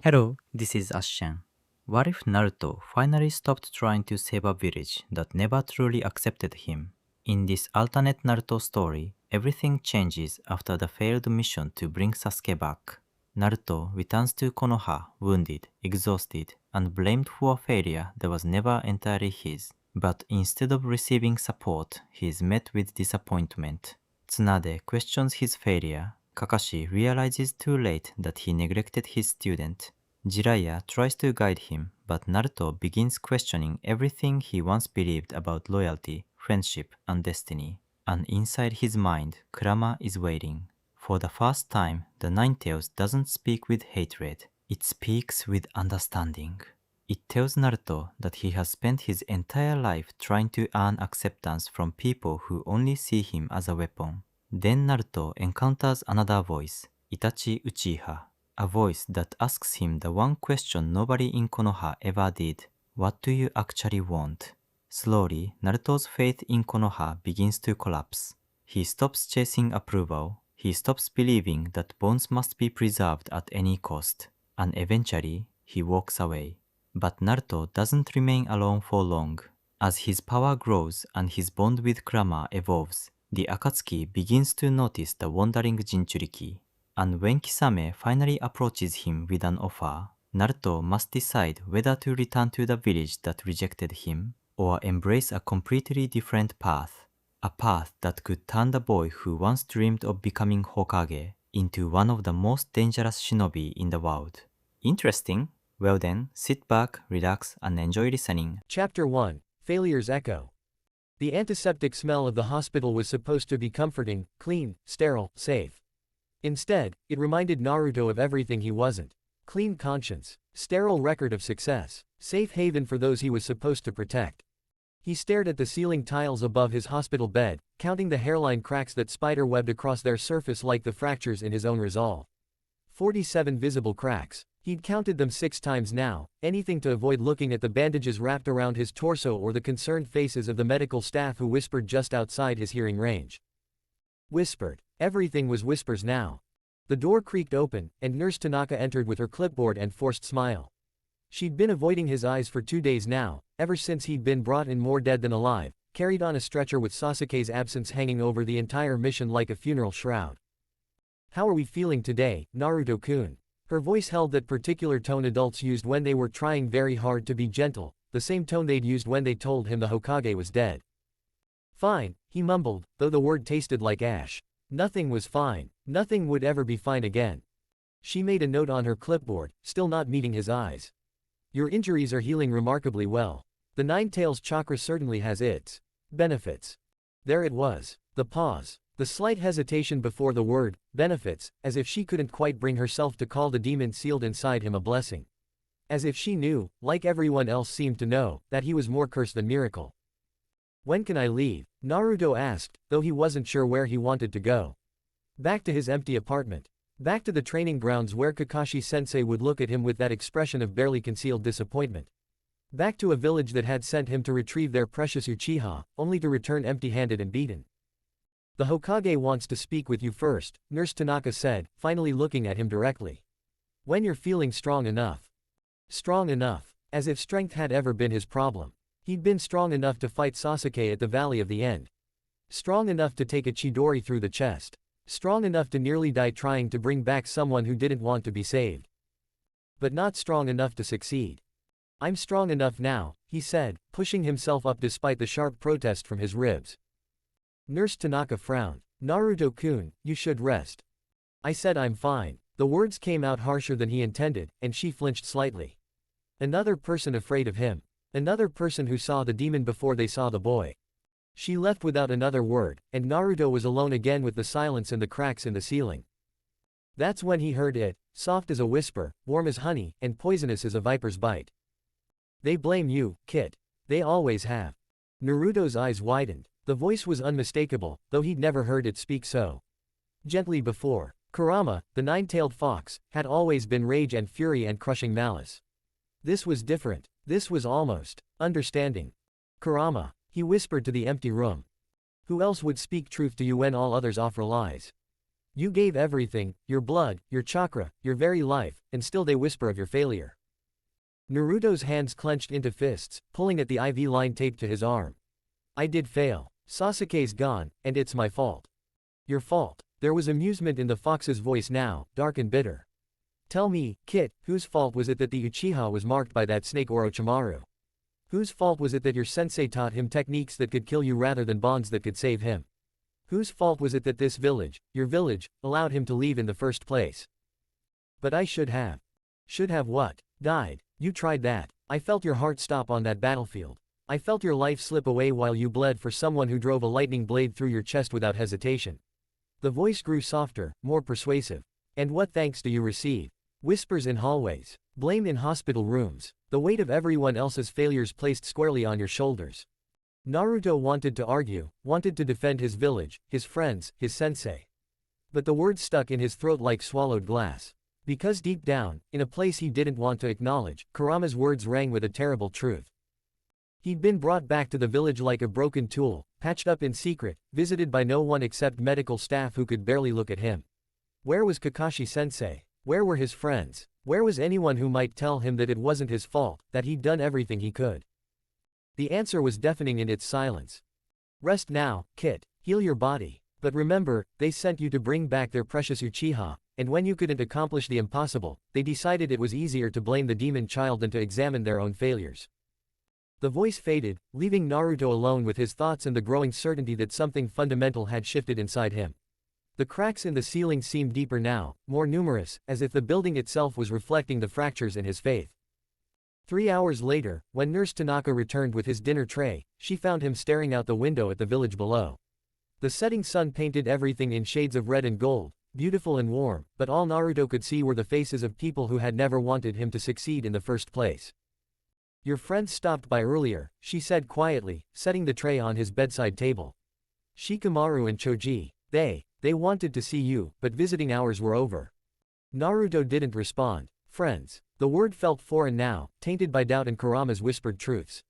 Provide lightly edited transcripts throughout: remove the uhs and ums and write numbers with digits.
Hello, this is Ashen. What if Naruto finally stopped trying to save a village that never truly accepted him? In this alternate Naruto story, everything changes after the failed mission to bring Sasuke back. Naruto returns to Konoha wounded, exhausted, and blamed for a failure that was never entirely his. But instead of receiving support, he is met with disappointment. Tsunade questions his failure. Kakashi realizes too late that he neglected his student. Jiraiya tries to guide him, but Naruto begins questioning everything he once believed about loyalty, friendship, and destiny. And inside his mind, Kurama is waiting. For the first time, the Nine Tails doesn't speak with hatred, it speaks with understanding. It tells Naruto that he has spent his entire life trying to earn acceptance from people who only see him as a weapon. Then Naruto encounters another voice, Itachi Uchiha, a voice that asks him the one question nobody in Konoha ever did. What do you actually want? Slowly, Naruto's faith in Konoha begins to collapse. He stops chasing approval. He stops believing that bones must be preserved at any cost. And eventually, he walks away. But Naruto doesn't remain alone for long. As his power grows and his bond with Kurama evolves, the Akatsuki begins to notice the wandering Jinchuriki. And when Kisame finally approaches him with an offer, Naruto must decide whether to return to the village that rejected him or embrace a completely different path. A path that could turn the boy who once dreamed of becoming Hokage into one of the most dangerous shinobi in the world. Interesting? Well then, sit back, relax, and enjoy listening. Chapter 1, Failure's Echo. The antiseptic smell of the hospital was supposed to be comforting, clean, sterile, safe. Instead, it reminded Naruto of everything he wasn't. Clean conscience, sterile record of success, safe haven for those he was supposed to protect. He stared at the ceiling tiles above his hospital bed, counting the hairline cracks that spider-webbed across their surface like the fractures in his own resolve. 47 visible cracks. He'd counted them 6 times now, anything to avoid looking at the bandages wrapped around his torso or the concerned faces of the medical staff who whispered just outside his hearing range. Whispered. Everything was whispers now. The door creaked open, and Nurse Tanaka entered with her clipboard and forced smile. She'd been avoiding his eyes for 2 days now, ever since he'd been brought in more dead than alive, carried on a stretcher with Sasuke's absence hanging over the entire mission like a funeral shroud. "How are we feeling today, Naruto-kun?" Her voice held that particular tone adults used when they were trying very hard to be gentle, the same tone they'd used when they told him the Hokage was dead. "Fine," he mumbled, though the word tasted like ash. Nothing was fine. Nothing would ever be fine again. She made a note on her clipboard, still not meeting his eyes. "Your injuries are healing remarkably well. The Nine Tails chakra certainly has its benefits." There it was. The pause. The slight hesitation before the word, benefits, as if she couldn't quite bring herself to call the demon sealed inside him a blessing. As if she knew, like everyone else seemed to know, that he was more curse than miracle. "When can I leave?" Naruto asked, though he wasn't sure where he wanted to go. Back to his empty apartment. Back to the training grounds where Kakashi-sensei would look at him with that expression of barely concealed disappointment. Back to a village that had sent him to retrieve their precious Uchiha, only to return empty-handed and beaten. "The Hokage wants to speak with you first," Nurse Tanaka said, finally looking at him directly. "When you're feeling strong enough." Strong enough. As if strength had ever been his problem. He'd been strong enough to fight Sasuke at the Valley of the End. Strong enough to take a Chidori through the chest. Strong enough to nearly die trying to bring back someone who didn't want to be saved. But not strong enough to succeed. "I'm strong enough now," he said, pushing himself up despite the sharp protest from his ribs. Nurse Tanaka frowned. "Naruto-kun, you should rest." "I said I'm fine." The words came out harsher than he intended, and she flinched slightly. Another person afraid of him. Another person who saw the demon before they saw the boy. She left without another word, and Naruto was alone again with the silence and the cracks in the ceiling. That's when he heard it, soft as a whisper, warm as honey, and poisonous as a viper's bite. "They blame you, Kit. They always have." Naruto's eyes widened. The voice was unmistakable, though he'd never heard it speak so gently before. Kurama, the nine-tailed fox, had always been rage and fury and crushing malice. This was different. This was almost understanding. "Kurama," he whispered to the empty room. "Who else would speak truth to you when all others offer lies? You gave everything, your blood, your chakra, your very life, and still they whisper of your failure. Naruto's hands clenched into fists, pulling at the IV line taped to his arm. I did fail. Sasuke's gone, and it's my fault. Your fault. There was amusement in the fox's voice now, dark and bitter. Tell me, Kit, whose fault was it that the Uchiha was marked by that snake Orochimaru? Whose fault was it that your sensei taught him techniques that could kill you rather than bonds that could save him? Whose fault was it that this village, your village, allowed him to leave in the first place? But I should have. Should have what? Died. You tried that. I felt your heart stop on that battlefield. I felt your life slip away while you bled for someone who drove a lightning blade through your chest without hesitation. The voice grew softer, more persuasive. And what thanks do you receive? Whispers in hallways. Blame in hospital rooms. The weight of everyone else's failures placed squarely on your shoulders. Naruto wanted to argue, wanted to defend his village, his friends, his sensei. But the words stuck in his throat like swallowed glass. Because deep down, in a place he didn't want to acknowledge, Kurama's words rang with a terrible truth. He'd been brought back to the village like a broken tool, patched up in secret, visited by no one except medical staff who could barely look at him. Where was Kakashi-sensei? Where were his friends? Where was anyone who might tell him that it wasn't his fault, that he'd done everything he could? The answer was deafening in its silence. Rest now, Kit. Heal your body. But remember, they sent you to bring back their precious Uchiha, and when you couldn't accomplish the impossible, they decided it was easier to blame the demon child than to examine their own failures. The voice faded, leaving Naruto alone with his thoughts and the growing certainty that something fundamental had shifted inside him. The cracks in the ceiling seemed deeper now, more numerous, as if the building itself was reflecting the fractures in his faith. 3 hours later, when Nurse Tanaka returned with his dinner tray, she found him staring out the window at the village below. The setting sun painted everything in shades of red and gold, beautiful and warm, but all Naruto could see were the faces of people who had never wanted him to succeed in the first place. Your friends stopped by earlier, she said quietly, setting the tray on his bedside table. Shikamaru and Choji, they wanted to see you, but visiting hours were over. Naruto didn't respond. Friends. The word felt foreign now, tainted by doubt and Kurama's whispered truths.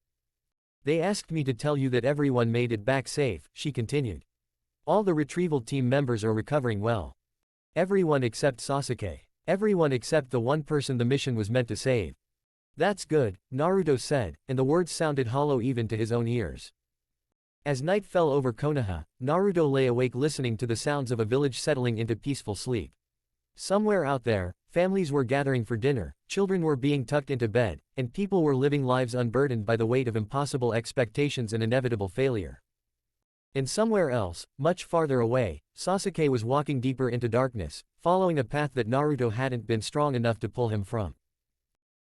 They asked me to tell you that everyone made it back safe, she continued. All the retrieval team members are recovering well. Everyone except Sasuke. Everyone except the one person the mission was meant to save. That's good, Naruto said, and the words sounded hollow even to his own ears. As night fell over Konoha, Naruto lay awake listening to the sounds of a village settling into peaceful sleep. Somewhere out there, families were gathering for dinner, children were being tucked into bed, and people were living lives unburdened by the weight of impossible expectations and inevitable failure. And somewhere else, much farther away, Sasuke was walking deeper into darkness, following a path that Naruto hadn't been strong enough to pull him from.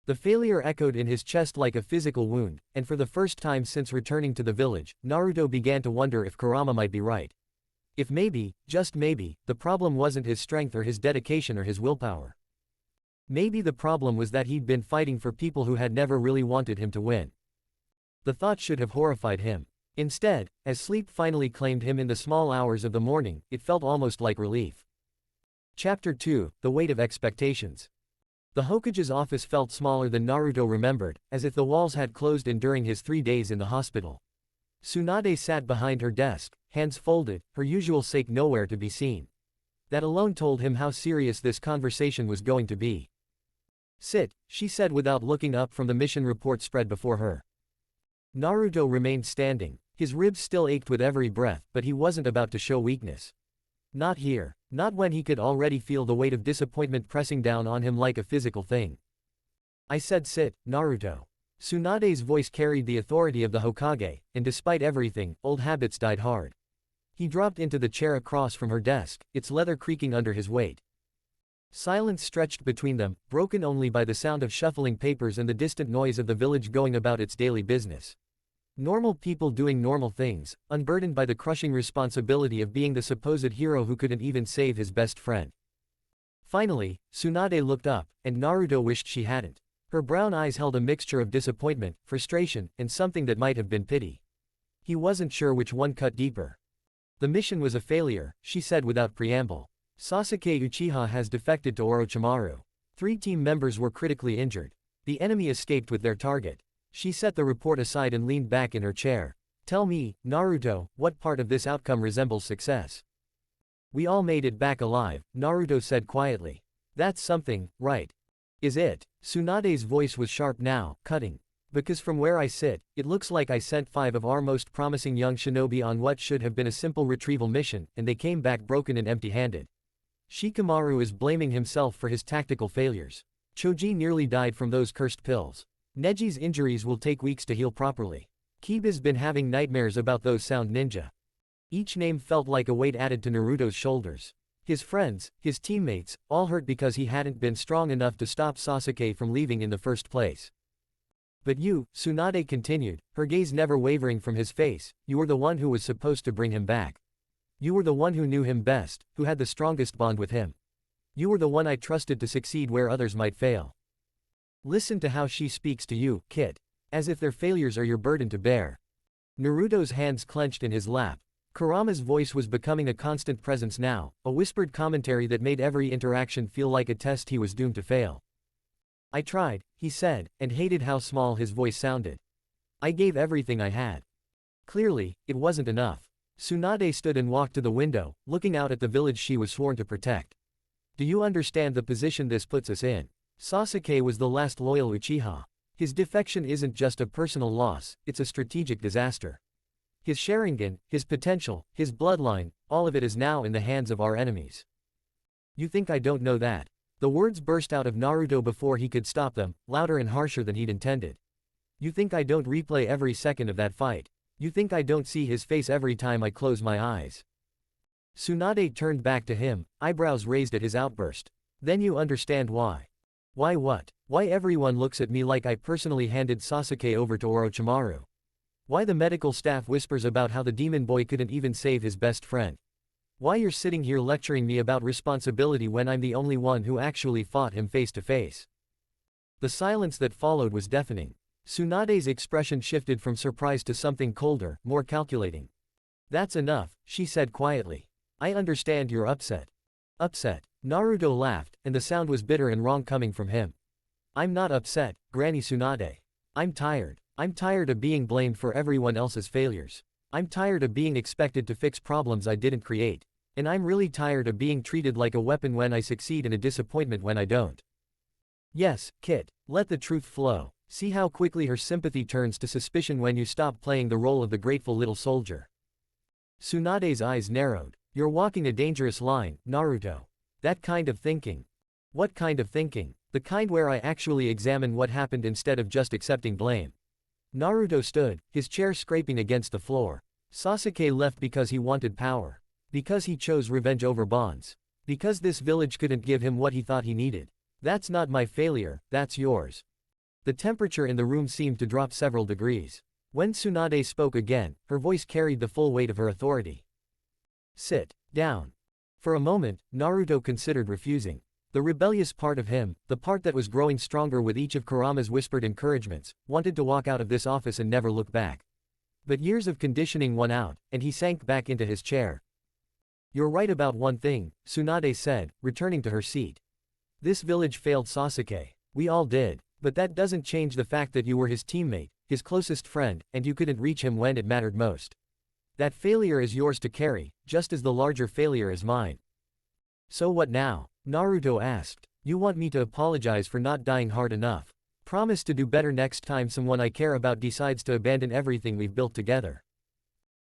The failure echoed in his chest like a physical wound, and for the first time since returning to the village, Naruto began to wonder if Kurama might be right. If maybe, just maybe, the problem wasn't his strength or his dedication or his willpower. Maybe the problem was that he'd been fighting for people who had never really wanted him to win. The thought should have horrified him. Instead, as sleep finally claimed him in the small hours of the morning, it felt almost like relief. Chapter 2, The Weight of Expectations. The Hokage's office felt smaller than Naruto remembered, as if the walls had closed in during his 3 days in the hospital. Tsunade sat behind her desk, hands folded, her usual sake nowhere to be seen. That alone told him how serious this conversation was going to be. Sit, she said without looking up from the mission report spread before her. Naruto remained standing. His ribs still ached with every breath, but he wasn't about to show weakness. Not here. Not when he could already feel the weight of disappointment pressing down on him like a physical thing. I said sit, Naruto. Tsunade's voice carried the authority of the Hokage, and despite everything, old habits died hard. He dropped into the chair across from her desk, its leather creaking under his weight. Silence stretched between them, broken only by the sound of shuffling papers and the distant noise of the village going about its daily business. Normal people doing normal things, unburdened by the crushing responsibility of being the supposed hero who couldn't even save his best friend. Finally, Tsunade looked up, and Naruto wished she hadn't. Her brown eyes held a mixture of disappointment, frustration, and something that might have been pity. He wasn't sure which one cut deeper. The mission was a failure, she said without preamble. Sasuke Uchiha has defected to Orochimaru. 3 team members were critically injured. The enemy escaped with their target. She set the report aside and leaned back in her chair. Tell me, Naruto, what part of this outcome resembles success? We all made it back alive, Naruto said quietly. That's something, right? Is it? Tsunade's voice was sharp now, cutting. Because from where I sit, it looks like I sent 5 of our most promising young shinobi on what should have been a simple retrieval mission, and they came back broken and empty-handed. Shikamaru is blaming himself for his tactical failures. Choji nearly died from those cursed pills. Neji's injuries will take weeks to heal properly. Kiba's been having nightmares about those sound ninja. Each name felt like a weight added to Naruto's shoulders. His friends, his teammates, all hurt because he hadn't been strong enough to stop Sasuke from leaving in the first place. But you, Tsunade continued, her gaze never wavering from his face, you were the one who was supposed to bring him back. You were the one who knew him best, who had the strongest bond with him. You were the one I trusted to succeed where others might fail. Listen to how she speaks to you, kid. As if their failures are your burden to bear. Naruto's hands clenched in his lap. Kurama's voice was becoming a constant presence now, a whispered commentary that made every interaction feel like a test he was doomed to fail. I tried, he said, and hated how small his voice sounded. I gave everything I had. Clearly, it wasn't enough. Tsunade stood and walked to the window, looking out at the village she was sworn to protect. Do you understand the position this puts us in? Sasuke was the last loyal Uchiha. His defection isn't just a personal loss, it's a strategic disaster. His Sharingan, his potential, his bloodline, all of it is now in the hands of our enemies. You think I don't know that? The words burst out of Naruto before he could stop them, louder and harsher than he'd intended. You think I don't replay every second of that fight? You think I don't see his face every time I close my eyes? Tsunade turned back to him, eyebrows raised at his outburst. Then you understand why. Why what? Why everyone looks at me like I personally handed Sasuke over to Orochimaru? Why the medical staff whispers about how the demon boy couldn't even save his best friend? Why you're sitting here lecturing me about responsibility when I'm the only one who actually fought him face to face? The silence that followed was deafening. Tsunade's expression shifted from surprise to something colder, more calculating. That's enough, she said quietly. I understand you're upset. Upset. Naruto laughed, and the sound was bitter and wrong coming from him. I'm not upset, Granny Tsunade. I'm tired. I'm tired of being blamed for everyone else's failures. I'm tired of being expected to fix problems I didn't create. And I'm really tired of being treated like a weapon when I succeed and a disappointment when I don't. Yes, Kit, let the truth flow. See how quickly her sympathy turns to suspicion when you stop playing the role of the grateful little soldier. Tsunade's eyes narrowed. You're walking a dangerous line, Naruto. That kind of thinking. What kind of thinking? The kind where I actually examine what happened instead of just accepting blame. Naruto stood, his chair scraping against the floor. Sasuke left because he wanted power. Because he chose revenge over bonds. Because this village couldn't give him what he thought he needed. That's not my failure, that's yours. The temperature in the room seemed to drop several degrees. When Tsunade spoke again, her voice carried the full weight of her authority. Sit down. For a moment, Naruto considered refusing. The rebellious part of him, the part that was growing stronger with each of Kurama's whispered encouragements, wanted to walk out of this office and never look back. But years of conditioning won out, and he sank back into his chair. You're right about one thing, Tsunade said, returning to her seat. This village failed Sasuke. We all did. But that doesn't change the fact that you were his teammate, his closest friend, and you couldn't reach him when it mattered most. That failure is yours to carry, just as the larger failure is mine. So what now? Naruto asked. You want me to apologize for not dying hard enough. Promise to do better next time someone I care about decides to abandon everything we've built together.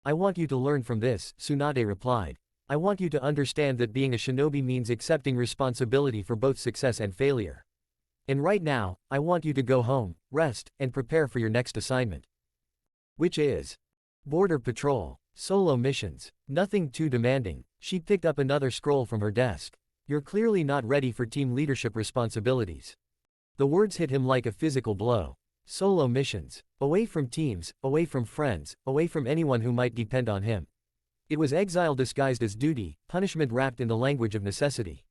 I want you to learn from this, Tsunade replied. I want you to understand that being a shinobi means accepting responsibility for both success and failure. And right now, I want you to go home, rest, and prepare for your next assignment. Which is Border Patrol. Solo missions. Nothing too demanding. She picked up another scroll from her desk. You're clearly not ready for team leadership responsibilities. The words hit him like a physical blow. Solo missions. Away from teams, away from friends, away from anyone who might depend on him. It was exile disguised as duty, punishment wrapped in the language of necessity.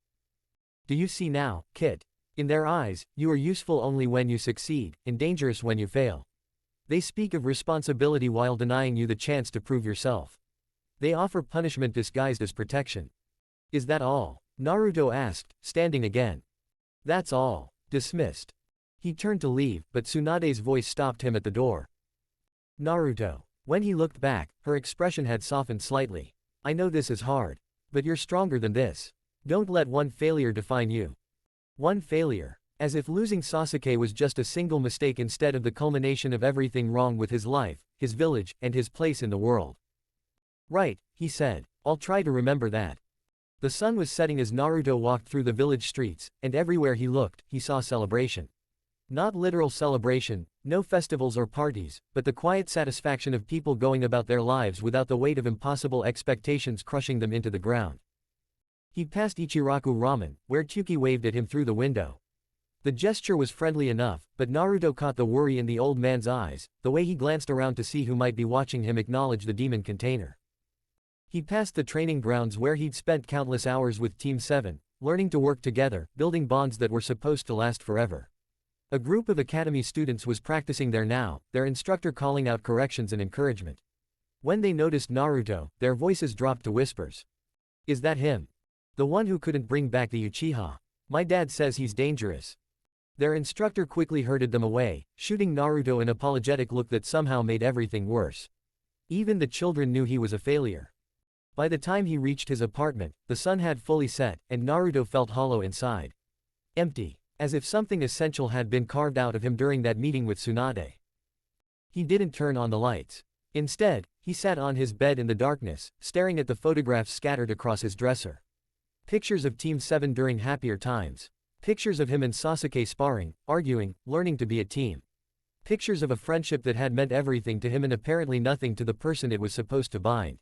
Do you see now, Kit? In their eyes, you are useful only when you succeed, and dangerous when you fail. They speak of responsibility while denying you the chance to prove yourself. They offer punishment disguised as protection. Is that all? Naruto asked, standing again. That's all. Dismissed. He turned to leave, but Tsunade's voice stopped him at the door. Naruto. When he looked back, her expression had softened slightly. I know this is hard. But you're stronger than this. Don't let one failure define you. One failure. As if losing Sasuke was just a single mistake instead of the culmination of everything wrong with his life, his village, and his place in the world. Right, he said. I'll try to remember that. The sun was setting as Naruto walked through the village streets, and everywhere he looked, he saw celebration. Not literal celebration, no festivals or parties, but the quiet satisfaction of people going about their lives without the weight of impossible expectations crushing them into the ground. He passed Ichiraku Ramen, where Chuki waved at him through the window. The gesture was friendly enough, but Naruto caught the worry in the old man's eyes, the way he glanced around to see who might be watching him acknowledge the demon container. He passed the training grounds where he'd spent countless hours with Team 7, learning to work together, building bonds that were supposed to last forever. A group of academy students was practicing there now, their instructor calling out corrections and encouragement. When they noticed Naruto, their voices dropped to whispers. Is that him? The one who couldn't bring back the Uchiha. My dad says he's dangerous. Their instructor quickly herded them away, shooting Naruto an apologetic look that somehow made everything worse. Even the children knew he was a failure. By the time he reached his apartment, the sun had fully set, and Naruto felt hollow inside. Empty. As if something essential had been carved out of him during that meeting with Tsunade. He didn't turn on the lights. Instead, he sat on his bed in the darkness, staring at the photographs scattered across his dresser. Pictures of Team 7 during happier times. Pictures of him and Sasuke sparring, arguing, learning to be a team. Pictures of a friendship that had meant everything to him and apparently nothing to the person it was supposed to bind.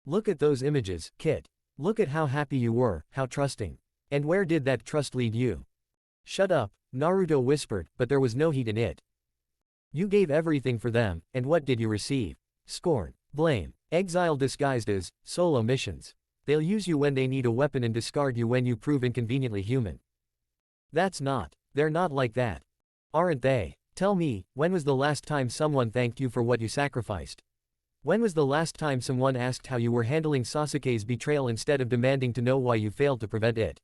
Look at those images, Kit. Look at how happy you were, how trusting. And where did that trust lead you? Shut up, Naruto whispered, but there was no heat in it. You gave everything for them, and what did you receive? Scorn, blame, exile disguised as solo missions. They'll use you when they need a weapon and discard you when you prove inconveniently human. They're not like that. Aren't they? Tell me, when was the last time someone thanked you for what you sacrificed? When was the last time someone asked how you were handling Sasuke's betrayal instead of demanding to know why you failed to prevent it?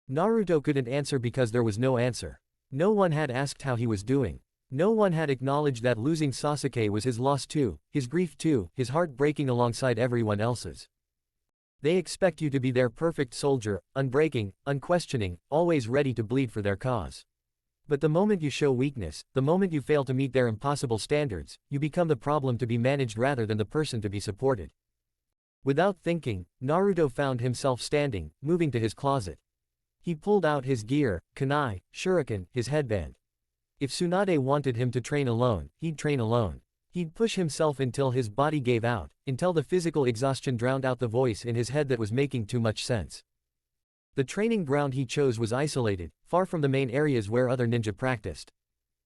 Naruto couldn't answer because there was no answer. No one had asked how he was doing. No one had acknowledged that losing Sasuke was his loss too, his grief too, his heart breaking alongside everyone else's. They expect you to be their perfect soldier, unbreaking, unquestioning, always ready to bleed for their cause. But the moment you show weakness, the moment you fail to meet their impossible standards, you become the problem to be managed rather than the person to be supported. Without thinking, Naruto found himself standing, moving to his closet. He pulled out his gear, kunai, shuriken, his headband. If Tsunade wanted him to train alone, he'd train alone. He'd push himself until his body gave out, until the physical exhaustion drowned out the voice in his head that was making too much sense. The training ground he chose was isolated, far from the main areas where other ninja practiced.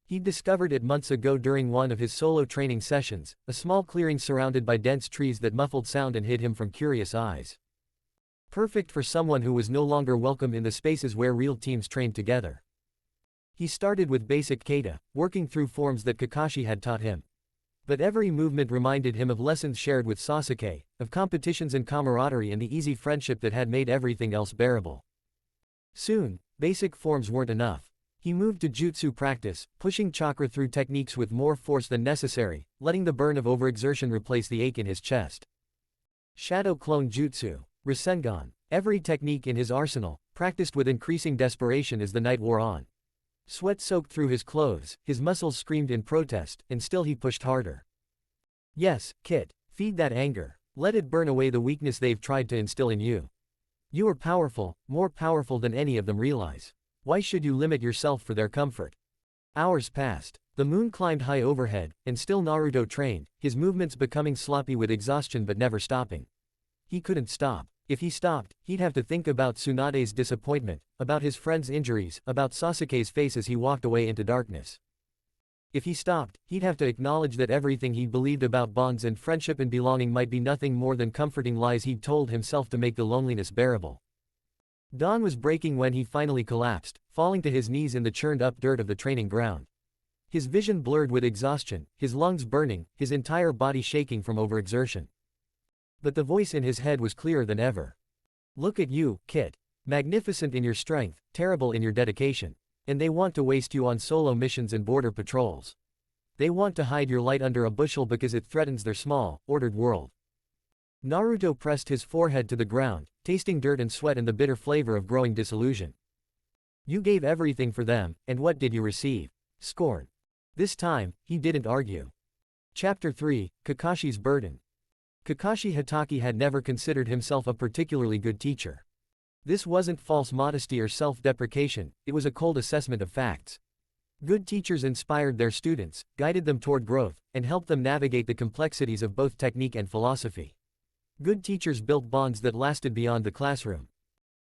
He'd discovered it months ago during one of his solo training sessions, a small clearing surrounded by dense trees that muffled sound and hid him from curious eyes. Perfect for someone who was no longer welcome in the spaces where real teams trained together. He started with basic kata, working through forms that Kakashi had taught him. But every movement reminded him of lessons shared with Sasuke, of competitions and camaraderie and the easy friendship that had made everything else bearable. Soon, basic forms weren't enough. He moved to jutsu practice, pushing chakra through techniques with more force than necessary, letting the burn of overexertion replace the ache in his chest. Shadow clone jutsu. Rasengan. Every technique in his arsenal, practiced with increasing desperation as the night wore on. Sweat soaked through his clothes, his muscles screamed in protest, and still he pushed harder. Yes, Kit. Feed that anger. Let it burn away the weakness they've tried to instill in you. You are powerful, more powerful than any of them realize. Why should you limit yourself for their comfort? Hours passed. The moon climbed high overhead, and still Naruto trained, his movements becoming sloppy with exhaustion but never stopping. He couldn't stop. If he stopped, he'd have to think about Tsunade's disappointment, about his friend's injuries, about Sasuke's face as he walked away into darkness. If he stopped, he'd have to acknowledge that everything he believed about bonds and friendship and belonging might be nothing more than comforting lies he'd told himself to make the loneliness bearable. Dawn was breaking when he finally collapsed, falling to his knees in the churned-up dirt of the training ground. His vision blurred with exhaustion, his lungs burning, his entire body shaking from overexertion. But the voice in his head was clearer than ever. Look at you, Kit. Magnificent in your strength, terrible in your dedication. And they want to waste you on solo missions and border patrols. They want to hide your light under a bushel because it threatens their small, ordered world. Naruto pressed his forehead to the ground, tasting dirt and sweat and the bitter flavor of growing disillusion. You gave everything for them, and what did you receive? Scorn. This time, he didn't argue. Chapter 3, Kakashi's Burden. Kakashi Hatake had never considered himself a particularly good teacher. This wasn't false modesty or self-deprecation, it was a cold assessment of facts. Good teachers inspired their students, guided them toward growth, and helped them navigate the complexities of both technique and philosophy. Good teachers built bonds that lasted beyond the classroom.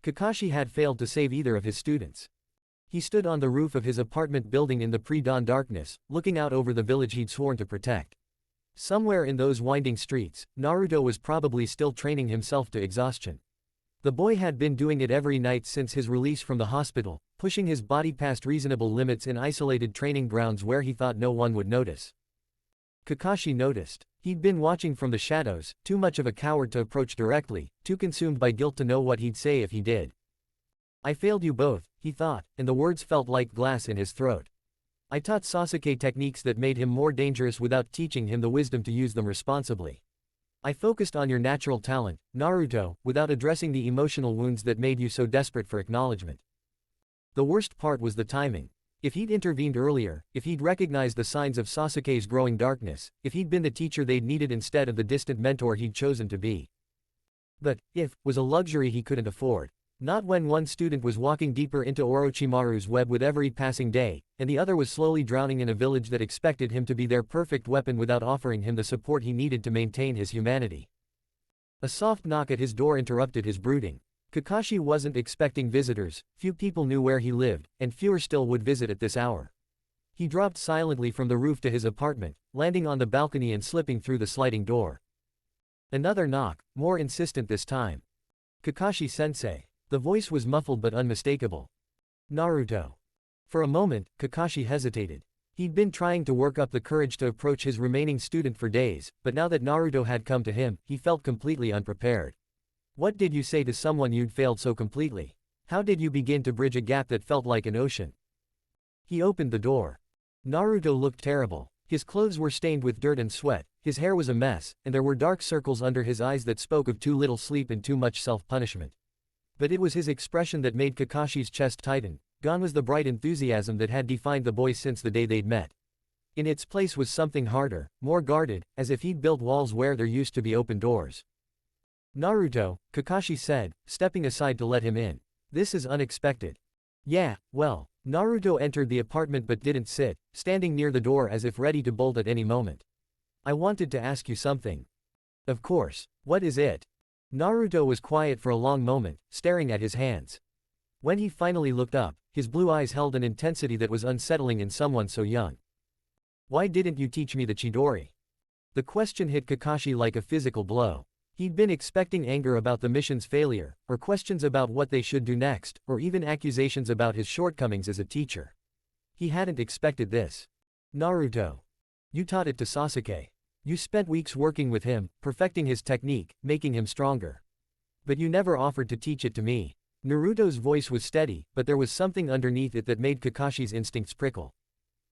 Kakashi had failed to save either of his students. He stood on the roof of his apartment building in the pre-dawn darkness, looking out over the village he'd sworn to protect. Somewhere in those winding streets, Naruto was probably still training himself to exhaustion. The boy had been doing it every night since his release from the hospital, pushing his body past reasonable limits in isolated training grounds where he thought no one would notice. Kakashi noticed. He'd been watching from the shadows, too much of a coward to approach directly, too consumed by guilt to know what he'd say if he did. I failed you both, he thought, and the words felt like glass in his throat. I taught Sasuke techniques that made him more dangerous without teaching him the wisdom to use them responsibly. I focused on your natural talent, Naruto, without addressing the emotional wounds that made you so desperate for acknowledgement. The worst part was the timing. If he'd intervened earlier, if he'd recognized the signs of Sasuke's growing darkness, if he'd been the teacher they'd needed instead of the distant mentor he'd chosen to be. But, if, was a luxury he couldn't afford. Not when one student was walking deeper into Orochimaru's web with every passing day, and the other was slowly drowning in a village that expected him to be their perfect weapon without offering him the support he needed to maintain his humanity. A soft knock at his door interrupted his brooding. Kakashi wasn't expecting visitors, few people knew where he lived, and fewer still would visit at this hour. He dropped silently from the roof to his apartment, landing on the balcony and slipping through the sliding door. Another knock, more insistent this time. Kakashi-sensei. The voice was muffled but unmistakable. Naruto. For a moment, Kakashi hesitated. He'd been trying to work up the courage to approach his remaining student for days, but now that Naruto had come to him, he felt completely unprepared. What did you say to someone you'd failed so completely? How did you begin to bridge a gap that felt like an ocean? He opened the door. Naruto looked terrible. His clothes were stained with dirt and sweat, his hair was a mess, and there were dark circles under his eyes that spoke of too little sleep and too much self-punishment. But it was his expression that made Kakashi's chest tighten. Gone was the bright enthusiasm that had defined the boy since the day they'd met. In its place was something harder, more guarded, as if he'd built walls where there used to be open doors. Naruto, Kakashi said, stepping aside to let him in. This is unexpected. Yeah, well. Naruto entered the apartment but didn't sit, standing near the door as if ready to bolt at any moment. I wanted to ask you something. Of course. What is it? Naruto was quiet for a long moment, staring at his hands. When he finally looked up, his blue eyes held an intensity that was unsettling in someone so young. Why didn't you teach me the Chidori? The question hit Kakashi like a physical blow. He'd been expecting anger about the mission's failure, or questions about what they should do next, or even accusations about his shortcomings as a teacher. He hadn't expected this. Naruto. You taught it to Sasuke. You spent weeks working with him, perfecting his technique, making him stronger. But you never offered to teach it to me. Naruto's voice was steady, but there was something underneath it that made Kakashi's instincts prickle.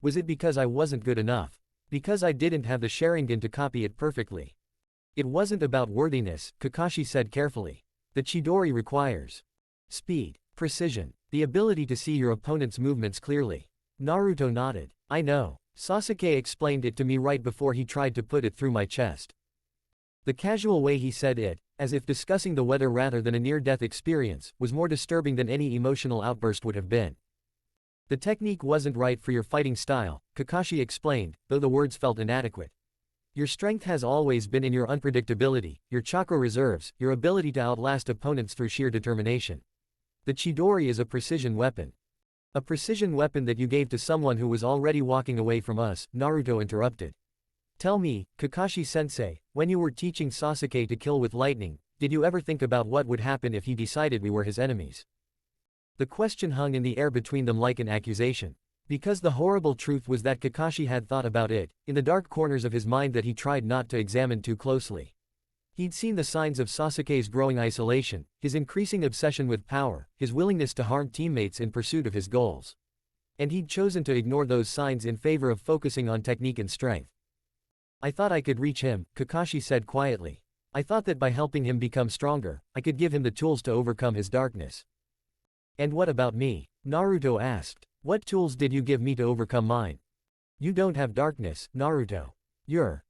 Was it because I wasn't good enough? Because I didn't have the Sharingan to copy it perfectly? It wasn't about worthiness, Kakashi said carefully. The Chidori requires speed, precision, the ability to see your opponent's movements clearly. Naruto nodded. I know. Sasuke explained it to me right before he tried to put it through my chest. The casual way he said it, as if discussing the weather rather than a near-death experience, was more disturbing than any emotional outburst would have been. The technique wasn't right for your fighting style, Kakashi explained, though the words felt inadequate. Your strength has always been in your unpredictability, your chakra reserves, your ability to outlast opponents through sheer determination. The Chidori is a precision weapon. A precision weapon that you gave to someone who was already walking away from us, Naruto interrupted. Tell me, Kakashi-sensei, when you were teaching Sasuke to kill with lightning, did you ever think about what would happen if he decided we were his enemies? The question hung in the air between them like an accusation. Because the horrible truth was that Kakashi had thought about it, in the dark corners of his mind that he tried not to examine too closely. He'd seen the signs of Sasuke's growing isolation, his increasing obsession with power, his willingness to harm teammates in pursuit of his goals. And he'd chosen to ignore those signs in favor of focusing on technique and strength. I thought I could reach him, Kakashi said quietly. I thought that by helping him become stronger, I could give him the tools to overcome his darkness. And what about me? Naruto asked. What tools did you give me to overcome mine? You don't have darkness, Naruto. You're.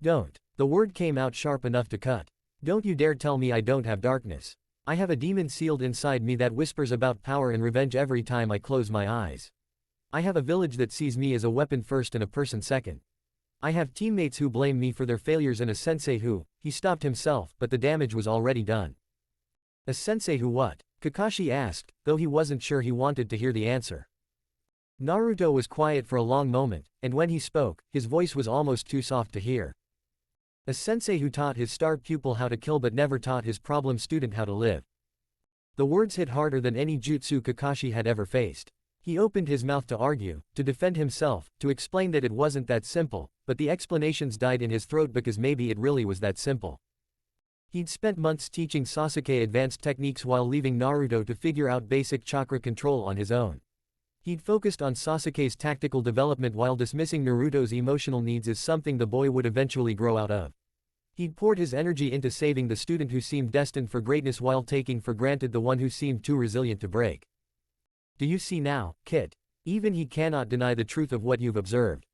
Don't. The word came out sharp enough to cut. Don't you dare tell me I don't have darkness. I have a demon sealed inside me that whispers about power and revenge every time I close my eyes. I have a village that sees me as a weapon first and a person second. I have teammates who blame me for their failures and a sensei who, he stopped himself, but the damage was already done. A sensei who what? Kakashi asked, though he wasn't sure he wanted to hear the answer. Naruto was quiet for a long moment, and when he spoke, his voice was almost too soft to hear. A sensei who taught his star pupil how to kill but never taught his problem student how to live. The words hit harder than any jutsu Kakashi had ever faced. He opened his mouth to argue, to defend himself, to explain that it wasn't that simple, but the explanations died in his throat because maybe it really was that simple. He'd spent months teaching Sasuke advanced techniques while leaving Naruto to figure out basic chakra control on his own. He'd focused on Sasuke's tactical development while dismissing Naruto's emotional needs as something the boy would eventually grow out of. He'd poured his energy into saving the student who seemed destined for greatness while taking for granted the one who seemed too resilient to break. Do you see now, Kit? Even he cannot deny the truth of what you've observed.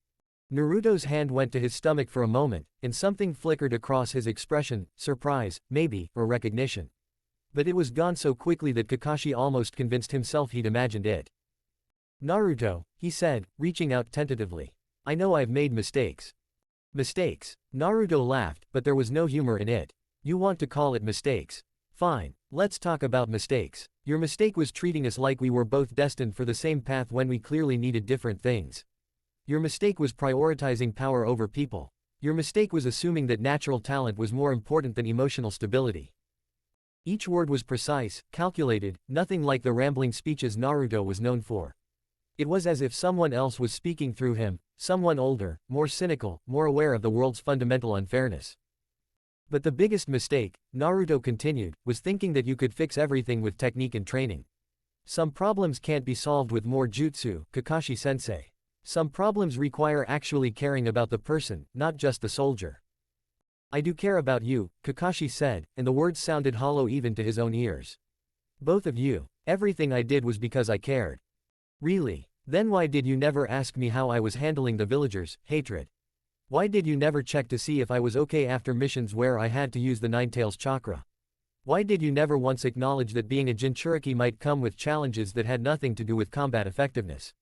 Naruto's hand went to his stomach for a moment, and something flickered across his expression, surprise, maybe, or recognition. But it was gone so quickly that Kakashi almost convinced himself he'd imagined it. Naruto, he said, reaching out tentatively. I know I've made mistakes. Mistakes? Naruto laughed, but there was no humor in it. You want to call it mistakes? Fine, let's talk about mistakes. Your mistake was treating us like we were both destined for the same path when we clearly needed different things. Your mistake was prioritizing power over people. Your mistake was assuming that natural talent was more important than emotional stability. Each word was precise, calculated, nothing like the rambling speeches Naruto was known for. It was as if someone else was speaking through him, someone older, more cynical, more aware of the world's fundamental unfairness. But the biggest mistake, Naruto continued, was thinking that you could fix everything with technique and training. Some problems can't be solved with more jutsu, Kakashi-sensei. Some problems require actually caring about the person, not just the soldier. I do care about you, Kakashi said, and the words sounded hollow even to his own ears. Both of you. Everything I did was because I cared. Really? Then why did you never ask me how I was handling the villagers' hatred? Why did you never check to see if I was okay after missions where I had to use the Nine-Tails chakra? Why did you never once acknowledge that being a Jinchuriki might come with challenges that had nothing to do with combat effectiveness?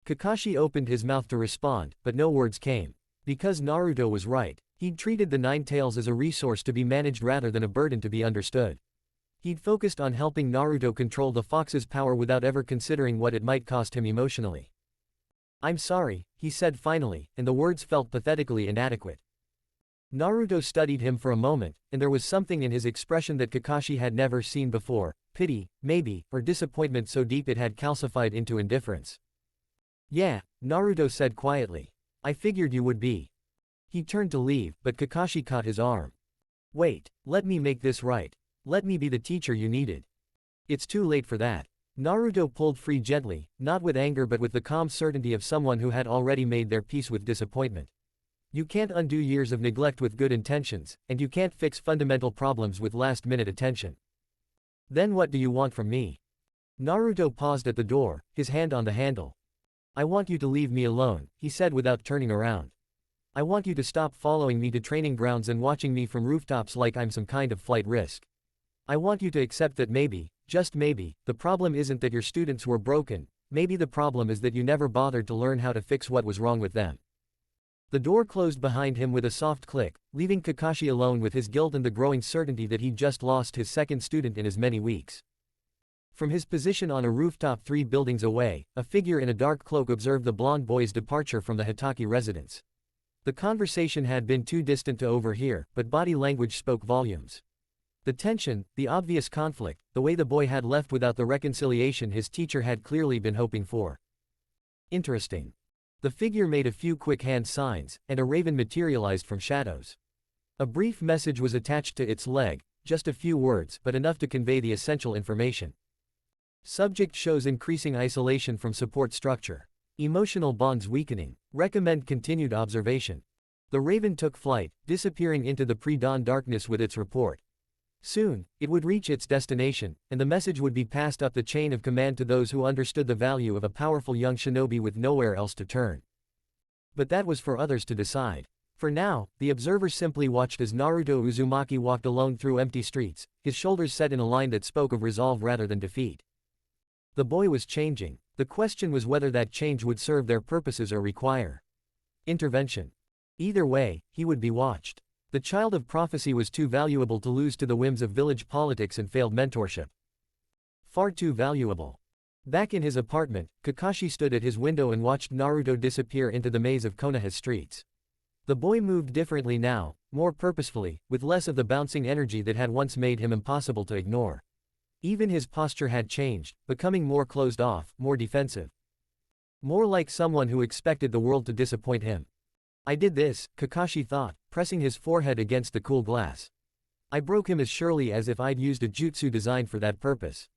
Kakashi opened his mouth to respond, but no words came. Because Naruto was right. He'd treated the Nine-Tails as a resource to be managed rather than a burden to be understood. He'd focused on helping Naruto control the fox's power without ever considering what it might cost him emotionally. I'm sorry, he said finally, and the words felt pathetically inadequate. Naruto studied him for a moment, and there was something in his expression that Kakashi had never seen before, pity, maybe, or disappointment so deep it had calcified into indifference. Yeah, Naruto said quietly. I figured you would be. He turned to leave, but Kakashi caught his arm. Wait, let me make this right. Let me be the teacher you needed. It's too late for that. Naruto pulled free gently, not with anger but with the calm certainty of someone who had already made their peace with disappointment. You can't undo years of neglect with good intentions, and you can't fix fundamental problems with last-minute attention. Then what do you want from me? Naruto paused at the door, his hand on the handle. I want you to leave me alone, he said without turning around. I want you to stop following me to training grounds and watching me from rooftops like I'm some kind of flight risk. I want you to accept that maybe, just maybe, the problem isn't that your students were broken, maybe the problem is that you never bothered to learn how to fix what was wrong with them. The door closed behind him with a soft click, leaving Kakashi alone with his guilt and the growing certainty that he'd just lost his second student in as many weeks. From his position on a rooftop 3 buildings away, a figure in a dark cloak observed the blonde boy's departure from the Hitaki residence. The conversation had been too distant to overhear, but body language spoke volumes. The tension, the obvious conflict, the way the boy had left without the reconciliation his teacher had clearly been hoping for. Interesting. The figure made a few quick hand signs, and a raven materialized from shadows. A brief message was attached to its leg, just a few words but enough to convey the essential information. Subject shows increasing isolation from support structure. Emotional bonds weakening. Recommend continued observation. The Raven took flight, disappearing into the pre-dawn darkness with its report. Soon, it would reach its destination, and the message would be passed up the chain of command to those who understood the value of a powerful young shinobi with nowhere else to turn. But that was for others to decide. For now, the observer simply watched as Naruto Uzumaki walked alone through empty streets, his shoulders set in a line that spoke of resolve rather than defeat. The boy was changing. The question was whether that change would serve their purposes or require intervention. Either way, he would be watched. The child of prophecy was too valuable to lose to the whims of village politics and failed mentorship. Far too valuable. Back in his apartment, Kakashi stood at his window and watched Naruto disappear into the maze of Konoha's streets. The boy moved differently now, more purposefully, with less of the bouncing energy that had once made him impossible to ignore. Even his posture had changed, becoming more closed off, more defensive. More like someone who expected the world to disappoint him. I did this, Kakashi thought, pressing his forehead against the cool glass. I broke him as surely as if I'd used a jutsu designed for that purpose.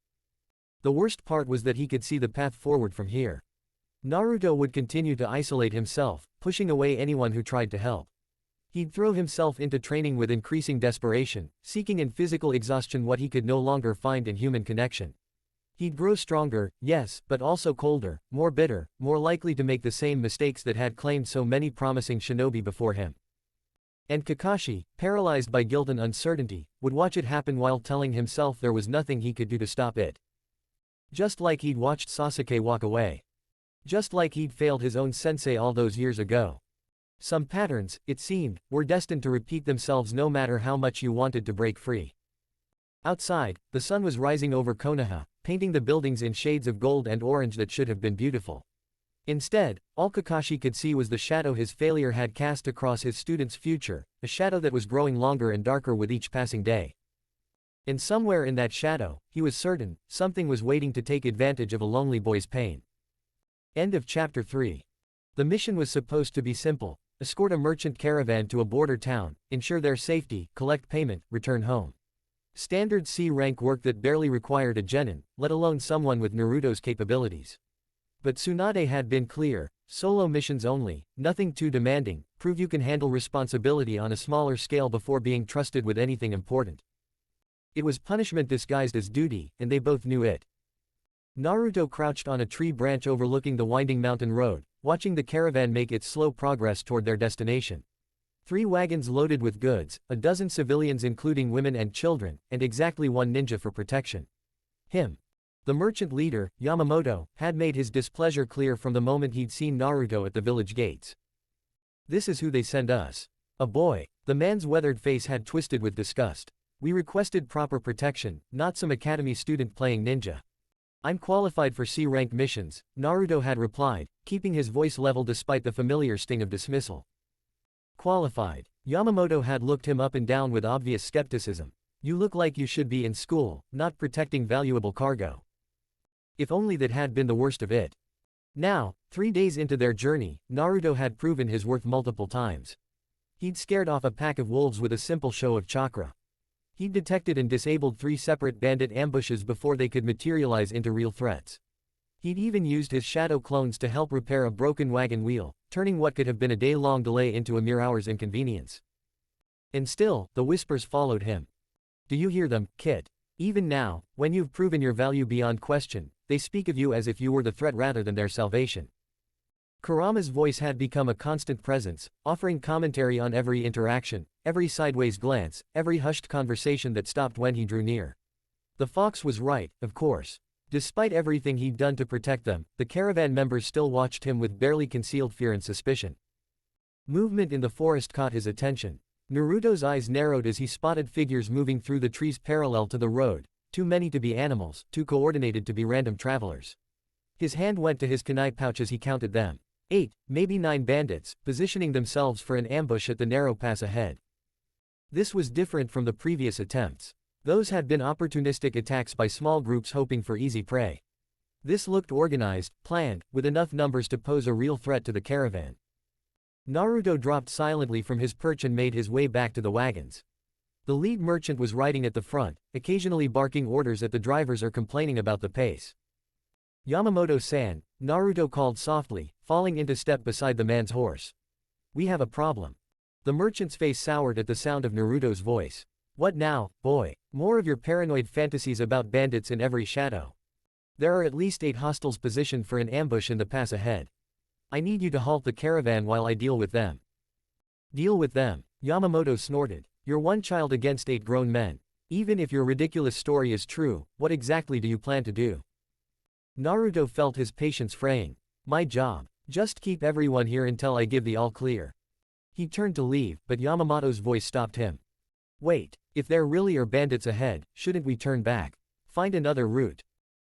The worst part was that he could see the path forward from here. Naruto would continue to isolate himself, pushing away anyone who tried to help. He'd throw himself into training with increasing desperation, seeking in physical exhaustion what he could no longer find in human connection. He'd grow stronger, yes, but also colder, more bitter, more likely to make the same mistakes that had claimed so many promising shinobi before him. And Kakashi, paralyzed by guilt and uncertainty, would watch it happen while telling himself there was nothing he could do to stop it. Just like he'd watched Sasuke walk away. Just like he'd failed his own sensei all those years ago. Some patterns, it seemed, were destined to repeat themselves no matter how much you wanted to break free. Outside, the sun was rising over Konoha, painting the buildings in shades of gold and orange that should have been beautiful. Instead, all Kakashi could see was the shadow his failure had cast across his students' future, a shadow that was growing longer and darker with each passing day. And somewhere in that shadow, he was certain, something was waiting to take advantage of a lonely boy's pain. End of Chapter 3. The mission was supposed to be simple: escort a merchant caravan to a border town, ensure their safety, collect payment, return home. Standard C-rank work that barely required a genin, let alone someone with Naruto's capabilities. But Tsunade had been clear: solo missions only, nothing too demanding, prove you can handle responsibility on a smaller scale before being trusted with anything important. It was punishment disguised as duty, and they both knew it. Naruto crouched on a tree branch overlooking the winding mountain road, watching the caravan make its slow progress toward their destination. 3 wagons loaded with goods, a dozen civilians including women and children, and exactly 1 ninja for protection. Him. The merchant leader, Yamamoto, had made his displeasure clear from the moment he'd seen Naruto at the village gates. This is who they send us. A boy. The man's weathered face had twisted with disgust. We requested proper protection, not some academy student playing ninja. I'm qualified for C-rank missions, Naruto had replied, keeping his voice level despite the familiar sting of dismissal. Qualified. Yamamoto had looked him up and down with obvious skepticism. You look like you should be in school, not protecting valuable cargo. If only that had been the worst of it. Now, 3 days into their journey, Naruto had proven his worth multiple times. He'd scared off a pack of wolves with a simple show of chakra. He'd detected and disabled 3 separate bandit ambushes before they could materialize into real threats. He'd even used his shadow clones to help repair a broken wagon wheel, turning what could have been a day-long delay into a mere hour's inconvenience. And still, the whispers followed him. Do you hear them, kid? Even now, when you've proven your value beyond question, they speak of you as if you were the threat rather than their salvation. Kurama's voice had become a constant presence, offering commentary on every interaction, every sideways glance, every hushed conversation that stopped when he drew near. The fox was right, of course. Despite everything he'd done to protect them, the caravan members still watched him with barely concealed fear and suspicion. Movement in the forest caught his attention. Naruto's eyes narrowed as he spotted figures moving through the trees parallel to the road, too many to be animals, too coordinated to be random travelers. His hand went to his kunai pouch as he counted them. 8, maybe 9 bandits, positioning themselves for an ambush at the narrow pass ahead. This was different from the previous attempts. Those had been opportunistic attacks by small groups hoping for easy prey. This looked organized, planned, with enough numbers to pose a real threat to the caravan. Naruto dropped silently from his perch and made his way back to the wagons. The lead merchant was riding at the front, occasionally barking orders at the drivers or complaining about the pace. Yamamoto-san, Naruto called softly, falling into step beside the man's horse. We have a problem. The merchant's face soured at the sound of Naruto's voice. What now, boy? More of your paranoid fantasies about bandits in every shadow. There are at least 8 hostiles positioned for an ambush in the pass ahead. I need you to halt the caravan while I deal with them. Deal with them, Yamamoto snorted. You're one child against 8 grown men. Even if your ridiculous story is true, what exactly do you plan to do? Naruto felt his patience fraying. My job. Just keep everyone here until I give the all clear. He turned to leave, but Yamamoto's voice stopped him. Wait, if there really are bandits ahead, shouldn't we turn back? Find another route.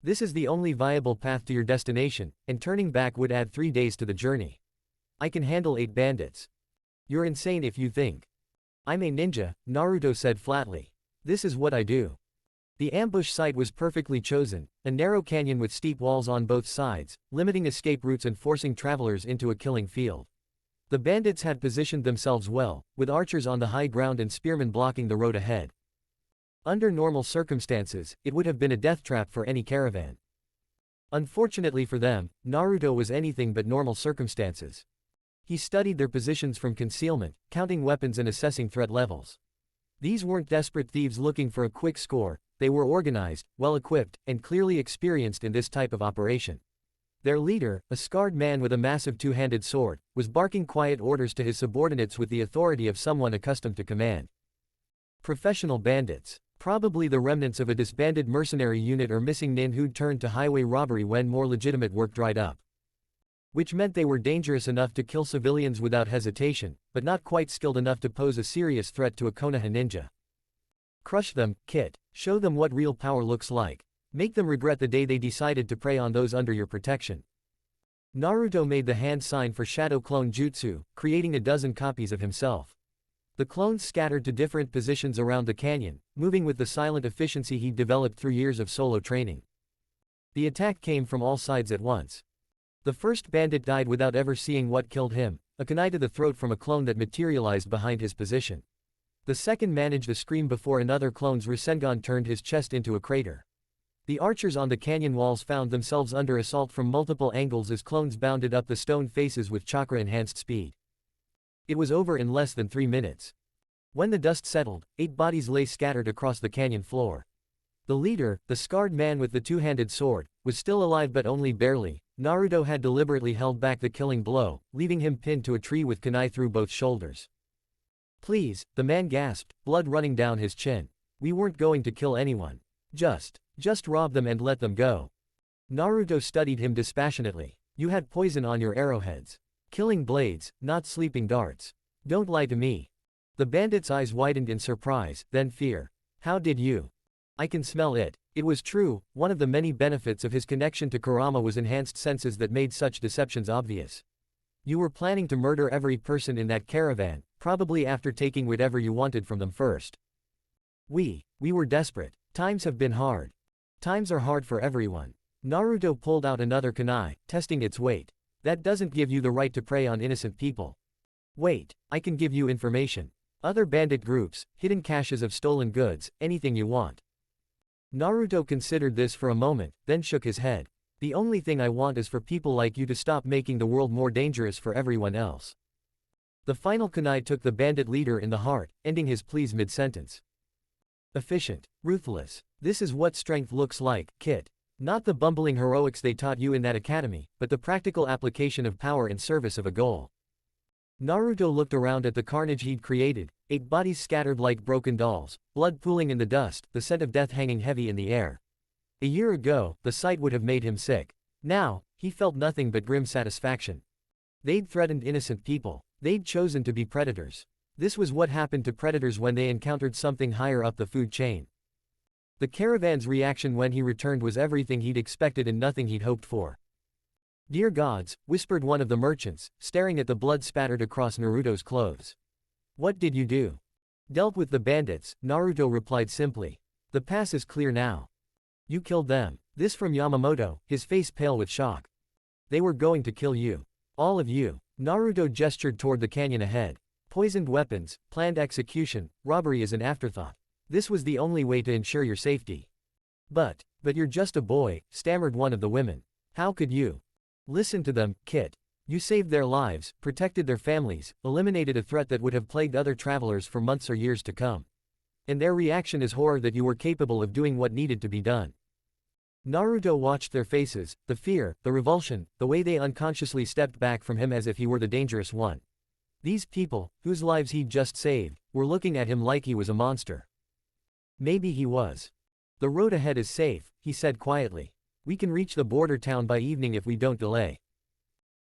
This is the only viable path to your destination, and turning back would add 3 days to the journey. I can handle 8 bandits. You're insane if you think. I'm a ninja, Naruto said flatly. This is what I do. The ambush site was perfectly chosen, a narrow canyon with steep walls on both sides, limiting escape routes and forcing travelers into a killing field. The bandits had positioned themselves well, with archers on the high ground and spearmen blocking the road ahead. Under normal circumstances, it would have been a death trap for any caravan. Unfortunately for them, Naruto was anything but normal circumstances. He studied their positions from concealment, counting weapons and assessing threat levels. These weren't desperate thieves looking for a quick score, they were organized, well-equipped, and clearly experienced in this type of operation. Their leader, a scarred man with a massive two-handed sword, was barking quiet orders to his subordinates with the authority of someone accustomed to command. Professional bandits. Probably the remnants of a disbanded mercenary unit or missing nin who'd turned to highway robbery when more legitimate work dried up. Which meant they were dangerous enough to kill civilians without hesitation, but not quite skilled enough to pose a serious threat to a Konoha ninja. Crush them, Kit. Show them what real power looks like. Make them regret the day they decided to prey on those under your protection. Naruto made the hand sign for Shadow Clone Jutsu, creating a dozen copies of himself. The clones scattered to different positions around the canyon, moving with the silent efficiency he'd developed through years of solo training. The attack came from all sides at once. The first bandit died without ever seeing what killed him, a kunai to the throat from a clone that materialized behind his position. The second managed a scream before another clone's Rasengan turned his chest into a crater. The archers on the canyon walls found themselves under assault from multiple angles as clones bounded up the stone faces with chakra-enhanced speed. It was over in less than 3 minutes. When the dust settled, 8 bodies lay scattered across the canyon floor. The leader, the scarred man with the two-handed sword, was still alive but only barely. Naruto had deliberately held back the killing blow, leaving him pinned to a tree with kunai through both shoulders. Please, the man gasped, blood running down his chin. We weren't going to kill anyone. Just rob them and let them go. Naruto studied him dispassionately. You had poison on your arrowheads. Killing blades, not sleeping darts. Don't lie to me. The bandit's eyes widened in surprise, then fear. How did you? I can smell it. It was true, one of the many benefits of his connection to Kurama was enhanced senses that made such deceptions obvious. You were planning to murder every person in that caravan, probably after taking whatever you wanted from them first. We were desperate. Times have been hard. Times are hard for everyone. Naruto pulled out another kunai, testing its weight. That doesn't give you the right to prey on innocent people. Wait, I can give you information. Other bandit groups, hidden caches of stolen goods, anything you want. Naruto considered this for a moment, then shook his head. The only thing I want is for people like you to stop making the world more dangerous for everyone else. The final kunai took the bandit leader in the heart, ending his pleas mid-sentence. Efficient. Ruthless. This is what strength looks like, Kit. Not the bumbling heroics they taught you in that academy, but the practical application of power in service of a goal. Naruto looked around at the carnage he'd created, 8 bodies scattered like broken dolls, blood pooling in the dust, the scent of death hanging heavy in the air. A year ago, the sight would have made him sick. Now, he felt nothing but grim satisfaction. They'd threatened innocent people. They'd chosen to be predators. This was what happened to predators when they encountered something higher up the food chain. The caravan's reaction when he returned was everything he'd expected and nothing he'd hoped for. Dear gods, whispered one of the merchants, staring at the blood spattered across Naruto's clothes. What did you do? Dealt with the bandits, Naruto replied simply. The pass is clear now. You killed them. This from Yamamoto, his face pale with shock. They were going to kill you. All of you. Naruto gestured toward the canyon ahead. Poisoned weapons, planned execution, robbery is an afterthought. This was the only way to ensure your safety. But you're just a boy, stammered one of the women. How could you? Listen to them, Kit. You saved their lives, protected their families, eliminated a threat that would have plagued other travelers for months or years to come. And their reaction is horror that you were capable of doing what needed to be done. Naruto watched their faces, the fear, the revulsion, the way they unconsciously stepped back from him as if he were the dangerous one. These people, whose lives he'd just saved, were looking at him like he was a monster. Maybe he was. The road ahead is safe, he said quietly. We can reach the border town by evening if we don't delay.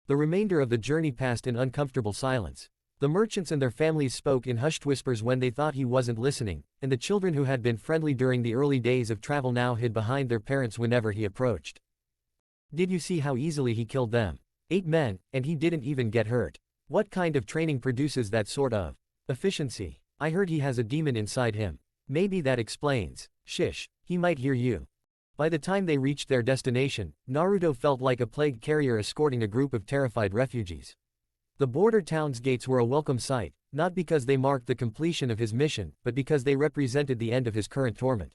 The remainder of the journey passed in uncomfortable silence. The merchants and their families spoke in hushed whispers when they thought he wasn't listening, and the children who had been friendly during the early days of travel now hid behind their parents whenever he approached. Did you see how easily he killed them? 8 men, and he didn't even get hurt. What kind of training produces that sort of efficiency? I heard he has a demon inside him. Maybe that explains. Shish, he might hear you. By the time they reached their destination, Naruto felt like a plague carrier escorting a group of terrified refugees. The border town's gates were a welcome sight, not because they marked the completion of his mission, but because they represented the end of his current torment.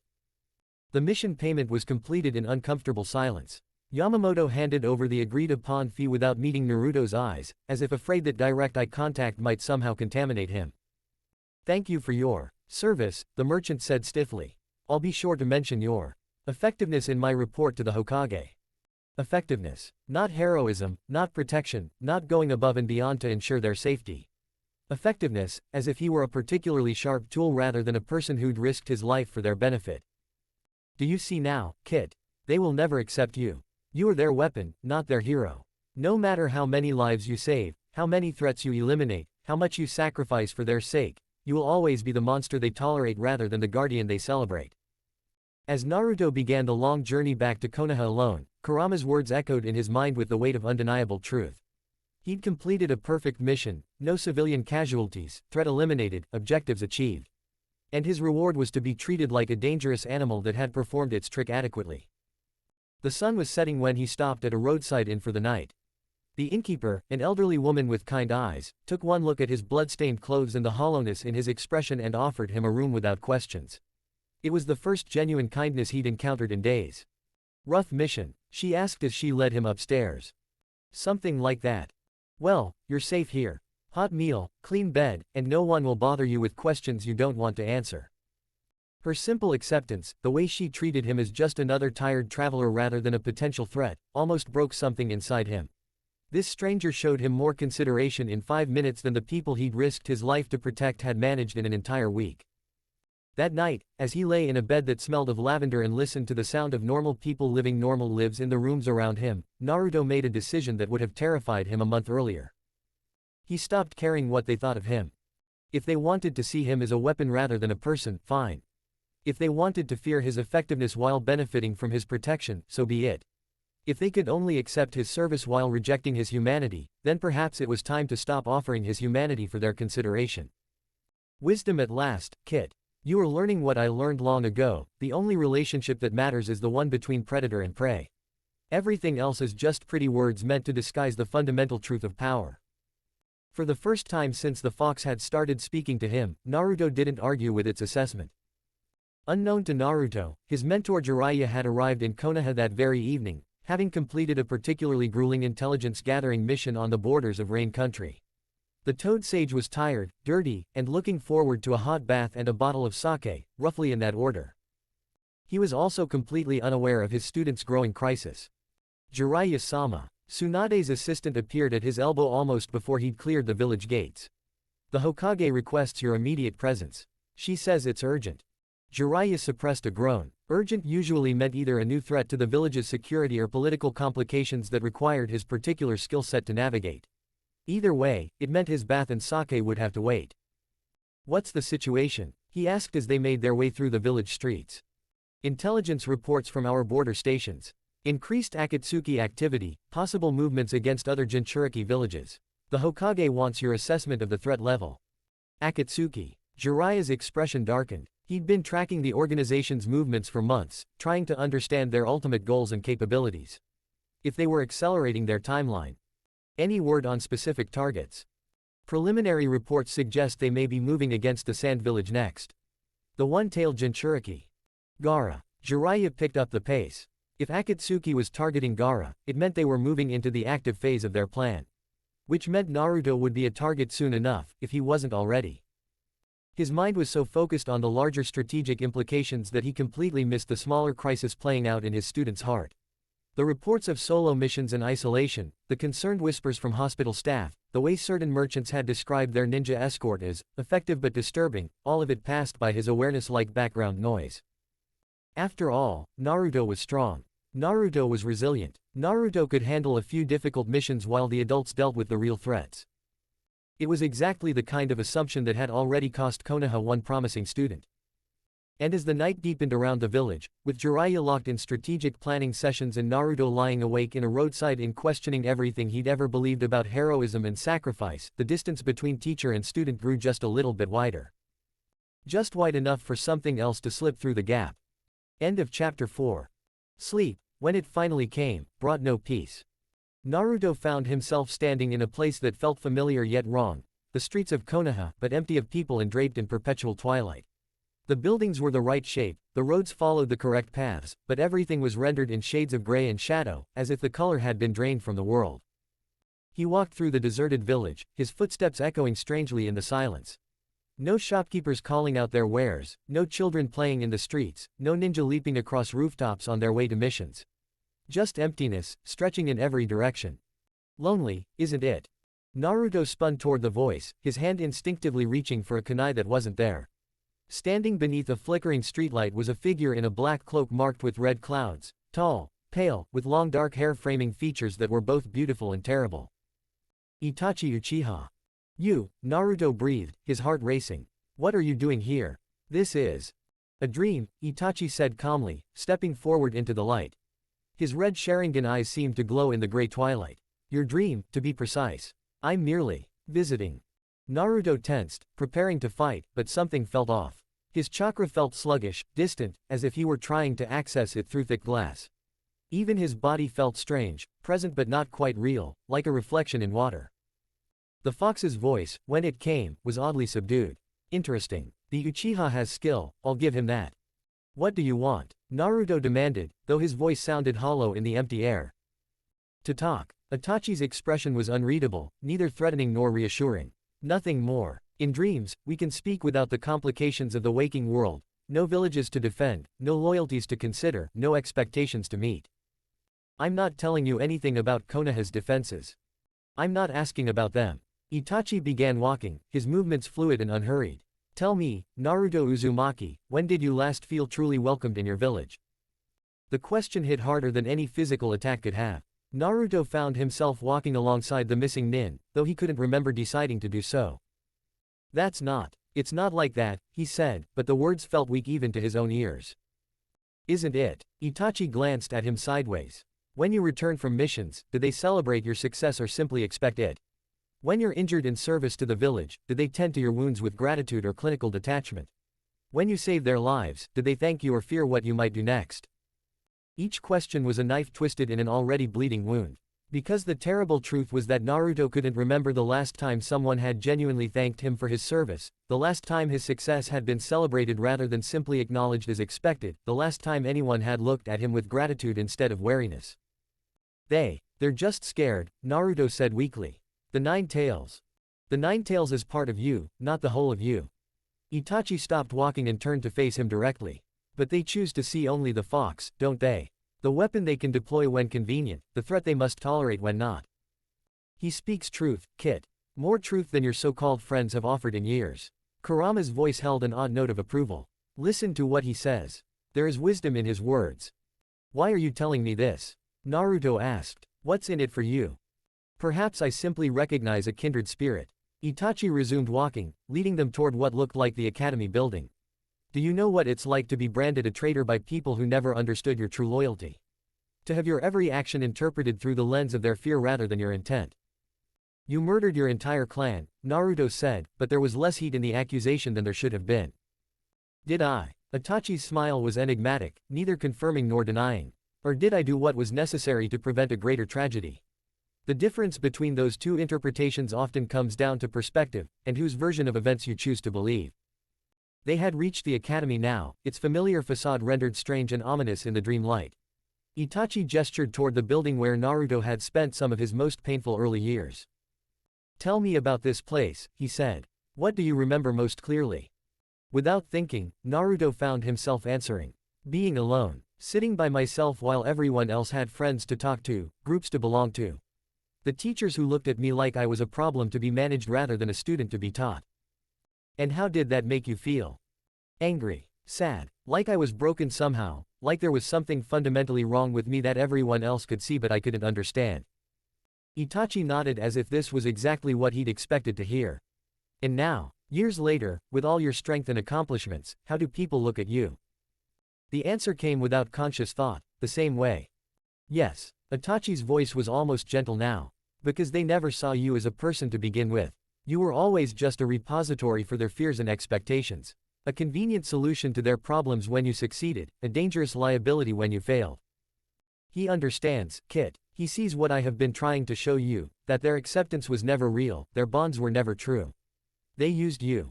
The mission payment was completed in uncomfortable silence. Yamamoto handed over the agreed-upon fee without meeting Naruto's eyes, as if afraid that direct eye contact might somehow contaminate him. Thank you for your service, the merchant said stiffly. I'll be sure to mention your effectiveness in my report to the Hokage. Effectiveness. Not heroism, not protection, not going above and beyond to ensure their safety. Effectiveness, as if he were a particularly sharp tool rather than a person who'd risked his life for their benefit. Do you see now, kid? They will never accept you. You are their weapon, not their hero. No matter how many lives you save, how many threats you eliminate, how much you sacrifice for their sake, you will always be the monster they tolerate rather than the guardian they celebrate. As Naruto began the long journey back to Konoha alone, Kurama's words echoed in his mind with the weight of undeniable truth. He'd completed a perfect mission, no civilian casualties, threat eliminated, objectives achieved. And his reward was to be treated like a dangerous animal that had performed its trick adequately. The sun was setting when he stopped at a roadside inn for the night. The innkeeper, an elderly woman with kind eyes, took one look at his blood-stained clothes and the hollowness in his expression and offered him a room without questions. It was the first genuine kindness he'd encountered in days. Rough mission? She asked as she led him upstairs. Something like that. Well, you're safe here. Hot meal, clean bed, and no one will bother you with questions you don't want to answer. Her simple acceptance, the way she treated him as just another tired traveler rather than a potential threat, almost broke something inside him. This stranger showed him more consideration in 5 minutes than the people he'd risked his life to protect had managed in an entire week. That night, as he lay in a bed that smelled of lavender and listened to the sound of normal people living normal lives in the rooms around him, Naruto made a decision that would have terrified him a month earlier. He stopped caring what they thought of him. If they wanted to see him as a weapon rather than a person, fine. If they wanted to fear his effectiveness while benefiting from his protection, so be it. If they could only accept his service while rejecting his humanity, then perhaps it was time to stop offering his humanity for their consideration. Wisdom at last, kid. You are learning what I learned long ago, the only relationship that matters is the one between predator and prey. Everything else is just pretty words meant to disguise the fundamental truth of power. For the first time since the fox had started speaking to him, Naruto didn't argue with its assessment. Unknown to Naruto, his mentor Jiraiya had arrived in Konoha that very evening, having completed a particularly grueling intelligence-gathering mission on the borders of Rain Country. The Toad Sage was tired, dirty, and looking forward to a hot bath and a bottle of sake, roughly in that order. He was also completely unaware of his student's growing crisis. Jiraiya-sama. Tsunade's assistant appeared at his elbow almost before he'd cleared the village gates. The Hokage requests your immediate presence. She says it's urgent. Jiraiya suppressed a groan. Urgent usually meant either a new threat to the village's security or political complications that required his particular skill set to navigate. Either way, it meant his bath and sake would have to wait. What's the situation? He asked as they made their way through the village streets. Intelligence reports from our border stations. Increased Akatsuki activity, possible movements against other Jinchuriki villages. The Hokage wants your assessment of the threat level. Akatsuki. Jiraiya's expression darkened. He'd been tracking the organization's movements for months, trying to understand their ultimate goals and capabilities. If they were accelerating their timeline. Any word on specific targets? Preliminary reports suggest they may be moving against the Sand Village next. The one-tailed Jinchuriki. Gaara. Jiraiya picked up the pace. If Akatsuki was targeting Gaara, it meant they were moving into the active phase of their plan. which meant Naruto would be a target soon enough, if he wasn't already. His mind was so focused on the larger strategic implications that he completely missed the smaller crisis playing out in his student's heart. The reports of solo missions and isolation, the concerned whispers from hospital staff, the way certain merchants had described their ninja escort as effective but disturbing, all of it passed by his awareness like background noise. After all, Naruto was strong. Naruto was resilient. Naruto could handle a few difficult missions while the adults dealt with the real threats. It was exactly the kind of assumption that had already cost Konoha one promising student. And as the night deepened around the village, with Jiraiya locked in strategic planning sessions and Naruto lying awake in a roadside inn questioning everything he'd ever believed about heroism and sacrifice, the distance between teacher and student grew just a little bit wider. Just wide enough for something else to slip through the gap. End of Chapter 4. Sleep, when it finally came, brought no peace. Naruto found himself standing in a place that felt familiar yet wrong, the streets of Konoha, but empty of people and draped in perpetual twilight. The buildings were the right shape, the roads followed the correct paths, but everything was rendered in shades of gray and shadow, as if the color had been drained from the world. He walked through the deserted village, his footsteps echoing strangely in the silence. No shopkeepers calling out their wares, no children playing in the streets, no ninja leaping across rooftops on their way to missions. Just emptiness, stretching in every direction. Lonely, isn't it? Naruto spun toward the voice, his hand instinctively reaching for a kunai that wasn't there. Standing beneath a flickering streetlight was a figure in a black cloak marked with red clouds, tall, pale, with long dark hair framing features that were both beautiful and terrible. Itachi Uchiha. You, Naruto breathed, his heart racing. What are you doing here? This is a dream, Itachi said calmly, stepping forward into the light. His red Sharingan eyes seemed to glow in the gray twilight. Your dream, to be precise. I'm merely visiting. Naruto tensed, preparing to fight, but something felt off. His chakra felt sluggish, distant, as if he were trying to access it through thick glass. Even his body felt strange, present but not quite real, like a reflection in water. The fox's voice, when it came, was oddly subdued. Interesting. The Uchiha has skill, I'll give him that. What do you want? Naruto demanded, though his voice sounded hollow in the empty air. To talk. Itachi's expression was unreadable, neither threatening nor reassuring. Nothing more. In dreams, we can speak without the complications of the waking world. No villages to defend, no loyalties to consider, no expectations to meet. I'm not telling you anything about Konoha's defenses. I'm not asking about them. Itachi began walking, his movements fluid and unhurried. Tell me, Naruto Uzumaki, when did you last feel truly welcomed in your village? The question hit harder than any physical attack could have. Naruto found himself walking alongside the missing nin, though he couldn't remember deciding to do so. It's not like that, he said, but the words felt weak even to his own ears. Isn't it? Itachi glanced at him sideways. When you return from missions, do they celebrate your success or simply expect it? When you're injured in service to the village, do they tend to your wounds with gratitude or clinical detachment? When you save their lives, do they thank you or fear what you might do next? Each question was a knife twisted in an already bleeding wound. Because the terrible truth was that Naruto couldn't remember the last time someone had genuinely thanked him for his service, the last time his success had been celebrated rather than simply acknowledged as expected, the last time anyone had looked at him with gratitude instead of wariness. They're just scared, Naruto said weakly. The Nine Tails. The Nine Tails is part of you, not the whole of you. Itachi stopped walking and turned to face him directly. But they choose to see only the fox, don't they? The weapon they can deploy when convenient, the threat they must tolerate when not. He speaks truth, Kit. More truth than your so-called friends have offered in years. Kurama's voice held an odd note of approval. Listen to what he says. There is wisdom in his words. Why are you telling me this? Naruto asked. What's in it for you? Perhaps I simply recognize a kindred spirit. Itachi resumed walking, leading them toward what looked like the academy building. Do you know what it's like to be branded a traitor by people who never understood your true loyalty? To have your every action interpreted through the lens of their fear rather than your intent. You murdered your entire clan, Naruto said, but there was less heat in the accusation than there should have been. Did I? Itachi's smile was enigmatic, neither confirming nor denying. Or did I do what was necessary to prevent a greater tragedy? The difference between those two interpretations often comes down to perspective, and whose version of events you choose to believe. They had reached the academy now, its familiar facade rendered strange and ominous in the dream light. Itachi gestured toward the building where Naruto had spent some of his most painful early years. Tell me about this place, he said. What do you remember most clearly? Without thinking, Naruto found himself answering. Being alone. Sitting by myself while everyone else had friends to talk to, groups to belong to. The teachers who looked at me like I was a problem to be managed rather than a student to be taught. And how did that make you feel? Angry. Sad. Like I was broken somehow, like there was something fundamentally wrong with me that everyone else could see but I couldn't understand. Itachi nodded as if this was exactly what he'd expected to hear. And now, years later, with all your strength and accomplishments, how do people look at you? The answer came without conscious thought, the same way. Yes. Itachi's voice was almost gentle now. Because they never saw you as a person to begin with. You were always just a repository for their fears and expectations. A convenient solution to their problems when you succeeded, a dangerous liability when you failed. He understands, Kit. He sees what I have been trying to show you, that their acceptance was never real, their bonds were never true. They used you.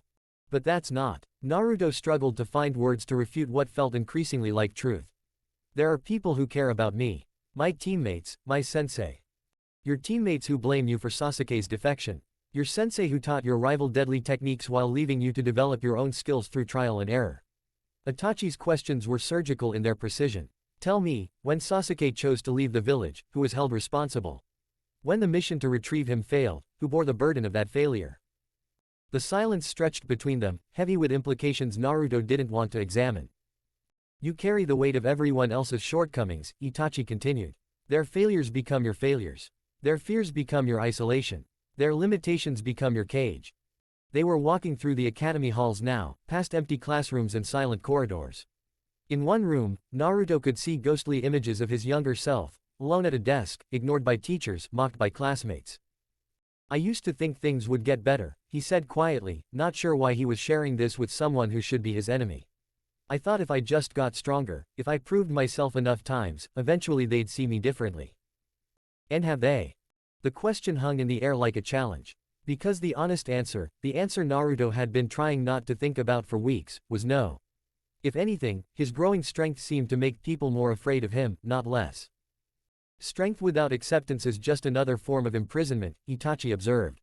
But that's not. Naruto struggled to find words to refute what felt increasingly like truth. There are people who care about me. My teammates, my sensei. Your teammates who blame you for Sasuke's defection. Your sensei who taught your rival deadly techniques while leaving you to develop your own skills through trial and error. Itachi's questions were surgical in their precision. Tell me, when Sasuke chose to leave the village, who was held responsible? When the mission to retrieve him failed, who bore the burden of that failure? The silence stretched between them, heavy with implications Naruto didn't want to examine. You carry the weight of everyone else's shortcomings, Itachi continued. Their failures become your failures. Their fears become your isolation. Their limitations become your cage. They were walking through the academy halls now, past empty classrooms and silent corridors. In one room, Naruto could see ghostly images of his younger self, alone at a desk, ignored by teachers, mocked by classmates. I used to think things would get better, he said quietly, not sure why he was sharing this with someone who should be his enemy. I thought if I just got stronger, if I proved myself enough times, eventually they'd see me differently. And have they? The question hung in the air like a challenge. Because the honest answer, the answer Naruto had been trying not to think about for weeks, was no. If anything, his growing strength seemed to make people more afraid of him, not less. Strength without acceptance is just another form of imprisonment, Itachi observed.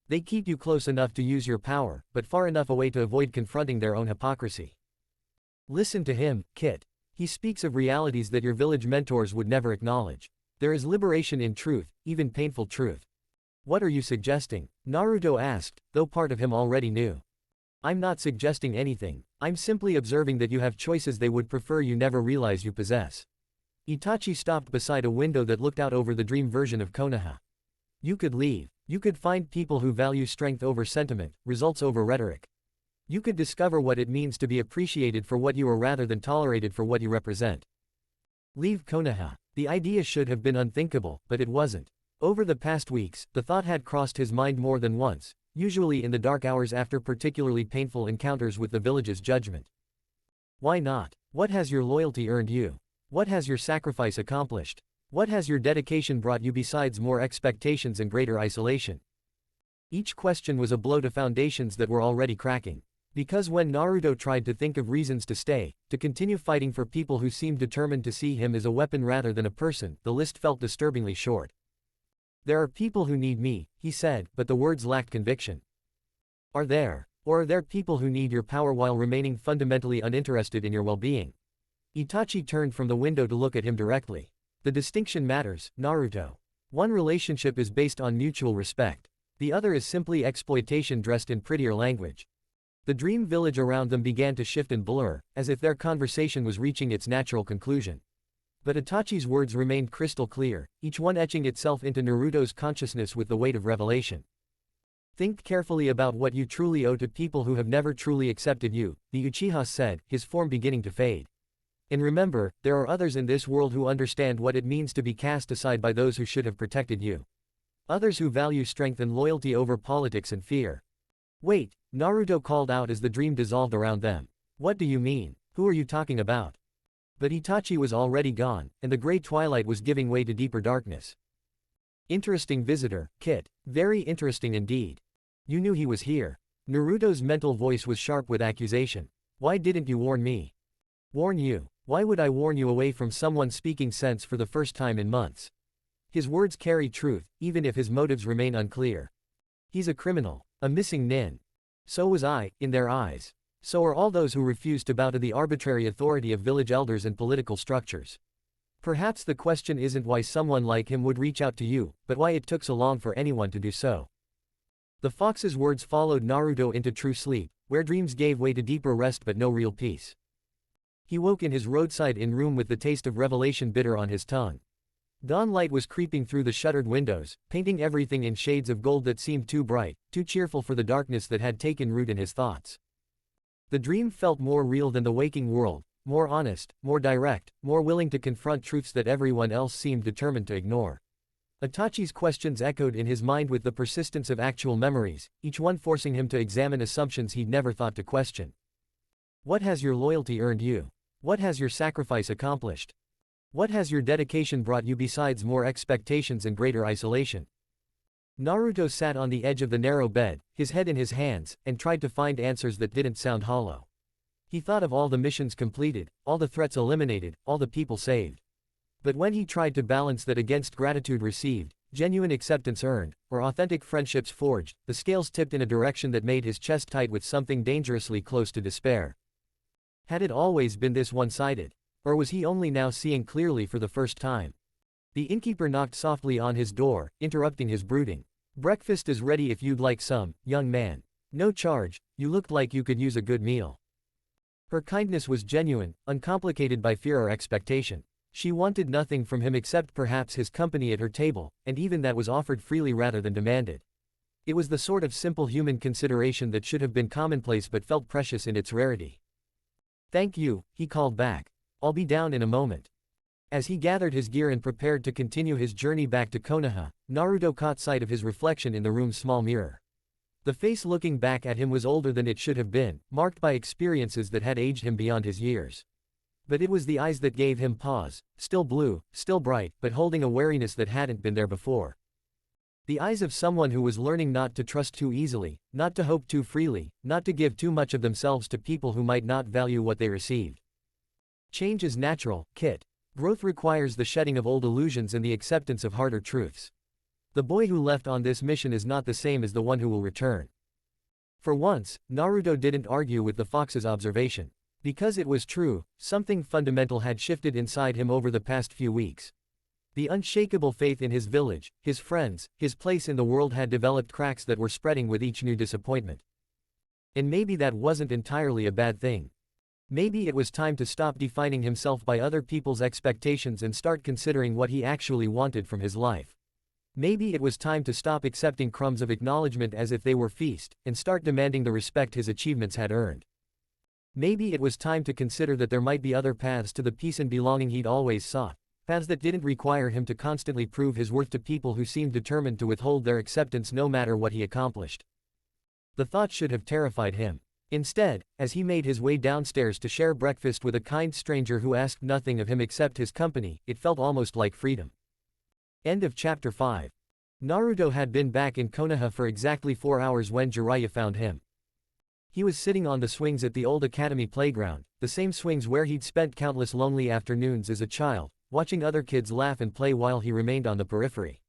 They keep you close enough to use your power, but far enough away to avoid confronting their own hypocrisy. Listen to him, Kit. He speaks of realities that your village mentors would never acknowledge. There is liberation in truth, even painful truth. What are you suggesting? Naruto asked, though part of him already knew. I'm not suggesting anything, I'm simply observing that you have choices they would prefer you never realize you possess. Itachi stopped beside a window that looked out over the dream version of Konoha. You could leave. You could find people who value strength over sentiment, results over rhetoric. You could discover what it means to be appreciated for what you are rather than tolerated for what you represent. Leave Konoha. The idea should have been unthinkable, but it wasn't. Over the past weeks, the thought had crossed his mind more than once, usually in the dark hours after particularly painful encounters with the village's judgment. Why not? What has your loyalty earned you? What has your sacrifice accomplished? What has your dedication brought you besides more expectations and greater isolation? Each question was a blow to foundations that were already cracking. Because when Naruto tried to think of reasons to stay, to continue fighting for people who seemed determined to see him as a weapon rather than a person, the list felt disturbingly short. There are people who need me, he said, but the words lacked conviction. Are there? Or are there people who need your power while remaining fundamentally uninterested in your well-being? Itachi turned from the window to look at him directly. The distinction matters, Naruto. One relationship is based on mutual respect. The other is simply exploitation dressed in prettier language. The dream village around them began to shift and blur, as if their conversation was reaching its natural conclusion. But Itachi's words remained crystal clear, each one etching itself into Naruto's consciousness with the weight of revelation. Think carefully about what you truly owe to people who have never truly accepted you, the Uchiha said, his form beginning to fade. And remember, there are others in this world who understand what it means to be cast aside by those who should have protected you. Others who value strength and loyalty over politics and fear. Wait, Naruto called out as the dream dissolved around them. What do you mean? Who are you talking about? But Itachi was already gone, and the gray twilight was giving way to deeper darkness. Interesting visitor, Kit. Very interesting indeed. You knew he was here. Naruto's mental voice was sharp with accusation. Why didn't you warn me? Warn you? Why would I warn you away from someone speaking sense for the first time in months? His words carry truth, even if his motives remain unclear. He's a criminal, a missing nin. So was I, in their eyes. So are all those who refuse to bow to the arbitrary authority of village elders and political structures. Perhaps the question isn't why someone like him would reach out to you, but why it took so long for anyone to do so. The fox's words followed Naruto into true sleep, where dreams gave way to deeper rest but no real peace. He woke in his roadside inn room with the taste of revelation bitter on his tongue. Dawn light was creeping through the shuttered windows, painting everything in shades of gold that seemed too bright, too cheerful for the darkness that had taken root in his thoughts. The dream felt more real than the waking world, more honest, more direct, more willing to confront truths that everyone else seemed determined to ignore. Itachi's questions echoed in his mind with the persistence of actual memories, each one forcing him to examine assumptions he'd never thought to question. What has your loyalty earned you? What has your sacrifice accomplished? What has your dedication brought you besides more expectations and greater isolation? Naruto sat on the edge of the narrow bed, his head in his hands, and tried to find answers that didn't sound hollow. He thought of all the missions completed, all the threats eliminated, all the people saved. But when he tried to balance that against gratitude received, genuine acceptance earned, or authentic friendships forged, the scales tipped in a direction that made his chest tight with something dangerously close to despair. Had it always been this one-sided? Or was he only now seeing clearly for the first time? The innkeeper knocked softly on his door, interrupting his brooding. "Breakfast is ready if you'd like some, young man. No charge, you looked like you could use a good meal." Her kindness was genuine, uncomplicated by fear or expectation. She wanted nothing from him except perhaps his company at her table, and even that was offered freely rather than demanded. It was the sort of simple human consideration that should have been commonplace but felt precious in its rarity. "Thank you," he called back. "I'll be down in a moment." As he gathered his gear and prepared to continue his journey back to Konoha, Naruto caught sight of his reflection in the room's small mirror. The face looking back at him was older than it should have been, marked by experiences that had aged him beyond his years. But it was the eyes that gave him pause, still blue, still bright, but holding a wariness that hadn't been there before. The eyes of someone who was learning not to trust too easily, not to hope too freely, not to give too much of themselves to people who might not value what they received. Change is natural, Kit. Growth requires the shedding of old illusions and the acceptance of harder truths. The boy who left on this mission is not the same as the one who will return. For once, Naruto didn't argue with the fox's observation. Because it was true, something fundamental had shifted inside him over the past few weeks. The unshakable faith in his village, his friends, his place in the world had developed cracks that were spreading with each new disappointment. And maybe that wasn't entirely a bad thing. Maybe it was time to stop defining himself by other people's expectations and start considering what he actually wanted from his life. Maybe it was time to stop accepting crumbs of acknowledgement as if they were feast, and start demanding the respect his achievements had earned. Maybe it was time to consider that there might be other paths to the peace and belonging he'd always sought, paths that didn't require him to constantly prove his worth to people who seemed determined to withhold their acceptance no matter what he accomplished. The thought should have terrified him. Instead, as he made his way downstairs to share breakfast with a kind stranger who asked nothing of him except his company, it felt almost like freedom. End of Chapter 5. Naruto had been back in Konoha for exactly 4 hours when Jiraiya found him. He was sitting on the swings at the old academy playground, the same swings where he'd spent countless lonely afternoons as a child, watching other kids laugh and play while he remained on the periphery.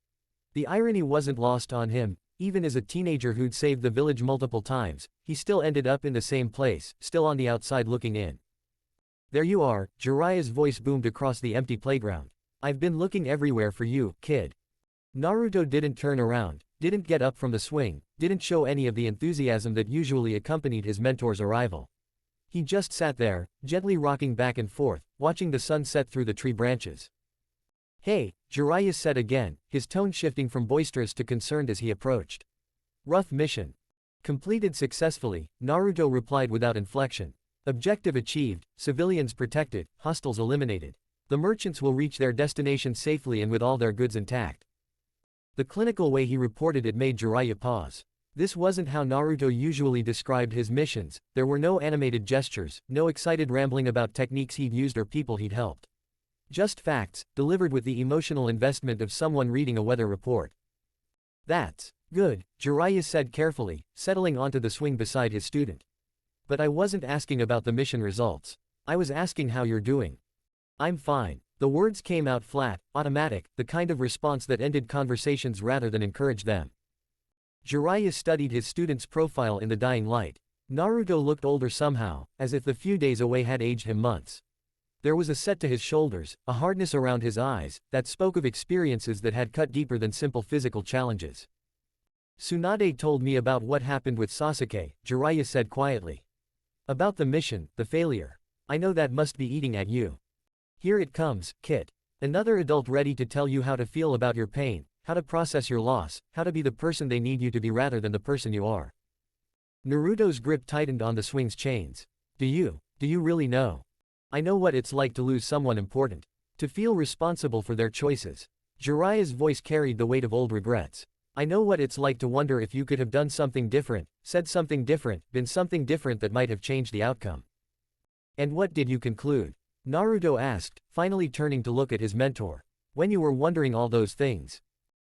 The irony wasn't lost on him. Even as a teenager who'd saved the village multiple times, he still ended up in the same place, still on the outside looking in. "There you are," Jiraiya's voice boomed across the empty playground. "I've been looking everywhere for you, kid." Naruto didn't turn around, didn't get up from the swing, didn't show any of the enthusiasm that usually accompanied his mentor's arrival. He just sat there, gently rocking back and forth, watching the sun set through the tree branches. "Hey," Jiraiya said again, his tone shifting from boisterous to concerned as he approached. "Rough mission." "Completed successfully," Naruto replied without inflection. "Objective achieved, civilians protected, hostiles eliminated. The merchants will reach their destination safely and with all their goods intact." The clinical way he reported it made Jiraiya pause. This wasn't how Naruto usually described his missions. There were no animated gestures, no excited rambling about techniques he'd used or people he'd helped. Just facts, delivered with the emotional investment of someone reading a weather report. "That's good," Jiraiya said carefully, settling onto the swing beside his student. "But I wasn't asking about the mission results. I was asking how you're doing." "I'm fine." The words came out flat, automatic, the kind of response that ended conversations rather than encouraged them. Jiraiya studied his student's profile in the dying light. Naruto looked older somehow, as if the few days away had aged him months. There was a set to his shoulders, a hardness around his eyes, that spoke of experiences that had cut deeper than simple physical challenges. Tsunade told me about what happened with Sasuke, Jiraiya said quietly. About the mission, the failure. I know that must be eating at you. Here it comes, Kit. Another adult ready to tell you how to feel about your pain, how to process your loss, how to be the person they need you to be rather than the person you are. Naruto's grip tightened on the swing's chains. Do you really know? I know what it's like to lose someone important. To feel responsible for their choices. Jiraiya's voice carried the weight of old regrets. I know what it's like to wonder if you could have done something different, said something different, been something different that might have changed the outcome. And what did you conclude? Naruto asked, finally turning to look at his mentor. When you were wondering all those things.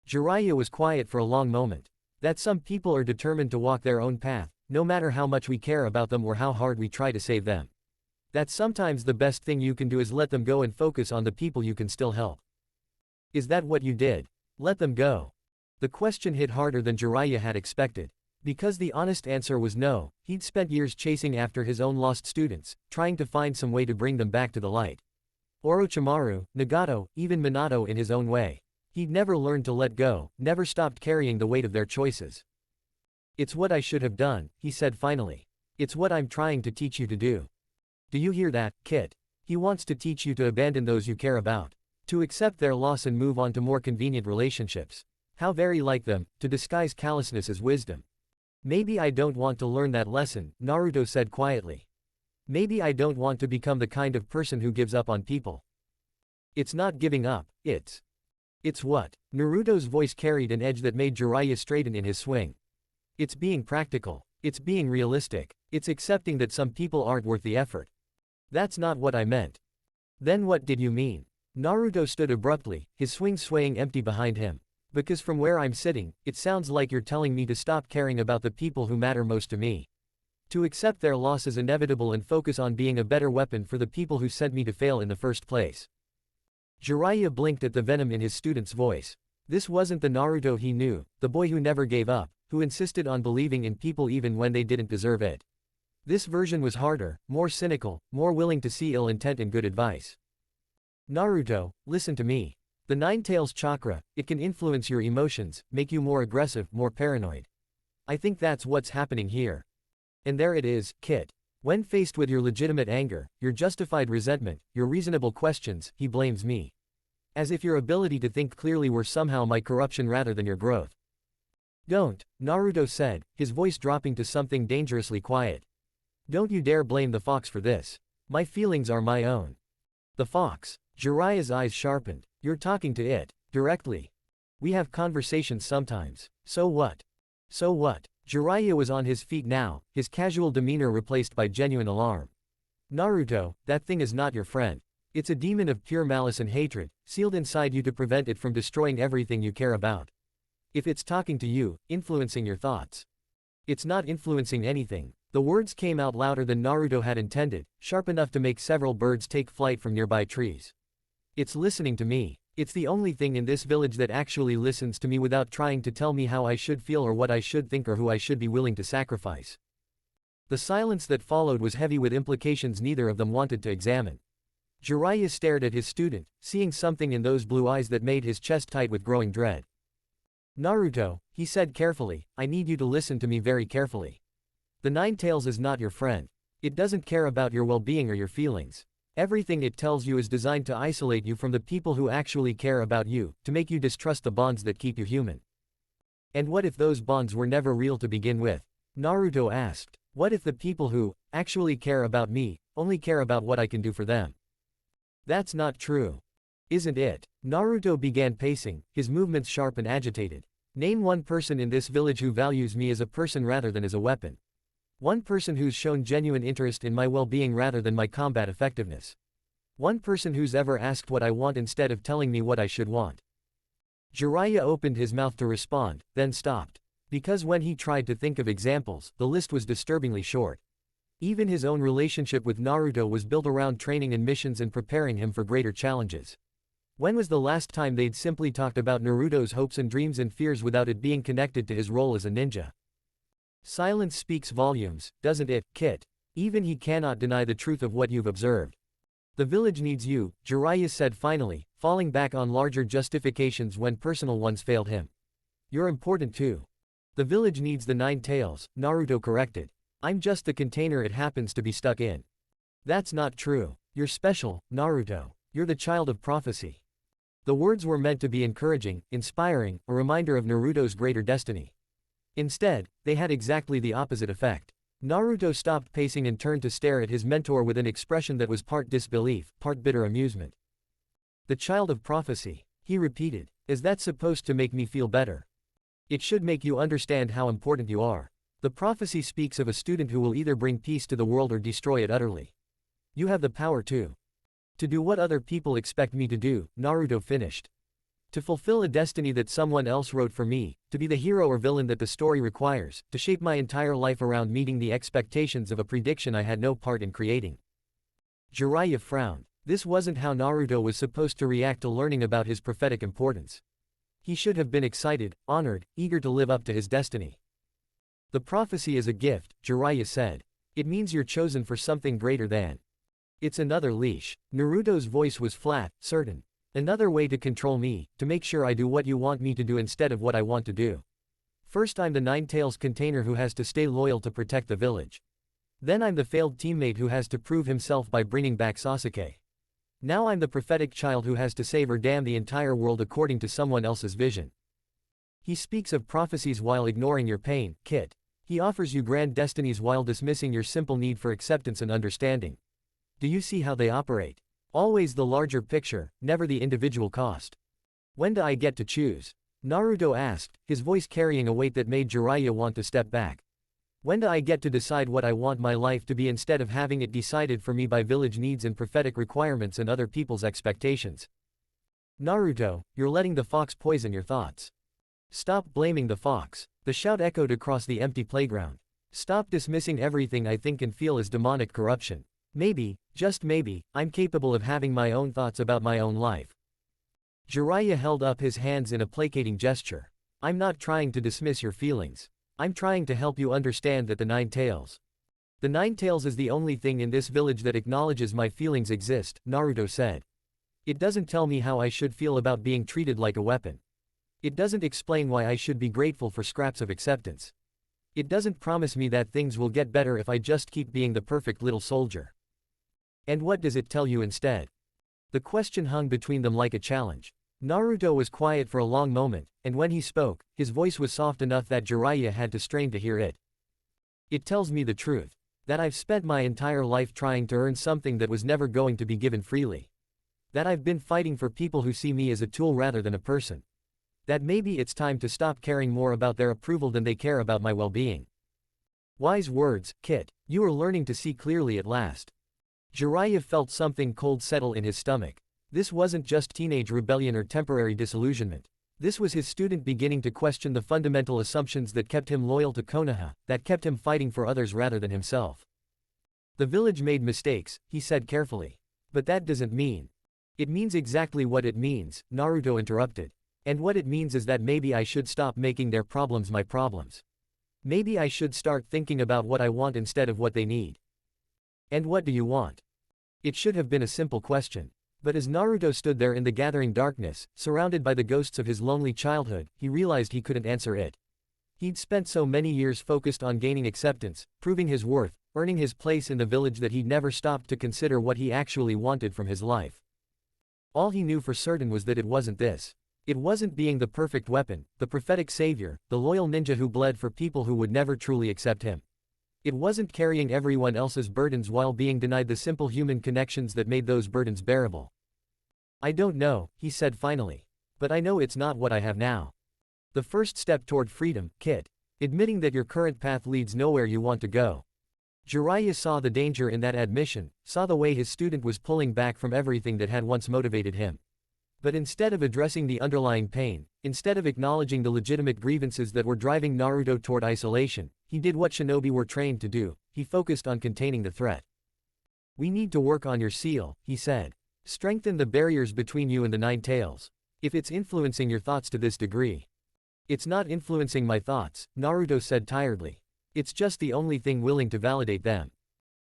Jiraiya was quiet for a long moment. That some people are determined to walk their own path, no matter how much we care about them or how hard we try to save them. That sometimes the best thing you can do is let them go and focus on the people you can still help. Is that what you did? Let them go? The question hit harder than Jiraiya had expected. Because the honest answer was no, he'd spent years chasing after his own lost students, trying to find some way to bring them back to the light. Orochimaru, Nagato, even Minato in his own way. He'd never learned to let go, never stopped carrying the weight of their choices. It's what I should have done, he said finally. It's what I'm trying to teach you to do. Do you hear that, Kit? He wants to teach you to abandon those you care about. To accept their loss and move on to more convenient relationships. How very like them, to disguise callousness as wisdom. Maybe I don't want to learn that lesson, Naruto said quietly. Maybe I don't want to become the kind of person who gives up on people. It's not giving up, it's what? Naruto's voice carried an edge that made Jiraiya straighten in his swing. It's being practical. It's being realistic. It's accepting that some people aren't worth the effort. That's not what I meant. Then what did you mean? Naruto stood abruptly, his swing swaying empty behind him. Because from where I'm sitting, it sounds like you're telling me to stop caring about the people who matter most to me. To accept their loss as inevitable and focus on being a better weapon for the people who sent me to fail in the first place. Jiraiya blinked at the venom in his student's voice. This wasn't the Naruto he knew, the boy who never gave up, who insisted on believing in people even when they didn't deserve it. This version was harder, more cynical, more willing to see ill intent in good advice. Naruto, listen to me. The Nine Tails chakra, it can influence your emotions, make you more aggressive, more paranoid. I think that's what's happening here. And there it is, Kit. When faced with your legitimate anger, your justified resentment, your reasonable questions, he blames me. As if your ability to think clearly were somehow my corruption rather than your growth. Don't, Naruto said, his voice dropping to something dangerously quiet. Don't you dare blame the fox for this. My feelings are my own. The fox. Jiraiya's eyes sharpened. You're talking to it, directly. We have conversations sometimes. So what? So what? Jiraiya was on his feet now, his casual demeanor replaced by genuine alarm. Naruto, that thing is not your friend. It's a demon of pure malice and hatred, sealed inside you to prevent it from destroying everything you care about. If it's talking to you, influencing your thoughts. It's not influencing anything. The words came out louder than Naruto had intended, sharp enough to make several birds take flight from nearby trees. It's listening to me. It's the only thing in this village that actually listens to me without trying to tell me how I should feel or what I should think or who I should be willing to sacrifice. The silence that followed was heavy with implications neither of them wanted to examine. Jiraiya stared at his student, seeing something in those blue eyes that made his chest tight with growing dread. Naruto, he said carefully, I need you to listen to me very carefully. The Nine Tails is not your friend. It doesn't care about your well-being or your feelings. Everything it tells you is designed to isolate you from the people who actually care about you, to make you distrust the bonds that keep you human. And what if those bonds were never real to begin with? Naruto asked. What if the people who actually care about me only care about what I can do for them? That's not true. Isn't it? Naruto began pacing, his movements sharp and agitated. Name one person in this village who values me as a person rather than as a weapon. One person who's shown genuine interest in my well-being rather than my combat effectiveness. One person who's ever asked what I want instead of telling me what I should want. Jiraiya opened his mouth to respond, then stopped. Because when he tried to think of examples, the list was disturbingly short. Even his own relationship with Naruto was built around training and missions and preparing him for greater challenges. When was the last time they'd simply talked about Naruto's hopes and dreams and fears without it being connected to his role as a ninja? Silence speaks volumes, doesn't it, Kit? Even he cannot deny the truth of what you've observed. The village needs you, Jiraiya said finally, falling back on larger justifications when personal ones failed him. You're important too. The village needs the 9 tails, Naruto corrected. I'm just the container it happens to be stuck in. That's not true. You're special, Naruto. You're the child of prophecy. The words were meant to be encouraging, inspiring, a reminder of Naruto's greater destiny. Instead, they had exactly the opposite effect. Naruto stopped pacing and turned to stare at his mentor with an expression that was part disbelief, part bitter amusement. The child of prophecy, he repeated. Is that supposed to make me feel better? It should make you understand how important you are. The prophecy speaks of a student who will either bring peace to the world or destroy it utterly. You have the power to do what other people expect me to do, Naruto finished. To fulfill a destiny that someone else wrote for me, to be the hero or villain that the story requires, to shape my entire life around meeting the expectations of a prediction I had no part in creating. Jiraiya frowned. This wasn't how Naruto was supposed to react to learning about his prophetic importance. He should have been excited, honored, eager to live up to his destiny. The prophecy is a gift, Jiraiya said. It means you're chosen for something greater than. It's another leash. Naruto's voice was flat, certain. Another way to control me, to make sure I do what you want me to do instead of what I want to do. First I'm the 9 tails container who has to stay loyal to protect the village. Then I'm the failed teammate who has to prove himself by bringing back Sasuke. Now I'm the prophetic child who has to save or damn the entire world according to someone else's vision. He speaks of prophecies while ignoring your pain, Kit. He offers you grand destinies while dismissing your simple need for acceptance and understanding. Do you see how they operate? Always the larger picture, never the individual cost. When do I get to choose? Naruto asked, his voice carrying a weight that made Jiraiya want to step back. When do I get to decide what I want my life to be instead of having it decided for me by village needs and prophetic requirements and other people's expectations? Naruto, you're letting the fox poison your thoughts. Stop blaming the fox. The shout echoed across the empty playground. Stop dismissing everything I think and feel as demonic corruption. Maybe, just maybe, I'm capable of having my own thoughts about my own life. Jiraiya held up his hands in a placating gesture. I'm not trying to dismiss your feelings. I'm trying to help you understand that the 9 tails. The 9 tails is the only thing in this village that acknowledges my feelings exist, Naruto said. It doesn't tell me how I should feel about being treated like a weapon. It doesn't explain why I should be grateful for scraps of acceptance. It doesn't promise me that things will get better if I just keep being the perfect little soldier. And what does it tell you instead? The question hung between them like a challenge. Naruto was quiet for a long moment, and when he spoke, his voice was soft enough that Jiraiya had to strain to hear it. It tells me the truth. That I've spent my entire life trying to earn something that was never going to be given freely. That I've been fighting for people who see me as a tool rather than a person. That maybe it's time to stop caring more about their approval than they care about my well-being. Wise words, Kit. You are learning to see clearly at last. Jiraiya felt something cold settle in his stomach. This wasn't just teenage rebellion or temporary disillusionment. This was his student beginning to question the fundamental assumptions that kept him loyal to Konoha, that kept him fighting for others rather than himself. The village made mistakes, he said carefully. But that doesn't mean. It means exactly what it means, Naruto interrupted. And what it means is that maybe I should stop making their problems my problems. Maybe I should start thinking about what I want instead of what they need. And what do you want? It should have been a simple question. But as Naruto stood there in the gathering darkness, surrounded by the ghosts of his lonely childhood, he realized he couldn't answer it. He'd spent so many years focused on gaining acceptance, proving his worth, earning his place in the village that he'd never stopped to consider what he actually wanted from his life. All he knew for certain was that it wasn't this. It wasn't being the perfect weapon, the prophetic savior, the loyal ninja who bled for people who would never truly accept him. It wasn't carrying everyone else's burdens while being denied the simple human connections that made those burdens bearable. I don't know, he said finally. But I know it's not what I have now. The first step toward freedom, Kit. Admitting that your current path leads nowhere you want to go. Jiraiya saw the danger in that admission, saw the way his student was pulling back from everything that had once motivated him. But instead of addressing the underlying pain, instead of acknowledging the legitimate grievances that were driving Naruto toward isolation, he did what shinobi were trained to do, he focused on containing the threat. We need to work on your seal, he said. Strengthen the barriers between you and the Nine Tails. If it's influencing your thoughts to this degree. It's not influencing my thoughts, Naruto said tiredly. It's just the only thing willing to validate them.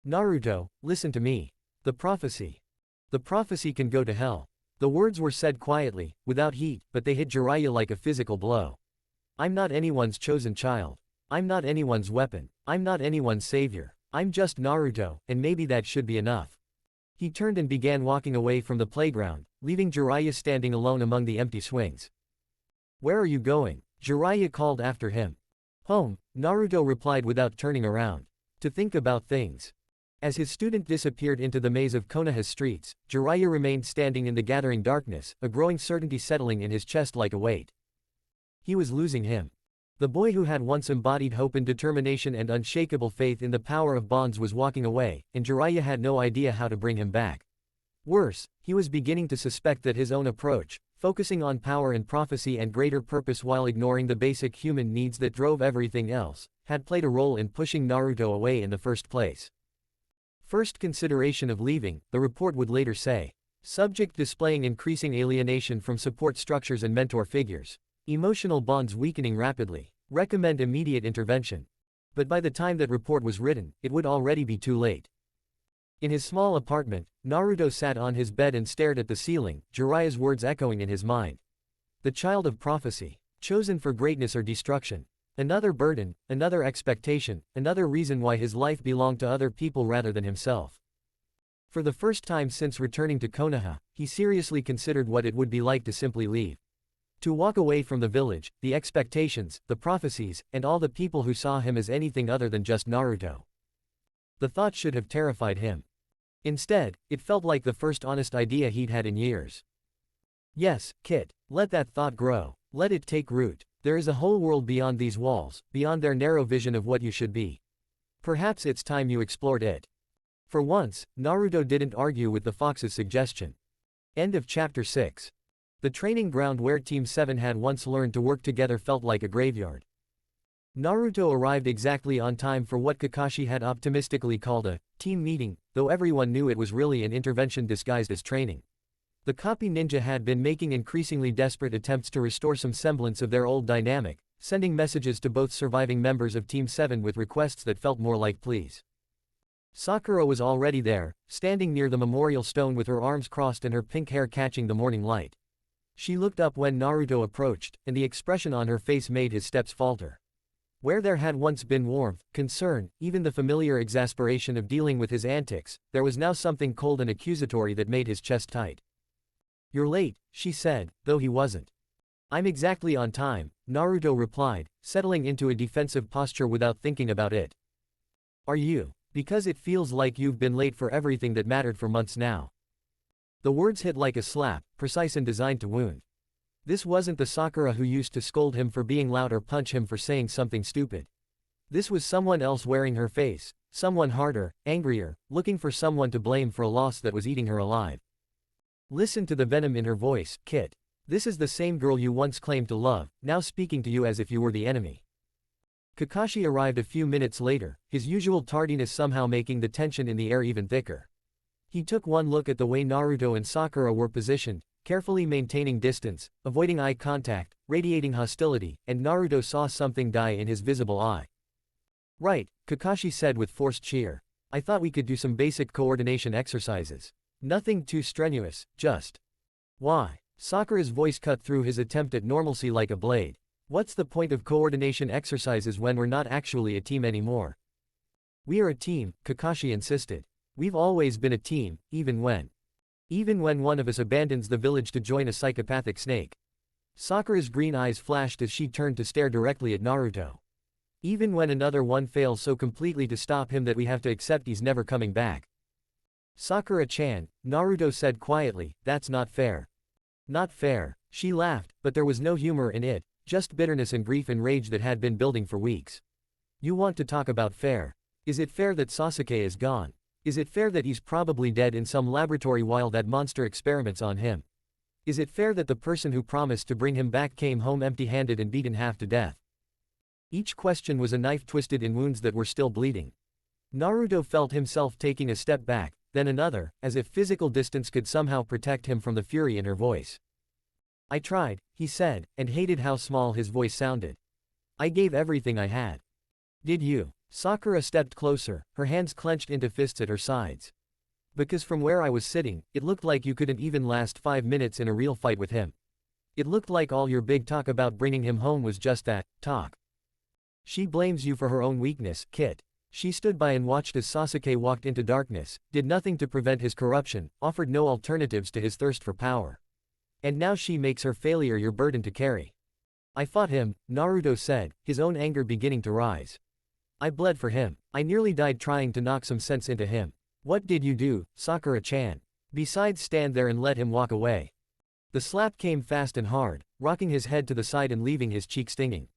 Naruto, listen to me. The prophecy. The prophecy can go to hell. The words were said quietly, without heat, but they hit Jiraiya like a physical blow. I'm not anyone's chosen child. I'm not anyone's weapon. I'm not anyone's savior. I'm just Naruto, and maybe that should be enough. He turned and began walking away from the playground, leaving Jiraiya standing alone among the empty swings. Where are you going? Jiraiya called after him. Home, Naruto replied without turning around. To think about things. As his student disappeared into the maze of Konoha's streets, Jiraiya remained standing in the gathering darkness, a growing certainty settling in his chest like a weight. He was losing him. The boy who had once embodied hope and determination and unshakable faith in the power of bonds was walking away, and Jiraiya had no idea how to bring him back. Worse, he was beginning to suspect that his own approach, focusing on power and prophecy and greater purpose while ignoring the basic human needs that drove everything else, had played a role in pushing Naruto away in the first place. First consideration of leaving, the report would later say. Subject displaying increasing alienation from support structures and mentor figures. Emotional bonds weakening rapidly. Recommend immediate intervention. But by the time that report was written, it would already be too late. In his small apartment, Naruto sat on his bed and stared at the ceiling, Jiraiya's words echoing in his mind. The child of prophecy. Chosen for greatness or destruction. Another burden, another expectation, another reason why his life belonged to other people rather than himself. For the first time since returning to Konoha, he seriously considered what it would be like to simply leave. To walk away from the village, the expectations, the prophecies, and all the people who saw him as anything other than just Naruto. The thought should have terrified him. Instead, it felt like the first honest idea he'd had in years. Yes, Kit, let that thought grow. Let it take root. There is a whole world beyond these walls, beyond their narrow vision of what you should be. Perhaps it's time you explored it. For once, Naruto didn't argue with the fox's suggestion. End of chapter 6. The training ground where Team 7 had once learned to work together felt like a graveyard. Naruto arrived exactly on time for what Kakashi had optimistically called a team meeting, though everyone knew it was really an intervention disguised as training. The copy ninja had been making increasingly desperate attempts to restore some semblance of their old dynamic, sending messages to both surviving members of Team 7 with requests that felt more like pleas. Sakura was already there, standing near the memorial stone with her arms crossed and her pink hair catching the morning light. She looked up when Naruto approached, and the expression on her face made his steps falter. Where there had once been warmth, concern, even the familiar exasperation of dealing with his antics, there was now something cold and accusatory that made his chest tight. You're late, she said, though he wasn't. I'm exactly on time, Naruto replied, settling into a defensive posture without thinking about it. Are you? Because it feels like you've been late for everything that mattered for months now. The words hit like a slap, precise and designed to wound. This wasn't the Sakura who used to scold him for being loud or punch him for saying something stupid. This was someone else wearing her face, someone harder, angrier, looking for someone to blame for a loss that was eating her alive. Listen to the venom in her voice, Kit. This is the same girl you once claimed to love, now speaking to you as if you were the enemy. Kakashi arrived a few minutes later, his usual tardiness somehow making the tension in the air even thicker. He took one look at the way Naruto and Sakura were positioned, carefully maintaining distance, avoiding eye contact, radiating hostility, and Naruto saw something die in his visible eye. Right, Kakashi said with forced cheer. I thought we could do some basic coordination exercises. Nothing too strenuous, just. Why? Sakura's voice cut through his attempt at normalcy like a blade. What's the point of coordination exercises when we're not actually a team anymore? We are a team, Kakashi insisted. We've always been a team, even when one of us abandons the village to join a psychopathic snake. Sakura's green eyes flashed as she turned to stare directly at Naruto. Even when another one fails so completely to stop him that we have to accept he's never coming back. Sakura-chan, Naruto said quietly, that's not fair. Not fair, she laughed, but there was no humor in it, just bitterness and grief and rage that had been building for weeks. You want to talk about fair? Is it fair that Sasuke is gone? Is it fair that he's probably dead in some laboratory while that monster experiments on him? Is it fair that the person who promised to bring him back came home empty-handed and beaten half to death? Each question was a knife twisted in wounds that were still bleeding. Naruto felt himself taking a step back, then another, as if physical distance could somehow protect him from the fury in her voice. I tried, he said, and hated how small his voice sounded. I gave everything I had. Did you? Sakura stepped closer, her hands clenched into fists at her sides. Because from where I was sitting, it looked like you couldn't even last 5 minutes in a real fight with him. It looked like all your big talk about bringing him home was just that, talk. She blames you for her own weakness, Kit. She stood by and watched as Sasuke walked into darkness, did nothing to prevent his corruption, offered no alternatives to his thirst for power. And now she makes her failure your burden to carry. I fought him, Naruto said, his own anger beginning to rise. I bled for him. I nearly died trying to knock some sense into him. What did you do, Sakura-chan? Besides stand there and let him walk away. The slap came fast and hard, rocking his head to the side and leaving his cheek stinging.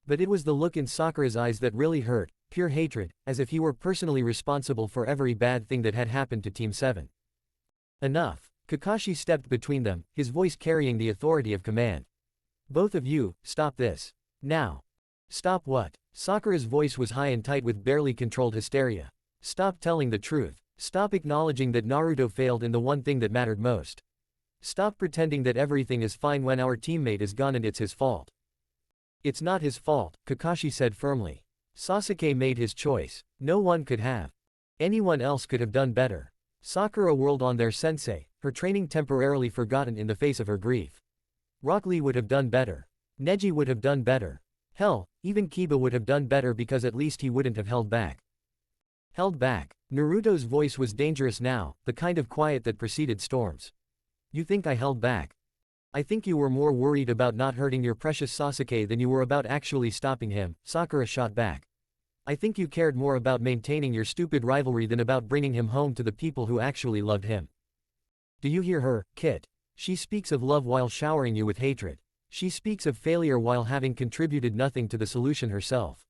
But it was the look in Sakura's eyes that really hurt, pure hatred, as if he were personally responsible for every bad thing that had happened to Team 7. Enough. Kakashi stepped between them, his voice carrying the authority of command. Both of you, stop this. Now. Stop what? Sakura's voice was high and tight with barely controlled hysteria. Stop telling the truth. Stop acknowledging that Naruto failed in the one thing that mattered most. Stop pretending that everything is fine when our teammate is gone and it's his fault. It's not his fault, Kakashi said firmly. Sasuke made his choice. No one could have. Anyone else could have done better. Sakura whirled on their sensei, her training temporarily forgotten in the face of her grief. Rock Lee would have done better. Neji would have done better. Hell, even Kiba would have done better because at least he wouldn't have held back. Held back. Naruto's voice was dangerous now, the kind of quiet that preceded storms. You think I held back? I think you were more worried about not hurting your precious Sasuke than you were about actually stopping him, Sakura shot back. I think you cared more about maintaining your stupid rivalry than about bringing him home to the people who actually loved him. Do you hear her, Kit? She speaks of love while showering you with hatred. She speaks of failure while having contributed nothing to the solution herself.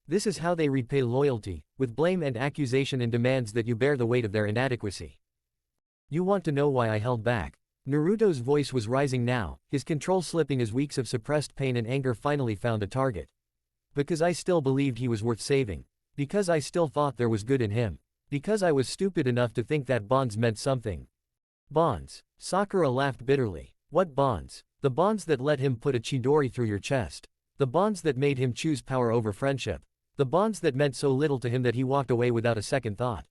This is how they repay loyalty, with blame and accusation and demands that you bear the weight of their inadequacy. You want to know why I held back? Naruto's voice was rising now, his control slipping as weeks of suppressed pain and anger finally found a target. Because I still believed he was worth saving. Because I still thought there was good in him. Because I was stupid enough to think that bonds meant something. Bonds. Sakura laughed bitterly. What bonds? The bonds that let him put a Chidori through your chest. The bonds that made him choose power over friendship. The bonds that meant so little to him that he walked away without a second thought.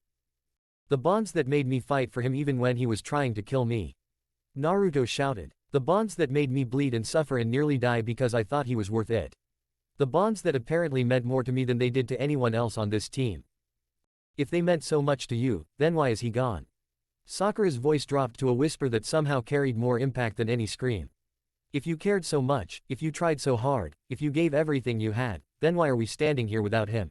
The bonds that made me fight for him even when he was trying to kill me. Naruto shouted. The bonds that made me bleed and suffer and nearly die because I thought he was worth it. The bonds that apparently meant more to me than they did to anyone else on this team. If they meant so much to you, then why is he gone? Sakura's voice dropped to a whisper that somehow carried more impact than any scream. If you cared so much, if you tried so hard, if you gave everything you had, then why are we standing here without him?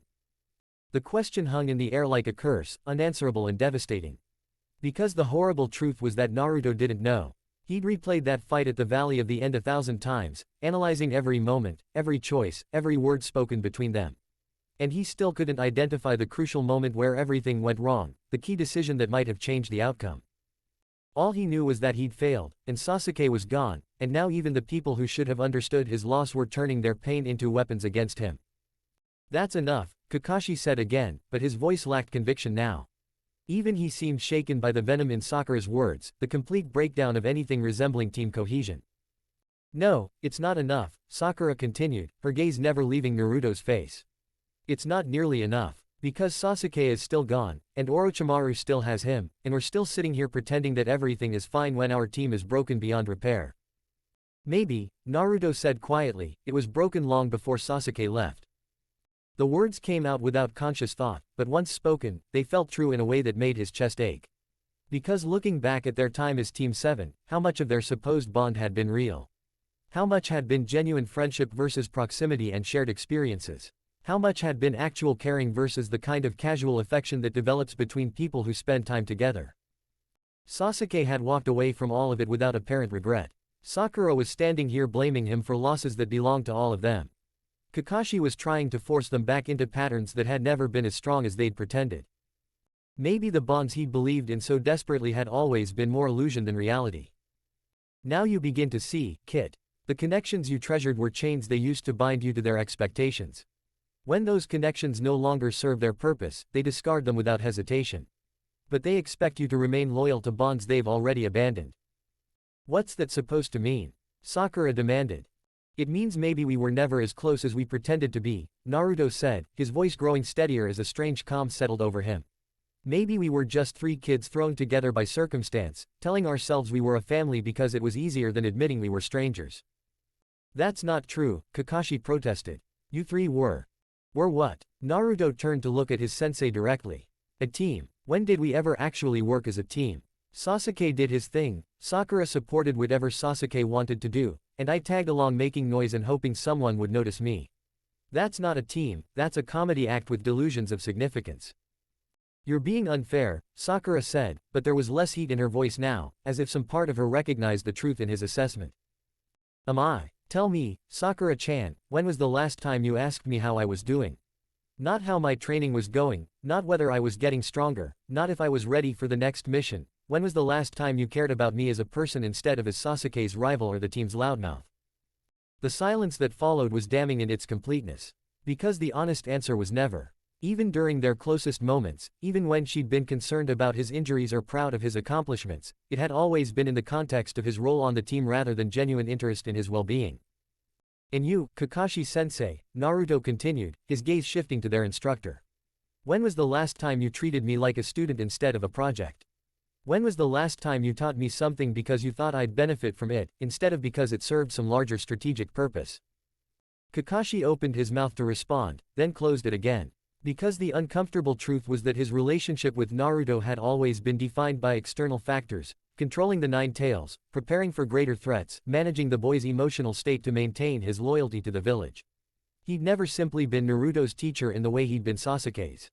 The question hung in the air like a curse, unanswerable and devastating. Because the horrible truth was that Naruto didn't know. He'd replayed that fight at the Valley of the End 1,000 times, analyzing every moment, every choice, every word spoken between them. And he still couldn't identify the crucial moment where everything went wrong, the key decision that might have changed the outcome. All he knew was that he'd failed, and Sasuke was gone, and now even the people who should have understood his loss were turning their pain into weapons against him. That's enough, Kakashi said again, but his voice lacked conviction now. Even he seemed shaken by the venom in Sakura's words, the complete breakdown of anything resembling team cohesion. No, it's not enough, Sakura continued, her gaze never leaving Naruto's face. It's not nearly enough. Because Sasuke is still gone, and Orochimaru still has him, and we're still sitting here pretending that everything is fine when our team is broken beyond repair. Maybe, Naruto said quietly, it was broken long before Sasuke left. The words came out without conscious thought, but once spoken, they felt true in a way that made his chest ache. Because looking back at their time as Team 7, how much of their supposed bond had been real? How much had been genuine friendship versus proximity and shared experiences? How much had been actual caring versus the kind of casual affection that develops between people who spend time together? Sasuke had walked away from all of it without apparent regret. Sakura was standing here blaming him for losses that belonged to all of them. Kakashi was trying to force them back into patterns that had never been as strong as they'd pretended. Maybe the bonds he'd believed in so desperately had always been more illusion than reality. Now you begin to see, Kit. The connections you treasured were chains they used to bind you to their expectations. When those connections no longer serve their purpose, they discard them without hesitation. but they expect you to remain loyal to bonds they've already abandoned. What's that supposed to mean? Sakura demanded. It means maybe we were never as close as we pretended to be, Naruto said, his voice growing steadier as a strange calm settled over him. Maybe we were just three kids thrown together by circumstance, telling ourselves we were a family because it was easier than admitting we were strangers. That's not true, Kakashi protested. You three were. Were what? Naruto turned to look at his sensei directly. A team. When did we ever actually work as a team? Sasuke did his thing, Sakura supported whatever Sasuke wanted to do, and I tagged along making noise and hoping someone would notice me. That's not a team, that's a comedy act with delusions of significance. You're being unfair, Sakura said, but there was less heat in her voice now, as if some part of her recognized the truth in his assessment. Am I? Tell me, Sakura-chan, when was the last time you asked me how I was doing? Not how my training was going, not whether I was getting stronger, not if I was ready for the next mission. When was the last time you cared about me as a person instead of as Sasuke's rival or the team's loudmouth? The silence that followed was damning in its completeness. Because the honest answer was never. Even during their closest moments, even when she'd been concerned about his injuries or proud of his accomplishments, it had always been in the context of his role on the team rather than genuine interest in his well-being. And you, Kakashi-sensei, Naruto continued, his gaze shifting to their instructor. When was the last time you treated me like a student instead of a project? When was the last time you taught me something because you thought I'd benefit from it, instead of because it served some larger strategic purpose? Kakashi opened his mouth to respond, then closed it again. Because the uncomfortable truth was that his relationship with Naruto had always been defined by external factors, controlling the Nine Tails, preparing for greater threats, managing the boy's emotional state to maintain his loyalty to the village. He'd never simply been Naruto's teacher in the way he'd been Sasuke's.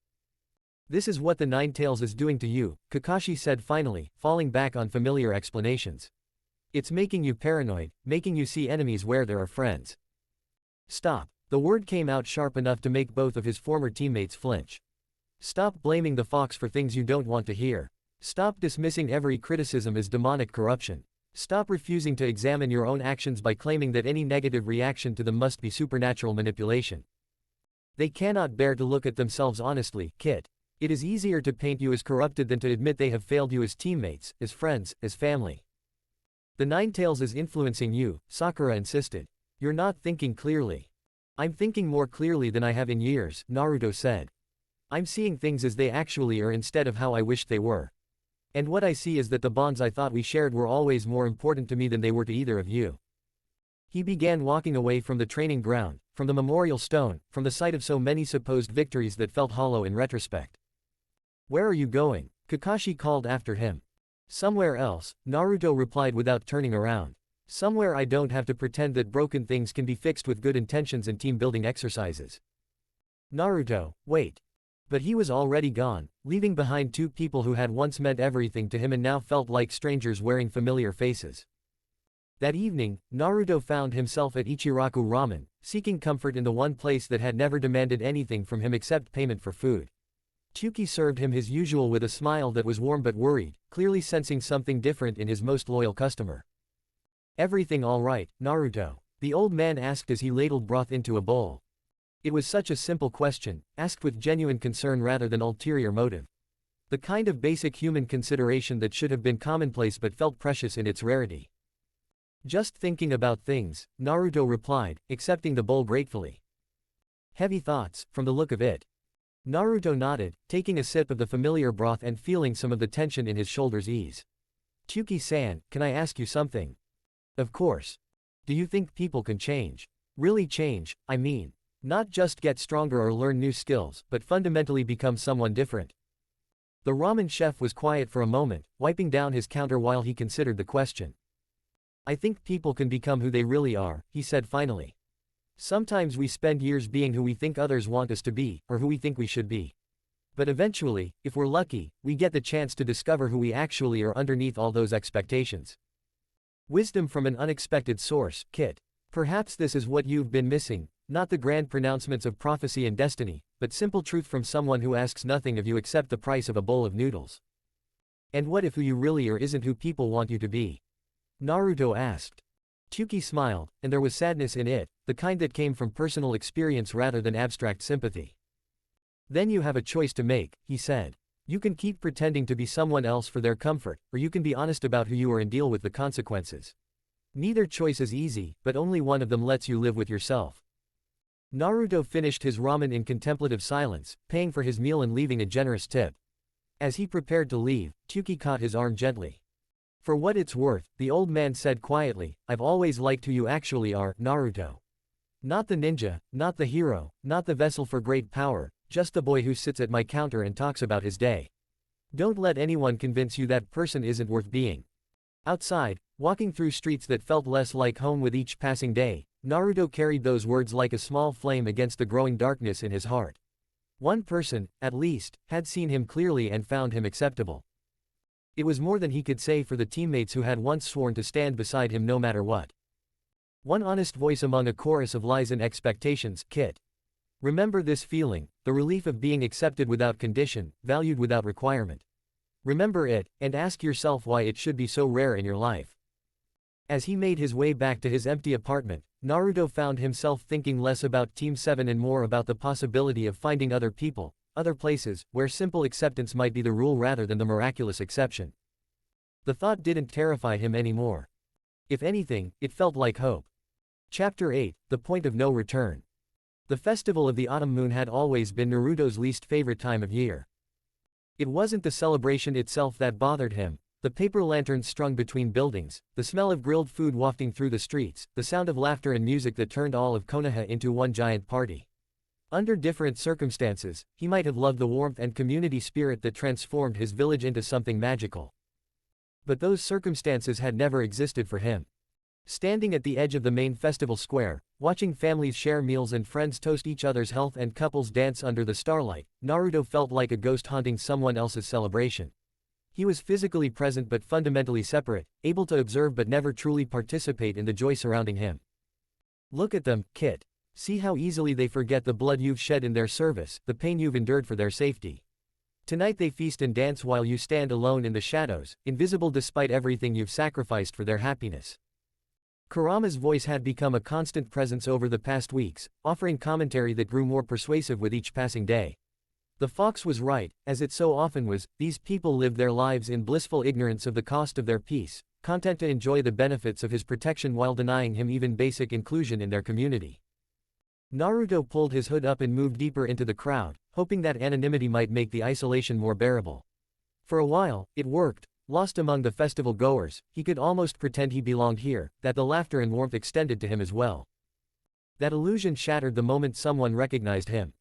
This is what the Nine Tails is doing to you, Kakashi said finally, falling back on familiar explanations. It's making you paranoid, making you see enemies where there are friends. Stop. The word came out sharp enough to make both of his former teammates flinch. Stop blaming the fox for things you don't want to hear. Stop dismissing every criticism as demonic corruption. Stop refusing to examine your own actions by claiming that any negative reaction to them must be supernatural manipulation. They cannot bear to look at themselves honestly, Kit. It is easier to paint you as corrupted than to admit they have failed you as teammates, as friends, as family. The Nine Tails is influencing you, Sakura insisted. You're not thinking clearly. I'm thinking more clearly than I have in years, Naruto said. I'm seeing things as they actually are instead of how I wished they were. And what I see is that the bonds I thought we shared were always more important to me than they were to either of you. He began walking away from the training ground, from the memorial stone, from the sight of so many supposed victories that felt hollow in retrospect. Where are you going? Kakashi called after him. Somewhere else, Naruto replied without turning around. Somewhere I don't have to pretend that broken things can be fixed with good intentions and team-building exercises. Naruto, wait. But he was already gone, leaving behind two people who had once meant everything to him and now felt like strangers wearing familiar faces. That evening, Naruto found himself at Ichiraku Ramen, seeking comfort in the one place that had never demanded anything from him except payment for food. Chuki served him his usual with a smile that was warm but worried, clearly sensing something different in his most loyal customer. Everything all right, Naruto? The old man asked as he ladled broth into a bowl. It was such a simple question, asked with genuine concern rather than ulterior motive. The kind of basic human consideration that should have been commonplace but felt precious in its rarity. Just thinking about things, Naruto replied, accepting the bowl gratefully. Heavy thoughts, from the look of it. Naruto nodded, taking a sip of the familiar broth and feeling some of the tension in his shoulders ease. Chuki-san, can I ask you something? Of course. Do you think people can change? Really change, I mean. Not just get stronger or learn new skills, but fundamentally become someone different. The ramen chef was quiet for a moment, wiping down his counter while he considered the question. I think people can become who they really are, he said finally. Sometimes we spend years being who we think others want us to be, or who we think we should be. But eventually, if we're lucky, we get the chance to discover who we actually are underneath all those expectations. Wisdom from an unexpected source, Kit. Perhaps this is what you've been missing, not the grand pronouncements of prophecy and destiny, but simple truth from someone who asks nothing of you except the price of a bowl of noodles. And what if who you really are isn't who people want you to be? Naruto asked. Chuki smiled, and there was sadness in it, the kind that came from personal experience rather than abstract sympathy. Then you have a choice to make, he said. You can keep pretending to be someone else for their comfort, or you can be honest about who you are and deal with the consequences. Neither choice is easy, but only one of them lets you live with yourself. Naruto finished his ramen in contemplative silence, paying for his meal and leaving a generous tip. As he prepared to leave, Kyuki caught his arm gently. For what it's worth, the old man said quietly, I've always liked who you actually are, Naruto. Not the ninja, not the hero, not the vessel for great power, just the boy who sits at my counter and talks about his day. Don't let anyone convince you that person isn't worth being. Outside, walking through streets that felt less like home with each passing day, Naruto carried those words like a small flame against the growing darkness in his heart. One person, at least, had seen him clearly and found him acceptable. It was more than he could say for the teammates who had once sworn to stand beside him no matter what. One honest voice among a chorus of lies and expectations, Kit. Remember this feeling, the relief of being accepted without condition, valued without requirement. Remember it, and ask yourself why it should be so rare in your life. As he made his way back to his empty apartment, Naruto found himself thinking less about Team 7 and more about the possibility of finding other people, other places, where simple acceptance might be the rule rather than the miraculous exception. The thought didn't terrify him anymore. If anything, it felt like hope. Chapter 8, The Point of No Return. The festival of the autumn moon had always been Naruto's least favorite time of year. It wasn't the celebration itself that bothered him. The paper lanterns strung between buildings, the smell of grilled food wafting through the streets, the sound of laughter and music that turned all of Konoha into one giant party. Under different circumstances, he might have loved the warmth and community spirit that transformed his village into something magical. But those circumstances had never existed for him. Standing at the edge of the main festival square, watching families share meals and friends toast each other's health and couples dance under the starlight, Naruto felt like a ghost haunting someone else's celebration. He was physically present but fundamentally separate, able to observe but never truly participate in the joy surrounding him. Look at them, Kit. See how easily they forget the blood you've shed in their service, the pain you've endured for their safety. Tonight they feast and dance while you stand alone in the shadows, invisible despite everything you've sacrificed for their happiness. Kurama's voice had become a constant presence over the past weeks, offering commentary that grew more persuasive with each passing day. The fox was right, as it so often was, these people lived their lives in blissful ignorance of the cost of their peace, content to enjoy the benefits of his protection while denying him even basic inclusion in their community. Naruto pulled his hood up and moved deeper into the crowd, hoping that anonymity might make the isolation more bearable. For a while, it worked. Lost among the festival goers, he could almost pretend he belonged here, that the laughter and warmth extended to him as well. That illusion shattered the moment someone recognized him.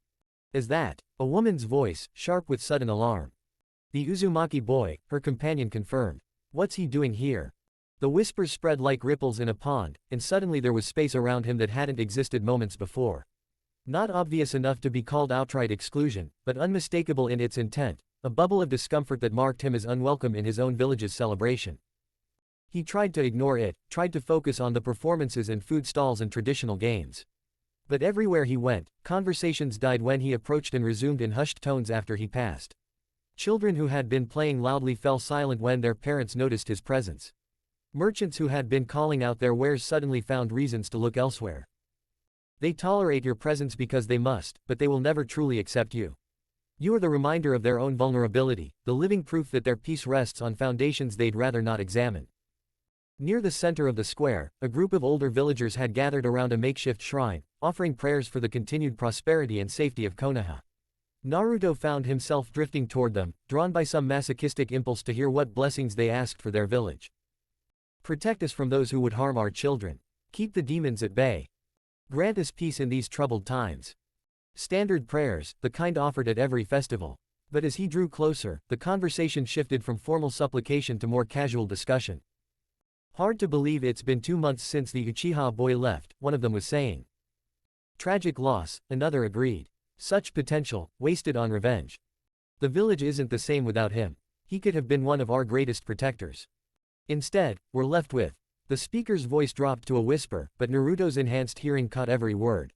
As that, a woman's voice, sharp with sudden alarm. The Uzumaki boy, her companion confirmed. What's he doing here? The whispers spread like ripples in a pond, and suddenly there was space around him that hadn't existed moments before. Not obvious enough to be called outright exclusion, but unmistakable in its intent, a bubble of discomfort that marked him as unwelcome in his own village's celebration. He tried to ignore it, tried to focus on the performances and food stalls and traditional games. But everywhere he went, conversations died when he approached and resumed in hushed tones after he passed. Children who had been playing loudly fell silent when their parents noticed his presence. Merchants who had been calling out their wares suddenly found reasons to look elsewhere. They tolerate your presence because they must, but they will never truly accept you. You are the reminder of their own vulnerability, the living proof that their peace rests on foundations they'd rather not examine. Near the center of the square, a group of older villagers had gathered around a makeshift shrine, offering prayers for the continued prosperity and safety of Konoha. Naruto found himself drifting toward them, drawn by some masochistic impulse to hear what blessings they asked for their village. Protect us from those who would harm our children. Keep the demons at bay. Grant us peace in these troubled times. Standard prayers, the kind offered at every festival. But as he drew closer, the conversation shifted from formal supplication to more casual discussion. Hard to believe it's been 2 months since the Uchiha boy left, one of them was saying. Tragic loss, another agreed. Such potential, wasted on revenge. The village isn't the same without him. He could have been one of our greatest protectors. Instead, we're left with. The speaker's voice dropped to a whisper, but Naruto's enhanced hearing caught every word.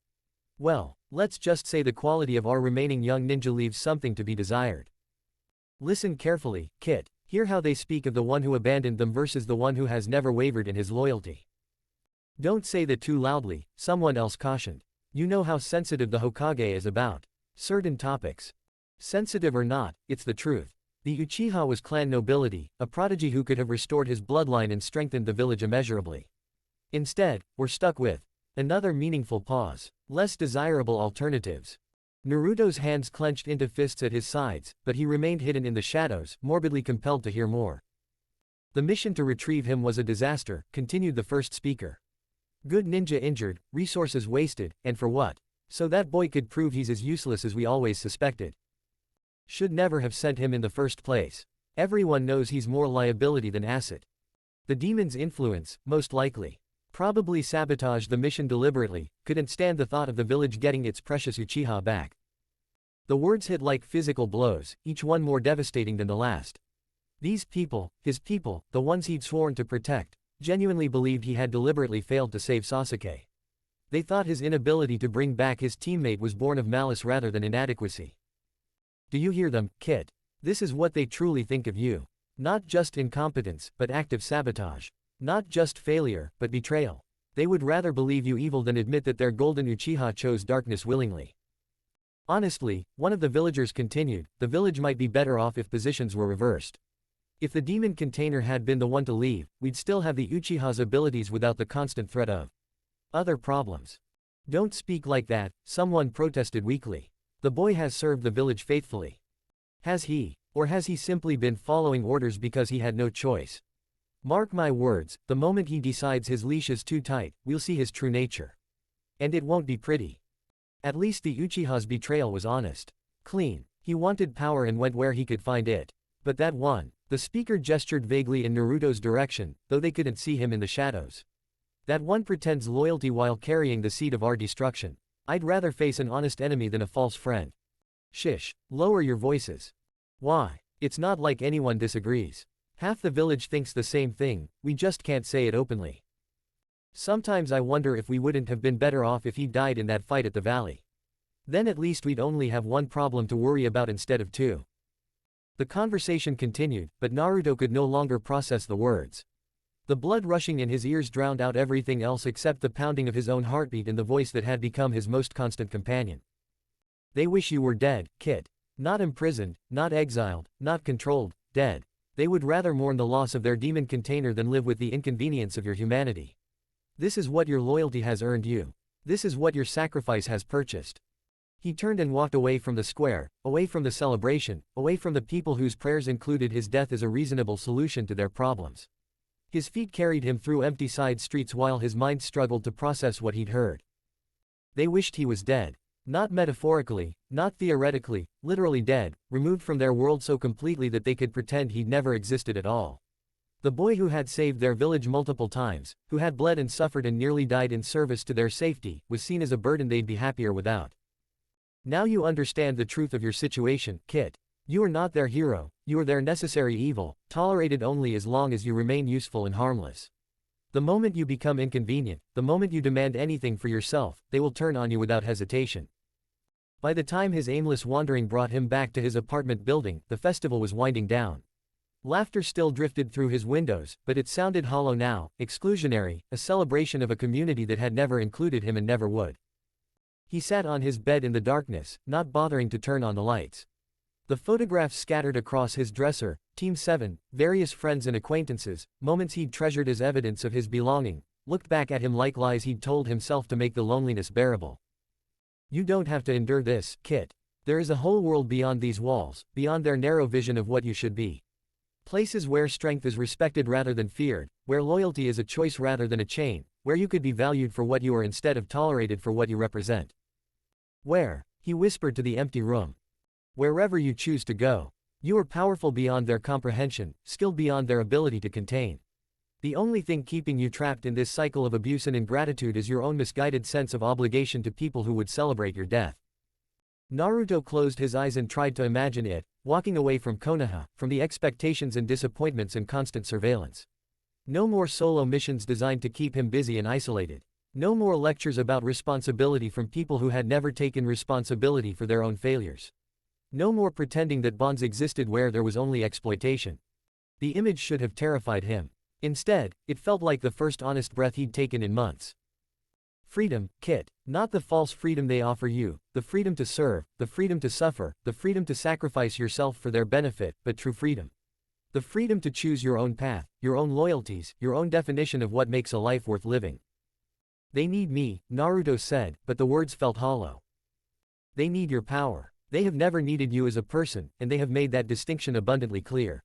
Well, let's just say the quality of our remaining young ninja leaves something to be desired. Listen carefully, Kit. Hear how they speak of the one who abandoned them versus the one who has never wavered in his loyalty. Don't say that too loudly, someone else cautioned. You know how sensitive the Hokage is about certain topics. Sensitive or not, it's the truth. The Uchiha was clan nobility, a prodigy who could have restored his bloodline and strengthened the village immeasurably. Instead, we're stuck with another meaningful pause. Less desirable alternatives. Naruto's hands clenched into fists at his sides, but he remained hidden in the shadows, morbidly compelled to hear more. The mission to retrieve him was a disaster, continued the first speaker. Good ninja injured, resources wasted, and for what? So that boy could prove he's as useless as we always suspected. Should never have sent him in the first place. Everyone knows he's more liability than asset. The demon's influence, most likely. Probably sabotaged the mission deliberately, couldn't stand the thought of the village getting its precious Uchiha back. The words hit like physical blows, each one more devastating than the last. These people, his people, the ones he'd sworn to protect, genuinely believed he had deliberately failed to save Sasuke. They thought his inability to bring back his teammate was born of malice rather than inadequacy. Do you hear them, kid? This is what they truly think of you. Not just incompetence, but active sabotage. Not just failure, but betrayal. They would rather believe you evil than admit that their golden Uchiha chose darkness willingly. Honestly, one of the villagers continued, the village might be better off if positions were reversed. If the demon container had been the one to leave, we'd still have the Uchiha's abilities without the constant threat of other problems. Don't speak like that, someone protested weakly. The boy has served the village faithfully. Has he? Or has he simply been following orders because he had no choice? Mark my words, the moment he decides his leash is too tight, we'll see his true nature. And it won't be pretty. At least the Uchiha's betrayal was honest. Clean. He wanted power and went where he could find it. But that one. The speaker gestured vaguely in Naruto's direction, though they couldn't see him in the shadows. That one pretends loyalty while carrying the seed of our destruction. I'd rather face an honest enemy than a false friend. Shish. Lower your voices. Why? It's not like anyone disagrees. Half the village thinks the same thing, we just can't say it openly. Sometimes I wonder if we wouldn't have been better off if he died in that fight at the valley. Then at least we'd only have one problem to worry about instead of two. The conversation continued, but Naruto could no longer process the words. The blood rushing in his ears drowned out everything else except the pounding of his own heartbeat and the voice that had become his most constant companion. They wish you were dead, kid. Not imprisoned, not exiled, not controlled, dead. They would rather mourn the loss of their demon container than live with the inconvenience of your humanity. This is what your loyalty has earned you. This is what your sacrifice has purchased. He turned and walked away from the square, away from the celebration, away from the people whose prayers included his death as a reasonable solution to their problems. His feet carried him through empty side streets while his mind struggled to process what he'd heard. They wished he was dead. Not metaphorically, not theoretically, literally dead, removed from their world so completely that they could pretend he'd never existed at all. The boy who had saved their village multiple times, who had bled and suffered and nearly died in service to their safety, was seen as a burden they'd be happier without. Now you understand the truth of your situation, kid. You are not their hero, you are their necessary evil, tolerated only as long as you remain useful and harmless. The moment you become inconvenient, the moment you demand anything for yourself, they will turn on you without hesitation. By the time his aimless wandering brought him back to his apartment building, the festival was winding down. Laughter still drifted through his windows, but it sounded hollow now, exclusionary, a celebration of a community that had never included him and never would. He sat on his bed in the darkness, not bothering to turn on the lights. The photographs scattered across his dresser, Team 7, various friends and acquaintances, moments he'd treasured as evidence of his belonging, looked back at him like lies he'd told himself to make the loneliness bearable. You don't have to endure this, kid. There is a whole world beyond these walls, beyond their narrow vision of what you should be. Places where strength is respected rather than feared, where loyalty is a choice rather than a chain, where you could be valued for what you are instead of tolerated for what you represent. Where? He whispered to the empty room. Wherever you choose to go. You are powerful beyond their comprehension, skilled beyond their ability to contain. The only thing keeping you trapped in this cycle of abuse and ingratitude is your own misguided sense of obligation to people who would celebrate your death. Naruto closed his eyes and tried to imagine it, walking away from Konoha, from the expectations and disappointments and constant surveillance. No more solo missions designed to keep him busy and isolated. No more lectures about responsibility from people who had never taken responsibility for their own failures. No more pretending that bonds existed where there was only exploitation. The image should have terrified him. Instead, it felt like the first honest breath he'd taken in months. Freedom, Kit, not the false freedom they offer you, the freedom to serve, the freedom to suffer, the freedom to sacrifice yourself for their benefit, but true freedom. The freedom to choose your own path, your own loyalties, your own definition of what makes a life worth living. They need me, Naruto said, but the words felt hollow. They need your power. They have never needed you as a person, and they have made that distinction abundantly clear.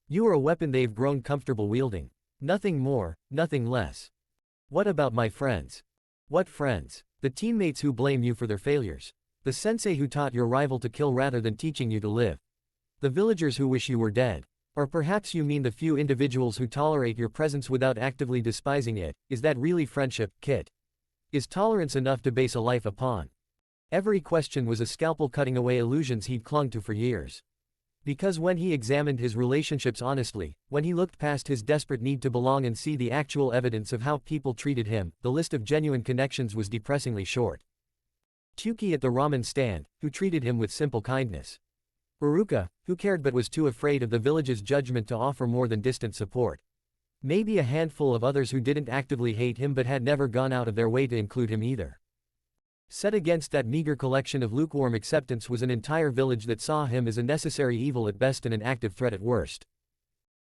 You are a weapon they've grown comfortable wielding. Nothing more, nothing less. What about my friends? What friends? The teammates who blame you for their failures. The sensei who taught your rival to kill rather than teaching you to live. The villagers who wish you were dead. Or perhaps you mean the few individuals who tolerate your presence without actively despising it. Is that really friendship, Kit? Is tolerance enough to base a life upon? Every question was a scalpel cutting away illusions he'd clung to for years. Because when he examined his relationships honestly, when he looked past his desperate need to belong and see the actual evidence of how people treated him, the list of genuine connections was depressingly short. Tuki at the ramen stand, who treated him with simple kindness. Uruka, who cared but was too afraid of the village's judgment to offer more than distant support. Maybe a handful of others who didn't actively hate him but had never gone out of their way to include him either. Set against that meager collection of lukewarm acceptance was an entire village that saw him as a necessary evil at best and an active threat at worst.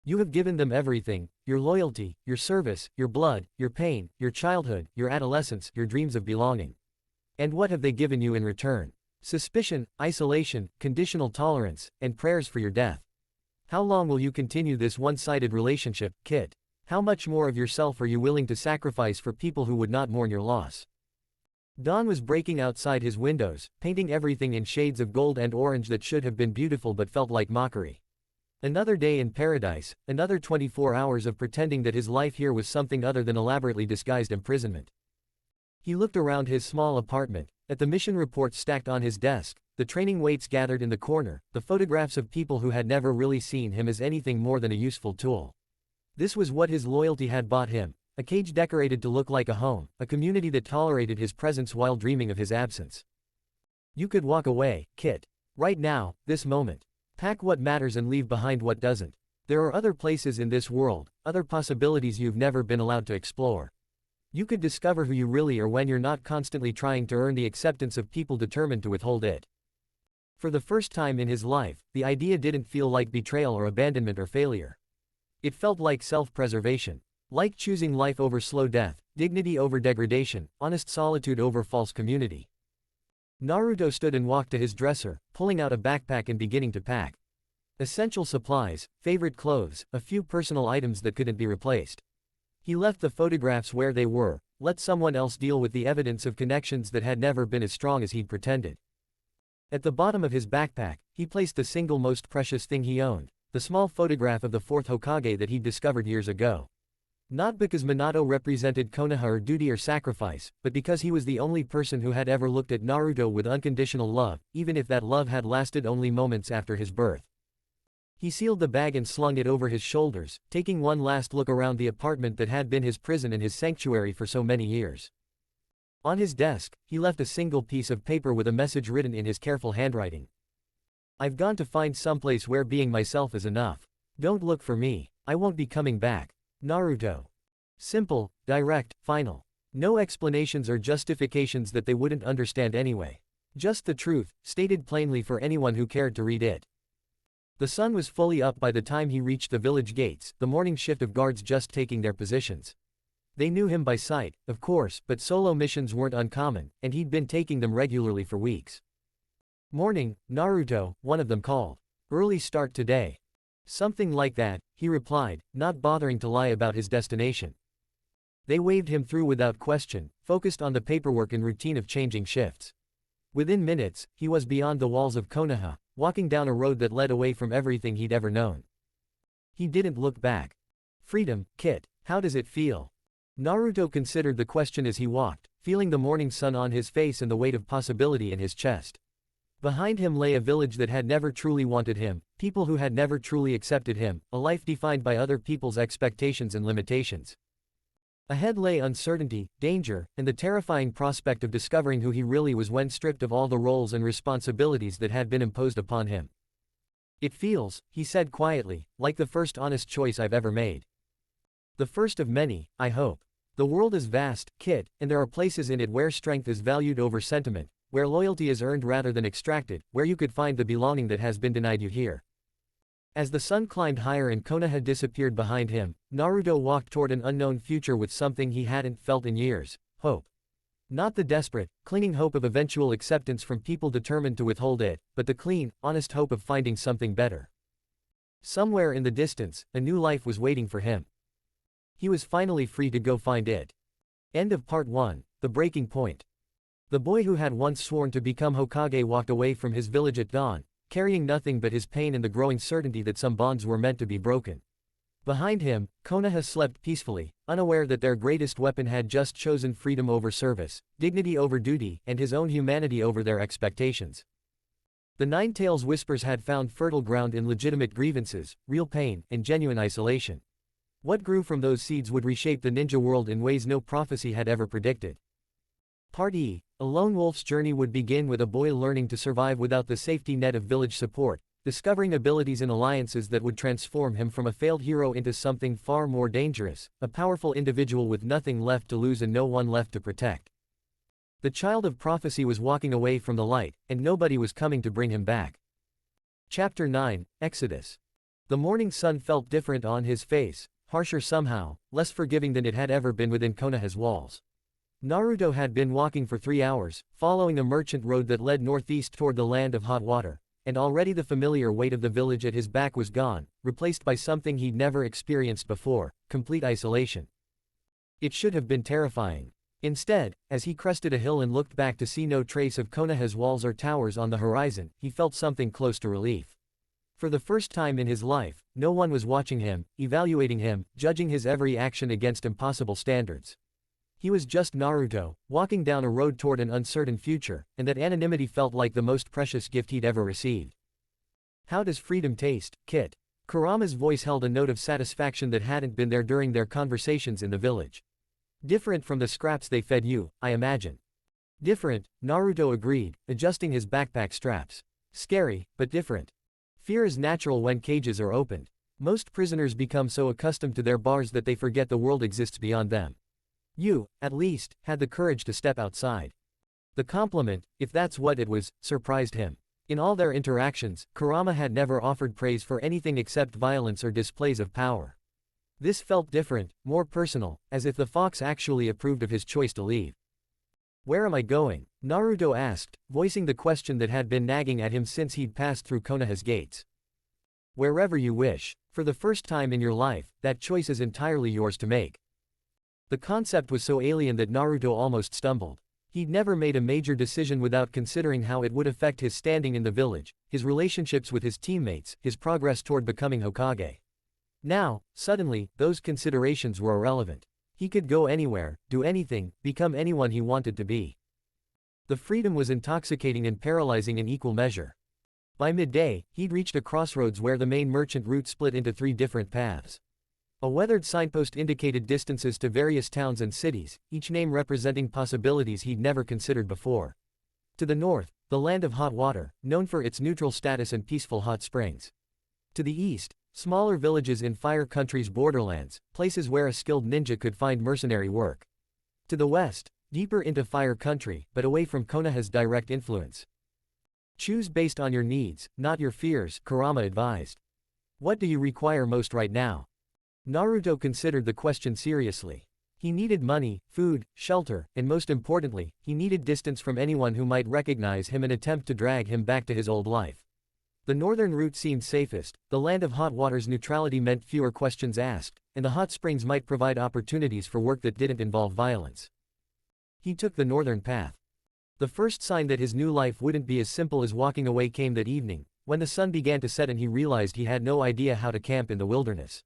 You have given them everything, your loyalty, your service, your blood, your pain, your childhood, your adolescence, your dreams of belonging. And what have they given you in return? Suspicion, isolation, conditional tolerance, and prayers for your death. How long will you continue this one-sided relationship, Kit? How much more of yourself are you willing to sacrifice for people who would not mourn your loss? Dawn was breaking outside his windows, painting everything in shades of gold and orange that should have been beautiful but felt like mockery. Another day in paradise, another 24 hours of pretending that his life here was something other than elaborately disguised imprisonment. He looked around his small apartment, at the mission reports stacked on his desk, the training weights gathered in the corner, the photographs of people who had never really seen him as anything more than a useful tool. This was what his loyalty had bought him. A cage decorated to look like a home, a community that tolerated his presence while dreaming of his absence. You could walk away, Kit. Right now, this moment. Pack what matters and leave behind what doesn't. There are other places in this world, other possibilities you've never been allowed to explore. You could discover who you really are when you're not constantly trying to earn the acceptance of people determined to withhold it. For the first time in his life, the idea didn't feel like betrayal or abandonment or failure. It felt like self-preservation. Like choosing life over slow death, dignity over degradation, honest solitude over false community. Naruto stood and walked to his dresser, pulling out a backpack and beginning to pack. Essential supplies, favorite clothes, a few personal items that couldn't be replaced. He left the photographs where they were, let someone else deal with the evidence of connections that had never been as strong as he'd pretended. At the bottom of his backpack, he placed the single most precious thing he owned, the small photograph of the fourth Hokage that he'd discovered years ago. Not because Minato represented Konoha or duty or sacrifice, but because he was the only person who had ever looked at Naruto with unconditional love, even if that love had lasted only moments after his birth. He sealed the bag and slung it over his shoulders, taking one last look around the apartment that had been his prison and his sanctuary for so many years. On his desk, he left a single piece of paper with a message written in his careful handwriting. I've gone to find someplace where being myself is enough. Don't look for me. I won't be coming back. Naruto. Simple, direct, final. No explanations or justifications that they wouldn't understand anyway. Just the truth, stated plainly for anyone who cared to read it. The sun was fully up by the time he reached the village gates, the morning shift of guards just taking their positions. They knew him by sight, of course, but solo missions weren't uncommon, and he'd been taking them regularly for weeks. Morning, Naruto, one of them called. Early start today. Something like that, he replied, not bothering to lie about his destination. They waved him through without question, focused on the paperwork and routine of changing shifts. Within minutes, he was beyond the walls of Konoha, walking down a road that led away from everything he'd ever known. He didn't look back. Freedom, Kit, how does it feel? Naruto considered the question as he walked, feeling the morning sun on his face and the weight of possibility in his chest. Behind him lay a village that had never truly wanted him, people who had never truly accepted him, a life defined by other people's expectations and limitations. Ahead lay uncertainty, danger, and the terrifying prospect of discovering who he really was when stripped of all the roles and responsibilities that had been imposed upon him. It feels, he said quietly, like the first honest choice I've ever made. The first of many, I hope. The world is vast, Kit, and there are places in it where strength is valued over sentiment, where loyalty is earned rather than extracted, where you could find the belonging that has been denied you here. As the sun climbed higher and Konoha disappeared behind him, Naruto walked toward an unknown future with something he hadn't felt in years: hope. Not the desperate, clinging hope of eventual acceptance from people determined to withhold it, but the clean, honest hope of finding something better. Somewhere in the distance, a new life was waiting for him. He was finally free to go find it. End of Part 1, The Breaking Point. The boy who had once sworn to become Hokage walked away from his village at dawn, carrying nothing but his pain and the growing certainty that some bonds were meant to be broken. Behind him, Konoha slept peacefully, unaware that their greatest weapon had just chosen freedom over service, dignity over duty, and his own humanity over their expectations. The Nine Tails whispers had found fertile ground in legitimate grievances, real pain, and genuine isolation. What grew from those seeds would reshape the ninja world in ways no prophecy had ever predicted. Part E, a lone wolf's journey would begin with a boy learning to survive without the safety net of village support, discovering abilities and alliances that would transform him from a failed hero into something far more dangerous, a powerful individual with nothing left to lose and no one left to protect. The child of prophecy was walking away from the light, and nobody was coming to bring him back. Chapter 9, Exodus. The morning sun felt different on his face, harsher somehow, less forgiving than it had ever been within Konoha's walls. Naruto had been walking for 3 hours, following a merchant road that led northeast toward the land of hot water, and already the familiar weight of the village at his back was gone, replaced by something he'd never experienced before: complete isolation. It should have been terrifying. Instead, as he crested a hill and looked back to see no trace of Konoha's walls or towers on the horizon, he felt something close to relief. For the first time in his life, no one was watching him, evaluating him, judging his every action against impossible standards. He was just Naruto, walking down a road toward an uncertain future, and that anonymity felt like the most precious gift he'd ever received. How does freedom taste, Kit? Kurama's voice held a note of satisfaction that hadn't been there during their conversations in the village. Different from the scraps they fed you, I imagine. Different, Naruto agreed, adjusting his backpack straps. Scary, but different. Fear is natural when cages are opened. Most prisoners become so accustomed to their bars that they forget the world exists beyond them. You, at least, had the courage to step outside. The compliment, if that's what it was, surprised him. In all their interactions, Kurama had never offered praise for anything except violence or displays of power. This felt different, more personal, as if the fox actually approved of his choice to leave. Where am I going? Naruto asked, voicing the question that had been nagging at him since he'd passed through Konoha's gates. Wherever you wish. For the first time in your life, that choice is entirely yours to make. The concept was so alien that Naruto almost stumbled. He'd never made a major decision without considering how it would affect his standing in the village, his relationships with his teammates, his progress toward becoming Hokage. Now, suddenly, those considerations were irrelevant. He could go anywhere, do anything, become anyone he wanted to be. The freedom was intoxicating and paralyzing in equal measure. By midday, he'd reached a crossroads where the main merchant route split into 3 different paths. A weathered signpost indicated distances to various towns and cities, each name representing possibilities he'd never considered before. To the north, the land of hot water, known for its neutral status and peaceful hot springs. To the east, smaller villages in Fire Country's borderlands, places where a skilled ninja could find mercenary work. To the west, deeper into Fire Country, but away from Konoha's direct influence. Choose based on your needs, not your fears, Kurama advised. What do you require most right now? Naruto considered the question seriously. He needed money, food, shelter, and most importantly, he needed distance from anyone who might recognize him and attempt to drag him back to his old life. The northern route seemed safest, the land of hot water's neutrality meant fewer questions asked, and the hot springs might provide opportunities for work that didn't involve violence. He took the northern path. The first sign that his new life wouldn't be as simple as walking away came that evening, when the sun began to set and he realized he had no idea how to camp in the wilderness.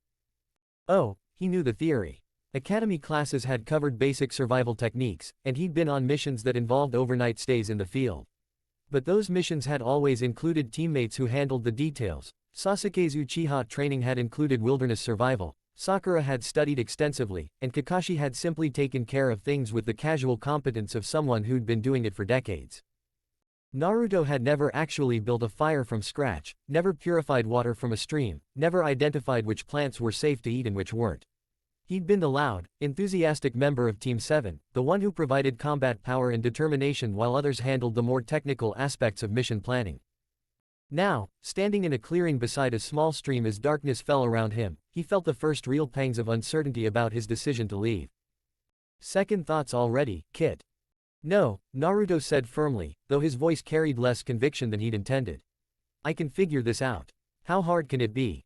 Oh, he knew the theory. Academy classes had covered basic survival techniques, and he'd been on missions that involved overnight stays in the field. But those missions had always included teammates who handled the details. Sasuke's Uchiha training had included wilderness survival, Sakura had studied extensively, and Kakashi had simply taken care of things with the casual competence of someone who'd been doing it for decades. Naruto had never actually built a fire from scratch, never purified water from a stream, never identified which plants were safe to eat and which weren't. He'd been the loud, enthusiastic member of Team 7, the one who provided combat power and determination while others handled the more technical aspects of mission planning. Now, standing in a clearing beside a small stream as darkness fell around him, he felt the first real pangs of uncertainty about his decision to leave. Second thoughts already, Kit. No, Naruto said firmly, though his voice carried less conviction than he'd intended. I can figure this out. How hard can it be?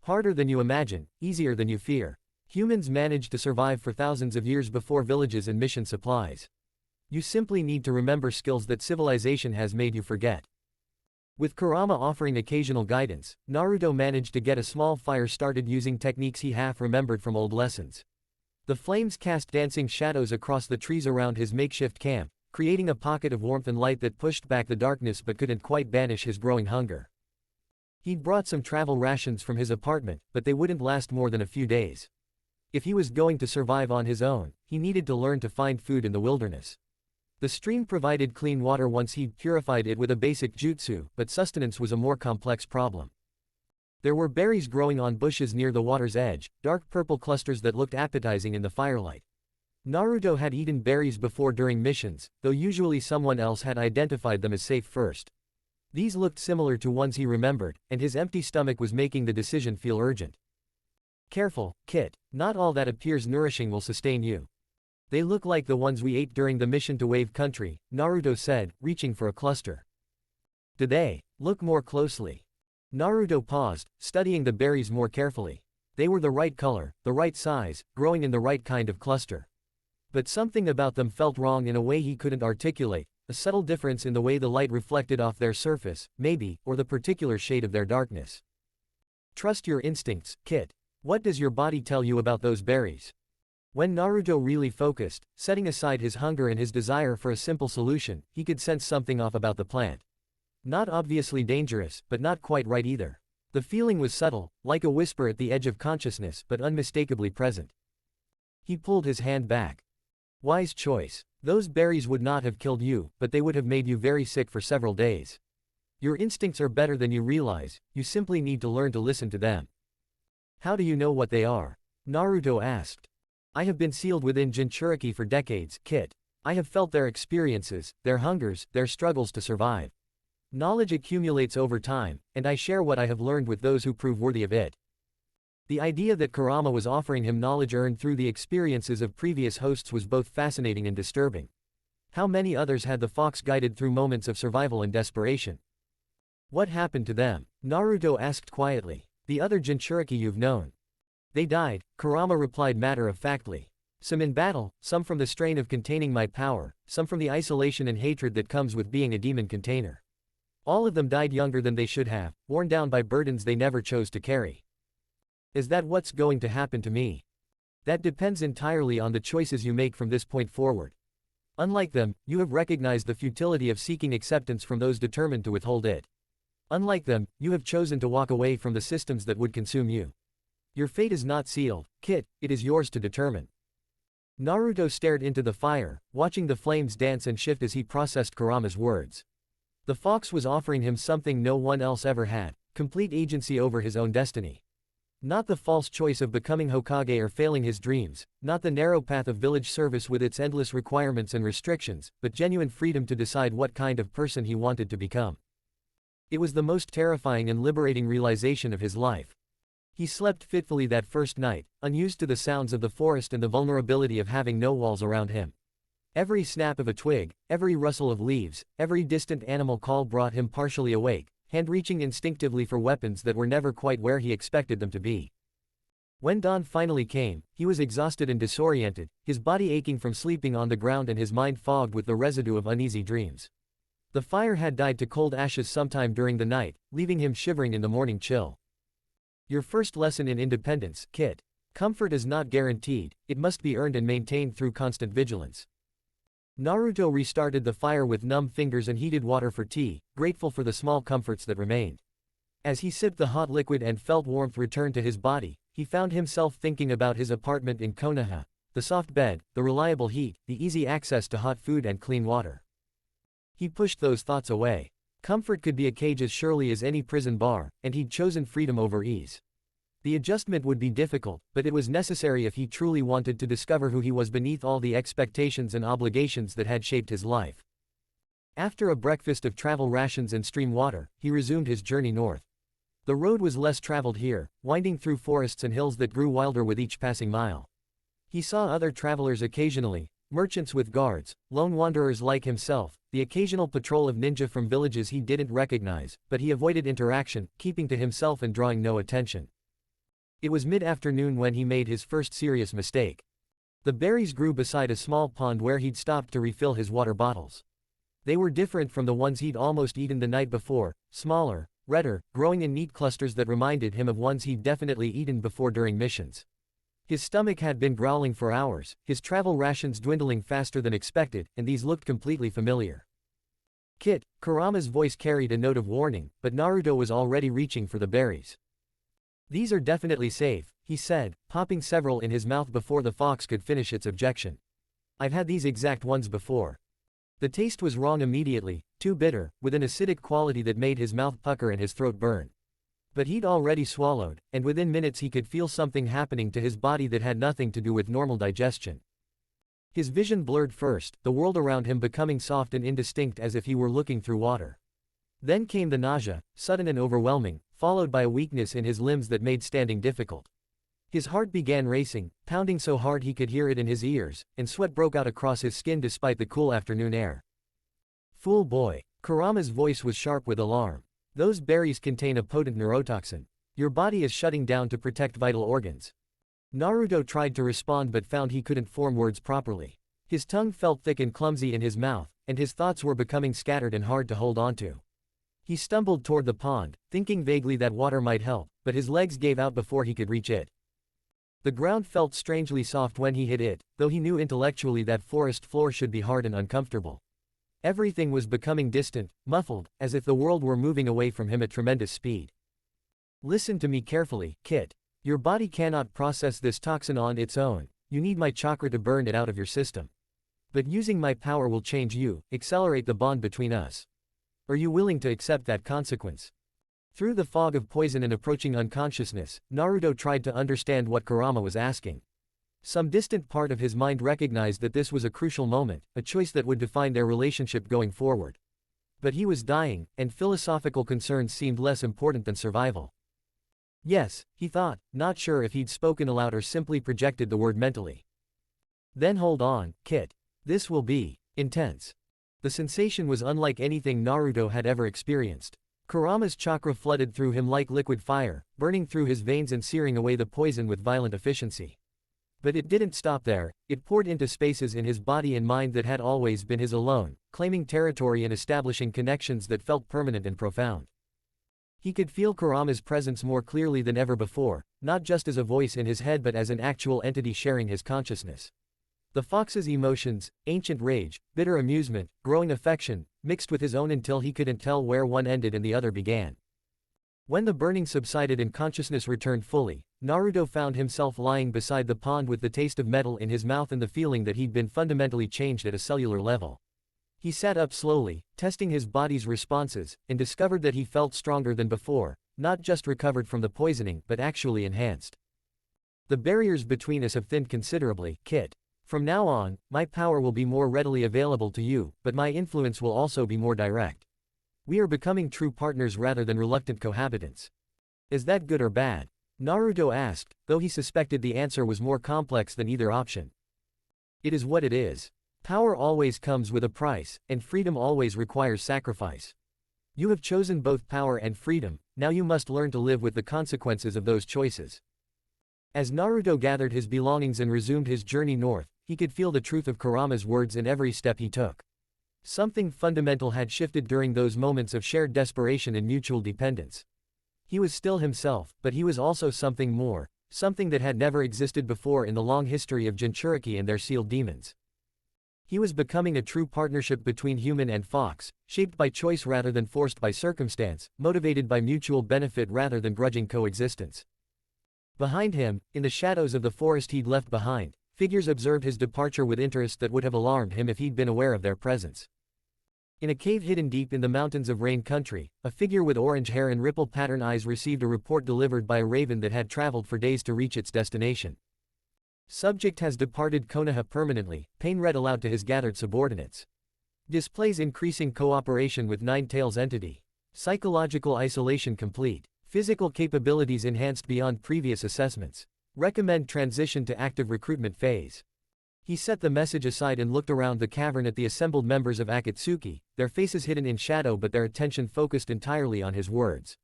Harder than you imagine, easier than you fear. Humans managed to survive for thousands of years before villages and mission supplies. You simply need to remember skills that civilization has made you forget. With Kurama offering occasional guidance, Naruto managed to get a small fire started using techniques he half remembered from old lessons. The flames cast dancing shadows across the trees around his makeshift camp, creating a pocket of warmth and light that pushed back the darkness but couldn't quite banish his growing hunger. He'd brought some travel rations from his apartment, but they wouldn't last more than a few days. If he was going to survive on his own, he needed to learn to find food in the wilderness. The stream provided clean water once he'd purified it with a basic jutsu, but sustenance was a more complex problem. There were berries growing on bushes near the water's edge, dark purple clusters that looked appetizing in the firelight. Naruto had eaten berries before during missions, though usually someone else had identified them as safe first. These looked similar to ones he remembered, and his empty stomach was making the decision feel urgent. Careful, Kit, not all that appears nourishing will sustain you. They look like the ones we ate during the mission to Wave Country, Naruto said, reaching for a cluster. Do they? Look more closely. Naruto paused, studying the berries more carefully. They were the right color, the right size, growing in the right kind of cluster. But something about them felt wrong in a way he couldn't articulate, a subtle difference in the way the light reflected off their surface, maybe, or the particular shade of their darkness. Trust your instincts, Kit. What does your body tell you about those berries? When Naruto really focused, setting aside his hunger and his desire for a simple solution, he could sense something off about the plant. Not obviously dangerous, but not quite right either. The feeling was subtle, like a whisper at the edge of consciousness but unmistakably present. He pulled his hand back. Wise choice. Those berries would not have killed you, but they would have made you very sick for several days. Your instincts are better than you realize, you simply need to learn to listen to them. How do you know what they are? Naruto asked. I have been sealed within Jinchuriki for decades, Kit. I have felt their experiences, their hungers, their struggles to survive. Knowledge accumulates over time, and I share what I have learned with those who prove worthy of it. The idea that Kurama was offering him knowledge earned through the experiences of previous hosts was both fascinating and disturbing. How many others had the fox guided through moments of survival and desperation? What happened to them? Naruto asked quietly. The other Jinchuriki you've known. They died, Kurama replied matter-of-factly. Some in battle, some from the strain of containing my power, some from the isolation and hatred that comes with being a demon container. All of them died younger than they should have, worn down by burdens they never chose to carry. Is that what's going to happen to me? That depends entirely on the choices you make from this point forward. Unlike them, you have recognized the futility of seeking acceptance from those determined to withhold it. Unlike them, you have chosen to walk away from the systems that would consume you. Your fate is not sealed, Kit, it is yours to determine. Naruto stared into the fire, watching the flames dance and shift as he processed Kurama's words. The fox was offering him something no one else ever had, complete agency over his own destiny. Not the false choice of becoming Hokage or failing his dreams, not the narrow path of village service with its endless requirements and restrictions, but genuine freedom to decide what kind of person he wanted to become. It was the most terrifying and liberating realization of his life. He slept fitfully that first night, unused to the sounds of the forest and the vulnerability of having no walls around him. Every snap of a twig, every rustle of leaves, every distant animal call brought him partially awake, hand-reaching instinctively for weapons that were never quite where he expected them to be. When dawn finally came, he was exhausted and disoriented, his body aching from sleeping on the ground and his mind fogged with the residue of uneasy dreams. The fire had died to cold ashes sometime during the night, leaving him shivering in the morning chill. Your first lesson in independence, Kit. Comfort is not guaranteed, it must be earned and maintained through constant vigilance. Naruto restarted the fire with numb fingers and heated water for tea, grateful for the small comforts that remained. As he sipped the hot liquid and felt warmth return to his body, he found himself thinking about his apartment in Konoha, the soft bed, the reliable heat, the easy access to hot food and clean water. He pushed those thoughts away. Comfort could be a cage as surely as any prison bar, and he'd chosen freedom over ease. The adjustment would be difficult, but it was necessary if he truly wanted to discover who he was beneath all the expectations and obligations that had shaped his life. After a breakfast of travel rations and stream water, he resumed his journey north. The road was less traveled here, winding through forests and hills that grew wilder with each passing mile. He saw other travelers occasionally, merchants with guards, lone wanderers like himself, the occasional patrol of ninja from villages he didn't recognize, but he avoided interaction, keeping to himself and drawing no attention. It was mid-afternoon when he made his first serious mistake. The berries grew beside a small pond where he'd stopped to refill his water bottles. They were different from the ones he'd almost eaten the night before, smaller, redder, growing in neat clusters that reminded him of ones he'd definitely eaten before during missions. His stomach had been growling for hours, his travel rations dwindling faster than expected, and these looked completely familiar. "Kit," Kurama's voice carried a note of warning, but Naruto was already reaching for the berries. "These are definitely safe," he said, popping several in his mouth before the fox could finish its objection. "I've had these exact ones before." The taste was wrong immediately, too bitter, with an acidic quality that made his mouth pucker and his throat burn. But he'd already swallowed, and within minutes he could feel something happening to his body that had nothing to do with normal digestion. His vision blurred first, the world around him becoming soft and indistinct as if he were looking through water. Then came the nausea, sudden and overwhelming, followed by a weakness in his limbs that made standing difficult. His heart began racing, pounding so hard he could hear it in his ears, and sweat broke out across his skin despite the cool afternoon air. "Fool boy." Kurama's voice was sharp with alarm. "Those berries contain a potent neurotoxin. Your body is shutting down to protect vital organs." Naruto tried to respond but found he couldn't form words properly. His tongue felt thick and clumsy in his mouth, and his thoughts were becoming scattered and hard to hold onto. He stumbled toward the pond, thinking vaguely that water might help, but his legs gave out before he could reach it. The ground felt strangely soft when he hit it, though he knew intellectually that forest floor should be hard and uncomfortable. Everything was becoming distant, muffled, as if the world were moving away from him at tremendous speed. "Listen to me carefully, Kit. Your body cannot process this toxin on its own, you need my chakra to burn it out of your system. But using my power will change you, accelerate the bond between us. Are you willing to accept that consequence?" Through the fog of poison and approaching unconsciousness, Naruto tried to understand what Kurama was asking. Some distant part of his mind recognized that this was a crucial moment, a choice that would define their relationship going forward. But he was dying, and philosophical concerns seemed less important than survival. "Yes," he thought, not sure if he'd spoken aloud or simply projected the word mentally. "Then hold on, Kit. This will be intense." The sensation was unlike anything Naruto had ever experienced. Kurama's chakra flooded through him like liquid fire, burning through his veins and searing away the poison with violent efficiency. But it didn't stop there, it poured into spaces in his body and mind that had always been his alone, claiming territory and establishing connections that felt permanent and profound. He could feel Kurama's presence more clearly than ever before, not just as a voice in his head but as an actual entity sharing his consciousness. The fox's emotions, ancient rage, bitter amusement, growing affection, mixed with his own until he couldn't tell where one ended and the other began. When the burning subsided and consciousness returned fully, Naruto found himself lying beside the pond with the taste of metal in his mouth and the feeling that he'd been fundamentally changed at a cellular level. He sat up slowly, testing his body's responses, and discovered that he felt stronger than before, not just recovered from the poisoning but actually enhanced. "The barriers between us have thinned considerably, Kit. From now on, my power will be more readily available to you, but my influence will also be more direct. We are becoming true partners rather than reluctant cohabitants." "Is that good or bad?" Naruto asked, though he suspected the answer was more complex than either option. "It is what it is. Power always comes with a price, and freedom always requires sacrifice. You have chosen both power and freedom, now you must learn to live with the consequences of those choices." As Naruto gathered his belongings and resumed his journey north, he could feel the truth of Kurama's words in every step he took. Something fundamental had shifted during those moments of shared desperation and mutual dependence. He was still himself, but he was also something more, something that had never existed before in the long history of Jinchuriki and their sealed demons. He was becoming a true partnership between human and fox, shaped by choice rather than forced by circumstance, motivated by mutual benefit rather than grudging coexistence. Behind him, in the shadows of the forest he'd left behind, figures observed his departure with interest that would have alarmed him if he'd been aware of their presence. In a cave hidden deep in the mountains of Rain Country, a figure with orange hair and ripple pattern eyes received a report delivered by a raven that had traveled for days to reach its destination. Subject has departed Konoha permanently, pain read aloud to his gathered subordinates. Displays increasing cooperation with Nine-Tails entity. Psychological isolation complete. Physical capabilities enhanced beyond previous assessments. Recommend transition to active recruitment phase. He set the message aside and looked around the cavern at the assembled members of Akatsuki, their faces hidden in shadow but their attention focused entirely on his words.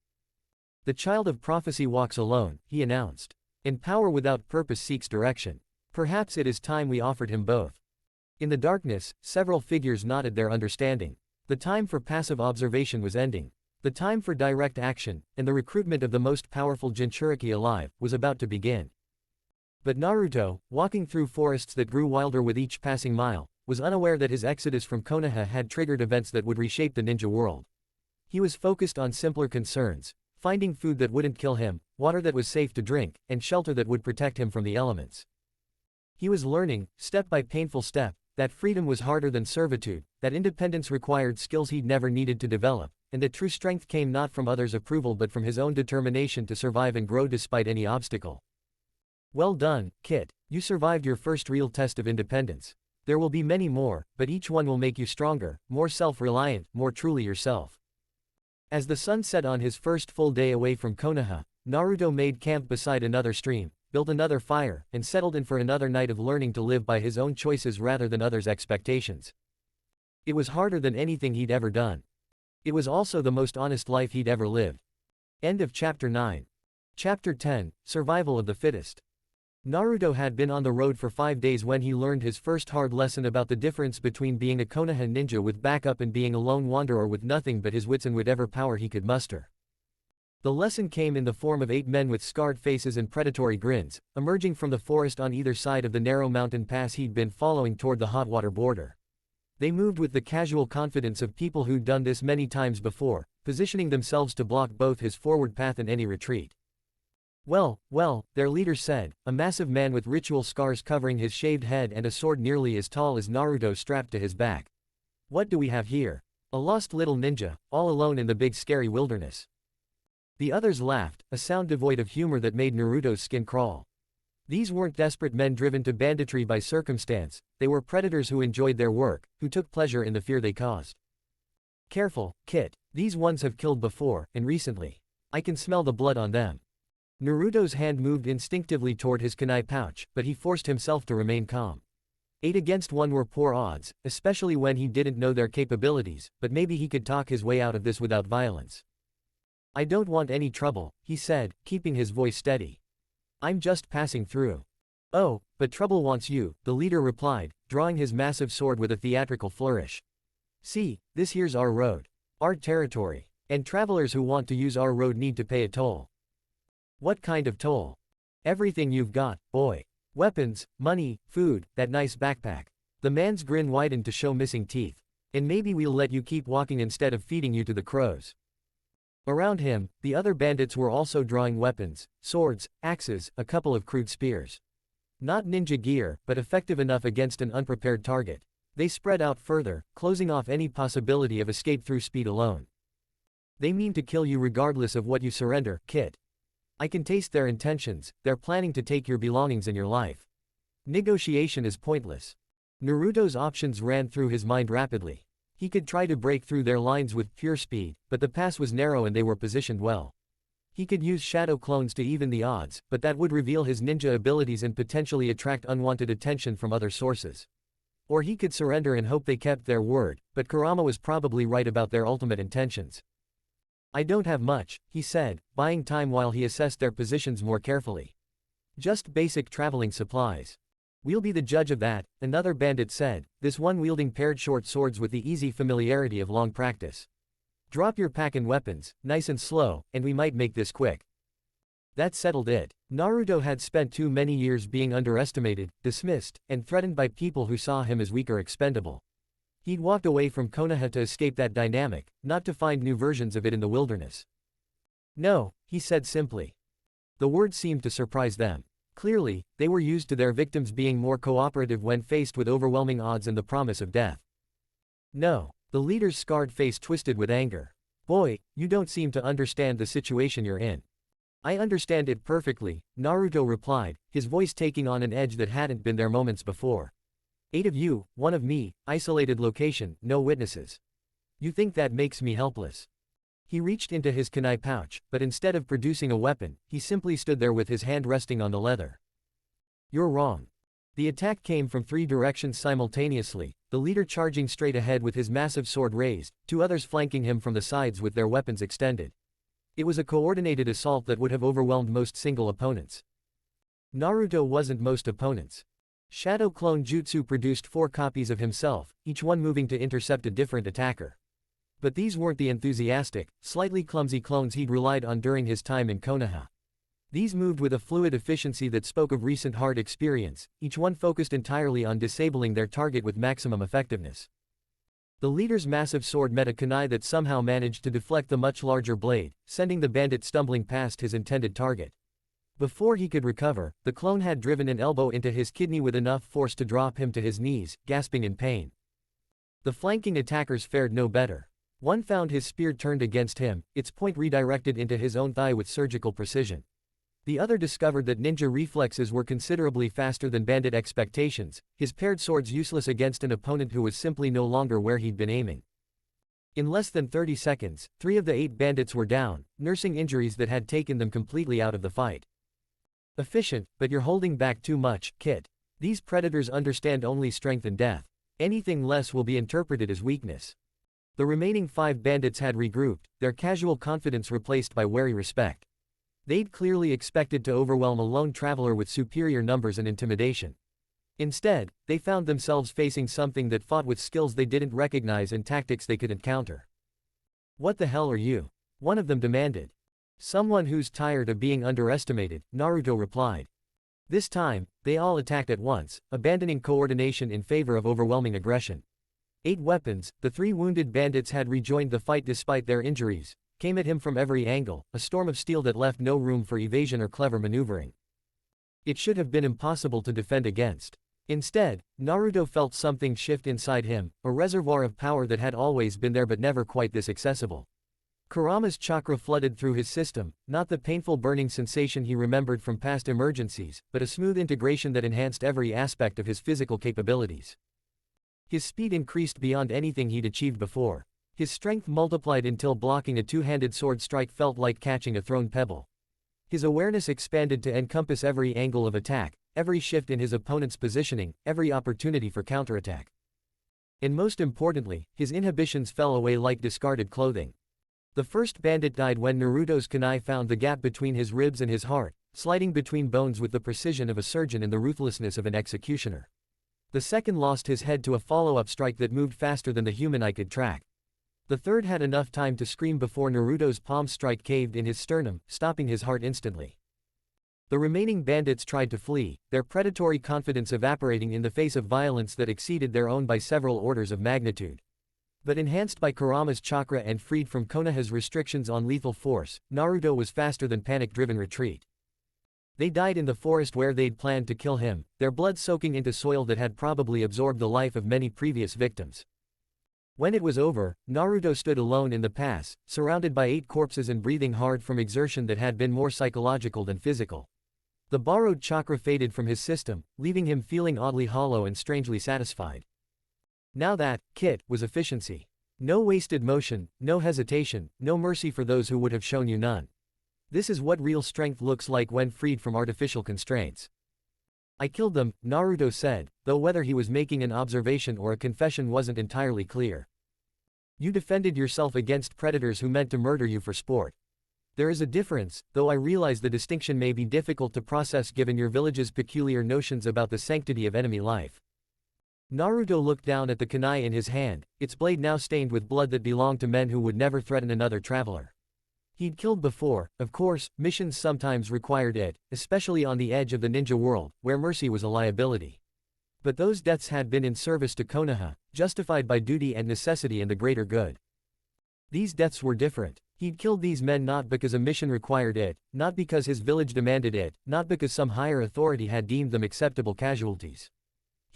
The child of prophecy walks alone, he announced. And power without purpose seeks direction. Perhaps it is time we offered him both. In the darkness, several figures nodded their understanding. The time for passive observation was ending. The time for direct action, and the recruitment of the most powerful Jinchuriki alive, was about to begin. But Naruto, walking through forests that grew wilder with each passing mile, was unaware that his exodus from Konoha had triggered events that would reshape the ninja world. He was focused on simpler concerns, finding food that wouldn't kill him, water that was safe to drink, and shelter that would protect him from the elements. He was learning, step by painful step, that freedom was harder than servitude, that independence required skills he'd never needed to develop, and that true strength came not from others' approval but from his own determination to survive and grow despite any obstacle. Well done, Kit. You survived your first real test of independence. There will be many more, but each one will make you stronger, more self-reliant, more truly yourself. As the sun set on his first full day away from Konoha, Naruto made camp beside another stream, built another fire, and settled in for another night of learning to live by his own choices rather than others' expectations. It was harder than anything he'd ever done. It was also the most honest life he'd ever lived. End of Chapter 9. Chapter 10, Survival of the Fittest. Naruto had been on the road for 5 days when he learned his first hard lesson about the difference between being a Konoha ninja with backup and being a lone wanderer with nothing but his wits and whatever power he could muster. The lesson came in the form of 8 men with scarred faces and predatory grins, emerging from the forest on either side of the narrow mountain pass he'd been following toward the hot water border. They moved with the casual confidence of people who'd done this many times before, positioning themselves to block both his forward path and any retreat. Well, their leader said, a massive man with ritual scars covering his shaved head and a sword nearly as tall as Naruto strapped to his back. What do we have here? A lost little ninja, all alone in the big scary wilderness. The others laughed, a sound devoid of humor that made Naruto's skin crawl. These weren't desperate men driven to banditry by circumstance, they were predators who enjoyed their work, who took pleasure in the fear they caused. Careful, Kit. These ones have killed before, and recently. I can smell the blood on them. Naruto's hand moved instinctively toward his kunai pouch, but he forced himself to remain calm. 8 against 1 were poor odds, especially when he didn't know their capabilities, but maybe he could talk his way out of this without violence. I don't want any trouble, he said, keeping his voice steady. I'm just passing through. Oh, but trouble wants you, the leader replied, drawing his massive sword with a theatrical flourish. See, this here's our road. Our territory. And travelers who want to use our road need to pay a toll. What kind of toll? Everything you've got, boy. Weapons, money, food, that nice backpack. The man's grin widened to show missing teeth. And maybe we'll let you keep walking instead of feeding you to the crows. Around him, the other bandits were also drawing weapons, swords, axes, a couple of crude spears. Not ninja gear, but effective enough against an unprepared target. They spread out further, closing off any possibility of escape through speed alone. They mean to kill you regardless of what you surrender, Kit. I can taste their intentions, they're planning to take your belongings and your life. Negotiation is pointless. Naruto's options ran through his mind rapidly. He could try to break through their lines with pure speed, but the pass was narrow and they were positioned well. He could use shadow clones to even the odds, but that would reveal his ninja abilities and potentially attract unwanted attention from other sources. Or he could surrender and hope they kept their word, but Kurama was probably right about their ultimate intentions. I don't have much, he said, buying time while he assessed their positions more carefully. Just basic traveling supplies. We'll be the judge of that, another bandit said, this one wielding paired short swords with the easy familiarity of long practice. Drop your pack and weapons, nice and slow, and we might make this quick. That settled it. Naruto had spent too many years being underestimated, dismissed, and threatened by people who saw him as weak or expendable. He'd walked away from Konoha to escape that dynamic, not to find new versions of it in the wilderness. No, he said simply. The words seemed to surprise them. Clearly, they were used to their victims being more cooperative when faced with overwhelming odds and the promise of death. No. The leader's scarred face twisted with anger. Boy, you don't seem to understand the situation you're in. I understand it perfectly, Naruto replied, his voice taking on an edge that hadn't been there moments before. 8 of you, 1 of me, isolated location, no witnesses. You think that makes me helpless? He reached into his kunai pouch, but instead of producing a weapon, he simply stood there with his hand resting on the leather. You're wrong. The attack came from 3 directions simultaneously, the leader charging straight ahead with his massive sword raised, 2 others flanking him from the sides with their weapons extended. It was a coordinated assault that would have overwhelmed most single opponents. Naruto wasn't most opponents. Shadow Clone Jutsu produced 4 copies of himself, each one moving to intercept a different attacker. But these weren't the enthusiastic, slightly clumsy clones he'd relied on during his time in Konoha. These moved with a fluid efficiency that spoke of recent hard experience, each one focused entirely on disabling their target with maximum effectiveness. The leader's massive sword met a kunai that somehow managed to deflect the much larger blade, sending the bandit stumbling past his intended target. Before he could recover, the clone had driven an elbow into his kidney with enough force to drop him to his knees, gasping in pain. The flanking attackers fared no better. One found his spear turned against him, its point redirected into his own thigh with surgical precision. The other discovered that ninja reflexes were considerably faster than bandit expectations, his paired swords useless against an opponent who was simply no longer where he'd been aiming. In less than 30 seconds, 3 of the 8 bandits were down, nursing injuries that had taken them completely out of the fight. Efficient, but you're holding back too much, Kit. These predators understand only strength and death. Anything less will be interpreted as weakness. The remaining 5 bandits had regrouped, their casual confidence replaced by wary respect. They'd clearly expected to overwhelm a lone traveler with superior numbers and intimidation. Instead, they found themselves facing something that fought with skills they didn't recognize and tactics they could encounter. What the hell are you? One of them demanded. Someone who's tired of being underestimated, Naruto replied. This time, they all attacked at once, abandoning coordination in favor of overwhelming aggression. 8 weapons, the 3 wounded bandits had rejoined the fight despite their injuries, came at him from every angle, a storm of steel that left no room for evasion or clever maneuvering. It should have been impossible to defend against. Instead, Naruto felt something shift inside him, a reservoir of power that had always been there but never quite this accessible. Kurama's chakra flooded through his system, not the painful burning sensation he remembered from past emergencies, but a smooth integration that enhanced every aspect of his physical capabilities. His speed increased beyond anything he'd achieved before. His strength multiplied until blocking a 2-handed sword strike felt like catching a thrown pebble. His awareness expanded to encompass every angle of attack, every shift in his opponent's positioning, every opportunity for counterattack. And most importantly, his inhibitions fell away like discarded clothing. The first bandit died when Naruto's kunai found the gap between his ribs and his heart, sliding between bones with the precision of a surgeon and the ruthlessness of an executioner. The second lost his head to a follow-up strike that moved faster than the human eye could track. The third had enough time to scream before Naruto's palm strike caved in his sternum, stopping his heart instantly. The remaining bandits tried to flee, their predatory confidence evaporating in the face of violence that exceeded their own by several orders of magnitude. But enhanced by Kurama's chakra and freed from Konoha's restrictions on lethal force, Naruto was faster than panic-driven retreat. They died in the forest where they'd planned to kill him, their blood soaking into soil that had probably absorbed the life of many previous victims. When it was over, Naruto stood alone in the pass, surrounded by 8 corpses and breathing hard from exertion that had been more psychological than physical. The borrowed chakra faded from his system, leaving him feeling oddly hollow and strangely satisfied. Now that, Kit, was efficiency. No wasted motion, no hesitation, no mercy for those who would have shown you none. This is what real strength looks like when freed from artificial constraints. I killed them, Naruto said, though whether he was making an observation or a confession wasn't entirely clear. You defended yourself against predators who meant to murder you for sport. There is a difference, though I realize the distinction may be difficult to process given your village's peculiar notions about the sanctity of enemy life. Naruto looked down at the kunai in his hand, its blade now stained with blood that belonged to men who would never threaten another traveler. He'd killed before, of course, missions sometimes required it, especially on the edge of the ninja world, where mercy was a liability. But those deaths had been in service to Konoha, justified by duty and necessity and the greater good. These deaths were different. He'd killed these men not because a mission required it, not because his village demanded it, not because some higher authority had deemed them acceptable casualties.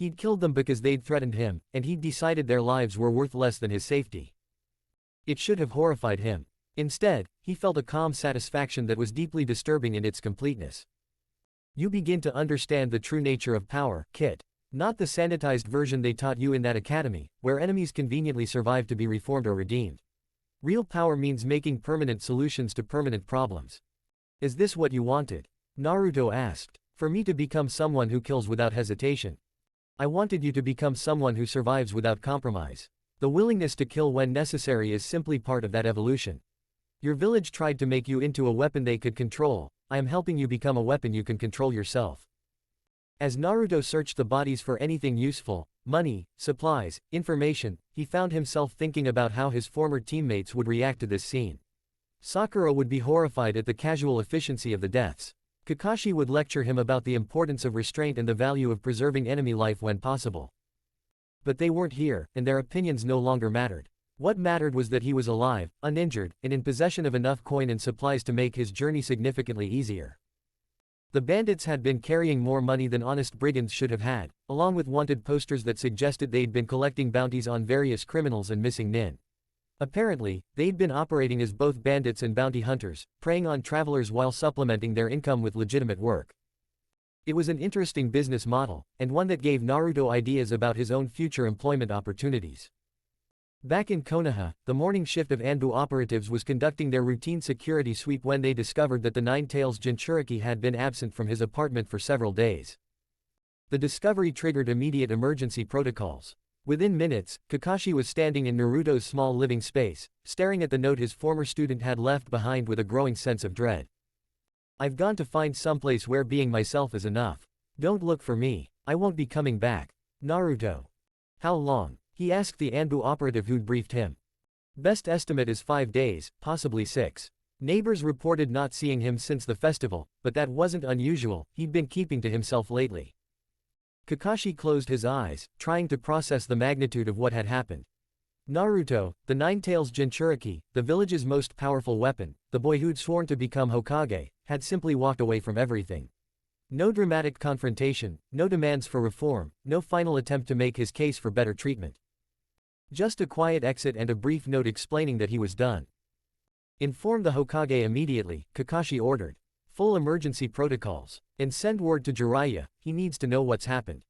He'd killed them because they'd threatened him, and he'd decided their lives were worth less than his safety. It should have horrified him. Instead, he felt a calm satisfaction that was deeply disturbing in its completeness. You begin to understand the true nature of power, Kit. Not the sanitized version they taught you in that academy, where enemies conveniently survive to be reformed or redeemed. Real power means making permanent solutions to permanent problems. Is this what you wanted? Naruto asked. For me to become someone who kills without hesitation. I wanted you to become someone who survives without compromise. The willingness to kill when necessary is simply part of that evolution. Your village tried to make you into a weapon they could control. I am helping you become a weapon you can control yourself. As Naruto searched the bodies for anything useful, money, supplies, information, he found himself thinking about how his former teammates would react to this scene. Sakura would be horrified at the casual efficiency of the deaths. Kakashi would lecture him about the importance of restraint and the value of preserving enemy life when possible. But they weren't here, and their opinions no longer mattered. What mattered was that he was alive, uninjured, and in possession of enough coin and supplies to make his journey significantly easier. The bandits had been carrying more money than honest brigands should have had, along with wanted posters that suggested they'd been collecting bounties on various criminals and missing nin. Apparently, they'd been operating as both bandits and bounty hunters, preying on travelers while supplementing their income with legitimate work. It was an interesting business model, and one that gave Naruto ideas about his own future employment opportunities. Back in Konoha, the morning shift of Anbu operatives was conducting their routine security sweep when they discovered that the Nine-Tails Jinchuriki had been absent from his apartment for several days. The discovery triggered immediate emergency protocols. Within minutes, Kakashi was standing in Naruto's small living space, staring at the note his former student had left behind with a growing sense of dread. I've gone to find someplace where being myself is enough. Don't look for me. I won't be coming back. Naruto. How long? He asked the Anbu operative who'd briefed him. Best estimate is 5 days, possibly 6. Neighbors reported not seeing him since the festival, but that wasn't unusual, he'd been keeping to himself lately. Kakashi closed his eyes, trying to process the magnitude of what had happened. Naruto, the Nine-Tails Jinchuriki, the village's most powerful weapon, the boy who'd sworn to become Hokage, had simply walked away from everything. No dramatic confrontation, no demands for reform, no final attempt to make his case for better treatment. Just a quiet exit and a brief note explaining that he was done. Inform the Hokage immediately, Kakashi ordered. Full emergency protocols. And send word to Jiraiya, he needs to know what's happened.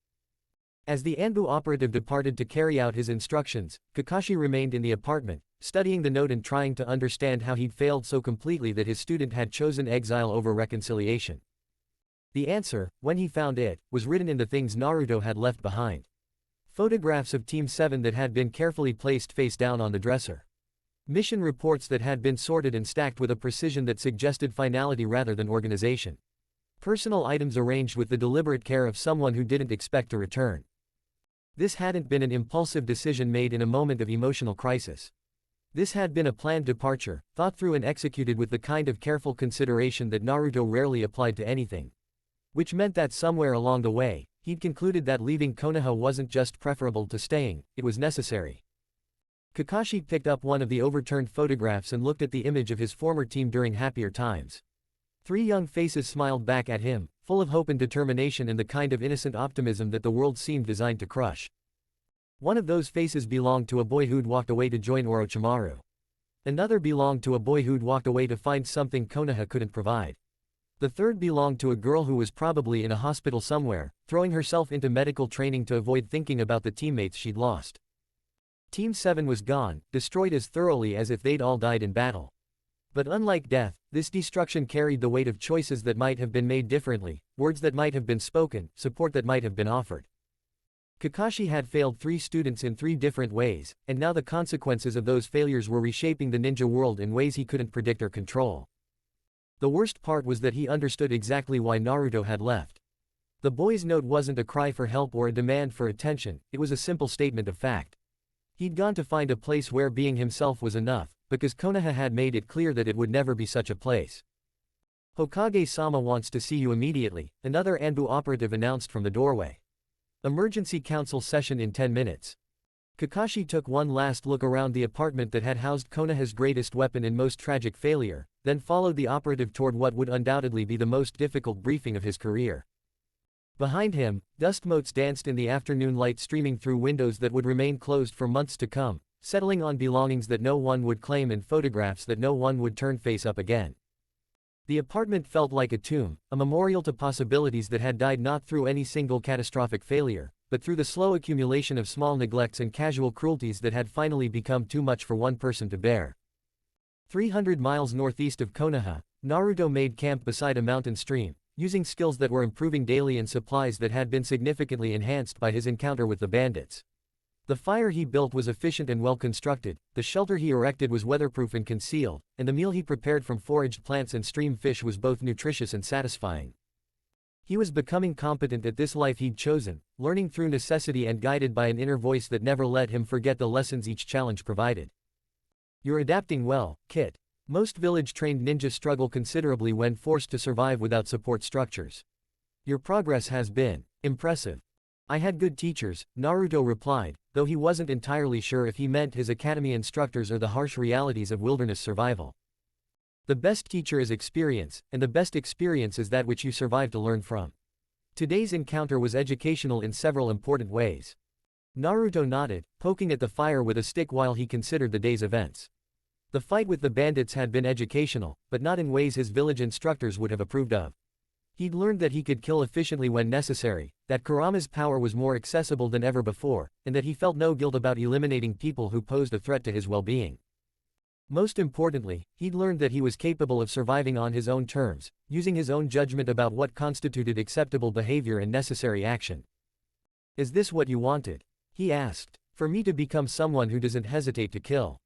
As the Anbu operative departed to carry out his instructions, Kakashi remained in the apartment, studying the note and trying to understand how he'd failed so completely that his student had chosen exile over reconciliation. The answer, when he found it, was written in the things Naruto had left behind. Photographs of Team 7 that had been carefully placed face down on the dresser. Mission reports that had been sorted and stacked with a precision that suggested finality rather than organization. Personal items arranged with the deliberate care of someone who didn't expect to return. This hadn't been an impulsive decision made in a moment of emotional crisis. This had been a planned departure, thought through and executed with the kind of careful consideration that Naruto rarely applied to anything. Which meant that somewhere along the way, he'd concluded that leaving Konoha wasn't just preferable to staying, it was necessary. Kakashi picked up one of the overturned photographs and looked at the image of his former team during happier times. 3 young faces smiled back at him, full of hope and determination and the kind of innocent optimism that the world seemed designed to crush. One of those faces belonged to a boy who'd walked away to join Orochimaru. Another belonged to a boy who'd walked away to find something Konoha couldn't provide. The third belonged to a girl who was probably in a hospital somewhere, throwing herself into medical training to avoid thinking about the teammates she'd lost. Team 7 was gone, destroyed as thoroughly as if they'd all died in battle. But unlike death, this destruction carried the weight of choices that might have been made differently, words that might have been spoken, support that might have been offered. Kakashi had failed 3 students in 3 different ways, and now the consequences of those failures were reshaping the ninja world in ways he couldn't predict or control. The worst part was that he understood exactly why Naruto had left. The boy's note wasn't a cry for help or a demand for attention, it was a simple statement of fact. He'd gone to find a place where being himself was enough, because Konoha had made it clear that it would never be such a place. Hokage-sama wants to see you immediately, another Anbu operative announced from the doorway. Emergency council session in 10 minutes. Kakashi took one last look around the apartment that had housed Konoha's greatest weapon and most tragic failure, then followed the operative toward what would undoubtedly be the most difficult briefing of his career. Behind him, dust motes danced in the afternoon light streaming through windows that would remain closed for months to come, settling on belongings that no one would claim and photographs that no one would turn face up again. The apartment felt like a tomb, a memorial to possibilities that had died not through any single catastrophic failure, but through the slow accumulation of small neglects and casual cruelties that had finally become too much for one person to bear. 300 miles northeast of Konoha, Naruto made camp beside a mountain stream, using skills that were improving daily and supplies that had been significantly enhanced by his encounter with the bandits. The fire he built was efficient and well constructed, the shelter he erected was weatherproof and concealed, and the meal he prepared from foraged plants and stream fish was both nutritious and satisfying. He was becoming competent at this life he'd chosen, learning through necessity and guided by an inner voice that never let him forget the lessons each challenge provided. You're adapting well, Kit. Most village-trained ninjas struggle considerably when forced to survive without support structures. Your progress has been impressive. I had good teachers, Naruto replied, though he wasn't entirely sure if he meant his academy instructors or the harsh realities of wilderness survival. The best teacher is experience, and the best experience is that which you survive to learn from. Today's encounter was educational in several important ways. Naruto nodded, poking at the fire with a stick while he considered the day's events. The fight with the bandits had been educational, but not in ways his village instructors would have approved of. He'd learned that he could kill efficiently when necessary, that Kurama's power was more accessible than ever before, and that he felt no guilt about eliminating people who posed a threat to his well-being. Most importantly, he'd learned that he was capable of surviving on his own terms, using his own judgment about what constituted acceptable behavior and necessary action. Is this what you wanted? He asked. For me to become someone who doesn't hesitate to kill.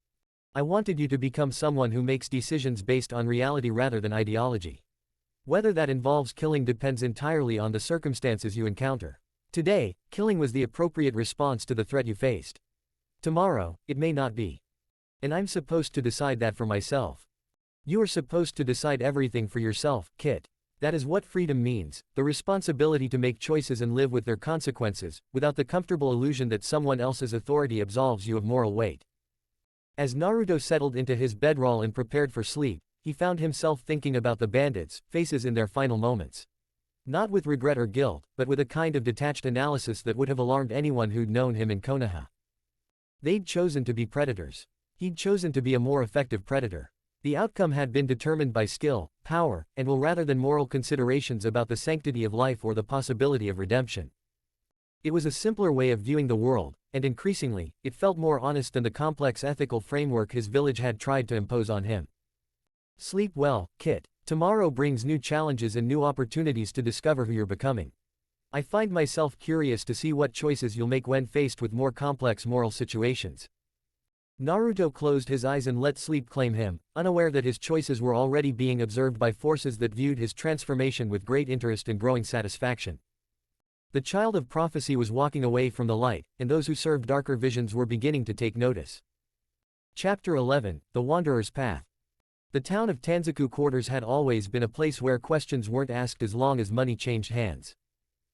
I wanted you to become someone who makes decisions based on reality rather than ideology. Whether that involves killing depends entirely on the circumstances you encounter. Today, killing was the appropriate response to the threat you faced. Tomorrow, it may not be. And I'm supposed to decide that for myself. You are supposed to decide everything for yourself, Kit. That is what freedom means, the responsibility to make choices and live with their consequences, without the comfortable illusion that someone else's authority absolves you of moral weight. As Naruto settled into his bedroll and prepared for sleep, he found himself thinking about the bandits' faces in their final moments. Not with regret or guilt, but with a kind of detached analysis that would have alarmed anyone who'd known him in Konoha. They'd chosen to be predators. He'd chosen to be a more effective predator. The outcome had been determined by skill, power, and will rather than moral considerations about the sanctity of life or the possibility of redemption. It was a simpler way of viewing the world, and increasingly, it felt more honest than the complex ethical framework his village had tried to impose on him. Sleep well, Kit. Tomorrow brings new challenges and new opportunities to discover who you're becoming. I find myself curious to see what choices you'll make when faced with more complex moral situations. Naruto closed his eyes and let sleep claim him, unaware that his choices were already being observed by forces that viewed his transformation with great interest and growing satisfaction. The child of prophecy was walking away from the light, and those who served darker visions were beginning to take notice. Chapter 11, The Wanderer's Path. The town of Tanzaku Quarters had always been a place where questions weren't asked as long as money changed hands.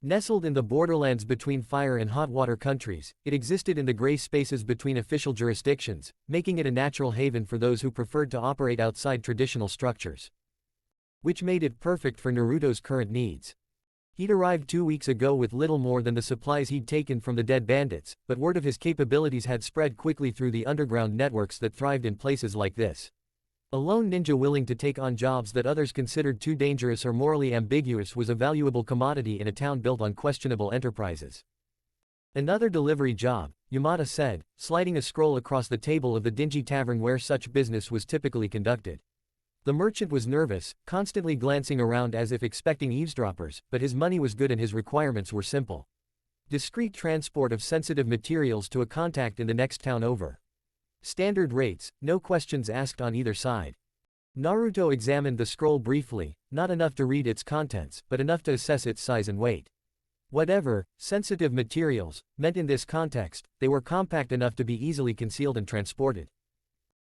Nestled in the borderlands between fire and hot water countries, it existed in the gray spaces between official jurisdictions, making it a natural haven for those who preferred to operate outside traditional structures. Which made it perfect for Naruto's current needs. He'd arrived 2 weeks ago with little more than the supplies he'd taken from the dead bandits, but word of his capabilities had spread quickly through the underground networks that thrived in places like this. A lone ninja willing to take on jobs that others considered too dangerous or morally ambiguous was a valuable commodity in a town built on questionable enterprises. Another delivery job, Yamada said, sliding a scroll across the table of the dingy tavern where such business was typically conducted. The merchant was nervous, constantly glancing around as if expecting eavesdroppers, but his money was good and his requirements were simple. Discreet transport of sensitive materials to a contact in the next town over. Standard rates, no questions asked on either side. Naruto examined the scroll briefly, not enough to read its contents, but enough to assess its size and weight. Whatever, sensitive materials, meant in this context, they were compact enough to be easily concealed and transported.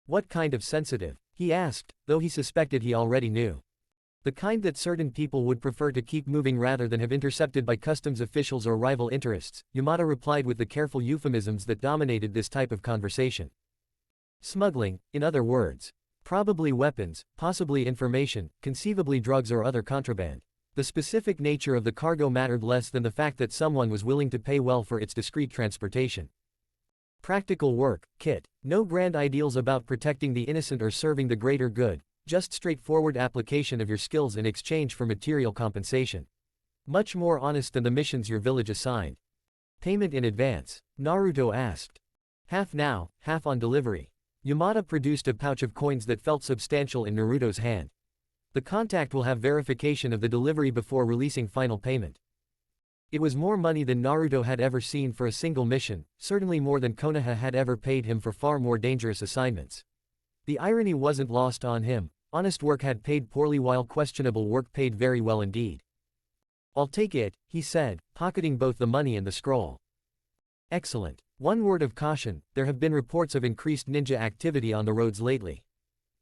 What kind of sensitive? He asked, though he suspected he already knew. The kind that certain people would prefer to keep moving rather than have intercepted by customs officials or rival interests, Yamada replied with the careful euphemisms that dominated this type of conversation. Smuggling, in other words. Probably weapons, possibly information, conceivably drugs or other contraband. The specific nature of the cargo mattered less than the fact that someone was willing to pay well for its discreet transportation. Practical work, Kit. No grand ideals about protecting the innocent or serving the greater good, just straightforward application of your skills in exchange for material compensation. Much more honest than the missions your village assigned. Payment in advance? Naruto asked. Half now, half on delivery. Yamada produced a pouch of coins that felt substantial in Naruto's hand. The contact will have verification of the delivery before releasing final payment. It was more money than Naruto had ever seen for a single mission, certainly more than Konoha had ever paid him for far more dangerous assignments. The irony wasn't lost on him. Honest work had paid poorly while questionable work paid very well indeed. I'll take it, he said, pocketing both the money and the scroll. Excellent. One word of caution, there have been reports of increased ninja activity on the roads lately.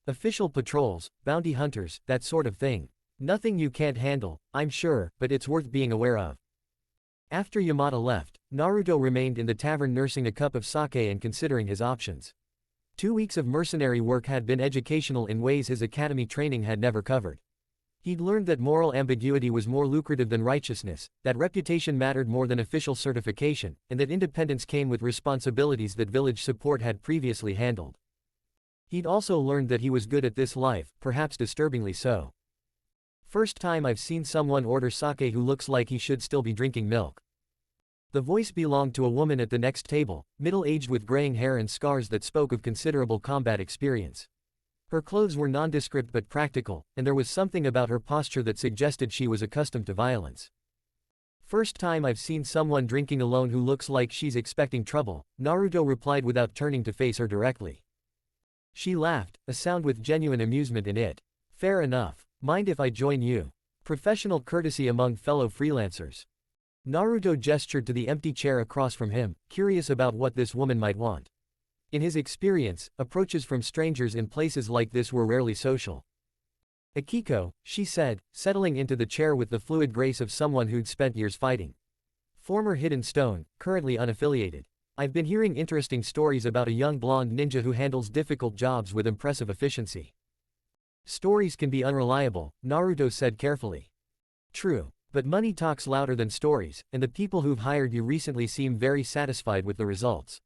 Official patrols, bounty hunters, that sort of thing. Nothing you can't handle, I'm sure, but it's worth being aware of. After Yamada left, Naruto remained in the tavern nursing a cup of sake and considering his options. 2 weeks of mercenary work had been educational in ways his academy training had never covered. He'd learned that moral ambiguity was more lucrative than righteousness, that reputation mattered more than official certification, and that independence came with responsibilities that village support had previously handled. He'd also learned that he was good at this life, perhaps disturbingly so. First time I've seen someone order sake who looks like he should still be drinking milk. The voice belonged to a woman at the next table, middle-aged with graying hair and scars that spoke of considerable combat experience. Her clothes were nondescript but practical, and there was something about her posture that suggested she was accustomed to violence. First time I've seen someone drinking alone who looks like she's expecting trouble, Naruto replied without turning to face her directly. She laughed, a sound with genuine amusement in it. Fair enough. Mind if I join you? Professional courtesy among fellow freelancers. Naruto gestured to the empty chair across from him, curious about what this woman might want. In his experience, approaches from strangers in places like this were rarely social. Akiko, she said, settling into the chair with the fluid grace of someone who'd spent years fighting. Former Hidden Stone, currently unaffiliated. I've been hearing interesting stories about a young blonde ninja who handles difficult jobs with impressive efficiency. Stories can be unreliable, Naruto said carefully. True, but money talks louder than stories, and the people who've hired you recently seem very satisfied with the results.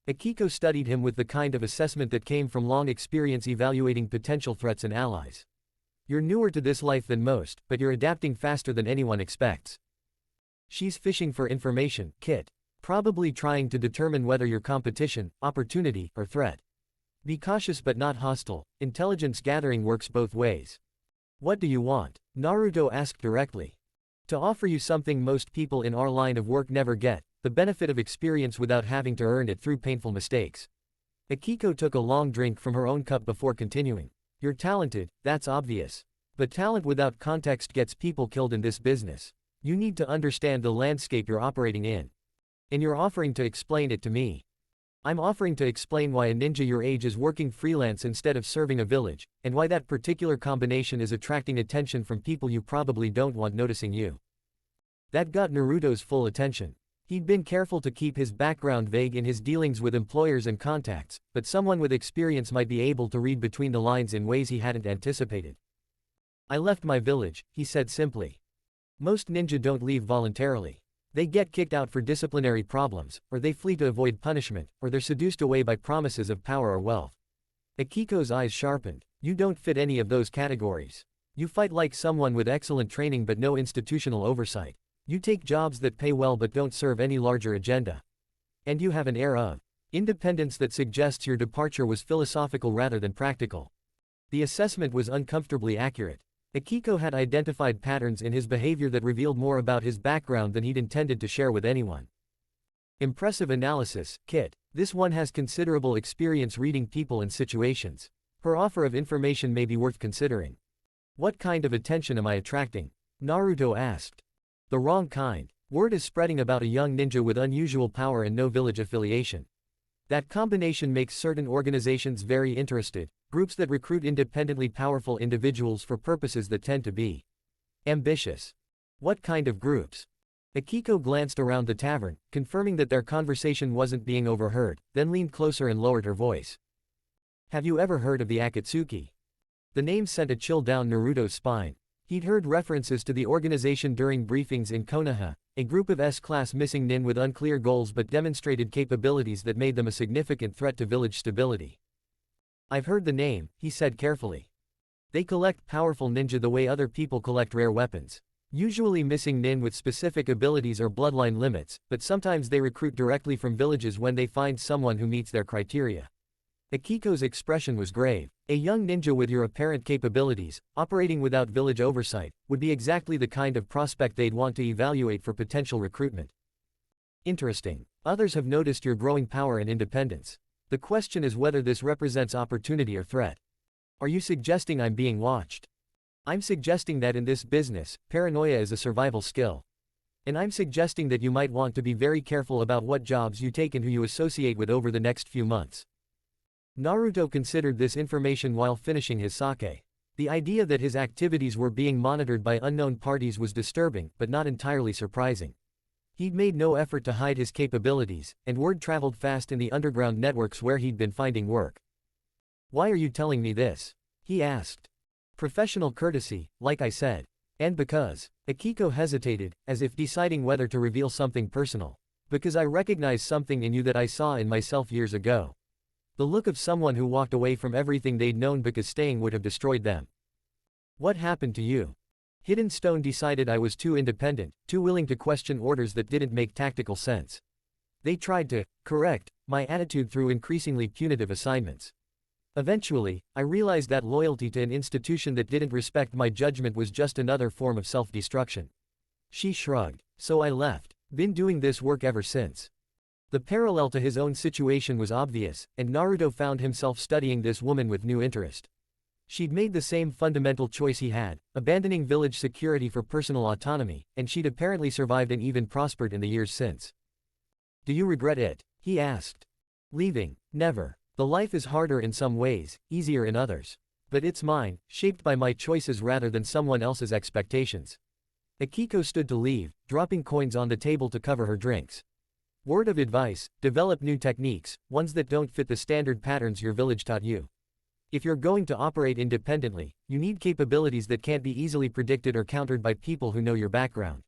Akiko studied him with the kind of assessment that came from long experience evaluating potential threats and allies. You're newer to this life than most, but you're adapting faster than anyone expects. She's fishing for information, Kit. Probably trying to determine whether you're competition, opportunity, or threat. Be cautious but not hostile. Intelligence gathering works both ways. What do you want? Naruto asked directly. To offer you something most people in our line of work never get, the benefit of experience without having to earn it through painful mistakes. Akiko took a long drink from her own cup before continuing. You're talented, that's obvious. But talent without context gets people killed in this business. You need to understand the landscape you're operating in. And you're offering to explain it to me. I'm offering to explain why a ninja your age is working freelance instead of serving a village, and why that particular combination is attracting attention from people you probably don't want noticing you. That got Naruto's full attention. He'd been careful to keep his background vague in his dealings with employers and contacts, but someone with experience might be able to read between the lines in ways he hadn't anticipated. I left my village, he said simply. Most ninja don't leave voluntarily. They get kicked out for disciplinary problems, or they flee to avoid punishment, or they're seduced away by promises of power or wealth. Akiko's eyes sharpened. You don't fit any of those categories. You fight like someone with excellent training but no institutional oversight. You take jobs that pay well but don't serve any larger agenda. And you have an air of independence that suggests your departure was philosophical rather than practical. The assessment was uncomfortably accurate. Akiko had identified patterns in his behavior that revealed more about his background than he'd intended to share with anyone. Impressive analysis, Kit. This one has considerable experience reading people and situations. Her offer of information may be worth considering. What kind of attention am I attracting? Naruto asked. The wrong kind. Word is spreading about a young ninja with unusual power and no village affiliation. That combination makes certain organizations very interested, groups that recruit independently powerful individuals for purposes that tend to be ambitious. What kind of groups? Akiko glanced around the tavern, confirming that their conversation wasn't being overheard, then leaned closer and lowered her voice. Have you ever heard of the Akatsuki? The name sent a chill down Naruto's spine. He'd heard references to the organization during briefings in Konoha, a group of S-class missing nin with unclear goals but demonstrated capabilities that made them a significant threat to village stability. I've heard the name, he said carefully. They collect powerful ninja the way other people collect rare weapons. Usually missing nin with specific abilities or bloodline limits, but sometimes they recruit directly from villages when they find someone who meets their criteria. Akiko's expression was grave. A young ninja with your apparent capabilities, operating without village oversight, would be exactly the kind of prospect they'd want to evaluate for potential recruitment. Interesting. Others have noticed your growing power and independence. The question is whether this represents opportunity or threat. Are you suggesting I'm being watched? I'm suggesting that in this business, paranoia is a survival skill. And I'm suggesting that you might want to be very careful about what jobs you take and who you associate with over the next few months. Naruto considered this information while finishing his sake. The idea that his activities were being monitored by unknown parties was disturbing, but not entirely surprising. He'd made no effort to hide his capabilities, and word traveled fast in the underground networks where he'd been finding work. Why are you telling me this? He asked. Professional courtesy, like I said. And because. Akiko hesitated, as if deciding whether to reveal something personal. Because I recognize something in you that I saw in myself years ago. The look of someone who walked away from everything they'd known because staying would have destroyed them. What happened to you? Hidden Stone decided I was too independent, too willing to question orders that didn't make tactical sense. They tried to correct my attitude through increasingly punitive assignments. Eventually, I realized that loyalty to an institution that didn't respect my judgment was just another form of self-destruction. She shrugged. So I left. Been doing this work ever since. The parallel to his own situation was obvious, and Naruto found himself studying this woman with new interest. She'd made the same fundamental choice he had, abandoning village security for personal autonomy, and she'd apparently survived and even prospered in the years since. Do you regret it? He asked. Leaving? Never. The life is harder in some ways, easier in others. But it's mine, shaped by my choices rather than someone else's expectations. Akiko stood to leave, dropping coins on the table to cover her drinks. Word of advice, develop new techniques, ones that don't fit the standard patterns your village taught you. If you're going to operate independently, you need capabilities that can't be easily predicted or countered by people who know your background.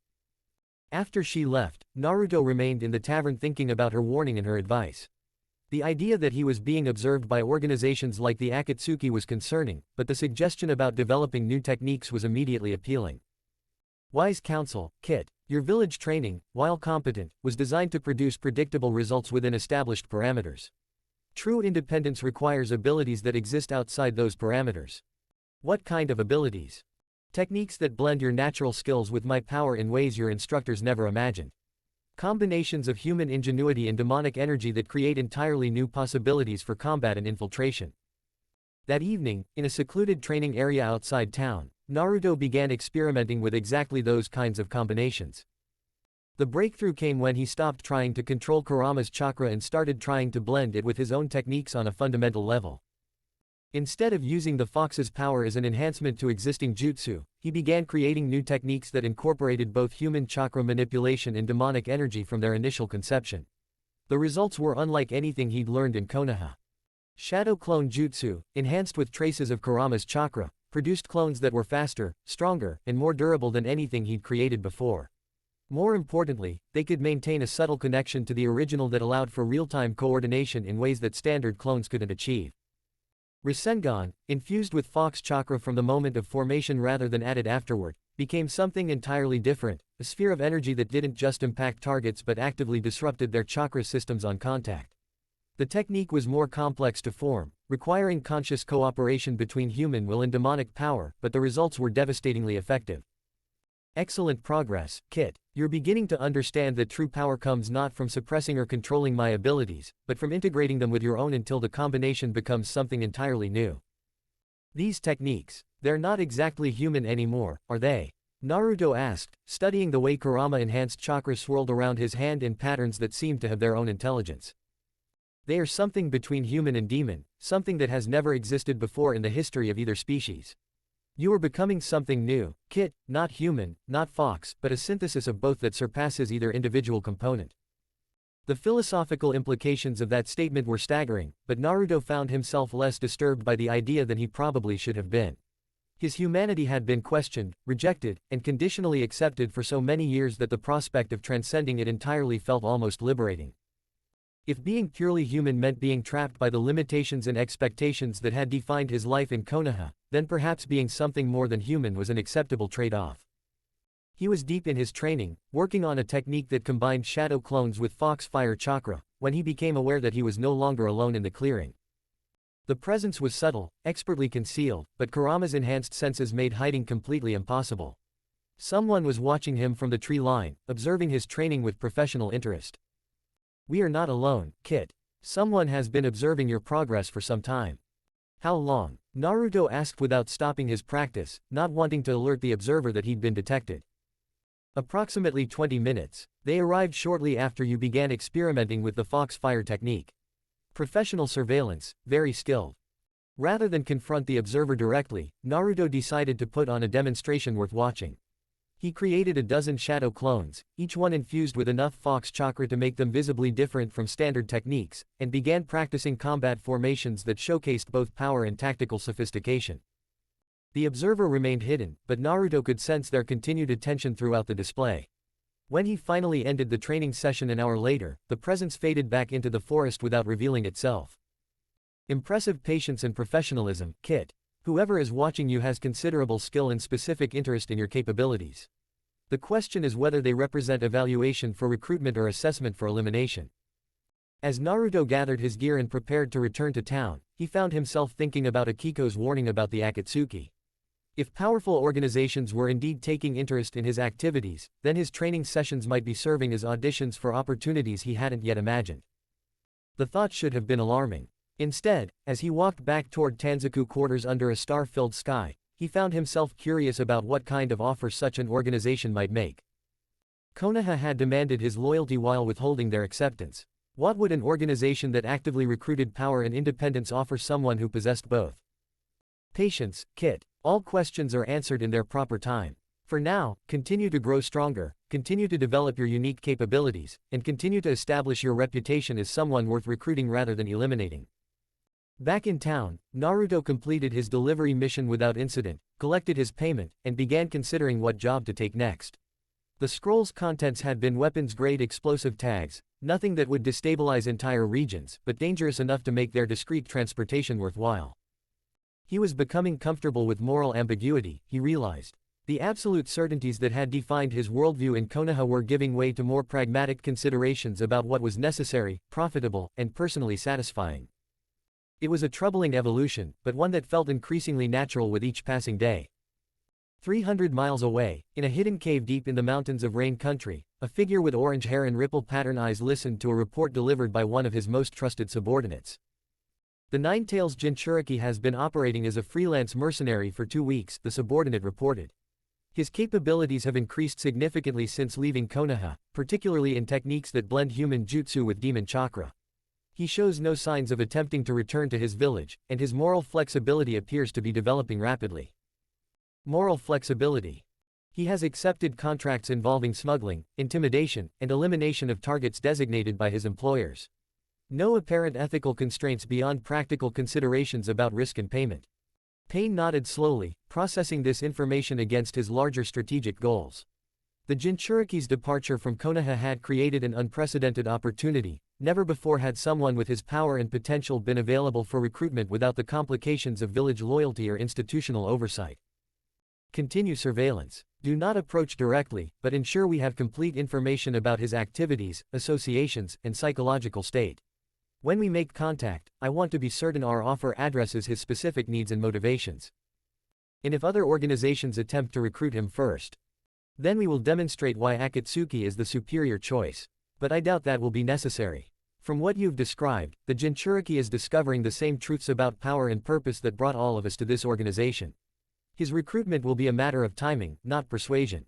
After she left, Naruto remained in the tavern thinking about her warning and her advice. The idea that he was being observed by organizations like the Akatsuki was concerning, but the suggestion about developing new techniques was immediately appealing. Wise counsel, Kit. Your village training, while competent, was designed to produce predictable results within established parameters. True independence requires abilities that exist outside those parameters. What kind of abilities? Techniques that blend your natural skills with my power in ways your instructors never imagined. Combinations of human ingenuity and demonic energy that create entirely new possibilities for combat and infiltration. That evening, in a secluded training area outside town, Naruto began experimenting with exactly those kinds of combinations. The breakthrough came when he stopped trying to control Kurama's chakra and started trying to blend it with his own techniques on a fundamental level. Instead of using the fox's power as an enhancement to existing jutsu, he began creating new techniques that incorporated both human chakra manipulation and demonic energy from their initial conception. The results were unlike anything he'd learned in Konoha. Shadow Clone Jutsu, enhanced with traces of Kurama's chakra, produced clones that were faster, stronger, and more durable than anything he'd created before. More importantly, they could maintain a subtle connection to the original that allowed for real-time coordination in ways that standard clones couldn't achieve. Rasengan, infused with Fox chakra from the moment of formation rather than added afterward, became something entirely different, a sphere of energy that didn't just impact targets but actively disrupted their chakra systems on contact. The technique was more complex to form, requiring conscious cooperation between human will and demonic power, but the results were devastatingly effective. Excellent progress, Kit. You're beginning to understand that true power comes not from suppressing or controlling my abilities, but from integrating them with your own until the combination becomes something entirely new. These techniques, they're not exactly human anymore, are they? Naruto asked, studying the way Kurama enhanced chakra swirled around his hand in patterns that seemed to have their own intelligence. They are something between human and demon, something that has never existed before in the history of either species. You are becoming something new, Kit, not human, not fox, but a synthesis of both that surpasses either individual component. The philosophical implications of that statement were staggering, but Naruto found himself less disturbed by the idea than he probably should have been. His humanity had been questioned, rejected, and conditionally accepted for so many years that the prospect of transcending it entirely felt almost liberating. If being purely human meant being trapped by the limitations and expectations that had defined his life in Konoha, then perhaps being something more than human was an acceptable trade-off. He was deep in his training, working on a technique that combined shadow clones with fox fire chakra, when he became aware that he was no longer alone in the clearing. The presence was subtle, expertly concealed, but Kurama's enhanced senses made hiding completely impossible. Someone was watching him from the tree line, observing his training with professional interest. "We are not alone, Kit. Someone has been observing your progress for some time." "How long?" Naruto asked without stopping his practice, not wanting to alert the observer that he'd been detected. "Approximately 20 minutes. They arrived shortly after you began experimenting with the fox fire technique. Professional surveillance, very skilled." Rather than confront the observer directly, Naruto decided to put on a demonstration worth watching. He created a dozen shadow clones, each one infused with enough fox chakra to make them visibly different from standard techniques, and began practicing combat formations that showcased both power and tactical sophistication. The observer remained hidden, but Naruto could sense their continued attention throughout the display. When he finally ended the training session an hour later, the presence faded back into the forest without revealing itself. "Impressive patience and professionalism, Kit. Whoever is watching you has considerable skill and specific interest in your capabilities. The question is whether they represent evaluation for recruitment or assessment for elimination." As Naruto gathered his gear and prepared to return to town, he found himself thinking about Akiko's warning about the Akatsuki. If powerful organizations were indeed taking interest in his activities, then his training sessions might be serving as auditions for opportunities he hadn't yet imagined. The thought should have been alarming. Instead, as he walked back toward Tanzaku quarters under a star-filled sky, he found himself curious about what kind of offer such an organization might make. Konoha had demanded his loyalty while withholding their acceptance. What would an organization that actively recruited power and independence offer someone who possessed both? Patience, Kit. All questions are answered in their proper time. For now, continue to grow stronger, continue to develop your unique capabilities, and continue to establish your reputation as someone worth recruiting rather than eliminating. Back in town, Naruto completed his delivery mission without incident, collected his payment, and began considering what job to take next. The scroll's contents had been weapons-grade explosive tags, nothing that would destabilize entire regions, but dangerous enough to make their discreet transportation worthwhile. He was becoming comfortable with moral ambiguity, he realized. The absolute certainties that had defined his worldview in Konoha were giving way to more pragmatic considerations about what was necessary, profitable, and personally satisfying. It was a troubling evolution, but one that felt increasingly natural with each passing day. 300 miles away, in a hidden cave deep in the mountains of Rain Country, a figure with orange hair and ripple-pattern eyes listened to a report delivered by one of his most trusted subordinates. "The Nine-Tails Jinchuriki has been operating as a freelance mercenary for 2 weeks," the subordinate reported. "His capabilities have increased significantly since leaving Konoha, particularly in techniques that blend human jutsu with demon chakra. He shows no signs of attempting to return to his village, and his moral flexibility appears to be developing rapidly." Moral flexibility. He has accepted contracts involving smuggling, intimidation, and elimination of targets designated by his employers. No apparent ethical constraints beyond practical considerations about risk and payment. Payne nodded slowly, processing this information against his larger strategic goals. The Jinchuriki's departure from Konoha had created an unprecedented opportunity. Never before had someone with his power and potential been available for recruitment without the complications of village loyalty or institutional oversight. Continue surveillance. Do not approach directly, but ensure we have complete information about his activities, associations, and psychological state. When we make contact, I want to be certain our offer addresses his specific needs and motivations. And if other organizations attempt to recruit him first, then we will demonstrate why Akatsuki is the superior choice. But I doubt that will be necessary. From what you've described, the Jinchuriki is discovering the same truths about power and purpose that brought all of us to this organization. His recruitment will be a matter of timing, not persuasion."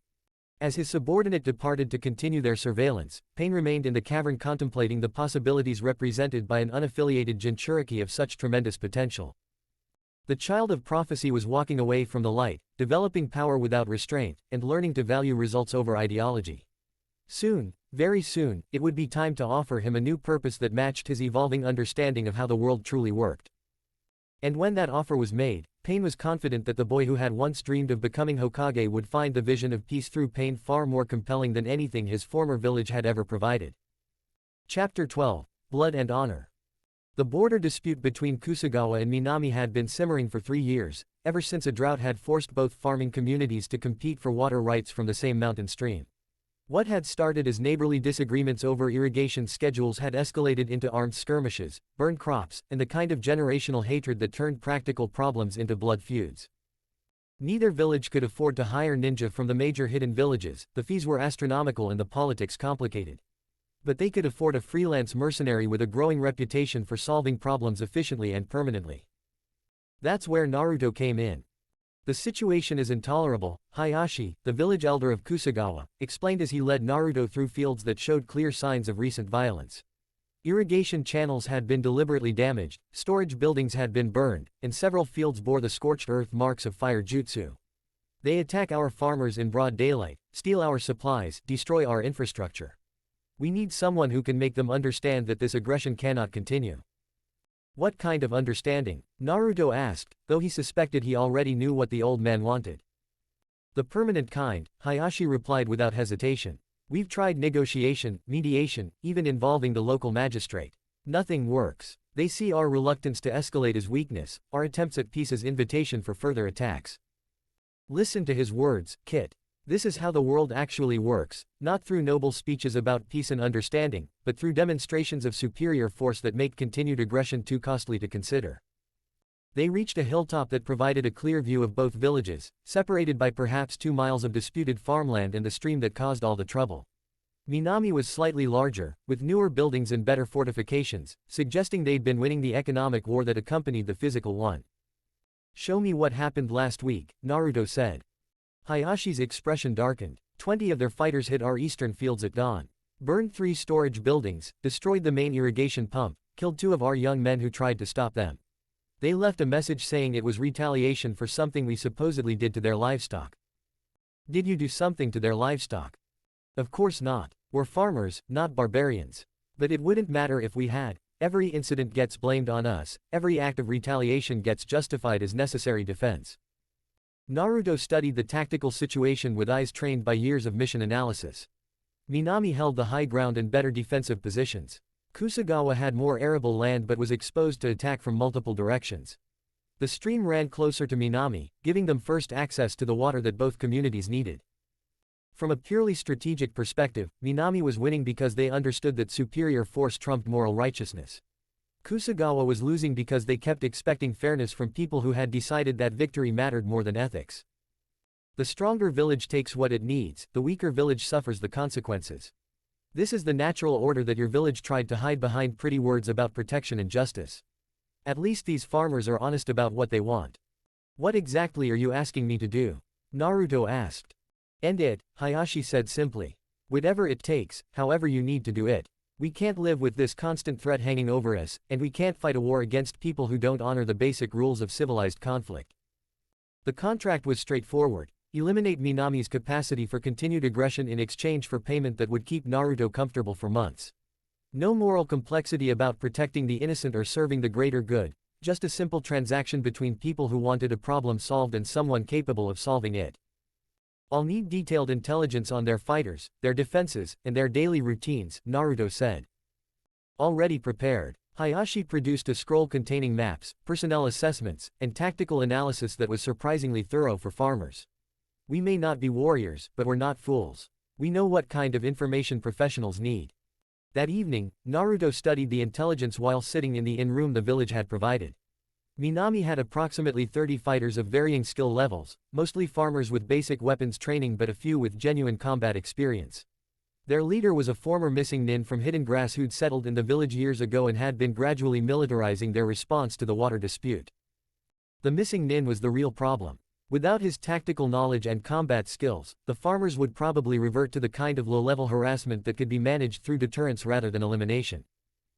As his subordinate departed to continue their surveillance, Payne remained in the cavern contemplating the possibilities represented by an unaffiliated Jinchuriki of such tremendous potential. The child of prophecy was walking away from the light, developing power without restraint, and learning to value results over ideology. Soon, very soon, it would be time to offer him a new purpose that matched his evolving understanding of how the world truly worked. And when that offer was made, Pain was confident that the boy who had once dreamed of becoming Hokage would find the vision of peace through pain far more compelling than anything his former village had ever provided. Chapter 12. Blood and Honor. The border dispute between Kusagawa and Minami had been simmering for 3 years, ever since a drought had forced both farming communities to compete for water rights from the same mountain stream. What had started as neighborly disagreements over irrigation schedules had escalated into armed skirmishes, burned crops, and the kind of generational hatred that turned practical problems into blood feuds. Neither village could afford to hire ninja from the major hidden villages, the fees were astronomical and the politics complicated. But they could afford a freelance mercenary with a growing reputation for solving problems efficiently and permanently. That's where Naruto came in. The situation is intolerable, Hayashi, the village elder of Kusagawa, explained as he led Naruto through fields that showed clear signs of recent violence. Irrigation channels had been deliberately damaged, storage buildings had been burned, and several fields bore the scorched earth marks of fire jutsu. They attack our farmers in broad daylight, steal our supplies, destroy our infrastructure. We need someone who can make them understand that this aggression cannot continue. What kind of understanding? Naruto asked, though he suspected he already knew what the old man wanted. The permanent kind, Hayashi replied without hesitation. We've tried negotiation, mediation, even involving the local magistrate. Nothing works. They see our reluctance to escalate as weakness, our attempts at peace as invitation for further attacks. Listen to his words, Kit. This is how the world actually works, not through noble speeches about peace and understanding, but through demonstrations of superior force that make continued aggression too costly to consider. They reached a hilltop that provided a clear view of both villages, separated by perhaps 2 miles of disputed farmland and the stream that caused all the trouble. Minami was slightly larger, with newer buildings and better fortifications, suggesting they'd been winning the economic war that accompanied the physical one. Show me what happened last week, Naruto said. Hayashi's expression darkened. 20 of their fighters hit our eastern fields at dawn. Burned 3 storage buildings, destroyed the main irrigation pump, killed 2 of our young men who tried to stop them. They left a message saying it was retaliation for something we supposedly did to their livestock. Did you do something to their livestock? Of course not. We're farmers, not barbarians. But it wouldn't matter if we had. Every incident gets blamed on us, every act of retaliation gets justified as necessary defense. Naruto studied the tactical situation with eyes trained by years of mission analysis. Minami held the high ground and better defensive positions. Kusagawa had more arable land but was exposed to attack from multiple directions. The stream ran closer to Minami, giving them first access to the water that both communities needed. From a purely strategic perspective, Minami was winning because they understood that superior force trumped moral righteousness. Kusagawa was losing because they kept expecting fairness from people who had decided that victory mattered more than ethics. The stronger village takes what it needs, the weaker village suffers the consequences. This is the natural order that your village tried to hide behind pretty words about protection and justice. At least these farmers are honest about what they want. What exactly are you asking me to do? Naruto asked. End it, Hayashi said simply. Whatever it takes, however you need to do it. We can't live with this constant threat hanging over us, and we can't fight a war against people who don't honor the basic rules of civilized conflict. The contract was straightforward. Eliminate Minami's capacity for continued aggression in exchange for payment that would keep Naruto comfortable for months. No moral complexity about protecting the innocent or serving the greater good, just a simple transaction between people who wanted a problem solved and someone capable of solving it. I'll need detailed intelligence on their fighters, their defenses, and their daily routines, Naruto said. Already prepared, Hayashi produced a scroll containing maps, personnel assessments, and tactical analysis that was surprisingly thorough for farmers. We may not be warriors, but we're not fools. We know what kind of information professionals need. That evening, Naruto studied the intelligence while sitting in the inn room the village had provided. Minami had approximately 30 fighters of varying skill levels, mostly farmers with basic weapons training but a few with genuine combat experience. Their leader was a former missing nin from Hidden Grass who'd settled in the village years ago and had been gradually militarizing their response to the water dispute. The missing nin was the real problem. Without his tactical knowledge and combat skills, the farmers would probably revert to the kind of low-level harassment that could be managed through deterrence rather than elimination.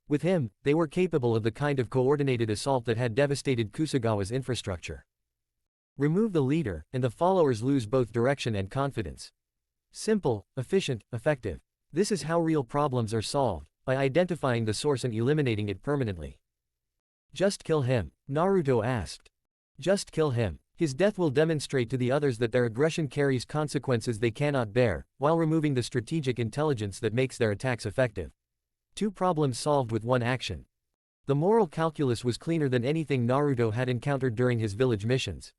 With him, they were capable of the kind of coordinated assault that had devastated Kusagawa's infrastructure. Remove the leader, and the followers lose both direction and confidence. Simple, efficient, effective. This is how real problems are solved, by identifying the source and eliminating it permanently. Just kill him, Naruto asked. Just kill him. His death will demonstrate to the others that their aggression carries consequences they cannot bear, while removing the strategic intelligence that makes their attacks effective. 2 problems solved with 1 action. The moral calculus was cleaner than anything Naruto had encountered during his village missions.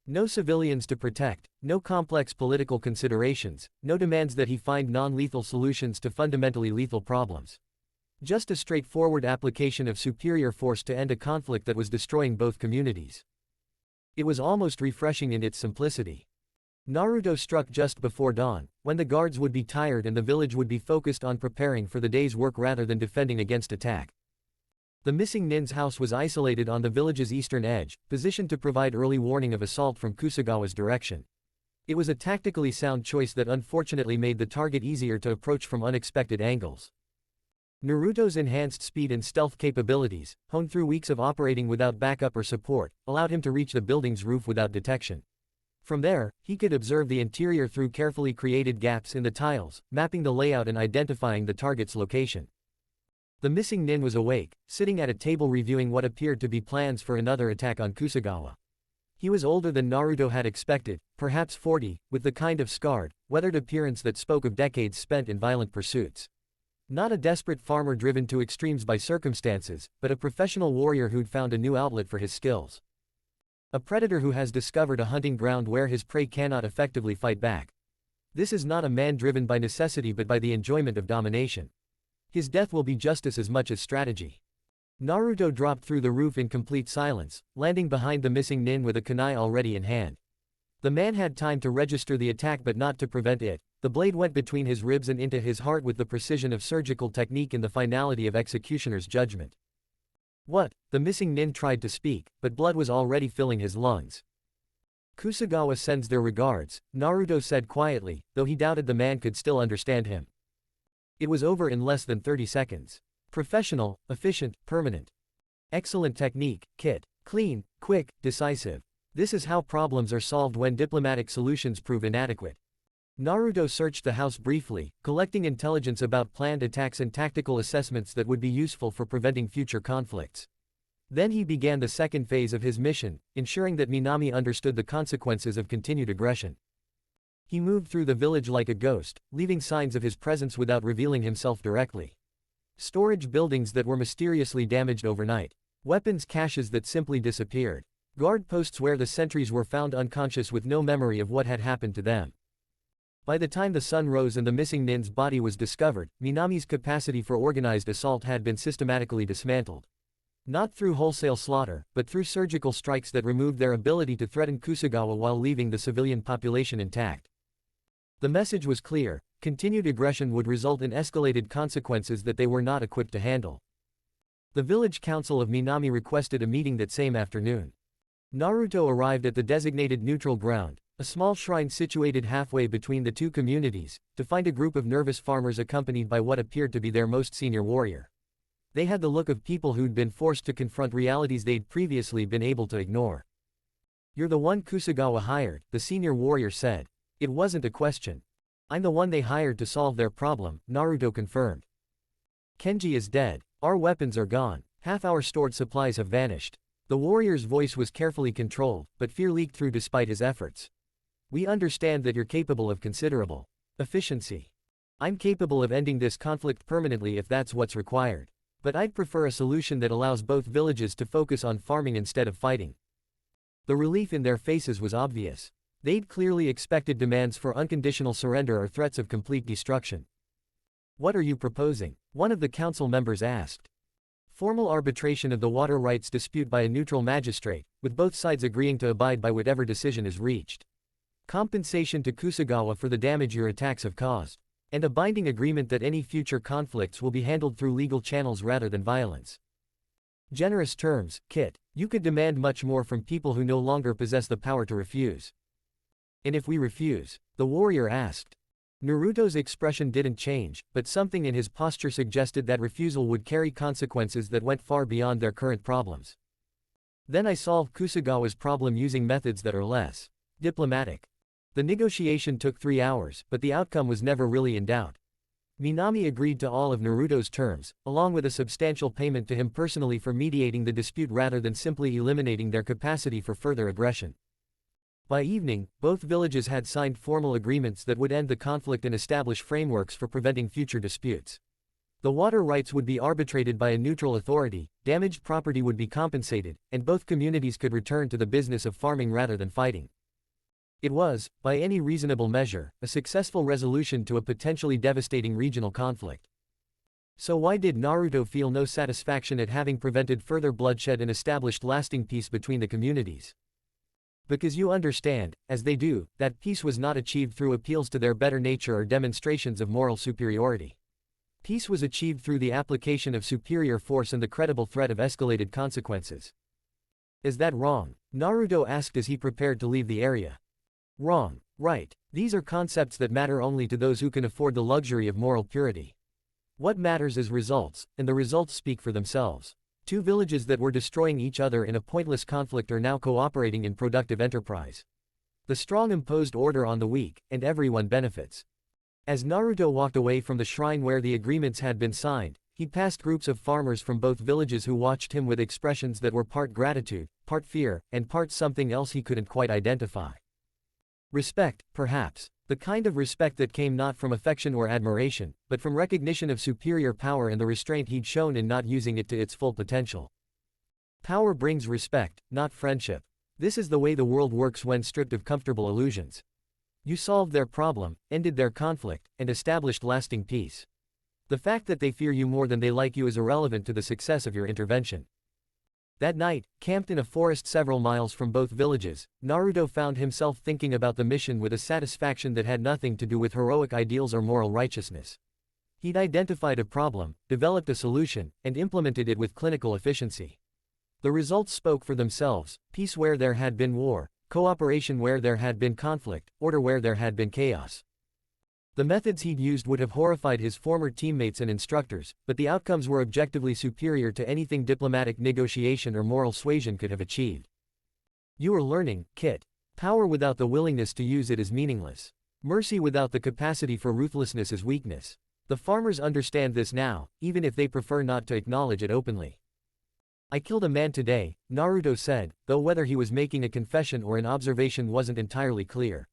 No civilians to protect, no complex political considerations, no demands that he find non-lethal solutions to fundamentally lethal problems. Just a straightforward application of superior force to end a conflict that was destroying both communities. It was almost refreshing in its simplicity. Naruto struck just before dawn, when the guards would be tired and the village would be focused on preparing for the day's work rather than defending against attack. The missing nin's house was isolated on the village's eastern edge, positioned to provide early warning of assault from Kusagawa's direction. It was a tactically sound choice that unfortunately made the target easier to approach from unexpected angles. Naruto's enhanced speed and stealth capabilities, honed through weeks of operating without backup or support, allowed him to reach the building's roof without detection. From there, he could observe the interior through carefully created gaps in the tiles, mapping the layout and identifying the target's location. The missing nin was awake, sitting at a table reviewing what appeared to be plans for another attack on Kusagawa. He was older than Naruto had expected, perhaps 40, with the kind of scarred, weathered appearance that spoke of decades spent in violent pursuits. Not a desperate farmer driven to extremes by circumstances, but a professional warrior who'd found a new outlet for his skills. A predator who has discovered a hunting ground where his prey cannot effectively fight back. This is not a man driven by necessity but by the enjoyment of domination. His death will be justice as much as strategy. Naruto dropped through the roof in complete silence, landing behind the missing nin with a kunai already in hand. The man had time to register the attack but not to prevent it. The blade went between his ribs and into his heart with the precision of surgical technique and the finality of executioner's judgment. What? The missing nin tried to speak, but blood was already filling his lungs. Kusagawa sends their regards, Naruto said quietly, though he doubted the man could still understand him. It was over in less than 30 seconds. Professional, efficient, permanent. Excellent technique, Kit. Clean, quick, decisive. This is how problems are solved when diplomatic solutions prove inadequate. Naruto searched the house briefly, collecting intelligence about planned attacks and tactical assessments that would be useful for preventing future conflicts. Then he began the second phase of his mission, ensuring that Minami understood the consequences of continued aggression. He moved through the village like a ghost, leaving signs of his presence without revealing himself directly. Storage buildings that were mysteriously damaged overnight. Weapons caches that simply disappeared. Guard posts where the sentries were found unconscious with no memory of what had happened to them. By the time the sun rose and the missing nin's body was discovered, Minami's capacity for organized assault had been systematically dismantled. Not through wholesale slaughter, but through surgical strikes that removed their ability to threaten Kusagawa while leaving the civilian population intact. The message was clear: continued aggression would result in escalated consequences that they were not equipped to handle. The village council of Minami requested a meeting that same afternoon. Naruto arrived at the designated neutral ground, a small shrine situated halfway between the two communities, to find a group of nervous farmers accompanied by what appeared to be their most senior warrior. They had the look of people who'd been forced to confront realities they'd previously been able to ignore. "You're the one Kusagawa hired," the senior warrior said. It wasn't a question. "I'm the one they hired to solve their problem," Naruto confirmed. "Kenji is dead. Our weapons are gone. Half our stored supplies have vanished." The warrior's voice was carefully controlled, but fear leaked through despite his efforts. "We understand that you're capable of considerable efficiency. I'm capable of ending this conflict permanently if that's what's required. But I'd prefer a solution that allows both villages to focus on farming instead of fighting." The relief in their faces was obvious. They'd clearly expected demands for unconditional surrender or threats of complete destruction. "What are you proposing?" one of the council members asked. "Formal arbitration of the water rights dispute by a neutral magistrate, with both sides agreeing to abide by whatever decision is reached. Compensation to Kusagawa for the damage your attacks have caused. And a binding agreement that any future conflicts will be handled through legal channels rather than violence." Generous terms, Kit. You could demand much more from people who no longer possess the power to refuse. "And if we refuse?" the warrior asked. Naruto's expression didn't change, but something in his posture suggested that refusal would carry consequences that went far beyond their current problems. "Then I solve Kusagawa's problem using methods that are less diplomatic." The negotiation took 3 hours, but the outcome was never really in doubt. Minami agreed to all of Naruto's terms, along with a substantial payment to him personally for mediating the dispute rather than simply eliminating their capacity for further aggression. By evening, both villages had signed formal agreements that would end the conflict and establish frameworks for preventing future disputes. The water rights would be arbitrated by a neutral authority, damaged property would be compensated, and both communities could return to the business of farming rather than fighting. It was, by any reasonable measure, a successful resolution to a potentially devastating regional conflict. So why did Naruto feel no satisfaction at having prevented further bloodshed and established lasting peace between the communities? Because you understand, as they do, that peace was not achieved through appeals to their better nature or demonstrations of moral superiority. Peace was achieved through the application of superior force and the credible threat of escalated consequences. Is that wrong? Naruto asked as he prepared to leave the area. Wrong. Right. These are concepts that matter only to those who can afford the luxury of moral purity. What matters is results, and the results speak for themselves. Two villages that were destroying each other in a pointless conflict are now cooperating in productive enterprise. The strong imposed order on the weak, and everyone benefits. As Naruto walked away from the shrine where the agreements had been signed, he passed groups of farmers from both villages who watched him with expressions that were part gratitude, part fear, and part something else he couldn't quite identify. Respect, perhaps. The kind of respect that came not from affection or admiration, but from recognition of superior power and the restraint he'd shown in not using it to its full potential. Power brings respect, not friendship. This is the way the world works when stripped of comfortable illusions. You solved their problem, ended their conflict, and established lasting peace. The fact that they fear you more than they like you is irrelevant to the success of your intervention. That night, camped in a forest several miles from both villages, Naruto found himself thinking about the mission with a satisfaction that had nothing to do with heroic ideals or moral righteousness. He'd identified a problem, developed a solution, and implemented it with clinical efficiency. The results spoke for themselves: peace where there had been war, cooperation where there had been conflict, order where there had been chaos. The methods he'd used would have horrified his former teammates and instructors, but the outcomes were objectively superior to anything diplomatic negotiation or moral suasion could have achieved. You are learning, Kit. Power without the willingness to use it is meaningless. Mercy without the capacity for ruthlessness is weakness. The farmers understand this now, even if they prefer not to acknowledge it openly. I killed a man today, Naruto said, though whether he was making a confession or an observation wasn't entirely clear.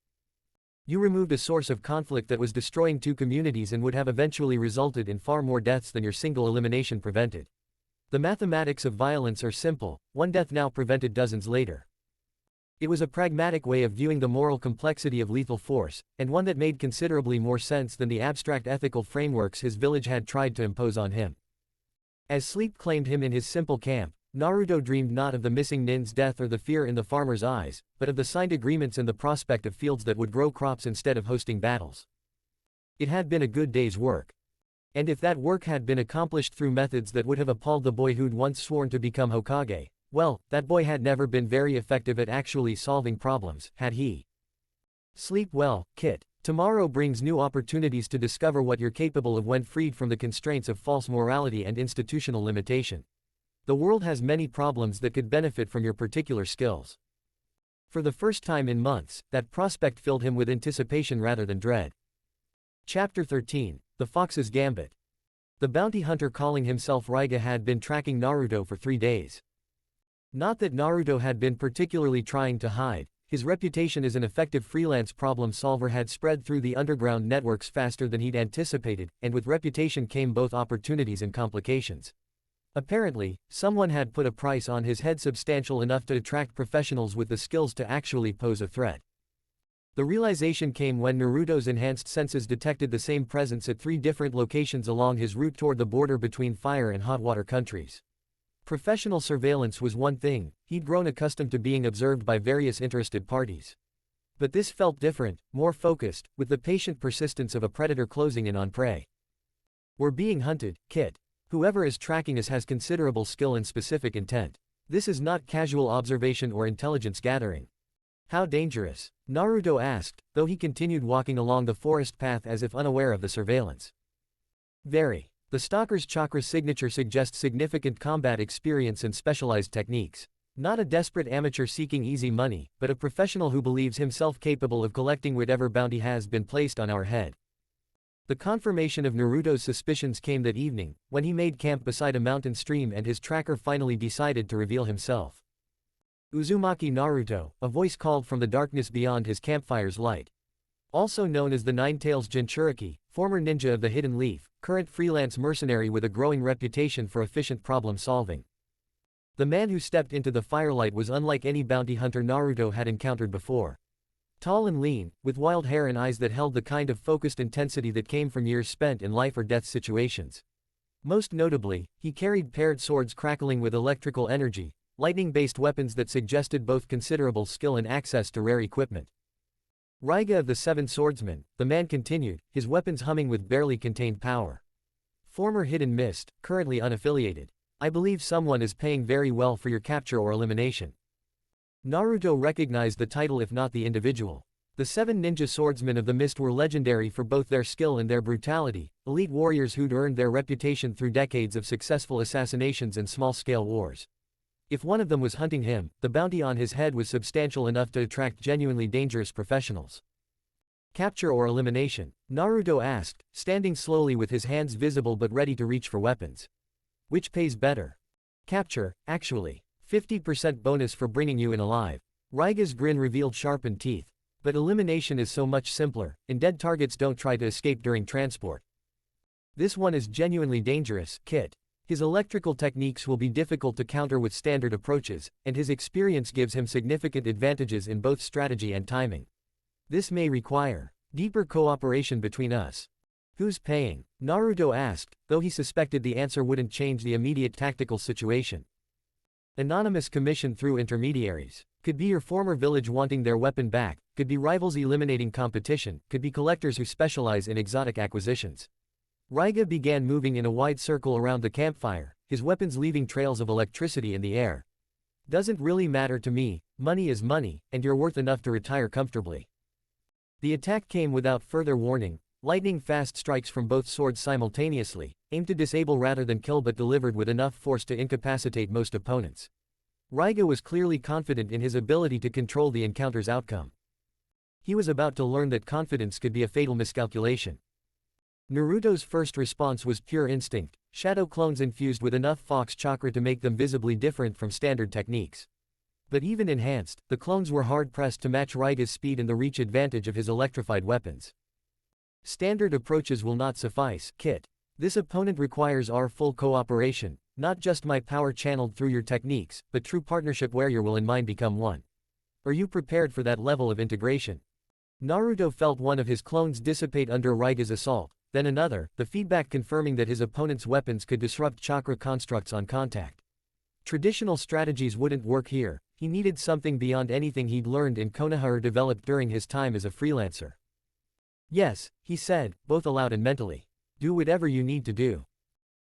You removed a source of conflict that was destroying two communities and would have eventually resulted in far more deaths than your single elimination prevented. The mathematics of violence are simple: one death now prevented dozens later. It was a pragmatic way of viewing the moral complexity of lethal force, and one that made considerably more sense than the abstract ethical frameworks his village had tried to impose on him. As sleep claimed him in his simple camp, Naruto dreamed not of the missing nin's death or the fear in the farmer's eyes, but of the signed agreements and the prospect of fields that would grow crops instead of hosting battles. It had been a good day's work. And if that work had been accomplished through methods that would have appalled the boy who'd once sworn to become Hokage, well, that boy had never been very effective at actually solving problems, had he? Sleep well, Kit. Tomorrow brings new opportunities to discover what you're capable of when freed from the constraints of false morality and institutional limitation. The world has many problems that could benefit from your particular skills. For the first time in months, that prospect filled him with anticipation rather than dread. Chapter 13: The Fox's Gambit. The bounty hunter calling himself Raiga had been tracking Naruto for 3 days. Not that Naruto had been particularly trying to hide. His reputation as an effective freelance problem solver had spread through the underground networks faster than he'd anticipated, and with reputation came both opportunities and complications. Apparently, someone had put a price on his head substantial enough to attract professionals with the skills to actually pose a threat. The realization came when Naruto's enhanced senses detected the same presence at 3 different locations along his route toward the border between fire and hot water countries. Professional surveillance was one thing, he'd grown accustomed to being observed by various interested parties. But this felt different, more focused, with the patient persistence of a predator closing in on prey. We're being hunted, Kit. Whoever is tracking us has considerable skill and specific intent. This is not casual observation or intelligence gathering. How dangerous? Naruto asked, though he continued walking along the forest path as if unaware of the surveillance. Very. The stalker's chakra signature suggests significant combat experience and specialized techniques. Not a desperate amateur seeking easy money, but a professional who believes himself capable of collecting whatever bounty has been placed on our head. The confirmation of Naruto's suspicions came that evening, when he made camp beside a mountain stream and his tracker finally decided to reveal himself. Uzumaki Naruto, a voice called from the darkness beyond his campfire's light. Also known as the Nine-Tails Jinchuriki, former ninja of the Hidden Leaf, current freelance mercenary with a growing reputation for efficient problem-solving. The man who stepped into the firelight was unlike any bounty hunter Naruto had encountered before. Tall and lean, with wild hair and eyes that held the kind of focused intensity that came from years spent in life-or-death situations. Most notably, he carried paired swords crackling with electrical energy, lightning-based weapons that suggested both considerable skill and access to rare equipment. Raiga of the Seven Swordsmen, the man continued, his weapons humming with barely contained power. Former Hidden Mist, currently unaffiliated. I believe someone is paying very well for your capture or elimination. Naruto recognized the title if not the individual. The seven ninja swordsmen of the mist were legendary for both their skill and their brutality, elite warriors who'd earned their reputation through decades of successful assassinations and small-scale wars. If one of them was hunting him, the bounty on his head was substantial enough to attract genuinely dangerous professionals. Capture or elimination? Naruto asked, standing slowly with his hands visible but ready to reach for weapons. Which pays better? Capture, actually. 50% bonus for bringing you in alive. Raiga's grin revealed sharpened teeth. But elimination is so much simpler, and dead targets don't try to escape during transport. This one is genuinely dangerous, Kit. His electrical techniques will be difficult to counter with standard approaches, and his experience gives him significant advantages in both strategy and timing. This may require deeper cooperation between us. Who's paying? Naruto asked, though he suspected the answer wouldn't change the immediate tactical situation. Anonymous commission through intermediaries. Could be your former village wanting their weapon back, could be rivals eliminating competition, could be collectors who specialize in exotic acquisitions. Raiga began moving in a wide circle around the campfire, his weapons leaving trails of electricity in the air. Doesn't really matter to me, money is money, and you're worth enough to retire comfortably. The attack came without further warning, lightning-fast strikes from both swords simultaneously, aimed to disable rather than kill but delivered with enough force to incapacitate most opponents. Raiga was clearly confident in his ability to control the encounter's outcome. He was about to learn that confidence could be a fatal miscalculation. Naruto's first response was pure instinct, shadow clones infused with enough fox chakra to make them visibly different from standard techniques. But even enhanced, the clones were hard-pressed to match Raiga's speed and the reach advantage of his electrified weapons. Standard approaches will not suffice, Kit. This opponent requires our full cooperation, not just my power channeled through your techniques, but true partnership where your will and mine become one. Are you prepared for that level of integration? Naruto felt one of his clones dissipate under Raiga's assault, then another, the feedback confirming that his opponent's weapons could disrupt chakra constructs on contact. Traditional strategies wouldn't work here, he needed something beyond anything he'd learned in Konoha or developed during his time as a freelancer. Yes, he said, both aloud and mentally. Do whatever you need to do.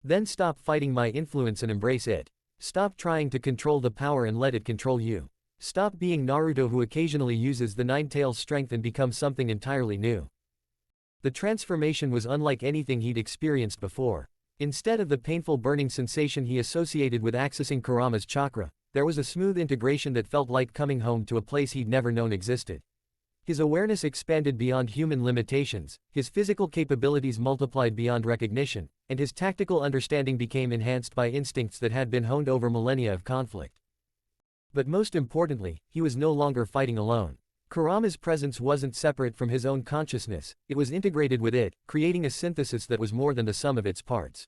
Then stop fighting my influence and embrace it. Stop trying to control the power and let it control you. Stop being Naruto who occasionally uses the Nine-Tails strength and becomes something entirely new. The transformation was unlike anything he'd experienced before. Instead of the painful burning sensation he associated with accessing Kurama's chakra, there was a smooth integration that felt like coming home to a place he'd never known existed. His awareness expanded beyond human limitations, his physical capabilities multiplied beyond recognition, and his tactical understanding became enhanced by instincts that had been honed over millennia of conflict. But most importantly, he was no longer fighting alone. Kurama's presence wasn't separate from his own consciousness, it was integrated with it, creating a synthesis that was more than the sum of its parts.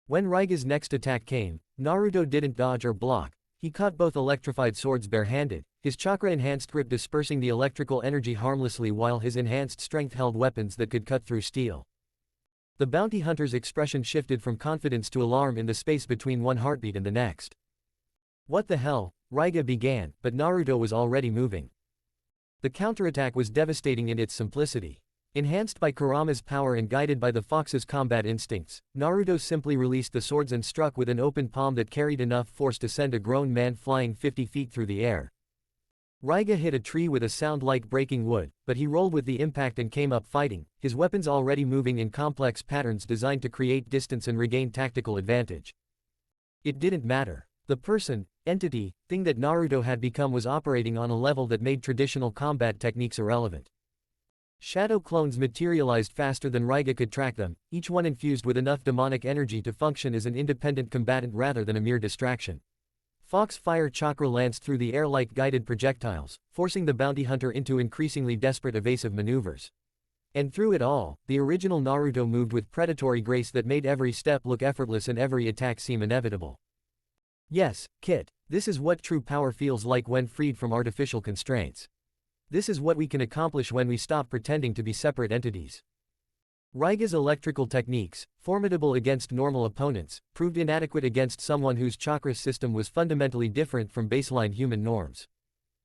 When Raiga's next attack came, Naruto didn't dodge or block. He caught both electrified swords barehanded, his chakra-enhanced grip dispersing the electrical energy harmlessly while his enhanced strength held weapons that could cut through steel. The bounty hunter's expression shifted from confidence to alarm in the space between one heartbeat and the next. What the hell? Raiga began, but Naruto was already moving. The counterattack was devastating in its simplicity. Enhanced by Kurama's power and guided by the fox's combat instincts, Naruto simply released the swords and struck with an open palm that carried enough force to send a grown man flying 50 feet through the air. Raiga hit a tree with a sound like breaking wood, but he rolled with the impact and came up fighting, his weapons already moving in complex patterns designed to create distance and regain tactical advantage. It didn't matter. The person, entity, thing that Naruto had become was operating on a level that made traditional combat techniques irrelevant. Shadow clones materialized faster than Raiga could track them, each one infused with enough demonic energy to function as an independent combatant rather than a mere distraction. Fox fire chakra lanced through the air like guided projectiles, forcing the bounty hunter into increasingly desperate evasive maneuvers. And through it all, the original Naruto moved with predatory grace that made every step look effortless and every attack seem inevitable. Yes, Kit, this is what true power feels like when freed from artificial constraints. This is what we can accomplish when we stop pretending to be separate entities. Raiga's electrical techniques, formidable against normal opponents, proved inadequate against someone whose chakra system was fundamentally different from baseline human norms.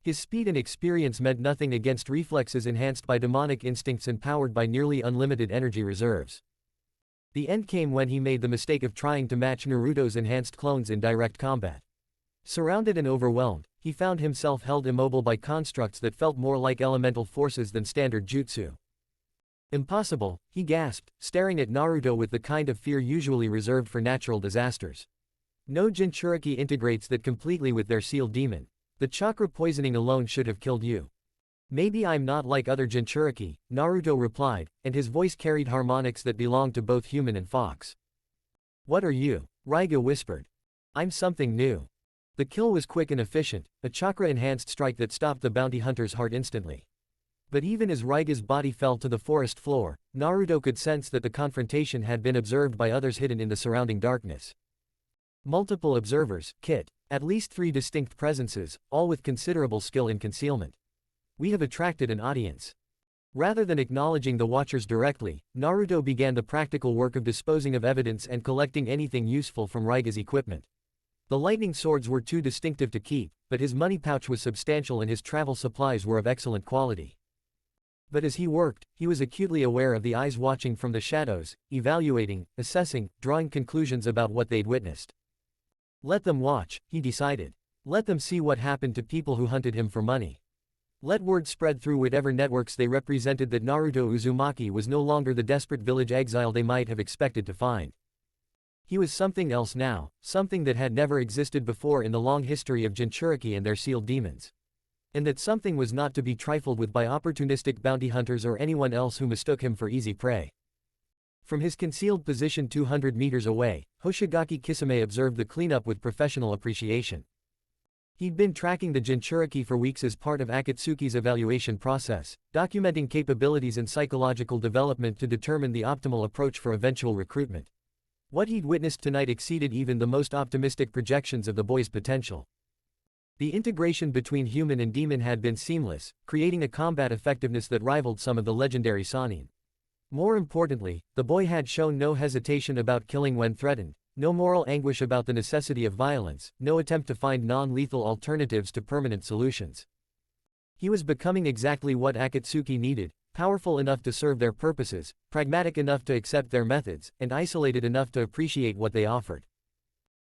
His speed and experience meant nothing against reflexes enhanced by demonic instincts and powered by nearly unlimited energy reserves. The end came when he made the mistake of trying to match Naruto's enhanced clones in direct combat. Surrounded and overwhelmed, he found himself held immobile by constructs that felt more like elemental forces than standard jutsu. Impossible, he gasped, staring at Naruto with the kind of fear usually reserved for natural disasters. No Jinchuriki integrates that completely with their sealed demon. The chakra poisoning alone should have killed you. Maybe I'm not like other Jinchuriki, Naruto replied, and his voice carried harmonics that belonged to both human and fox. What are you? Raiga whispered. I'm something new. The kill was quick and efficient, a chakra-enhanced strike that stopped the bounty hunter's heart instantly. But even as Raiga's body fell to the forest floor, Naruto could sense that the confrontation had been observed by others hidden in the surrounding darkness. Multiple observers, Kit. At least 3 distinct presences, all with considerable skill in concealment. We have attracted an audience. Rather than acknowledging the watchers directly, Naruto began the practical work of disposing of evidence and collecting anything useful from Raiga's equipment. The lightning swords were too distinctive to keep, but his money pouch was substantial and his travel supplies were of excellent quality. But as he worked, he was acutely aware of the eyes watching from the shadows, evaluating, assessing, drawing conclusions about what they'd witnessed. Let them watch, he decided. Let them see what happened to people who hunted him for money. Let word spread through whatever networks they represented that Naruto Uzumaki was no longer the desperate village exile they might have expected to find. He was something else now, something that had never existed before in the long history of Jinchuriki and their sealed demons. And that something was not to be trifled with by opportunistic bounty hunters or anyone else who mistook him for easy prey. From his concealed position 200 meters away, Hoshigaki Kisame observed the cleanup with professional appreciation. He'd been tracking the Jinchuriki for weeks as part of Akatsuki's evaluation process, documenting capabilities and psychological development to determine the optimal approach for eventual recruitment. What he'd witnessed tonight exceeded even the most optimistic projections of the boy's potential. The integration between human and demon had been seamless, creating a combat effectiveness that rivaled some of the legendary Sannin. More importantly, the boy had shown no hesitation about killing when threatened, no moral anguish about the necessity of violence, no attempt to find non-lethal alternatives to permanent solutions. He was becoming exactly what Akatsuki needed, powerful enough to serve their purposes, pragmatic enough to accept their methods, and isolated enough to appreciate what they offered.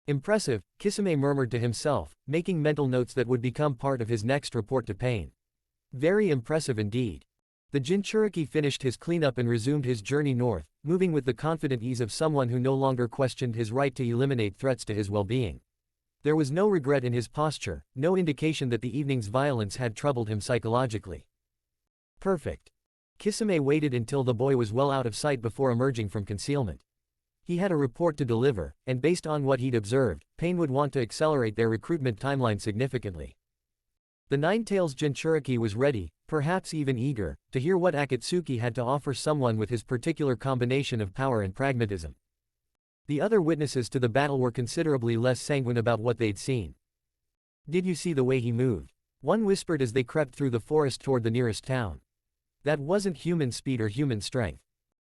Impressive, Kisame murmured to himself, making mental notes that would become part of his next report to Pain. Very impressive indeed. The Jinchuriki finished his cleanup and resumed his journey north, moving with the confident ease of someone who no longer questioned his right to eliminate threats to his well-being. There was no regret in his posture, no indication that the evening's violence had troubled him psychologically. Perfect. Kisame waited until the boy was well out of sight before emerging from concealment. He had a report to deliver, and based on what he'd observed, Pain would want to accelerate their recruitment timeline significantly. The Nine-Tails Jinchuriki was ready, perhaps even eager, to hear what Akatsuki had to offer someone with his particular combination of power and pragmatism. The other witnesses to the battle were considerably less sanguine about what they'd seen. Did you see the way he moved? One whispered as they crept through the forest toward the nearest town. That wasn't human speed or human strength.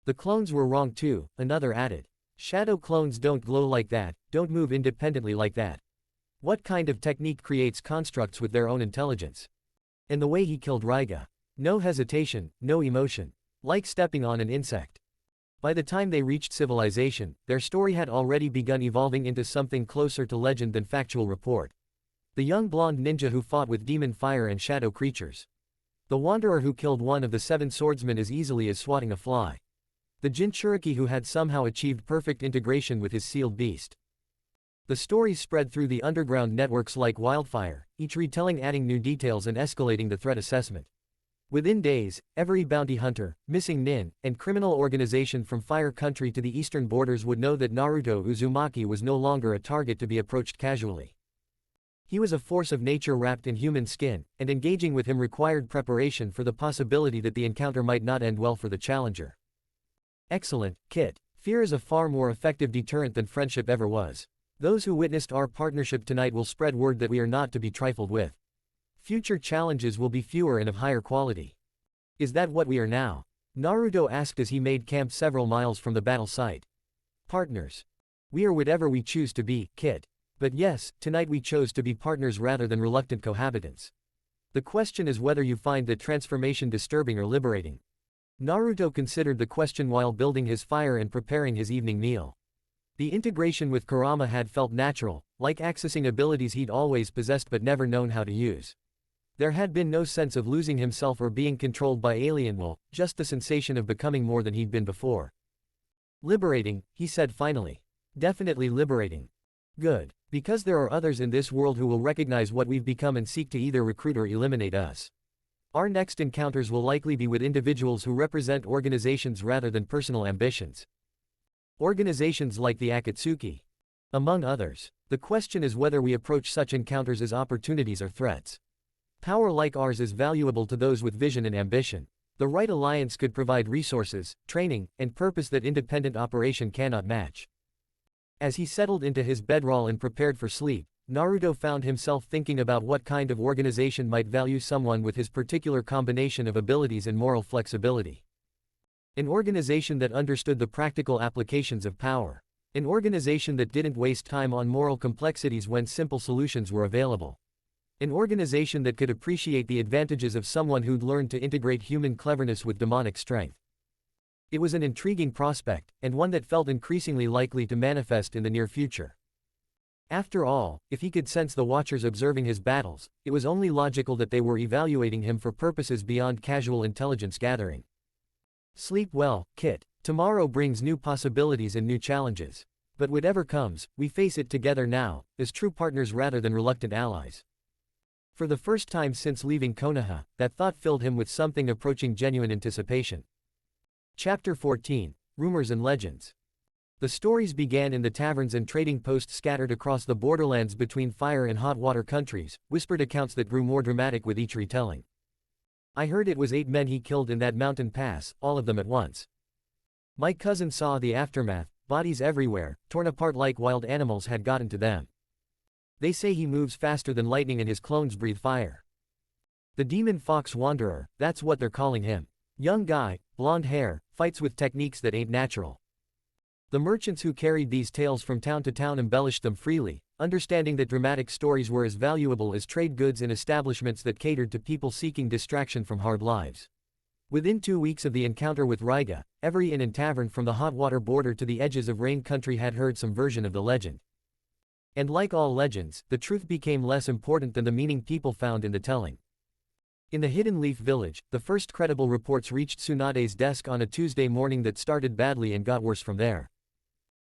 The clones were wrong too, another added. Shadow clones don't glow like that, don't move independently like that. What kind of technique creates constructs with their own intelligence? And the way he killed Raiga. No hesitation, no emotion. Like stepping on an insect. By the time they reached civilization, their story had already begun evolving into something closer to legend than factual report. The young blonde ninja who fought with demon fire and shadow creatures. The wanderer who killed one of the 7 swordsmen as easily as swatting a fly. The Jinchuriki who had somehow achieved perfect integration with his sealed beast. The stories spread through the underground networks like wildfire, each retelling adding new details and escalating the threat assessment. Within days, every bounty hunter, missing nin, and criminal organization from Fire Country to the eastern borders would know that Naruto Uzumaki was no longer a target to be approached casually. He was a force of nature wrapped in human skin, and engaging with him required preparation for the possibility that the encounter might not end well for the challenger. Excellent, Kit. Fear is a far more effective deterrent than friendship ever was. Those who witnessed our partnership tonight will spread word that we are not to be trifled with. Future challenges will be fewer and of higher quality. Is that what we are now? Naruto asked as he made camp several miles from the battle site. Partners. We are whatever we choose to be, Kit. But yes, tonight we chose to be partners rather than reluctant cohabitants. The question is whether you find that transformation disturbing or liberating. Naruto considered the question while building his fire and preparing his evening meal. The integration with Kurama had felt natural, like accessing abilities he'd always possessed but never known how to use. There had been no sense of losing himself or being controlled by alien will, just the sensation of becoming more than he'd been before. Liberating, he said finally. Definitely liberating. Good. Because there are others in this world who will recognize what we've become and seek to either recruit or eliminate us. Our next encounters will likely be with individuals who represent organizations rather than personal ambitions. Organizations like the Akatsuki. Among others. The question is whether we approach such encounters as opportunities or threats. Power like ours is valuable to those with vision and ambition. The right alliance could provide resources, training, and purpose that independent operation cannot match. As he settled into his bedroll and prepared for sleep, Naruto found himself thinking about what kind of organization might value someone with his particular combination of abilities and moral flexibility. An organization that understood the practical applications of power. An organization that didn't waste time on moral complexities when simple solutions were available. An organization that could appreciate the advantages of someone who'd learned to integrate human cleverness with demonic strength. It was an intriguing prospect, and one that felt increasingly likely to manifest in the near future. After all, if he could sense the Watchers observing his battles, it was only logical that they were evaluating him for purposes beyond casual intelligence gathering. Sleep well, Kit. Tomorrow brings new possibilities and new challenges. But whatever comes, we face it together now, as true partners rather than reluctant allies. For the first time since leaving Konoha, that thought filled him with something approaching genuine anticipation. Chapter 14. Rumors and Legends. The stories began in the taverns and trading posts scattered across the borderlands between fire and hot water countries, whispered accounts that grew more dramatic with each retelling. I heard it was 8 men he killed in that mountain pass, all of them at once. My cousin saw the aftermath, bodies everywhere, torn apart like wild animals had gotten to them. They say he moves faster than lightning and his clones breathe fire. The Demon Fox Wanderer, that's what they're calling him. Young guy, blonde hair, fights with techniques that ain't natural. The merchants who carried these tales from town to town embellished them freely, understanding that dramatic stories were as valuable as trade goods in establishments that catered to people seeking distraction from hard lives. Within 2 weeks of the encounter with Raiga, every inn and tavern from the hot water border to the edges of Rain Country had heard some version of the legend. And like all legends, the truth became less important than the meaning people found in the telling. In the Hidden Leaf Village, the first credible reports reached Tsunade's desk on a Tuesday morning that started badly and got worse from there.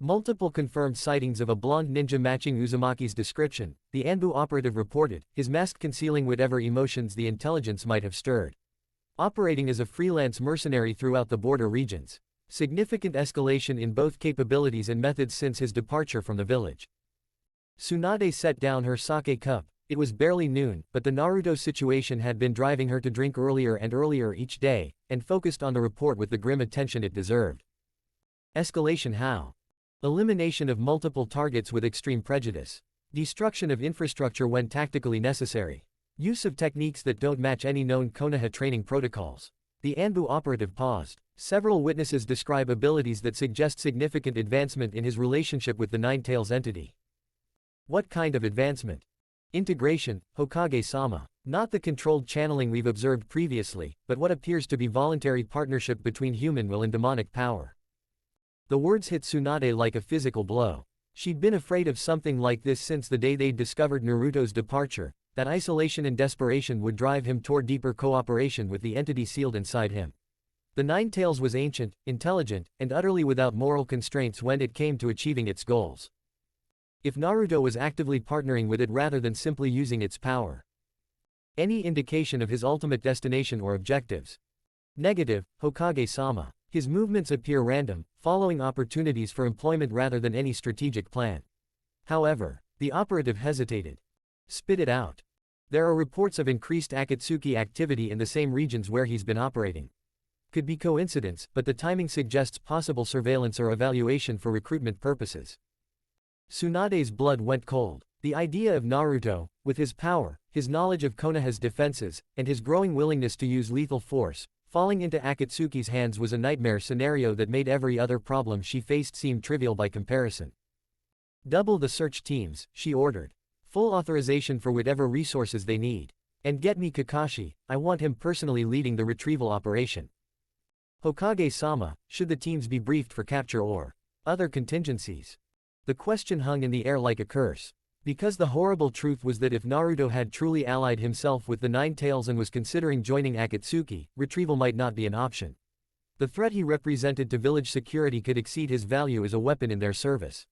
Multiple confirmed sightings of a blonde ninja matching Uzumaki's description, the Anbu operative reported, his mask concealing whatever emotions the intelligence might have stirred. Operating as a freelance mercenary throughout the border regions. Significant escalation in both capabilities and methods since his departure from the village. Tsunade set down her sake cup. It was barely noon, but the Naruto situation had been driving her to drink earlier and earlier each day, and focused on the report with the grim attention it deserved. Escalation how? Elimination of multiple targets with extreme prejudice. Destruction of infrastructure when tactically necessary. Use of techniques that don't match any known Konoha training protocols. The Anbu operative paused. Several witnesses describe abilities that suggest significant advancement in his relationship with the Nine-Tails entity. What kind of advancement? Integration, Hokage-sama. Not the controlled channeling we've observed previously, but what appears to be voluntary partnership between human will and demonic power. The words hit Tsunade like a physical blow. She'd been afraid of something like this since the day they'd discovered Naruto's departure, that isolation and desperation would drive him toward deeper cooperation with the entity sealed inside him. The Nine-Tails was ancient, intelligent, and utterly without moral constraints when it came to achieving its goals. If Naruto was actively partnering with it rather than simply using its power. Any indication of his ultimate destination or objectives? Negative, Hokage-sama. His movements appear random, following opportunities for employment rather than any strategic plan. However, the operative hesitated. Spit it out. There are reports of increased Akatsuki activity in the same regions where he's been operating. Could be coincidence, but the timing suggests possible surveillance or evaluation for recruitment purposes. Tsunade's blood went cold. The idea of Naruto, with his power, his knowledge of Konoha's defenses, and his growing willingness to use lethal force, falling into Akatsuki's hands was a nightmare scenario that made every other problem she faced seem trivial by comparison. Double the search teams, she ordered. Full authorization for whatever resources they need. And get me Kakashi, I want him personally leading the retrieval operation. Hokage-sama, should the teams be briefed for capture or other contingencies? The question hung in the air like a curse. Because the horrible truth was that if Naruto had truly allied himself with the Nine Tails and was considering joining Akatsuki, retrieval might not be an option. The threat he represented to village security could exceed his value as a weapon in their service.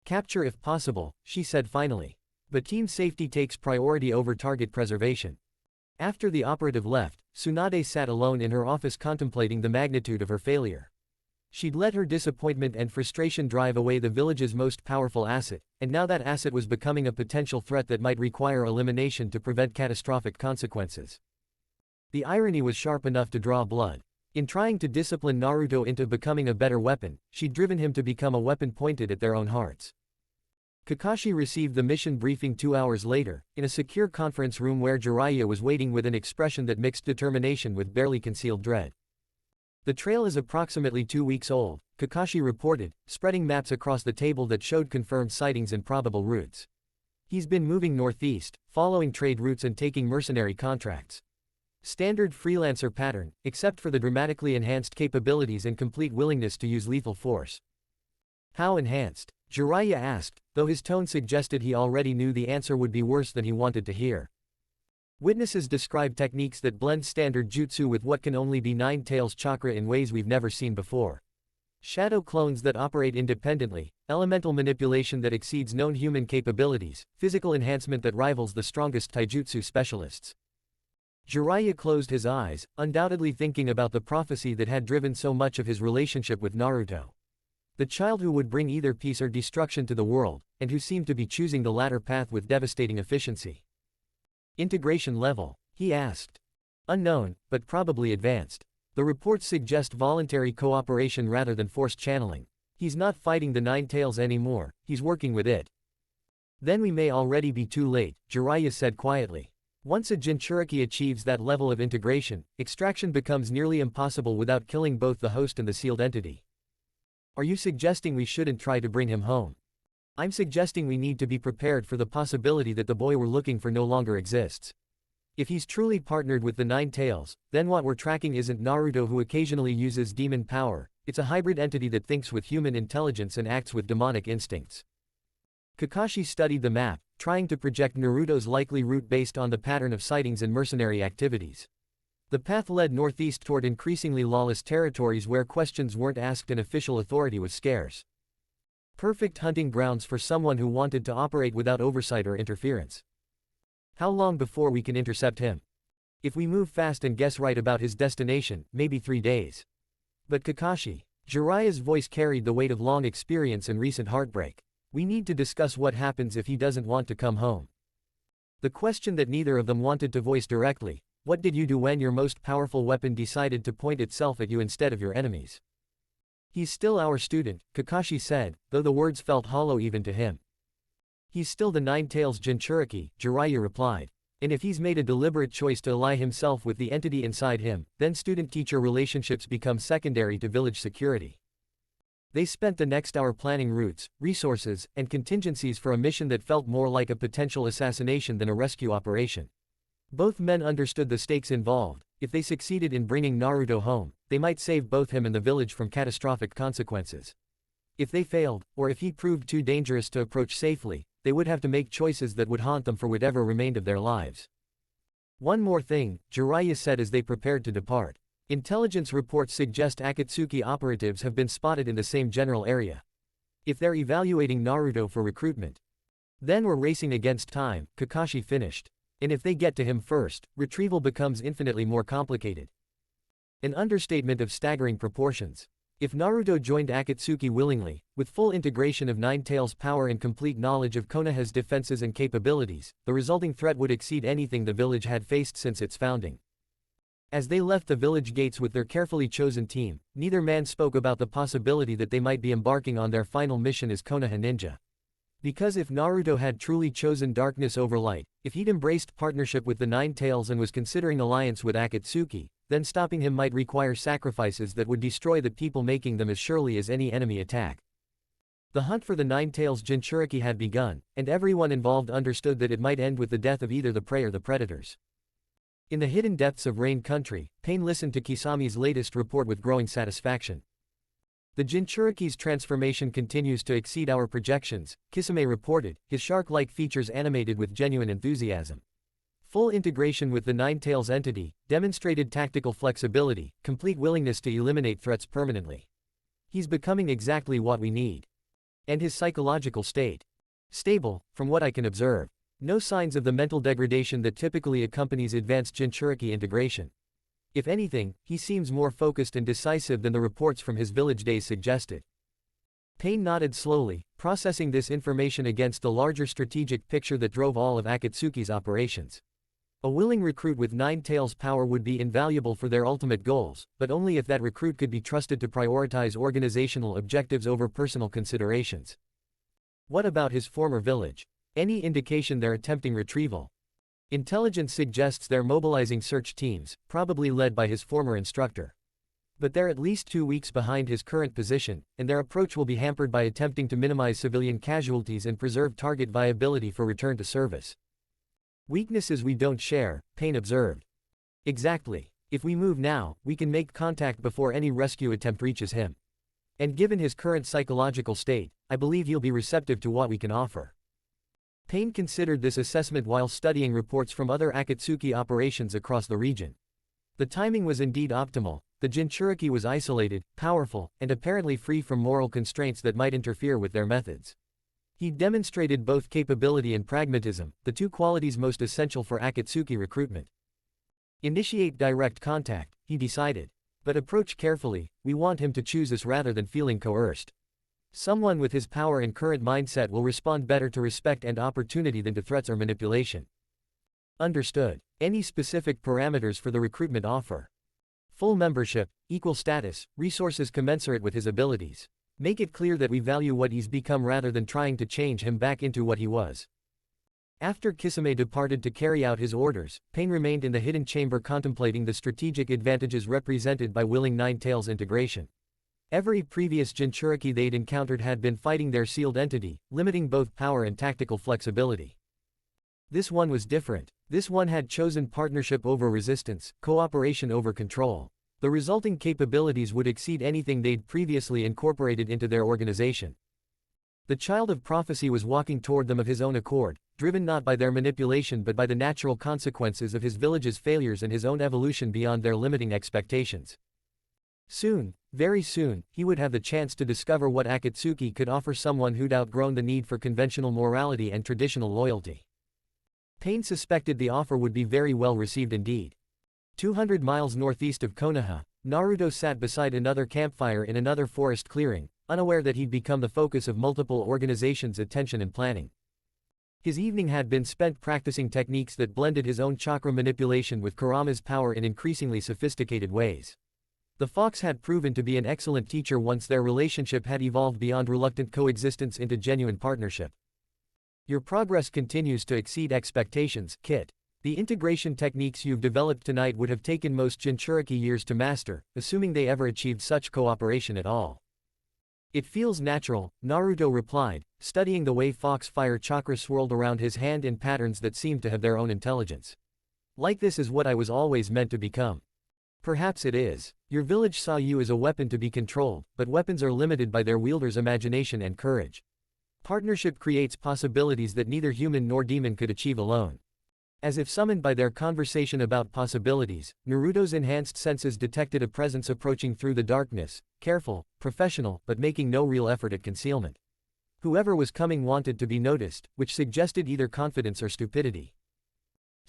Capture if possible, she said finally. But team safety takes priority over target preservation. After the operative left, Tsunade sat alone in her office contemplating the magnitude of her failure. She'd let her disappointment and frustration drive away the village's most powerful asset, and now that asset was becoming a potential threat that might require elimination to prevent catastrophic consequences. The irony was sharp enough to draw blood. In trying to discipline Naruto into becoming a better weapon, she'd driven him to become a weapon pointed at their own hearts. Kakashi received the mission briefing 2 hours later, in a secure conference room where Jiraiya was waiting with an expression that mixed determination with barely concealed dread. The trail is approximately 2 weeks old, Kakashi reported, spreading maps across the table that showed confirmed sightings and probable routes. He's been moving northeast, following trade routes and taking mercenary contracts. Standard freelancer pattern, except for the dramatically enhanced capabilities and complete willingness to use lethal force. How enhanced? Jiraiya asked, though his tone suggested he already knew the answer would be worse than he wanted to hear. Witnesses describe techniques that blend standard jutsu with what can only be Nine Tails chakra in ways we've never seen before. Shadow clones that operate independently, elemental manipulation that exceeds known human capabilities, physical enhancement that rivals the strongest taijutsu specialists. Jiraiya closed his eyes, undoubtedly thinking about the prophecy that had driven so much of his relationship with Naruto. The child who would bring either peace or destruction to the world, and who seemed to be choosing the latter path with devastating efficiency. Integration level? He asked. Unknown, but probably advanced. The reports suggest voluntary cooperation rather than forced channeling. He's not fighting the Nine Tails anymore, he's working with it. Then we may already be too late, Jiraiya said quietly. Once a Jinchuriki achieves that level of integration, extraction becomes nearly impossible without killing both the host and the sealed entity. Are you suggesting we shouldn't try to bring him home? I'm suggesting we need to be prepared for the possibility that the boy we're looking for no longer exists. If he's truly partnered with the Nine Tails, then what we're tracking isn't Naruto who occasionally uses demon power, it's a hybrid entity that thinks with human intelligence and acts with demonic instincts. Kakashi studied the map, trying to project Naruto's likely route based on the pattern of sightings and mercenary activities. The path led northeast toward increasingly lawless territories where questions weren't asked and official authority was scarce. Perfect hunting grounds for someone who wanted to operate without oversight or interference. How long before we can intercept him? If we move fast and guess right about his destination, maybe 3 days. But Kakashi, Jiraiya's voice carried the weight of long experience and recent heartbreak. We need to discuss what happens if he doesn't want to come home. The question that neither of them wanted to voice directly. What did you do when your most powerful weapon decided to point itself at you instead of your enemies? He's still our student, Kakashi said, though the words felt hollow even to him. He's still the Nine Tails Jinchuriki, Jiraiya replied. And if he's made a deliberate choice to ally himself with the entity inside him, then student-teacher relationships become secondary to village security. They spent the next hour planning routes, resources, and contingencies for a mission that felt more like a potential assassination than a rescue operation. Both men understood the stakes involved. If they succeeded in bringing Naruto home, they might save both him and the village from catastrophic consequences. If they failed, or if he proved too dangerous to approach safely, they would have to make choices that would haunt them for whatever remained of their lives. One more thing, Jiraiya said as they prepared to depart. Intelligence reports suggest Akatsuki operatives have been spotted in the same general area. If they're evaluating Naruto for recruitment, then we're racing against time, Kakashi finished. And if they get to him first, retrieval becomes infinitely more complicated. An understatement of staggering proportions. If Naruto joined Akatsuki willingly, with full integration of Nine-Tails' power and complete knowledge of Konoha's defenses and capabilities, the resulting threat would exceed anything the village had faced since its founding. As they left the village gates with their carefully chosen team, neither man spoke about the possibility that they might be embarking on their final mission as Konoha ninja. Because if Naruto had truly chosen darkness over light, if he'd embraced partnership with the Nine-Tails and was considering alliance with Akatsuki, then stopping him might require sacrifices that would destroy the people making them as surely as any enemy attack. The hunt for the Nine-Tails Jinchuriki had begun, and everyone involved understood that it might end with the death of either the prey or the predators. In the hidden depths of Rain Country, Pain listened to Kisami's latest report with growing satisfaction. The Jinchuriki's transformation continues to exceed our projections, Kisame reported, his shark-like features animated with genuine enthusiasm. Full integration with the Nine-Tails entity, demonstrated tactical flexibility, complete willingness to eliminate threats permanently. He's becoming exactly what we need. And his psychological state? Stable, from what I can observe. No signs of the mental degradation that typically accompanies advanced Jinchuriki integration. If anything, he seems more focused and decisive than the reports from his village days suggested. Pain nodded slowly, processing this information against the larger strategic picture that drove all of Akatsuki's operations. A willing recruit with Nine-Tails power would be invaluable for their ultimate goals, but only if that recruit could be trusted to prioritize organizational objectives over personal considerations. What about his former village? Any indication they're attempting retrieval? Intelligence suggests they're mobilizing search teams, probably led by his former instructor. But they're at least 2 weeks behind his current position, and their approach will be hampered by attempting to minimize civilian casualties and preserve target viability for return to service. Weaknesses we don't share, Pain observed. Exactly. If we move now, we can make contact before any rescue attempt reaches him. And given his current psychological state, I believe he'll be receptive to what we can offer. Pain considered this assessment while studying reports from other Akatsuki operations across the region. The timing was indeed optimal. The Jinchuriki was isolated, powerful, and apparently free from moral constraints that might interfere with their methods. He demonstrated both capability and pragmatism, the two qualities most essential for Akatsuki recruitment. Initiate direct contact, he decided. But approach carefully, we want him to choose us rather than feeling coerced. Someone with his power and current mindset will respond better to respect and opportunity than to threats or manipulation. Understood. Any specific parameters for the recruitment offer? Full membership, equal status, resources commensurate with his abilities. Make it clear that we value what he's become rather than trying to change him back into what he was. After Kisame departed to carry out his orders, Pain remained in the hidden chamber contemplating the strategic advantages represented by willing Nine-Tails integration. Every previous Jinchuriki they'd encountered had been fighting their sealed entity, limiting both power and tactical flexibility. This one was different. This one had chosen partnership over resistance, cooperation over control. The resulting capabilities would exceed anything they'd previously incorporated into their organization. The child of prophecy was walking toward them of his own accord, driven not by their manipulation but by the natural consequences of his village's failures and his own evolution beyond their limiting expectations. Soon, very soon, he would have the chance to discover what Akatsuki could offer someone who'd outgrown the need for conventional morality and traditional loyalty. Pain suspected the offer would be very well received indeed. 200 miles northeast of Konoha, Naruto sat beside another campfire in another forest clearing, unaware that he'd become the focus of multiple organizations' attention and planning. His evening had been spent practicing techniques that blended his own chakra manipulation with Kurama's power in increasingly sophisticated ways. The fox had proven to be an excellent teacher once their relationship had evolved beyond reluctant coexistence into genuine partnership. Your progress continues to exceed expectations, Kit. The integration techniques you've developed tonight would have taken most Jinchuriki years to master, assuming they ever achieved such cooperation at all. It feels natural, Naruto replied, studying the way Fox fire chakra swirled around his hand in patterns that seemed to have their own intelligence. Like this is what I was always meant to become. Perhaps it is. Your village saw you as a weapon to be controlled, but weapons are limited by their wielder's imagination and courage. Partnership creates possibilities that neither human nor demon could achieve alone. As if summoned by their conversation about possibilities, Naruto's enhanced senses detected a presence approaching through the darkness, careful, professional, but making no real effort at concealment. Whoever was coming wanted to be noticed, which suggested either confidence or stupidity.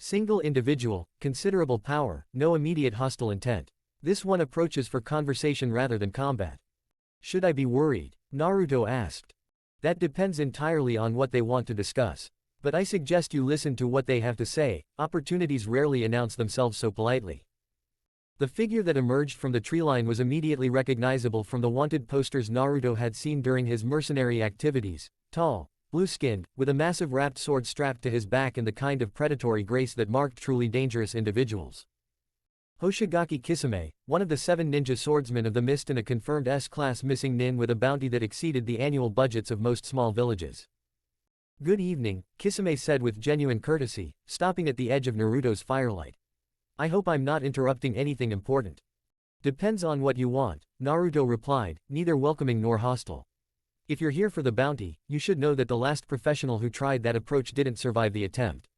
Single individual, considerable power, no immediate hostile intent. This one approaches for conversation rather than combat. Should I be worried? Naruto asked. That depends entirely on what they want to discuss. But I suggest you listen to what they have to say. Opportunities rarely announce themselves so politely. The figure that emerged from the treeline was immediately recognizable from the wanted posters Naruto had seen during his mercenary activities. Tall, blue-skinned, with a massive wrapped sword strapped to his back and the kind of predatory grace that marked truly dangerous individuals. Hoshigaki Kisame, one of the 7 ninja swordsmen of the mist and a confirmed S-class missing nin with a bounty that exceeded the annual budgets of most small villages. Good evening, Kisame said with genuine courtesy, stopping at the edge of Naruto's firelight. I hope I'm not interrupting anything important. Depends on what you want, Naruto replied, neither welcoming nor hostile. If you're here for the bounty, you should know that the last professional who tried that approach didn't survive the attempt.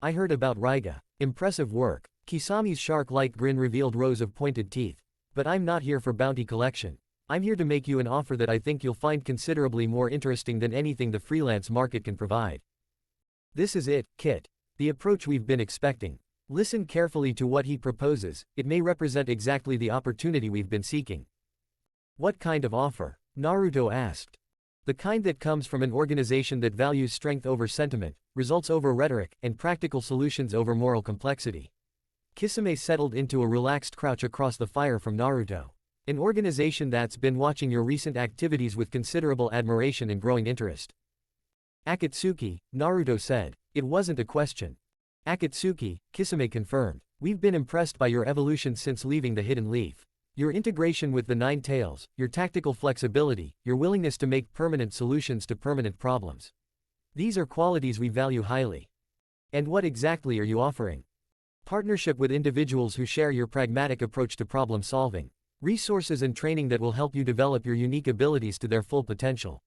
I heard about Raiga. Impressive work. Kisami's shark-like grin revealed rows of pointed teeth. But I'm not here for bounty collection. I'm here to make you an offer that I think you'll find considerably more interesting than anything the freelance market can provide. This is it, Kit. The approach we've been expecting. Listen carefully to what he proposes, it may represent exactly the opportunity we've been seeking. What kind of offer? Naruto asked. The kind that comes from an organization that values strength over sentiment, results over rhetoric, and practical solutions over moral complexity. Kisame settled into a relaxed crouch across the fire from Naruto. An organization that's been watching your recent activities with considerable admiration and growing interest. Akatsuki, Naruto said. It wasn't a question. Akatsuki, Kisame confirmed. We've been impressed by your evolution since leaving the Hidden Leaf. Your integration with the Nine Tails, your tactical flexibility, your willingness to make permanent solutions to permanent problems. These are qualities we value highly. And what exactly are you offering? Partnership with individuals who share your pragmatic approach to problem solving. Resources and training that will help you develop your unique abilities to their full potential.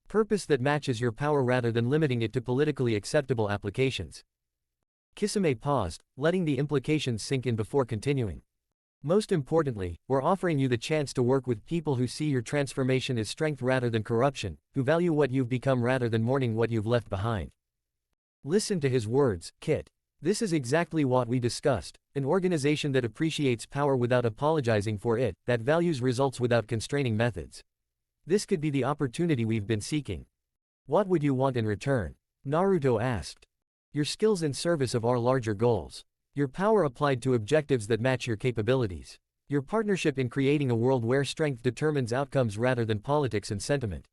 Purpose that matches your power rather than limiting it to politically acceptable applications. Kisame paused, letting the implications sink in before continuing. Most importantly, we're offering you the chance to work with people who see your transformation as strength rather than corruption, who value what you've become rather than mourning what you've left behind. Listen to his words, Kit. This is exactly what we discussed, an organization that appreciates power without apologizing for it, that values results without constraining methods. This could be the opportunity we've been seeking. What would you want in return? Naruto asked. Your skills in service of our larger goals. Your power applied to objectives that match your capabilities. Your partnership in creating a world where strength determines outcomes rather than politics and sentiment.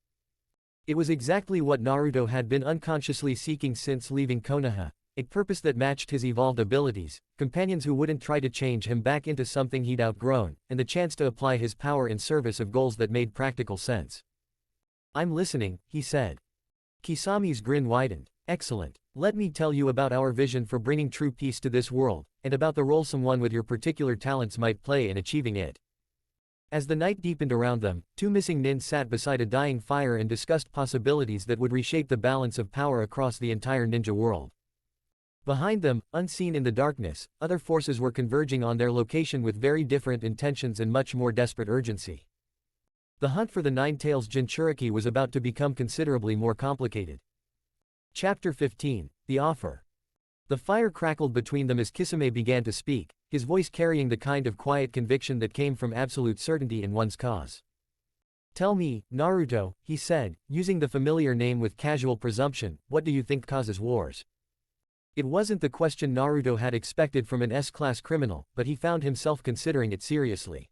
It was exactly what Naruto had been unconsciously seeking since leaving Konoha. A purpose that matched his evolved abilities, companions who wouldn't try to change him back into something he'd outgrown, and the chance to apply his power in service of goals that made practical sense. I'm listening, he said. Kisami's grin widened. Excellent. Let me tell you about our vision for bringing true peace to this world, and about the role someone with your particular talents might play in achieving it. As the night deepened around them, 2 missing nin sat beside a dying fire and discussed possibilities that would reshape the balance of power across the entire ninja world. Behind them, unseen in the darkness, other forces were converging on their location with very different intentions and much more desperate urgency. The hunt for the Nine Tails Jinchuriki was about to become considerably more complicated. Chapter 15, The Offer. The fire crackled between them as Kisame began to speak, his voice carrying the kind of quiet conviction that came from absolute certainty in one's cause. Tell me, Naruto, he said, using the familiar name with casual presumption, what do you think causes wars? It wasn't the question Naruto had expected from an S-class criminal, but he found himself considering it seriously.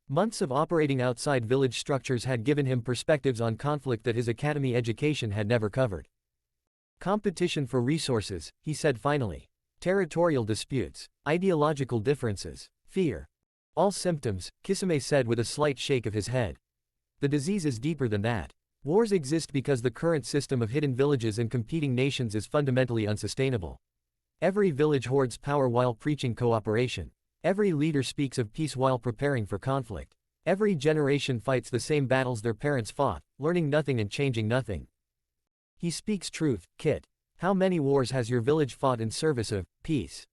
Months of operating outside village structures had given him perspectives on conflict that his academy education had never covered. Competition for resources, he said finally. Territorial disputes, ideological differences, fear. All symptoms, Kisame said with a slight shake of his head. The disease is deeper than that. Wars exist because the current system of hidden villages and competing nations is fundamentally unsustainable. Every village hoards power while preaching cooperation. Every leader speaks of peace while preparing for conflict. Every generation fights the same battles their parents fought, learning nothing and changing nothing. He speaks truth, Kit. How many wars has your village fought in service of peace?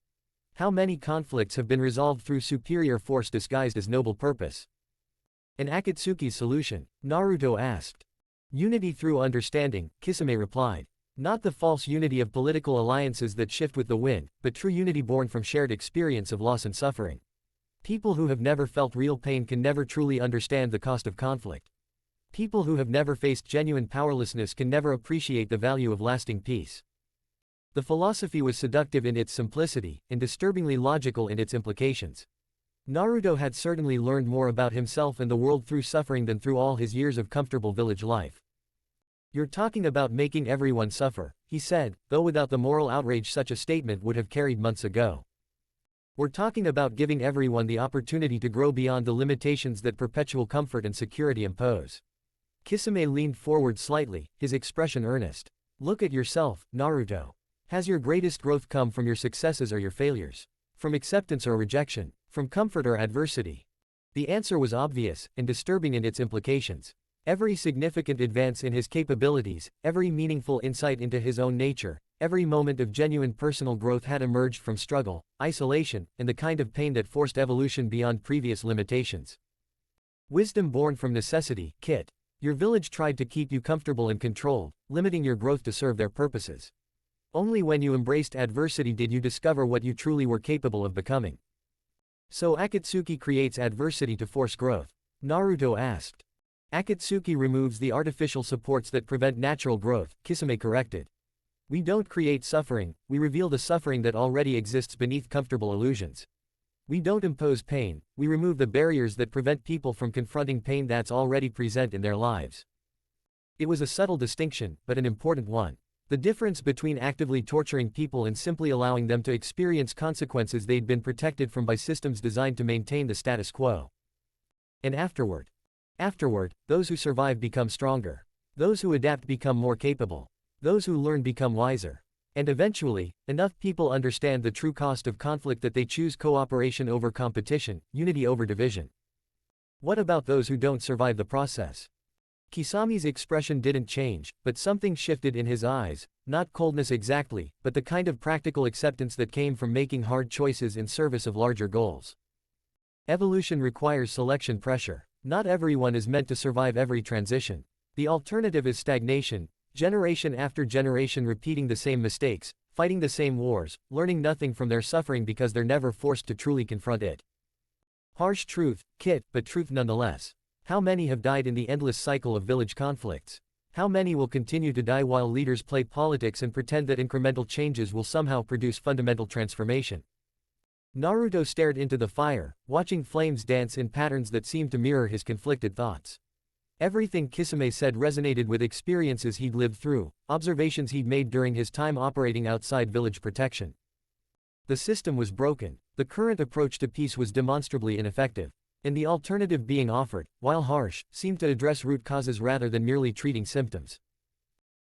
How many conflicts have been resolved through superior force disguised as noble purpose? An Akatsuki solution, Naruto asked. Unity through understanding, Kisame replied. Not the false unity of political alliances that shift with the wind, but true unity born from shared experience of loss and suffering. People who have never felt real pain can never truly understand the cost of conflict. People who have never faced genuine powerlessness can never appreciate the value of lasting peace. The philosophy was seductive in its simplicity, and disturbingly logical in its implications. Naruto had certainly learned more about himself and the world through suffering than through all his years of comfortable village life. "You're talking about making everyone suffer," he said, though without the moral outrage such a statement would have carried months ago. "We're talking about giving everyone the opportunity to grow beyond the limitations that perpetual comfort and security impose." Kisame leaned forward slightly, his expression earnest. "Look at yourself, Naruto. Has your greatest growth come from your successes or your failures? From acceptance or rejection? From comfort or adversity?" The answer was obvious, and disturbing in its implications. Every significant advance in his capabilities, every meaningful insight into his own nature, every moment of genuine personal growth had emerged from struggle, isolation, and the kind of pain that forced evolution beyond previous limitations. Wisdom born from necessity, Kit. Your village tried to keep you comfortable and controlled, limiting your growth to serve their purposes. Only when you embraced adversity did you discover what you truly were capable of becoming. "So Akatsuki creates adversity to force growth?" Naruto asked. "Akatsuki removes the artificial supports that prevent natural growth," Kisame corrected. "We don't create suffering, we reveal the suffering that already exists beneath comfortable illusions. We don't impose pain, we remove the barriers that prevent people from confronting pain that's already present in their lives." It was a subtle distinction, but an important one. The difference between actively torturing people and simply allowing them to experience consequences they'd been protected from by systems designed to maintain the status quo. And afterward, those who survive become stronger. Those who adapt become more capable. Those who learn become wiser. And eventually, enough people understand the true cost of conflict that they choose cooperation over competition, unity over division. What about those who don't survive the process? Kisame's expression didn't change, but something shifted in his eyes, not coldness exactly, but the kind of practical acceptance that came from making hard choices in service of larger goals. Evolution requires selection pressure. Not everyone is meant to survive every transition. The alternative is stagnation, generation after generation repeating the same mistakes, fighting the same wars, learning nothing from their suffering because they're never forced to truly confront it. Harsh truth, Kit, but truth nonetheless. How many have died in the endless cycle of village conflicts? How many will continue to die while leaders play politics and pretend that incremental changes will somehow produce fundamental transformation? Naruto stared into the fire, watching flames dance in patterns that seemed to mirror his conflicted thoughts. Everything Kisame said resonated with experiences he'd lived through, observations he'd made during his time operating outside village protection. The system was broken, the current approach to peace was demonstrably ineffective, and the alternative being offered, while harsh, seemed to address root causes rather than merely treating symptoms.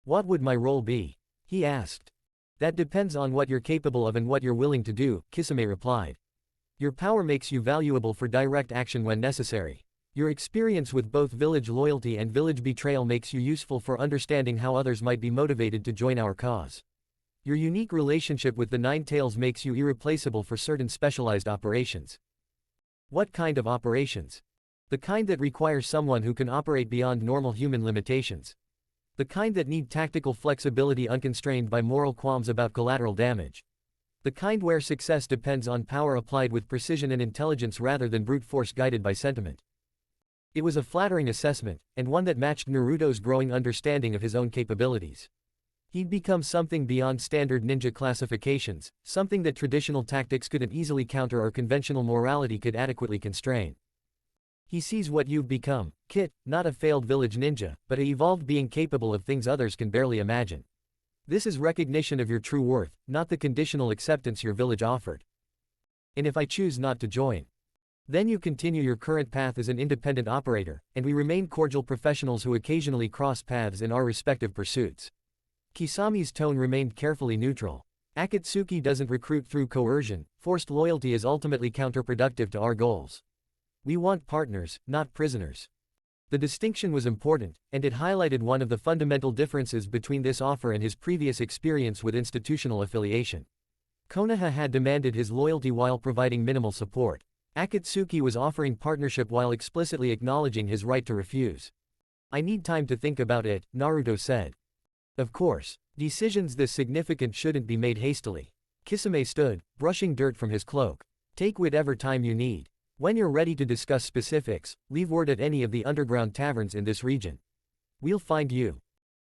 "What would my role be?" he asked. "That depends on what you're capable of and what you're willing to do," Kisame replied. "Your power makes you valuable for direct action when necessary. Your experience with both village loyalty and village betrayal makes you useful for understanding how others might be motivated to join our cause. Your unique relationship with the Nine Tails makes you irreplaceable for certain specialized operations." "What kind of operations?" "The kind that require someone who can operate beyond normal human limitations. The kind that need tactical flexibility unconstrained by moral qualms about collateral damage. The kind where success depends on power applied with precision and intelligence rather than brute force guided by sentiment." It was a flattering assessment, and one that matched Naruto's growing understanding of his own capabilities. He'd become something beyond standard ninja classifications, something that traditional tactics couldn't easily counter or conventional morality could adequately constrain. He sees what you've become, Kit, not a failed village ninja, but an evolved being capable of things others can barely imagine. This is recognition of your true worth, not the conditional acceptance your village offered. "And if I choose not to join?" "Then you continue your current path as an independent operator, and we remain cordial professionals who occasionally cross paths in our respective pursuits." Kisame's tone remained carefully neutral. "Akatsuki doesn't recruit through coercion, forced loyalty is ultimately counterproductive to our goals. We want partners, not prisoners." The distinction was important, and it highlighted one of the fundamental differences between this offer and his previous experience with institutional affiliation. Konoha had demanded his loyalty while providing minimal support. Akatsuki was offering partnership while explicitly acknowledging his right to refuse. "I need time to think about it," Naruto said. "Of course. Decisions this significant shouldn't be made hastily. Kisame stood, brushing dirt from his cloak. Take whatever time you need. When you're ready to discuss specifics, leave word at any of the underground taverns in this region. We'll find you.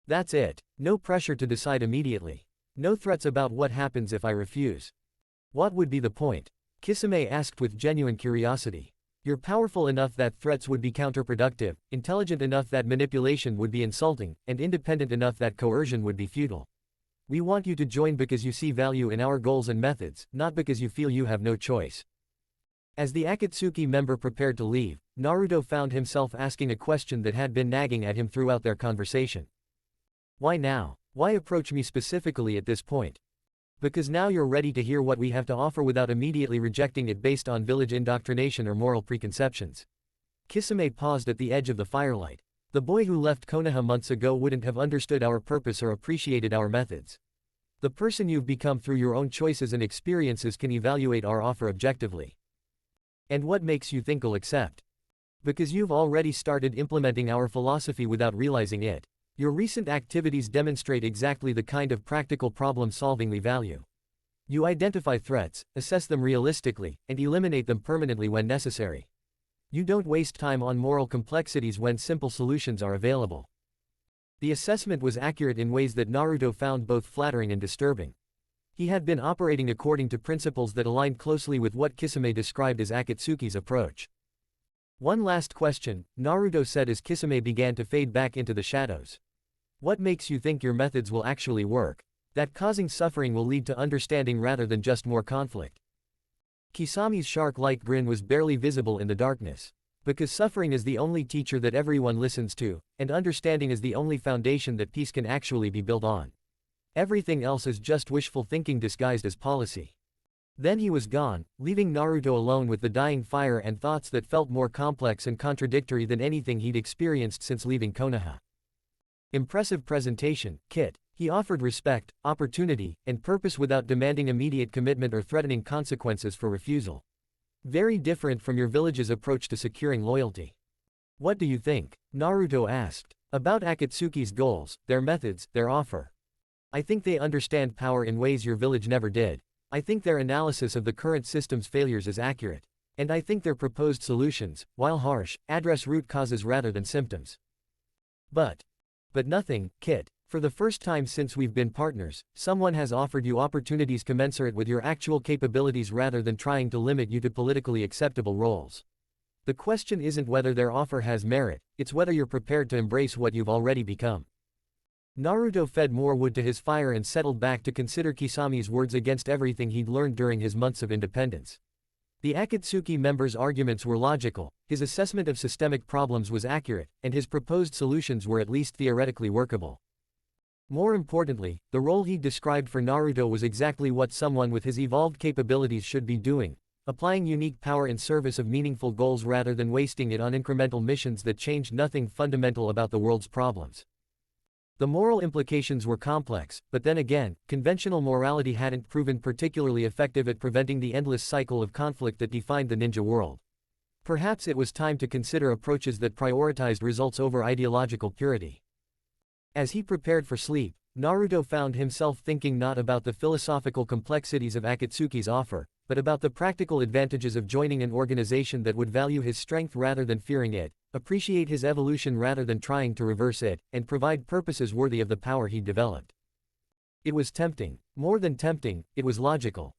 That's it. No pressure to decide immediately. No threats about what happens if I refuse. What would be the point? Kisame asked with genuine curiosity. You're powerful enough that threats would be counterproductive, intelligent enough that manipulation would be insulting, and independent enough that coercion would be futile. We want you to join because you see value in our goals and methods, not because you feel you have no choice. As the Akatsuki member prepared to leave, Naruto found himself asking a question that had been nagging at him throughout their conversation. Why now? Why approach me specifically at this point? Because now you're ready to hear what we have to offer without immediately rejecting it based on village indoctrination or moral preconceptions. Kisame paused at the edge of the firelight. The boy who left Konoha months ago wouldn't have understood our purpose or appreciated our methods. The person you've become through your own choices and experiences can evaluate our offer objectively. And what makes you think you'll accept? Because you've already started implementing our philosophy without realizing it. Your recent activities demonstrate exactly the kind of practical problem-solving we value. You identify threats, assess them realistically, and eliminate them permanently when necessary. You don't waste time on moral complexities when simple solutions are available. The assessment was accurate in ways that Naruto found both flattering and disturbing. He had been operating according to principles that aligned closely with what Kisame described as Akatsuki's approach. One last question, Naruto said as Kisame began to fade back into the shadows. What makes you think your methods will actually work? That causing suffering will lead to understanding rather than just more conflict. Kisame's shark-like grin was barely visible in the darkness. Because suffering is the only teacher that everyone listens to, and understanding is the only foundation that peace can actually be built on. Everything else is just wishful thinking disguised as policy. Then he was gone, leaving Naruto alone with the dying fire and thoughts that felt more complex and contradictory than anything he'd experienced since leaving Konoha. Impressive presentation, Kit. He offered respect, opportunity, and purpose without demanding immediate commitment or threatening consequences for refusal. Very different from your village's approach to securing loyalty. What do you think? Naruto asked. About Akatsuki's goals, their methods, their offer. I think they understand power in ways your village never did. I think their analysis of the current system's failures is accurate. And I think their proposed solutions, while harsh, address root causes rather than symptoms. But nothing, Kit. For the first time since we've been partners, someone has offered you opportunities commensurate with your actual capabilities rather than trying to limit you to politically acceptable roles. The question isn't whether their offer has merit, it's whether you're prepared to embrace what you've already become. Naruto fed more wood to his fire and settled back to consider Kisame's words against everything he'd learned during his months of independence. The Akatsuki member's arguments were logical, his assessment of systemic problems was accurate, and his proposed solutions were at least theoretically workable. More importantly, the role he described for Naruto was exactly what someone with his evolved capabilities should be doing, applying unique power in service of meaningful goals rather than wasting it on incremental missions that changed nothing fundamental about the world's problems. The moral implications were complex, but then again, conventional morality hadn't proven particularly effective at preventing the endless cycle of conflict that defined the ninja world. Perhaps it was time to consider approaches that prioritized results over ideological purity. As he prepared for sleep, Naruto found himself thinking not about the philosophical complexities of Akatsuki's offer, but about the practical advantages of joining an organization that would value his strength rather than fearing it, appreciate his evolution rather than trying to reverse it, and provide purposes worthy of the power he'd developed. It was tempting. More than tempting, it was logical.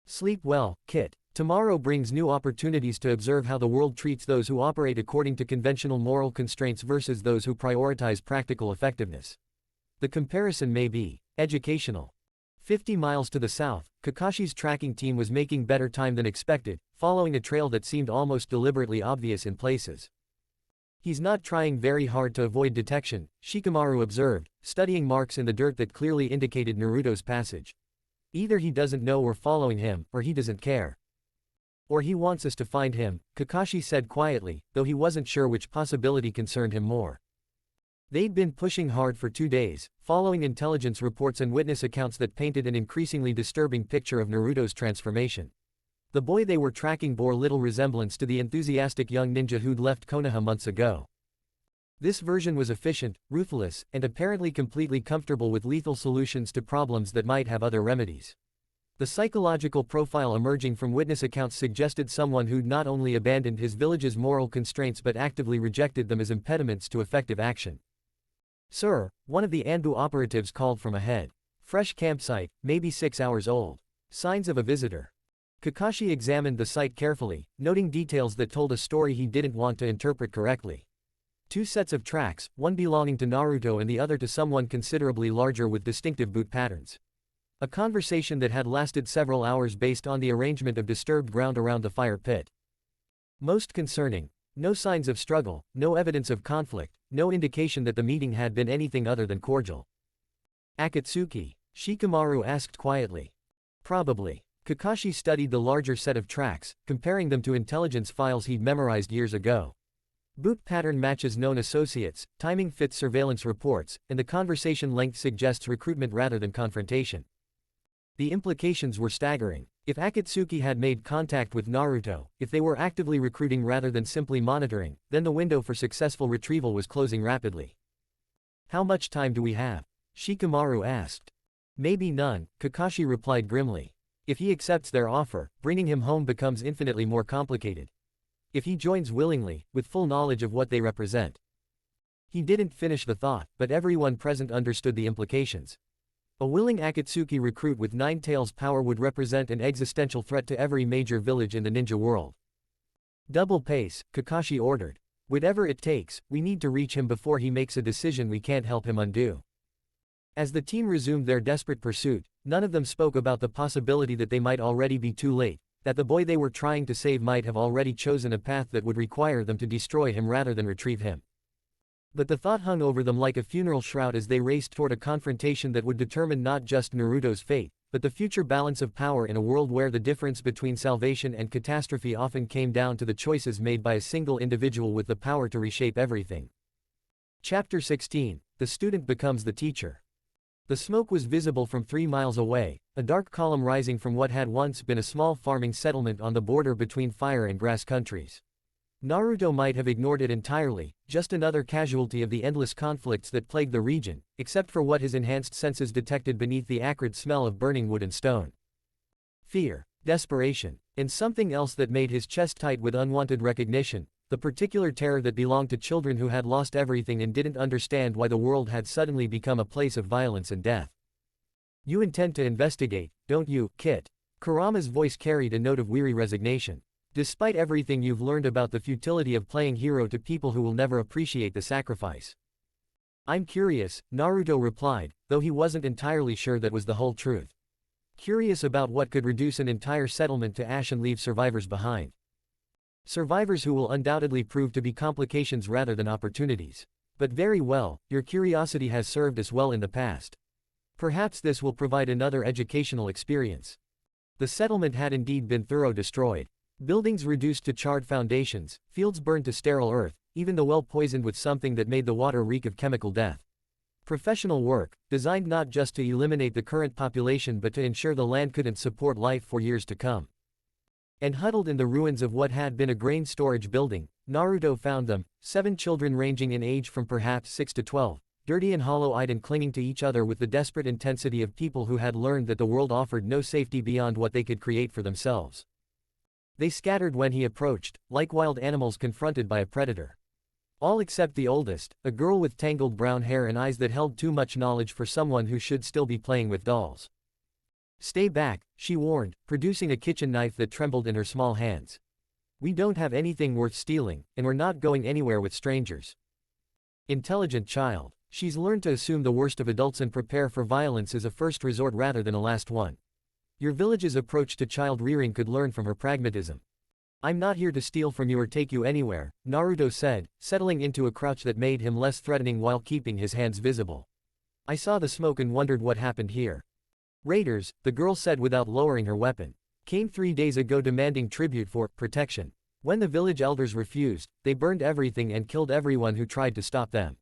Sleep well, Kit. Tomorrow brings new opportunities to observe how the world treats those who operate according to conventional moral constraints versus those who prioritize practical effectiveness. The comparison may be educational. 50 miles to the south, Kakashi's tracking team was making better time than expected, following a trail that seemed almost deliberately obvious in places. He's not trying very hard to avoid detection, Shikamaru observed, studying marks in the dirt that clearly indicated Naruto's passage. Either he doesn't know we're following him, or he doesn't care. Or he wants us to find him, Kakashi said quietly, though he wasn't sure which possibility concerned him more. They'd been pushing hard for 2 days, following intelligence reports and witness accounts that painted an increasingly disturbing picture of Naruto's transformation. The boy they were tracking bore little resemblance to the enthusiastic young ninja who'd left Konoha months ago. This version was efficient, ruthless, and apparently completely comfortable with lethal solutions to problems that might have other remedies. The psychological profile emerging from witness accounts suggested someone who'd not only abandoned his village's moral constraints but actively rejected them as impediments to effective action. "Sir," one of the Anbu operatives called from ahead. "Fresh campsite, maybe 6 hours old. Signs of a visitor." Kakashi examined the site carefully, noting details that told a story he didn't want to interpret correctly. 2 sets of tracks, one belonging to Naruto and the other to someone considerably larger with distinctive boot patterns. A conversation that had lasted several hours based on the arrangement of disturbed ground around the fire pit. Most concerning, no signs of struggle, no evidence of conflict, no indication that the meeting had been anything other than cordial. "Akatsuki?" Shikamaru asked quietly. "Probably." Kakashi studied the larger set of tracks, comparing them to intelligence files he'd memorized years ago. Boot pattern matches known associates, timing fits surveillance reports, and the conversation length suggests recruitment rather than confrontation. The implications were staggering. If Akatsuki had made contact with Naruto, if they were actively recruiting rather than simply monitoring, then the window for successful retrieval was closing rapidly. "How much time do we have?" Shikamaru asked. "Maybe none," Kakashi replied grimly. "If he accepts their offer, bringing him home becomes infinitely more complicated. If he joins willingly, with full knowledge of what they represent." He didn't finish the thought, but everyone present understood the implications. A willing Akatsuki recruit with Nine Tails power would represent an existential threat to every major village in the ninja world. "Double pace," Kakashi ordered. "Whatever it takes, we need to reach him before he makes a decision we can't help him undo." As the team resumed their desperate pursuit, none of them spoke about the possibility that they might already be too late, that the boy they were trying to save might have already chosen a path that would require them to destroy him rather than retrieve him. But the thought hung over them like a funeral shroud as they raced toward a confrontation that would determine not just Naruto's fate, but the future balance of power in a world where the difference between salvation and catastrophe often came down to the choices made by a single individual with the power to reshape everything. Chapter 16: The Student Becomes the Teacher. The smoke was visible from 3 miles away, a dark column rising from what had once been a small farming settlement on the border between fire and grass countries. Naruto might have ignored it entirely, just another casualty of the endless conflicts that plagued the region, except for what his enhanced senses detected beneath the acrid smell of burning wood and stone. Fear, desperation, and something else that made his chest tight with unwanted recognition, the particular terror that belonged to children who had lost everything and didn't understand why the world had suddenly become a place of violence and death. "You intend to investigate, don't you, Kit?" Kurama's voice carried a note of weary resignation. "Despite everything you've learned about the futility of playing hero to people who will never appreciate the sacrifice." "I'm curious," Naruto replied, though he wasn't entirely sure that was the whole truth. Curious about what could reduce an entire settlement to ash and leave survivors behind. Survivors who will undoubtedly prove to be complications rather than opportunities. But very well, your curiosity has served us well in the past. Perhaps this will provide another educational experience. The settlement had indeed been thoroughly destroyed. Buildings reduced to charred foundations, fields burned to sterile earth, even the well poisoned with something that made the water reek of chemical death. Professional work, designed not just to eliminate the current population but to ensure the land couldn't support life for years to come. And huddled in the ruins of what had been a grain storage building, Naruto found them, 7 children ranging in age from perhaps 6 to 12, dirty and hollow-eyed and clinging to each other with the desperate intensity of people who had learned that the world offered no safety beyond what they could create for themselves. They scattered when he approached, like wild animals confronted by a predator. All except the oldest, a girl with tangled brown hair and eyes that held too much knowledge for someone who should still be playing with dolls. "Stay back," she warned, producing a kitchen knife that trembled in her small hands. "We don't have anything worth stealing, and we're not going anywhere with strangers." Intelligent child. She's learned to assume the worst of adults and prepare for violence as a first resort rather than a last one. Your village's approach to child rearing could learn from her pragmatism. "I'm not here to steal from you or take you anywhere," Naruto said, settling into a crouch that made him less threatening while keeping his hands visible. "I saw the smoke and wondered what happened here." "Raiders," the girl said without lowering her weapon, "came 3 days ago demanding tribute for protection. When the village elders refused, they burned everything and killed everyone who tried to stop them.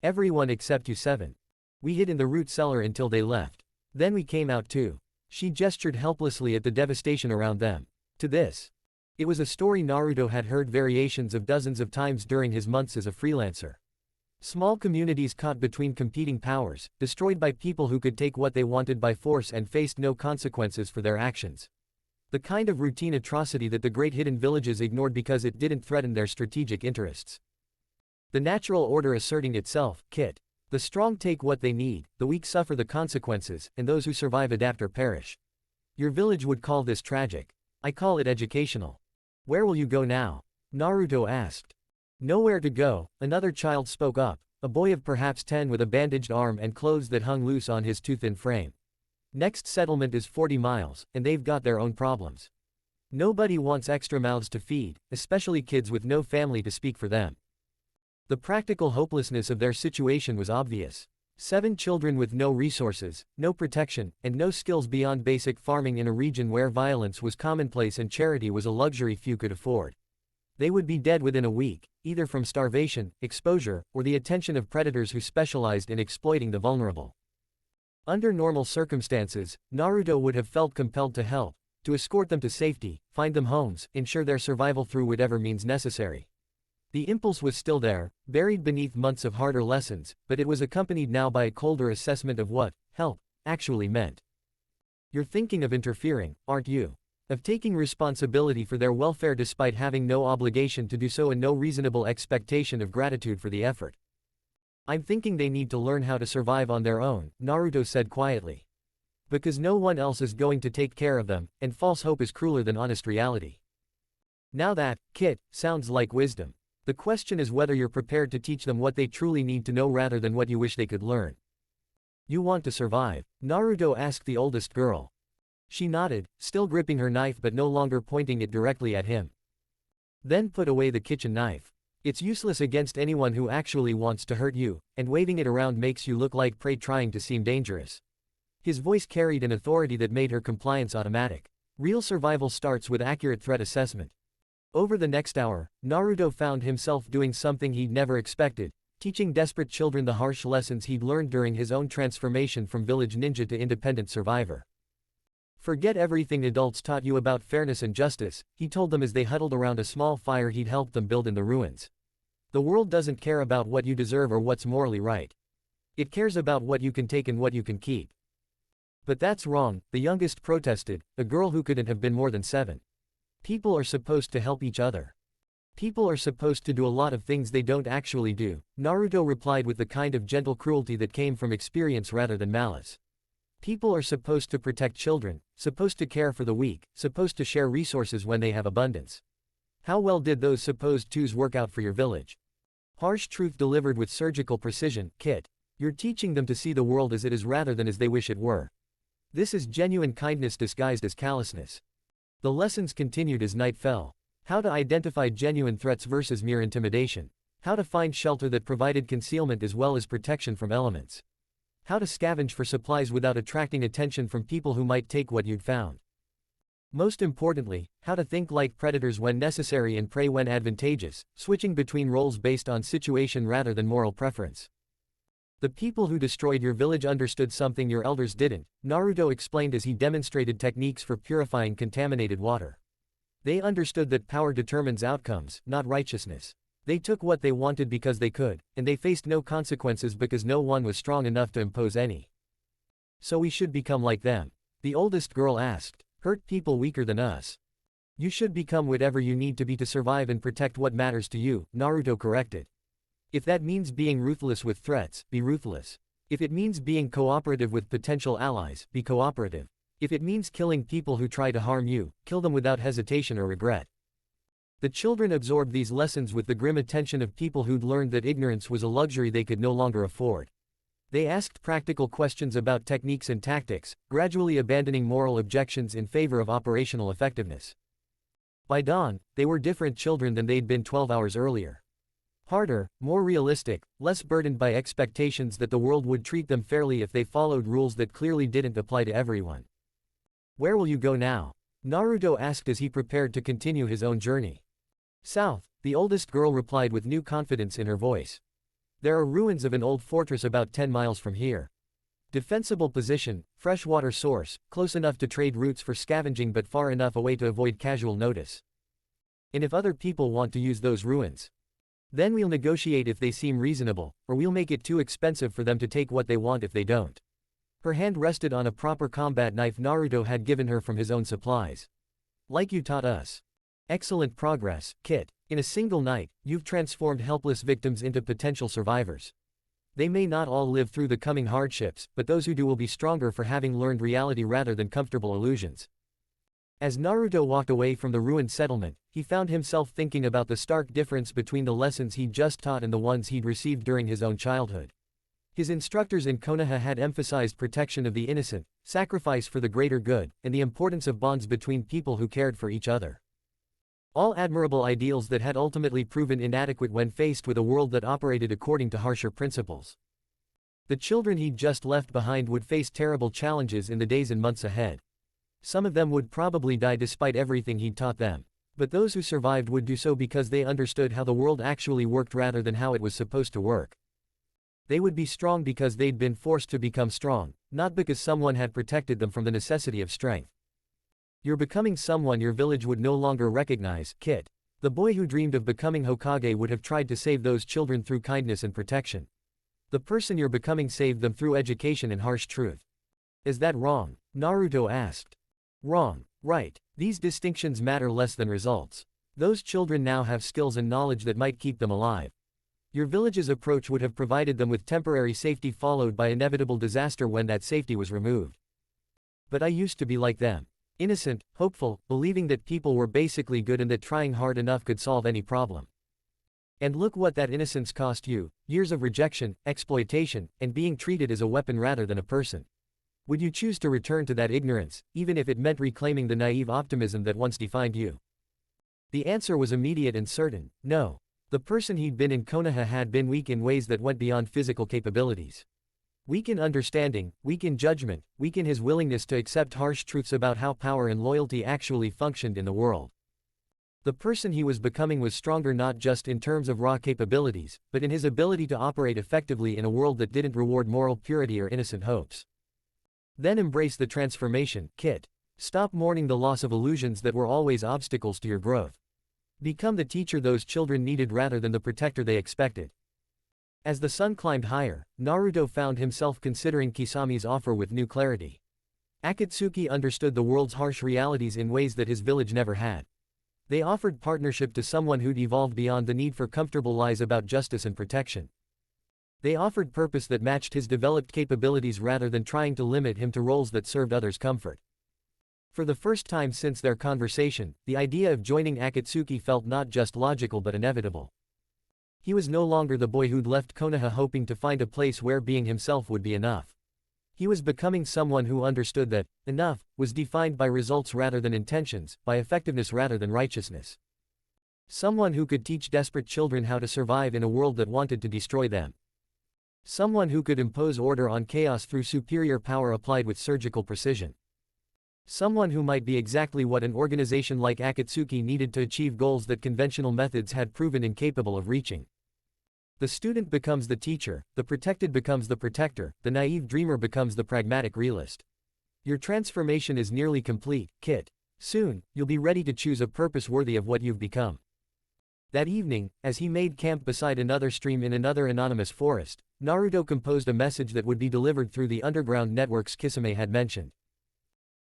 Everyone except you 7. We hid in the root cellar until they left. Then we came out too." She gestured helplessly at the devastation around them. "To this. It was a story Naruto had heard variations of dozens of times during his months as a freelancer. Small communities caught between competing powers, destroyed by people who could take what they wanted by force and faced no consequences for their actions. The kind of routine atrocity that the great hidden villages ignored because it didn't threaten their strategic interests. The natural order asserting itself, Kit. The strong take what they need, the weak suffer the consequences, and those who survive adapt or perish. Your village would call this tragic. I call it educational. Where will you go now? Naruto asked. Nowhere to go, another child spoke up, a boy of perhaps 10 with a bandaged arm and clothes that hung loose on his too thin frame. Next settlement is 40 miles, and they've got their own problems. Nobody wants extra mouths to feed, especially kids with no family to speak for them. The practical hopelessness of their situation was obvious. 7 children with no resources, no protection, and no skills beyond basic farming in a region where violence was commonplace and charity was a luxury few could afford. They would be dead within a week, either from starvation, exposure, or the attention of predators who specialized in exploiting the vulnerable. Under normal circumstances, Naruto would have felt compelled to help, to escort them to safety, find them homes, ensure their survival through whatever means necessary. The impulse was still there, buried beneath months of harder lessons, but it was accompanied now by a colder assessment of what help actually meant. You're thinking of interfering, aren't you? Of taking responsibility for their welfare despite having no obligation to do so and no reasonable expectation of gratitude for the effort. I'm thinking they need to learn how to survive on their own, Naruto said quietly. Because no one else is going to take care of them, and false hope is crueler than honest reality. Now that, Kit, sounds like wisdom. The question is whether you're prepared to teach them what they truly need to know rather than what you wish they could learn. You want to survive? Naruto asked the oldest girl. She nodded, still gripping her knife but no longer pointing it directly at him. Then put away the kitchen knife. It's useless against anyone who actually wants to hurt you, and waving it around makes you look like prey trying to seem dangerous. His voice carried an authority that made her compliance automatic. Real survival starts with accurate threat assessment. Over the next hour, Naruto found himself doing something he'd never expected, teaching desperate children the harsh lessons he'd learned during his own transformation from village ninja to independent survivor. Forget everything adults taught you about fairness and justice, he told them as they huddled around a small fire he'd helped them build in the ruins. The world doesn't care about what you deserve or what's morally right. It cares about what you can take and what you can keep. But that's wrong, the youngest protested, a girl who couldn't have been more than 7. People are supposed to help each other. People are supposed to do a lot of things they don't actually do, Naruto replied with the kind of gentle cruelty that came from experience rather than malice. People are supposed to protect children, supposed to care for the weak, supposed to share resources when they have abundance. How well did those supposed twos work out for your village? Harsh truth delivered with surgical precision, Kit. You're teaching them to see the world as it is rather than as they wish it were. This is genuine kindness disguised as callousness. The lessons continued as night fell. How to identify genuine threats versus mere intimidation. How to find shelter that provided concealment as well as protection from elements. How to scavenge for supplies without attracting attention from people who might take what you'd found. Most importantly, how to think like predators when necessary and prey when advantageous, switching between roles based on situation rather than moral preference. The people who destroyed your village understood something your elders didn't, Naruto explained as he demonstrated techniques for purifying contaminated water. They understood that power determines outcomes, not righteousness. They took what they wanted because they could, and they faced no consequences because no one was strong enough to impose any. So we should become like them? The oldest girl asked. Hurt people weaker than us. You should become whatever you need to be to survive and protect what matters to you, Naruto corrected. If that means being ruthless with threats, be ruthless. If it means being cooperative with potential allies, be cooperative. If it means killing people who try to harm you, kill them without hesitation or regret. The children absorbed these lessons with the grim attention of people who'd learned that ignorance was a luxury they could no longer afford. They asked practical questions about techniques and tactics, gradually abandoning moral objections in favor of operational effectiveness. By dawn, they were different children than they'd been 12 hours earlier. Harder, more realistic, less burdened by expectations that the world would treat them fairly if they followed rules that clearly didn't apply to everyone. Where will you go now? Naruto asked as he prepared to continue his own journey. South, the oldest girl replied with new confidence in her voice. There are ruins of an old fortress about 10 miles from here. Defensible position, freshwater source, close enough to trade routes for scavenging but far enough away to avoid casual notice. And if other people want to use those ruins, then we'll negotiate if they seem reasonable, or we'll make it too expensive for them to take what they want if they don't. Her hand rested on a proper combat knife Naruto had given her from his own supplies. Like you taught us. Excellent progress, Kit. In a single night, you've transformed helpless victims into potential survivors. They may not all live through the coming hardships, but those who do will be stronger for having learned reality rather than comfortable illusions. As Naruto walked away from the ruined settlement, he found himself thinking about the stark difference between the lessons he'd just taught and the ones he'd received during his own childhood. His instructors in Konoha had emphasized protection of the innocent, sacrifice for the greater good, and the importance of bonds between people who cared for each other. All admirable ideals that had ultimately proven inadequate when faced with a world that operated according to harsher principles. The children he'd just left behind would face terrible challenges in the days and months ahead. Some of them would probably die despite everything he'd taught them. But those who survived would do so because they understood how the world actually worked rather than how it was supposed to work. They would be strong because they'd been forced to become strong, not because someone had protected them from the necessity of strength. You're becoming someone your village would no longer recognize, Kit. The boy who dreamed of becoming Hokage would have tried to save those children through kindness and protection. The person you're becoming saved them through education and harsh truth. Is that wrong? Naruto asked. Wrong. Right. These distinctions matter less than results. Those children now have skills and knowledge that might keep them alive. Your village's approach would have provided them with temporary safety followed by inevitable disaster when that safety was removed. But I used to be like them. Innocent, hopeful, believing that people were basically good and that trying hard enough could solve any problem. And look what that innocence cost you, years of rejection, exploitation, and being treated as a weapon rather than a person. Would you choose to return to that ignorance, even if it meant reclaiming the naive optimism that once defined you? The answer was immediate and certain, no. The person he'd been in Konoha had been weak in ways that went beyond physical capabilities. Weak in understanding, weak in judgment, weak in his willingness to accept harsh truths about how power and loyalty actually functioned in the world. The person he was becoming was stronger not just in terms of raw capabilities, but in his ability to operate effectively in a world that didn't reward moral purity or innocent hopes. Then embrace the transformation, Kit. Stop mourning the loss of illusions that were always obstacles to your growth. Become the teacher those children needed rather than the protector they expected. As the sun climbed higher, Naruto found himself considering Kisami's offer with new clarity. Akatsuki understood the world's harsh realities in ways that his village never had. They offered partnership to someone who'd evolved beyond the need for comfortable lies about justice and protection. They offered purpose that matched his developed capabilities rather than trying to limit him to roles that served others' comfort. For the first time since their conversation, the idea of joining Akatsuki felt not just logical but inevitable. He was no longer the boy who'd left Konoha hoping to find a place where being himself would be enough. He was becoming someone who understood that enough was defined by results rather than intentions, by effectiveness rather than righteousness. Someone who could teach desperate children how to survive in a world that wanted to destroy them. Someone who could impose order on chaos through superior power applied with surgical precision. Someone who might be exactly what an organization like Akatsuki needed to achieve goals that conventional methods had proven incapable of reaching. The student becomes the teacher, the protected becomes the protector, the naive dreamer becomes the pragmatic realist. Your transformation is nearly complete, Kit. Soon, you'll be ready to choose a purpose worthy of what you've become. That evening, as he made camp beside another stream in another anonymous forest, Naruto composed a message that would be delivered through the underground networks Kisame had mentioned.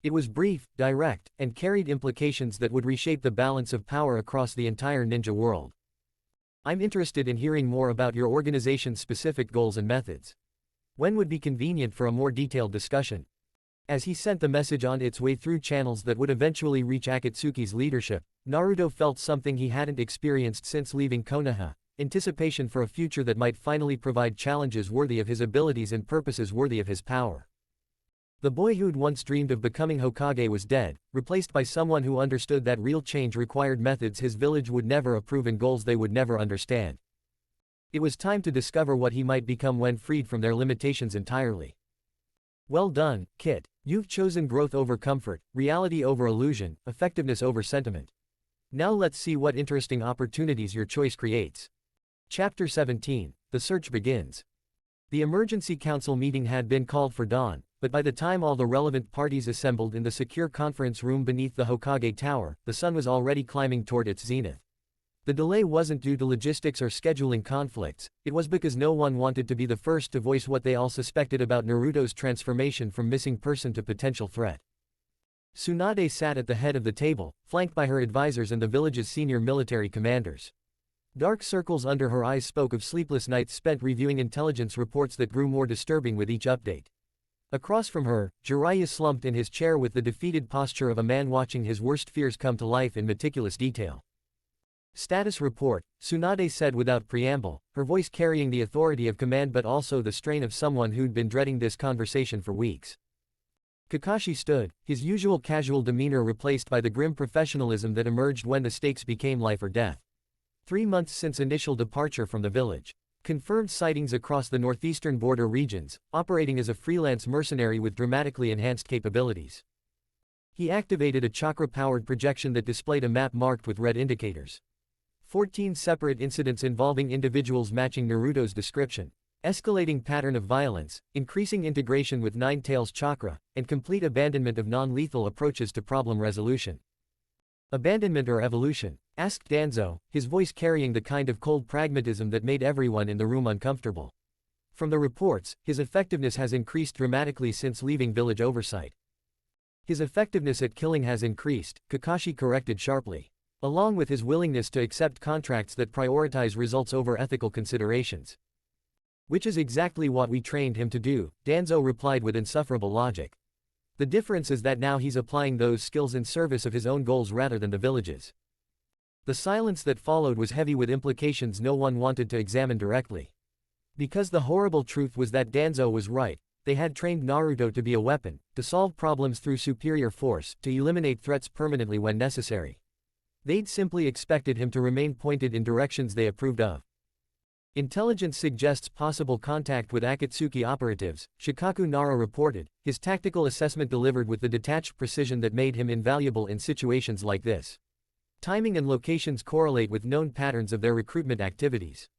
It was brief, direct, and carried implications that would reshape the balance of power across the entire ninja world. I'm interested in hearing more about your organization's specific goals and methods. When would be convenient for a more detailed discussion? As he sent the message on its way through channels that would eventually reach Akatsuki's leadership, Naruto felt something he hadn't experienced since leaving Konoha, anticipation for a future that might finally provide challenges worthy of his abilities and purposes worthy of his power. The boy who'd once dreamed of becoming Hokage was dead, replaced by someone who understood that real change required methods his village would never approve and goals they would never understand. It was time to discover what he might become when freed from their limitations entirely. Well done, Kit. You've chosen growth over comfort, reality over illusion, effectiveness over sentiment. Now let's see what interesting opportunities your choice creates. Chapter 17. The search begins. The emergency council meeting had been called for dawn, but by the time all the relevant parties assembled in the secure conference room beneath the Hokage Tower, the sun was already climbing toward its zenith. The delay wasn't due to logistics or scheduling conflicts, it was because no one wanted to be the first to voice what they all suspected about Naruto's transformation from missing person to potential threat. Tsunade sat at the head of the table, flanked by her advisors and the village's senior military commanders. Dark circles under her eyes spoke of sleepless nights spent reviewing intelligence reports that grew more disturbing with each update. Across from her, Jiraiya slumped in his chair with the defeated posture of a man watching his worst fears come to life in meticulous detail. Status report, Tsunade said without preamble, her voice carrying the authority of command but also the strain of someone who'd been dreading this conversation for weeks. Kakashi stood, his usual casual demeanor replaced by the grim professionalism that emerged when the stakes became life or death. 3 months since initial departure from the village. Confirmed sightings across the northeastern border regions, operating as a freelance mercenary with dramatically enhanced capabilities. He activated a chakra-powered projection that displayed a map marked with red indicators. 14 separate incidents involving individuals matching Naruto's description. Escalating pattern of violence, increasing integration with Nine Tails chakra, and complete abandonment of non-lethal approaches to problem resolution. Abandonment or evolution? Asked Danzo, his voice carrying the kind of cold pragmatism that made everyone in the room uncomfortable. From the reports, his effectiveness has increased dramatically since leaving village oversight. His effectiveness at killing has increased, Kakashi corrected sharply. Along with his willingness to accept contracts that prioritize results over ethical considerations. Which is exactly what we trained him to do, Danzo replied with insufferable logic. The difference is that now he's applying those skills in service of his own goals rather than the village's. The silence that followed was heavy with implications no one wanted to examine directly. Because the horrible truth was that Danzo was right, they had trained Naruto to be a weapon, to solve problems through superior force, to eliminate threats permanently when necessary. They'd simply expected him to remain pointed in directions they approved of. Intelligence suggests possible contact with Akatsuki operatives, Shikaku Nara reported, his tactical assessment delivered with the detached precision that made him invaluable in situations like this. Timing and locations correlate with known patterns of their recruitment activities.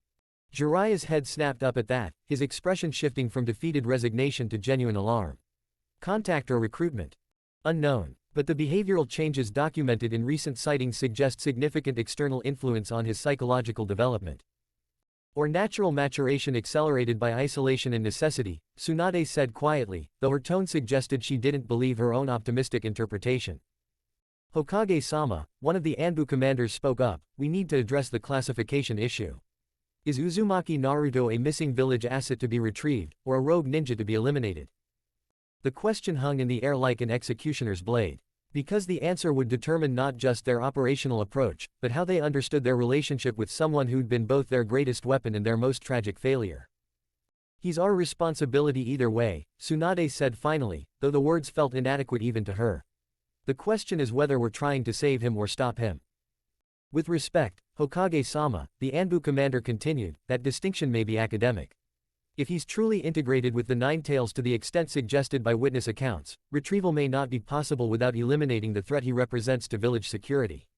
Jiraiya's head snapped up at that, his expression shifting from defeated resignation to genuine alarm. Contact or recruitment? Unknown, but the behavioral changes documented in recent sightings suggest significant external influence on his psychological development. Or natural maturation accelerated by isolation and necessity, Tsunade said quietly, though her tone suggested she didn't believe her own optimistic interpretation. Hokage-sama, one of the Anbu commanders spoke up, we need to address the classification issue. Is Uzumaki Naruto a missing village asset to be retrieved, or a rogue ninja to be eliminated? The question hung in the air like an executioner's blade. Because the answer would determine not just their operational approach, but how they understood their relationship with someone who'd been both their greatest weapon and their most tragic failure. He's our responsibility either way, Tsunade said finally, though the words felt inadequate even to her. The question is whether we're trying to save him or stop him. With respect, Hokage-sama, the Anbu commander continued, that distinction may be academic. If he's truly integrated with the Nine Tails to the extent suggested by witness accounts, retrieval may not be possible without eliminating the threat he represents to village security.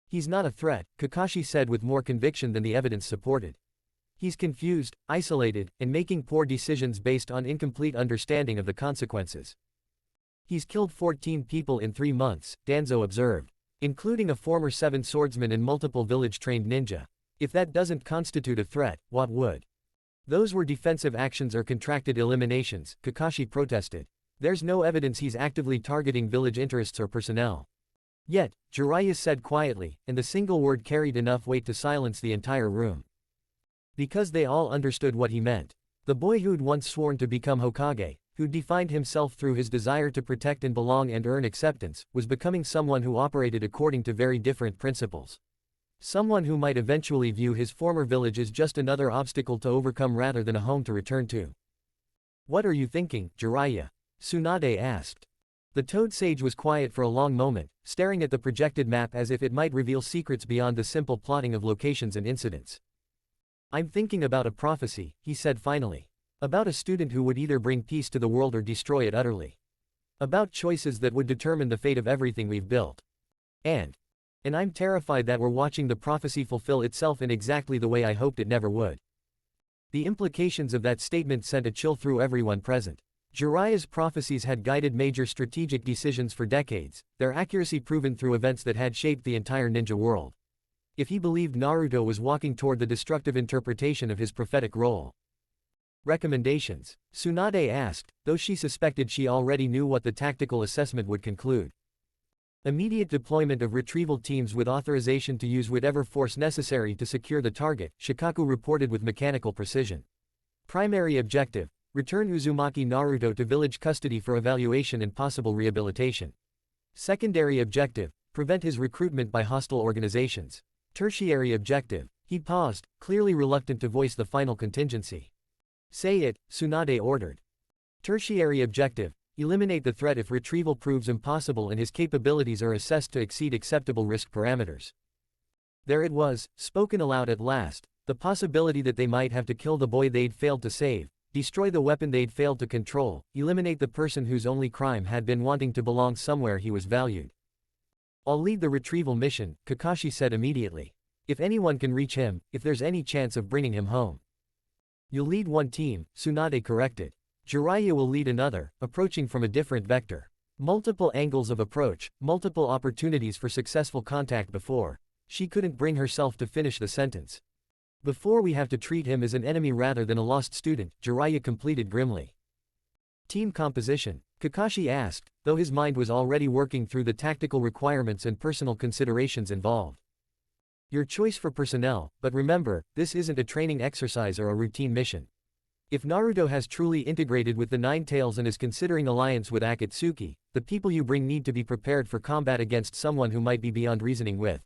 He's not a threat, Kakashi said with more conviction than the evidence supported. He's confused, isolated, and making poor decisions based on incomplete understanding of the consequences. He's killed 14 people in 3 months, Danzo observed, including a former 7 swordsman and multiple village-trained ninja. If that doesn't constitute a threat, what would? Those were defensive actions or contracted eliminations, Kakashi protested. There's no evidence he's actively targeting village interests or personnel. Yet, Jiraiya said quietly, and the single word carried enough weight to silence the entire room. Because they all understood what he meant. The boy who'd once sworn to become Hokage, who defined himself through his desire to protect and belong and earn acceptance, was becoming someone who operated according to very different principles. Someone who might eventually view his former village as just another obstacle to overcome rather than a home to return to. What are you thinking, Jiraiya? Tsunade asked. The Toad Sage was quiet for a long moment, staring at the projected map as if it might reveal secrets beyond the simple plotting of locations and incidents. I'm thinking about a prophecy, he said finally. About a student who would either bring peace to the world or destroy it utterly. About choices that would determine the fate of everything we've built. And I'm terrified that we're watching the prophecy fulfill itself in exactly the way I hoped it never would. The implications of that statement sent a chill through everyone present. Jiraiya's prophecies had guided major strategic decisions for decades, their accuracy proven through events that had shaped the entire ninja world. If he believed Naruto was walking toward the destructive interpretation of his prophetic role. Recommendations. Tsunade asked, though she suspected she already knew what the tactical assessment would conclude. Immediate deployment of retrieval teams with authorization to use whatever force necessary to secure the target, Shikaku reported with mechanical precision. Primary objective. Return Uzumaki Naruto to village custody for evaluation and possible rehabilitation. Secondary objective. Prevent his recruitment by hostile organizations. Tertiary objective. He paused, clearly reluctant to voice the final contingency. Say it, Tsunade ordered. Tertiary objective. Eliminate the threat if retrieval proves impossible and his capabilities are assessed to exceed acceptable risk parameters. There it was, spoken aloud at last, the possibility that they might have to kill the boy they'd failed to save, destroy the weapon they'd failed to control, eliminate the person whose only crime had been wanting to belong somewhere he was valued. I'll lead the retrieval mission, Kakashi said immediately. If anyone can reach him, if there's any chance of bringing him home. You'll lead one team, Tsunade corrected. Jiraiya will lead another, approaching from a different vector. Multiple angles of approach, multiple opportunities for successful contact before. She couldn't bring herself to finish the sentence. Before we have to treat him as an enemy rather than a lost student, Jiraiya completed grimly. Team composition. Kakashi asked, though his mind was already working through the tactical requirements and personal considerations involved. Your choice for personnel, but remember, this isn't a training exercise or a routine mission. If Naruto has truly integrated with the Nine Tails and is considering alliance with Akatsuki, the people you bring need to be prepared for combat against someone who might be beyond reasoning with.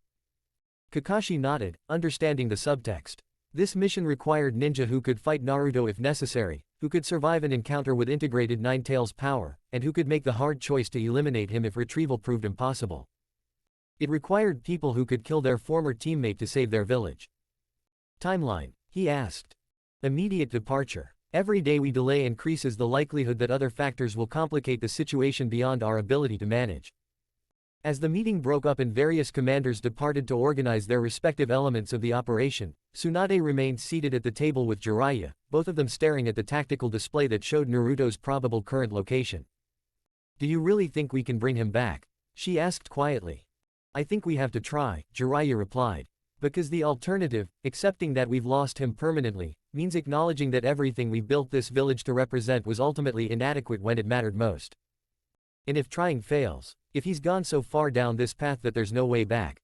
Kakashi nodded, understanding the subtext. This mission required ninja who could fight Naruto if necessary, who could survive an encounter with integrated Nine Tails power, and who could make the hard choice to eliminate him if retrieval proved impossible. It required people who could kill their former teammate to save their village. Timeline, he asked. Immediate departure. Every day we delay increases the likelihood that other factors will complicate the situation beyond our ability to manage. As the meeting broke up and various commanders departed to organize their respective elements of the operation, Tsunade remained seated at the table with Jiraiya, both of them staring at the tactical display that showed Naruto's probable current location. Do you really think we can bring him back? She asked quietly. I think we have to try, Jiraiya replied. Because the alternative, accepting that we've lost him permanently, means acknowledging that everything we built this village to represent was ultimately inadequate when it mattered most. And if trying fails, if he's gone so far down this path that there's no way back.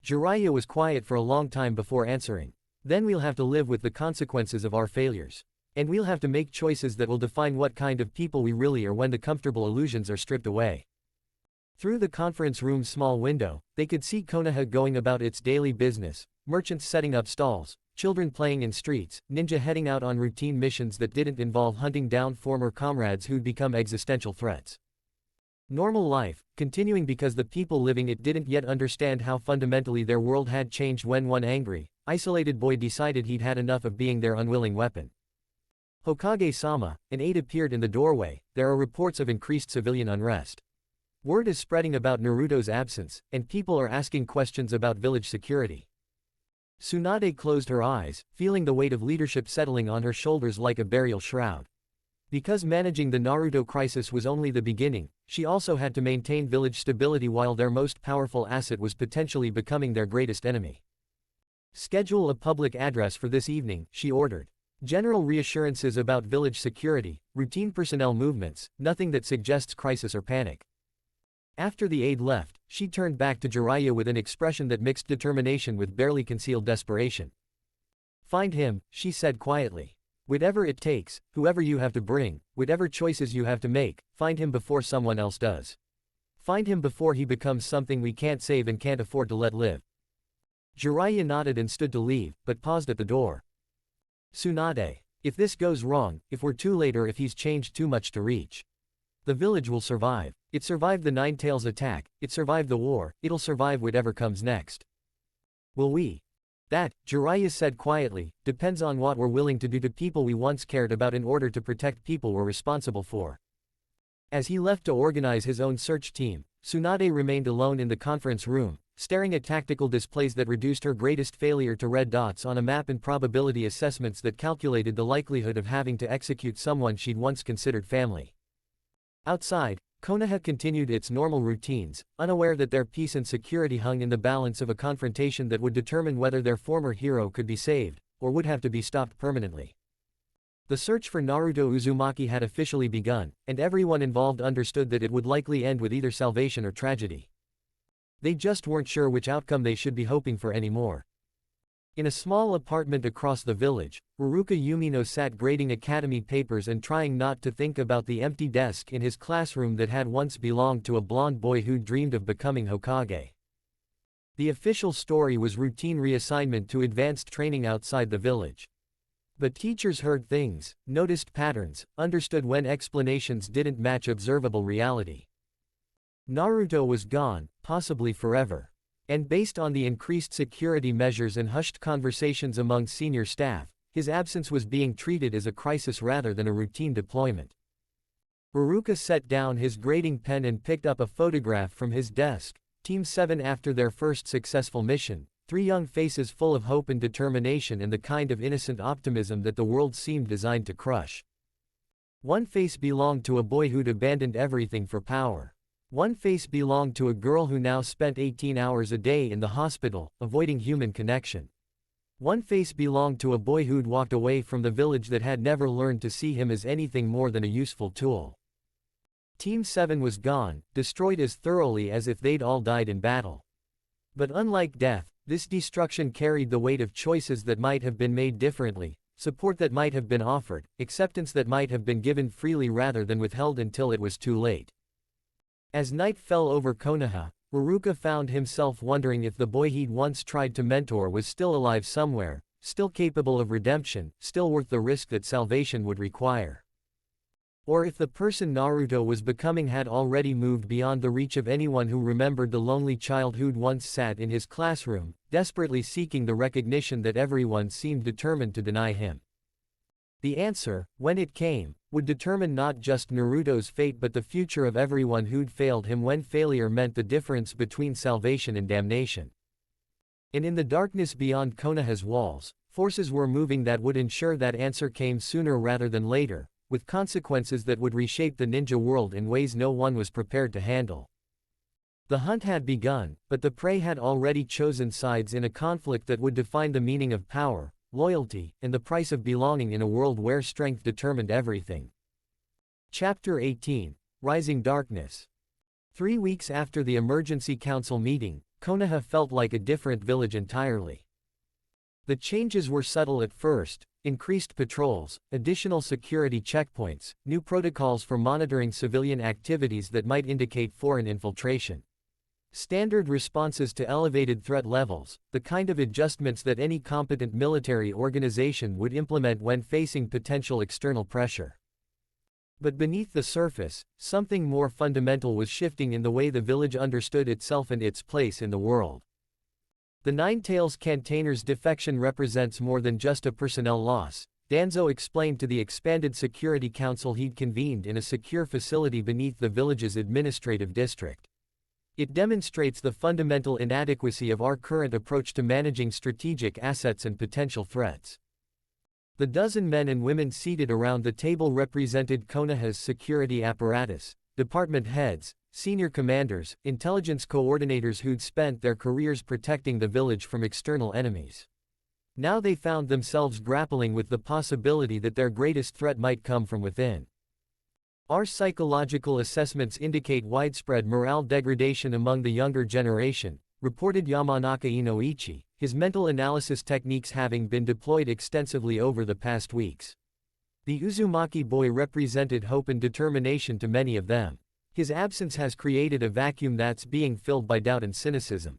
Jiraiya was quiet for a long time before answering. Then we'll have to live with the consequences of our failures. And we'll have to make choices that will define what kind of people we really are when the comfortable illusions are stripped away. Through the conference room's small window, they could see Konoha going about its daily business, merchants setting up stalls, children playing in streets, ninja heading out on routine missions that didn't involve hunting down former comrades who'd become existential threats. Normal life, continuing because the people living it didn't yet understand how fundamentally their world had changed when one angry, isolated boy decided he'd had enough of being their unwilling weapon. Hokage-sama, an aide appeared in the doorway. There are reports of increased civilian unrest. Word is spreading about Naruto's absence, and people are asking questions about village security. Tsunade closed her eyes, feeling the weight of leadership settling on her shoulders like a burial shroud. Because managing the Naruto crisis was only the beginning, she also had to maintain village stability while their most powerful asset was potentially becoming their greatest enemy. Schedule a public address for this evening, she ordered. General reassurances about village security, routine personnel movements, nothing that suggests crisis or panic. After the aide left, she turned back to Jiraiya with an expression that mixed determination with barely concealed desperation. Find him, she said quietly. Whatever it takes, whoever you have to bring, whatever choices you have to make, find him before someone else does. Find him before he becomes something we can't save and can't afford to let live. Jiraiya nodded and stood to leave, but paused at the door. Tsunade. If this goes wrong, if we're too late or if he's changed too much to reach. The village will survive. It survived the Nine Tails attack, it survived the war, it'll survive whatever comes next. Will we? That, Jiraiya said quietly, depends on what we're willing to do to people we once cared about in order to protect people we're responsible for. As he left to organize his own search team, Tsunade remained alone in the conference room, staring at tactical displays that reduced her greatest failure to red dots on a map and probability assessments that calculated the likelihood of having to execute someone she'd once considered family. Outside, Konoha continued its normal routines, unaware that their peace and security hung in the balance of a confrontation that would determine whether their former hero could be saved, or would have to be stopped permanently. The search for Naruto Uzumaki had officially begun, and everyone involved understood that it would likely end with either salvation or tragedy. They just weren't sure which outcome they should be hoping for anymore. In a small apartment across the village, Haruka Yumino sat grading academy papers and trying not to think about the empty desk in his classroom that had once belonged to a blonde boy who dreamed of becoming Hokage. The official story was routine reassignment to advanced training outside the village. But teachers heard things, noticed patterns, understood when explanations didn't match observable reality. Naruto was gone, possibly forever. And based on the increased security measures and hushed conversations among senior staff, his absence was being treated as a crisis rather than a routine deployment. Haruka set down his grading pen and picked up a photograph from his desk. Team 7 after their first successful mission, 3 young faces full of hope and determination and the kind of innocent optimism that the world seemed designed to crush. One face belonged to a boy who'd abandoned everything for power. One face belonged to a girl who now spent 18 hours a day in the hospital, avoiding human connection. One face belonged to a boy who'd walked away from the village that had never learned to see him as anything more than a useful tool. Team 7 was gone, destroyed as thoroughly as if they'd all died in battle. But unlike death, this destruction carried the weight of choices that might have been made differently, support that might have been offered, acceptance that might have been given freely rather than withheld until it was too late. As night fell over Konoha, Haruka found himself wondering if the boy he'd once tried to mentor was still alive somewhere, still capable of redemption, still worth the risk that salvation would require. Or if the person Naruto was becoming had already moved beyond the reach of anyone who remembered the lonely child who'd once sat in his classroom, desperately seeking the recognition that everyone seemed determined to deny him. The answer, when it came, would determine not just Naruto's fate but the future of everyone who'd failed him when failure meant the difference between salvation and damnation. And in the darkness beyond Konoha's walls, forces were moving that would ensure that answer came sooner rather than later, with consequences that would reshape the ninja world in ways no one was prepared to handle. The hunt had begun, but the prey had already chosen sides in a conflict that would define the meaning of power, loyalty, and the price of belonging in a world where strength determined everything. Chapter 18, Rising Darkness. 3 weeks after the emergency council meeting, Konoha felt like a different village entirely. The changes were subtle at first: increased patrols, additional security checkpoints, new protocols for monitoring civilian activities that might indicate foreign infiltration. Standard responses to elevated threat levels, the kind of adjustments that any competent military organization would implement when facing potential external pressure. But beneath the surface, something more fundamental was shifting in the way the village understood itself and its place in the world. The Nine Tails Cantainer's defection represents more than just a personnel loss, Danzo explained to the expanded security council he'd convened in a secure facility beneath the village's administrative district. It demonstrates the fundamental inadequacy of our current approach to managing strategic assets and potential threats. The dozen men and women seated around the table represented Konoha's security apparatus, department heads, senior commanders, intelligence coordinators who'd spent their careers protecting the village from external enemies. Now they found themselves grappling with the possibility that their greatest threat might come from within. Our psychological assessments indicate widespread morale degradation among the younger generation, reported Yamanaka Inoichi, his mental analysis techniques having been deployed extensively over the past weeks. The Uzumaki boy represented hope and determination to many of them. His absence has created a vacuum that's being filled by doubt and cynicism,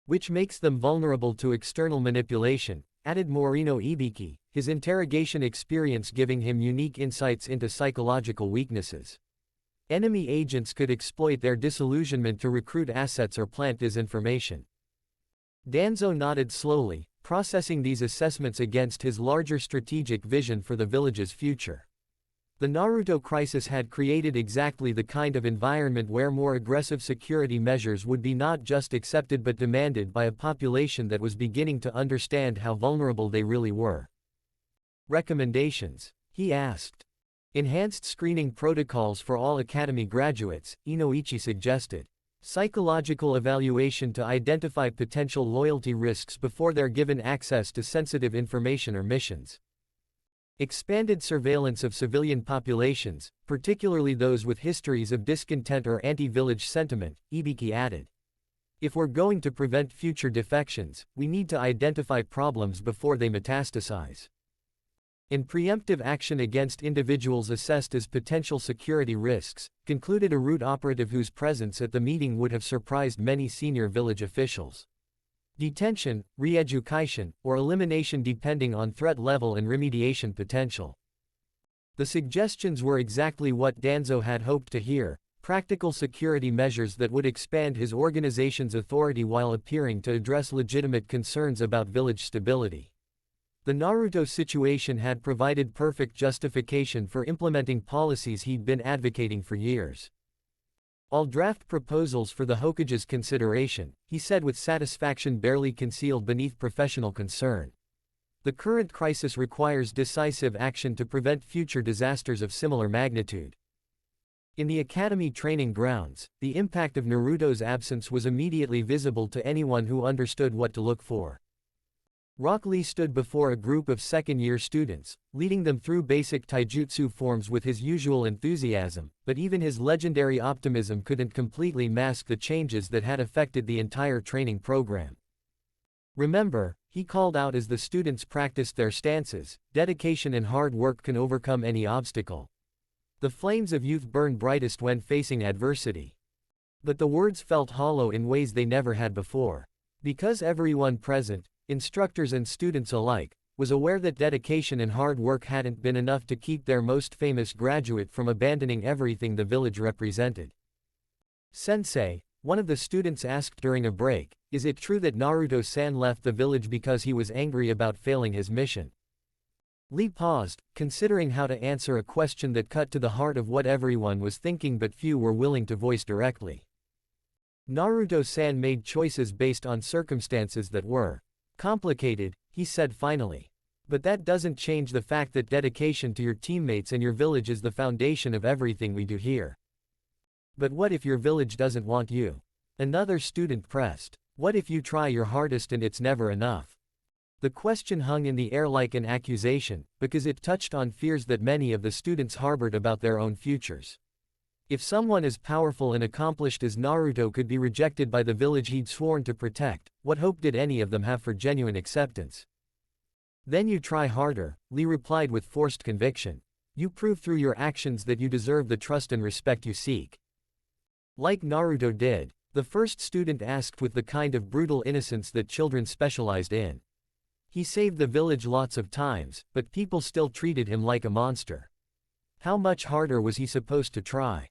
which makes them vulnerable to external manipulation, added Morino Ibiki, his interrogation experience giving him unique insights into psychological weaknesses. Enemy agents could exploit their disillusionment to recruit assets or plant disinformation. Danzo nodded slowly, processing these assessments against his larger strategic vision for the village's future. The Naruto crisis had created exactly the kind of environment where more aggressive security measures would be not just accepted but demanded by a population that was beginning to understand how vulnerable they really were. Recommendations, he asked. Enhanced screening protocols for all academy graduates, Inoichi suggested. Psychological evaluation to identify potential loyalty risks before they're given access to sensitive information or missions. Expanded surveillance of civilian populations, particularly those with histories of discontent or anti-village sentiment, Ibiki added. If we're going to prevent future defections, we need to identify problems before they metastasize. In preemptive action against individuals assessed as potential security risks, concluded a root operative whose presence at the meeting would have surprised many senior village officials. Detention, re-education, or elimination depending on threat level and remediation potential. The suggestions were exactly what Danzo had hoped to hear, practical security measures that would expand his organization's authority while appearing to address legitimate concerns about village stability. The Naruto situation had provided perfect justification for implementing policies he'd been advocating for years. I'll draft proposals for the Hokage's consideration, he said with satisfaction barely concealed beneath professional concern. The current crisis requires decisive action to prevent future disasters of similar magnitude. In the academy training grounds, the impact of Naruto's absence was immediately visible to anyone who understood what to look for. Rock Lee stood before a group of second-year students, leading them through basic taijutsu forms with his usual enthusiasm, but even his legendary optimism couldn't completely mask the changes that had affected the entire training program. Remember, he called out as the students practiced their stances, dedication and hard work can overcome any obstacle. The flames of youth burn brightest when facing adversity. But the words felt hollow in ways they never had before. Because everyone present, instructors and students alike, was aware that dedication and hard work hadn't been enough to keep their most famous graduate from abandoning everything the village represented. Sensei, one of the students asked during a break, is it true that Naruto-san left the village because he was angry about failing his mission? Lee paused, considering how to answer a question that cut to the heart of what everyone was thinking but few were willing to voice directly. Naruto-san made choices based on circumstances that were complicated, he said finally. But that doesn't change the fact that dedication to your teammates and your village is the foundation of everything we do here. But what if your village doesn't want you? Another student pressed. What if you try your hardest and it's never enough? The question hung in the air like an accusation, because it touched on fears that many of the students harbored about their own futures. If someone as powerful and accomplished as Naruto could be rejected by the village he'd sworn to protect, what hope did any of them have for genuine acceptance? Then you try harder, Lee replied with forced conviction. You prove through your actions that you deserve the trust and respect you seek. Like Naruto did, the first student asked with the kind of brutal innocence that children specialized in. He saved the village lots of times, but people still treated him like a monster. How much harder was he supposed to try?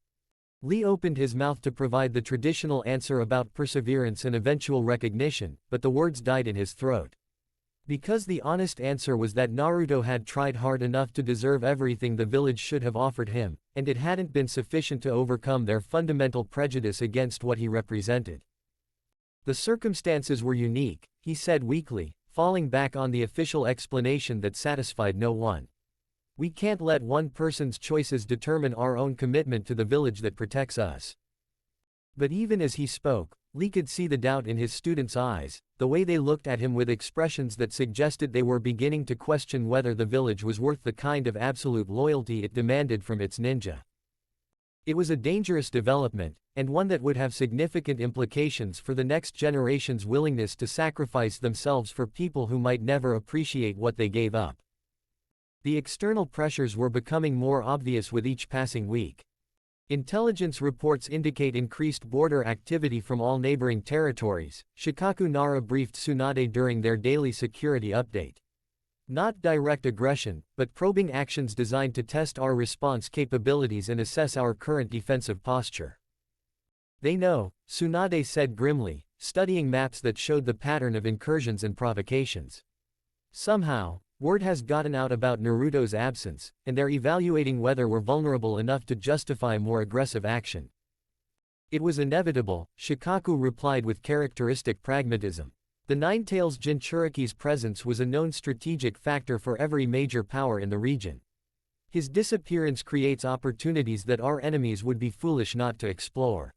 Lee opened his mouth to provide the traditional answer about perseverance and eventual recognition, but the words died in his throat. Because the honest answer was that Naruto had tried hard enough to deserve everything the village should have offered him, and it hadn't been sufficient to overcome their fundamental prejudice against what he represented. The circumstances were unique, he said weakly, falling back on the official explanation that satisfied no one. We can't let one person's choices determine our own commitment to the village that protects us. But even as he spoke, Lee could see the doubt in his students' eyes, the way they looked at him with expressions that suggested they were beginning to question whether the village was worth the kind of absolute loyalty it demanded from its ninja. It was a dangerous development, and one that would have significant implications for the next generation's willingness to sacrifice themselves for people who might never appreciate what they gave up. The external pressures were becoming more obvious with each passing week. Intelligence reports indicate increased border activity from all neighboring territories, Shikaku Nara briefed Tsunade during their daily security update. Not direct aggression, but probing actions designed to test our response capabilities and assess our current defensive posture. They know, Tsunade said grimly, studying maps that showed the pattern of incursions and provocations. Somehow, Word has gotten out about Naruto's absence, and they're evaluating whether we're vulnerable enough to justify more aggressive action. It was inevitable, Shikaku replied with characteristic pragmatism. The Nine-Tails Jinchuriki's presence was a known strategic factor for every major power in the region. His disappearance creates opportunities that our enemies would be foolish not to explore.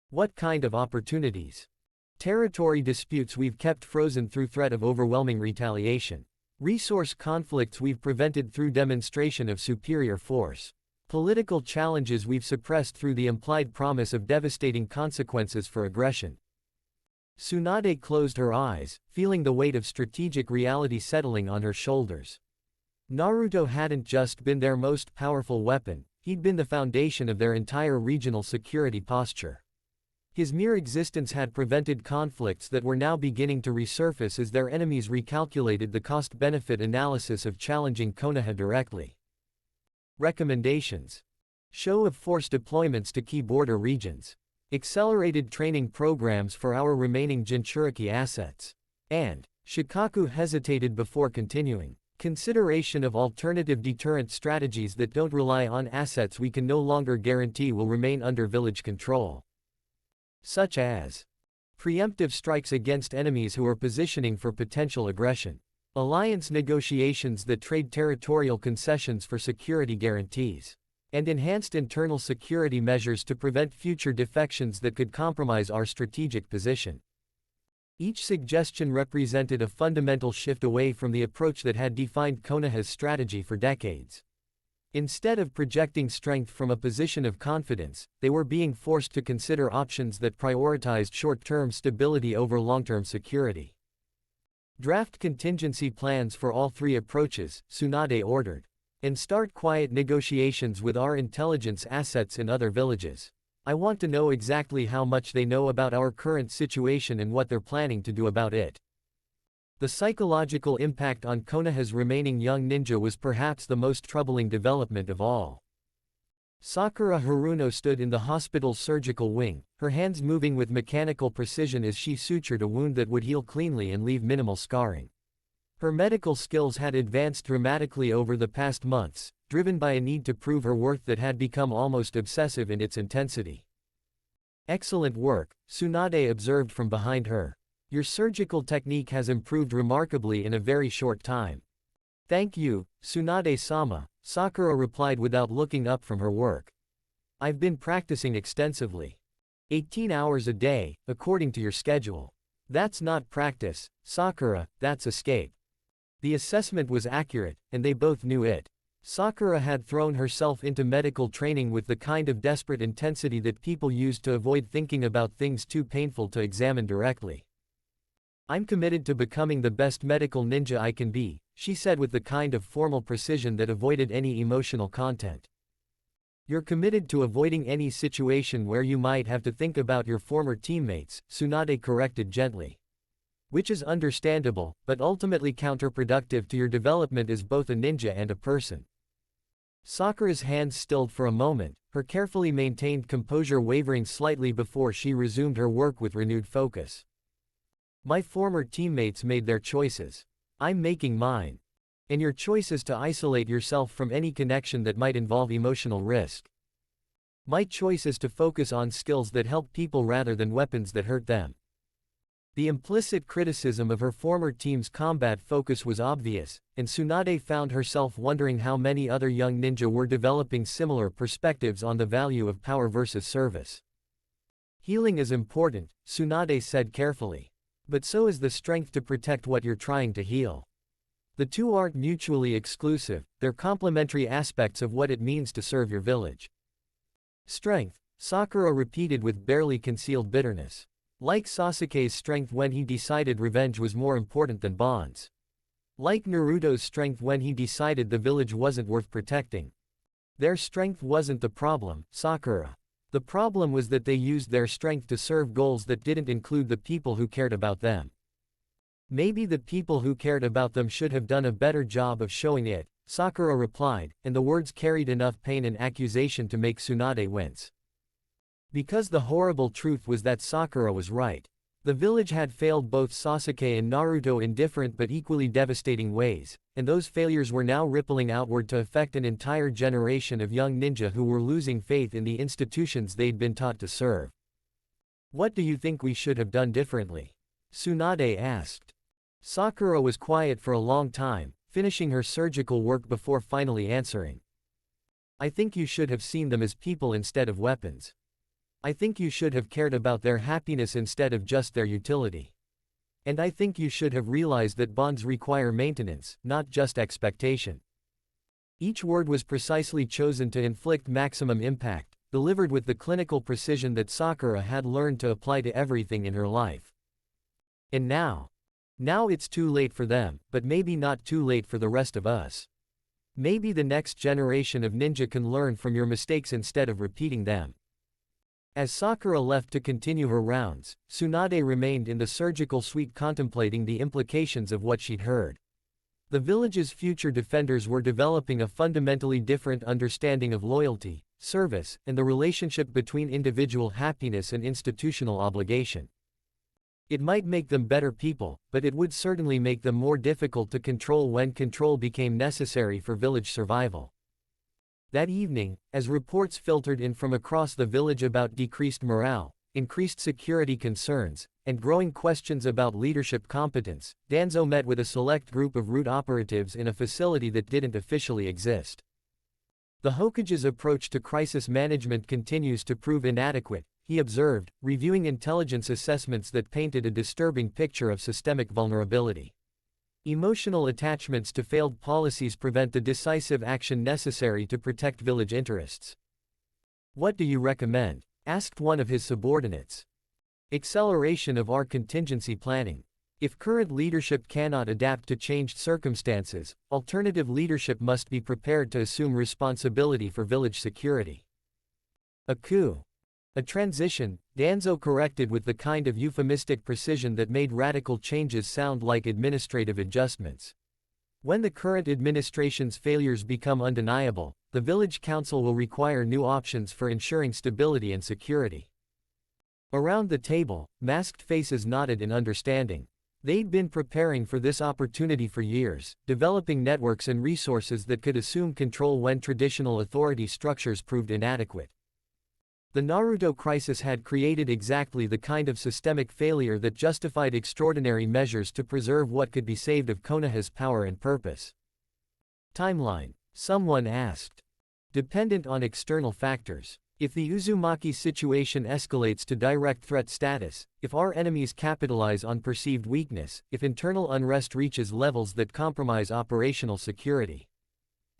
What kind of opportunities? Territory disputes we've kept frozen through threat of overwhelming retaliation. Resource conflicts we've prevented through demonstration of superior force. Political challenges we've suppressed through the implied promise of devastating consequences for aggression. Tsunade closed her eyes, feeling the weight of strategic reality settling on her shoulders. Naruto hadn't just been their most powerful weapon, he'd been the foundation of their entire regional security posture. His mere existence had prevented conflicts that were now beginning to resurface as their enemies recalculated the cost-benefit analysis of challenging Konoha directly. Recommendations: show of force deployments to key border regions, accelerated training programs for our remaining Jinchuriki assets, and Shikaku hesitated before continuing. Consideration of alternative deterrent strategies that don't rely on assets we can no longer guarantee will remain under village control. Such as preemptive strikes against enemies who are positioning for potential aggression, alliance negotiations that trade territorial concessions for security guarantees, and enhanced internal security measures to prevent future defections that could compromise our strategic position. Each suggestion represented a fundamental shift away from the approach that had defined Konoha's strategy for decades. Instead of projecting strength from a position of confidence, they were being forced to consider options that prioritized short-term stability over long-term security. Draft contingency plans for all three approaches, Tsunade ordered, and start quiet negotiations with our intelligence assets in other villages. I want to know exactly how much they know about our current situation and what they're planning to do about it. The psychological impact on Konoha's remaining young ninja was perhaps the most troubling development of all. Sakura Haruno stood in the hospital's surgical wing, her hands moving with mechanical precision as she sutured a wound that would heal cleanly and leave minimal scarring. Her medical skills had advanced dramatically over the past months, driven by a need to prove her worth that had become almost obsessive in its intensity. Excellent work, Tsunade observed from behind her. Your surgical technique has improved remarkably in a very short time. Thank you, Tsunade-sama, Sakura replied without looking up from her work. I've been practicing extensively. 18 hours a day, according to your schedule. That's not practice, Sakura, that's escape. The assessment was accurate, and they both knew it. Sakura had thrown herself into medical training with the kind of desperate intensity that people used to avoid thinking about things too painful to examine directly. I'm committed to becoming the best medical ninja I can be, she said with the kind of formal precision that avoided any emotional content. You're committed to avoiding any situation where you might have to think about your former teammates, Tsunade corrected gently. Which is understandable, but ultimately counterproductive to your development as both a ninja and a person. Sakura's hands stilled for a moment, her carefully maintained composure wavering slightly before she resumed her work with renewed focus. My former teammates made their choices. I'm making mine. And your choice is to isolate yourself from any connection that might involve emotional risk. My choice is to focus on skills that help people rather than weapons that hurt them. The implicit criticism of her former team's combat focus was obvious, and Tsunade found herself wondering how many other young ninja were developing similar perspectives on the value of power versus service. Healing is important, Tsunade said carefully. But so is the strength to protect what you're trying to heal. The two aren't mutually exclusive, they're complementary aspects of what it means to serve your village. Strength, Sakura repeated with barely concealed bitterness. Like Sasuke's strength when he decided revenge was more important than bonds. Like Naruto's strength when he decided the village wasn't worth protecting. Their strength wasn't the problem, Sakura. The problem was that they used their strength to serve goals that didn't include the people who cared about them. Maybe the people who cared about them should have done a better job of showing it, Sakura replied, and the words carried enough pain and accusation to make Tsunade wince. Because the horrible truth was that Sakura was right. The village had failed both Sasuke and Naruto in different but equally devastating ways, and those failures were now rippling outward to affect an entire generation of young ninja who were losing faith in the institutions they'd been taught to serve. "What do you think we should have done differently?" Tsunade asked. Sakura was quiet for a long time, finishing her surgical work before finally answering. "I think you should have seen them as people instead of weapons. I think you should have cared about their happiness instead of just their utility. And I think you should have realized that bonds require maintenance, not just expectation." Each word was precisely chosen to inflict maximum impact, delivered with the clinical precision that Sakura had learned to apply to everything in her life. And now it's too late for them, but maybe not too late for the rest of us. Maybe the next generation of ninja can learn from your mistakes instead of repeating them. As Sakura left to continue her rounds, Tsunade remained in the surgical suite contemplating the implications of what she'd heard. The village's future defenders were developing a fundamentally different understanding of loyalty, service, and the relationship between individual happiness and institutional obligation. It might make them better people, but it would certainly make them more difficult to control when control became necessary for village survival. That evening, as reports filtered in from across the village about decreased morale, increased security concerns, and growing questions about leadership competence, Danzo met with a select group of root operatives in a facility that didn't officially exist. The Hokage's approach to crisis management continues to prove inadequate, he observed, reviewing intelligence assessments that painted a disturbing picture of systemic vulnerability. Emotional attachments to failed policies prevent the decisive action necessary to protect village interests. "What do you recommend?" asked one of his subordinates. "Acceleration of our contingency planning. If current leadership cannot adapt to changed circumstances, alternative leadership must be prepared to assume responsibility for village security." "A coup. A transition," Danzo corrected with the kind of euphemistic precision that made radical changes sound like administrative adjustments. "When the current administration's failures become undeniable, the village council will require new options for ensuring stability and security." Around the table, masked faces nodded in understanding. They'd been preparing for this opportunity for years, developing networks and resources that could assume control when traditional authority structures proved inadequate. The Naruto crisis had created exactly the kind of systemic failure that justified extraordinary measures to preserve what could be saved of Konoha's power and purpose. "Timeline?" someone asked. "Dependent on external factors. If the Uzumaki situation escalates to direct threat status, if our enemies capitalize on perceived weakness, if internal unrest reaches levels that compromise operational security."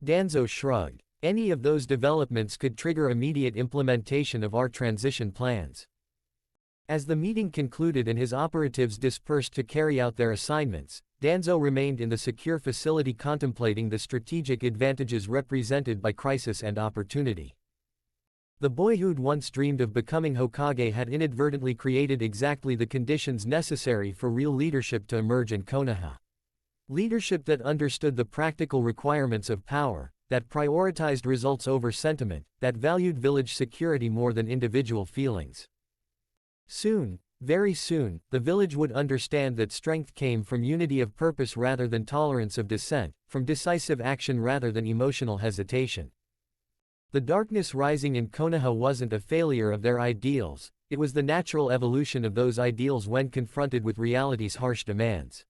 Danzo shrugged. "Any of those developments could trigger immediate implementation of our transition plans." As the meeting concluded and his operatives dispersed to carry out their assignments, Danzo remained in the secure facility contemplating the strategic advantages represented by crisis and opportunity. The boy who'd once dreamed of becoming Hokage had inadvertently created exactly the conditions necessary for real leadership to emerge in Konoha. Leadership that understood the practical requirements of power, that prioritized results over sentiment, that valued village security more than individual feelings. Soon, very soon, the village would understand that strength came from unity of purpose rather than tolerance of dissent, from decisive action rather than emotional hesitation. The darkness rising in Konoha wasn't a failure of their ideals, it was the natural evolution of those ideals when confronted with reality's harsh demands.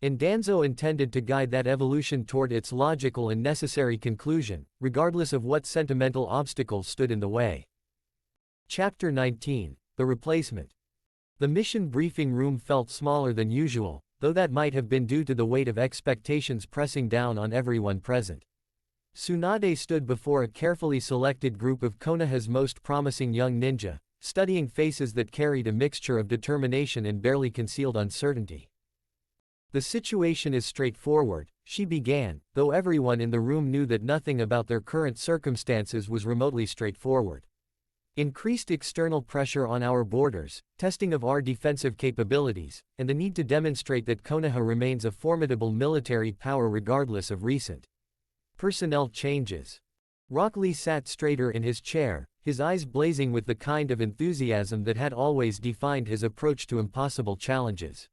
And Danzo intended to guide that evolution toward its logical and necessary conclusion, regardless of what sentimental obstacles stood in the way. Chapter 19: The Replacement. The mission briefing room felt smaller than usual, though that might have been due to the weight of expectations pressing down on everyone present. Tsunade stood before a carefully selected group of Konoha's most promising young ninja, studying faces that carried a mixture of determination and barely concealed uncertainty. "The situation is straightforward," she began, though everyone in the room knew that nothing about their current circumstances was remotely straightforward. "Increased external pressure on our borders, testing of our defensive capabilities, and the need to demonstrate that Konoha remains a formidable military power regardless of recent personnel changes." Rock Lee sat straighter in his chair, his eyes blazing with the kind of enthusiasm that had always defined his approach to impossible challenges.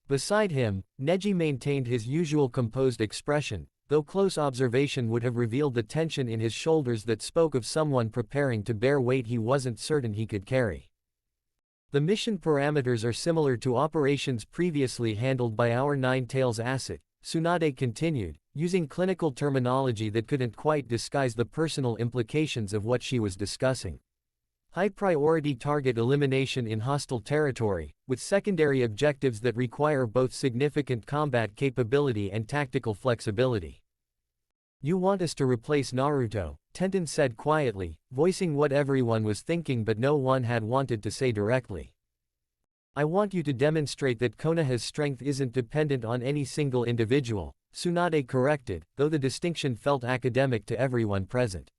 Beside him, Neji maintained his usual composed expression, though close observation would have revealed the tension in his shoulders that spoke of someone preparing to bear weight he wasn't certain he could carry. The mission parameters are similar to operations previously handled by our Nine-Tails asset, Tsunade continued, using clinical terminology that couldn't quite disguise the personal implications of what she was discussing. High-priority target elimination in hostile territory, with secondary objectives that require both significant combat capability and tactical flexibility. You want us to replace Naruto, Tenten said quietly, voicing what everyone was thinking but no one had wanted to say directly. I want you to demonstrate that Konoha's strength isn't dependent on any single individual, Tsunade corrected, though the distinction felt academic to everyone present.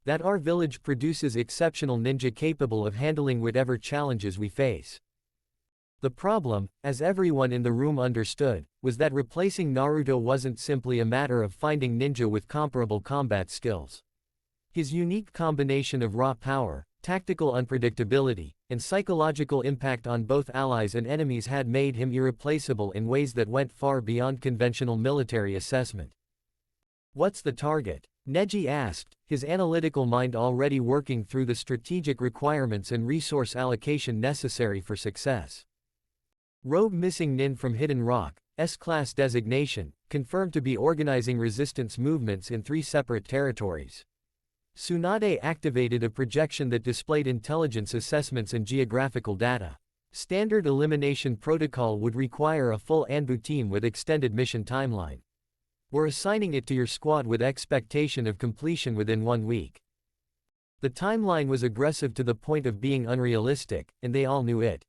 That our village produces exceptional ninja capable of handling whatever challenges we face. The problem, as everyone in the room understood, was that replacing Naruto wasn't simply a matter of finding ninja with comparable combat skills. His unique combination of raw power, tactical unpredictability, and psychological impact on both allies and enemies had made him irreplaceable in ways that went far beyond conventional military assessment. What's the target? Neji asked, his analytical mind already working through the strategic requirements and resource allocation necessary for success. Rogue missing Nin from Hidden Rock, S-class designation, confirmed to be organizing resistance movements in 3 separate territories. Tsunade activated a projection that displayed intelligence assessments and geographical data. Standard elimination protocol would require a full Anbu team with extended mission timeline. We're assigning it to your squad with expectation of completion within 1 week. The timeline was aggressive to the point of being unrealistic, and they all knew it.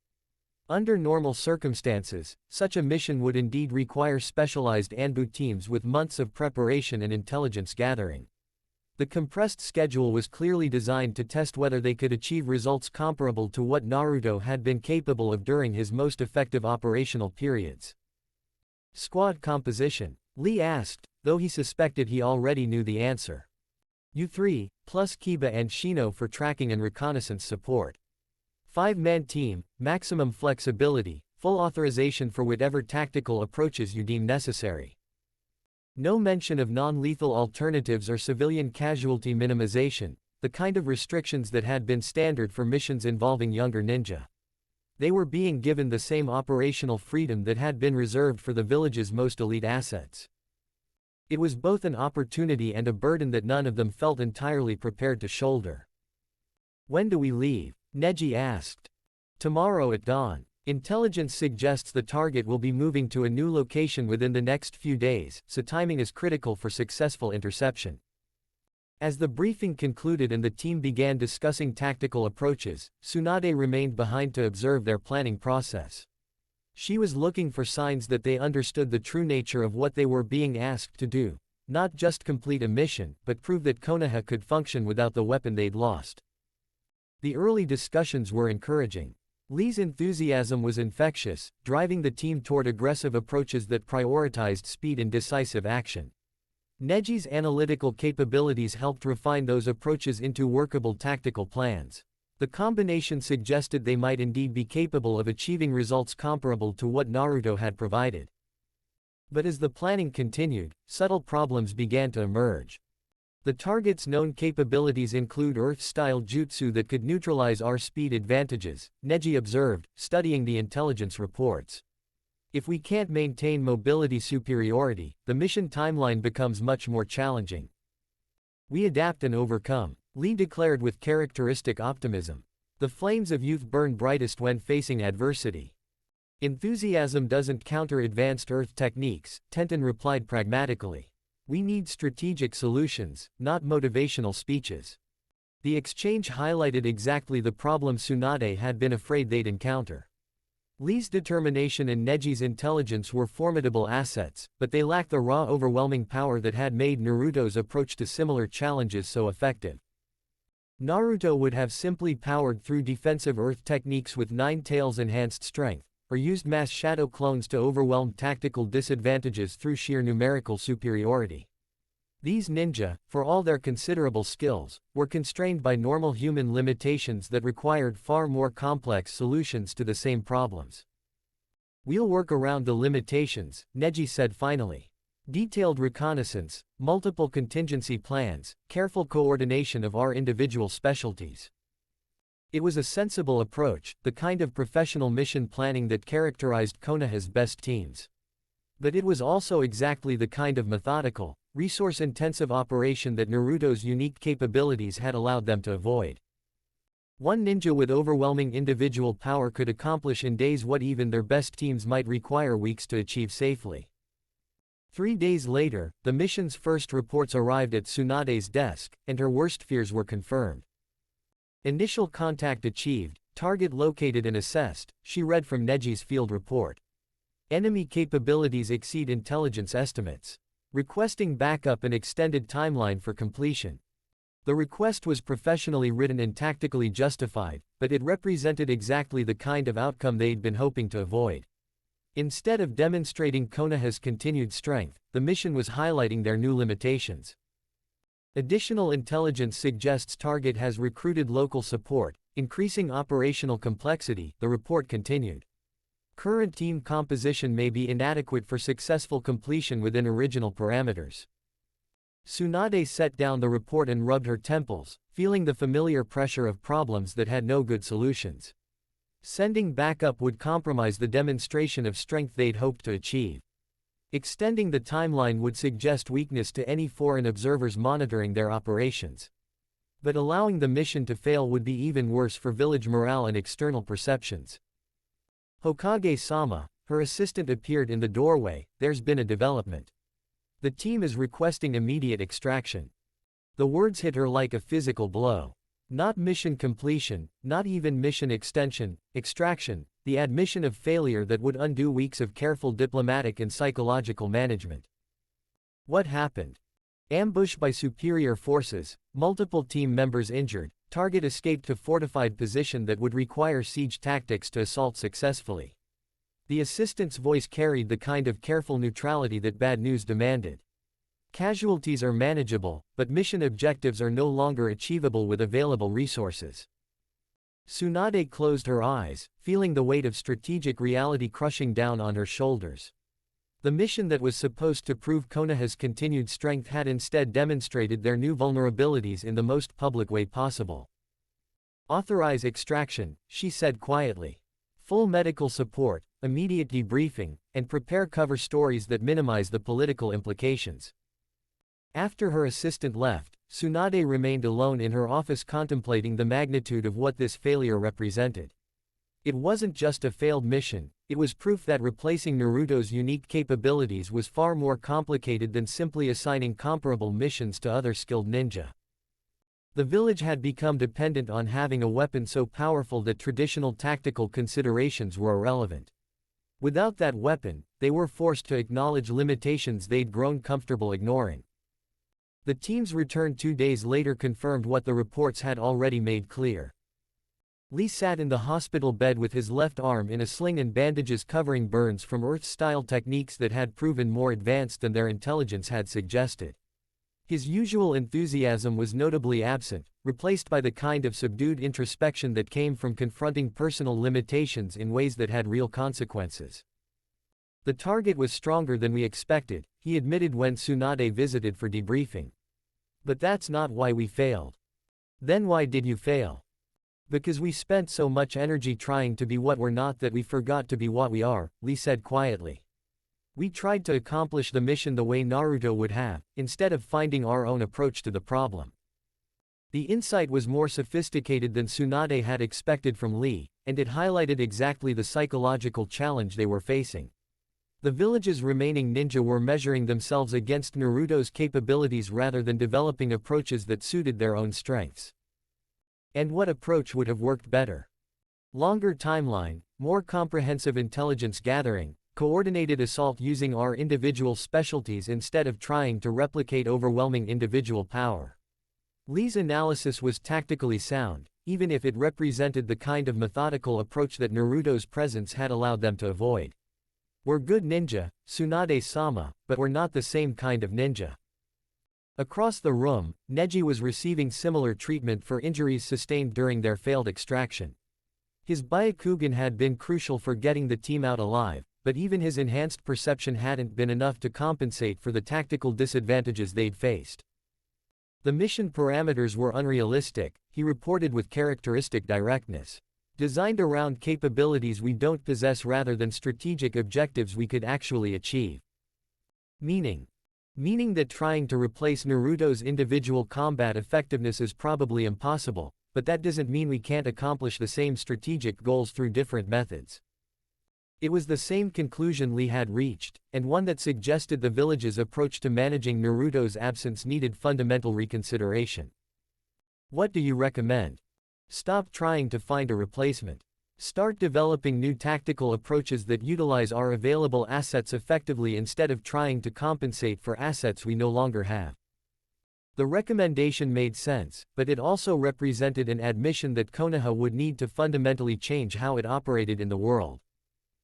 Under normal circumstances, such a mission would indeed require specialized Anbu teams with months of preparation and intelligence gathering. The compressed schedule was clearly designed to test whether they could achieve results comparable to what Naruto had been capable of during his most effective operational periods. Squad composition, Lee asked, though he suspected he already knew the answer. U3, plus Kiba and Shino for tracking and reconnaissance support. 5-man team, maximum flexibility, full authorization for whatever tactical approaches you deem necessary. No mention of non-lethal alternatives or civilian casualty minimization, the kind of restrictions that had been standard for missions involving younger ninja. They were being given the same operational freedom that had been reserved for the village's most elite assets. It was both an opportunity and a burden that none of them felt entirely prepared to shoulder. When do we leave? Neji asked. Tomorrow at dawn. Intelligence suggests the target will be moving to a new location within the next few days, so timing is critical for successful interception. As the briefing concluded and the team began discussing tactical approaches, Tsunade remained behind to observe their planning process. She was looking for signs that they understood the true nature of what they were being asked to do, not just complete a mission, but prove that Konoha could function without the weapon they'd lost. The early discussions were encouraging. Lee's enthusiasm was infectious, driving the team toward aggressive approaches that prioritized speed and decisive action. Neji's analytical capabilities helped refine those approaches into workable tactical plans. The combination suggested they might indeed be capable of achieving results comparable to what Naruto had provided. But as the planning continued, subtle problems began to emerge. The target's known capabilities include Earth-style jutsu that could neutralize our speed advantages, Neji observed, studying the intelligence reports. If we can't maintain mobility superiority, the mission timeline becomes much more challenging. We adapt and overcome, Lee declared with characteristic optimism. The flames of youth burn brightest when facing adversity. Enthusiasm doesn't counter advanced Earth techniques, Tenten replied pragmatically. We need strategic solutions, not motivational speeches. The exchange highlighted exactly the problem Tsunade had been afraid they'd encounter. Lee's determination and Neji's intelligence were formidable assets, but they lacked the raw overwhelming power that had made Naruto's approach to similar challenges so effective. Naruto would have simply powered through defensive Earth techniques with Nine-Tails enhanced strength, or used mass shadow clones to overwhelm tactical disadvantages through sheer numerical superiority. These ninja, for all their considerable skills, were constrained by normal human limitations that required far more complex solutions to the same problems. "We'll work around the limitations," Neji said finally. "Detailed reconnaissance, multiple contingency plans, careful coordination of our individual specialties." It was a sensible approach, the kind of professional mission planning that characterized Konoha's best teams. But it was also exactly the kind of methodical, resource-intensive operation that Naruto's unique capabilities had allowed them to avoid. One ninja with overwhelming individual power could accomplish in days what even their best teams might require weeks to achieve safely. 3 days later, the mission's first reports arrived at Tsunade's desk, and her worst fears were confirmed. "Initial contact achieved, target located and assessed," she read from Neji's field report. "Enemy capabilities exceed intelligence estimates. Requesting backup and extended timeline for completion." The request was professionally written and tactically justified, but it represented exactly the kind of outcome they'd been hoping to avoid. Instead of demonstrating Konoha's continued strength, the mission was highlighting their new limitations. "Additional intelligence suggests target has recruited local support, increasing operational complexity," the report continued. "Current team composition may be inadequate for successful completion within original parameters." Tsunade set down the report and rubbed her temples, feeling the familiar pressure of problems that had no good solutions. Sending backup would compromise the demonstration of strength they'd hoped to achieve. Extending the timeline would suggest weakness to any foreign observers monitoring their operations. But allowing the mission to fail would be even worse for village morale and external perceptions. "Hokage-sama," her assistant appeared in the doorway, "there's been a development. The team is requesting immediate extraction." The words hit her like a physical blow. Not mission completion, not even mission extension, extraction, the admission of failure that would undo weeks of careful diplomatic and psychological management. What happened? Ambush by superior forces, multiple team members injured, target escaped to fortified position that would require siege tactics to assault successfully. The assistant's voice carried the kind of careful neutrality that bad news demanded. "Casualties are manageable, but mission objectives are no longer achievable with available resources." Tsunade closed her eyes, feeling the weight of strategic reality crushing down on her shoulders. The mission that was supposed to prove Konoha's continued strength had instead demonstrated their new vulnerabilities in the most public way possible. "Authorize extraction," she said quietly. "Full medical support, immediate debriefing, and prepare cover stories that minimize the political implications." After her assistant left, Tsunade remained alone in her office contemplating the magnitude of what this failure represented. It wasn't just a failed mission, it was proof that replacing Naruto's unique capabilities was far more complicated than simply assigning comparable missions to other skilled ninja. The village had become dependent on having a weapon so powerful that traditional tactical considerations were irrelevant. Without that weapon, they were forced to acknowledge limitations they'd grown comfortable ignoring. The team's return 2 days later confirmed what the reports had already made clear. Lee sat in the hospital bed with his left arm in a sling and bandages covering burns from Earth-style techniques that had proven more advanced than their intelligence had suggested. His usual enthusiasm was notably absent, replaced by the kind of subdued introspection that came from confronting personal limitations in ways that had real consequences. "The target was stronger than we expected," he admitted when Tsunade visited for debriefing. "But that's not why we failed." "Then why did you fail?" "Because we spent so much energy trying to be what we're not that we forgot to be what we are," Lee said quietly. "We tried to accomplish the mission the way Naruto would have, instead of finding our own approach to the problem." The insight was more sophisticated than Tsunade had expected from Lee, and it highlighted exactly the psychological challenge they were facing. The village's remaining ninja were measuring themselves against Naruto's capabilities rather than developing approaches that suited their own strengths. And what approach would have worked better? Longer timeline, more comprehensive intelligence gathering, coordinated assault using our individual specialties instead of trying to replicate overwhelming individual power. Lee's analysis was tactically sound, even if it represented the kind of methodical approach that Naruto's presence had allowed them to avoid. "We're good ninja, Tsunade-sama, but we're not the same kind of ninja." Across the room, Neji was receiving similar treatment for injuries sustained during their failed extraction. His Byakugan had been crucial for getting the team out alive, but even his enhanced perception hadn't been enough to compensate for the tactical disadvantages they'd faced. The mission parameters were unrealistic, he reported with characteristic directness. Designed around capabilities we don't possess rather than strategic objectives we could actually achieve. Meaning that trying to replace Naruto's individual combat effectiveness is probably impossible, but that doesn't mean we can't accomplish the same strategic goals through different methods. It was the same conclusion Lee had reached, and one that suggested the village's approach to managing Naruto's absence needed fundamental reconsideration. What do you recommend? Stop trying to find a replacement. Start developing new tactical approaches that utilize our available assets effectively instead of trying to compensate for assets we no longer have. The recommendation made sense, but it also represented an admission that Konoha would need to fundamentally change how it operated in the world.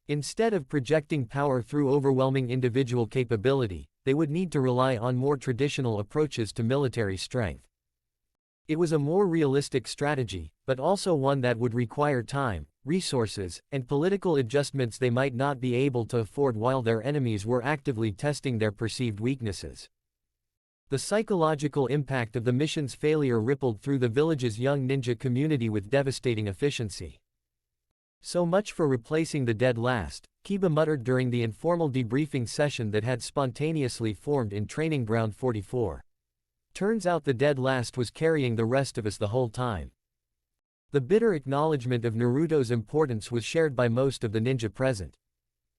Instead of projecting power through overwhelming individual capability, they would need to rely on more traditional approaches to military strength. It was a more realistic strategy, but also one that would require time, resources, and political adjustments they might not be able to afford while their enemies were actively testing their perceived weaknesses. The psychological impact of the mission's failure rippled through the village's young ninja community with devastating efficiency. So much for replacing the dead last, Kiba muttered during the informal debriefing session that had spontaneously formed in Training Ground 44. Turns out the dead last was carrying the rest of us the whole time. The bitter acknowledgement of Naruto's importance was shared by most of the ninja present.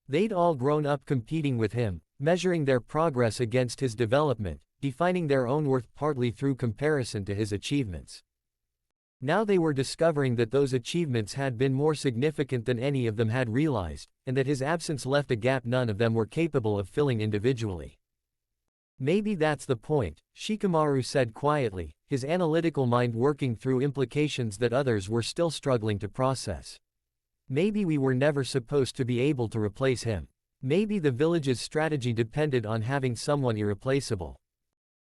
They'd all grown up competing with him, measuring their progress against his development, defining their own worth partly through comparison to his achievements. Now they were discovering that those achievements had been more significant than any of them had realized, and that his absence left a gap none of them were capable of filling individually. Maybe that's the point, Shikamaru said quietly, his analytical mind working through implications that others were still struggling to process. Maybe we were never supposed to be able to replace him. Maybe the village's strategy depended on having someone irreplaceable.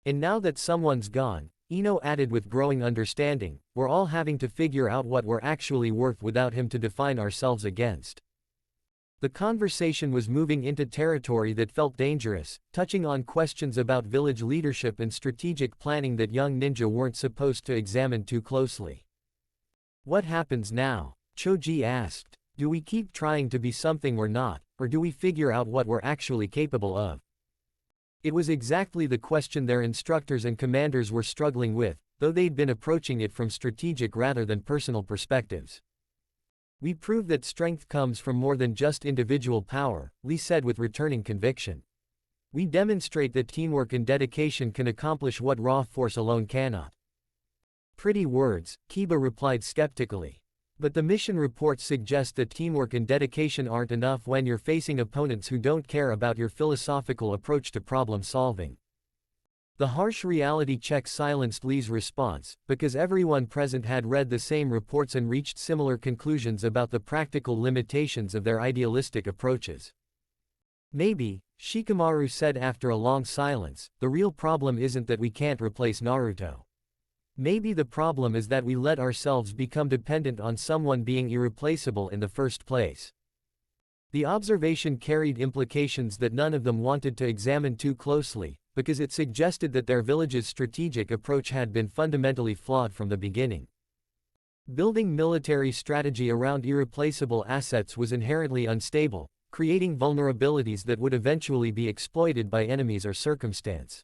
And now that someone's gone, Ino added with growing understanding, we're all having to figure out what we're actually worth without him to define ourselves against. The conversation was moving into territory that felt dangerous, touching on questions about village leadership and strategic planning that young ninja weren't supposed to examine too closely. What happens now? Choji asked. Do we keep trying to be something we're not, or do we figure out what we're actually capable of? It was exactly the question their instructors and commanders were struggling with, though they'd been approaching it from strategic rather than personal perspectives. We prove that strength comes from more than just individual power, Lee said with returning conviction. We demonstrate that teamwork and dedication can accomplish what raw force alone cannot. Pretty words, Kiba replied skeptically. But the mission reports suggest that teamwork and dedication aren't enough when you're facing opponents who don't care about your philosophical approach to problem solving. The harsh reality check silenced Lee's response, because everyone present had read the same reports and reached similar conclusions about the practical limitations of their idealistic approaches. Maybe, Shikamaru said after a long silence, the real problem isn't that we can't replace Naruto. Maybe the problem is that we let ourselves become dependent on someone being irreplaceable in the first place. The observation carried implications that none of them wanted to examine too closely, because it suggested that their village's strategic approach had been fundamentally flawed from the beginning. Building military strategy around irreplaceable assets was inherently unstable, creating vulnerabilities that would eventually be exploited by enemies or circumstance.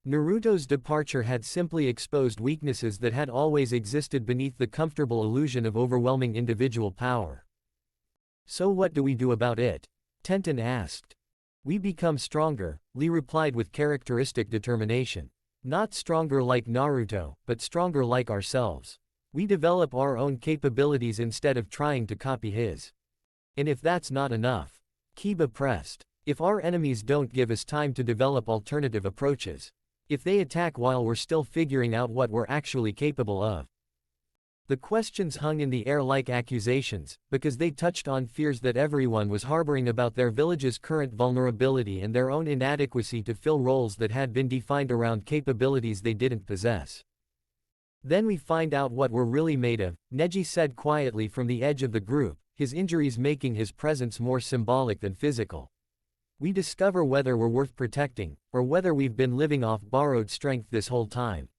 Naruto's departure had simply exposed weaknesses that had always existed beneath the comfortable illusion of overwhelming individual power. So what do we do about it? Tenten asked. We become stronger, Lee replied with characteristic determination. Not stronger like Naruto, but stronger like ourselves. We develop our own capabilities instead of trying to copy his. And if that's not enough, Kiba pressed, if our enemies don't give us time to develop alternative approaches, if they attack while we're still figuring out what we're actually capable of, The questions hung in the air like accusations, because they touched on fears that everyone was harboring about their village's current vulnerability and their own inadequacy to fill roles that had been defined around capabilities they didn't possess. Then we find out what we're really made of, Neji said quietly from the edge of the group, his injuries making his presence more symbolic than physical. We discover whether we're worth protecting, or whether we've been living off borrowed strength this whole time.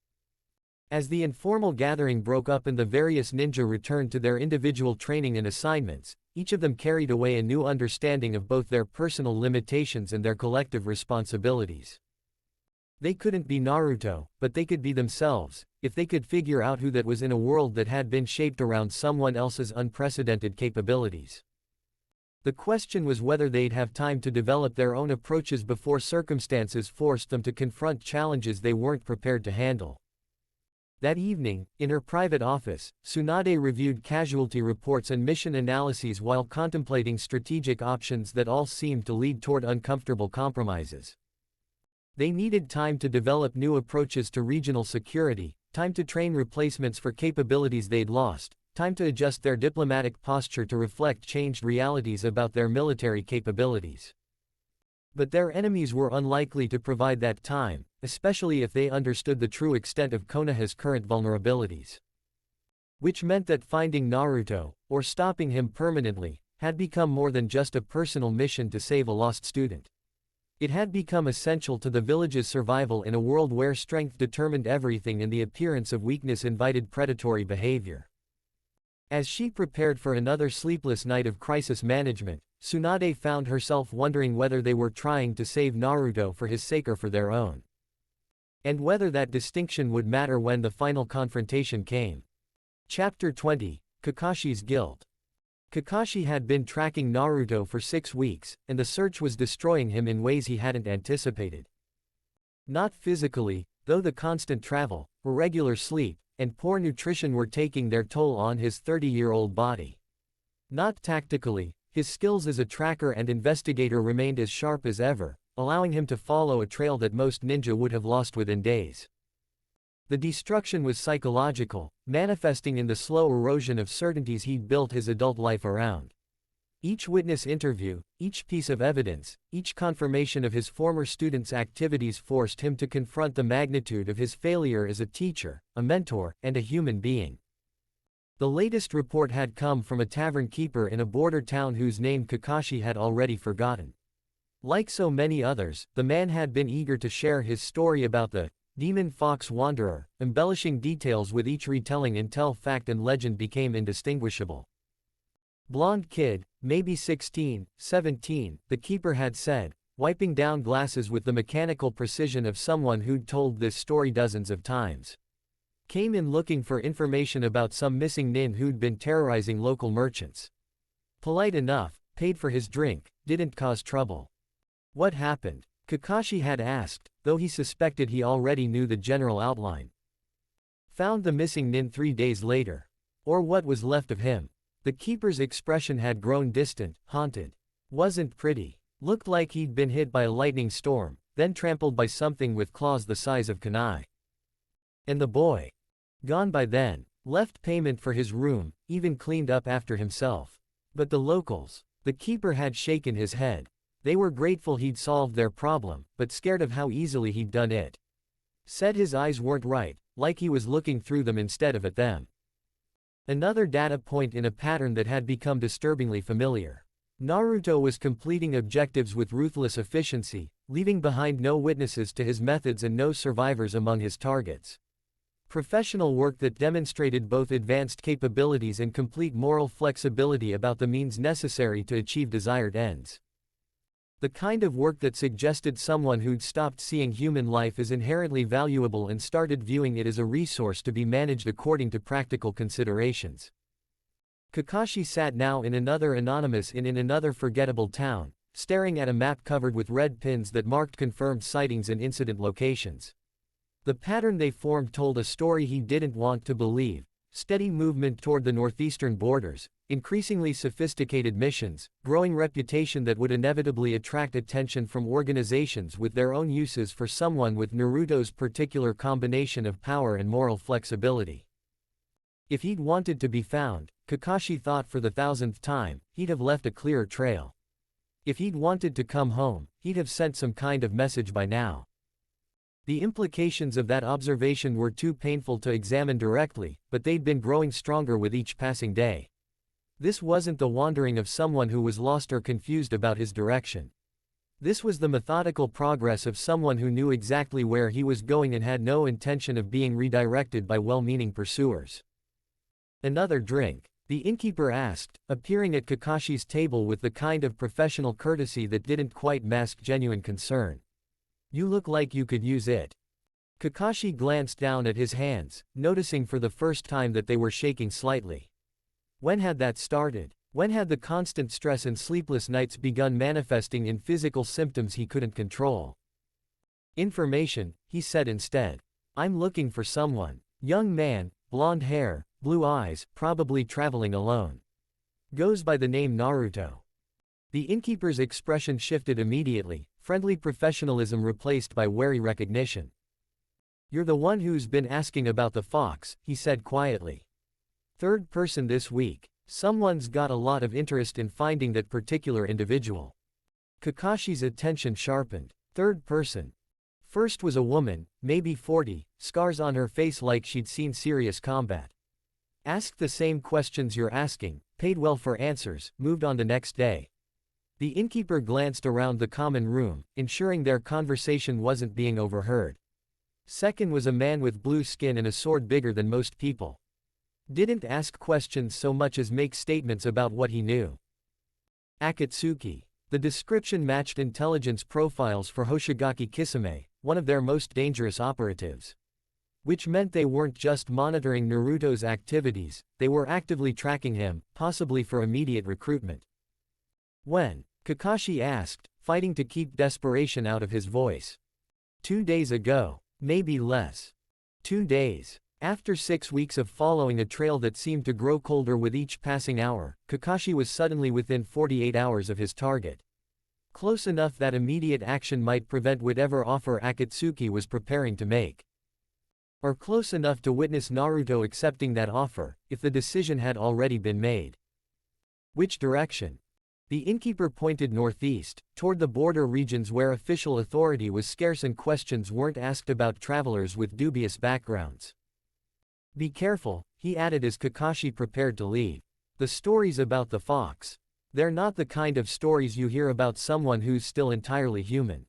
As the informal gathering broke up and the various ninja returned to their individual training and assignments, each of them carried away a new understanding of both their personal limitations and their collective responsibilities. They couldn't be Naruto, but they could be themselves, if they could figure out who that was in a world that had been shaped around someone else's unprecedented capabilities. The question was whether they'd have time to develop their own approaches before circumstances forced them to confront challenges they weren't prepared to handle. That evening, in her private office, Tsunade reviewed casualty reports and mission analyses while contemplating strategic options that all seemed to lead toward uncomfortable compromises. They needed time to develop new approaches to regional security, time to train replacements for capabilities they'd lost, time to adjust their diplomatic posture to reflect changed realities about their military capabilities. But their enemies were unlikely to provide that time, especially if they understood the true extent of Konoha's current vulnerabilities. Which meant that finding Naruto, or stopping him permanently, had become more than just a personal mission to save a lost student. It had become essential to the village's survival in a world where strength determined everything and the appearance of weakness invited predatory behavior. As she prepared for another sleepless night of crisis management, Tsunade found herself wondering whether they were trying to save Naruto for his sake or for their own. And whether that distinction would matter when the final confrontation came. Chapter 20, Kakashi's Guilt. Kakashi had been tracking Naruto for 6 weeks, and the search was destroying him in ways he hadn't anticipated. Not physically, though the constant travel, irregular sleep, and poor nutrition were taking their toll on his 30-year-old body. Not tactically, his skills as a tracker and investigator remained as sharp as ever, allowing him to follow a trail that most ninja would have lost within days. The destruction was psychological, manifesting in the slow erosion of certainties he'd built his adult life around. Each witness interview, each piece of evidence, each confirmation of his former students' activities forced him to confront the magnitude of his failure as a teacher, a mentor, and a human being. The latest report had come from a tavern keeper in a border town whose name Kakashi had already forgotten. Like so many others, the man had been eager to share his story about the Demon Fox Wanderer, embellishing details with each retelling until fact and legend became indistinguishable. Blonde kid, maybe 16, 17, the keeper had said, wiping down glasses with the mechanical precision of someone who'd told this story dozens of times. Came in looking for information about some missing nin who'd been terrorizing local merchants. Polite enough, paid for his drink, didn't cause trouble. What happened? Kakashi had asked, though he suspected he already knew the general outline. Found the missing nin 3 days later. Or what was left of him. The keeper's expression had grown distant, haunted. Wasn't pretty. Looked like he'd been hit by a lightning storm, then trampled by something with claws the size of kunai. And the boy? Gone by then. Left payment for his room, even cleaned up after himself. But the locals? The keeper had shaken his head. They were grateful he'd solved their problem, but scared of how easily he'd done it. Said his eyes weren't right, like he was looking through them instead of at them. Another data point in a pattern that had become disturbingly familiar. Naruto was completing objectives with ruthless efficiency, leaving behind no witnesses to his methods and no survivors among his targets. Professional work that demonstrated both advanced capabilities and complete moral flexibility about the means necessary to achieve desired ends. The kind of work that suggested someone who'd stopped seeing human life as inherently valuable and started viewing it as a resource to be managed according to practical considerations. Kakashi sat now in another anonymous inn in another forgettable town, staring at a map covered with red pins that marked confirmed sightings and incident locations. The pattern they formed told a story he didn't want to believe: steady movement toward the northeastern borders, increasingly sophisticated missions, growing reputation that would inevitably attract attention from organizations with their own uses for someone with Naruto's particular combination of power and moral flexibility. If he'd wanted to be found, Kakashi thought for the 1000th time, he'd have left a clearer trail. If he'd wanted to come home, he'd have sent some kind of message by now. The implications of that observation were too painful to examine directly, but they'd been growing stronger with each passing day. This wasn't the wandering of someone who was lost or confused about his direction. This was the methodical progress of someone who knew exactly where he was going and had no intention of being redirected by well-meaning pursuers. Another drink? The innkeeper asked, appearing at Kakashi's table with the kind of professional courtesy that didn't quite mask genuine concern. You look like you could use it. Kakashi glanced down at his hands, noticing for the first time that they were shaking slightly. When had that started? When had the constant stress and sleepless nights begun manifesting in physical symptoms he couldn't control? Information, he said instead. I'm looking for someone. Young man, blonde hair, blue eyes, probably traveling alone. Goes by the name Naruto. The innkeeper's expression shifted immediately, friendly professionalism replaced by wary recognition. You're the one who's been asking about the fox, he said quietly. Third person this week. Someone's got a lot of interest in finding that particular individual. Kakashi's attention sharpened. Third person. First was a woman, maybe 40, scars on her face like she'd seen serious combat. Asked the same questions you're asking, paid well for answers, moved on the next day. The innkeeper glanced around the common room, ensuring their conversation wasn't being overheard. Second was a man with blue skin and a sword bigger than most people. Didn't ask questions so much as make statements about what he knew. Akatsuki. The description matched intelligence profiles for Hoshigaki Kisame, one of their most dangerous operatives. Which meant they weren't just monitoring Naruto's activities, they were actively tracking him, possibly for immediate recruitment. When? Kakashi asked, fighting to keep desperation out of his voice. 2 days ago. Maybe less. 2 days. After 6 weeks of following a trail that seemed to grow colder with each passing hour, Kakashi was suddenly within 48 hours of his target. Close enough that immediate action might prevent whatever offer Akatsuki was preparing to make. Or close enough to witness Naruto accepting that offer, if the decision had already been made. Which direction? The innkeeper pointed northeast, toward the border regions where official authority was scarce and questions weren't asked about travelers with dubious backgrounds. Be careful, he added as Kakashi prepared to leave. The stories about the fox. They're not the kind of stories you hear about someone who's still entirely human.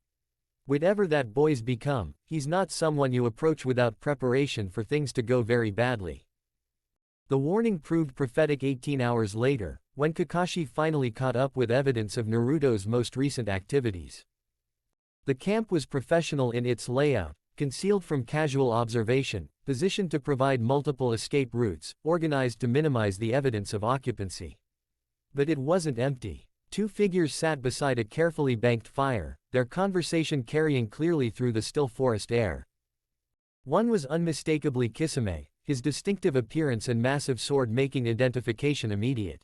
Whatever that boy's become, he's not someone you approach without preparation for things to go very badly. The warning proved prophetic 18 hours later, when Kakashi finally caught up with evidence of Naruto's most recent activities. The camp was professional in its layout, concealed from casual observation, positioned to provide multiple escape routes, organized to minimize the evidence of occupancy. But it wasn't empty. 2 figures sat beside a carefully banked fire, their conversation carrying clearly through the still forest air. One was unmistakably Kisame, his distinctive appearance and massive sword making identification immediate.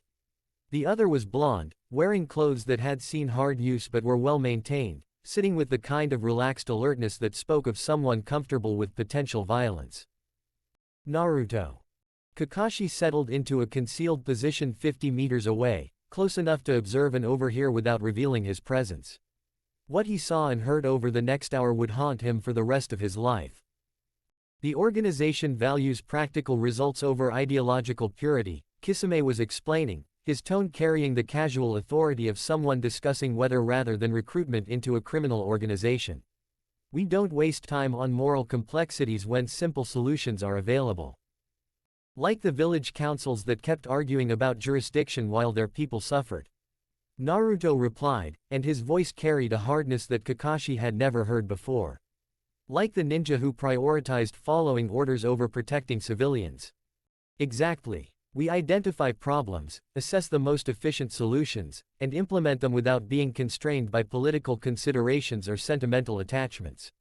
The other was blonde, wearing clothes that had seen hard use but were well maintained, sitting with the kind of relaxed alertness that spoke of someone comfortable with potential violence. Naruto. Kakashi settled into a concealed position 50 meters away, close enough to observe and overhear without revealing his presence. What he saw and heard over the next hour would haunt him for the rest of his life. The organization values practical results over ideological purity, Kisame was explaining, his tone carrying the casual authority of someone discussing whether rather than recruitment into a criminal organization. We don't waste time on moral complexities when simple solutions are available. Like the village councils that kept arguing about jurisdiction while their people suffered. Naruto replied, and his voice carried a hardness that Kakashi had never heard before. Like the ninja who prioritized following orders over protecting civilians. Exactly. We identify problems, assess the most efficient solutions, and implement them without being constrained by political considerations or sentimental attachments.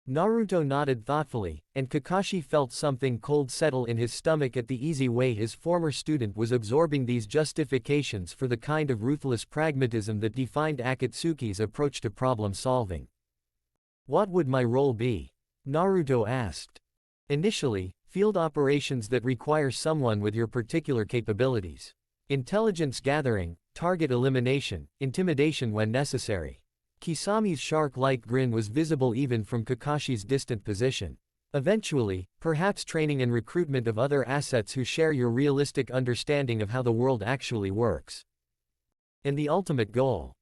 Naruto nodded thoughtfully, and Kakashi felt something cold settle in his stomach at the easy way his former student was absorbing these justifications for the kind of ruthless pragmatism that defined Akatsuki's approach to problem solving. What would my role be? Naruto asked. Initially, Field operations that require someone with your particular capabilities. Intelligence gathering, target elimination, intimidation when necessary. Kisami's shark-like grin was visible even from Kakashi's distant position. Eventually, perhaps training and recruitment of other assets who share your realistic understanding of how the world actually works. And the ultimate goal.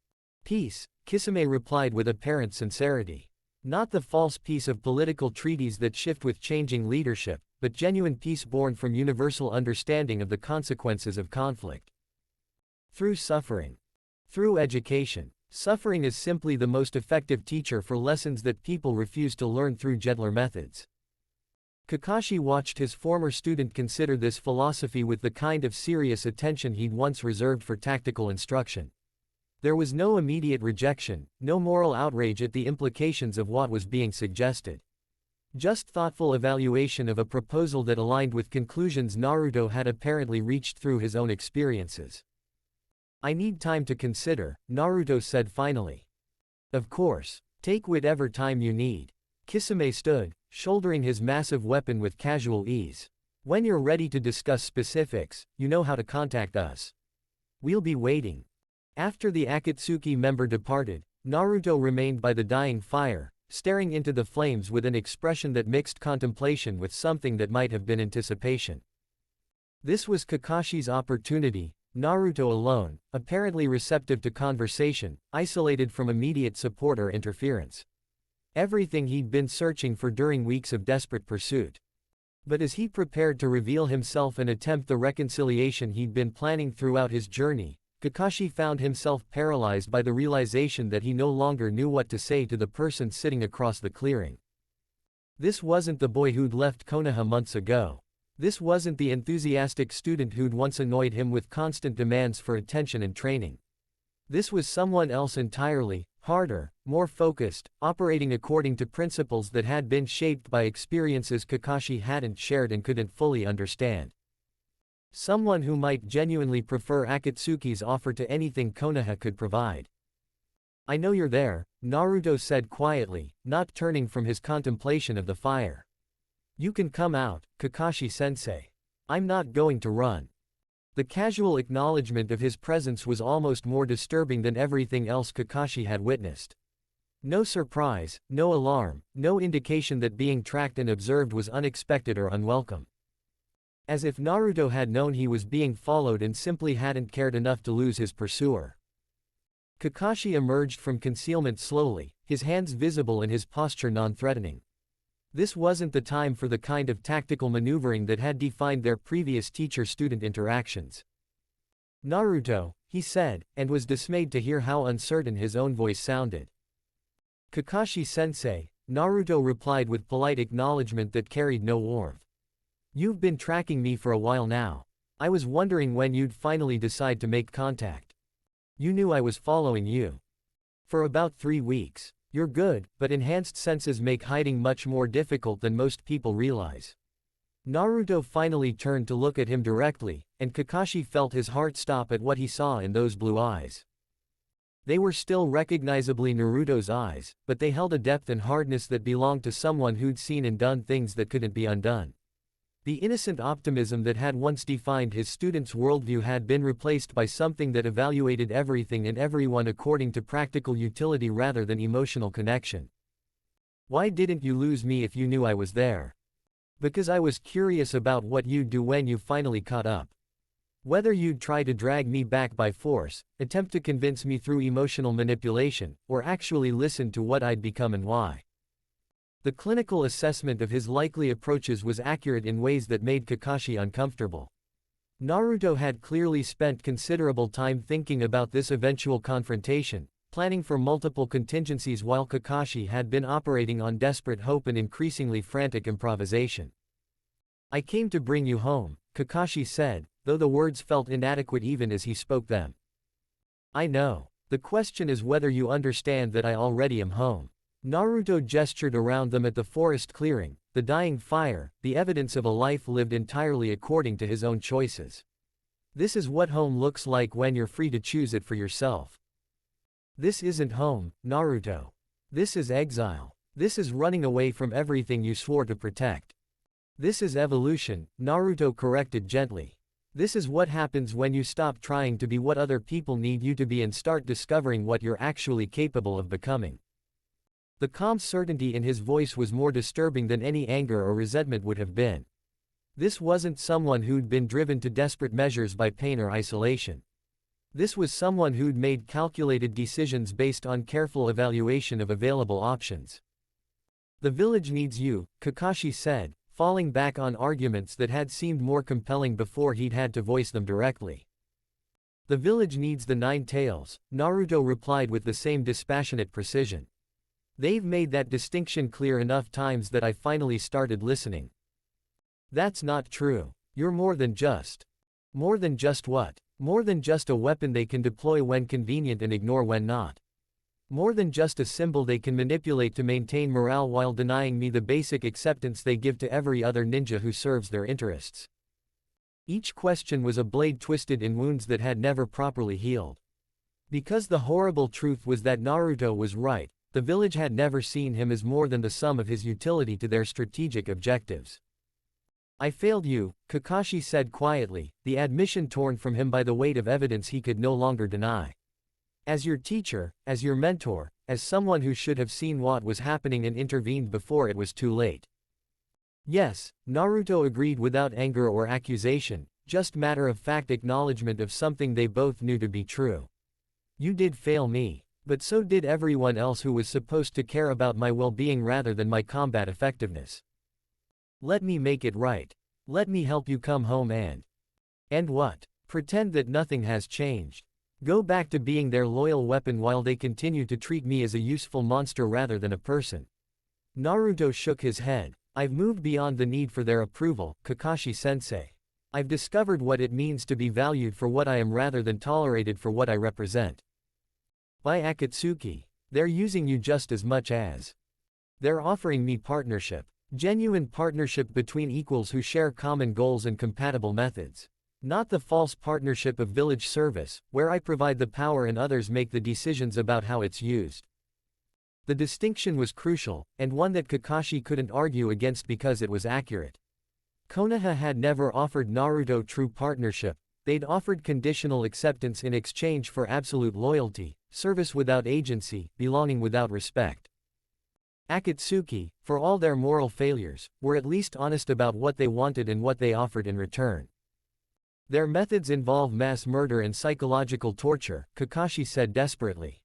Peace, Kisame replied with apparent sincerity. Not the false peace of political treaties that shift with changing leadership, but genuine peace born from universal understanding of the consequences of conflict. Through suffering. Through education. Suffering is simply the most effective teacher for lessons that people refuse to learn through gentler methods. Kakashi watched his former student consider this philosophy with the kind of serious attention he'd once reserved for tactical instruction. There was no immediate rejection, no moral outrage at the implications of what was being suggested. Just thoughtful evaluation of a proposal that aligned with conclusions Naruto had apparently reached through his own experiences. I need time to consider, Naruto said finally. Of course. Take whatever time you need. Kisame stood, shouldering his massive weapon with casual ease. When you're ready to discuss specifics, you know how to contact us. We'll be waiting. After the Akatsuki member departed, Naruto remained by the dying fire, staring into the flames with an expression that mixed contemplation with something that might have been anticipation. This was Kakashi's opportunity. Naruto alone, apparently receptive to conversation, isolated from immediate support or interference. Everything he'd been searching for during weeks of desperate pursuit. But as he prepared to reveal himself and attempt the reconciliation he'd been planning throughout his journey, Kakashi found himself paralyzed by the realization that he no longer knew what to say to the person sitting across the clearing. This wasn't the boy who'd left Konoha months ago. This wasn't the enthusiastic student who'd once annoyed him with constant demands for attention and training. This was someone else entirely, harder, more focused, operating according to principles that had been shaped by experiences Kakashi hadn't shared and couldn't fully understand. Someone who might genuinely prefer Akatsuki's offer to anything Konoha could provide. I know you're there, Naruto said quietly, not turning from his contemplation of the fire. You can come out, Kakashi-sensei. I'm not going to run. The casual acknowledgement of his presence was almost more disturbing than everything else Kakashi had witnessed. No surprise, no alarm, no indication that being tracked and observed was unexpected or unwelcome. As if Naruto had known he was being followed and simply hadn't cared enough to lose his pursuer. Kakashi emerged from concealment slowly, his hands visible and his posture non-threatening. This wasn't the time for the kind of tactical maneuvering that had defined their previous teacher-student interactions. Naruto, he said, and was dismayed to hear how uncertain his own voice sounded. Kakashi-sensei, Naruto replied with polite acknowledgement that carried no warmth. You've been tracking me for a while now. I was wondering when you'd finally decide to make contact. You knew I was following you. For about 3 weeks. You're good, but enhanced senses make hiding much more difficult than most people realize. Naruto finally turned to look at him directly, and Kakashi felt his heart stop at what he saw in those blue eyes. They were still recognizably Naruto's eyes, but they held a depth and hardness that belonged to someone who'd seen and done things that couldn't be undone. The innocent optimism that had once defined his student's worldview had been replaced by something that evaluated everything and everyone according to practical utility rather than emotional connection. Why didn't you lose me if you knew I was there? Because I was curious about what you'd do when you finally caught up. Whether you'd try to drag me back by force, attempt to convince me through emotional manipulation, or actually listen to what I'd become and why. The clinical assessment of his likely approaches was accurate in ways that made Kakashi uncomfortable. Naruto had clearly spent considerable time thinking about this eventual confrontation, planning for multiple contingencies while Kakashi had been operating on desperate hope and increasingly frantic improvisation. I came to bring you home, Kakashi said, though the words felt inadequate even as he spoke them. I know. The question is whether you understand that I already am home. Naruto gestured around them at the forest clearing, the dying fire, the evidence of a life lived entirely according to his own choices. This is what home looks like when you're free to choose it for yourself. This isn't home, Naruto. This is exile. This is running away from everything you swore to protect. This is evolution, Naruto corrected gently. This is what happens when you stop trying to be what other people need you to be and start discovering what you're actually capable of becoming. The calm certainty in his voice was more disturbing than any anger or resentment would have been. This wasn't someone who'd been driven to desperate measures by pain or isolation. This was someone who'd made calculated decisions based on careful evaluation of available options. The village needs you, Kakashi said, falling back on arguments that had seemed more compelling before he'd had to voice them directly. The village needs the Nine Tails, Naruto replied with the same dispassionate precision. They've made that distinction clear enough times that I finally started listening. That's not true. You're more than just. More than just what? More than just a weapon they can deploy when convenient and ignore when not. More than just a symbol they can manipulate to maintain morale while denying me the basic acceptance they give to every other ninja who serves their interests. Each question was a blade twisted in wounds that had never properly healed. Because the horrible truth was that Naruto was right, the village had never seen him as more than the sum of his utility to their strategic objectives. I failed you, Kakashi said quietly, the admission torn from him by the weight of evidence he could no longer deny. As your teacher, as your mentor, as someone who should have seen what was happening and intervened before it was too late. Yes, Naruto agreed without anger or accusation, just matter-of-fact acknowledgement of something they both knew to be true. You did fail me, but so did everyone else who was supposed to care about my well-being rather than my combat effectiveness. Let me make it right. Let me help you come home and what? Pretend that nothing has changed. Go back to being their loyal weapon while they continue to treat me as a useful monster rather than a person. Naruto shook his head. I've moved beyond the need for their approval, Kakashi-sensei. I've discovered what it means to be valued for what I am rather than tolerated for what I represent. By Akatsuki, they're using you just as much as. They're offering me partnership. Genuine partnership between equals who share common goals and compatible methods. Not the false partnership of village service, where I provide the power and others make the decisions about how it's used. The distinction was crucial, and one that Kakashi couldn't argue against because it was accurate. Konoha had never offered Naruto true partnership, they'd offered conditional acceptance in exchange for absolute loyalty, service without agency, belonging without respect. Akatsuki, for all their moral failures, were at least honest about what they wanted and what they offered in return. Their methods involve mass murder and psychological torture, Kakashi said desperately.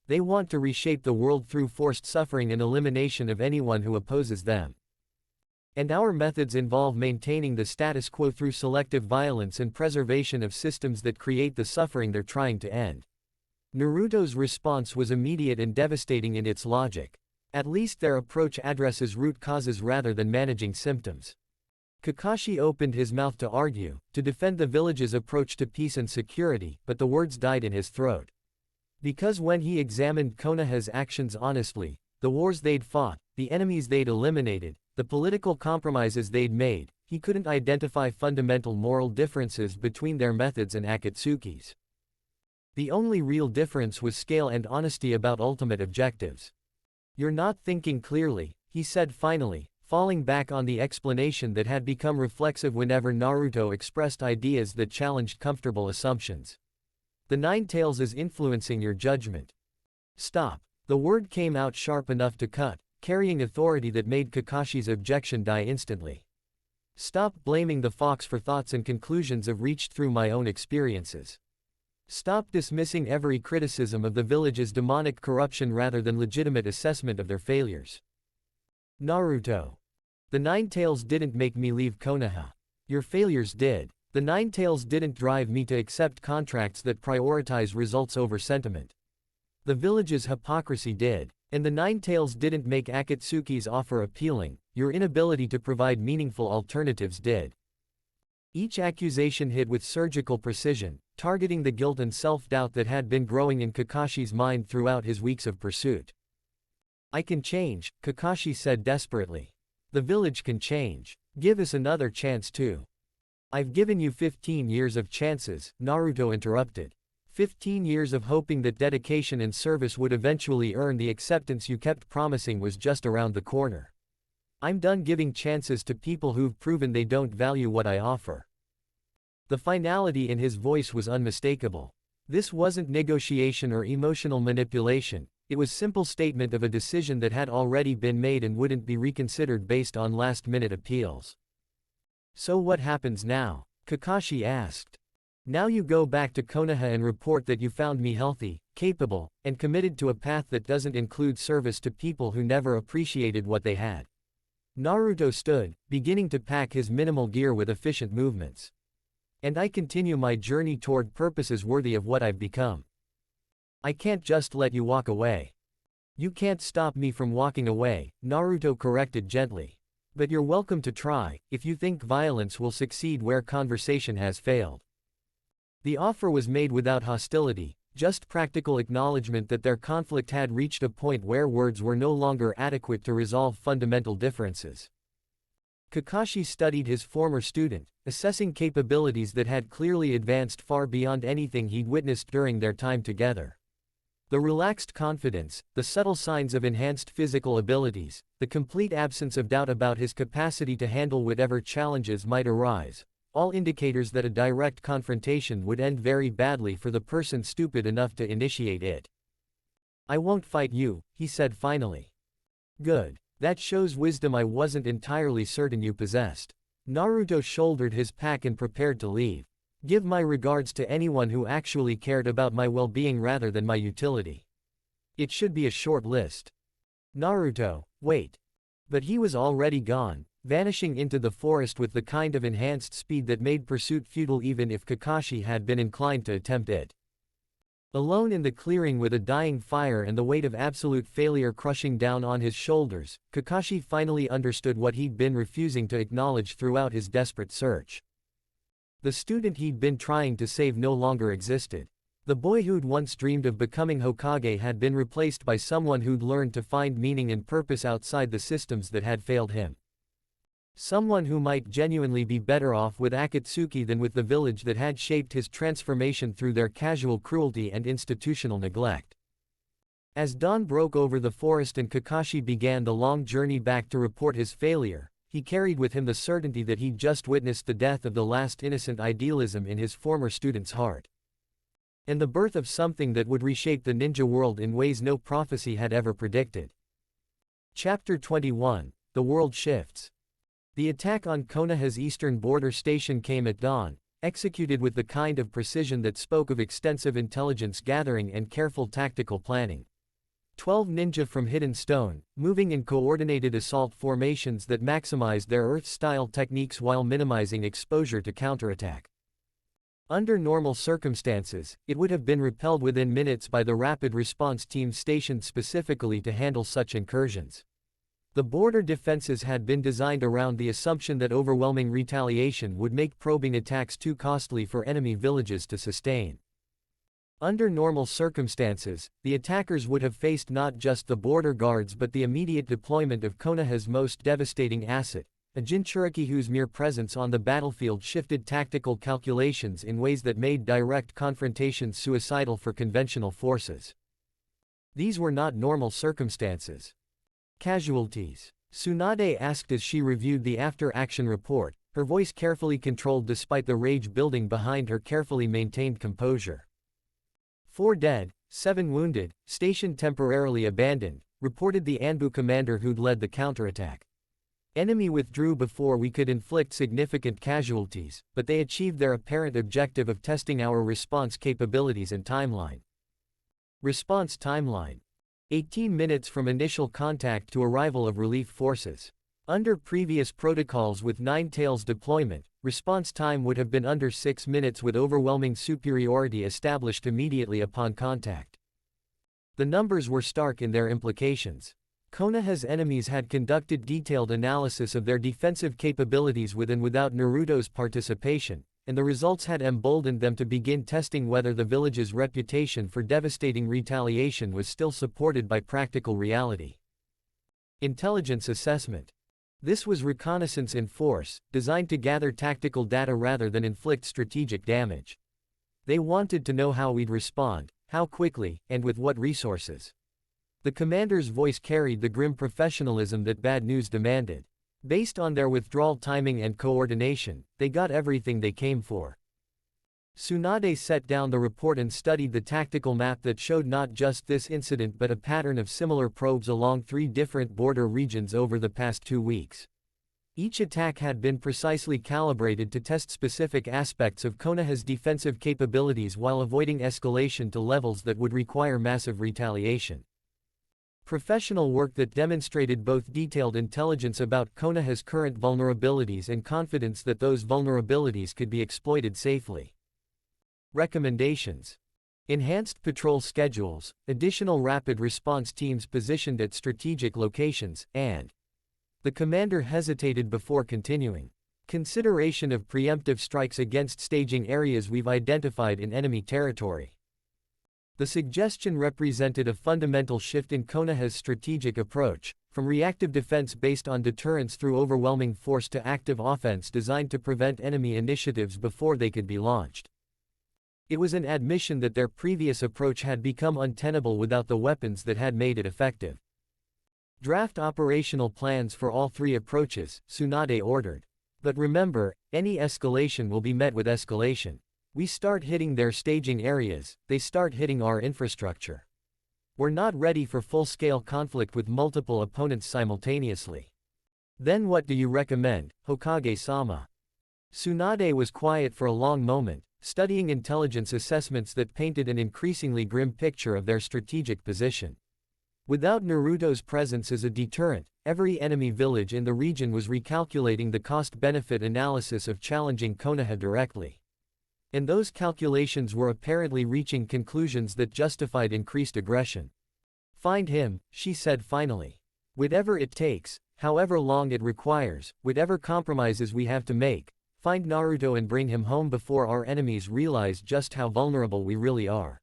They want to reshape the world through forced suffering and elimination of anyone who opposes them. And our methods involve maintaining the status quo through selective violence and preservation of systems that create the suffering they're trying to end. Naruto's response was immediate and devastating in its logic. At least their approach addresses root causes rather than managing symptoms. Kakashi opened his mouth to argue, to defend the village's approach to peace and security, but the words died in his throat. Because when he examined Konoha's actions honestly, the wars they'd fought, the enemies they'd eliminated, the political compromises they'd made, he couldn't identify fundamental moral differences between their methods and Akatsuki's. The only real difference was scale and honesty about ultimate objectives. You're not thinking clearly, he said finally, falling back on the explanation that had become reflexive whenever Naruto expressed ideas that challenged comfortable assumptions. The Nine Tails is influencing your judgment. Stop. The word came out sharp enough to cut, carrying authority that made Kakashi's objection die instantly. Stop blaming the fox for thoughts and conclusions I've reached through my own experiences. Stop dismissing every criticism of the village as demonic corruption rather than legitimate assessment of their failures. Naruto. The Nine Tails didn't make me leave Konoha. Your failures did. The Nine Tails didn't drive me to accept contracts that prioritize results over sentiment. The village's hypocrisy did. And the Nine Tails didn't make Akatsuki's offer appealing, your inability to provide meaningful alternatives did. Each accusation hit with surgical precision, targeting the guilt and self-doubt that had been growing in Kakashi's mind throughout his weeks of pursuit. I can change, Kakashi said desperately. The village can change. Give us another chance too. I've given you 15 years of chances, Naruto interrupted. 15 years of hoping that dedication and service would eventually earn the acceptance you kept promising was just around the corner. I'm done giving chances to people who've proven they don't value what I offer. The finality in his voice was unmistakable. This wasn't negotiation or emotional manipulation, it was simple statement of a decision that had already been made and wouldn't be reconsidered based on last-minute appeals. So what happens now? Kakashi asked. Now you go back to Konoha and report that you found me healthy, capable, and committed to a path that doesn't include service to people who never appreciated what they had. Naruto stood, beginning to pack his minimal gear with efficient movements. And I continue my journey toward purposes worthy of what I've become. I can't just let you walk away. You can't stop me from walking away, Naruto corrected gently. But you're welcome to try, if you think violence will succeed where conversation has failed. The offer was made without hostility, just practical acknowledgement that their conflict had reached a point where words were no longer adequate to resolve fundamental differences. Kakashi studied his former student, assessing capabilities that had clearly advanced far beyond anything he'd witnessed during their time together. The relaxed confidence, the subtle signs of enhanced physical abilities, the complete absence of doubt about his capacity to handle whatever challenges might arise, all indicators that a direct confrontation would end very badly for the person stupid enough to initiate it. I won't fight you, he said finally. Good. That shows wisdom I wasn't entirely certain you possessed. Naruto shouldered his pack and prepared to leave. Give my regards to anyone who actually cared about my well-being rather than my utility. It should be a short list. Naruto, wait. But he was already gone, vanishing into the forest with the kind of enhanced speed that made pursuit futile even if Kakashi had been inclined to attempt it. Alone in the clearing with a dying fire and the weight of absolute failure crushing down on his shoulders, Kakashi finally understood what he'd been refusing to acknowledge throughout his desperate search. The student he'd been trying to save no longer existed. The boy who'd once dreamed of becoming Hokage had been replaced by someone who'd learned to find meaning and purpose outside the systems that had failed him. Someone who might genuinely be better off with Akatsuki than with the village that had shaped his transformation through their casual cruelty and institutional neglect. As dawn broke over the forest and Kakashi began the long journey back to report his failure, he carried with him the certainty that he'd just witnessed the death of the last innocent idealism in his former student's heart. And the birth of something that would reshape the ninja world in ways no prophecy had ever predicted. Chapter 21, The World Shifts. The attack on Konoha's eastern border station came at dawn, executed with the kind of precision that spoke of extensive intelligence gathering and careful tactical planning. 12 ninja from Hidden Stone, moving in coordinated assault formations that maximized their Earth-style techniques while minimizing exposure to counterattack. Under normal circumstances, it would have been repelled within minutes by the rapid response teams stationed specifically to handle such incursions. The border defenses had been designed around the assumption that overwhelming retaliation would make probing attacks too costly for enemy villages to sustain. Under normal circumstances, the attackers would have faced not just the border guards but the immediate deployment of Konoha's most devastating asset, a Jinchuriki whose mere presence on the battlefield shifted tactical calculations in ways that made direct confrontations suicidal for conventional forces. These were not normal circumstances. Casualties. Tsunade asked as she reviewed the after-action report, her voice carefully controlled despite the rage building behind her carefully maintained composure. 4 dead, 7 wounded, station temporarily abandoned, reported the Anbu commander who'd led the counterattack. Enemy withdrew before we could inflict significant casualties, but they achieved their apparent objective of testing our response capabilities and timeline. Response timeline. 18 minutes from initial contact to arrival of relief forces. Under previous protocols with Nine-Tails deployment, response time would have been under 6 minutes with overwhelming superiority established immediately upon contact. The numbers were stark in their implications. Konoha's enemies had conducted detailed analysis of their defensive capabilities with and without Naruto's participation, and the results had emboldened them to begin testing whether the village's reputation for devastating retaliation was still supported by practical reality. Intelligence assessment. This was reconnaissance in force, designed to gather tactical data rather than inflict strategic damage. They wanted to know how we'd respond, how quickly, and with what resources. The commander's voice carried the grim professionalism that bad news demanded. Based on their withdrawal timing and coordination, they got everything they came for. Tsunade set down the report and studied the tactical map that showed not just this incident but a pattern of similar probes along 3 different border regions over the past 2 weeks. Each attack had been precisely calibrated to test specific aspects of Konoha's defensive capabilities while avoiding escalation to levels that would require massive retaliation. Professional work that demonstrated both detailed intelligence about Konoha's current vulnerabilities and confidence that those vulnerabilities could be exploited safely. Recommendations: enhanced patrol schedules, additional rapid response teams positioned at strategic locations, and the commander hesitated before continuing. Consideration of preemptive strikes against staging areas we've identified in enemy territory. The suggestion represented a fundamental shift in Konoha's strategic approach, from reactive defense based on deterrence through overwhelming force to active offense designed to prevent enemy initiatives before they could be launched. It was an admission that their previous approach had become untenable without the weapons that had made it effective. Draft operational plans for all 3 approaches, Tsunade ordered. But remember, any escalation will be met with escalation. We start hitting their staging areas, they start hitting our infrastructure. We're not ready for full-scale conflict with multiple opponents simultaneously. Then what do you recommend, Hokage-sama? Tsunade was quiet for a long moment, studying intelligence assessments that painted an increasingly grim picture of their strategic position. Without Naruto's presence as a deterrent, every enemy village in the region was recalculating the cost-benefit analysis of challenging Konoha directly. And those calculations were apparently reaching conclusions that justified increased aggression. Find him, she said finally. Whatever it takes, however long it requires, whatever compromises we have to make, find Naruto and bring him home before our enemies realize just how vulnerable we really are.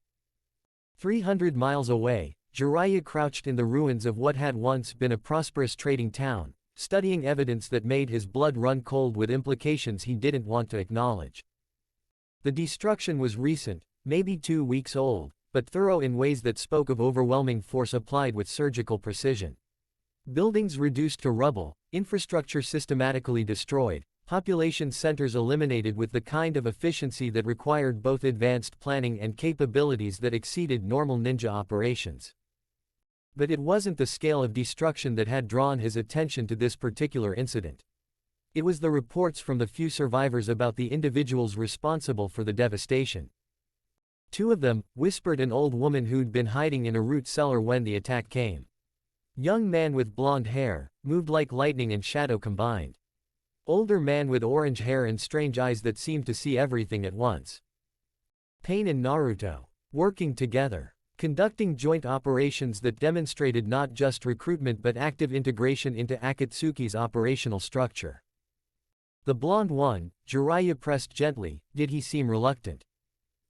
300 miles away, Jiraiya crouched in the ruins of what had once been a prosperous trading town, studying evidence that made his blood run cold with implications he didn't want to acknowledge. The destruction was recent, maybe 2 weeks old, but thorough in ways that spoke of overwhelming force applied with surgical precision. Buildings reduced to rubble, infrastructure systematically destroyed, population centers eliminated with the kind of efficiency that required both advanced planning and capabilities that exceeded normal ninja operations. But it wasn't the scale of destruction that had drawn his attention to this particular incident. It was the reports from the few survivors about the individuals responsible for the devastation. 2 of them, whispered an old woman who'd been hiding in a root cellar when the attack came. Young man with blonde hair, moved like lightning and shadow combined. Older man with orange hair and strange eyes that seemed to see everything at once. Pain and Naruto, working together, conducting joint operations that demonstrated not just recruitment but active integration into Akatsuki's operational structure. The blonde one, Jiraiya pressed gently, did he seem reluctant?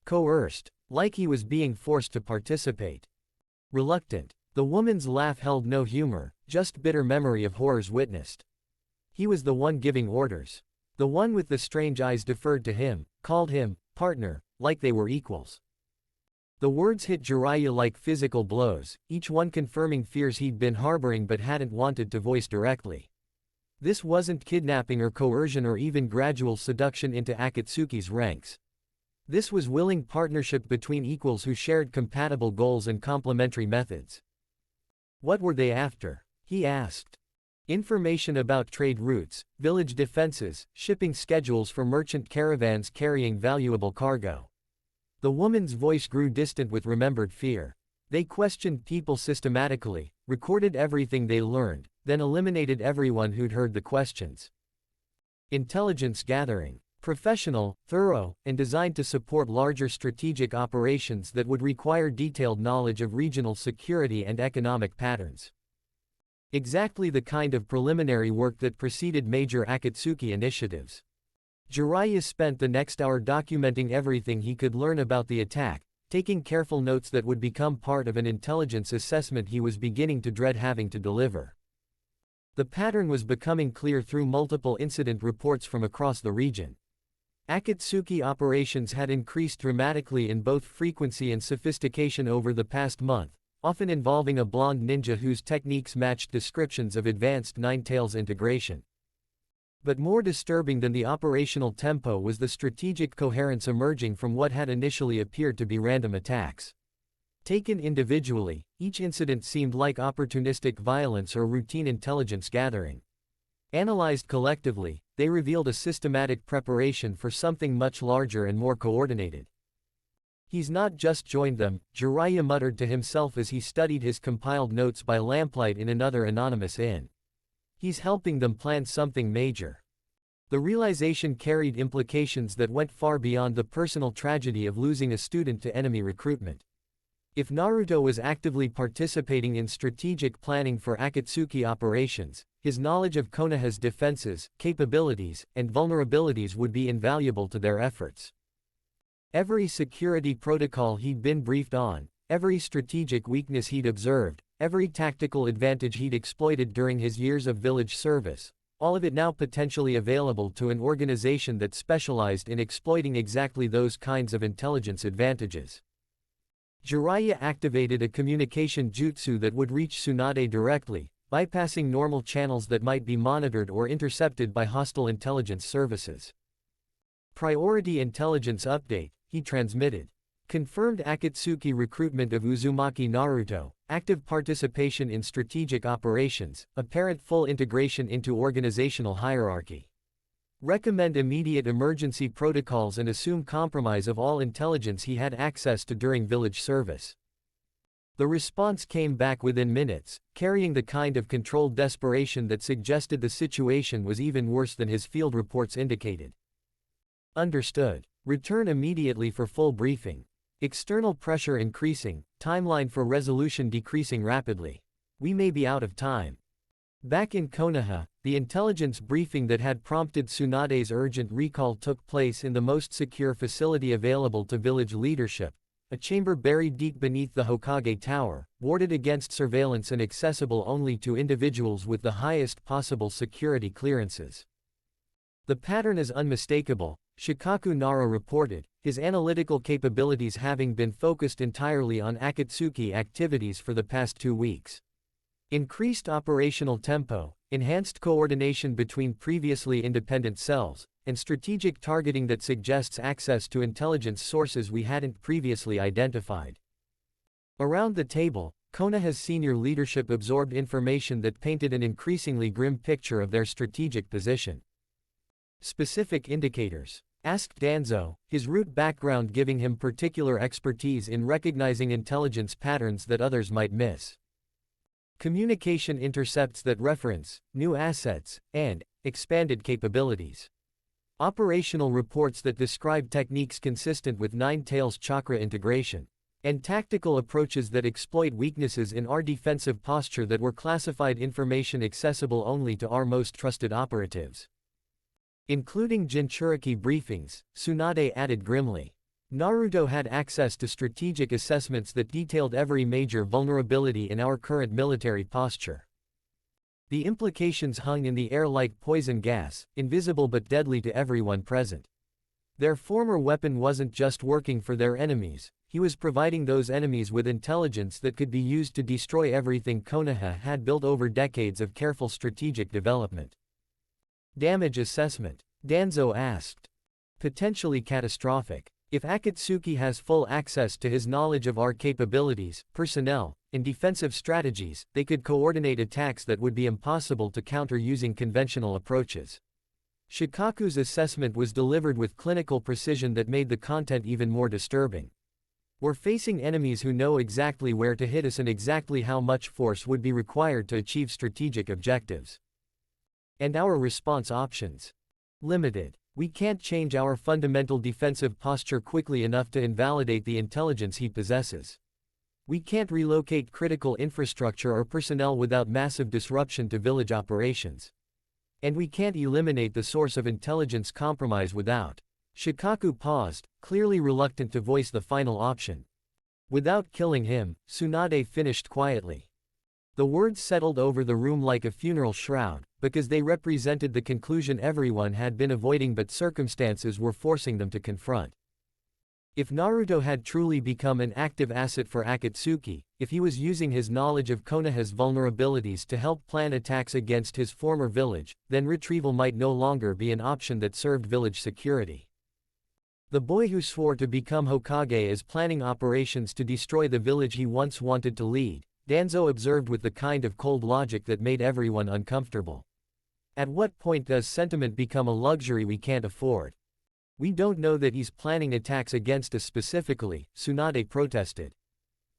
Coerced, like he was being forced to participate. Reluctant. The woman's laugh held no humor, just bitter memory of horrors witnessed. He was the one giving orders. The one with the strange eyes deferred to him, called him partner, like they were equals. The words hit Jiraiya like physical blows, each one confirming fears he'd been harboring but hadn't wanted to voice directly. This wasn't kidnapping or coercion or even gradual seduction into Akatsuki's ranks. This was willing partnership between equals who shared compatible goals and complementary methods. What were they after? He asked. Information about trade routes, village defenses, shipping schedules for merchant caravans carrying valuable cargo. The woman's voice grew distant with remembered fear. They questioned people systematically, recorded everything they learned, then eliminated everyone who'd heard the questions. Intelligence gathering. Professional, thorough, and designed to support larger strategic operations that would require detailed knowledge of regional security and economic patterns. Exactly the kind of preliminary work that preceded major Akatsuki initiatives. Jiraiya spent the next hour documenting everything he could learn about the attack, taking careful notes that would become part of an intelligence assessment he was beginning to dread having to deliver. The pattern was becoming clear through multiple incident reports from across the region. Akatsuki operations had increased dramatically in both frequency and sophistication over the past month, often involving a blonde ninja whose techniques matched descriptions of advanced Nine-Tails integration. But more disturbing than the operational tempo was the strategic coherence emerging from what had initially appeared to be random attacks. Taken individually, each incident seemed like opportunistic violence or routine intelligence gathering. Analyzed collectively, they revealed a systematic preparation for something much larger and more coordinated. "He's not just joined them," Jiraiya muttered to himself as he studied his compiled notes by lamplight in another anonymous inn. "He's helping them plan something major." The realization carried implications that went far beyond the personal tragedy of losing a student to enemy recruitment. If Naruto was actively participating in strategic planning for Akatsuki operations, his knowledge of Konoha's defenses, capabilities, and vulnerabilities would be invaluable to their efforts. Every security protocol he'd been briefed on, every strategic weakness he'd observed, every tactical advantage he'd exploited during his years of village service, all of it now potentially available to an organization that specialized in exploiting exactly those kinds of intelligence advantages. Jiraiya activated a communication jutsu that would reach Tsunade directly, bypassing normal channels that might be monitored or intercepted by hostile intelligence services. "Priority intelligence update," he transmitted. "Confirmed Akatsuki recruitment of Uzumaki Naruto, active participation in strategic operations, apparent full integration into organizational hierarchy. Recommend immediate emergency protocols and assume compromise of all intelligence he had access to during village service." The response came back within minutes, carrying the kind of controlled desperation that suggested the situation was even worse than his field reports indicated. "Understood. Return immediately for full briefing. External pressure increasing, timeline for resolution decreasing rapidly. We may be out of time." Back in Konoha, the intelligence briefing that had prompted Tsunade's urgent recall took place in the most secure facility available to village leadership, a chamber buried deep beneath the Hokage Tower, warded against surveillance and accessible only to individuals with the highest possible security clearances. "The pattern is unmistakable," Shikaku Nara reported, his analytical capabilities having been focused entirely on Akatsuki activities for the past 2 weeks. "Increased operational tempo, enhanced coordination between previously independent cells, and strategic targeting that suggests access to intelligence sources we hadn't previously identified." Around the table, Konoha's senior leadership absorbed information that painted an increasingly grim picture of their strategic position. "Specific indicators?" asked Danzo, his root background giving him particular expertise in recognizing intelligence patterns that others might miss. "Communication intercepts that reference new assets and expanded capabilities. Operational reports that describe techniques consistent with Nine Tails chakra integration. And tactical approaches that exploit weaknesses in our defensive posture that were classified information accessible only to our most trusted operatives." Including Jinchuriki briefings, Tsunade added grimly. "Naruto had access to strategic assessments that detailed every major vulnerability in our current military posture. The implications hung in the air like poison gas, invisible but deadly to everyone present. Their former weapon wasn't just working for their enemies, he was providing those enemies with intelligence that could be used to destroy everything Konoha had built over decades of careful strategic development." "Damage assessment?" Danzo asked. "Potentially catastrophic. If Akatsuki has full access to his knowledge of our capabilities, personnel, and defensive strategies, they could coordinate attacks that would be impossible to counter using conventional approaches." Shikaku's assessment was delivered with clinical precision that made the content even more disturbing. "We're facing enemies who know exactly where to hit us and exactly how much force would be required to achieve strategic objectives. And our response options? Limited. We can't change our fundamental defensive posture quickly enough to invalidate the intelligence he possesses. We can't relocate critical infrastructure or personnel without massive disruption to village operations. And we can't eliminate the source of intelligence compromise without." Shikaku paused, clearly reluctant to voice the final option. "Without killing him," Tsunade finished quietly. The words settled over the room like a funeral shroud, because they represented the conclusion everyone had been avoiding but circumstances were forcing them to confront. If Naruto had truly become an active asset for Akatsuki, if he was using his knowledge of Konoha's vulnerabilities to help plan attacks against his former village, then retrieval might no longer be an option that served village security. The boy who swore to become Hokage is planning operations to destroy the village he once wanted to lead, Danzo observed with the kind of cold logic that made everyone uncomfortable. At what point does sentiment become a luxury we can't afford? We don't know that he's planning attacks against us specifically, Tsunade protested.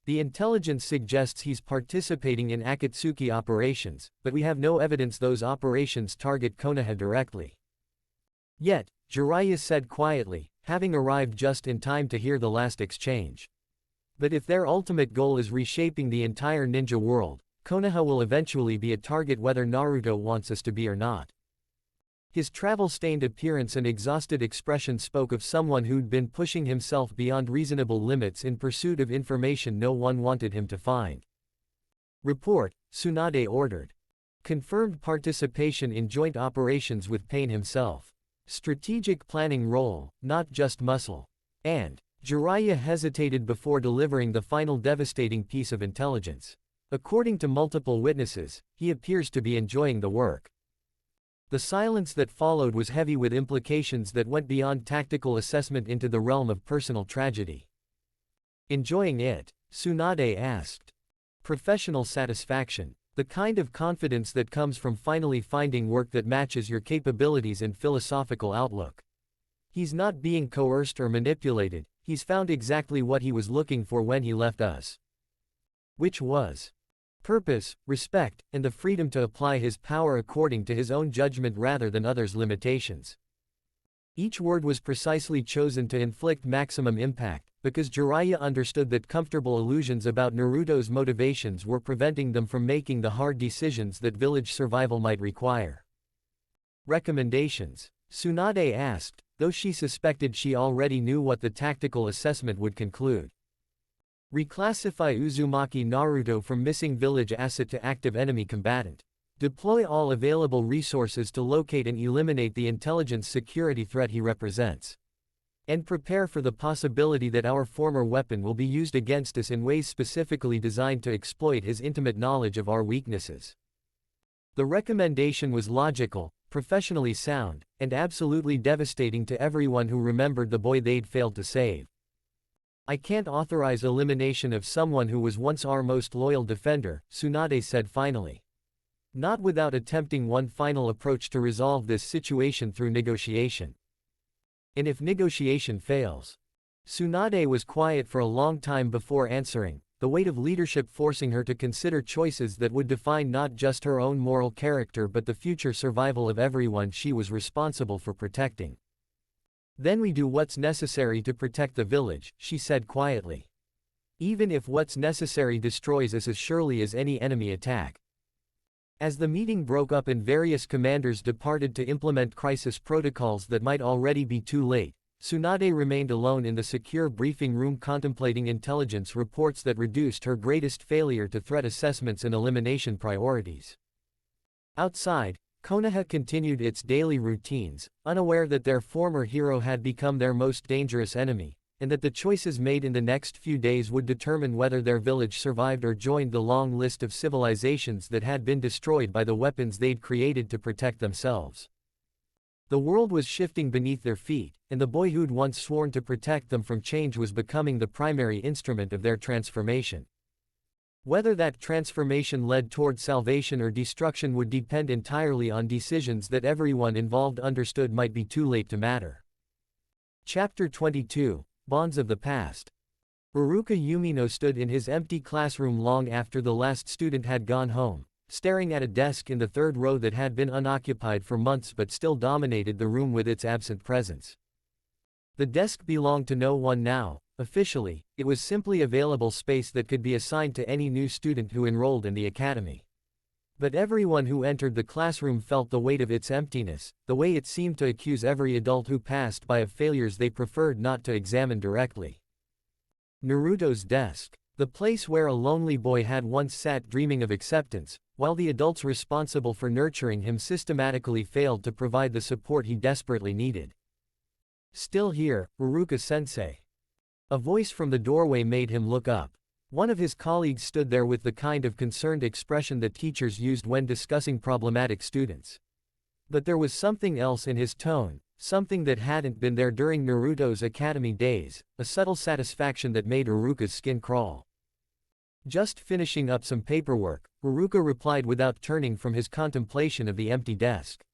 The intelligence suggests he's participating in Akatsuki operations, but we have no evidence those operations target Konoha directly. Yet, Jiraiya said quietly, having arrived just in time to hear the last exchange. But if their ultimate goal is reshaping the entire ninja world, Konoha will eventually be a target whether Naruto wants us to be or not. His travel-stained appearance and exhausted expression spoke of someone who'd been pushing himself beyond reasonable limits in pursuit of information no one wanted him to find. Report, Tsunade ordered. Confirmed participation in joint operations with Pain himself. Strategic planning role, not just muscle. And, Jiraiya hesitated before delivering the final devastating piece of intelligence. According to multiple witnesses, he appears to be enjoying the work. The silence that followed was heavy with implications that went beyond tactical assessment into the realm of personal tragedy. Enjoying it? Tsunade asked. Professional satisfaction. The kind of confidence that comes from finally finding work that matches your capabilities and philosophical outlook. He's not being coerced or manipulated, he's found exactly what he was looking for when he left us. Which was purpose, respect, and the freedom to apply his power according to his own judgment rather than others' limitations. Each word was precisely chosen to inflict maximum impact, because Jiraiya understood that comfortable illusions about Naruto's motivations were preventing them from making the hard decisions that village survival might require. Recommendations? Tsunade asked, though she suspected she already knew what the tactical assessment would conclude. Reclassify Uzumaki Naruto from missing village asset to active enemy combatant. Deploy all available resources to locate and eliminate the intelligence security threat he represents. And prepare for the possibility that our former weapon will be used against us in ways specifically designed to exploit his intimate knowledge of our weaknesses. The recommendation was logical, professionally sound, and absolutely devastating to everyone who remembered the boy they'd failed to save. I can't authorize elimination of someone who was once our most loyal defender, Tsunade said finally. Not without attempting one final approach to resolve this situation through negotiation. And if negotiation fails? Tsunade was quiet for a long time before answering, the weight of leadership forcing her to consider choices that would define not just her own moral character but the future survival of everyone she was responsible for protecting. Then we do what's necessary to protect the village, she said quietly. Even if what's necessary destroys us as surely as any enemy attack. As the meeting broke up and various commanders departed to implement crisis protocols that might already be too late, Tsunade remained alone in the secure briefing room contemplating intelligence reports that reduced her greatest failure to threat assessments and elimination priorities. Outside, Konoha continued its daily routines, unaware that their former hero had become their most dangerous enemy, and that the choices made in the next few days would determine whether their village survived or joined the long list of civilizations that had been destroyed by the weapons they'd created to protect themselves. The world was shifting beneath their feet, and the boy who'd once sworn to protect them from change was becoming the primary instrument of their transformation. Whether that transformation led toward salvation or destruction would depend entirely on decisions that everyone involved understood might be too late to matter. Chapter 22, Bonds of the Past. Uruka Yumino stood in his empty classroom long after the last student had gone home, staring at a desk in the third row that had been unoccupied for months but still dominated the room with its absent presence. The desk belonged to no one now. Officially, it was simply available space that could be assigned to any new student who enrolled in the academy. But everyone who entered the classroom felt the weight of its emptiness, the way it seemed to accuse every adult who passed by of failures they preferred not to examine directly. Naruto's desk. The place where a lonely boy had once sat dreaming of acceptance, while the adults responsible for nurturing him systematically failed to provide the support he desperately needed. Still here, Uruka-sensei. A voice from the doorway made him look up. One of his colleagues stood there with the kind of concerned expression that teachers used when discussing problematic students. But there was something else in his tone, something that hadn't been there during Naruto's academy days, a subtle satisfaction that made Iruka's skin crawl. Just finishing up some paperwork, Iruka replied without turning from his contemplation of the empty desk.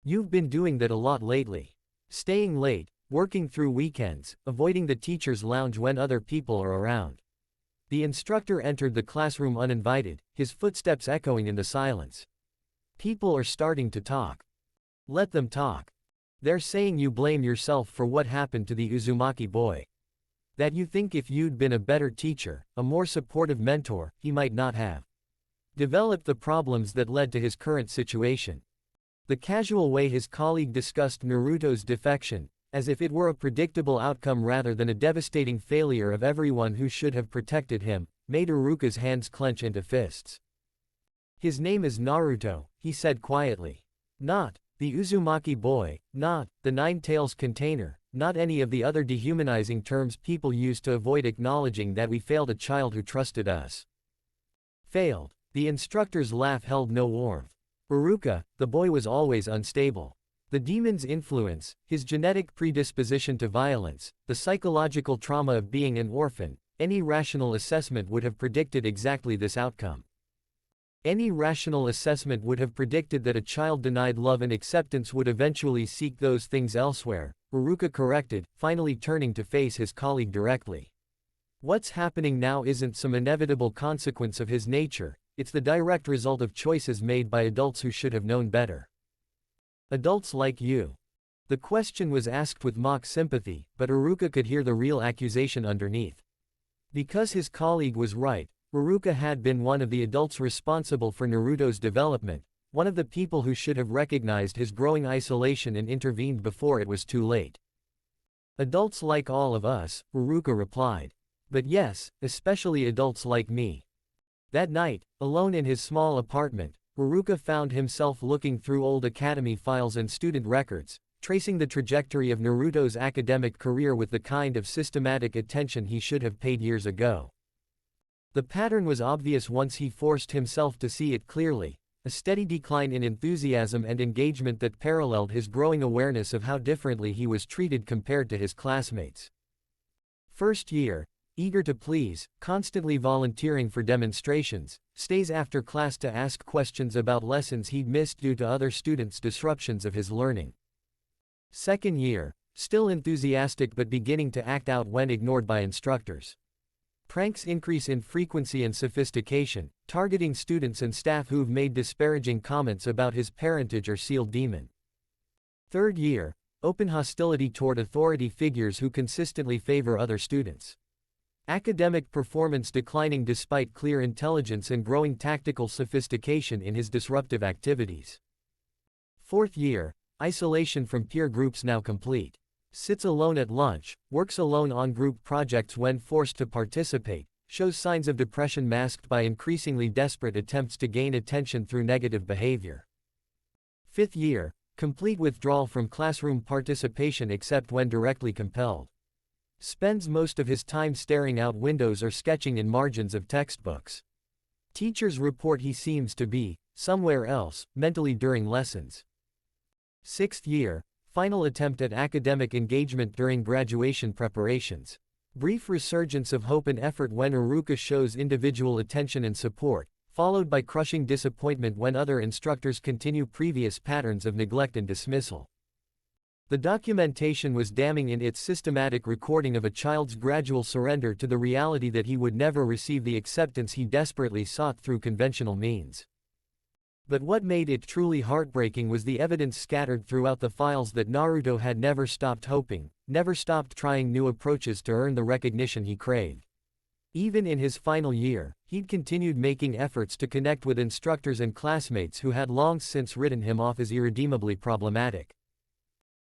You've been doing that a lot lately. Staying late, working through weekends, avoiding the teacher's lounge when other people are around. The instructor entered the classroom uninvited, his footsteps echoing in the silence. People are starting to talk. Let them talk. They're saying you blame yourself for what happened to the Uzumaki boy. That you think if you'd been a better teacher, a more supportive mentor, he might not have developed the problems that led to his current situation. The casual way his colleague discussed Naruto's defection, as if it were a predictable outcome rather than a devastating failure of everyone who should have protected him, made Iruka's hands clench into fists. His name is Naruto, he said quietly. Not the Uzumaki boy, not the Nine Tails container, not any of the other dehumanizing terms people use to avoid acknowledging that we failed a child who trusted us. Failed. The instructor's laugh held no warmth. Iruka, the boy was always unstable. The demon's influence, his genetic predisposition to violence, the psychological trauma of being an orphan, any rational assessment would have predicted exactly this outcome. Any rational assessment would have predicted that a child denied love and acceptance would eventually seek those things elsewhere, Iruka corrected, finally turning to face his colleague directly. What's happening now isn't some inevitable consequence of his nature, it's the direct result of choices made by adults who should have known better. Adults like you. The question was asked with mock sympathy, but Iruka could hear the real accusation underneath. Because his colleague was right, Iruka had been one of the adults responsible for Naruto's development, one of the people who should have recognized his growing isolation and intervened before it was too late. Adults like all of us, Iruka replied. But yes, especially adults like me. That night, alone in his small apartment, Iruka found himself looking through old academy files and student records, tracing the trajectory of Naruto's academic career with the kind of systematic attention he should have paid years ago. The pattern was obvious once he forced himself to see it clearly, a steady decline in enthusiasm and engagement that paralleled his growing awareness of how differently he was treated compared to his classmates. First year, eager to please, constantly volunteering for demonstrations, stays after class to ask questions about lessons he'd missed due to other students' disruptions of his learning. Second year, still enthusiastic but beginning to act out when ignored by instructors. Pranks increase in frequency and sophistication, targeting students and staff who've made disparaging comments about his parentage or sealed demon. Third year, open hostility toward authority figures who consistently favor other students. Academic performance declining despite clear intelligence and growing tactical sophistication in his disruptive activities. Fourth year, isolation from peer groups now complete. Sits alone at lunch, works alone on group projects when forced to participate, shows signs of depression masked by increasingly desperate attempts to gain attention through negative behavior. Fifth year, complete withdrawal from classroom participation except when directly compelled. Spends most of his time staring out windows or sketching in margins of textbooks. Teachers report he seems to be somewhere else mentally during lessons. Sixth year, final attempt at academic engagement during graduation preparations. Brief resurgence of hope and effort when Iruka shows individual attention and support, followed by crushing disappointment when other instructors continue previous patterns of neglect and dismissal. The documentation was damning in its systematic recording of a child's gradual surrender to the reality that he would never receive the acceptance he desperately sought through conventional means. But what made it truly heartbreaking was the evidence scattered throughout the files that Naruto had never stopped hoping, never stopped trying new approaches to earn the recognition he craved. Even in his final year, he'd continued making efforts to connect with instructors and classmates who had long since written him off as irredeemably problematic.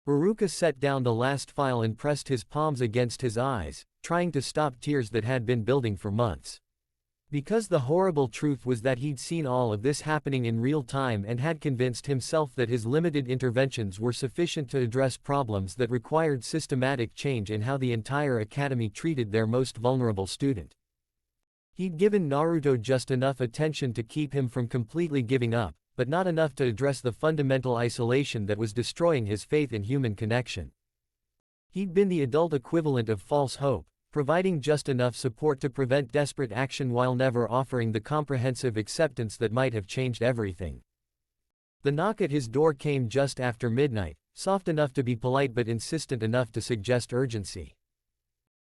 Iruka set down the last file and pressed his palms against his eyes, trying to stop tears that had been building for months. Because the horrible truth was that he'd seen all of this happening in real time and had convinced himself that his limited interventions were sufficient to address problems that required systematic change in how the entire academy treated their most vulnerable student. He'd given Naruto just enough attention to keep him from completely giving up, but not enough to address the fundamental isolation that was destroying his faith in human connection. He'd been the adult equivalent of false hope, providing just enough support to prevent desperate action while never offering the comprehensive acceptance that might have changed everything. The knock at his door came just after midnight, soft enough to be polite but insistent enough to suggest urgency.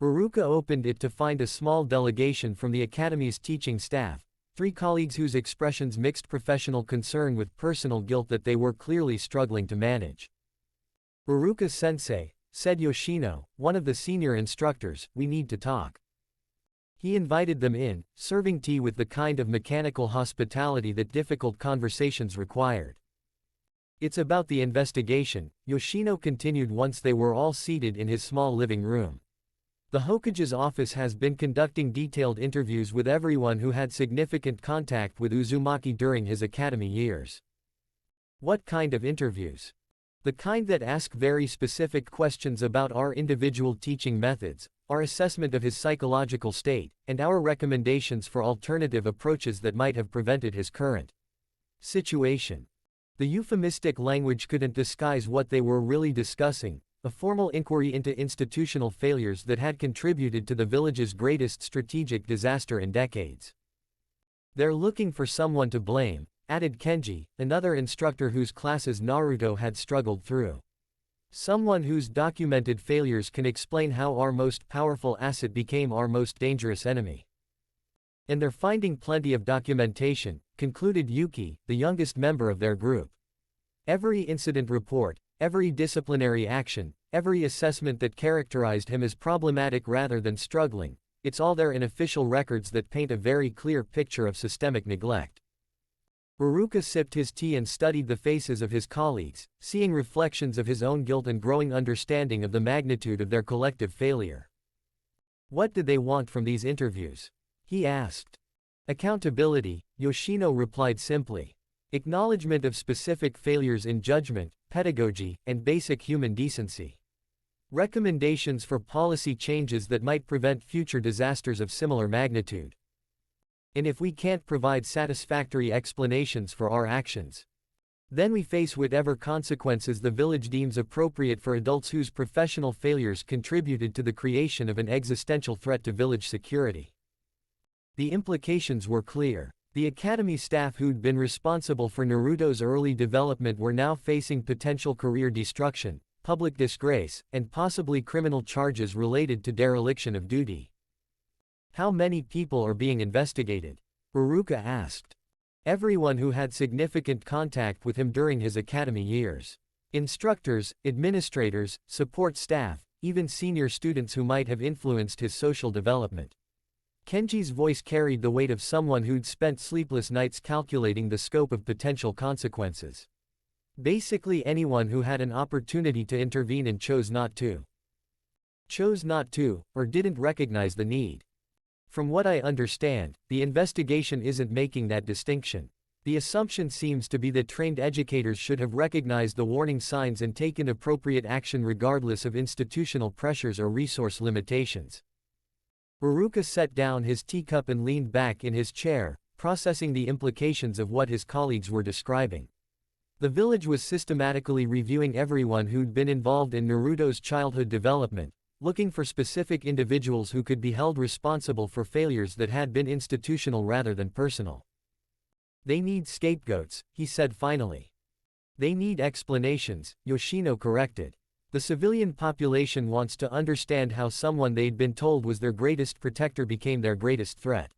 Ruruka opened it to find a small delegation from the academy's teaching staff, 3 colleagues whose expressions mixed professional concern with personal guilt that they were clearly struggling to manage. "Ruruka sensei," said Yoshino, one of the senior instructors, "we need to talk." He invited them in, serving tea with the kind of mechanical hospitality that difficult conversations required. "It's about the investigation," Yoshino continued once they were all seated in his small living room. "The Hokage's office has been conducting detailed interviews with everyone who had significant contact with Uzumaki during his academy years." "What kind of interviews?" "The kind that ask very specific questions about our individual teaching methods, our assessment of his psychological state, and our recommendations for alternative approaches that might have prevented his current situation." The euphemistic language couldn't disguise what they were really discussing, a formal inquiry into institutional failures that had contributed to the village's greatest strategic disaster in decades. "They're looking for someone to blame," added Kenji, another instructor whose classes Naruto had struggled through. "Someone whose documented failures can explain how our most powerful asset became our most dangerous enemy. And they're finding plenty of documentation," concluded Yuki, the youngest member of their group. "Every incident report, every disciplinary action, every assessment that characterized him as problematic rather than struggling, it's all there in official records that paint a very clear picture of systemic neglect." Ruruka sipped his tea and studied the faces of his colleagues, seeing reflections of his own guilt and growing understanding of the magnitude of their collective failure. "What did they want from these interviews?" he asked. "Accountability," Yoshino replied simply. "Acknowledgement of specific failures in judgment, pedagogy, and basic human decency. Recommendations for policy changes that might prevent future disasters of similar magnitude. And if we can't provide satisfactory explanations for our actions, then we face whatever consequences the village deems appropriate for adults whose professional failures contributed to the creation of an existential threat to village security." The implications were clear. The academy staff who'd been responsible for Naruto's early development were now facing potential career destruction, public disgrace, and possibly criminal charges related to dereliction of duty. "How many people are being investigated?" Ruruka asked. "Everyone who had significant contact with him during his academy years. Instructors, administrators, support staff, even senior students who might have influenced his social development." Kenji's voice carried the weight of someone who'd spent sleepless nights calculating the scope of potential consequences. "Basically anyone who had an opportunity to intervene and chose not to. Or didn't recognize the need. From what I understand, the investigation isn't making that distinction. The assumption seems to be that trained educators should have recognized the warning signs and taken appropriate action regardless of institutional pressures or resource limitations." Ruruka set down his teacup and leaned back in his chair, processing the implications of what his colleagues were describing. The village was systematically reviewing everyone who'd been involved in Naruto's childhood development, looking for specific individuals who could be held responsible for failures that had been institutional rather than personal. "They need scapegoats," he said finally. "They need explanations," Yoshino corrected. "The civilian population wants to understand how someone they'd been told was their greatest protector became their greatest threat.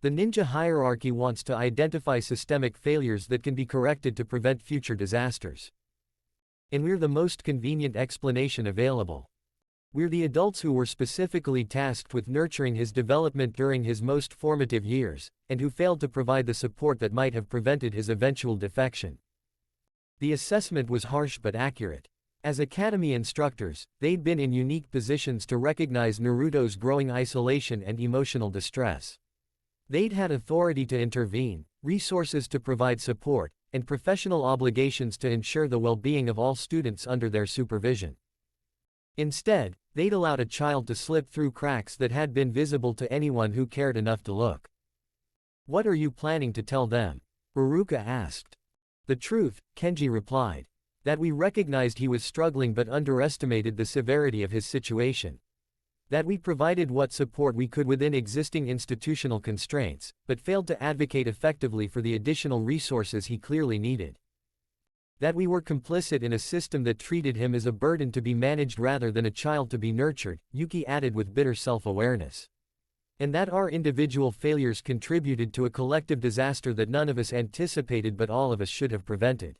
The ninja hierarchy wants to identify systemic failures that can be corrected to prevent future disasters. And we're the most convenient explanation available. We're the adults who were specifically tasked with nurturing his development during his most formative years, and who failed to provide the support that might have prevented his eventual defection." The assessment was harsh but accurate. As academy instructors, they'd been in unique positions to recognize Naruto's growing isolation and emotional distress. They'd had authority to intervene, resources to provide support, and professional obligations to ensure the well-being of all students under their supervision. Instead, They'd allowed a child to slip through cracks that had been visible to anyone who cared enough to look. What are you planning to tell them? Uruka asked. The truth, Kenji replied. That we recognized he was struggling but underestimated the severity of his situation. That we provided what support we could within existing institutional constraints, but failed to advocate effectively for the additional resources he clearly needed. That we were complicit in a system that treated him as a burden to be managed rather than a child to be nurtured, Yuki added with bitter self-awareness. And that our individual failures contributed to a collective disaster that none of us anticipated but all of us should have prevented.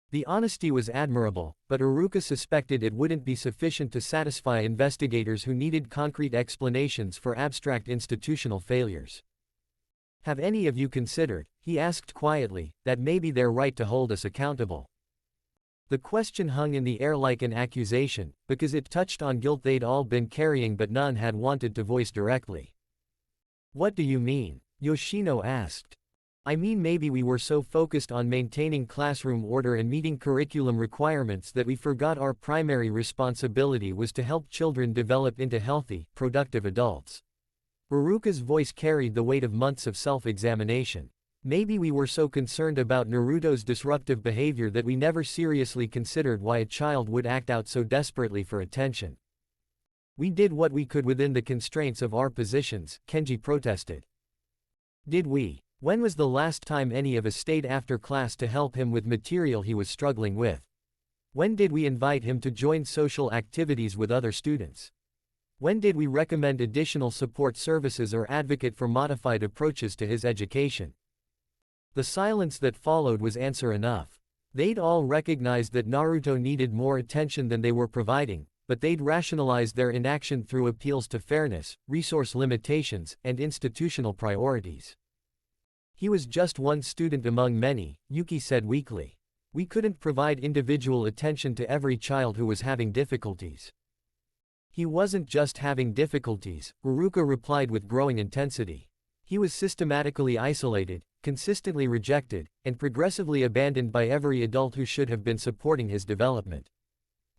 The honesty was admirable, but Uruka suspected it wouldn't be sufficient to satisfy investigators who needed concrete explanations for abstract institutional failures. Have any of you considered, he asked quietly, that maybe they're right to hold us accountable? The question hung in the air like an accusation, because it touched on guilt they'd all been carrying but none had wanted to voice directly. What do you mean? Yoshino asked. I mean maybe we were so focused on maintaining classroom order and meeting curriculum requirements that we forgot our primary responsibility was to help children develop into healthy, productive adults. Uruka's voice carried the weight of months of self-examination. Maybe we were so concerned about Naruto's disruptive behavior that we never seriously considered why a child would act out so desperately for attention. We did what we could within the constraints of our positions, Kenji protested. Did we? When was the last time any of us stayed after class to help him with material he was struggling with? When did we invite him to join social activities with other students? When did we recommend additional support services or advocate for modified approaches to his education? The silence that followed was answer enough. They'd all recognized that Naruto needed more attention than they were providing, but they'd rationalized their inaction through appeals to fairness, resource limitations, and institutional priorities. He was just one student among many, Yuki said weakly. We couldn't provide individual attention to every child who was having difficulties. He wasn't just having difficulties, Uruka replied with growing intensity. He was systematically isolated, consistently rejected, and progressively abandoned by every adult who should have been supporting his development.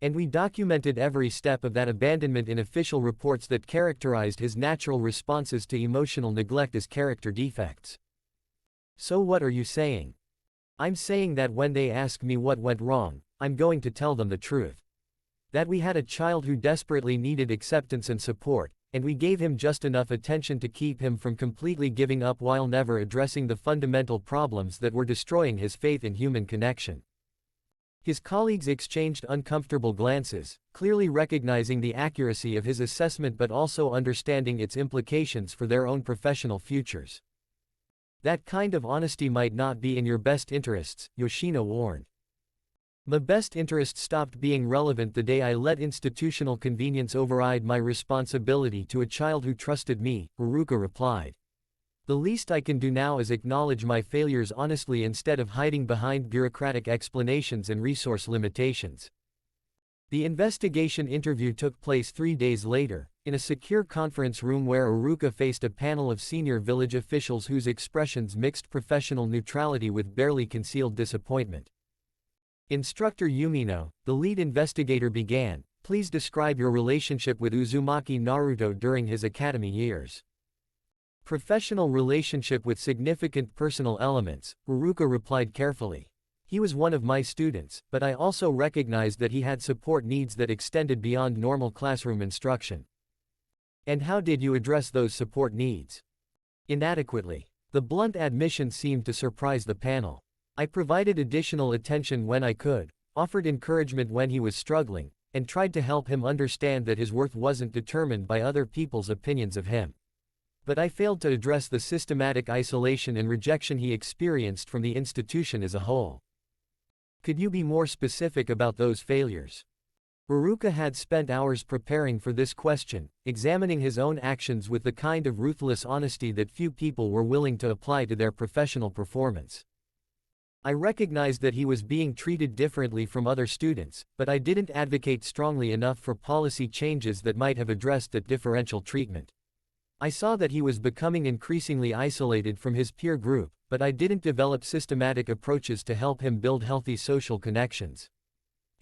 And we documented every step of that abandonment in official reports that characterized his natural responses to emotional neglect as character defects. So what are you saying? I'm saying that when they ask me what went wrong, I'm going to tell them the truth. That we had a child who desperately needed acceptance and support, and we gave him just enough attention to keep him from completely giving up while never addressing the fundamental problems that were destroying his faith in human connection. His colleagues exchanged uncomfortable glances, clearly recognizing the accuracy of his assessment but also understanding its implications for their own professional futures. That kind of honesty might not be in your best interests, Yoshino warned. My best interest stopped being relevant the day I let institutional convenience override my responsibility to a child who trusted me, Uruka replied. The least I can do now is acknowledge my failures honestly instead of hiding behind bureaucratic explanations and resource limitations. The investigation interview took place 3 days later, in a secure conference room where Uruka faced a panel of senior village officials whose expressions mixed professional neutrality with barely concealed disappointment. Instructor Yumino, the lead investigator began, please describe your relationship with Uzumaki Naruto during his academy years. Professional relationship with significant personal elements, Uruka replied carefully. He was one of my students, but I also recognized that he had support needs that extended beyond normal classroom instruction. And how did you address those support needs? Inadequately. The blunt admission seemed to surprise the panel. I provided additional attention when I could, offered encouragement when he was struggling, and tried to help him understand that his worth wasn't determined by other people's opinions of him. But I failed to address the systematic isolation and rejection he experienced from the institution as a whole. Could you be more specific about those failures? Uruka had spent hours preparing for this question, examining his own actions with the kind of ruthless honesty that few people were willing to apply to their professional performance. I recognized that he was being treated differently from other students, but I didn't advocate strongly enough for policy changes that might have addressed that differential treatment. I saw that he was becoming increasingly isolated from his peer group, but I didn't develop systematic approaches to help him build healthy social connections.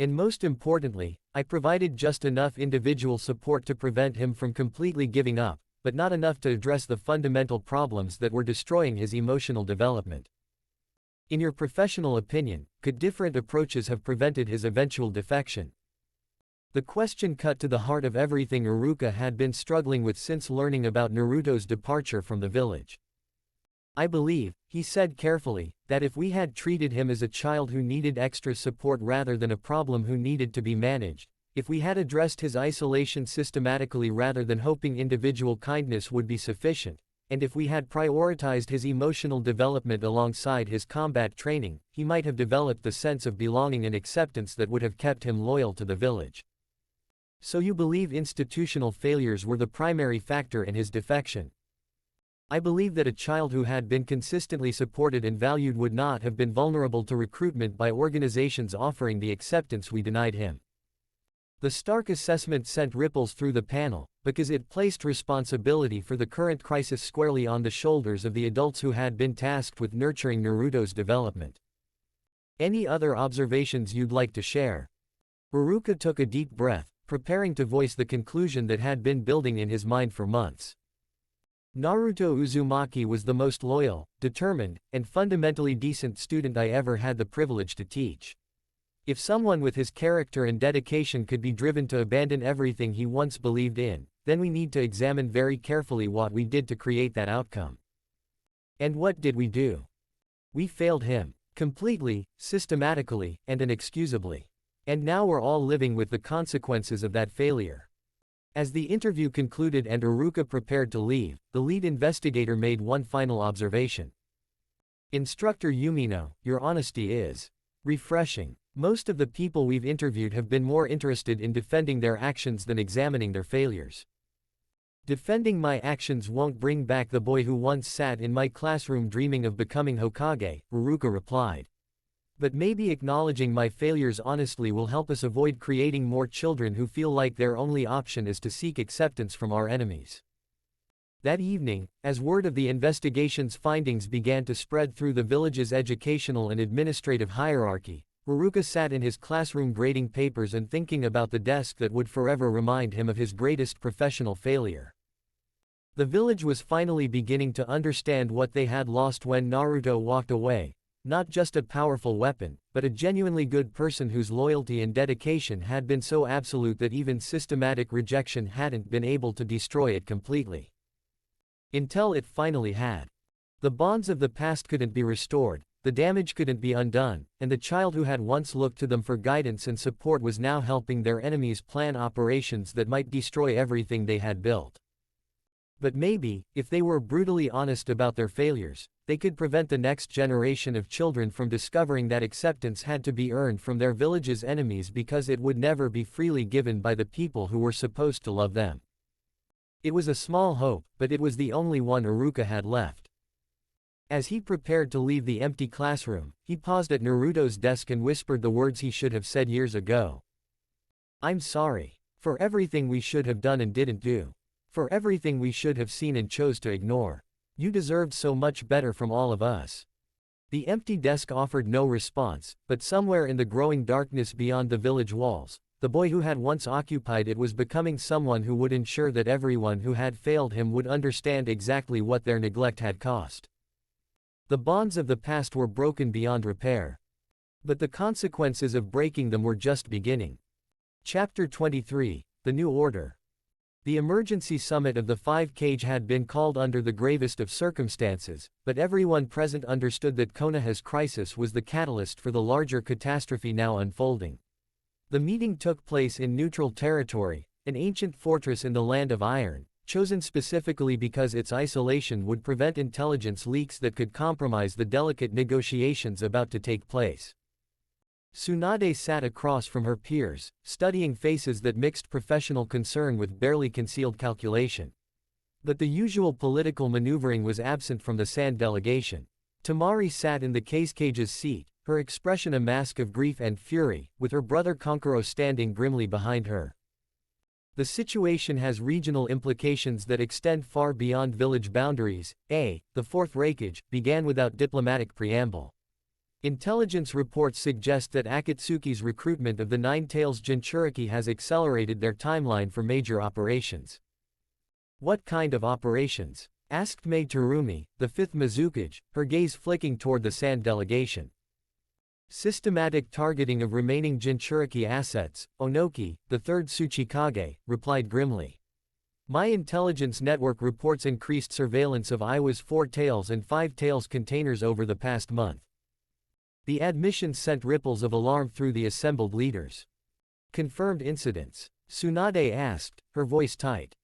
And most importantly, I provided just enough individual support to prevent him from completely giving up, but not enough to address the fundamental problems that were destroying his emotional development. In your professional opinion, could different approaches have prevented his eventual defection? The question cut to the heart of everything Iruka had been struggling with since learning about Naruto's departure from the village. I believe, he said carefully, that if we had treated him as a child who needed extra support rather than a problem who needed to be managed, if we had addressed his isolation systematically rather than hoping individual kindness would be sufficient, and if we had prioritized his emotional development alongside his combat training, he might have developed the sense of belonging and acceptance that would have kept him loyal to the village. So you believe institutional failures were the primary factor in his defection? I believe that a child who had been consistently supported and valued would not have been vulnerable to recruitment by organizations offering the acceptance we denied him. The stark assessment sent ripples through the panel, because it placed responsibility for the current crisis squarely on the shoulders of the adults who had been tasked with nurturing Naruto's development. Any other observations you'd like to share? Iruka took a deep breath, preparing to voice the conclusion that had been building in his mind for months. Naruto Uzumaki was the most loyal, determined, and fundamentally decent student I ever had the privilege to teach. If someone with his character and dedication could be driven to abandon everything he once believed in, then we need to examine very carefully what we did to create that outcome. And what did we do? We failed him. Completely, systematically, and inexcusably. And now we're all living with the consequences of that failure. As the interview concluded and Iruka prepared to leave, the lead investigator made one final observation. Instructor Yumino, your honesty is refreshing. Most of the people we've interviewed have been more interested in defending their actions than examining their failures. Defending my actions won't bring back the boy who once sat in my classroom dreaming of becoming Hokage, Iruka replied. But maybe acknowledging my failures honestly will help us avoid creating more children who feel like their only option is to seek acceptance from our enemies. That evening, as word of the investigation's findings began to spread through the village's educational and administrative hierarchy, Iruka sat in his classroom grading papers and thinking about the desk that would forever remind him of his greatest professional failure. The village was finally beginning to understand what they had lost when Naruto walked away. Not just a powerful weapon, but a genuinely good person whose loyalty and dedication had been so absolute that even systematic rejection hadn't been able to destroy it completely. Until it finally had. The bonds of the past couldn't be restored, the damage couldn't be undone, and the child who had once looked to them for guidance and support was now helping their enemies plan operations that might destroy everything they had built. But maybe, if they were brutally honest about their failures, they could prevent the next generation of children from discovering that acceptance had to be earned from their village's enemies because it would never be freely given by the people who were supposed to love them. It was a small hope, but it was the only one Iruka had left. As he prepared to leave the empty classroom, he paused at Naruto's desk and whispered the words he should have said years ago. I'm sorry. For everything we should have done and didn't do. For everything we should have seen and chose to ignore. You deserved so much better from all of us. The empty desk offered no response, but somewhere in the growing darkness beyond the village walls, the boy who had once occupied it was becoming someone who would ensure that everyone who had failed him would understand exactly what their neglect had cost. The bonds of the past were broken beyond repair. But the consequences of breaking them were just beginning. Chapter 23, The New Order. The emergency summit of the 5 Cage had been called under the gravest of circumstances, but everyone present understood that Konoha's crisis was the catalyst for the larger catastrophe now unfolding. The meeting took place in neutral territory, an ancient fortress in the Land of Iron, chosen specifically because its isolation would prevent intelligence leaks that could compromise the delicate negotiations about to take place. Tsunade sat across from her peers, studying faces that mixed professional concern with barely concealed calculation. But the usual political maneuvering was absent from the Sand delegation. Tamari sat in the Cage's seat, her expression a mask of grief and fury, with her brother Kankuro standing grimly behind her. The situation has regional implications that extend far beyond village boundaries. The 4th Raikage began without diplomatic preamble. Intelligence reports suggest that Akatsuki's recruitment of the Nine Tails Jinchuriki has accelerated their timeline for major operations. What kind of operations? Asked Mei Terumi, the fifth Mizukage, her gaze flicking toward the Sand delegation. Systematic targeting of remaining Jinchuriki assets, Onoki, the third Tsuchikage, replied grimly. My intelligence network reports increased surveillance of Iwa's 4 Tails and 5 Tails containers over the past month. The admission sent ripples of alarm through the assembled leaders. Confirmed incidents? Tsunade asked, her voice tight.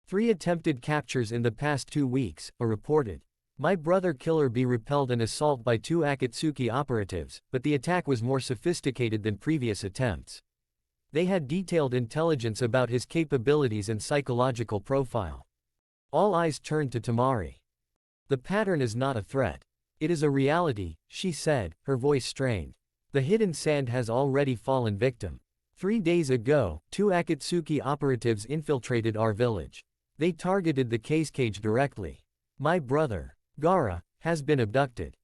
3 attempted captures in the past 2 weeks, a reported. My brother Killer Bee repelled an assault by 2 Akatsuki operatives, but the attack was more sophisticated than previous attempts. They had detailed intelligence about his capabilities and psychological profile. All eyes turned to Tamari. The pattern is not a threat. It is a reality, she said, her voice strained. The hidden sand has already fallen victim. 3 days ago, 2 Akatsuki operatives infiltrated our village. They targeted the case cage directly. My brother, Gaara, has been abducted.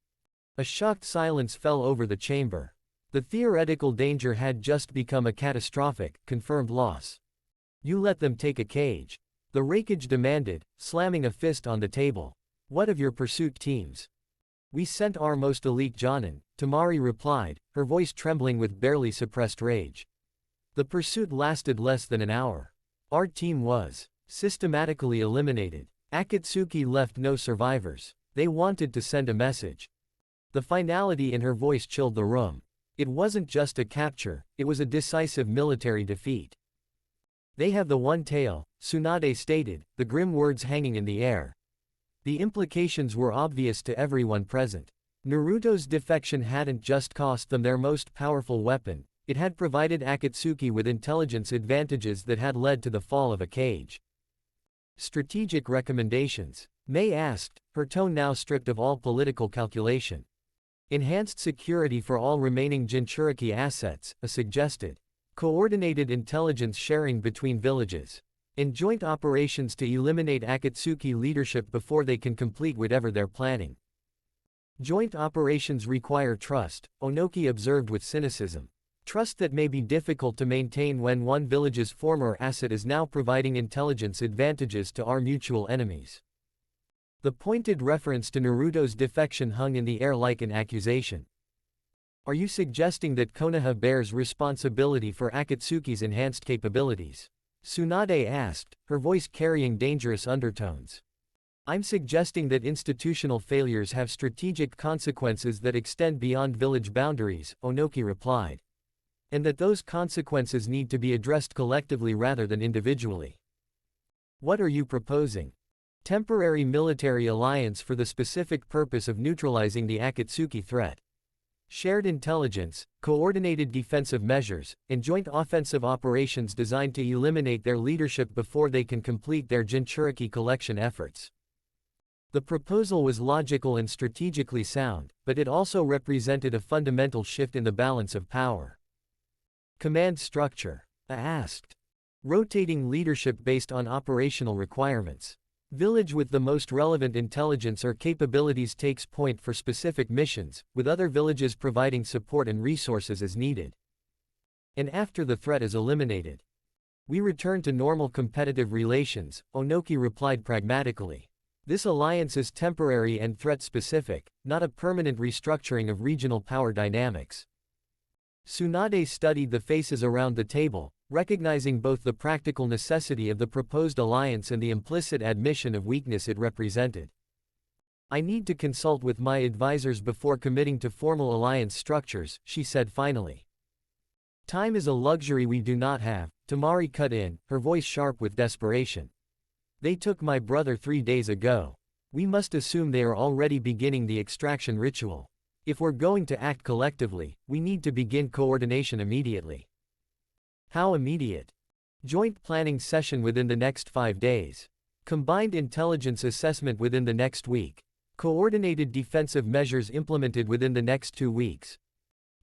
A shocked silence fell over the chamber. The theoretical danger had just become a catastrophic, confirmed loss. You let them take a cage. The Raikage demanded, slamming a fist on the table. What of your pursuit teams? We sent our most elite Jonin, Tamari replied, her voice trembling with barely suppressed rage. The pursuit lasted less than an hour. Our team was systematically eliminated. Akatsuki left no survivors. They wanted to send a message. The finality in her voice chilled the room. It wasn't just a capture, it was a decisive military defeat. They have the 1 tail, Tsunade stated, the grim words hanging in the air. The implications were obvious to everyone present. Naruto's defection hadn't just cost them their most powerful weapon, it had provided Akatsuki with intelligence advantages that had led to the fall of a cage. Strategic recommendations? Mei asked, her tone now stripped of all political calculation. Enhanced security for all remaining Jinchuriki assets, a suggested. Coordinated intelligence sharing between villages. And joint operations to eliminate Akatsuki leadership before they can complete whatever they're planning. Joint operations require trust, Onoki observed with cynicism. Trust that may be difficult to maintain when one village's former asset is now providing intelligence advantages to our mutual enemies. The pointed reference to Naruto's defection hung in the air like an accusation. Are you suggesting that Konoha bears responsibility for Akatsuki's enhanced capabilities? Tsunade asked, her voice carrying dangerous undertones. I'm suggesting that institutional failures have strategic consequences that extend beyond village boundaries, Onoki replied. And that those consequences need to be addressed collectively rather than individually. What are you proposing? Temporary military alliance for the specific purpose of neutralizing the Akatsuki threat. Shared intelligence, coordinated defensive measures, and joint offensive operations designed to eliminate their leadership before they can complete their Jinchuriki collection efforts. The proposal was logical and strategically sound, but it also represented a fundamental shift in the balance of power. Command structure? I asked. Rotating leadership based on operational requirements. Village with the most relevant intelligence or capabilities takes point for specific missions, with other villages providing support and resources as needed. And after the threat is eliminated, we return to normal competitive relations, Onoki replied pragmatically. This alliance is temporary and threat-specific, not a permanent restructuring of regional power dynamics. Tsunade studied the faces around the table, recognizing both the practical necessity of the proposed alliance and the implicit admission of weakness it represented. I need to consult with my advisors before committing to formal alliance structures, she said finally. Time is a luxury we do not have, Tamari cut in, her voice sharp with desperation. They took my brother 3 days ago. We must assume they are already beginning the extraction ritual. If we're going to act collectively, we need to begin coordination immediately. How immediate? Joint planning session within the next 5 days. Combined intelligence assessment within the next week. Coordinated defensive measures implemented within the next 2 weeks.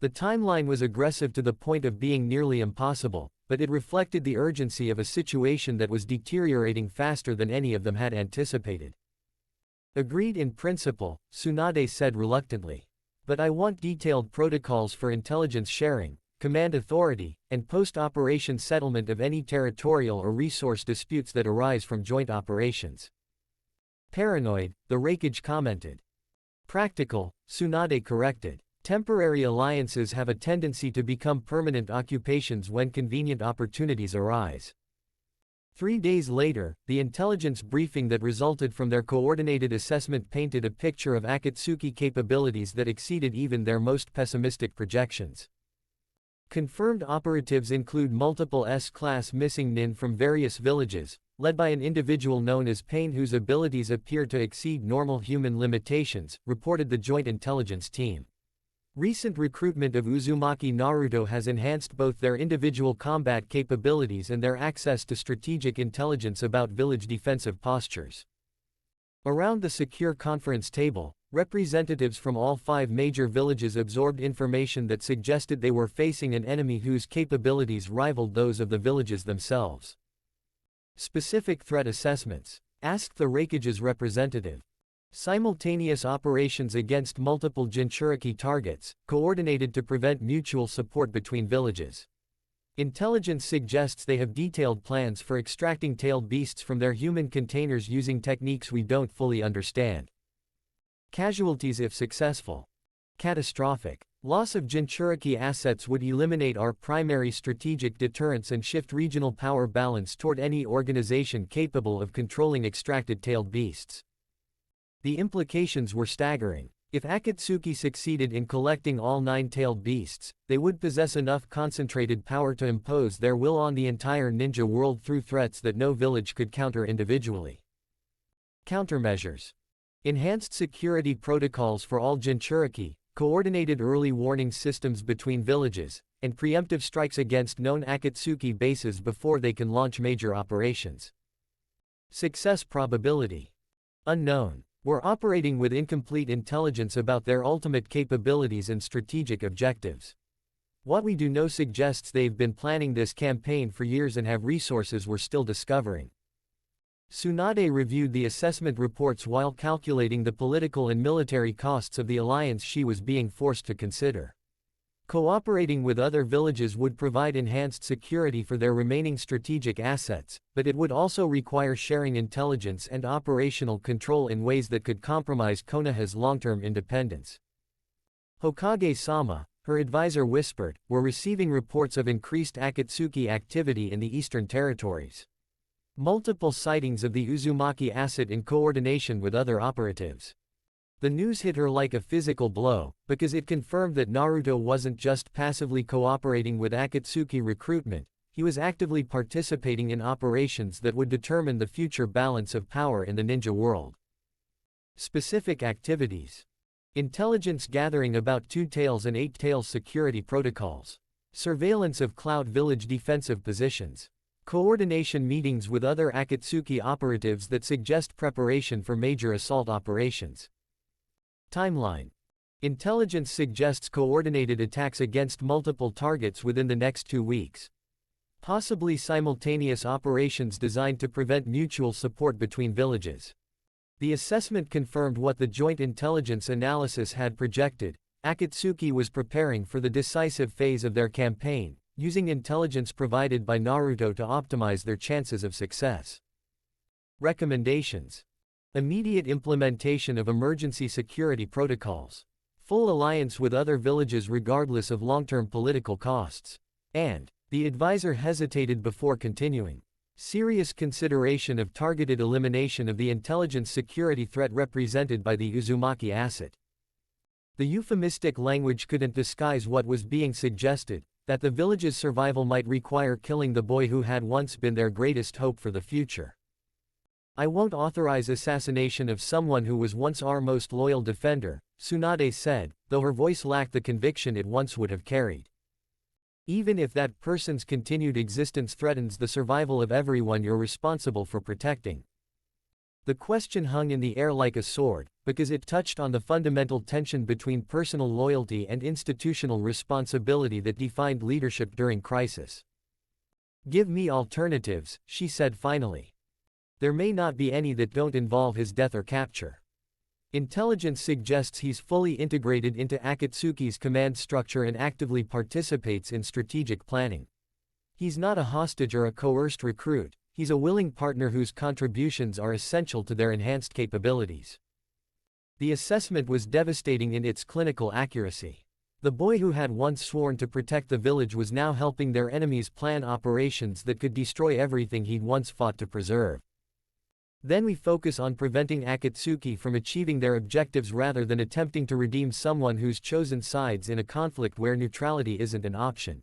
The timeline was aggressive to the point of being nearly impossible, but it reflected the urgency of a situation that was deteriorating faster than any of them had anticipated. Agreed in principle, Tsunade said reluctantly. But I want detailed protocols for intelligence sharing, command authority, and post-operation settlement of any territorial or resource disputes that arise from joint operations. Paranoid, the Raikage commented. Practical, Tsunade corrected. Temporary alliances have a tendency to become permanent occupations when convenient opportunities arise. 3 days later, the intelligence briefing that resulted from their coordinated assessment painted a picture of Akatsuki capabilities that exceeded even their most pessimistic projections. Confirmed operatives include multiple S-class missing nin from various villages, led by an individual known as Pain whose abilities appear to exceed normal human limitations, reported the Joint Intelligence Team. Recent recruitment of Uzumaki Naruto has enhanced both their individual combat capabilities and their access to strategic intelligence about village defensive postures. Around the secure conference table, representatives from all 5 major villages absorbed information that suggested they were facing an enemy whose capabilities rivaled those of the villages themselves. Specific threat assessments, asked the Raikage's representative. Simultaneous operations against multiple Jinchuriki targets, coordinated to prevent mutual support between villages. Intelligence suggests they have detailed plans for extracting tailed beasts from their human containers using techniques we don't fully understand. Casualties if successful. Catastrophic. Loss of Jinchuriki assets would eliminate our primary strategic deterrence and shift regional power balance toward any organization capable of controlling extracted tailed beasts. The implications were staggering. If Akatsuki succeeded in collecting all 9 tailed beasts, they would possess enough concentrated power to impose their will on the entire ninja world through threats that no village could counter individually. Countermeasures. Enhanced security protocols for all Jinchuriki, coordinated early warning systems between villages, and preemptive strikes against known Akatsuki bases before they can launch major operations. Success probability. Unknown. We're operating with incomplete intelligence about their ultimate capabilities and strategic objectives. What we do know suggests they've been planning this campaign for years and have resources we're still discovering. Tsunade reviewed the assessment reports while calculating the political and military costs of the alliance she was being forced to consider. Cooperating with other villages would provide enhanced security for their remaining strategic assets, but it would also require sharing intelligence and operational control in ways that could compromise Konoha's long-term independence. Hokage-sama, her advisor whispered, were receiving reports of increased Akatsuki activity in the Eastern Territories. Multiple sightings of the Uzumaki asset in coordination with other operatives. The news hit her like a physical blow, because it confirmed that Naruto wasn't just passively cooperating with Akatsuki recruitment, he was actively participating in operations that would determine the future balance of power in the ninja world. Specific activities. Intelligence gathering about 2 Tails and 8 Tails security protocols. Surveillance of Cloud Village defensive positions. Coordination meetings with other Akatsuki operatives that suggest preparation for major assault operations. Timeline. Intelligence suggests coordinated attacks against multiple targets within the next 2 weeks. Possibly simultaneous operations designed to prevent mutual support between villages. The assessment confirmed what the Joint Intelligence Analysis had projected. Akatsuki was preparing for the decisive phase of their campaign, using intelligence provided by Naruto to optimize their chances of success. Recommendations. Immediate implementation of emergency security protocols. Full alliance with other villages regardless of long-term political costs. And, the advisor hesitated before continuing. Serious consideration of targeted elimination of the intelligence security threat represented by the Uzumaki asset. The euphemistic language couldn't disguise what was being suggested, that the village's survival might require killing the boy who had once been their greatest hope for the future. I won't authorize assassination of someone who was once our most loyal defender, Tsunade said, though her voice lacked the conviction it once would have carried. Even if that person's continued existence threatens the survival of everyone you're responsible for protecting. The question hung in the air like a sword, because it touched on the fundamental tension between personal loyalty and institutional responsibility that defined leadership during crisis. Give me alternatives, she said finally. There may not be any that don't involve his death or capture. Intelligence suggests he's fully integrated into Akatsuki's command structure and actively participates in strategic planning. He's not a hostage or a coerced recruit, he's a willing partner whose contributions are essential to their enhanced capabilities. The assessment was devastating in its clinical accuracy. The boy who had once sworn to protect the village was now helping their enemies plan operations that could destroy everything he'd once fought to preserve. Then we focus on preventing Akatsuki from achieving their objectives rather than attempting to redeem someone who's chosen sides in a conflict where neutrality isn't an option.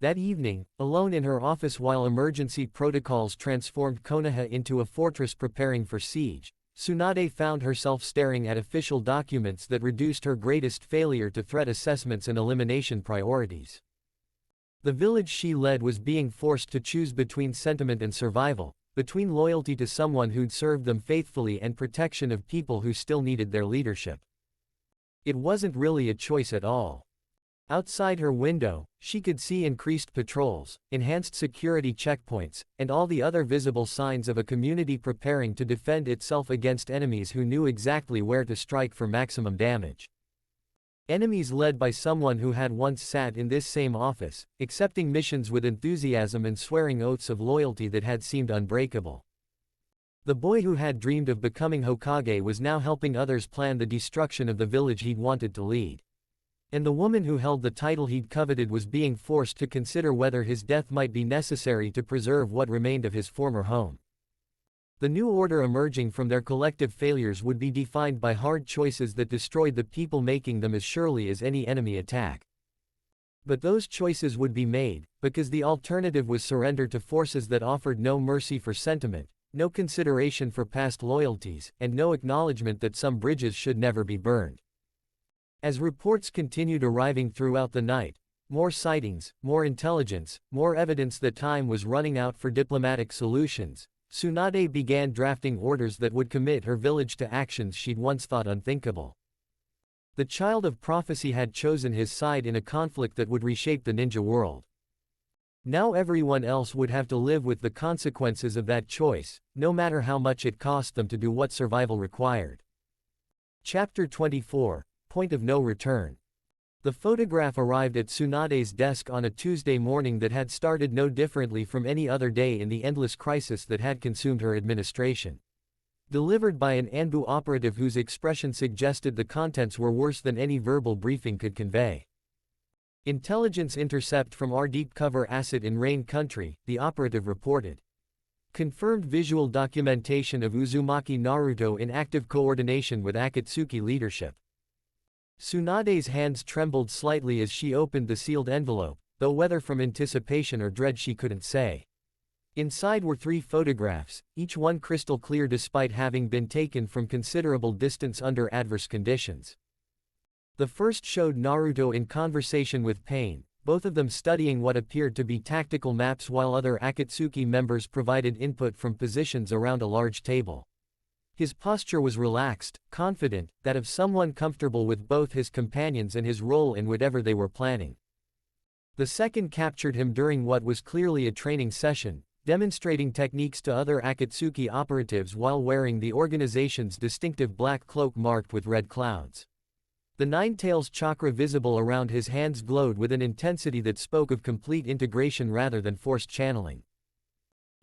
That evening, alone in her office while emergency protocols transformed Konoha into a fortress preparing for siege, Tsunade found herself staring at official documents that reduced her greatest failure to threat assessments and elimination priorities. The village she led was being forced to choose between sentiment and survival, between loyalty to someone who'd served them faithfully and protection of people who still needed their leadership. It wasn't really a choice at all. Outside her window, she could see increased patrols, enhanced security checkpoints, and all the other visible signs of a community preparing to defend itself against enemies who knew exactly where to strike for maximum damage. Enemies led by someone who had once sat in this same office, accepting missions with enthusiasm and swearing oaths of loyalty that had seemed unbreakable. The boy who had dreamed of becoming Hokage was now helping others plan the destruction of the village he'd wanted to lead. And the woman who held the title he'd coveted was being forced to consider whether his death might be necessary to preserve what remained of his former home. The new order emerging from their collective failures would be defined by hard choices that destroyed the people making them as surely as any enemy attack. But those choices would be made, because the alternative was surrender to forces that offered no mercy for sentiment, no consideration for past loyalties, and no acknowledgement that some bridges should never be burned. As reports continued arriving throughout the night, more sightings, more intelligence, more evidence that time was running out for diplomatic solutions, Tsunade began drafting orders that would commit her village to actions she'd once thought unthinkable. The child of prophecy had chosen his side in a conflict that would reshape the ninja world. Now everyone else would have to live with the consequences of that choice, no matter how much it cost them to do what survival required. Chapter 24, Point of No Return. The photograph arrived at Tsunade's desk on a Tuesday morning that had started no differently from any other day in the endless crisis that had consumed her administration. Delivered by an Anbu operative whose expression suggested the contents were worse than any verbal briefing could convey. Intelligence intercept from our deep cover asset in Rain Country, the operative reported. Confirmed visual documentation of Uzumaki Naruto in active coordination with Akatsuki leadership. Tsunade's hands trembled slightly as she opened the sealed envelope, though whether from anticipation or dread she couldn't say. Inside were 3 photographs, each one crystal clear despite having been taken from considerable distance under adverse conditions. The first showed Naruto in conversation with Pain, both of them studying what appeared to be tactical maps while other Akatsuki members provided input from positions around a large table. His posture was relaxed, confident, that of someone comfortable with both his companions and his role in whatever they were planning. The second captured him during what was clearly a training session, demonstrating techniques to other Akatsuki operatives while wearing the organization's distinctive black cloak marked with red clouds. The Nine-Tails chakra visible around his hands glowed with an intensity that spoke of complete integration rather than forced channeling.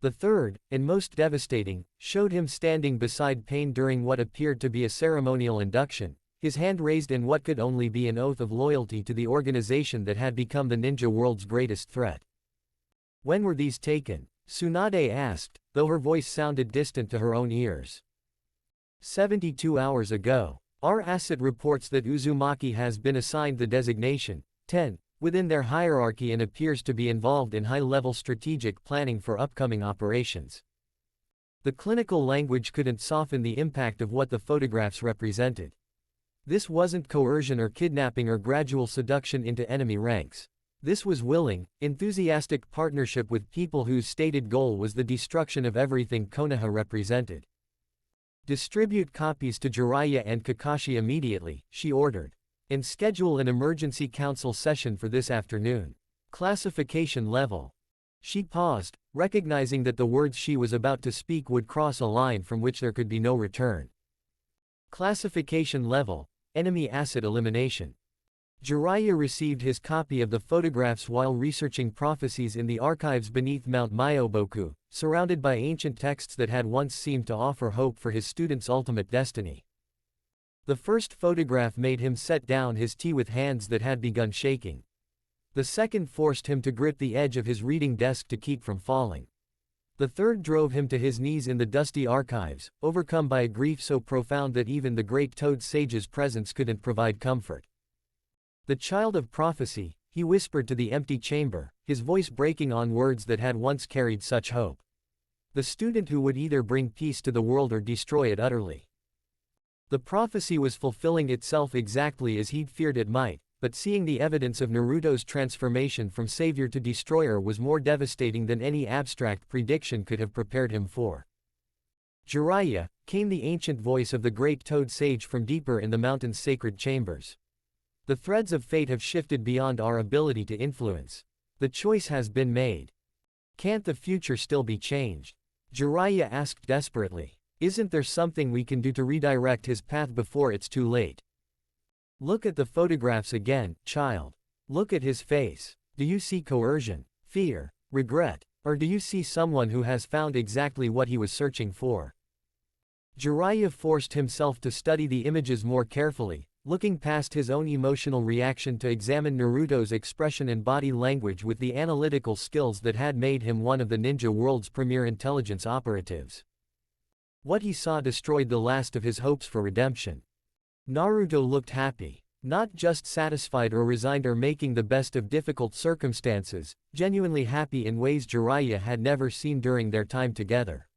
The third, and most devastating, showed him standing beside Pain during what appeared to be a ceremonial induction, his hand raised in what could only be an oath of loyalty to the organization that had become the ninja world's greatest threat. When were these taken? Tsunade asked, though her voice sounded distant to her own ears. 72 hours ago. Our asset reports that Uzumaki has been assigned the designation 10 within their hierarchy and appears to be involved in high-level strategic planning for upcoming operations. The clinical language couldn't soften the impact of what the photographs represented. This wasn't coercion or kidnapping or gradual seduction into enemy ranks. This was willing, enthusiastic partnership with people whose stated goal was the destruction of everything Konoha represented. Distribute copies to Jiraiya and Kakashi immediately, she ordered. And schedule an emergency council session for this afternoon. Classification level. She paused, recognizing that the words she was about to speak would cross a line from which there could be no return. Classification level, enemy asset elimination. Jiraiya received his copy of the photographs while researching prophecies in the archives beneath Mount Myoboku, surrounded by ancient texts that had once seemed to offer hope for his student's ultimate destiny. The first photograph made him set down his tea with hands that had begun shaking. The second forced him to grip the edge of his reading desk to keep from falling. The third drove him to his knees in the dusty archives, overcome by a grief so profound that even the great Toad Sage's presence couldn't provide comfort. The child of prophecy, he whispered to the empty chamber, his voice breaking on words that had once carried such hope. The student who would either bring peace to the world or destroy it utterly. The prophecy was fulfilling itself exactly as he'd feared it might, but seeing the evidence of Naruto's transformation from savior to destroyer was more devastating than any abstract prediction could have prepared him for. Jiraiya, came the ancient voice of the great Toad Sage from deeper in the mountain's sacred chambers. The threads of fate have shifted beyond our ability to influence. The choice has been made. Can't the future still be changed? Jiraiya asked desperately. Isn't there something we can do to redirect his path before it's too late? Look at the photographs again, child. Look at his face. Do you see coercion, fear, regret, or do you see someone who has found exactly what he was searching for? Jiraiya forced himself to study the images more carefully, looking past his own emotional reaction to examine Naruto's expression and body language with the analytical skills that had made him one of the ninja world's premier intelligence operatives. What he saw destroyed the last of his hopes for redemption. Naruto looked happy, not just satisfied or resigned or making the best of difficult circumstances, genuinely happy in ways Jiraiya had never seen during their time together.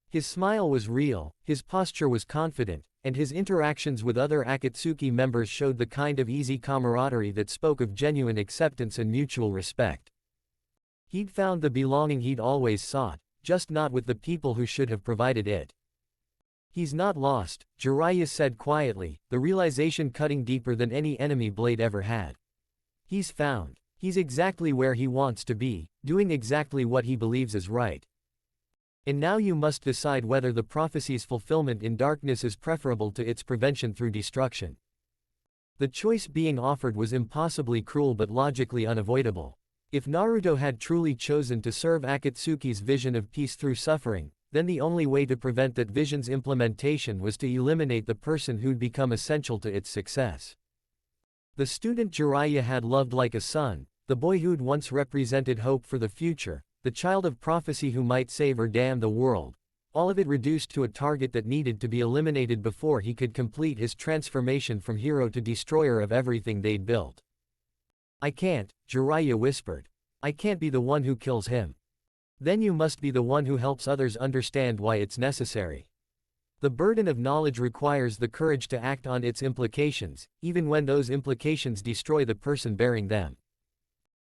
His smile was real, his posture was confident, and his interactions with other Akatsuki members showed the kind of easy camaraderie that spoke of genuine acceptance and mutual respect. He'd found the belonging he'd always sought, just not with the people who should have provided it. He's not lost, Jiraiya said quietly, the realization cutting deeper than any enemy blade ever had. He's found. He's exactly where he wants to be, doing exactly what he believes is right. And now you must decide whether the prophecy's fulfillment in darkness is preferable to its prevention through destruction. The choice being offered was impossibly cruel but logically unavoidable. If Naruto had truly chosen to serve Akatsuki's vision of peace through suffering, then the only way to prevent that vision's implementation was to eliminate the person who'd become essential to its success. The student Jiraiya had loved like a son, the boy who'd once represented hope for the future, the child of prophecy who might save or damn the world, all of it reduced to a target that needed to be eliminated before he could complete his transformation from hero to destroyer of everything they'd built. I can't, Jiraiya whispered. I can't be the one who kills him. Then you must be the one who helps others understand why it's necessary. The burden of knowledge requires the courage to act on its implications, even when those implications destroy the person bearing them.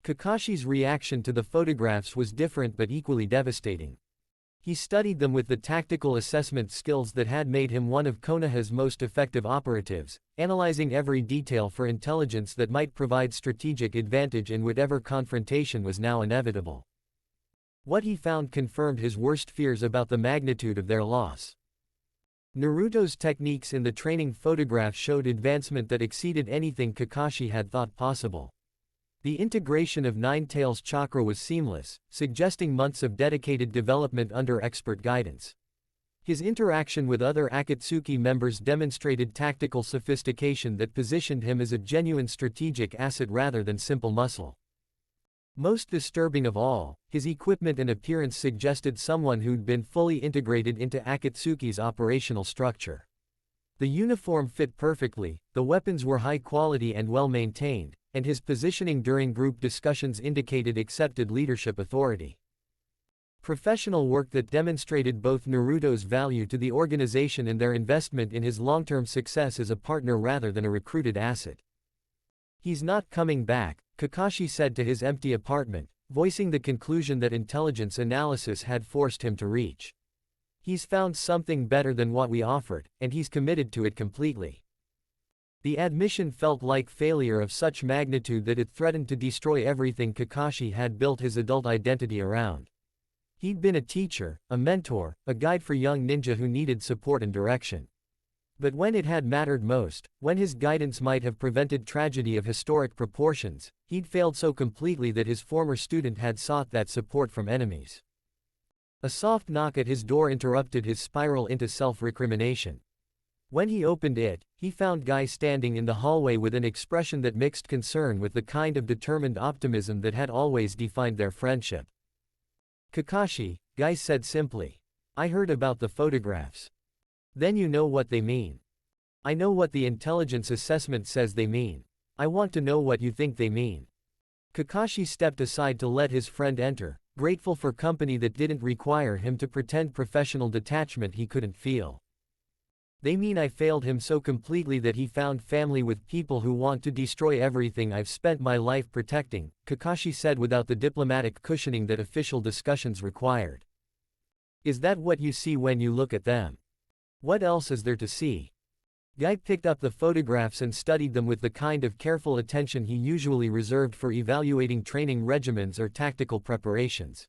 Kakashi's reaction to the photographs was different but equally devastating. He studied them with the tactical assessment skills that had made him one of Konoha's most effective operatives, analyzing every detail for intelligence that might provide strategic advantage in whatever confrontation was now inevitable. What he found confirmed his worst fears about the magnitude of their loss. Naruto's techniques in the training photograph showed advancement that exceeded anything Kakashi had thought possible. The integration of Nine-Tails chakra was seamless, suggesting months of dedicated development under expert guidance. His interaction with other Akatsuki members demonstrated tactical sophistication that positioned him as a genuine strategic asset rather than simple muscle. Most disturbing of all, his equipment and appearance suggested someone who'd been fully integrated into Akatsuki's operational structure. The uniform fit perfectly, the weapons were high quality and well maintained, and his positioning during group discussions indicated accepted leadership authority. Professional work that demonstrated both Naruto's value to the organization and their investment in his long-term success as a partner rather than a recruited asset. He's not coming back, Kakashi said to his empty apartment, voicing the conclusion that intelligence analysis had forced him to reach. He's found something better than what we offered, and he's committed to it completely. The admission felt like failure of such magnitude that it threatened to destroy everything Kakashi had built his adult identity around. He'd been a teacher, a mentor, a guide for young ninja who needed support and direction. But when it had mattered most, when his guidance might have prevented tragedy of historic proportions, he'd failed so completely that his former student had sought that support from enemies. A soft knock at his door interrupted his spiral into self-recrimination. When he opened it, he found Guy standing in the hallway with an expression that mixed concern with the kind of determined optimism that had always defined their friendship. "Kakashi," Guy said simply. "I heard about the photographs. Then you know what they mean." "I know what the intelligence assessment says they mean. I want to know what you think they mean." Kakashi stepped aside to let his friend enter, grateful for company that didn't require him to pretend professional detachment he couldn't feel. "They mean I failed him so completely that he found family with people who want to destroy everything I've spent my life protecting," Kakashi said without the diplomatic cushioning that official discussions required. "Is that what you see when you look at them? What else is there to see?" Guy picked up the photographs and studied them with the kind of careful attention he usually reserved for evaluating training regimens or tactical preparations.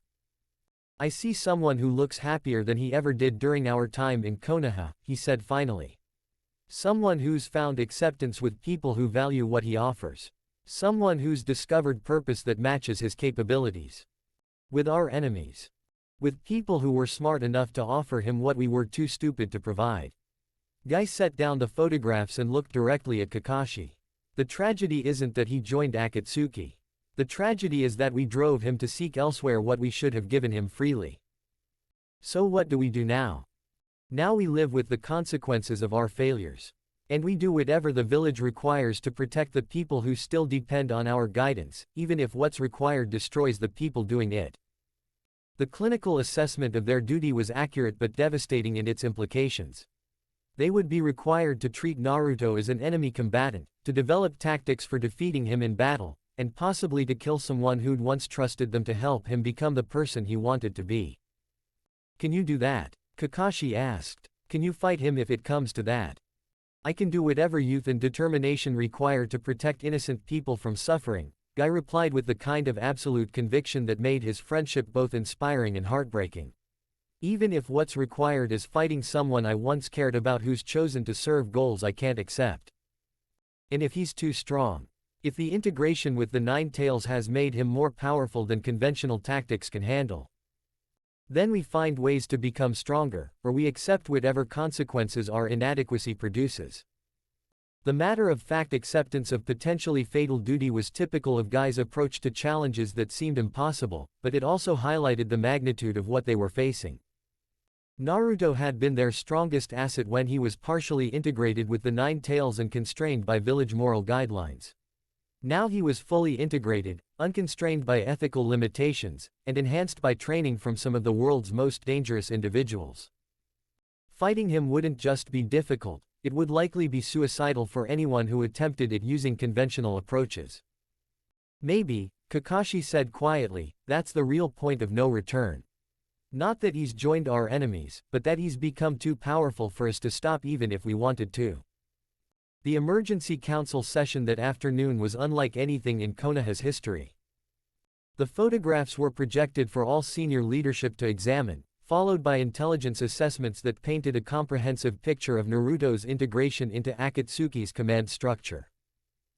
"I see someone who looks happier than he ever did during our time in Konoha," he said finally. "Someone who's found acceptance with people who value what he offers. Someone who's discovered purpose that matches his capabilities. With our enemies. With people who were smart enough to offer him what we were too stupid to provide." Guy set down the photographs and looked directly at Kakashi. "The tragedy isn't that he joined Akatsuki. The tragedy is that we drove him to seek elsewhere what we should have given him freely. So what do we do now? Now we live with the consequences of our failures. And we do whatever the village requires to protect the people who still depend on our guidance, even if what's required destroys the people doing it." The clinical assessment of their duty was accurate but devastating in its implications. They would be required to treat Naruto as an enemy combatant, to develop tactics for defeating him in battle, and possibly to kill someone who'd once trusted them to help him become the person he wanted to be. "Can you do that?" Kakashi asked. "Can you fight him if it comes to that?" "I can do whatever youth and determination require to protect innocent people from suffering," Guy replied with the kind of absolute conviction that made his friendship both inspiring and heartbreaking. "Even if what's required is fighting someone I once cared about who's chosen to serve goals I can't accept. And if he's too strong. If the integration with the Nine Tails has made him more powerful than conventional tactics can handle. Then we find ways to become stronger, or we accept whatever consequences our inadequacy produces." The matter-of-fact acceptance of potentially fatal duty was typical of Guy's approach to challenges that seemed impossible, but it also highlighted the magnitude of what they were facing. Naruto had been their strongest asset when he was partially integrated with the Nine Tails and constrained by village moral guidelines. Now he was fully integrated, unconstrained by ethical limitations, and enhanced by training from some of the world's most dangerous individuals. Fighting him wouldn't just be difficult, it would likely be suicidal for anyone who attempted it using conventional approaches. "Maybe," Kakashi said quietly, "that's the real point of no return. Not that he's joined our enemies, but that he's become too powerful for us to stop even if we wanted to." The emergency council session that afternoon was unlike anything in Konoha's history. The photographs were projected for all senior leadership to examine, followed by intelligence assessments that painted a comprehensive picture of Naruto's integration into Akatsuki's command structure.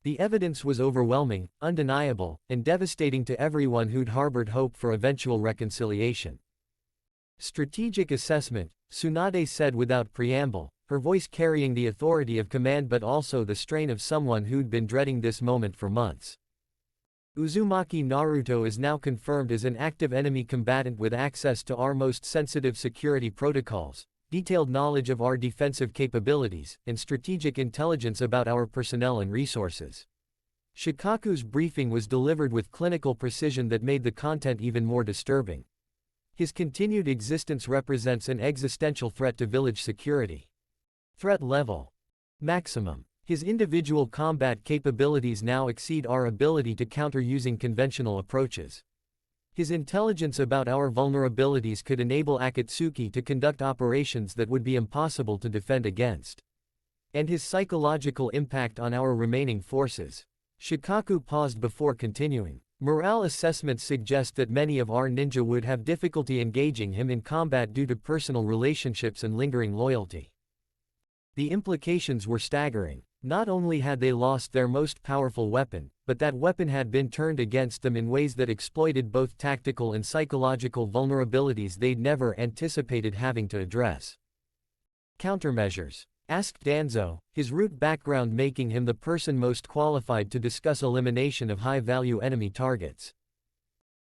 The evidence was overwhelming, undeniable, and devastating to everyone who'd harbored hope for eventual reconciliation. "Strategic assessment," Tsunade said without preamble, her voice carrying the authority of command but also the strain of someone who'd been dreading this moment for months. "Uzumaki Naruto is now confirmed as an active enemy combatant with access to our most sensitive security protocols, detailed knowledge of our defensive capabilities, and strategic intelligence about our personnel and resources." Shikaku's briefing was delivered with clinical precision that made the content even more disturbing. His continued existence represents an existential threat to village security. Threat level. Maximum. His individual combat capabilities now exceed our ability to counter using conventional approaches. His intelligence about our vulnerabilities could enable Akatsuki to conduct operations that would be impossible to defend against. And his psychological impact on our remaining forces. Shikaku paused before continuing. "Morale assessments suggest that many of our ninja would have difficulty engaging him in combat due to personal relationships and lingering loyalty. The implications were staggering. Not only had they lost their most powerful weapon, but that weapon had been turned against them in ways that exploited both tactical and psychological vulnerabilities they'd never anticipated having to address. Countermeasures? Asked Danzo, his root background making him the person most qualified to discuss elimination of high-value enemy targets.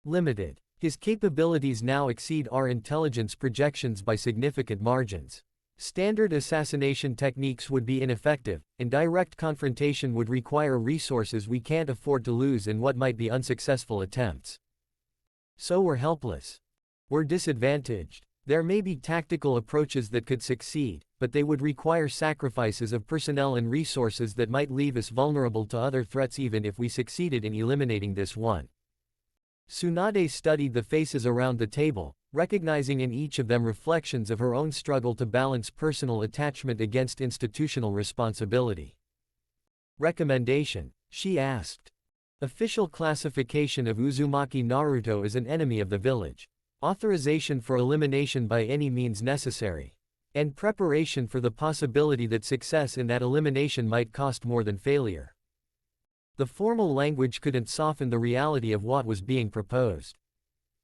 Limited. His capabilities now exceed our intelligence projections by significant margins. Standard assassination techniques would be ineffective, and direct confrontation would require resources we can't afford to lose in what might be unsuccessful attempts. So we're helpless. We're disadvantaged. There may be tactical approaches that could succeed, but they would require sacrifices of personnel and resources that might leave us vulnerable to other threats even if we succeeded in eliminating this one. Tsunade studied the faces around the table, recognizing in each of them reflections of her own struggle to balance personal attachment against institutional responsibility. Recommendation? She asked. Official classification of Uzumaki Naruto as an enemy of the village. Authorization for elimination by any means necessary. And preparation for the possibility that success in that elimination might cost more than failure. The formal language couldn't soften the reality of what was being proposed.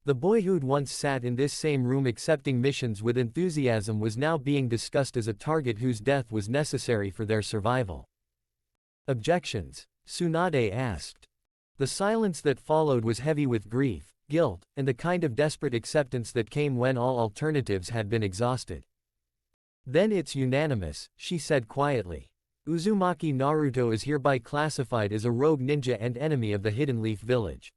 The boy who'd once sat in this same room accepting missions with enthusiasm was now being discussed as a target whose death was necessary for their survival. Objections? Tsunade asked. The silence that followed was heavy with grief, guilt, and the kind of desperate acceptance that came when all alternatives had been exhausted. Then it's unanimous, she said quietly. Uzumaki Naruto is hereby classified as a rogue ninja and enemy of the Hidden Leaf Village.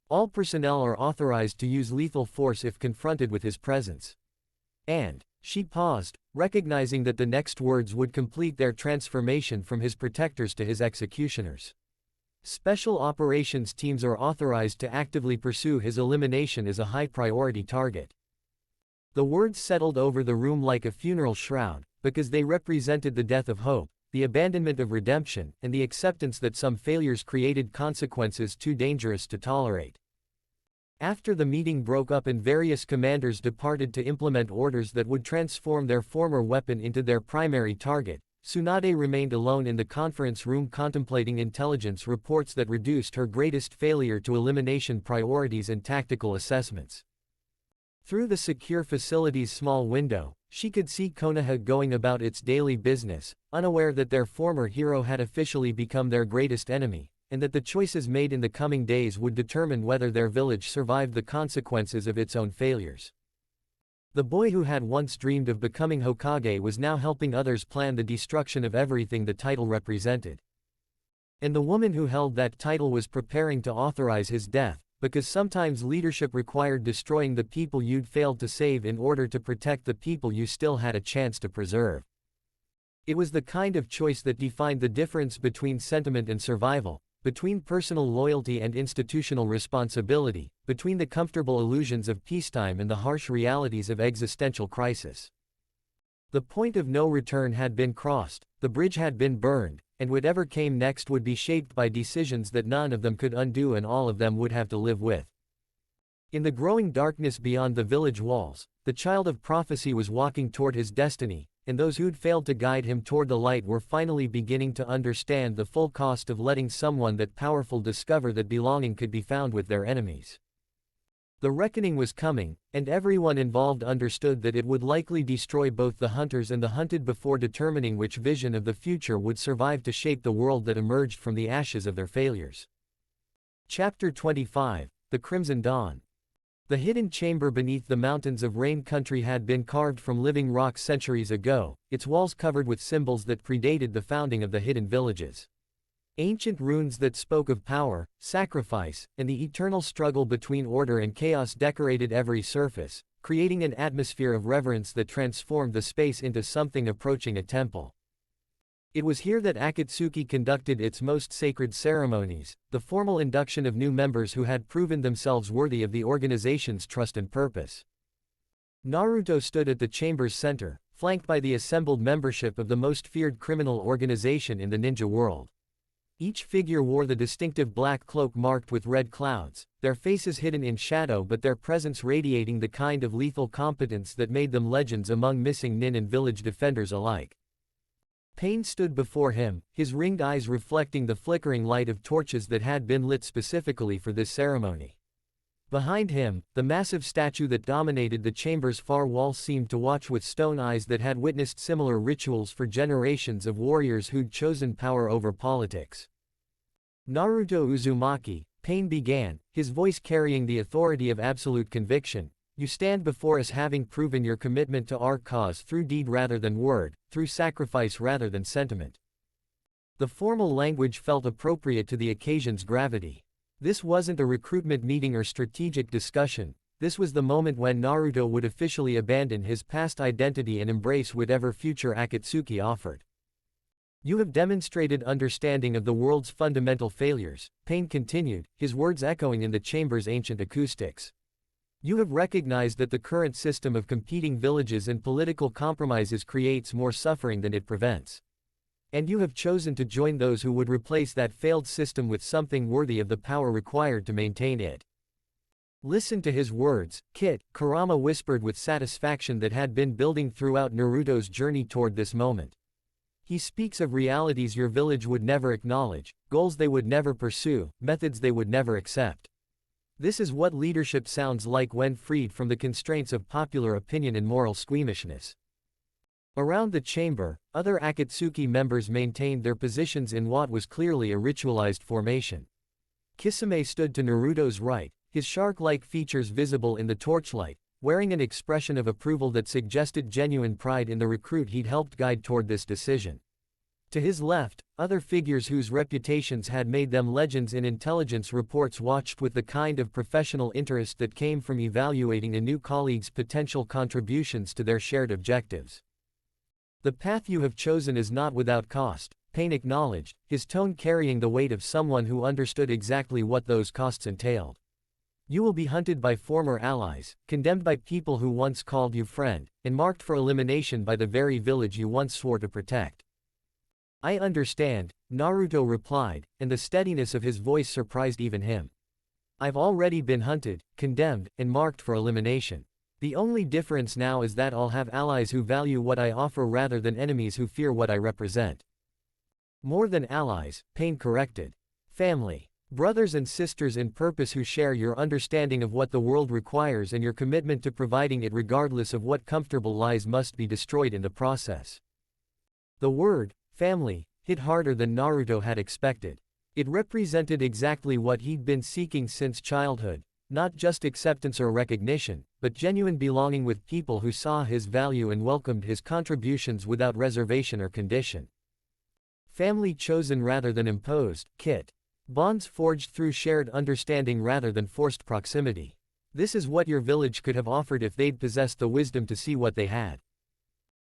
All personnel are authorized to use lethal force if confronted with his presence. And, she paused, recognizing that the next words would complete their transformation from his protectors to his executioners. Special operations teams are authorized to actively pursue his elimination as a high-priority target. The words settled over the room like a funeral shroud, because they represented the death of hope, the abandonment of redemption, and the acceptance that some failures created consequences too dangerous to tolerate. After the meeting broke up and various commanders departed to implement orders that would transform their former weapon into their primary target, Tsunade remained alone in the conference room contemplating intelligence reports that reduced her greatest failure to elimination priorities and tactical assessments. Through the secure facility's small window, she could see Konoha going about its daily business, unaware that their former hero had officially become their greatest enemy, and that the choices made in the coming days would determine whether their village survived the consequences of its own failures. The boy who had once dreamed of becoming Hokage was now helping others plan the destruction of everything the title represented. And the woman who held that title was preparing to authorize his death, because sometimes leadership required destroying the people you'd failed to save in order to protect the people you still had a chance to preserve. It was the kind of choice that defined the difference between sentiment and survival, between personal loyalty and institutional responsibility, between the comfortable illusions of peacetime and the harsh realities of existential crisis. The point of no return had been crossed, the bridge had been burned, and whatever came next would be shaped by decisions that none of them could undo and all of them would have to live with. In the growing darkness beyond the village walls, the child of prophecy was walking toward his destiny, and those who'd failed to guide him toward the light were finally beginning to understand the full cost of letting someone that powerful discover that belonging could be found with their enemies. The reckoning was coming, and everyone involved understood that it would likely destroy both the hunters and the hunted before determining which vision of the future would survive to shape the world that emerged from the ashes of their failures. Chapter 25, The Crimson Dawn. The hidden chamber beneath the mountains of Rain Country had been carved from living rock centuries ago, its walls covered with symbols that predated the founding of the hidden villages. Ancient runes that spoke of power, sacrifice, and the eternal struggle between order and chaos decorated every surface, creating an atmosphere of reverence that transformed the space into something approaching a temple. It was here that Akatsuki conducted its most sacred ceremonies, the formal induction of new members who had proven themselves worthy of the organization's trust and purpose. Naruto stood at the chamber's center, flanked by the assembled membership of the most feared criminal organization in the ninja world. Each figure wore the distinctive black cloak marked with red clouds, their faces hidden in shadow but their presence radiating the kind of lethal competence that made them legends among missing nin and village defenders alike. Pain stood before him, his ringed eyes reflecting the flickering light of torches that had been lit specifically for this ceremony. Behind him, the massive statue that dominated the chamber's far wall seemed to watch with stone eyes that had witnessed similar rituals for generations of warriors who'd chosen power over politics. Naruto Uzumaki, Pain began, his voice carrying the authority of absolute conviction. You stand before us having proven your commitment to our cause through deed rather than word, through sacrifice rather than sentiment. The formal language felt appropriate to the occasion's gravity. This wasn't a recruitment meeting or strategic discussion, this was the moment when Naruto would officially abandon his past identity and embrace whatever future Akatsuki offered. You have demonstrated understanding of the world's fundamental failures, Pain continued, his words echoing in the chamber's ancient acoustics. You have recognized that the current system of competing villages and political compromises creates more suffering than it prevents. And you have chosen to join those who would replace that failed system with something worthy of the power required to maintain it. Listen to his words, Kit, Kurama whispered with satisfaction that had been building throughout Naruto's journey toward this moment. He speaks of realities your village would never acknowledge, goals they would never pursue, methods they would never accept. This is what leadership sounds like when freed from the constraints of popular opinion and moral squeamishness. Around the chamber, other Akatsuki members maintained their positions in what was clearly a ritualized formation. Kisame stood to Naruto's right, his shark-like features visible in the torchlight, wearing an expression of approval that suggested genuine pride in the recruit he'd helped guide toward this decision. To his left, other figures whose reputations had made them legends in intelligence reports watched with the kind of professional interest that came from evaluating a new colleague's potential contributions to their shared objectives. The path you have chosen is not without cost, Pain acknowledged, his tone carrying the weight of someone who understood exactly what those costs entailed. You will be hunted by former allies, condemned by people who once called you friend, and marked for elimination by the very village you once swore to protect. I understand, Naruto replied, and the steadiness of his voice surprised even him. I've already been hunted, condemned, and marked for elimination. The only difference now is that I'll have allies who value what I offer rather than enemies who fear what I represent. More than allies, Pain corrected. Family. Brothers and sisters in purpose who share your understanding of what the world requires and your commitment to providing it regardless of what comfortable lies must be destroyed in the process. The word, family, hit harder than Naruto had expected. It represented exactly what he'd been seeking since childhood, not just acceptance or recognition, but genuine belonging with people who saw his value and welcomed his contributions without reservation or condition. Family chosen rather than imposed, Kit. Bonds forged through shared understanding rather than forced proximity. This is what your village could have offered if they'd possessed the wisdom to see what they had.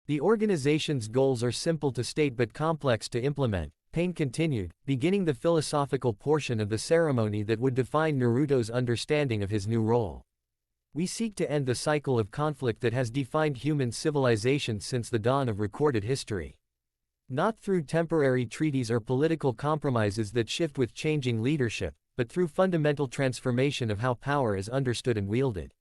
The organization's goals are simple to state but complex to implement, Pain continued, beginning the philosophical portion of the ceremony that would define Naruto's understanding of his new role. We seek to end the cycle of conflict that has defined human civilization since the dawn of recorded history. Not through temporary treaties or political compromises that shift with changing leadership, but through fundamental transformation of how power is understood and wielded.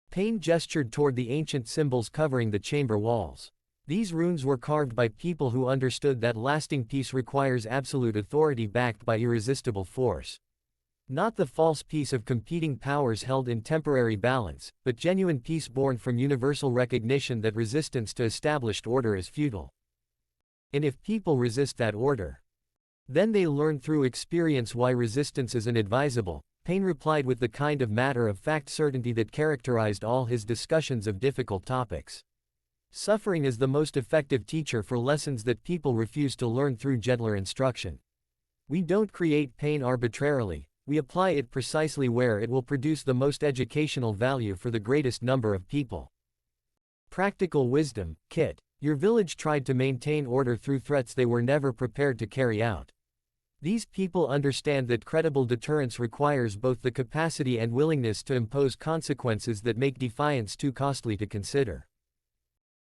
Pain gestured toward the ancient symbols covering the chamber walls. These runes were carved by people who understood that lasting peace requires absolute authority backed by irresistible force. Not the false peace of competing powers held in temporary balance, but genuine peace born from universal recognition that resistance to established order is futile. And if people resist that order, then they learn through experience why resistance is inadvisable, Pain replied with the kind of matter-of-fact certainty that characterized all his discussions of difficult topics. Suffering is the most effective teacher for lessons that people refuse to learn through gentler instruction. We don't create pain arbitrarily, we apply it precisely where it will produce the most educational value for the greatest number of people. Practical wisdom, Kit. Your village tried to maintain order through threats they were never prepared to carry out. These people understand that credible deterrence requires both the capacity and willingness to impose consequences that make defiance too costly to consider.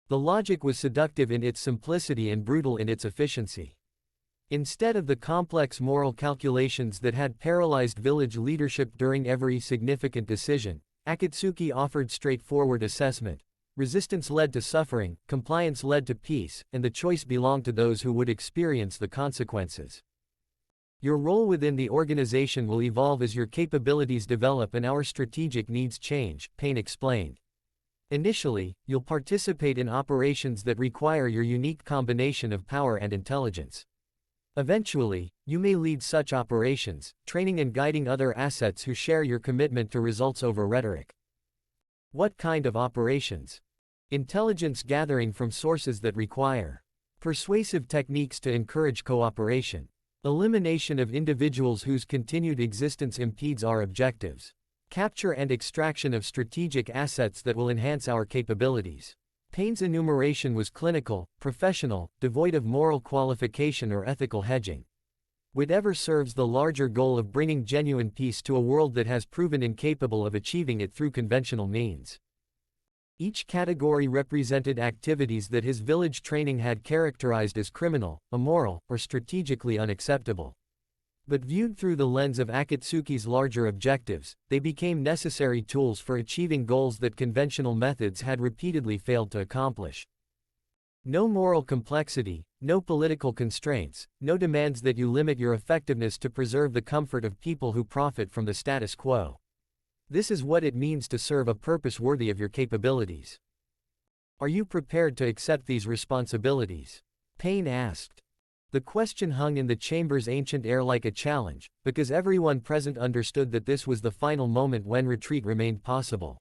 The logic was seductive in its simplicity and brutal in its efficiency. Instead of the complex moral calculations that had paralyzed village leadership during every significant decision, Akatsuki offered straightforward assessment. resistance led to suffering, compliance led to peace, and the choice belonged to those who would experience the consequences. Your role within the organization will evolve as your capabilities develop and our strategic needs change, Payne explained. Initially, you'll participate in operations that require your unique combination of power and intelligence. Eventually, you may lead such operations, training and guiding other assets who share your commitment to results over rhetoric. What kind of operations? Intelligence gathering from sources that require persuasive techniques to encourage cooperation. Elimination of individuals whose continued existence impedes our objectives. Capture and extraction of strategic assets that will enhance our capabilities. Payne's enumeration was clinical, professional, devoid of moral qualification or ethical hedging. Whatever serves the larger goal of bringing genuine peace to a world that has proven incapable of achieving it through conventional means. Each category represented activities that his village training had characterized as criminal, immoral, or strategically unacceptable. But viewed through the lens of Akatsuki's larger objectives, they became necessary tools for achieving goals that conventional methods had repeatedly failed to accomplish. No moral complexity, no political constraints, no demands that you limit your effectiveness to preserve the comfort of people who profit from the status quo. This is what it means to serve a purpose worthy of your capabilities. Are you prepared to accept these responsibilities? Payne asked. The question hung in the chamber's ancient air like a challenge, because everyone present understood that this was the final moment when retreat remained possible.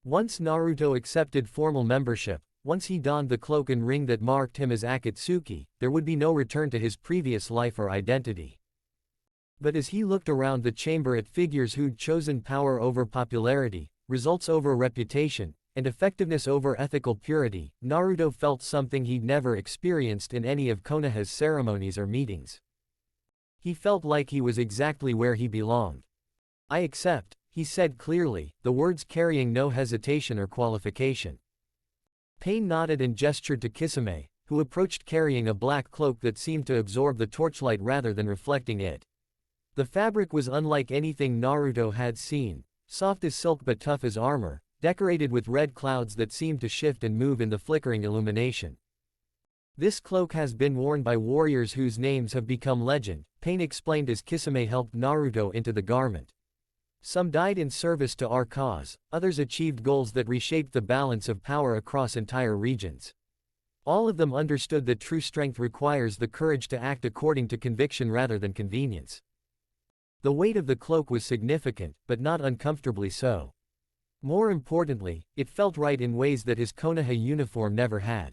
Once Naruto accepted formal membership, once he donned the cloak and ring that marked him as Akatsuki, there would be no return to his previous life or identity. But as he looked around the chamber at figures who'd chosen power over popularity, results over reputation, and effectiveness over ethical purity, Naruto felt something he'd never experienced in any of Konoha's ceremonies or meetings. He felt like he was exactly where he belonged. I accept, he said clearly, the words carrying no hesitation or qualification. Payne nodded and gestured to Kisame, who approached carrying a black cloak that seemed to absorb the torchlight rather than reflecting it. The fabric was unlike anything Naruto had seen, soft as silk but tough as armor, decorated with red clouds that seemed to shift and move in the flickering illumination. This cloak has been worn by warriors whose names have become legend, Payne explained as Kisame helped Naruto into the garment. Some died in service to our cause, others achieved goals that reshaped the balance of power across entire regions. All of them understood that true strength requires the courage to act according to conviction rather than convenience. The weight of the cloak was significant, but not uncomfortably so. More importantly, it felt right in ways that his Konoha uniform never had.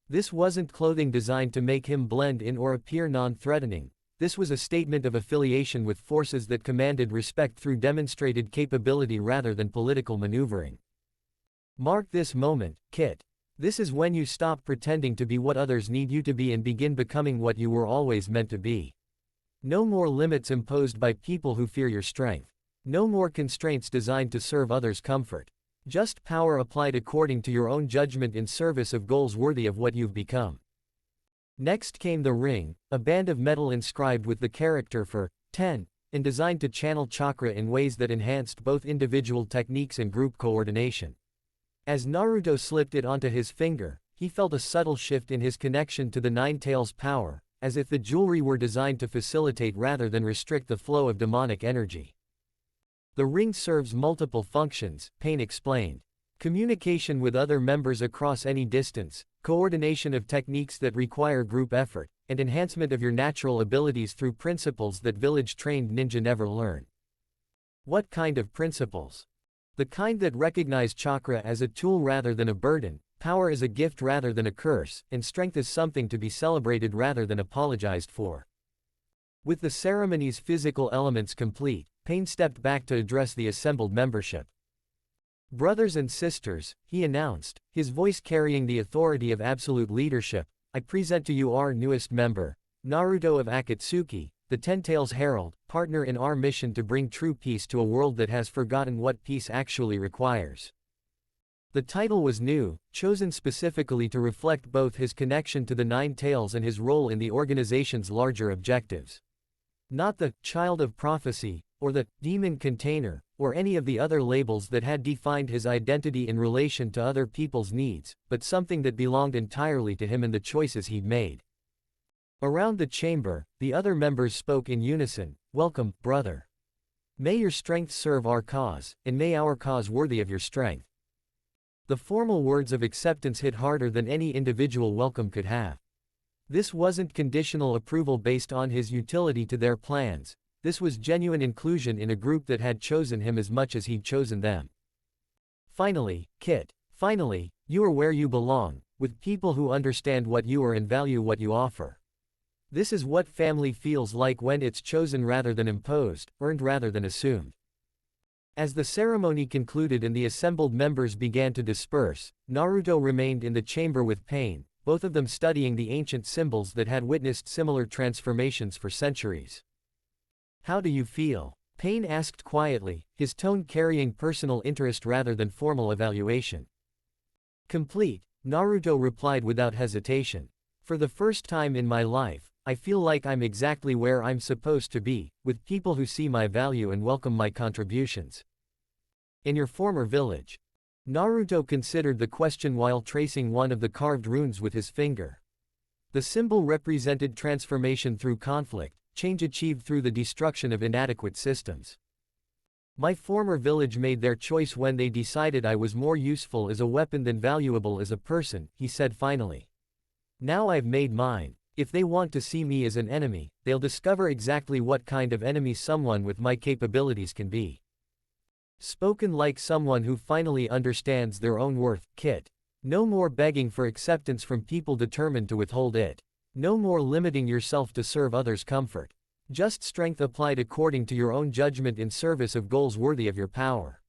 This wasn't clothing designed to make him blend in or appear non-threatening. This was a statement of affiliation with forces that commanded respect through demonstrated capability rather than political maneuvering. Mark this moment, Kit. This is when you stop pretending to be what others need you to be and begin becoming what you were always meant to be. No more limits imposed by people who fear your strength. No more constraints designed to serve others' comfort. Just power applied according to your own judgment in service of goals worthy of what you've become. Next came the ring, a band of metal inscribed with the character for 10, and designed to channel chakra in ways that enhanced both individual techniques and group coordination. As Naruto slipped it onto his finger, he felt a subtle shift in his connection to the Nine Tails' power, as if the jewelry were designed to facilitate rather than restrict the flow of demonic energy. The ring serves multiple functions, Payne explained. Communication with other members across any distance, coordination of techniques that require group effort, and enhancement of your natural abilities through principles that village-trained ninja never learn. What kind of principles? The kind that recognize chakra as a tool rather than a burden, power as a gift rather than a curse, and strength as something to be celebrated rather than apologized for. With the ceremony's physical elements complete, Payne stepped back to address the assembled membership. Brothers and sisters, he announced, his voice carrying the authority of absolute leadership, I present to you our newest member, Naruto of Akatsuki, the Ten Tails Herald, partner in our mission to bring true peace to a world that has forgotten what peace actually requires. The title was new, chosen specifically to reflect both his connection to the Nine Tails and his role in the organization's larger objectives. Not the child of prophecy, or the demon container, or any of the other labels that had defined his identity in relation to other people's needs, but something that belonged entirely to him and the choices he'd made. Around the chamber, the other members spoke in unison, "Welcome, brother. May your strength serve our cause, and may our cause worthy of your strength." The formal words of acceptance hit harder than any individual welcome could have. This wasn't conditional approval based on his utility to their plans, this was genuine inclusion in a group that had chosen him as much as he'd chosen them. Finally, Kit. Finally, you are where you belong, with people who understand what you are and value what you offer. This is what family feels like when it's chosen rather than imposed, earned rather than assumed. As the ceremony concluded and the assembled members began to disperse, Naruto remained in the chamber with Pain, both of them studying the ancient symbols that had witnessed similar transformations for centuries. "How do you feel?" Pain asked quietly, his tone carrying personal interest rather than formal evaluation. "Complete," Naruto replied without hesitation. "For the first time in my life, I feel like I'm exactly where I'm supposed to be, with people who see my value and welcome my contributions." "In your former village?" Naruto considered the question while tracing one of the carved runes with his finger. The symbol represented transformation through conflict, change achieved through the destruction of inadequate systems. "My former village made their choice when they decided I was more useful as a weapon than valuable as a person," he said finally. "Now I've made mine. If they want to see me as an enemy, they'll discover exactly what kind of enemy someone with my capabilities can be." Spoken like someone who finally understands their own worth, Kit. No more begging for acceptance from people determined to withhold it. No more limiting yourself to serve others' comfort. Just strength applied according to your own judgment in service of goals worthy of your power.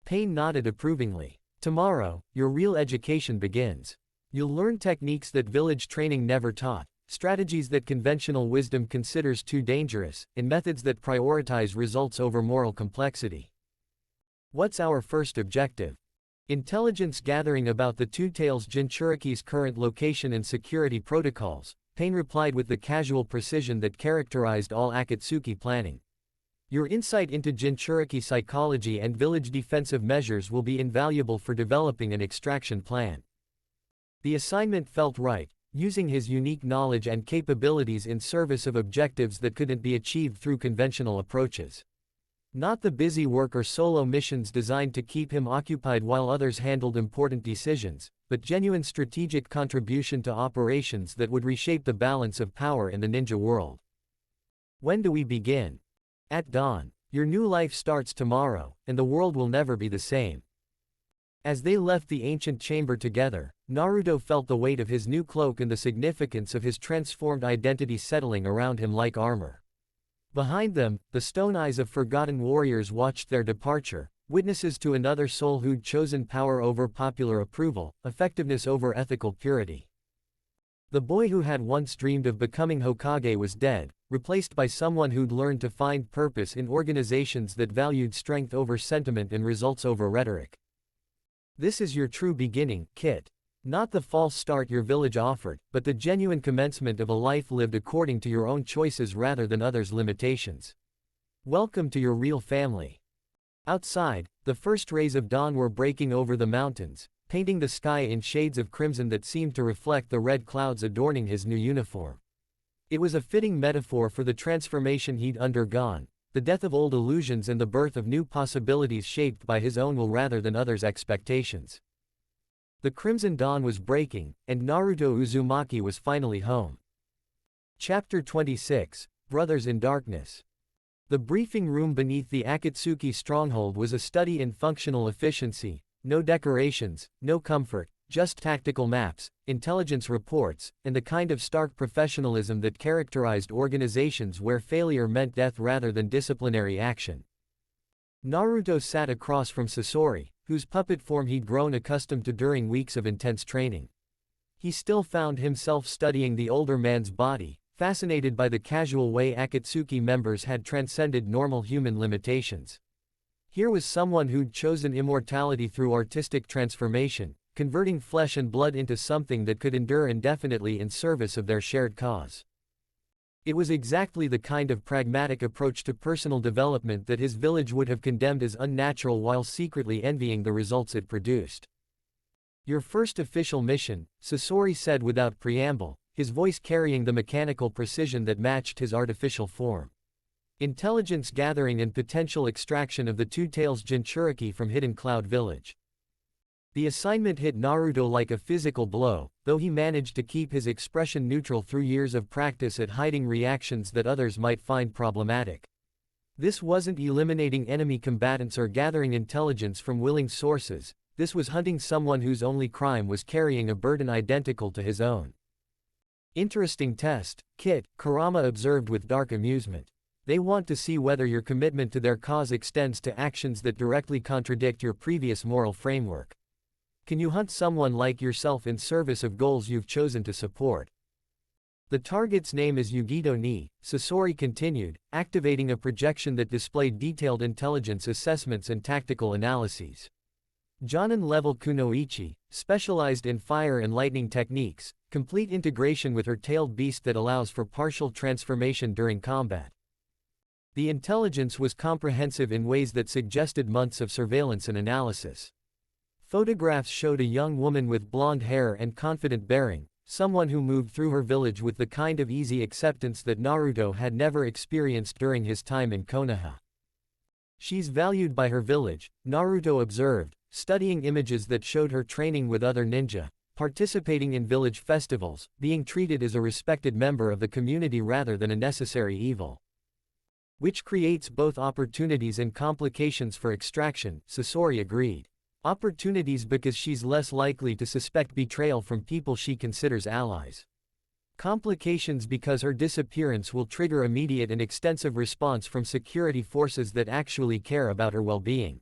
Pain nodded approvingly. "Tomorrow, your real education begins. You'll learn techniques that village training never taught, strategies that conventional wisdom considers too dangerous, and methods that prioritize results over moral complexity." "What's our first objective?" "Intelligence gathering about the Two Tails Jinchuriki's current location and security protocols," Pain replied with the casual precision that characterized all Akatsuki planning. "Your insight into Jinchuriki psychology and village defensive measures will be invaluable for developing an extraction plan." The assignment felt right, using his unique knowledge and capabilities in service of objectives that couldn't be achieved through conventional approaches. Not the busy work or solo missions designed to keep him occupied while others handled important decisions, but genuine strategic contribution to operations that would reshape the balance of power in the ninja world. "When do we begin?" "At dawn. Your new life starts tomorrow, and the world will never be the same." As they left the ancient chamber together, Naruto felt the weight of his new cloak and the significance of his transformed identity settling around him like armor. Behind them, the stone eyes of forgotten warriors watched their departure, witnesses to another soul who'd chosen power over popular approval, effectiveness over ethical purity. The boy who had once dreamed of becoming Hokage was dead, replaced by someone who'd learned to find purpose in organizations that valued strength over sentiment and results over rhetoric. "This is your true beginning, Kit. Not the false start your village offered, but the genuine commencement of a life lived according to your own choices rather than others' limitations. Welcome to your real family." Outside, the first rays of dawn were breaking over the mountains, painting the sky in shades of crimson that seemed to reflect the red clouds adorning his new uniform. It was a fitting metaphor for the transformation he'd undergone, the death of old illusions and the birth of new possibilities shaped by his own will rather than others' expectations. The crimson dawn was breaking, and Naruto Uzumaki was finally home. Chapter 26, Brothers in Darkness. The briefing room beneath the Akatsuki stronghold was a study in functional efficiency, no decorations, no comfort, just tactical maps, intelligence reports, and the kind of stark professionalism that characterized organizations where failure meant death rather than disciplinary action. Naruto sat across from Sasori, whose puppet form he'd grown accustomed to during weeks of intense training. He still found himself studying the older man's body, fascinated by the casual way Akatsuki members had transcended normal human limitations. Here was someone who'd chosen immortality through artistic transformation, converting flesh and blood into something that could endure indefinitely in service of their shared cause. It was exactly the kind of pragmatic approach to personal development that his village would have condemned as unnatural while secretly envying the results it produced. "Your first official mission," Sasori said without preamble, his voice carrying the mechanical precision that matched his artificial form. "Intelligence gathering and potential extraction of the Two Tails Jinchuriki from Hidden Cloud Village." The assignment hit Naruto like a physical blow, though he managed to keep his expression neutral through years of practice at hiding reactions that others might find problematic. This wasn't eliminating enemy combatants or gathering intelligence from willing sources, this was hunting someone whose only crime was carrying a burden identical to his own. "Interesting test, Kit," Kurama observed with dark amusement. "They want to see whether your commitment to their cause extends to actions that directly contradict your previous moral framework. Can you hunt someone like yourself in service of goals you've chosen to support?" "The target's name is Yugito Ni," Sasori continued, activating a projection that displayed detailed intelligence assessments and tactical analyses. "Jonin-level Kunoichi, specialized in fire and lightning techniques, complete integration with her tailed beast that allows for partial transformation during combat." The intelligence was comprehensive in ways that suggested months of surveillance and analysis. Photographs showed a young woman with blonde hair and confident bearing, someone who moved through her village with the kind of easy acceptance that Naruto had never experienced during his time in Konoha. "She's valued by her village," Naruto observed, studying images that showed her training with other ninja, participating in village festivals, being treated as a respected member of the community rather than a necessary evil. "Which creates both opportunities and complications for extraction," Sasori agreed. "Opportunities because she's less likely to suspect betrayal from people she considers allies. Complications because her disappearance will trigger immediate and extensive response from security forces that actually care about her well-being."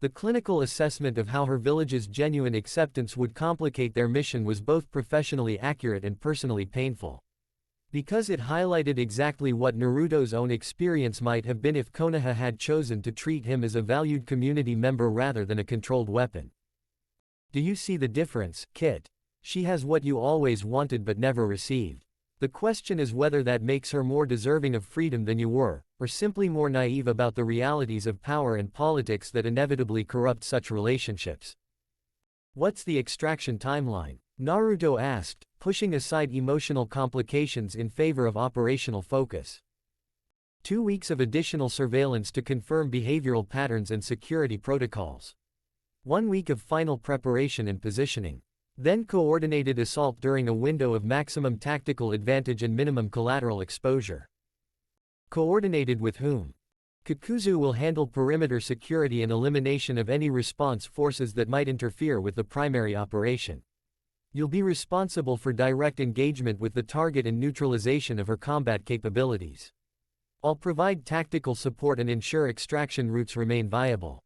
The clinical assessment of how her village's genuine acceptance would complicate their mission was both professionally accurate and personally painful. Because it highlighted exactly what Naruto's own experience might have been if Konoha had chosen to treat him as a valued community member rather than a controlled weapon. "Do you see the difference, Kit? She has what you always wanted but never received. The question is whether that makes her more deserving of freedom than you were, or simply more naive about the realities of power and politics that inevitably corrupt such relationships." "What's the extraction timeline?" Naruto asked, pushing aside emotional complications in favor of operational focus. 2 weeks of additional surveillance to confirm behavioral patterns and security protocols. 1 week of final preparation and positioning. Then coordinated assault during a window of maximum tactical advantage and minimum collateral exposure. Coordinated with whom? Kakuzu will handle perimeter security and elimination of any response forces that might interfere with the primary operation. You'll be responsible for direct engagement with the target and neutralization of her combat capabilities. I'll provide tactical support and ensure extraction routes remain viable.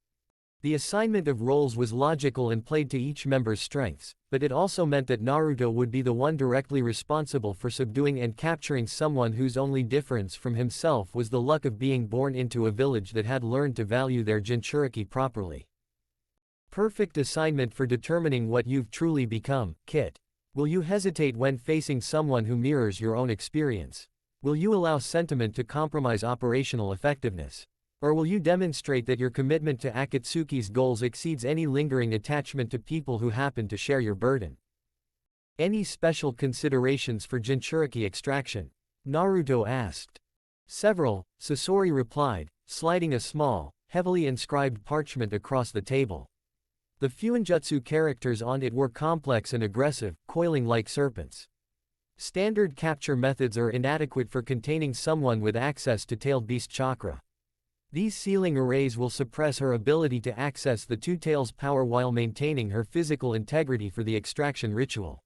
The assignment of roles was logical and played to each member's strengths, but it also meant that Naruto would be the one directly responsible for subduing and capturing someone whose only difference from himself was the luck of being born into a village that had learned to value their Jinchuriki properly. Perfect assignment for determining what you've truly become, Kit. Will you hesitate when facing someone who mirrors your own experience? Will you allow sentiment to compromise operational effectiveness? Or will you demonstrate that your commitment to Akatsuki's goals exceeds any lingering attachment to people who happen to share your burden? Any special considerations for Jinchuriki extraction? Naruto asked. Several, Sasori replied, sliding a small, heavily inscribed parchment across the table. The Fuinjutsu characters on it were complex and aggressive, coiling like serpents. Standard capture methods are inadequate for containing someone with access to tailed beast chakra. These sealing arrays will suppress her ability to access the Two Tails power while maintaining her physical integrity for the extraction ritual.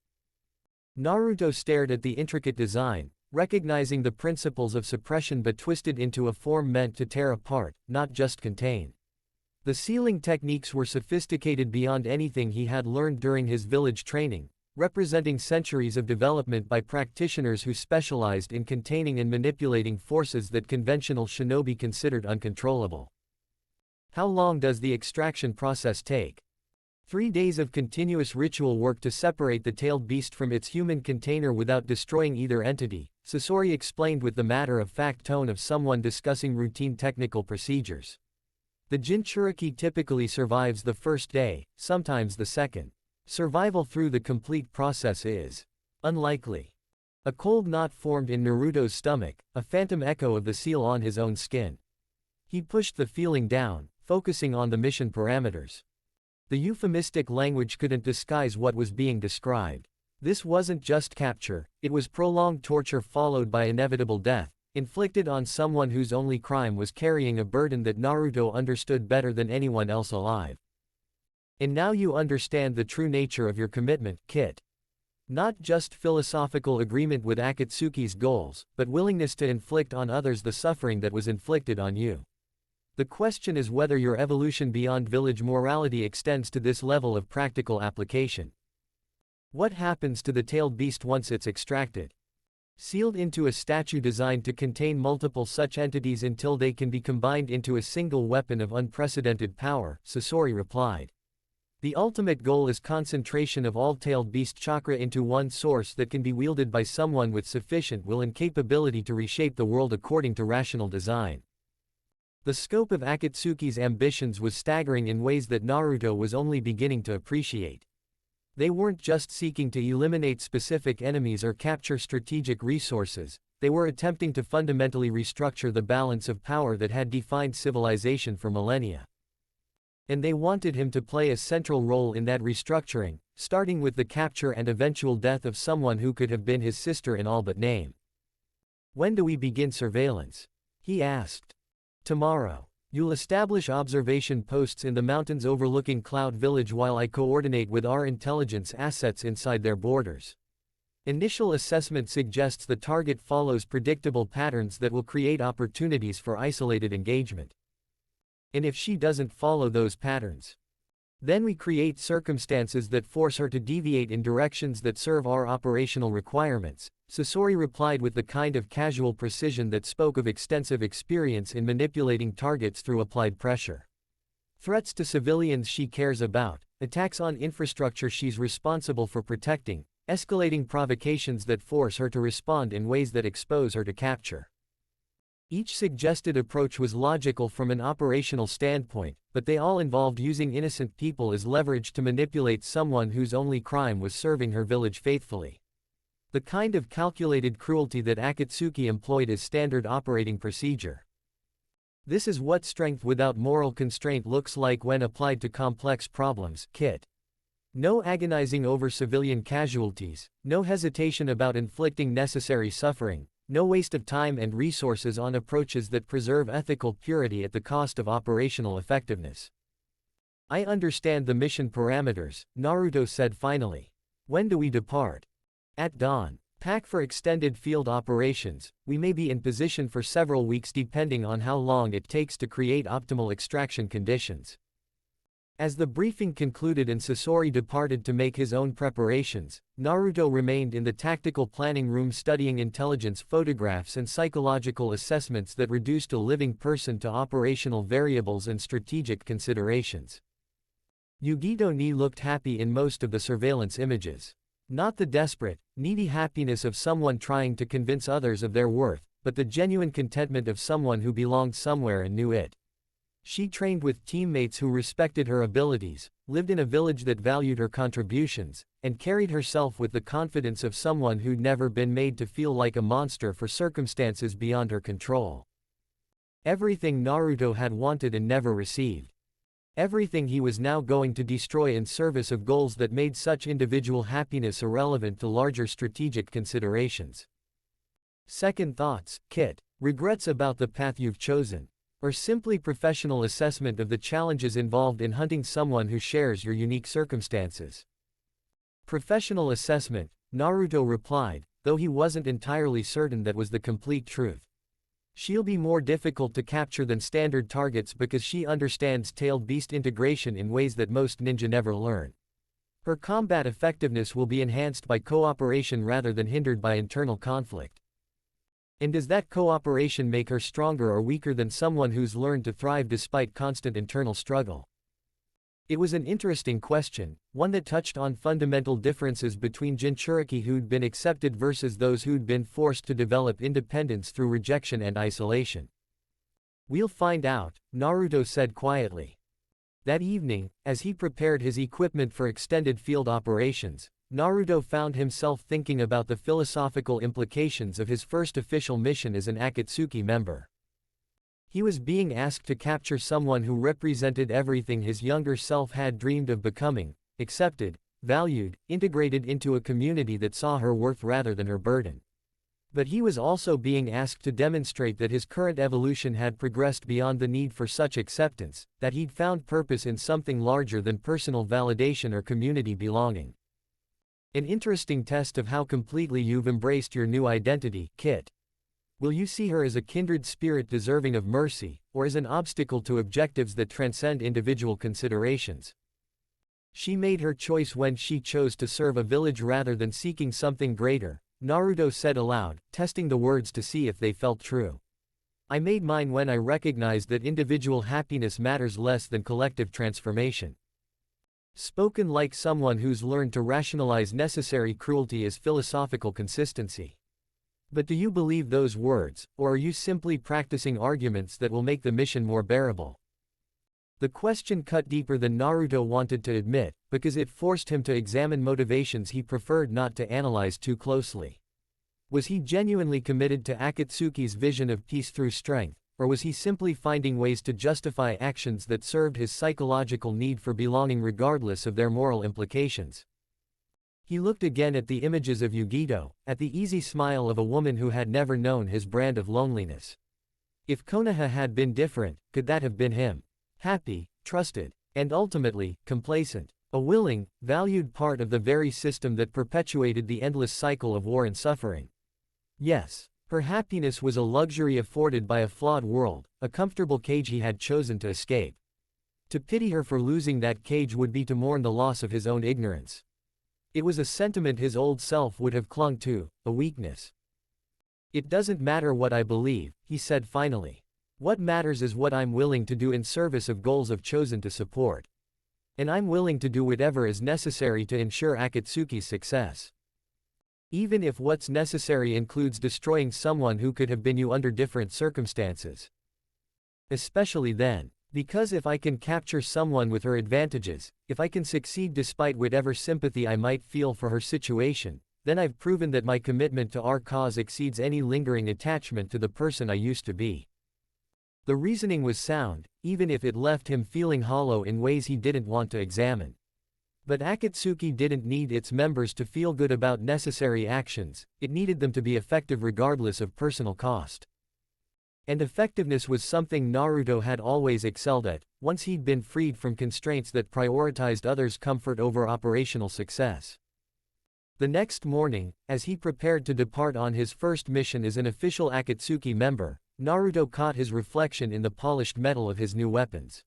Naruto stared at the intricate design, recognizing the principles of suppression but twisted into a form meant to tear apart, not just contain. The sealing techniques were sophisticated beyond anything he had learned during his village training, representing centuries of development by practitioners who specialized in containing and manipulating forces that conventional shinobi considered uncontrollable. How long does the extraction process take? 3 days of continuous ritual work to separate the tailed beast from its human container without destroying either entity, Sasori explained with the matter-of-fact tone of someone discussing routine technical procedures. The Jinchuriki typically survives the first day, sometimes the second. Survival through the complete process is unlikely. A cold knot formed in Naruto's stomach, a phantom echo of the seal on his own skin. He pushed the feeling down, focusing on the mission parameters. The euphemistic language couldn't disguise what was being described. This wasn't just capture, it was prolonged torture followed by inevitable death, inflicted on someone whose only crime was carrying a burden that Naruto understood better than anyone else alive. And now you understand the true nature of your commitment, Kit. Not just philosophical agreement with Akatsuki's goals, but willingness to inflict on others the suffering that was inflicted on you. The question is whether your evolution beyond village morality extends to this level of practical application. What happens to the tailed beast once it's extracted? Sealed into a statue designed to contain multiple such entities until they can be combined into a single weapon of unprecedented power, Sasori replied. The ultimate goal is concentration of all tailed beast chakra into one source that can be wielded by someone with sufficient will and capability to reshape the world according to rational design. The scope of Akatsuki's ambitions was staggering in ways that Naruto was only beginning to appreciate. They weren't just seeking to eliminate specific enemies or capture strategic resources, they were attempting to fundamentally restructure the balance of power that had defined civilization for millennia. And they wanted him to play a central role in that restructuring, starting with the capture and eventual death of someone who could have been his sister in all but name. When do we begin surveillance? He asked. Tomorrow. You'll establish observation posts in the mountains overlooking Cloud Village while I coordinate with our intelligence assets inside their borders. Initial assessment suggests the target follows predictable patterns that will create opportunities for isolated engagement. And if she doesn't follow those patterns, then we create circumstances that force her to deviate in directions that serve our operational requirements, Sasori replied with the kind of casual precision that spoke of extensive experience in manipulating targets through applied pressure. Threats to civilians she cares about, attacks on infrastructure she's responsible for protecting, escalating provocations that force her to respond in ways that expose her to capture. Each suggested approach was logical from an operational standpoint, but they all involved using innocent people as leverage to manipulate someone whose only crime was serving her village faithfully. The kind of calculated cruelty that Akatsuki employed as standard operating procedure. This is what strength without moral constraint looks like when applied to complex problems, Kit. No agonizing over civilian casualties, no hesitation about inflicting necessary suffering, no waste of time and resources on approaches that preserve ethical purity at the cost of operational effectiveness. I understand the mission parameters, Naruto said finally. When do we depart? At dawn. Pack for extended field operations, we may be in position for several weeks depending on how long it takes to create optimal extraction conditions. As the briefing concluded and Sasori departed to make his own preparations, Naruto remained in the tactical planning room studying intelligence photographs and psychological assessments that reduced a living person to operational variables and strategic considerations. Yugito Ni looked happy in most of the surveillance images. Not the desperate, needy happiness of someone trying to convince others of their worth, but the genuine contentment of someone who belonged somewhere and knew it. She trained with teammates who respected her abilities, lived in a village that valued her contributions, and carried herself with the confidence of someone who'd never been made to feel like a monster for circumstances beyond her control. Everything Naruto had wanted and never received. Everything he was now going to destroy in service of goals that made such individual happiness irrelevant to larger strategic considerations. Second thoughts, Kit. Regrets about the path you've chosen. Or simply professional assessment of the challenges involved in hunting someone who shares your unique circumstances. Professional assessment, Naruto replied, though he wasn't entirely certain that was the complete truth. She'll be more difficult to capture than standard targets because she understands tailed beast integration in ways that most ninja never learn. Her combat effectiveness will be enhanced by cooperation rather than hindered by internal conflict. And does that cooperation make her stronger or weaker than someone who's learned to thrive despite constant internal struggle? It was an interesting question, one that touched on fundamental differences between Jinchuriki who'd been accepted versus those who'd been forced to develop independence through rejection and isolation. "We'll find out," Naruto said quietly. That evening, as he prepared his equipment for extended field operations, Naruto found himself thinking about the philosophical implications of his first official mission as an Akatsuki member. He was being asked to capture someone who represented everything his younger self had dreamed of becoming: accepted, valued, integrated into a community that saw her worth rather than her burden. But he was also being asked to demonstrate that his current evolution had progressed beyond the need for such acceptance, that he'd found purpose in something larger than personal validation or community belonging. An interesting test of how completely you've embraced your new identity, Kit. Will you see her as a kindred spirit deserving of mercy, or as an obstacle to objectives that transcend individual considerations? She made her choice when she chose to serve a village rather than seeking something greater, Naruto said aloud, testing the words to see if they felt true. I made mine when I recognized that individual happiness matters less than collective transformation. Spoken like someone who's learned to rationalize necessary cruelty as philosophical consistency. But do you believe those words, or are you simply practicing arguments that will make the mission more bearable? The question cut deeper than Naruto wanted to admit, because it forced him to examine motivations he preferred not to analyze too closely. Was he genuinely committed to Akatsuki's vision of peace through strength, or was he simply finding ways to justify actions that served his psychological need for belonging regardless of their moral implications? He looked again at the images of Yugito, at the easy smile of a woman who had never known his brand of loneliness. If Konoha had been different, could that have been him? Happy, trusted, and ultimately, complacent. A willing, valued part of the very system that perpetuated the endless cycle of war and suffering. Yes, her happiness was a luxury afforded by a flawed world, a comfortable cage he had chosen to escape. To pity her for losing that cage would be to mourn the loss of his own ignorance. It was a sentiment his old self would have clung to, a weakness. It doesn't matter what I believe, he said finally. What matters is what I'm willing to do in service of goals I've chosen to support. And I'm willing to do whatever is necessary to ensure Akatsuki's success. Even if what's necessary includes destroying someone who could have been you under different circumstances. Especially then. Because if I can capture someone with her advantages, if I can succeed despite whatever sympathy I might feel for her situation, then I've proven that my commitment to our cause exceeds any lingering attachment to the person I used to be. The reasoning was sound, even if it left him feeling hollow in ways he didn't want to examine. But Akatsuki didn't need its members to feel good about necessary actions, it needed them to be effective regardless of personal cost. And effectiveness was something Naruto had always excelled at, once he'd been freed from constraints that prioritized others' comfort over operational success. The next morning, as he prepared to depart on his first mission as an official Akatsuki member, Naruto caught his reflection in the polished metal of his new weapons.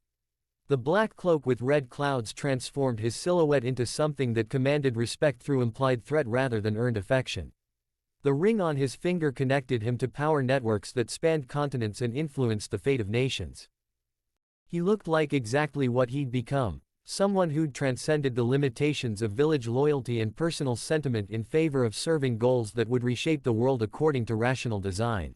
The black cloak with red clouds transformed his silhouette into something that commanded respect through implied threat rather than earned affection. The ring on his finger connected him to power networks that spanned continents and influenced the fate of nations. He looked like exactly what he'd become, someone who'd transcended the limitations of village loyalty and personal sentiment in favor of serving goals that would reshape the world according to rational design.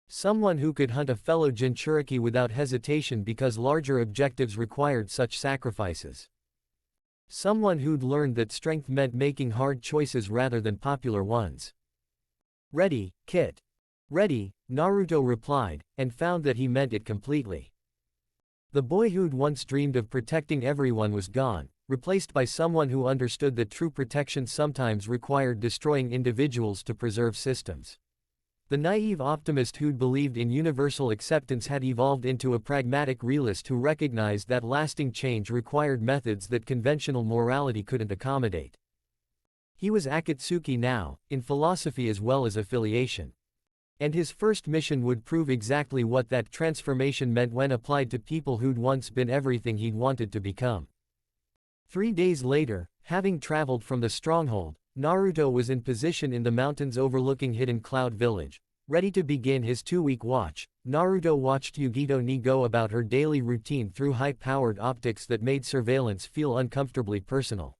Someone who could hunt a fellow Jinchuriki without hesitation because larger objectives required such sacrifices. Someone who'd learned that strength meant making hard choices rather than popular ones. Ready, Kit. Ready, Naruto replied, and found that he meant it completely. The boy who'd once dreamed of protecting everyone was gone, replaced by someone who understood that true protection sometimes required destroying individuals to preserve systems. The naive optimist who'd believed in universal acceptance had evolved into a pragmatic realist who recognized that lasting change required methods that conventional morality couldn't accommodate. He was Akatsuki now, in philosophy as well as affiliation. And his first mission would prove exactly what that transformation meant when applied to people who'd once been everything he'd wanted to become. 3 days later, having traveled from the stronghold, Naruto was in position in the mountains overlooking Hidden Cloud Village, Ready to begin his 2-week watch, Naruto watched Yugito Ni go about her daily routine through high-powered optics that made surveillance feel uncomfortably personal.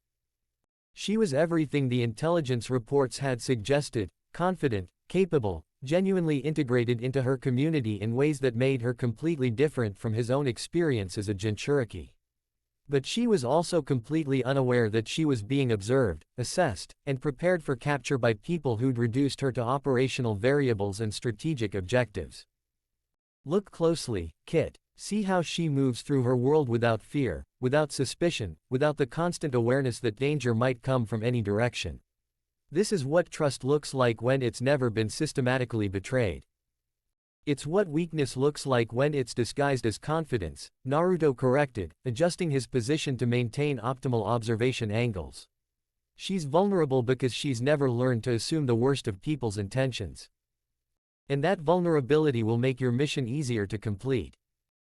She was everything the intelligence reports had suggested: confident, capable, genuinely integrated into her community in ways that made her completely different from his own experience as a Jinchuriki. But she was also completely unaware that she was being observed, assessed, and prepared for capture by people who'd reduced her to operational variables and strategic objectives. Look closely, Kit. See how she moves through her world without fear, without suspicion, without the constant awareness that danger might come from any direction. This is what trust looks like when it's never been systematically betrayed. It's what weakness looks like when it's disguised as confidence, Naruto corrected, adjusting his position to maintain optimal observation angles. She's vulnerable because she's never learned to assume the worst of people's intentions. And that vulnerability will make your mission easier to complete.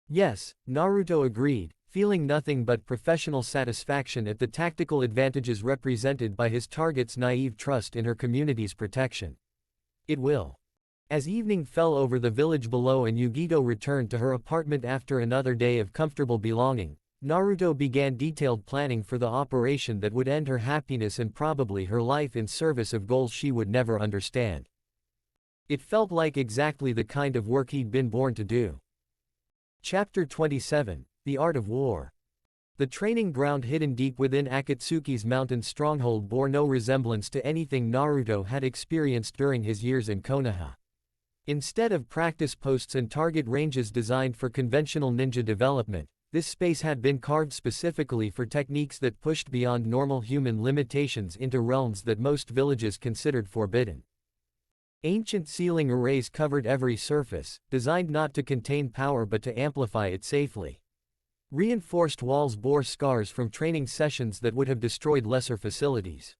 Yes, Naruto agreed, feeling nothing but professional satisfaction at the tactical advantages represented by his target's naive trust in her community's protection. It will. As evening fell over the village below and Yugito returned to her apartment after another day of comfortable belonging, Naruto began detailed planning for the operation that would end her happiness and probably her life in service of goals she would never understand. It felt like exactly the kind of work he'd been born to do. Chapter 27: The Art of War. The training ground hidden deep within Akatsuki's mountain stronghold bore no resemblance to anything Naruto had experienced during his years in Konoha. Instead of practice posts and target ranges designed for conventional ninja development, this space had been carved specifically for techniques that pushed beyond normal human limitations into realms that most villages considered forbidden. Ancient ceiling arrays covered every surface, designed not to contain power but to amplify it safely. Reinforced walls bore scars from training sessions that would have destroyed lesser facilities.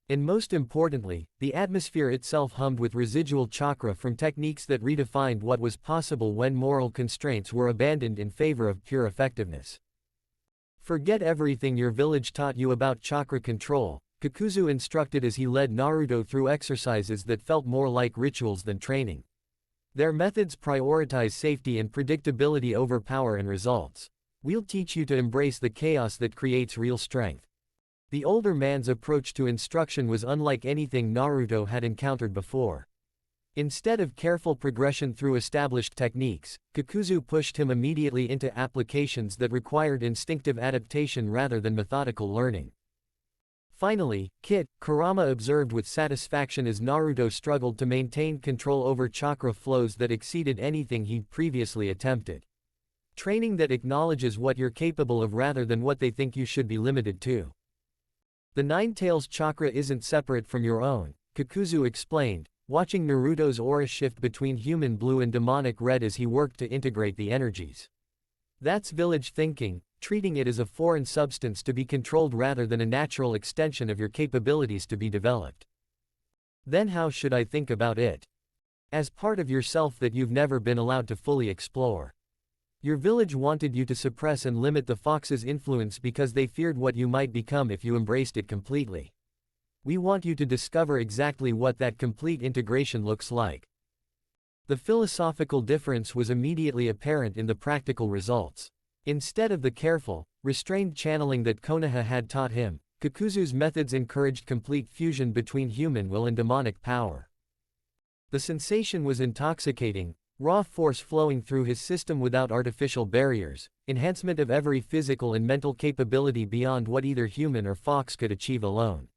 And most importantly, the atmosphere itself hummed with residual chakra from techniques that redefined what was possible when moral constraints were abandoned in favor of pure effectiveness. Forget everything your village taught you about chakra control, Kakuzu instructed as he led Naruto through exercises that felt more like rituals than training. Their methods prioritize safety and predictability over power and results. We'll teach you to embrace the chaos that creates real strength. The older man's approach to instruction was unlike anything Naruto had encountered before. Instead of careful progression through established techniques, Kakuzu pushed him immediately into applications that required instinctive adaptation rather than methodical learning. Finally, Kit, Kurama observed with satisfaction as Naruto struggled to maintain control over chakra flows that exceeded anything he'd previously attempted. Training that acknowledges what you're capable of rather than what they think you should be limited to. The Nine Tails chakra isn't separate from your own, Kakuzu explained, watching Naruto's aura shift between human blue and demonic red as he worked to integrate the energies. That's village thinking, treating it as a foreign substance to be controlled rather than a natural extension of your capabilities to be developed. Then how should I think about it? As part of yourself that you've never been allowed to fully explore. Your village wanted you to suppress and limit the fox's influence because they feared what you might become if you embraced it completely. We want you to discover exactly what that complete integration looks like. The philosophical difference was immediately apparent in the practical results. Instead of the careful, restrained channeling that Konoha had taught him, Kakuzu's methods encouraged complete fusion between human will and demonic power. The sensation was intoxicating, raw force flowing through his system without artificial barriers, enhancement of every physical and mental capability beyond what either human or fox could achieve alone.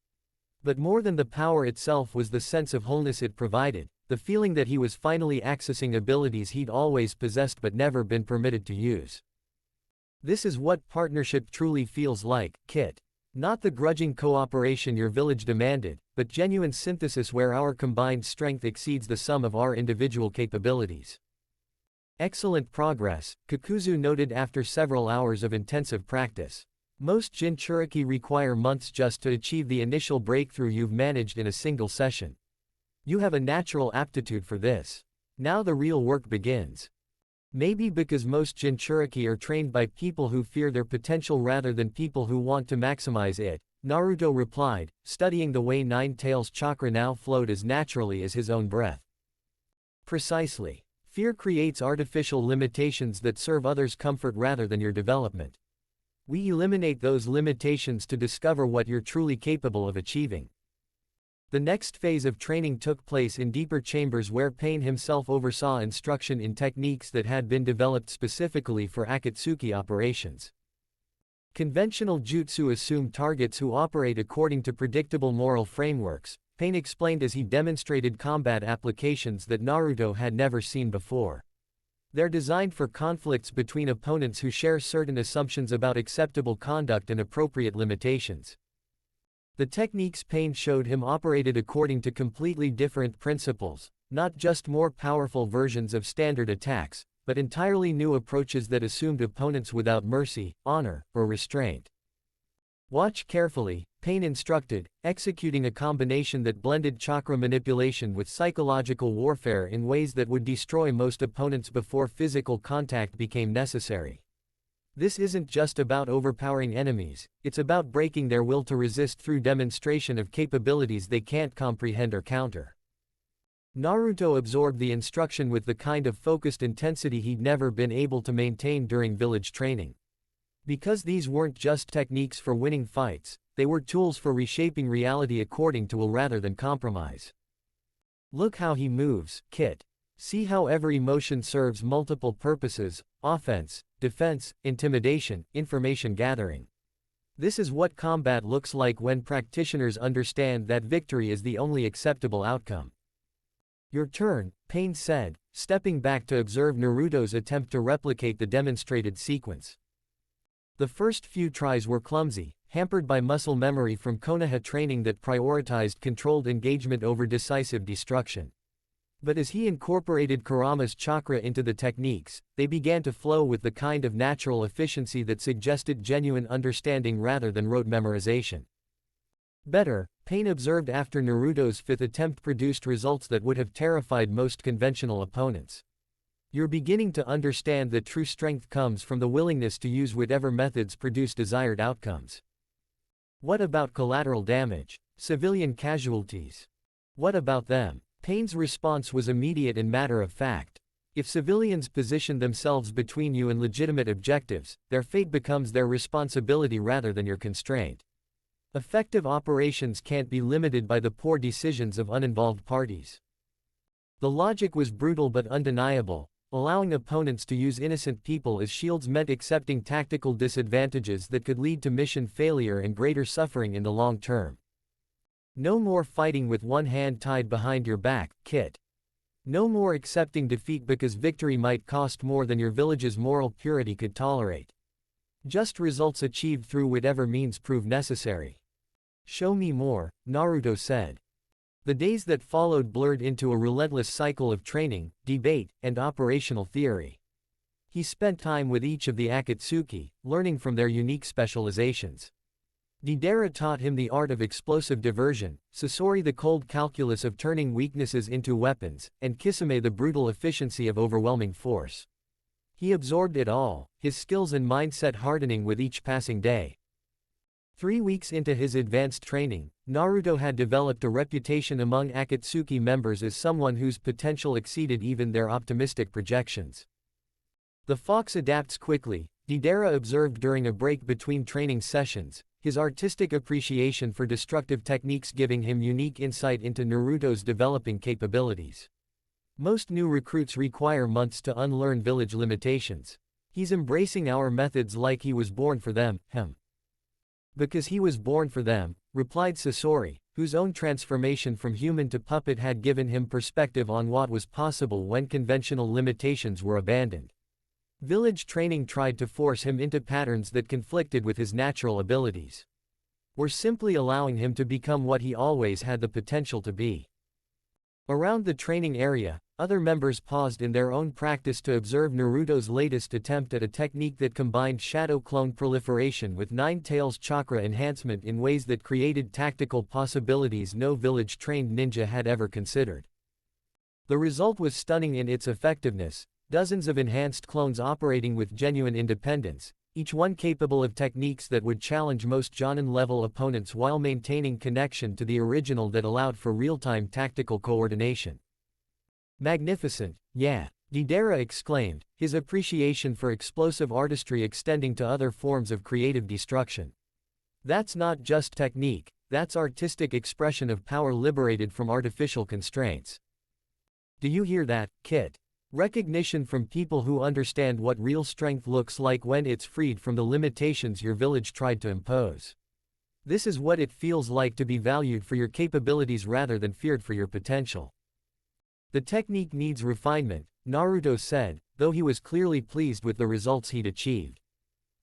But more than the power itself was the sense of wholeness it provided, the feeling that he was finally accessing abilities he'd always possessed but never been permitted to use. This is what partnership truly feels like, Kit. Not the grudging cooperation your village demanded, but genuine synthesis where our combined strength exceeds the sum of our individual capabilities. Excellent progress, Kakuzu noted after several hours of intensive practice. Most Jinchuriki require months just to achieve the initial breakthrough you've managed in a single session. You have a natural aptitude for this. Now the real work begins. Maybe because most Jinchuriki are trained by people who fear their potential rather than people who want to maximize it, Naruto replied, studying the way Nine Tails chakra now flowed as naturally as his own breath. Precisely. Fear creates artificial limitations that serve others' comfort rather than your development. We eliminate those limitations to discover what you're truly capable of achieving. The next phase of training took place in deeper chambers where Pain himself oversaw instruction in techniques that had been developed specifically for Akatsuki operations. Conventional jutsu assume targets who operate according to predictable moral frameworks, Pain explained as he demonstrated combat applications that Naruto had never seen before. They're designed for conflicts between opponents who share certain assumptions about acceptable conduct and appropriate limitations. The techniques Pain showed him operated according to completely different principles, not just more powerful versions of standard attacks, but entirely new approaches that assumed opponents without mercy, honor, or restraint. Watch carefully, Pain instructed, executing a combination that blended chakra manipulation with psychological warfare in ways that would destroy most opponents before physical contact became necessary. This isn't just about overpowering enemies, it's about breaking their will to resist through demonstration of capabilities they can't comprehend or counter. Naruto absorbed the instruction with the kind of focused intensity he'd never been able to maintain during village training. Because these weren't just techniques for winning fights, they were tools for reshaping reality according to will rather than compromise. Look how he moves, Kit. See how every motion serves multiple purposes: offense, defense, intimidation, information gathering. This is what combat looks like when practitioners understand that victory is the only acceptable outcome. Your turn, Pain said, stepping back to observe Naruto's attempt to replicate the demonstrated sequence. The first few tries were clumsy, hampered by muscle memory from Konoha training that prioritized controlled engagement over decisive destruction. But as he incorporated Kurama's chakra into the techniques, they began to flow with the kind of natural efficiency that suggested genuine understanding rather than rote memorization. Better, Pain observed after Naruto's fifth attempt produced results that would have terrified most conventional opponents. You're beginning to understand that true strength comes from the willingness to use whatever methods produce desired outcomes. What about collateral damage? Civilian casualties? What about them? Pain's response was immediate and matter-of-fact. If civilians position themselves between you and legitimate objectives, their fate becomes their responsibility rather than your constraint. Effective operations can't be limited by the poor decisions of uninvolved parties. The logic was brutal but undeniable. Allowing opponents to use innocent people as shields meant accepting tactical disadvantages that could lead to mission failure and greater suffering in the long term. No more fighting with one hand tied behind your back, Kit. No more accepting defeat because victory might cost more than your village's moral purity could tolerate. Just results achieved through whatever means prove necessary. Show me more, Naruto said. The days that followed blurred into a relentless cycle of training, debate, and operational theory. He spent time with each of the Akatsuki, learning from their unique specializations. Deidara taught him the art of explosive diversion, Sasori the cold calculus of turning weaknesses into weapons, and Kisame the brutal efficiency of overwhelming force. He absorbed it all, his skills and mindset hardening with each passing day. 3 weeks into his advanced training, Naruto had developed a reputation among Akatsuki members as someone whose potential exceeded even their optimistic projections. The fox adapts quickly, Deidara observed during a break between training sessions, his artistic appreciation for destructive techniques giving him unique insight into Naruto's developing capabilities. Most new recruits require months to unlearn village limitations. He's embracing our methods like he was born for them, Because he was born for them, replied Sasori, whose own transformation from human to puppet had given him perspective on what was possible when conventional limitations were abandoned. Village training tried to force him into patterns that conflicted with his natural abilities. We're simply allowing him to become what he always had the potential to be. Around the training area, other members paused in their own practice to observe Naruto's latest attempt at a technique that combined shadow clone proliferation with Nine Tails chakra enhancement in ways that created tactical possibilities no village-trained ninja had ever considered. The result was stunning in its effectiveness, dozens of enhanced clones operating with genuine independence, each one capable of techniques that would challenge most Jonin-level opponents while maintaining connection to the original that allowed for real-time tactical coordination. Magnificent, yeah, Deidara exclaimed, his appreciation for explosive artistry extending to other forms of creative destruction. That's not just technique, that's artistic expression of power liberated from artificial constraints. Do you hear that, Kit? Recognition from people who understand what real strength looks like when it's freed from the limitations your village tried to impose. This is what it feels like to be valued for your capabilities rather than feared for your potential. The technique needs refinement, Naruto said, though he was clearly pleased with the results he'd achieved.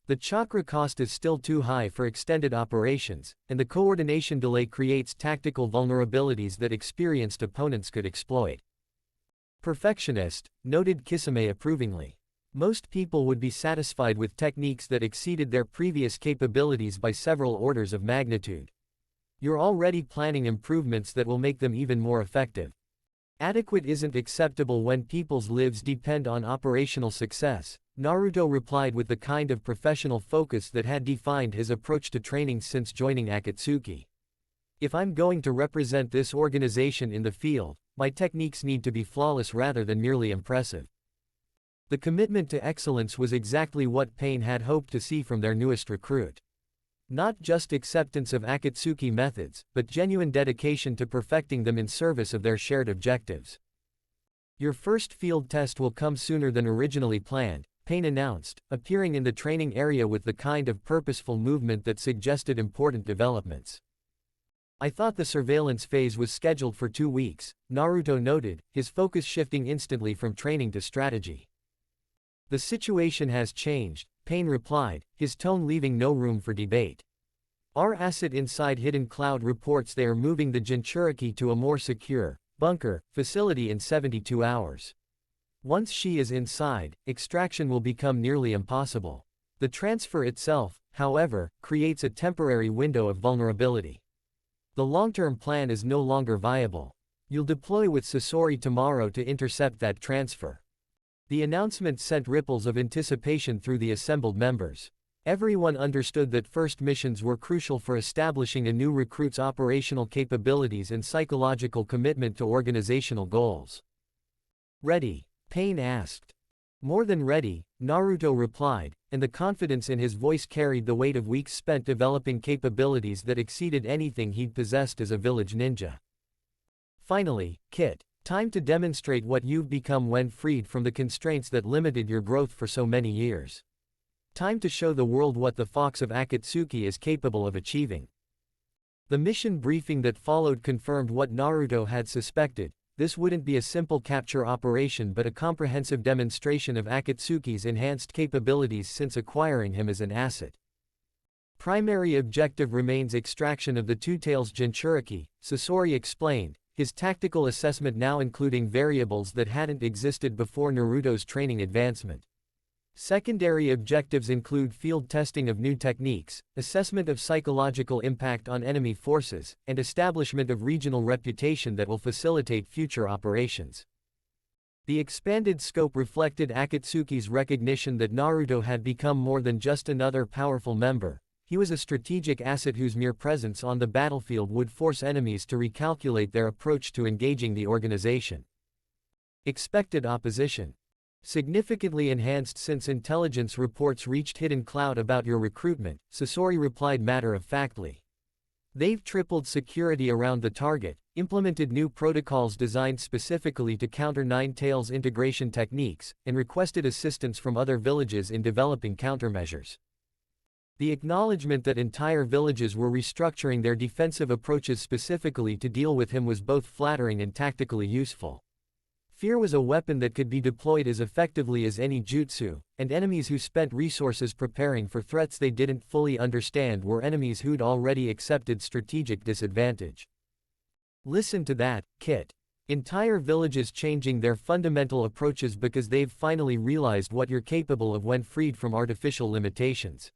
The chakra cost is still too high for extended operations, and the coordination delay creates tactical vulnerabilities that experienced opponents could exploit. Perfectionist, noted Kisame approvingly. Most people would be satisfied with techniques that exceeded their previous capabilities by several orders of magnitude. You're already planning improvements that will make them even more effective. Adequate isn't acceptable when people's lives depend on operational success, Naruto replied with the kind of professional focus that had defined his approach to training since joining Akatsuki. If I'm going to represent this organization in the field, my techniques need to be flawless rather than merely impressive. The commitment to excellence was exactly what Pain had hoped to see from their newest recruit. Not just acceptance of Akatsuki methods, but genuine dedication to perfecting them in service of their shared objectives. Your first field test will come sooner than originally planned, Pain announced, appearing in the training area with the kind of purposeful movement that suggested important developments. I thought the surveillance phase was scheduled for 2 weeks, Naruto noted, his focus shifting instantly from training to strategy. The situation has changed, Pain replied, his tone leaving no room for debate. Our asset inside Hidden Cloud reports they are moving the Jinchuriki to a more secure, bunker, facility in 72 hours. Once she is inside, extraction will become nearly impossible. The transfer itself, however, creates a temporary window of vulnerability. The long-term plan is no longer viable. You'll deploy with Sasori tomorrow to intercept that transfer. The announcement sent ripples of anticipation through the assembled members. Everyone understood that first missions were crucial for establishing a new recruit's operational capabilities and psychological commitment to organizational goals. Ready? Pain asked. More than ready, Naruto replied, and the confidence in his voice carried the weight of weeks spent developing capabilities that exceeded anything he'd possessed as a village ninja. Finally, Kit, time to demonstrate what you've become when freed from the constraints that limited your growth for so many years. Time to show the world what the Fox of Akatsuki is capable of achieving. The mission briefing that followed confirmed what Naruto had suspected. This wouldn't be a simple capture operation but a comprehensive demonstration of Akatsuki's enhanced capabilities since acquiring him as an asset. Primary objective remains extraction of the Two-Tails Jinchuriki, Sasori explained, his tactical assessment now including variables that hadn't existed before Naruto's training advancement. Secondary objectives include field testing of new techniques, assessment of psychological impact on enemy forces, and establishment of regional reputation that will facilitate future operations. The expanded scope reflected Akatsuki's recognition that Naruto had become more than just another powerful member. He was a strategic asset whose mere presence on the battlefield would force enemies to recalculate their approach to engaging the organization. Expected opposition. Significantly enhanced since intelligence reports reached Hidden Cloud about your recruitment, Sasori replied matter-of-factly. They've tripled security around the target, implemented new protocols designed specifically to counter Nine-Tails integration techniques, and requested assistance from other villages in developing countermeasures. The acknowledgement that entire villages were restructuring their defensive approaches specifically to deal with him was both flattering and tactically useful. Fear was a weapon that could be deployed as effectively as any jutsu, and enemies who spent resources preparing for threats they didn't fully understand were enemies who'd already accepted strategic disadvantage. Listen to that, Kit. Entire villages changing their fundamental approaches because they've finally realized what you're capable of when freed from artificial limitations.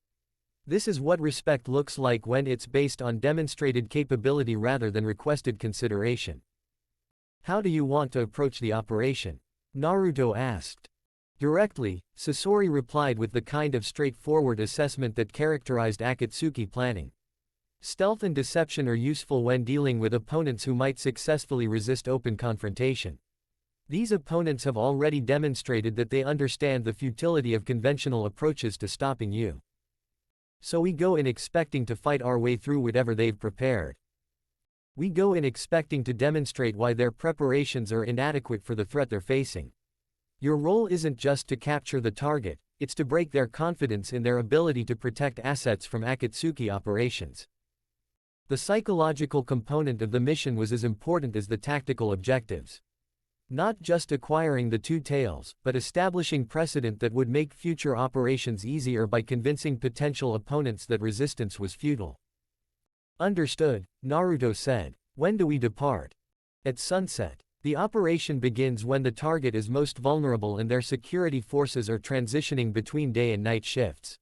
This is what respect looks like when it's based on demonstrated capability rather than requested consideration. How do you want to approach the operation? Naruto asked. Directly, Sasori replied with the kind of straightforward assessment that characterized Akatsuki planning. Stealth and deception are useful when dealing with opponents who might successfully resist open confrontation. These opponents have already demonstrated that they understand the futility of conventional approaches to stopping you. So we go in expecting to fight our way through whatever they've prepared. We go in expecting to demonstrate why their preparations are inadequate for the threat they're facing. Your role isn't just to capture the target, it's to break their confidence in their ability to protect assets from Akatsuki operations. The psychological component of the mission was as important as the tactical objectives. Not just acquiring the two tails, but establishing precedent that would make future operations easier by convincing potential opponents that resistance was futile. Understood, Naruto said. When do we depart? At sunset. The operation begins when the target is most vulnerable and their security forces are transitioning between day and night shifts.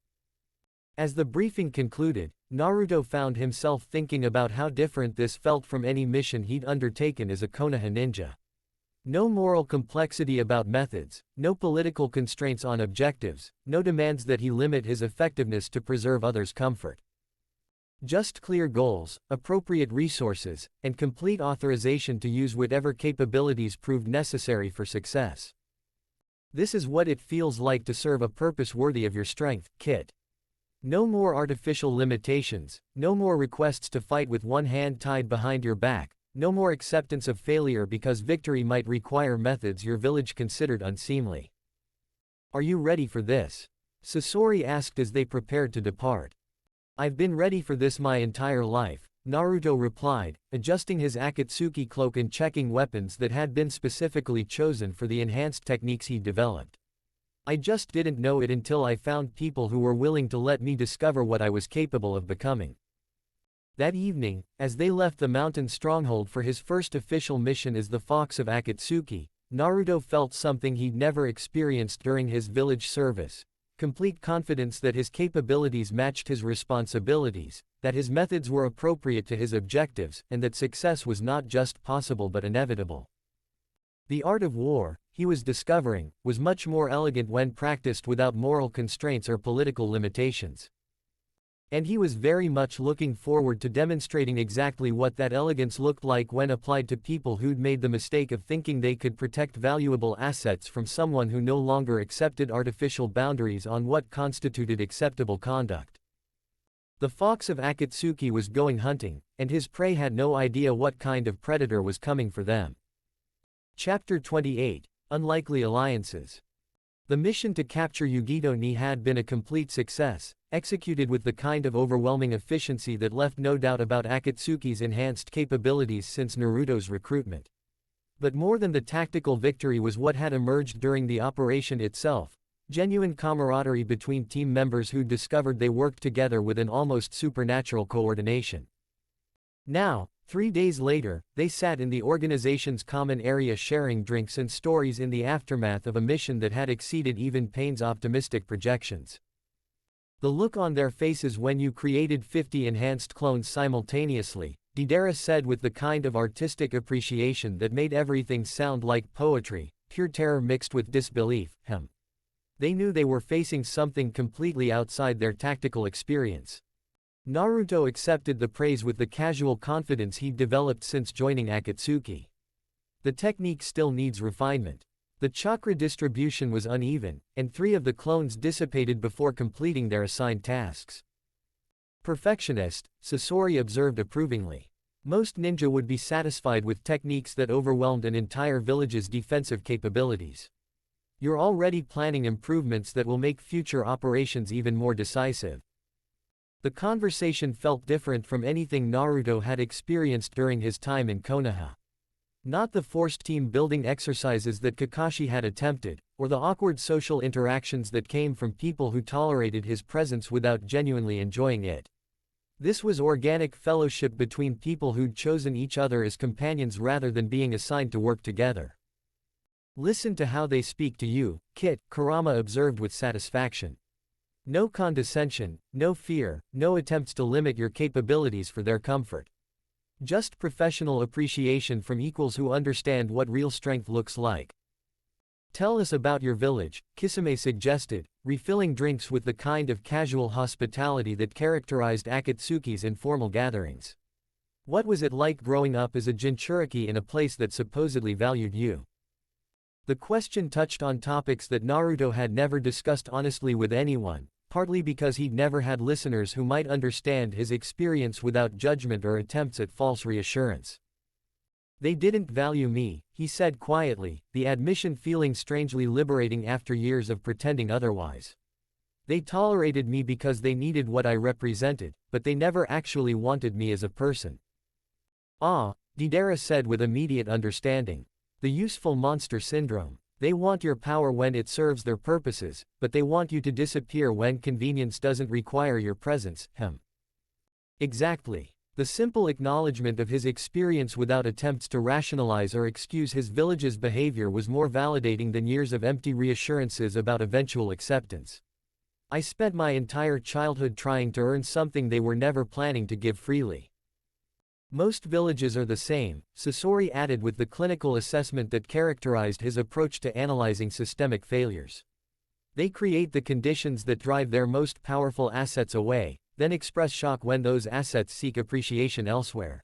As the briefing concluded, Naruto found himself thinking about how different this felt from any mission he'd undertaken as a Konoha ninja. No moral complexity about methods, no political constraints on objectives, no demands that he limit his effectiveness to preserve others' comfort. Just clear goals, appropriate resources, and complete authorization to use whatever capabilities proved necessary for success. This is what it feels like to serve a purpose worthy of your strength, Kit. No more artificial limitations, no more requests to fight with one hand tied behind your back, no more acceptance of failure because victory might require methods your village considered unseemly. Are you ready for this? Sasori asked as they prepared to depart. I've been ready for this my entire life, Naruto replied, adjusting his Akatsuki cloak and checking weapons that had been specifically chosen for the enhanced techniques he'd developed. I just didn't know it until I found people who were willing to let me discover what I was capable of becoming. That evening, as they left the mountain stronghold for his first official mission as the Fox of Akatsuki, Naruto felt something he'd never experienced during his village service. Complete confidence that his capabilities matched his responsibilities, that his methods were appropriate to his objectives, and that success was not just possible but inevitable. The art of war, he was discovering, was much more elegant when practiced without moral constraints or political limitations. And he was very much looking forward to demonstrating exactly what that elegance looked like when applied to people who'd made the mistake of thinking they could protect valuable assets from someone who no longer accepted artificial boundaries on what constituted acceptable conduct. The Fox of Akatsuki was going hunting, and his prey had no idea what kind of predator was coming for them. Chapter 28: Unlikely Alliances. The mission to capture Yugito-ni had been a complete success, executed with the kind of overwhelming efficiency that left no doubt about Akatsuki's enhanced capabilities since Naruto's recruitment. But more than the tactical victory was what had emerged during the operation itself, genuine camaraderie between team members who discovered they worked together with an almost supernatural coordination. Now, 3 days later, they sat in the organization's common area sharing drinks and stories in the aftermath of a mission that had exceeded even Payne's optimistic projections. The look on their faces when you created 50 enhanced clones simultaneously, Deidara said with the kind of artistic appreciation that made everything sound like poetry, pure terror mixed with disbelief. They knew they were facing something completely outside their tactical experience. Naruto accepted the praise with the casual confidence he'd developed since joining Akatsuki. The technique still needs refinement. The chakra distribution was uneven, and 3 of the clones dissipated before completing their assigned tasks. Perfectionist, Sasori observed approvingly. Most ninja would be satisfied with techniques that overwhelmed an entire village's defensive capabilities. You're already planning improvements that will make future operations even more decisive. The conversation felt different from anything Naruto had experienced during his time in Konoha. Not the forced team-building exercises that Kakashi had attempted, or the awkward social interactions that came from people who tolerated his presence without genuinely enjoying it. This was organic fellowship between people who'd chosen each other as companions rather than being assigned to work together. Listen to how they speak to you, Kit, Kurama observed with satisfaction. No condescension, no fear, no attempts to limit your capabilities for their comfort. Just professional appreciation from equals who understand what real strength looks like. Tell us about your village, Kisame suggested, refilling drinks with the kind of casual hospitality that characterized Akatsuki's informal gatherings. What was it like growing up as a Jinchuriki in a place that supposedly valued you? The question touched on topics that Naruto had never discussed honestly with anyone, partly because he'd never had listeners who might understand his experience without judgment or attempts at false reassurance. They didn't value me, he said quietly, the admission feeling strangely liberating after years of pretending otherwise. They tolerated me because they needed what I represented, but they never actually wanted me as a person. Ah, Deidara said with immediate understanding. The useful monster syndrome. They want your power when it serves their purposes, but they want you to disappear when convenience doesn't require your presence. Exactly. The simple acknowledgement of his experience without attempts to rationalize or excuse his village's behavior was more validating than years of empty reassurances about eventual acceptance. I spent my entire childhood trying to earn something they were never planning to give freely. Most villages are the same, Sasori added with the clinical assessment that characterized his approach to analyzing systemic failures. They create the conditions that drive their most powerful assets away, then express shock when those assets seek appreciation elsewhere.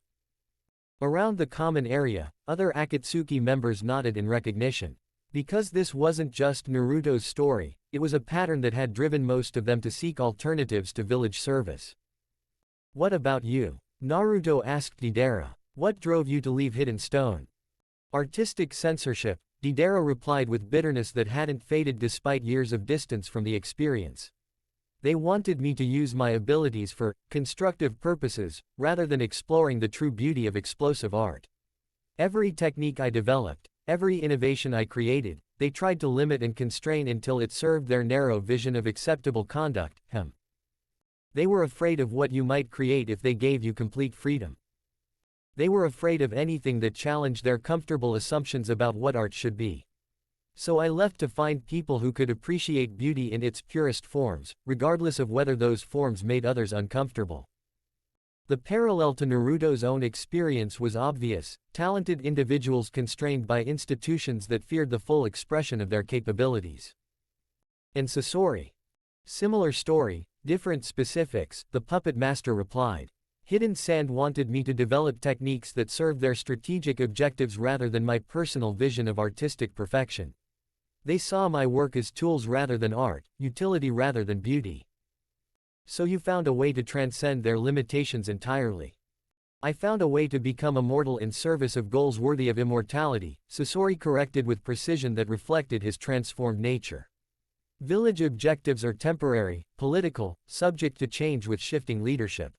Around the common area, other Akatsuki members nodded in recognition. Because this wasn't just Naruto's story, it was a pattern that had driven most of them to seek alternatives to village service. What about you? Naruto asked Deidara. What drove you to leave Hidden Stone? Artistic censorship, Deidara replied with bitterness that hadn't faded despite years of distance from the experience. They wanted me to use my abilities for constructive purposes, rather than exploring the true beauty of explosive art. Every technique I developed, every innovation I created, they tried to limit and constrain until it served their narrow vision of acceptable conduct. They were afraid of what you might create if they gave you complete freedom. They were afraid of anything that challenged their comfortable assumptions about what art should be. So I left to find people who could appreciate beauty in its purest forms, regardless of whether those forms made others uncomfortable. The parallel to Naruto's own experience was obvious, talented individuals constrained by institutions that feared the full expression of their capabilities. And Sasori? Similar story, different specifics, the puppet master replied. Hidden Sand wanted me to develop techniques that served their strategic objectives rather than my personal vision of artistic perfection. They saw my work as tools rather than art, utility rather than beauty. So you found a way to transcend their limitations entirely. I found a way to become immortal in service of goals worthy of immortality, Sasori corrected with precision that reflected his transformed nature. Village objectives are temporary, political, subject to change with shifting leadership.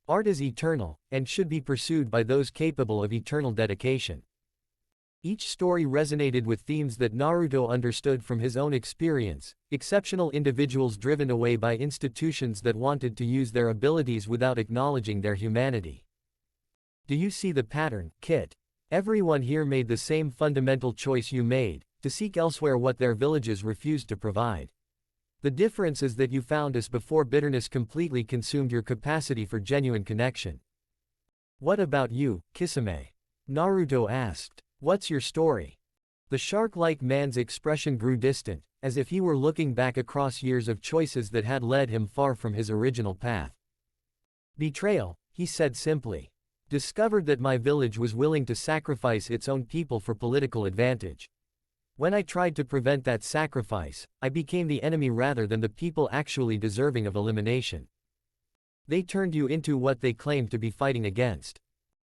Art is eternal, and should be pursued by those capable of eternal dedication. Each story resonated with themes that Naruto understood from his own experience, exceptional individuals driven away by institutions that wanted to use their abilities without acknowledging their humanity. Do you see the pattern, Kit? Everyone here made the same fundamental choice you made, to seek elsewhere what their villages refused to provide. The difference is that you found us before bitterness completely consumed your capacity for genuine connection. What about you, Kisame? Naruto asked. What's your story? The shark-like man's expression grew distant, as if he were looking back across years of choices that had led him far from his original path. Betrayal, he said simply. Discovered that my village was willing to sacrifice its own people for political advantage. When I tried to prevent that sacrifice, I became the enemy rather than the people actually deserving of elimination. They turned you into what they claimed to be fighting against.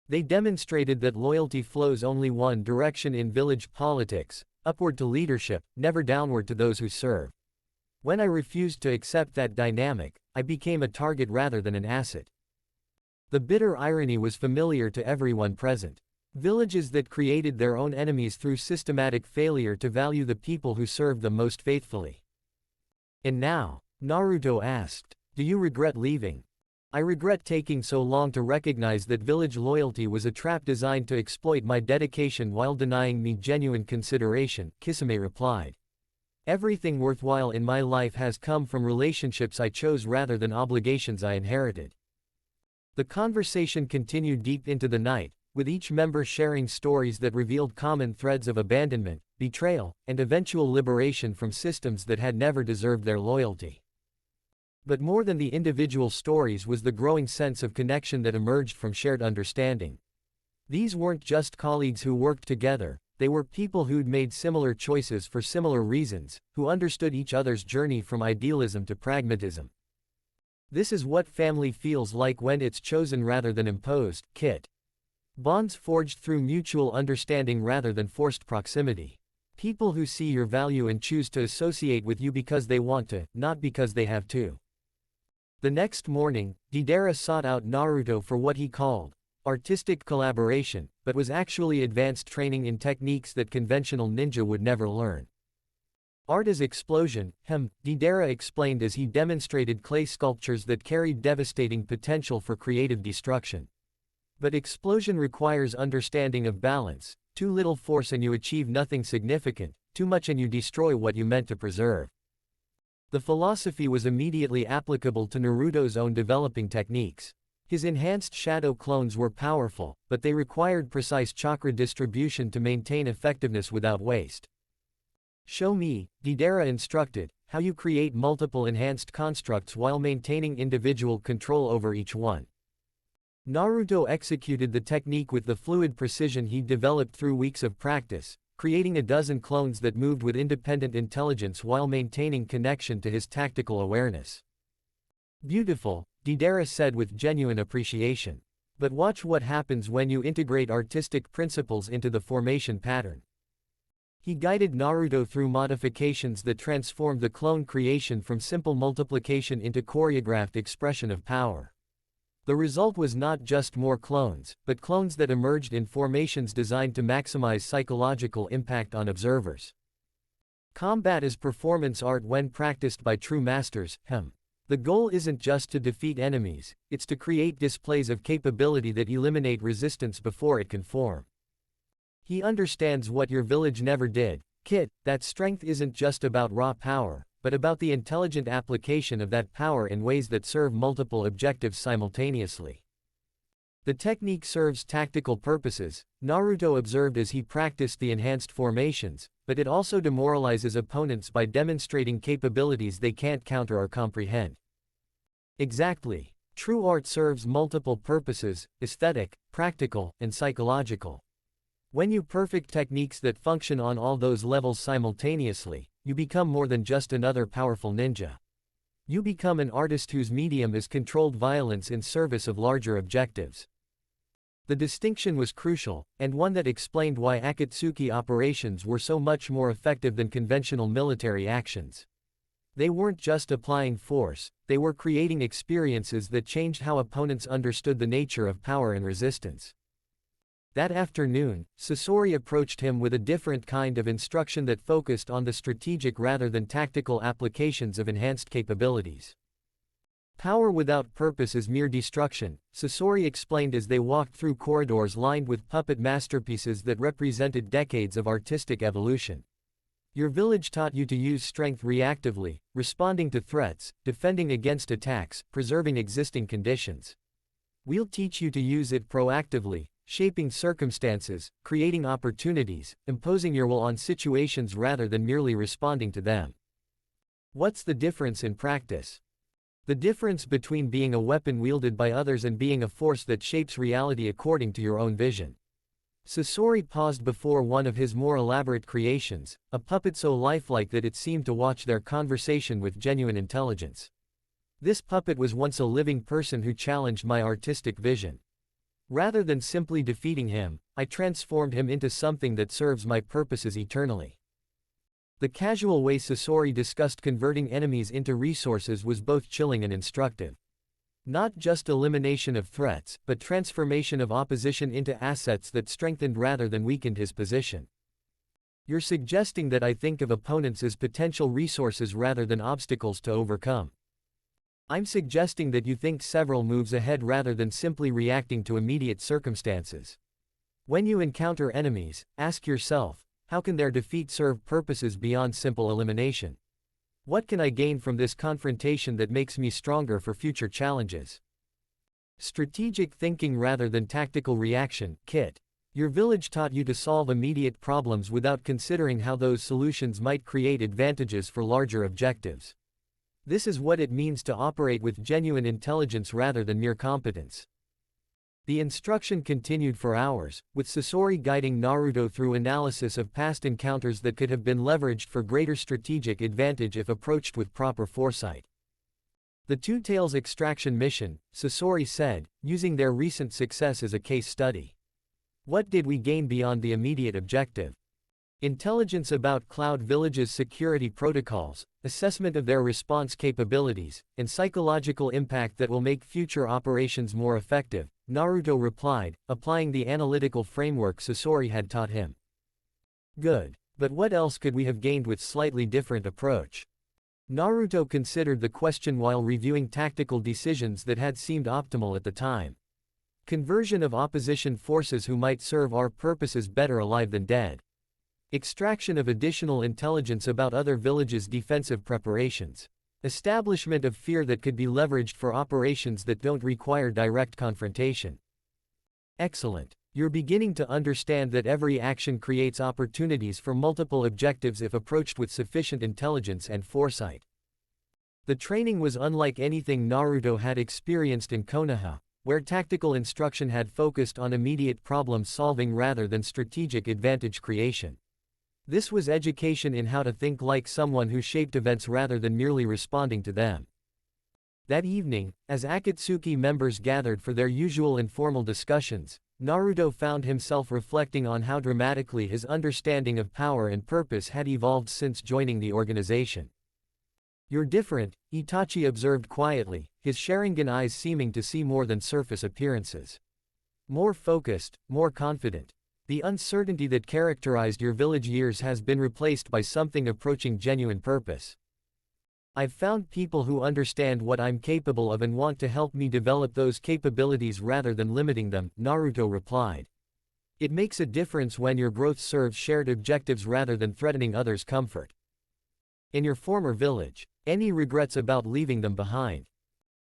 They demonstrated that loyalty flows only one direction in village politics, upward to leadership, never downward to those who serve. When I refused to accept that dynamic, I became a target rather than an asset. The bitter irony was familiar to everyone present. Villages that created their own enemies through systematic failure to value the people who served them most faithfully. And now, Naruto asked, do you regret leaving? I regret taking so long to recognize that village loyalty was a trap designed to exploit my dedication while denying me genuine consideration, Kisame replied. Everything worthwhile in my life has come from relationships I chose rather than obligations I inherited. The conversation continued deep into the night, with each member sharing stories that revealed common threads of abandonment, betrayal, and eventual liberation from systems that had never deserved their loyalty. But more than the individual stories was the growing sense of connection that emerged from shared understanding. These weren't just colleagues who worked together, They were people who'd made similar choices for similar reasons, who understood each other's journey from idealism to pragmatism. This is what family feels like when it's chosen rather than imposed, Kit. Bonds forged through mutual understanding rather than forced proximity. People who see your value and choose to associate with you because they want to, not because they have to. The next morning, Deidara sought out Naruto for what he called artistic collaboration, but was actually advanced training in techniques that conventional ninja would never learn. Art is explosion, Deidara explained as he demonstrated clay sculptures that carried devastating potential for creative destruction. But explosion requires understanding of balance. Too little force and you achieve nothing significant, too much and you destroy what you meant to preserve. The philosophy was immediately applicable to Naruto's own developing techniques. His enhanced shadow clones were powerful, but they required precise chakra distribution to maintain effectiveness without waste. Show me, Deidara instructed, how you create multiple enhanced constructs while maintaining individual control over each one. Naruto executed the technique with the fluid precision he'd developed through weeks of practice, creating a dozen clones that moved with independent intelligence while maintaining connection to his tactical awareness. Beautiful, Deidara said with genuine appreciation. But watch what happens when you integrate artistic principles into the formation pattern. He guided Naruto through modifications that transformed the clone creation from simple multiplication into choreographed expression of power. The result was not just more clones, but clones that emerged in formations designed to maximize psychological impact on observers. Combat is performance art when practiced by true masters, The goal isn't just to defeat enemies, it's to create displays of capability that eliminate resistance before it can form. He understands what your village never did, Kit, that strength isn't just about raw power, but about the intelligent application of that power in ways that serve multiple objectives simultaneously. The technique serves tactical purposes, Naruto observed as he practiced the enhanced formations, but it also demoralizes opponents by demonstrating capabilities they can't counter or comprehend. Exactly. True art serves multiple purposes: aesthetic, practical, and psychological. When you perfect techniques that function on all those levels simultaneously, you become more than just another powerful ninja. You become an artist whose medium is controlled violence in service of larger objectives. The distinction was crucial, and one that explained why Akatsuki operations were so much more effective than conventional military actions. They weren't just applying force, they were creating experiences that changed how opponents understood the nature of power and resistance. That afternoon, Sasori approached him with a different kind of instruction that focused on the strategic rather than tactical applications of enhanced capabilities. Power without purpose is mere destruction, Sasori explained as they walked through corridors lined with puppet masterpieces that represented decades of artistic evolution. Your village taught you to use strength reactively, responding to threats, defending against attacks, preserving existing conditions. We'll teach you to use it proactively, shaping circumstances, creating opportunities, imposing your will on situations rather than merely responding to them. What's the difference in practice? The difference between being a weapon wielded by others and being a force that shapes reality according to your own vision. Sasori paused before one of his more elaborate creations, a puppet so lifelike that it seemed to watch their conversation with genuine intelligence. This puppet was once a living person who challenged my artistic vision. Rather than simply defeating him, I transformed him into something that serves my purposes eternally. The casual way Sasori discussed converting enemies into resources was both chilling and instructive. Not just elimination of threats, but transformation of opposition into assets that strengthened rather than weakened his position. You're suggesting that I think of opponents as potential resources rather than obstacles to overcome. I'm suggesting that you think several moves ahead rather than simply reacting to immediate circumstances. When you encounter enemies, ask yourself, how can their defeat serve purposes beyond simple elimination? What can I gain from this confrontation that makes me stronger for future challenges? Strategic thinking rather than tactical reaction, Kit. Your village taught you to solve immediate problems without considering how those solutions might create advantages for larger objectives. This is what it means to operate with genuine intelligence rather than mere competence. The instruction continued for hours, with Sasori guiding Naruto through analysis of past encounters that could have been leveraged for greater strategic advantage if approached with proper foresight. The Two Tails extraction mission, Sasori said, using their recent success as a case study. What did we gain beyond the immediate objective? Intelligence about Cloud Village's security protocols, assessment of their response capabilities, and psychological impact that will make future operations more effective, Naruto replied, applying the analytical framework Sasori had taught him. Good. But what else could we have gained with slightly different approach? Naruto considered the question while reviewing tactical decisions that had seemed optimal at the time. Conversion of opposition forces who might serve our purposes better alive than dead. Extraction of additional intelligence about other villages' defensive preparations. Establishment of fear that could be leveraged for operations that don't require direct confrontation. Excellent. You're beginning to understand that every action creates opportunities for multiple objectives if approached with sufficient intelligence and foresight. The training was unlike anything Naruto had experienced in Konoha, where tactical instruction had focused on immediate problem solving rather than strategic advantage creation. This was education in how to think like someone who shaped events rather than merely responding to them. That evening, as Akatsuki members gathered for their usual informal discussions, Naruto found himself reflecting on how dramatically his understanding of power and purpose had evolved since joining the organization. You're different, Itachi observed quietly, his Sharingan eyes seeming to see more than surface appearances. More focused, more confident. The uncertainty that characterized your village years has been replaced by something approaching genuine purpose. I've found people who understand what I'm capable of and want to help me develop those capabilities rather than limiting them, Naruto replied. It makes a difference when your growth serves shared objectives rather than threatening others' comfort. In your former village, any regrets about leaving them behind?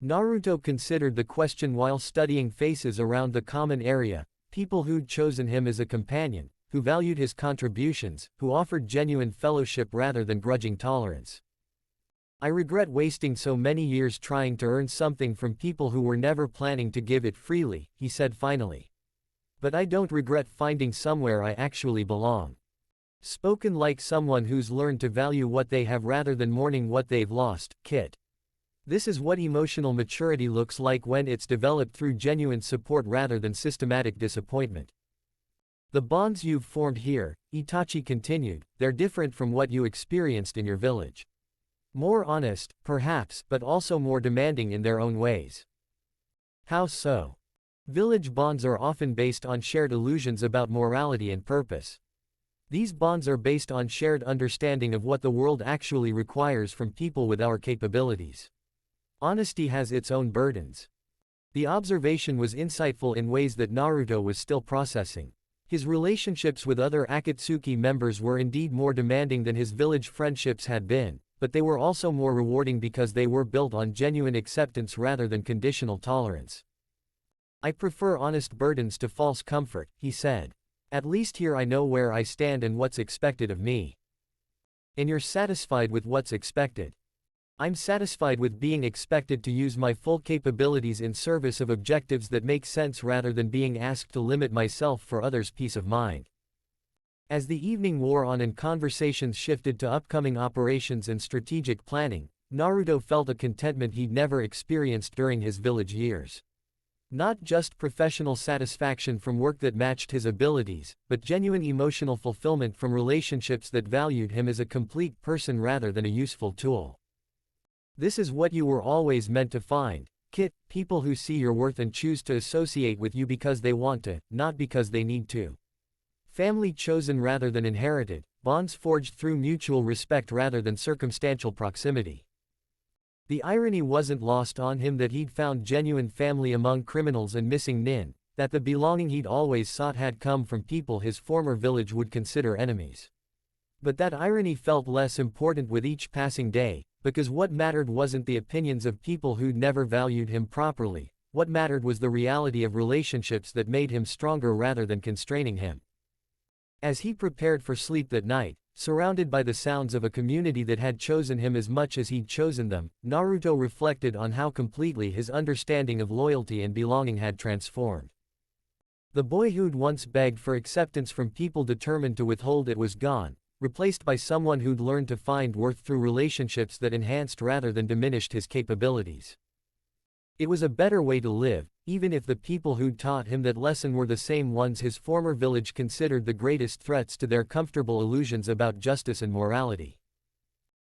Naruto considered the question while studying faces around the common area, people who'd chosen him as a companion, who valued his contributions, who offered genuine fellowship rather than grudging tolerance. I regret wasting so many years trying to earn something from people who were never planning to give it freely, he said finally. But I don't regret finding somewhere I actually belong. Spoken like someone who's learned to value what they have rather than mourning what they've lost, Kit. This is what emotional maturity looks like when it's developed through genuine support rather than systematic disappointment. The bonds you've formed here, Itachi continued, they're different from what you experienced in your village. More honest, perhaps, but also more demanding in their own ways. How so? Village bonds are often based on shared illusions about morality and purpose. These bonds are based on shared understanding of what the world actually requires from people with our capabilities. Honesty has its own burdens. The observation was insightful in ways that Naruto was still processing. His relationships with other Akatsuki members were indeed more demanding than his village friendships had been, but they were also more rewarding because they were built on genuine acceptance rather than conditional tolerance. I prefer honest burdens to false comfort, he said. At least here I know where I stand and what's expected of me. And you're satisfied with what's expected. I'm satisfied with being expected to use my full capabilities in service of objectives that make sense rather than being asked to limit myself for others' peace of mind. As the evening wore on and conversations shifted to upcoming operations and strategic planning, Naruto felt a contentment he'd never experienced during his village years. Not just professional satisfaction from work that matched his abilities, but genuine emotional fulfillment from relationships that valued him as a complete person rather than a useful tool. This is what you were always meant to find, Kit, people who see your worth and choose to associate with you because they want to, not because they need to. Family chosen rather than inherited, bonds forged through mutual respect rather than circumstantial proximity. The irony wasn't lost on him that he'd found genuine family among criminals and missing nin, that the belonging he'd always sought had come from people his former village would consider enemies. But that irony felt less important with each passing day, because what mattered wasn't the opinions of people who'd never valued him properly, what mattered was the reality of relationships that made him stronger rather than constraining him. As he prepared for sleep that night, surrounded by the sounds of a community that had chosen him as much as he'd chosen them, Naruto reflected on how completely his understanding of loyalty and belonging had transformed. The boy who'd once begged for acceptance from people determined to withhold it was gone, replaced by someone who'd learned to find worth through relationships that enhanced rather than diminished his capabilities. It was a better way to live, even if the people who'd taught him that lesson were the same ones his former village considered the greatest threats to their comfortable illusions about justice and morality.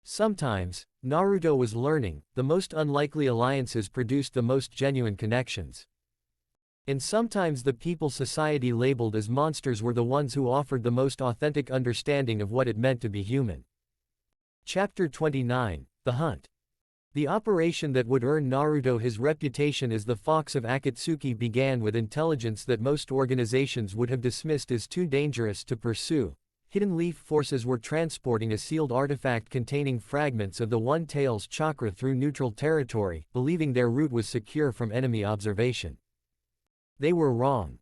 Sometimes, Naruto was learning, the most unlikely alliances produced the most genuine connections. And sometimes the people society labeled as monsters were the ones who offered the most authentic understanding of what it meant to be human. Chapter 29, The Hunt. The operation that would earn Naruto his reputation as the Fox of Akatsuki began with intelligence that most organizations would have dismissed as too dangerous to pursue. Hidden Leaf forces were transporting a sealed artifact containing fragments of the One Tail's chakra through neutral territory, believing their route was secure from enemy observation. They were wrong.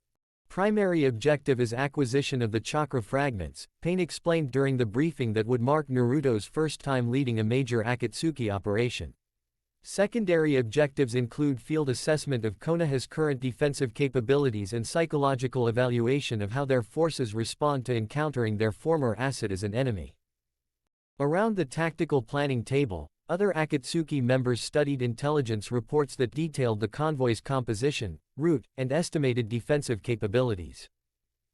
Primary objective is acquisition of the chakra fragments, Pain explained during the briefing that would mark Naruto's first time leading a major Akatsuki operation. Secondary objectives include field assessment of Konoha's current defensive capabilities and psychological evaluation of how their forces respond to encountering their former asset as an enemy. Around the tactical planning table, other Akatsuki members studied intelligence reports that detailed the convoy's composition, route, and estimated defensive capabilities.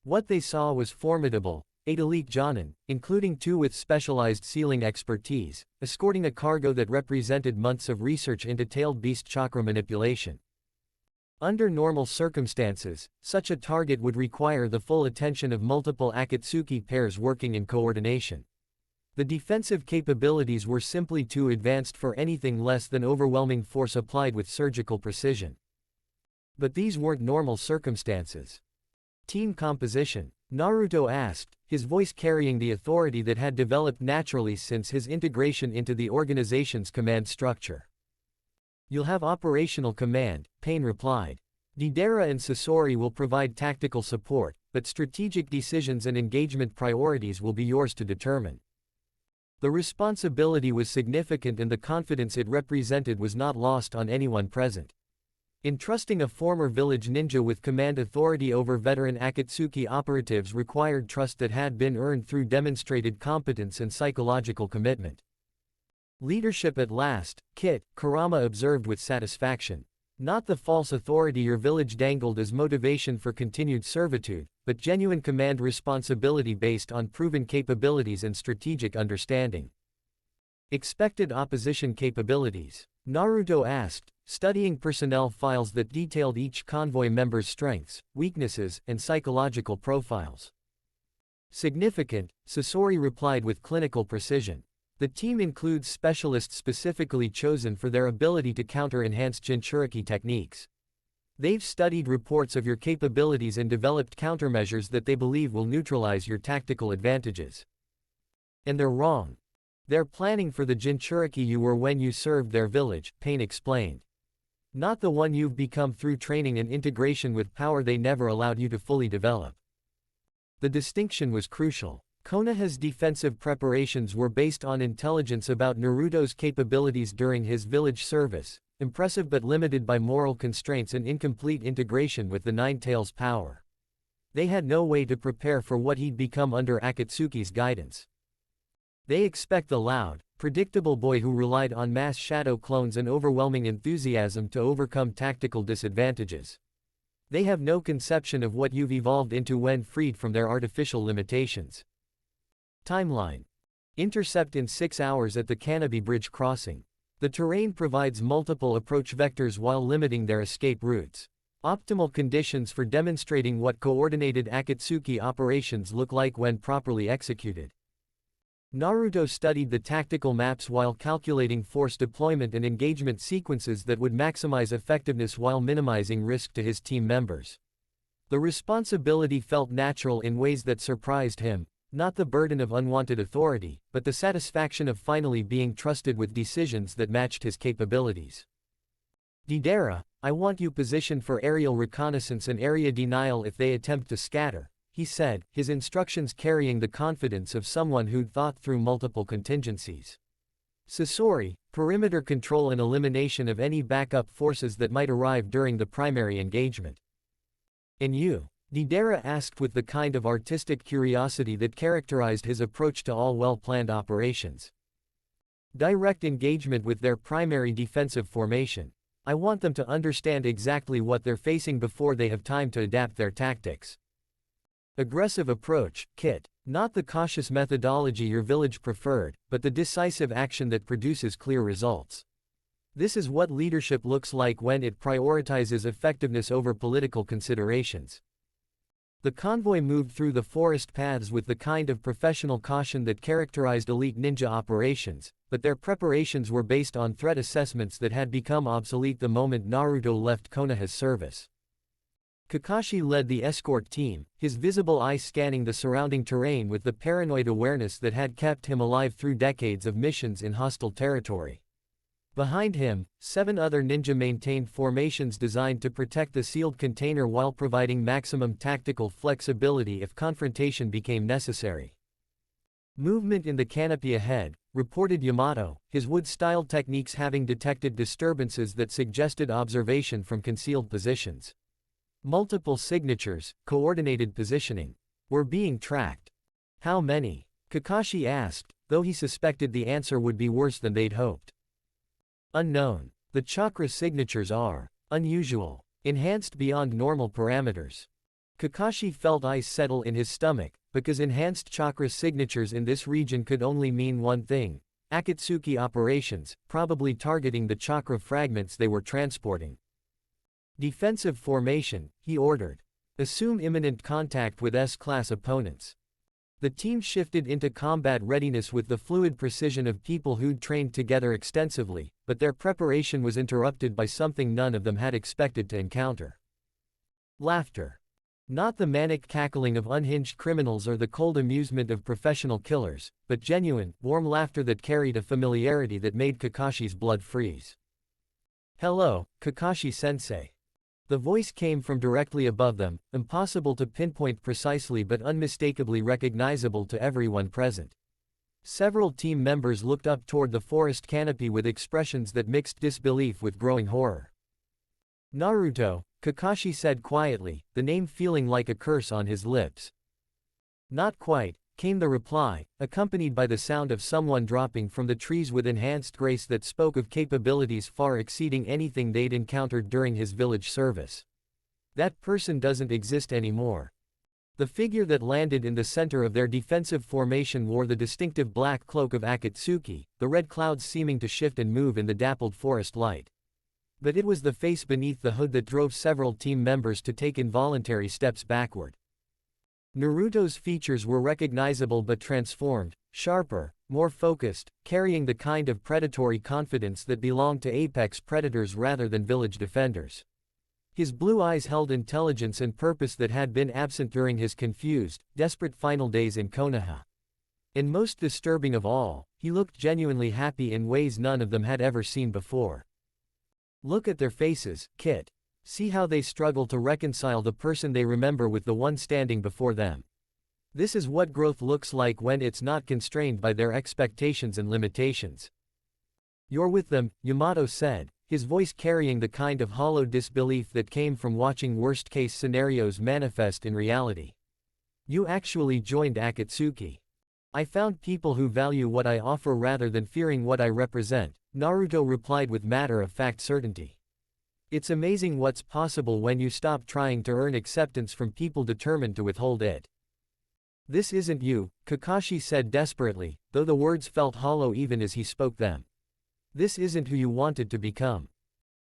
What they saw was formidable: 8 elite Jonin, including 2 with specialized sealing expertise, escorting a cargo that represented months of research into tailed beast chakra manipulation. Under normal circumstances, such a target would require the full attention of multiple Akatsuki pairs working in coordination. The defensive capabilities were simply too advanced for anything less than overwhelming force applied with surgical precision. But these weren't normal circumstances. Team composition, Naruto asked, his voice carrying the authority that had developed naturally since his integration into the organization's command structure. You'll have operational command, Pain replied. Deidara and Sasori will provide tactical support, but strategic decisions and engagement priorities will be yours to determine. The responsibility was significant and the confidence it represented was not lost on anyone present. Entrusting a former village ninja with command authority over veteran Akatsuki operatives required trust that had been earned through demonstrated competence and psychological commitment. Leadership at last, Kit, Kurama observed with satisfaction. Not the false authority your village dangled as motivation for continued servitude, but genuine command responsibility based on proven capabilities and strategic understanding. Expected opposition capabilities, Naruto asked, studying personnel files that detailed each convoy member's strengths, weaknesses, and psychological profiles. Significant, Sasori replied with clinical precision. The team includes specialists specifically chosen for their ability to counter enhanced Jinchuriki techniques. They've studied reports of your capabilities and developed countermeasures that they believe will neutralize your tactical advantages. And they're wrong. They're planning for the Jinchuriki you were when you served their village, Pain explained. Not the one you've become through training and integration with power they never allowed you to fully develop. The distinction was crucial. Konoha's defensive preparations were based on intelligence about Naruto's capabilities during his village service, impressive but limited by moral constraints and incomplete integration with the Nine Tails' power. They had no way to prepare for what he'd become under Akatsuki's guidance. They expect the loud, predictable boy who relied on mass shadow clones and overwhelming enthusiasm to overcome tactical disadvantages. They have no conception of what you've evolved into when freed from their artificial limitations. Timeline. Intercept in 6 hours at the Canopy Bridge crossing. The terrain provides multiple approach vectors while limiting their escape routes. Optimal conditions for demonstrating what coordinated Akatsuki operations look like when properly executed. Naruto studied the tactical maps while calculating force deployment and engagement sequences that would maximize effectiveness while minimizing risk to his team members. The responsibility felt natural in ways that surprised him. Not the burden of unwanted authority, but the satisfaction of finally being trusted with decisions that matched his capabilities. Deidara, I want you positioned for aerial reconnaissance and area denial if they attempt to scatter, he said, his instructions carrying the confidence of someone who'd thought through multiple contingencies. Sasori, perimeter control and elimination of any backup forces that might arrive during the primary engagement. And you, Deidara asked with the kind of artistic curiosity that characterized his approach to all well-planned operations. Direct engagement with their primary defensive formation. I want them to understand exactly what they're facing before they have time to adapt their tactics. Aggressive approach, Kit. Not the cautious methodology your village preferred, but the decisive action that produces clear results. This is what leadership looks like when it prioritizes effectiveness over political considerations. The convoy moved through the forest paths with the kind of professional caution that characterized elite ninja operations, but their preparations were based on threat assessments that had become obsolete the moment Naruto left Konoha's service. Kakashi led the escort team, his visible eye scanning the surrounding terrain with the paranoid awareness that had kept him alive through decades of missions in hostile territory. Behind him, 7 other ninja maintained formations designed to protect the sealed container while providing maximum tactical flexibility if confrontation became necessary. Movement in the canopy ahead, reported Yamato, his wood-style techniques having detected disturbances that suggested observation from concealed positions. Multiple signatures, coordinated positioning, were being tracked. How many? Kakashi asked, though he suspected the answer would be worse than they'd hoped. Unknown. The chakra signatures are unusual, enhanced beyond normal parameters. Kakashi felt ice settle in his stomach, because enhanced chakra signatures in this region could only mean one thing: Akatsuki operations, probably targeting the chakra fragments they were transporting. Defensive formation, he ordered. Assume imminent contact with S-class opponents. The team shifted into combat readiness with the fluid precision of people who'd trained together extensively, but their preparation was interrupted by something none of them had expected to encounter. Laughter. Not the manic cackling of unhinged criminals or the cold amusement of professional killers, but genuine, warm laughter that carried a familiarity that made Kakashi's blood freeze. Hello, Kakashi-sensei. The voice came from directly above them, impossible to pinpoint precisely but unmistakably recognizable to everyone present. Several team members looked up toward the forest canopy with expressions that mixed disbelief with growing horror. Naruto, Kakashi said quietly, the name feeling like a curse on his lips. Not quite, came the reply, accompanied by the sound of someone dropping from the trees with enhanced grace that spoke of capabilities far exceeding anything they'd encountered during his village service. That person doesn't exist anymore. The figure that landed in the center of their defensive formation wore the distinctive black cloak of Akatsuki, the red clouds seeming to shift and move in the dappled forest light. But it was the face beneath the hood that drove several team members to take involuntary steps backward. Naruto's features were recognizable but transformed, sharper, more focused, carrying the kind of predatory confidence that belonged to apex predators rather than village defenders. His blue eyes held intelligence and purpose that had been absent during his confused, desperate final days in Konoha. And most disturbing of all, he looked genuinely happy in ways none of them had ever seen before. Look at their faces, Kit. See how they struggle to reconcile the person they remember with the one standing before them. This is what growth looks like when it's not constrained by their expectations and limitations. You're with them, Yamato said, his voice carrying the kind of hollow disbelief that came from watching worst-case scenarios manifest in reality. You actually joined Akatsuki. I found people who value what I offer rather than fearing what I represent, Naruto replied with matter-of-fact certainty. It's amazing what's possible when you stop trying to earn acceptance from people determined to withhold it. This isn't you, Kakashi said desperately, though the words felt hollow even as he spoke them. This isn't who you wanted to become.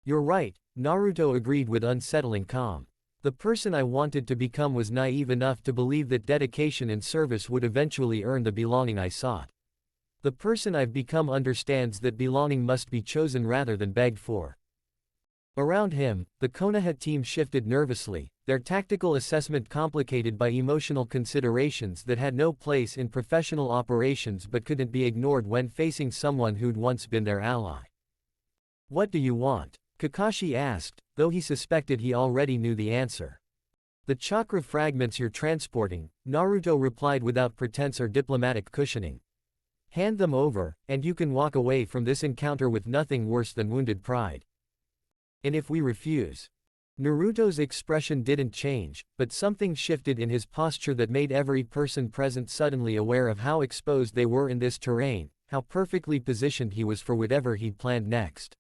You're right, Naruto agreed with unsettling calm. The person I wanted to become was naive enough to believe that dedication and service would eventually earn the belonging I sought. The person I've become understands that belonging must be chosen rather than begged for. Around him, the Konoha team shifted nervously, their tactical assessment complicated by emotional considerations that had no place in professional operations but couldn't be ignored when facing someone who'd once been their ally. What do you want? Kakashi asked, though he suspected he already knew the answer. The chakra fragments you're transporting, Naruto replied without pretense or diplomatic cushioning. Hand them over, and you can walk away from this encounter with nothing worse than wounded pride. And if we refuse? Naruto's expression didn't change, but something shifted in his posture that made every person present suddenly aware of how exposed they were in this terrain, how perfectly positioned he was for whatever he'd planned next.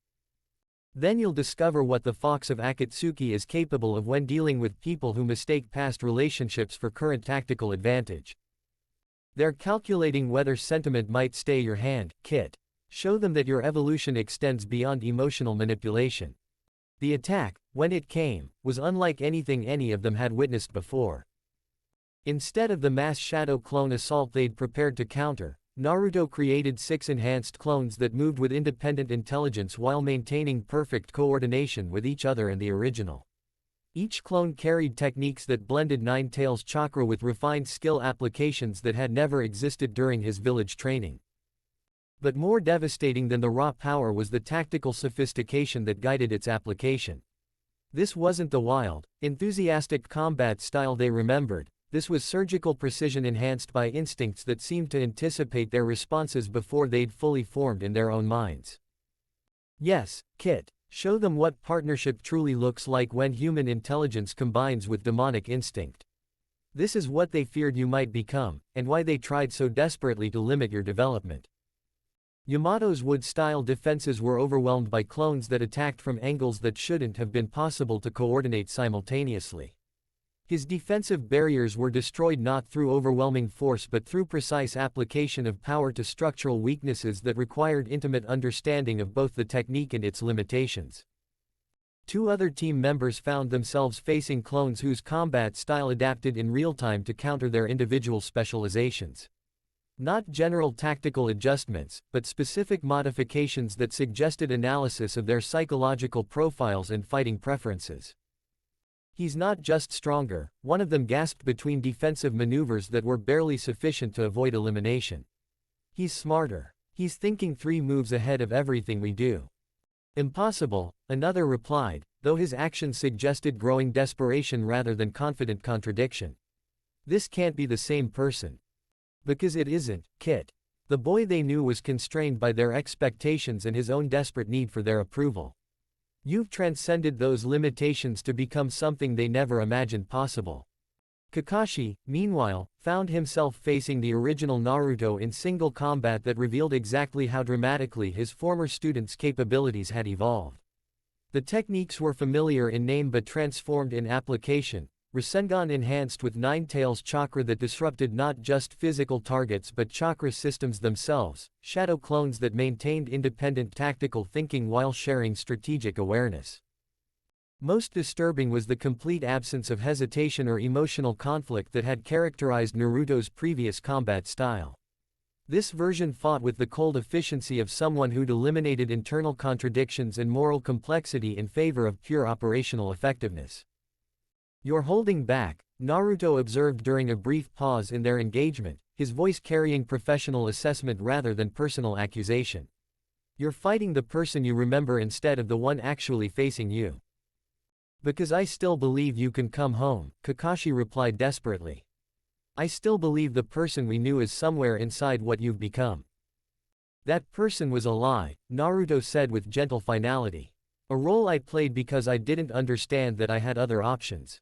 Then you'll discover what the Fox of Akatsuki is capable of when dealing with people who mistake past relationships for current tactical advantage. They're calculating whether sentiment might stay your hand, Kit. Show them that your evolution extends beyond emotional manipulation. The attack, when it came, was unlike anything any of them had witnessed before. Instead of the mass shadow clone assault they'd prepared to counter, Naruto created 6 enhanced clones that moved with independent intelligence while maintaining perfect coordination with each other and the original. Each clone carried techniques that blended Nine Tails chakra with refined skill applications that had never existed during his village training. But more devastating than the raw power was the tactical sophistication that guided its application. This wasn't the wild, enthusiastic combat style they remembered. This was surgical precision enhanced by instincts that seemed to anticipate their responses before they'd fully formed in their own minds. Yes, Kit, show them what partnership truly looks like when human intelligence combines with demonic instinct. This is what they feared you might become, and why they tried so desperately to limit your development. Yamato's wood-style defenses were overwhelmed by clones that attacked from angles that shouldn't have been possible to coordinate simultaneously. His defensive barriers were destroyed not through overwhelming force but through precise application of power to structural weaknesses that required intimate understanding of both the technique and its limitations. 2 other team members found themselves facing clones whose combat style adapted in real time to counter their individual specializations. Not general tactical adjustments, but specific modifications that suggested analysis of their psychological profiles and fighting preferences. He's not just stronger, one of them gasped between defensive maneuvers that were barely sufficient to avoid elimination. He's smarter. He's thinking 3 moves ahead of everything we do. Impossible, another replied, though his actions suggested growing desperation rather than confident contradiction. This can't be the same person. Because it isn't, Kit. The boy they knew was constrained by their expectations and his own desperate need for their approval. You've transcended those limitations to become something they never imagined possible. Kakashi, meanwhile, found himself facing the original Naruto in single combat that revealed exactly how dramatically his former student's capabilities had evolved. The techniques were familiar in name but transformed in application. Rasengan enhanced with Nine Tails chakra that disrupted not just physical targets but chakra systems themselves, shadow clones that maintained independent tactical thinking while sharing strategic awareness. Most disturbing was the complete absence of hesitation or emotional conflict that had characterized Naruto's previous combat style. This version fought with the cold efficiency of someone who'd eliminated internal contradictions and moral complexity in favor of pure operational effectiveness. "You're holding back," Naruto observed during a brief pause in their engagement, his voice carrying professional assessment rather than personal accusation. "You're fighting the person you remember instead of the one actually facing you." "Because I still believe you can come home," Kakashi replied desperately. "I still believe the person we knew is somewhere inside what you've become." "That person was a lie," Naruto said with gentle finality. "A role I played because I didn't understand that I had other options.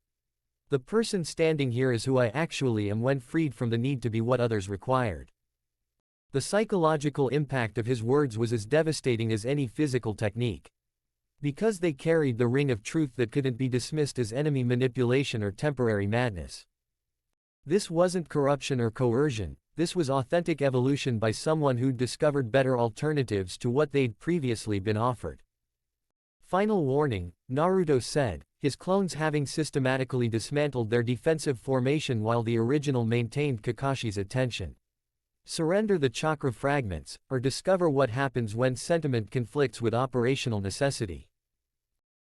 The person standing here is who I actually am when freed from the need to be what others required." The psychological impact of his words was as devastating as any physical technique. Because they carried the ring of truth that couldn't be dismissed as enemy manipulation or temporary madness. This wasn't corruption or coercion, this was authentic evolution by someone who'd discovered better alternatives to what they'd previously been offered. "Final warning," Naruto said, his clones having systematically dismantled their defensive formation while the original maintained Kakashi's attention. "Surrender the chakra fragments, or discover what happens when sentiment conflicts with operational necessity."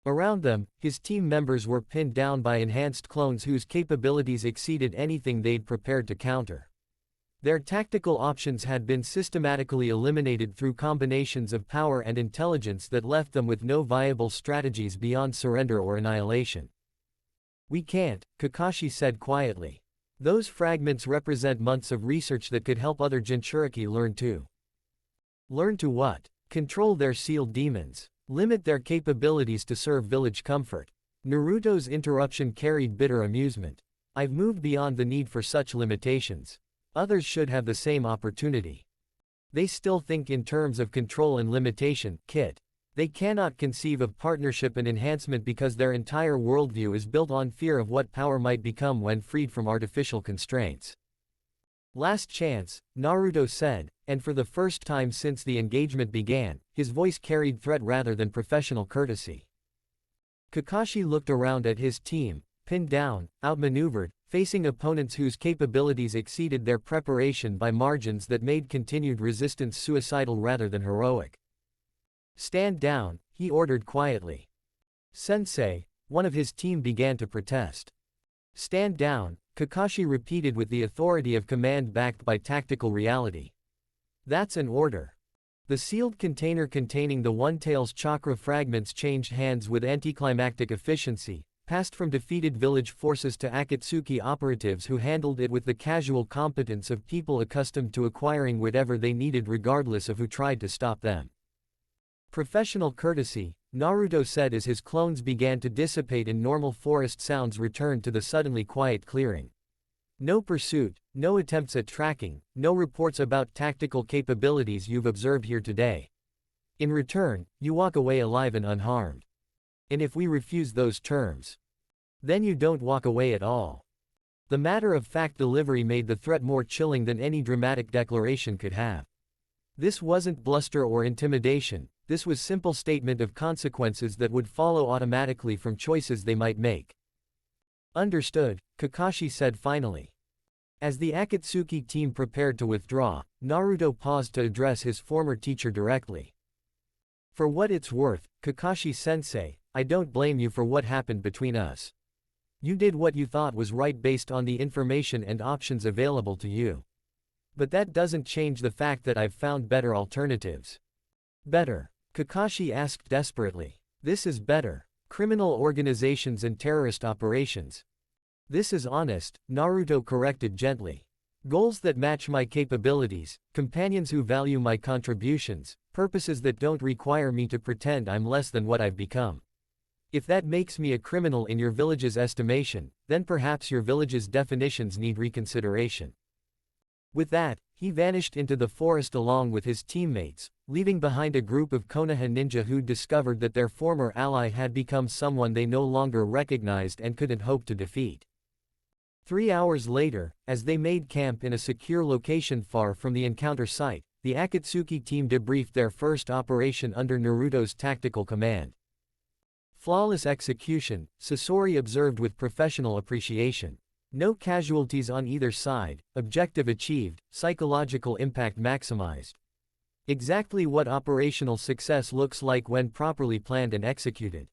Around them, his team members were pinned down by enhanced clones whose capabilities exceeded anything they'd prepared to counter. Their tactical options had been systematically eliminated through combinations of power and intelligence that left them with no viable strategies beyond surrender or annihilation. "We can't," Kakashi said quietly. "Those fragments represent months of research that could help other Jinchuriki learn too." "Learn to what?" "Control their sealed demons. Limit their capabilities to serve village comfort." Naruto's interruption carried bitter amusement. I've moved beyond the need for such limitations. Others should have the same opportunity. They still think in terms of control and limitation, Kit. They cannot conceive of partnership and enhancement because their entire worldview is built on fear of what power might become when freed from artificial constraints. Last chance, Naruto said, and for the first time since the engagement began, his voice carried threat rather than professional courtesy. Kakashi looked around at his team, pinned down, outmaneuvered, facing opponents whose capabilities exceeded their preparation by margins that made continued resistance suicidal rather than heroic. Stand down, he ordered quietly. Sensei, one of his team began to protest. Stand down, Kakashi repeated with the authority of command backed by tactical reality. That's an order. The sealed container containing the One-Tail's chakra fragments changed hands with anticlimactic efficiency, passed from defeated village forces to Akatsuki operatives who handled it with the casual competence of people accustomed to acquiring whatever they needed regardless of who tried to stop them. Professional courtesy, Naruto said as his clones began to dissipate and normal forest sounds returned to the suddenly quiet clearing. No pursuit, no attempts at tracking, no reports about tactical capabilities you've observed here today. In return, you walk away alive and unharmed. And if we refuse those terms, then you don't walk away at all. The matter-of-fact delivery made the threat more chilling than any dramatic declaration could have. This wasn't bluster or intimidation, this was simple statement of consequences that would follow automatically from choices they might make. Understood, Kakashi said finally. As the Akatsuki team prepared to withdraw, Naruto paused to address his former teacher directly. For what it's worth, Kakashi-sensei, I don't blame you for what happened between us. You did what you thought was right based on the information and options available to you. But that doesn't change the fact that I've found better alternatives. Better? Kakashi asked desperately. This is better. Criminal organizations and terrorist operations. This is honest, Naruto corrected gently. Goals that match my capabilities, companions who value my contributions, purposes that don't require me to pretend I'm less than what I've become. If that makes me a criminal in your village's estimation, then perhaps your village's definitions need reconsideration. With that, he vanished into the forest along with his teammates, leaving behind a group of Konoha ninja who'd discovered that their former ally had become someone they no longer recognized and couldn't hope to defeat. 3 hours later, as they made camp in a secure location far from the encounter site, the Akatsuki team debriefed their first operation under Naruto's tactical command. Flawless execution, Sasori observed with professional appreciation. No casualties on either side, objective achieved, psychological impact maximized. Exactly what operational success looks like when properly planned and executed.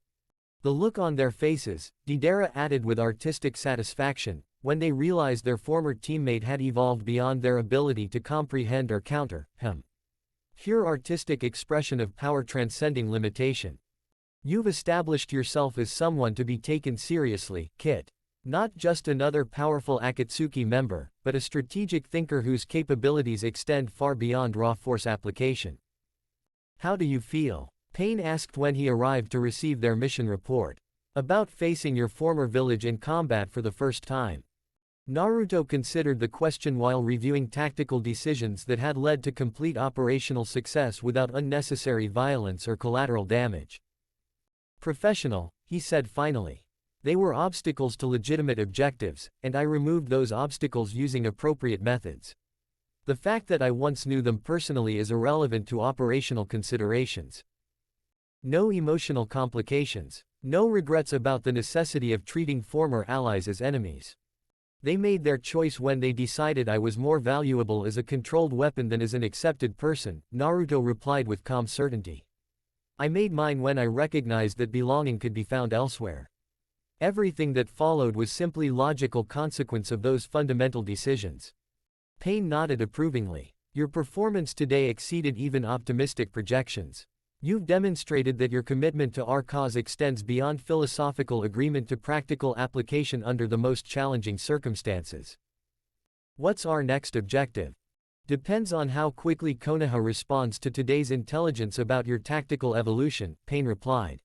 The look on their faces, Deidara added with artistic satisfaction, when they realized their former teammate had evolved beyond their ability to comprehend or counter him. Pure artistic expression of power transcending limitation. You've established yourself as someone to be taken seriously, Kit. Not just another powerful Akatsuki member, but a strategic thinker whose capabilities extend far beyond raw force application. How do you feel? Pain asked when he arrived to receive their mission report. About facing your former village in combat for the first time. Naruto considered the question while reviewing tactical decisions that had led to complete operational success without unnecessary violence or collateral damage. Professional, he said finally. They were obstacles to legitimate objectives, and I removed those obstacles using appropriate methods. The fact that I once knew them personally is irrelevant to operational considerations. No emotional complications, no regrets about the necessity of treating former allies as enemies. They made their choice when they decided I was more valuable as a controlled weapon than as an accepted person, Naruto replied with calm certainty. I made mine when I recognized that belonging could be found elsewhere. Everything that followed was simply logical consequence of those fundamental decisions. Pain nodded approvingly. Your performance today exceeded even optimistic projections. You've demonstrated that your commitment to our cause extends beyond philosophical agreement to practical application under the most challenging circumstances. What's our next objective? Depends on how quickly Konoha responds to today's intelligence about your tactical evolution, Pain replied.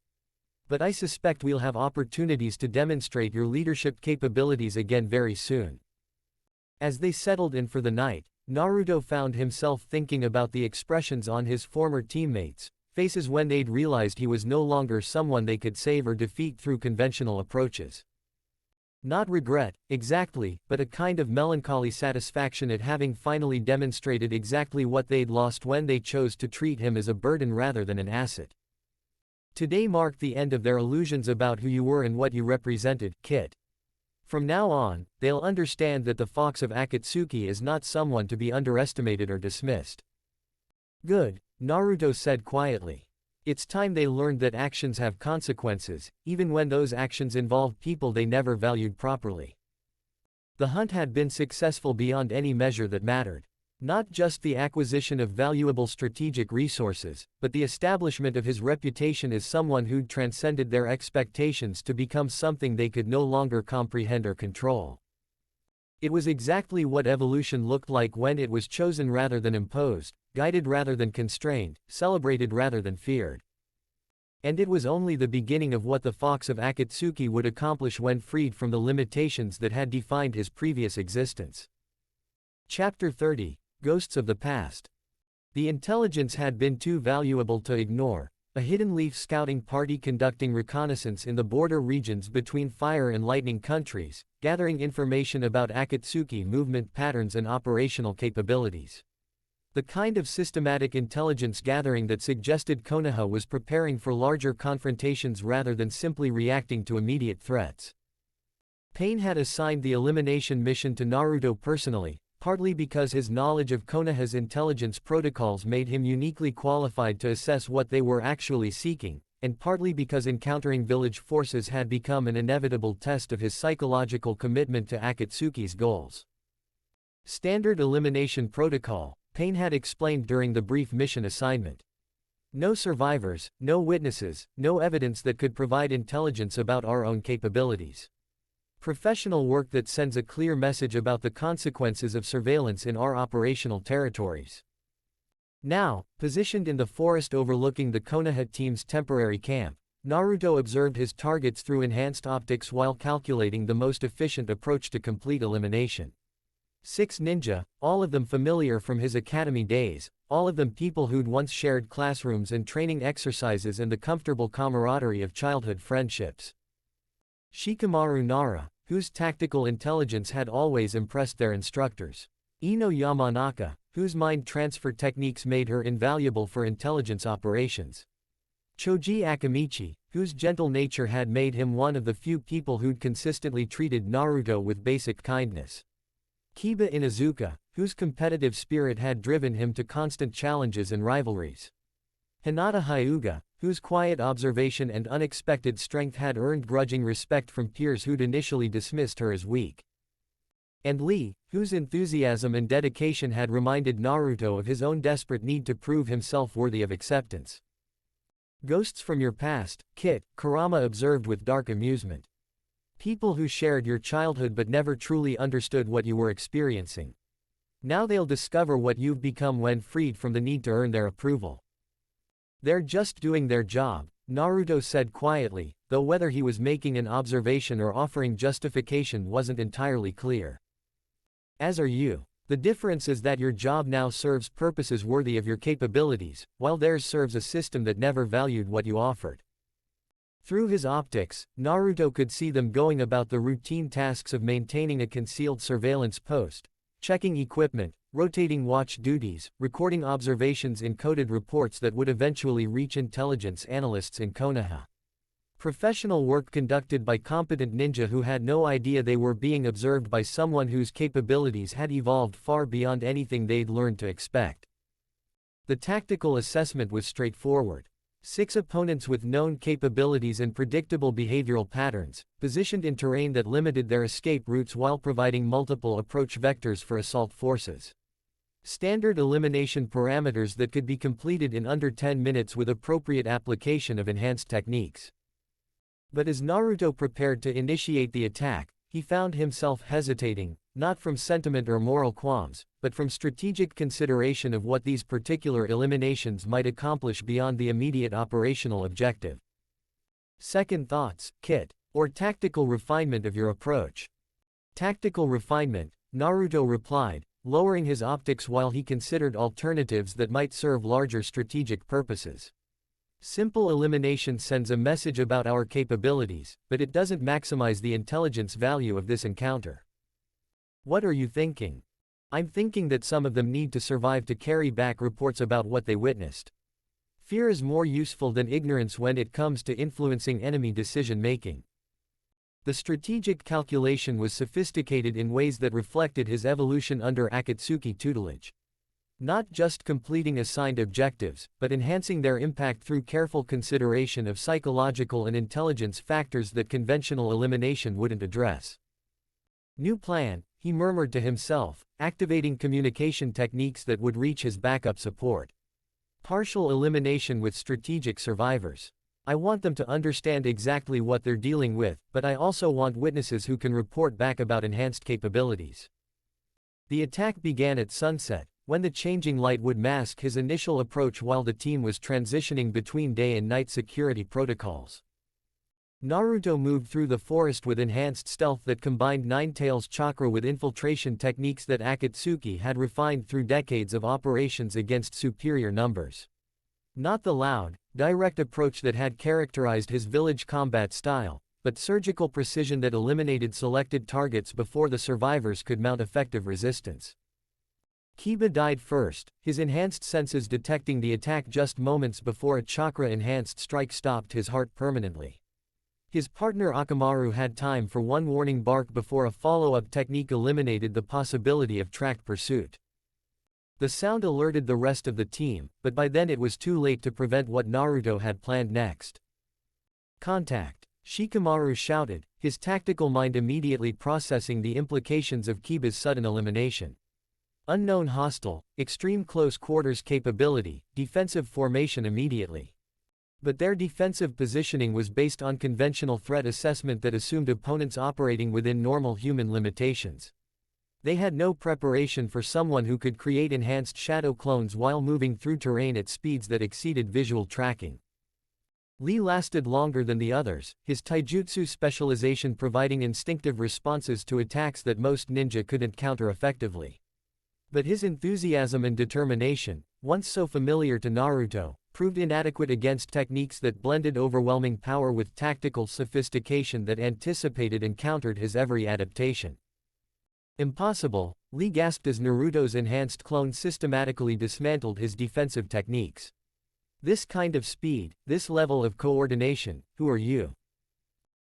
but I suspect we'll have opportunities to demonstrate your leadership capabilities again very soon. As they settled in for the night, Naruto found himself thinking about the expressions on his former teammates' faces when they'd realized he was no longer someone they could save or defeat through conventional approaches. Not regret, exactly, but a kind of melancholy satisfaction at having finally demonstrated exactly what they'd lost when they chose to treat him as a burden rather than an asset. Today marked the end of their illusions about who you were and what you represented, Kit. From now on, they'll understand that the Fox of Akatsuki is not someone to be underestimated or dismissed. Good, Naruto said quietly. It's time they learned that actions have consequences, even when those actions involve people they never valued properly. The hunt had been successful beyond any measure that mattered. Not just the acquisition of valuable strategic resources, but the establishment of his reputation as someone who'd transcended their expectations to become something they could no longer comprehend or control. It was exactly what evolution looked like when it was chosen rather than imposed, guided rather than constrained, celebrated rather than feared. And it was only the beginning of what the Fox of Akatsuki would accomplish when freed from the limitations that had defined his previous existence. Chapter 30. Ghosts of the Past. The intelligence had been too valuable to ignore, a hidden leaf scouting party conducting reconnaissance in the border regions between Fire and Lightning countries, gathering information about Akatsuki movement patterns and operational capabilities. The kind of systematic intelligence gathering that suggested Konoha was preparing for larger confrontations rather than simply reacting to immediate threats. Pain had assigned the elimination mission to Naruto personally, partly because his knowledge of Konoha's intelligence protocols made him uniquely qualified to assess what they were actually seeking, and partly because encountering village forces had become an inevitable test of his psychological commitment to Akatsuki's goals. Standard elimination protocol, Pain had explained during the brief mission assignment. No survivors, no witnesses, no evidence that could provide intelligence about our own capabilities. Professional work that sends a clear message about the consequences of surveillance in our operational territories. Now, positioned in the forest overlooking the Konoha team's temporary camp, Naruto observed his targets through enhanced optics while calculating the most efficient approach to complete elimination. 6 ninja, all of them familiar from his academy days, all of them people who'd once shared classrooms and training exercises and the comfortable camaraderie of childhood friendships. Shikamaru Nara, whose tactical intelligence had always impressed their instructors. Ino Yamanaka, whose mind transfer techniques made her invaluable for intelligence operations. Choji Akamichi, whose gentle nature had made him one of the few people who'd consistently treated Naruto with basic kindness. Kiba Inuzuka, whose competitive spirit had driven him to constant challenges and rivalries. Hinata Hyuga, whose quiet observation and unexpected strength had earned grudging respect from peers who'd initially dismissed her as weak. And Lee, whose enthusiasm and dedication had reminded Naruto of his own desperate need to prove himself worthy of acceptance. Ghosts from your past, Kit, Kurama observed with dark amusement. People who shared your childhood but never truly understood what you were experiencing. Now they'll discover what you've become when freed from the need to earn their approval. They're just doing their job, Naruto said quietly, though whether he was making an observation or offering justification wasn't entirely clear. As are you. The difference is that your job now serves purposes worthy of your capabilities, while theirs serves a system that never valued what you offered. Through his optics, Naruto could see them going about the routine tasks of maintaining a concealed surveillance post, checking equipment, rotating watch duties, recording observations in coded reports that would eventually reach intelligence analysts in Konoha. Professional work conducted by competent ninja who had no idea they were being observed by someone whose capabilities had evolved far beyond anything they'd learned to expect. The tactical assessment was straightforward. 6 opponents with known capabilities and predictable behavioral patterns, positioned in terrain that limited their escape routes while providing multiple approach vectors for assault forces. Standard elimination parameters that could be completed in under 10 minutes with appropriate application of enhanced techniques. But as Naruto prepared to initiate the attack, he found himself hesitating, not from sentiment or moral qualms, but from strategic consideration of what these particular eliminations might accomplish beyond the immediate operational objective. Second thoughts, kit, or tactical refinement of your approach. Tactical refinement, Naruto replied, lowering his optics while he considered alternatives that might serve larger strategic purposes. Simple elimination sends a message about our capabilities, but it doesn't maximize the intelligence value of this encounter. What are you thinking? I'm thinking that some of them need to survive to carry back reports about what they witnessed. Fear is more useful than ignorance when it comes to influencing enemy decision-making. The strategic calculation was sophisticated in ways that reflected his evolution under Akatsuki tutelage. Not just completing assigned objectives, but enhancing their impact through careful consideration of psychological and intelligence factors that conventional elimination wouldn't address. New plan, he murmured to himself, activating communication techniques that would reach his backup support. Partial elimination with strategic survivors. I want them to understand exactly what they're dealing with, but I also want witnesses who can report back about enhanced capabilities. The attack began at sunset, when the changing light would mask his initial approach while the team was transitioning between day and night security protocols. Naruto moved through the forest with enhanced stealth that combined Nine-Tails chakra with infiltration techniques that Akatsuki had refined through decades of operations against superior numbers. Not the loud, direct approach that had characterized his village combat style, but surgical precision that eliminated selected targets before the survivors could mount effective resistance. Kiba died first, his enhanced senses detecting the attack just moments before a chakra-enhanced strike stopped his heart permanently. His partner Akamaru had time for one warning bark before a follow-up technique eliminated the possibility of tracked pursuit. The sound alerted the rest of the team, but by then it was too late to prevent what Naruto had planned next. Contact! Shikamaru shouted, his tactical mind immediately processing the implications of Kiba's sudden elimination. Unknown hostile, extreme close quarters capability, defensive formation immediately. But their defensive positioning was based on conventional threat assessment that assumed opponents operating within normal human limitations. They had no preparation for someone who could create enhanced shadow clones while moving through terrain at speeds that exceeded visual tracking. Lee lasted longer than the others, his taijutsu specialization providing instinctive responses to attacks that most ninja couldn't counter effectively. But his enthusiasm and determination, once so familiar to Naruto, proved inadequate against techniques that blended overwhelming power with tactical sophistication that anticipated and countered his every adaptation. Impossible, Lee gasped as Naruto's enhanced clone systematically dismantled his defensive techniques. This kind of speed, this level of coordination, who are you?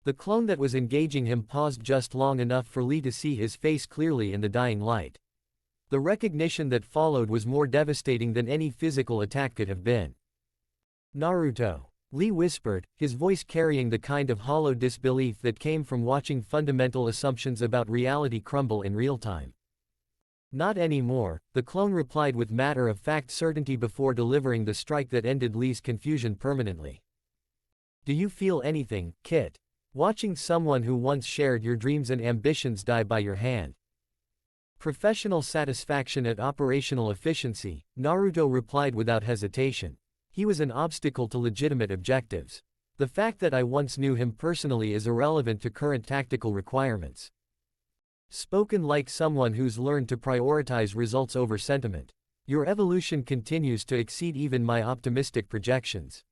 The clone that was engaging him paused just long enough for Lee to see his face clearly in the dying light. The recognition that followed was more devastating than any physical attack could have been. Naruto, Lee whispered, his voice carrying the kind of hollow disbelief that came from watching fundamental assumptions about reality crumble in real time. Not anymore, the clone replied with matter-of-fact certainty before delivering the strike that ended Lee's confusion permanently. Do you feel anything, Kit? Watching someone who once shared your dreams and ambitions die by your hand. Professional satisfaction at operational efficiency, Naruto replied without hesitation. He was an obstacle to legitimate objectives. The fact that I once knew him personally is irrelevant to current tactical requirements. Spoken like someone who's learned to prioritize results over sentiment. Your evolution continues to exceed even my optimistic projections.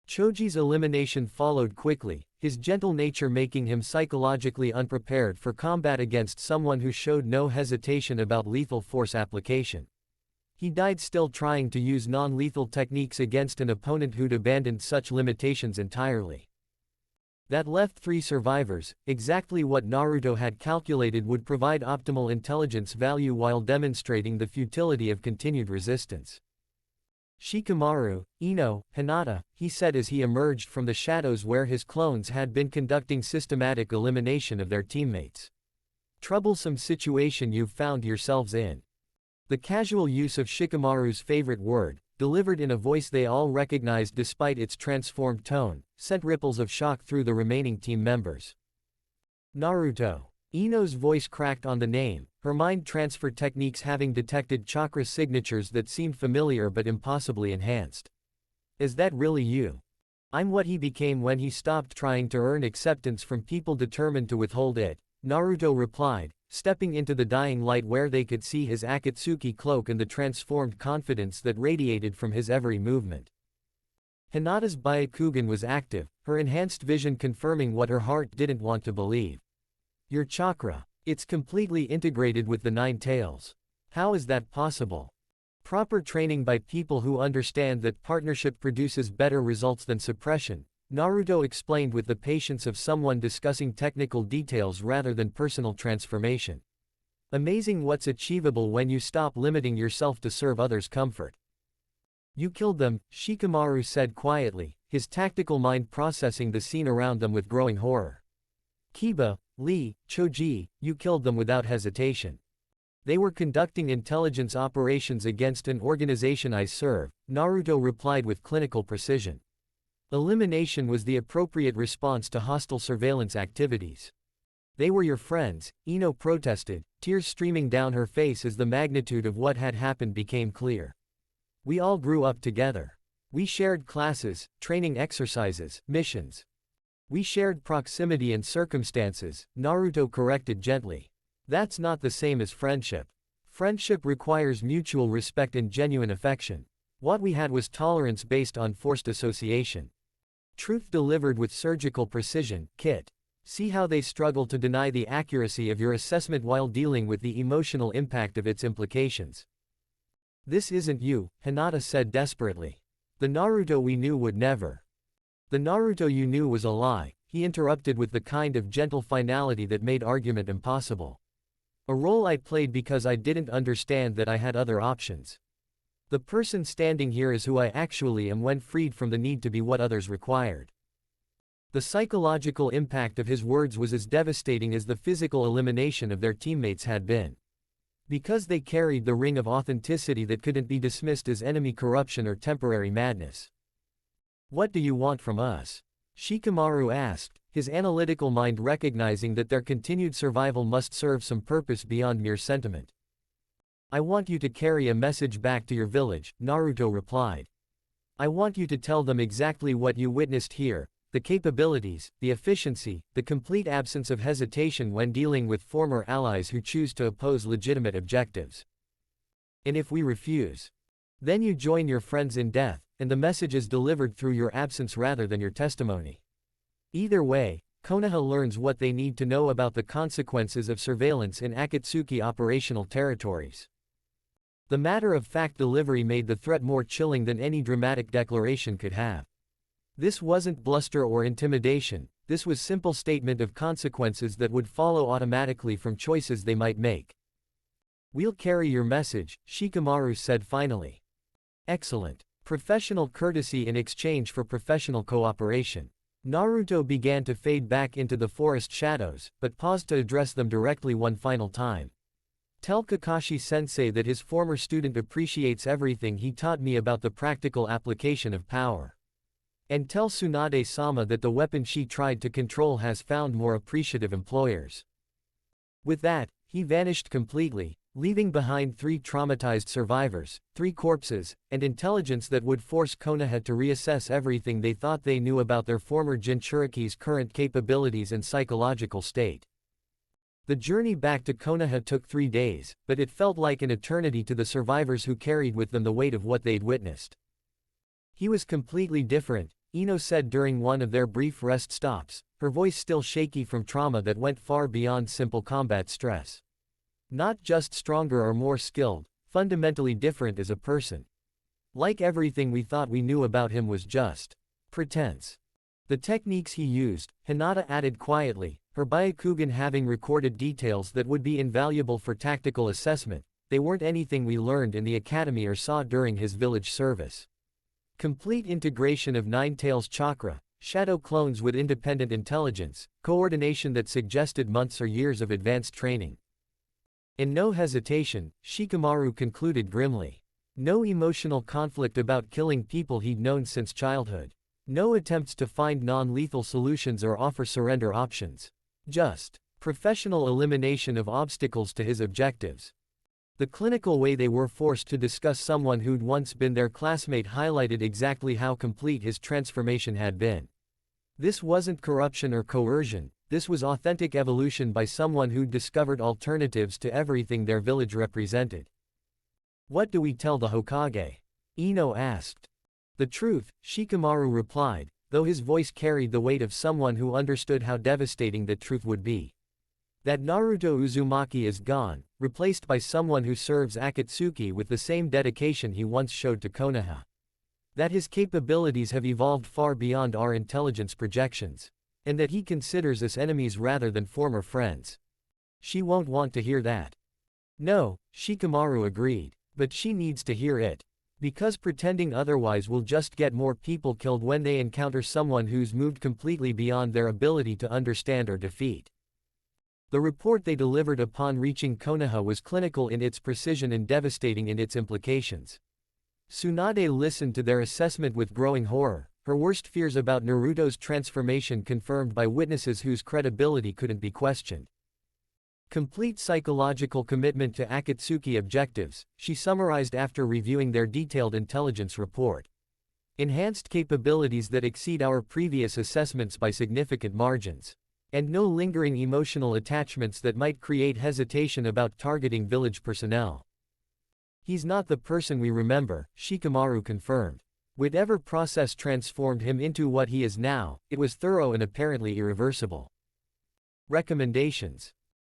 Choji's elimination followed quickly, his gentle nature making him psychologically unprepared for combat against someone who showed no hesitation about lethal force application. He died still trying to use non-lethal techniques against an opponent who'd abandoned such limitations entirely. That left 3 survivors, exactly what Naruto had calculated would provide optimal intelligence value while demonstrating the futility of continued resistance. Shikamaru, Ino, Hinata, he said as he emerged from the shadows where his clones had been conducting systematic elimination of their teammates. Troublesome situation you've found yourselves in. The casual use of Shikamaru's favorite word, delivered in a voice they all recognized despite its transformed tone, sent ripples of shock through the remaining team members. Naruto. Ino's voice cracked on the name, her mind transfer techniques having detected chakra signatures that seemed familiar but impossibly enhanced. Is that really you? I'm what he became when he stopped trying to earn acceptance from people determined to withhold it, Naruto replied, stepping into the dying light where they could see his Akatsuki cloak and the transformed confidence that radiated from his every movement. Hinata's Byakugan was active, her enhanced vision confirming what her heart didn't want to believe. Your chakra. It's completely integrated with the Nine Tails. How is that possible? Proper training by people who understand that partnership produces better results than suppression, Naruto explained with the patience of someone discussing technical details rather than personal transformation. Amazing what's achievable when you stop limiting yourself to serve others' comfort. You killed them, Shikamaru said quietly, his tactical mind processing the scene around them with growing horror. Kiba, Lee, Choji, you killed them without hesitation. They were conducting intelligence operations against an organization I serve, Naruto replied with clinical precision. Elimination was the appropriate response to hostile surveillance activities. They were your friends, Ino protested, tears streaming down her face as the magnitude of what had happened became clear. We all grew up together. We shared classes, training exercises, missions. We shared proximity and circumstances, Naruto corrected gently. That's not the same as friendship. Friendship requires mutual respect and genuine affection. What we had was tolerance based on forced association. Truth delivered with surgical precision, Kit. See how they struggle to deny the accuracy of your assessment while dealing with the emotional impact of its implications. This isn't you, Hinata said desperately. The Naruto we knew would never. The Naruto you knew was a lie, he interrupted with the kind of gentle finality that made argument impossible. A role I played because I didn't understand that I had other options. The person standing here is who I actually am when freed from the need to be what others required. The psychological impact of his words was as devastating as the physical elimination of their teammates had been. Because they carried the ring of authenticity that couldn't be dismissed as enemy corruption or temporary madness. What do you want from us? Shikamaru asked, his analytical mind recognizing that their continued survival must serve some purpose beyond mere sentiment. I want you to carry a message back to your village, Naruto replied. I want you to tell them exactly what you witnessed here, the capabilities, the efficiency, the complete absence of hesitation when dealing with former allies who choose to oppose legitimate objectives. And if we refuse, then you join your friends in death, and the message is delivered through your absence rather than your testimony. Either way, Konoha learns what they need to know about the consequences of surveillance in Akatsuki operational territories. The matter-of-fact delivery made the threat more chilling than any dramatic declaration could have. This wasn't bluster or intimidation, this was simple statement of consequences that would follow automatically from choices they might make. We'll carry your message, Shikamaru said finally. Excellent. Professional courtesy in exchange for professional cooperation. Naruto began to fade back into the forest shadows, but paused to address them directly one final time. Tell Kakashi sensei that his former student appreciates everything he taught me about the practical application of power. And tell Tsunade-sama that the weapon she tried to control has found more appreciative employers. With that, he vanished completely, leaving behind 3 traumatized survivors, 3 corpses, and intelligence that would force Konoha to reassess everything they thought they knew about their former Jinchuriki's current capabilities and psychological state. The journey back to Konoha took 3 days, but it felt like an eternity to the survivors who carried with them the weight of what they'd witnessed. He was completely different, Ino said during one of their brief rest stops, her voice still shaky from trauma that went far beyond simple combat stress. Not just stronger or more skilled, fundamentally different as a person. Like everything we thought we knew about him was just pretense. The techniques he used, Hinata added quietly, her Byakugan having recorded details that would be invaluable for tactical assessment, they weren't anything we learned in the academy or saw during his village service. Complete integration of Nine Tails chakra, shadow clones with independent intelligence, coordination that suggested months or years of advanced training. In no hesitation, Shikamaru concluded grimly. No emotional conflict about killing people he'd known since childhood. No attempts to find non-lethal solutions or offer surrender options. Just professional elimination of obstacles to his objectives. The clinical way they were forced to discuss someone who'd once been their classmate highlighted exactly how complete his transformation had been. This wasn't corruption or coercion, this was authentic evolution by someone who'd discovered alternatives to everything their village represented. What do we tell the Hokage? Ino asked. The truth, Shikamaru replied, though his voice carried the weight of someone who understood how devastating the truth would be. That Naruto Uzumaki is gone, replaced by someone who serves Akatsuki with the same dedication he once showed to Konoha. That his capabilities have evolved far beyond our intelligence projections. And that he considers us enemies rather than former friends. She won't want to hear that. No, Shikamaru agreed. But she needs to hear it. Because pretending otherwise will just get more people killed when they encounter someone who's moved completely beyond their ability to understand or defeat. The report they delivered upon reaching Konoha was clinical in its precision and devastating in its implications. Tsunade listened to their assessment with growing horror, her worst fears about Naruto's transformation confirmed by witnesses whose credibility couldn't be questioned. Complete psychological commitment to Akatsuki objectives, she summarized after reviewing their detailed intelligence report. Enhanced capabilities that exceed our previous assessments by significant margins. And no lingering emotional attachments that might create hesitation about targeting village personnel. He's not the person we remember, Shikamaru confirmed. Whatever process transformed him into what he is now, it was thorough and apparently irreversible. Recommendations.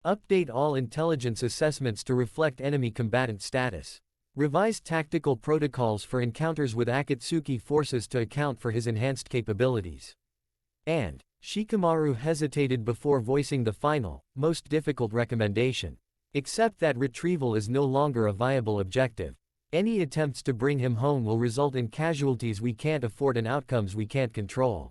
Update all intelligence assessments to reflect enemy combatant status. Revise tactical protocols for encounters with Akatsuki forces to account for his enhanced capabilities. And, Shikamaru hesitated before voicing the final, most difficult recommendation. Accept that retrieval is no longer a viable objective. Any attempts to bring him home will result in casualties we can't afford and outcomes we can't control.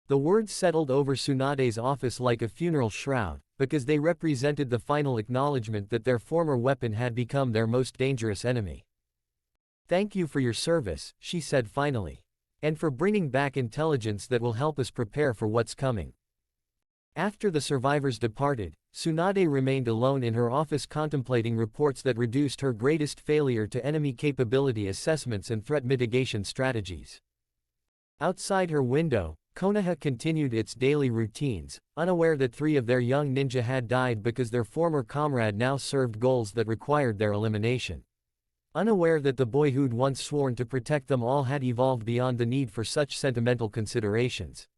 The words settled over Tsunade's office like a funeral shroud, because they represented the final acknowledgement that their former weapon had become their most dangerous enemy. Thank you for your service, she said finally. And for bringing back intelligence that will help us prepare for what's coming. After the survivors departed, Tsunade remained alone in her office contemplating reports that reduced her greatest failure to enemy capability assessments and threat mitigation strategies. Outside her window, Konoha continued its daily routines, unaware that 3 of their young ninja had died because their former comrade now served goals that required their elimination. Unaware that the boy who'd once sworn to protect them all had evolved beyond the need for such sentimental considerations.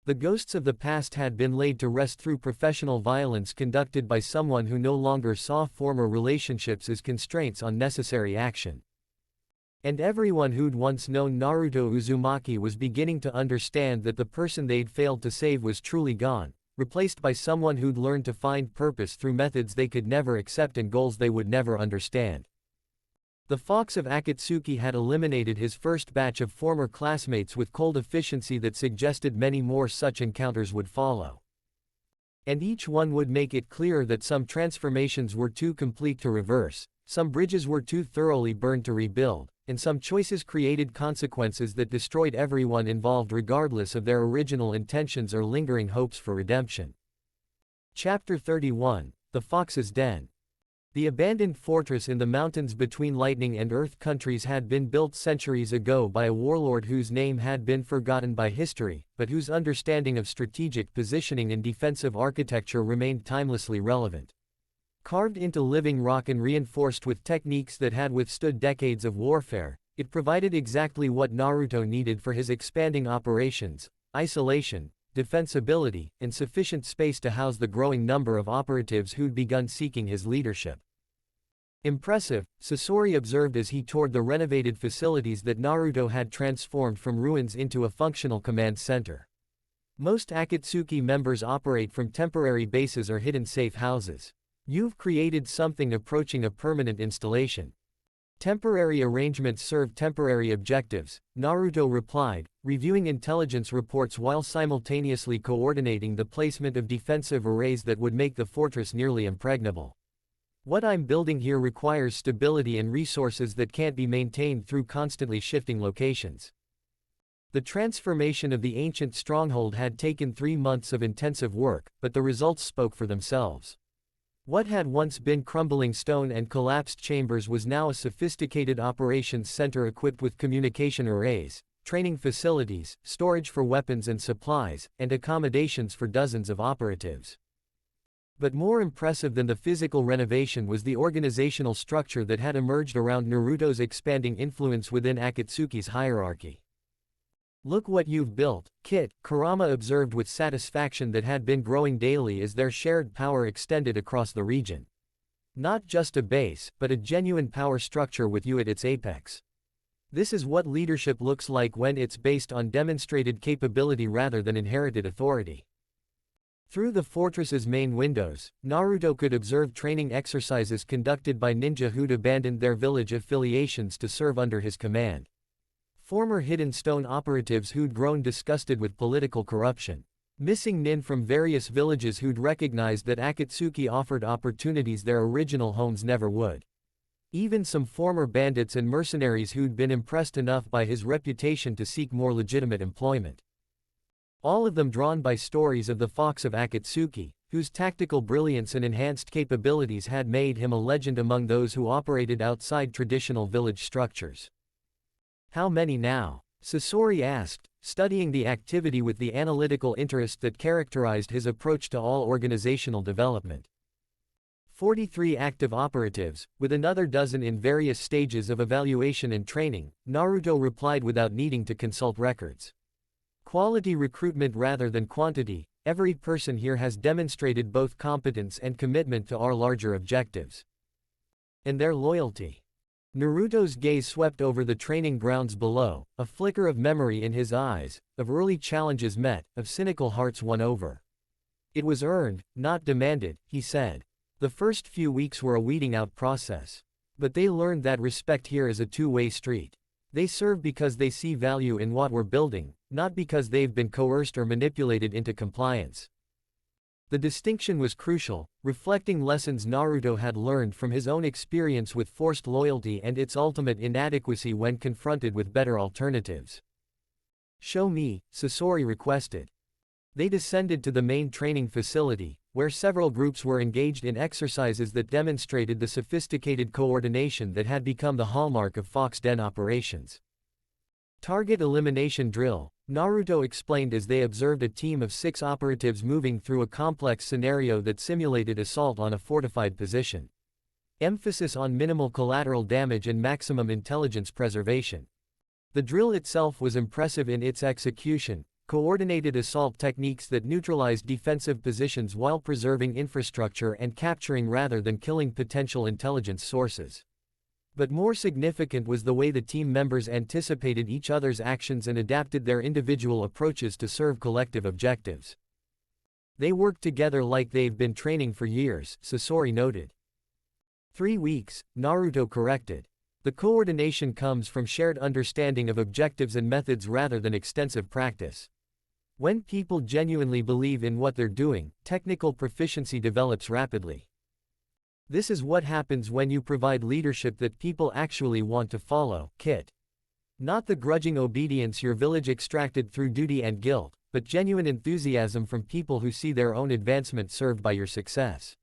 The ghosts of the past had been laid to rest through professional violence conducted by someone who no longer saw former relationships as constraints on necessary action. And everyone who'd once known Naruto Uzumaki was beginning to understand that the person they'd failed to save was truly gone, replaced by someone who'd learned to find purpose through methods they could never accept and goals they would never understand. The Fox of Akatsuki had eliminated his first batch of former classmates with cold efficiency that suggested many more such encounters would follow. And each one would make it clearer that some transformations were too complete to reverse, some bridges were too thoroughly burned to rebuild, and some choices created consequences that destroyed everyone involved regardless of their original intentions or lingering hopes for redemption. Chapter 31, The Fox's Den. The abandoned fortress in the mountains between Lightning and Earth countries had been built centuries ago by a warlord whose name had been forgotten by history, but whose understanding of strategic positioning and defensive architecture remained timelessly relevant. Carved into living rock and reinforced with techniques that had withstood decades of warfare, it provided exactly what Naruto needed for his expanding operations: isolation, defensibility, and sufficient space to house the growing number of operatives who'd begun seeking his leadership. Impressive, Sasori observed as he toured the renovated facilities that Naruto had transformed from ruins into a functional command center. Most Akatsuki members operate from temporary bases or hidden safe houses. You've created something approaching a permanent installation. Temporary arrangements serve temporary objectives, Naruto replied, reviewing intelligence reports while simultaneously coordinating the placement of defensive arrays that would make the fortress nearly impregnable. What I'm building here requires stability and resources that can't be maintained through constantly shifting locations. The transformation of the ancient stronghold had taken 3 months of intensive work, but the results spoke for themselves. What had once been crumbling stone and collapsed chambers was now a sophisticated operations center equipped with communication arrays, training facilities, storage for weapons and supplies, and accommodations for dozens of operatives. But more impressive than the physical renovation was the organizational structure that had emerged around Naruto's expanding influence within Akatsuki's hierarchy. "Look what you've built, Kit," Kurama observed with satisfaction that had been growing daily as their shared power extended across the region. "Not just a base, but a genuine power structure with you at its apex. This is what leadership looks like when it's based on demonstrated capability rather than inherited authority." Through the fortress's main windows, Naruto could observe training exercises conducted by ninja who'd abandoned their village affiliations to serve under his command. Former Hidden Stone operatives who'd grown disgusted with political corruption. Missing nin from various villages who'd recognized that Akatsuki offered opportunities their original homes never would. Even some former bandits and mercenaries who'd been impressed enough by his reputation to seek more legitimate employment. All of them drawn by stories of the Fox of Akatsuki, whose tactical brilliance and enhanced capabilities had made him a legend among those who operated outside traditional village structures. "How many now?" Sasori asked, studying the activity with the analytical interest that characterized his approach to all organizational development. 43 active operatives, with another dozen in various stages of evaluation and training, Naruto replied without needing to consult records. "Quality recruitment rather than quantity, every person here has demonstrated both competence and commitment to our larger objectives. And their loyalty." Naruto's gaze swept over the training grounds below, a flicker of memory in his eyes, of early challenges met, of cynical hearts won over. "It was earned, not demanded," he said. "The first few weeks were a weeding out process. But they learned that respect here is a two-way street. They serve because they see value in what we're building, not because they've been coerced or manipulated into compliance." The distinction was crucial, reflecting lessons Naruto had learned from his own experience with forced loyalty and its ultimate inadequacy when confronted with better alternatives. "Show me," Sasori requested. They descended to the main training facility, where several groups were engaged in exercises that demonstrated the sophisticated coordination that had become the hallmark of Fox Den operations. "Target elimination drill," Naruto explained as they observed a team of 6 operatives moving through a complex scenario that simulated assault on a fortified position. Emphasis on minimal collateral damage and maximum intelligence preservation. The drill itself was impressive in its execution, coordinated assault techniques that neutralized defensive positions while preserving infrastructure and capturing rather than killing potential intelligence sources. But more significant was the way the team members anticipated each other's actions and adapted their individual approaches to serve collective objectives. "They worked together like they've been training for years," Sasori noted. 3 weeks, Naruto corrected. "The coordination comes from shared understanding of objectives and methods rather than extensive practice. When people genuinely believe in what they're doing, technical proficiency develops rapidly. This is what happens when you provide leadership that people actually want to follow, Kit. Not the grudging obedience your village extracted through duty and guilt, but genuine enthusiasm from people who see their own advancement served by your success."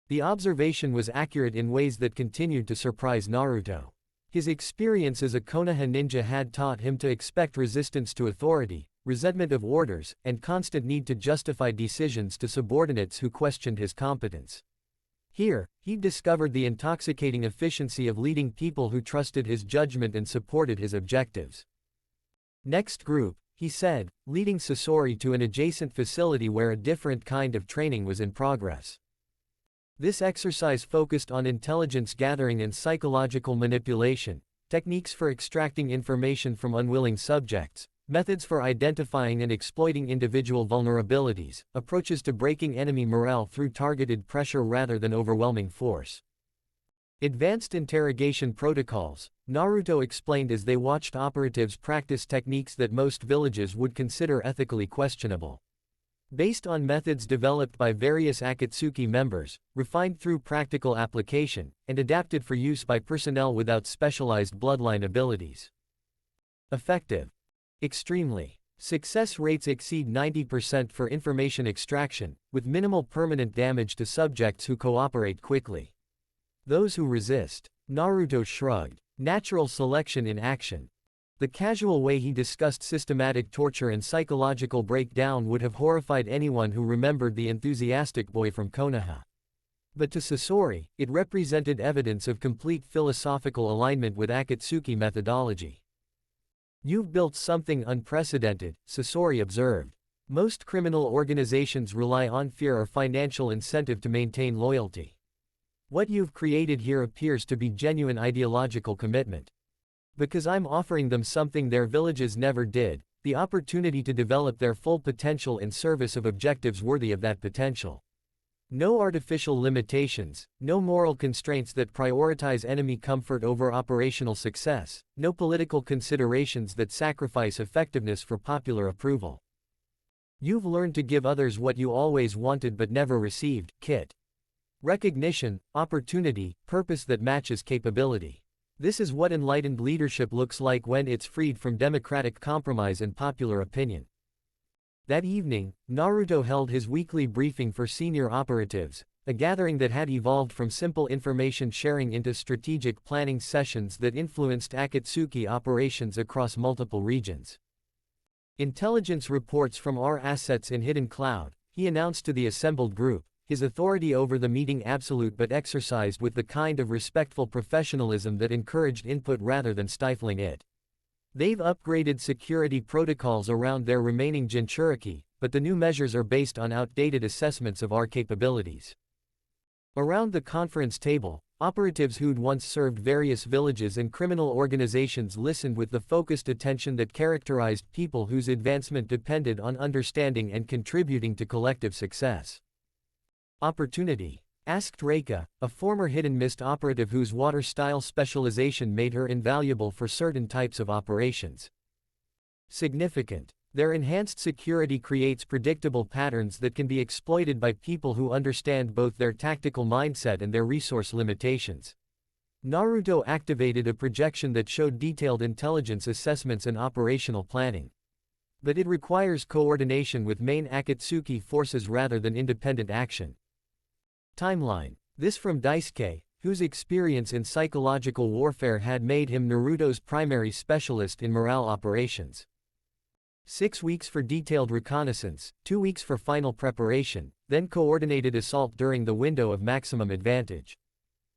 The observation was accurate in ways that continued to surprise Naruto. His experience as a Konoha ninja had taught him to expect resistance to authority, resentment of orders, and constant need to justify decisions to subordinates who questioned his competence. Here, he discovered the intoxicating efficiency of leading people who trusted his judgment and supported his objectives. "Next group," he said, leading Sasori to an adjacent facility where a different kind of training was in progress. This exercise focused on intelligence gathering and psychological manipulation, techniques for extracting information from unwilling subjects, methods for identifying and exploiting individual vulnerabilities, approaches to breaking enemy morale through targeted pressure rather than overwhelming force. "Advanced interrogation protocols," Naruto explained as they watched operatives practice techniques that most villages would consider ethically questionable. Based on methods developed by various Akatsuki members, refined through practical application, and adapted for use by personnel without specialized bloodline abilities. "Effective. Extremely." Success rates exceed 90% for information extraction, with minimal permanent damage to subjects who cooperate quickly. Those who resist. Naruto shrugged. Natural selection in action. The casual way he discussed systematic torture and psychological breakdown would have horrified anyone who remembered the enthusiastic boy from Konoha. But to Sasori, it represented evidence of complete philosophical alignment with Akatsuki methodology. You've built something unprecedented, Sasori observed. Most criminal organizations rely on fear or financial incentive to maintain loyalty. What you've created here appears to be genuine ideological commitment. Because I'm offering them something their villages never did, the opportunity to develop their full potential in service of objectives worthy of that potential. No artificial limitations, no moral constraints that prioritize enemy comfort over operational success, no political considerations that sacrifice effectiveness for popular approval. You've learned to give others what you always wanted but never received, Kit. Recognition, opportunity, purpose that matches capability. This is what enlightened leadership looks like when it's freed from democratic compromise and popular opinion. That evening, Naruto held his weekly briefing for senior operatives, a gathering that had evolved from simple information sharing into strategic planning sessions that influenced Akatsuki operations across multiple regions. Intelligence reports from our assets in Hidden Cloud, he announced to the assembled group, his authority over the meeting absolute but exercised with the kind of respectful professionalism that encouraged input rather than stifling it. They've upgraded security protocols around their remaining Jinchuriki, but the new measures are based on outdated assessments of our capabilities. Around the conference table, operatives who'd once served various villages and criminal organizations listened with the focused attention that characterized people whose advancement depended on understanding and contributing to collective success. Opportunity? Asked Reika, a former Hidden Mist operative whose water-style specialization made her invaluable for certain types of operations. Significant. Their enhanced security creates predictable patterns that can be exploited by people who understand both their tactical mindset and their resource limitations. Naruto activated a projection that showed detailed intelligence assessments and operational planning. But it requires coordination with main Akatsuki forces rather than independent action. Timeline. This from Daisuke, whose experience in psychological warfare had made him Naruto's primary specialist in morale operations. 6 weeks for detailed reconnaissance, 2 weeks for final preparation, then coordinated assault during the window of maximum advantage.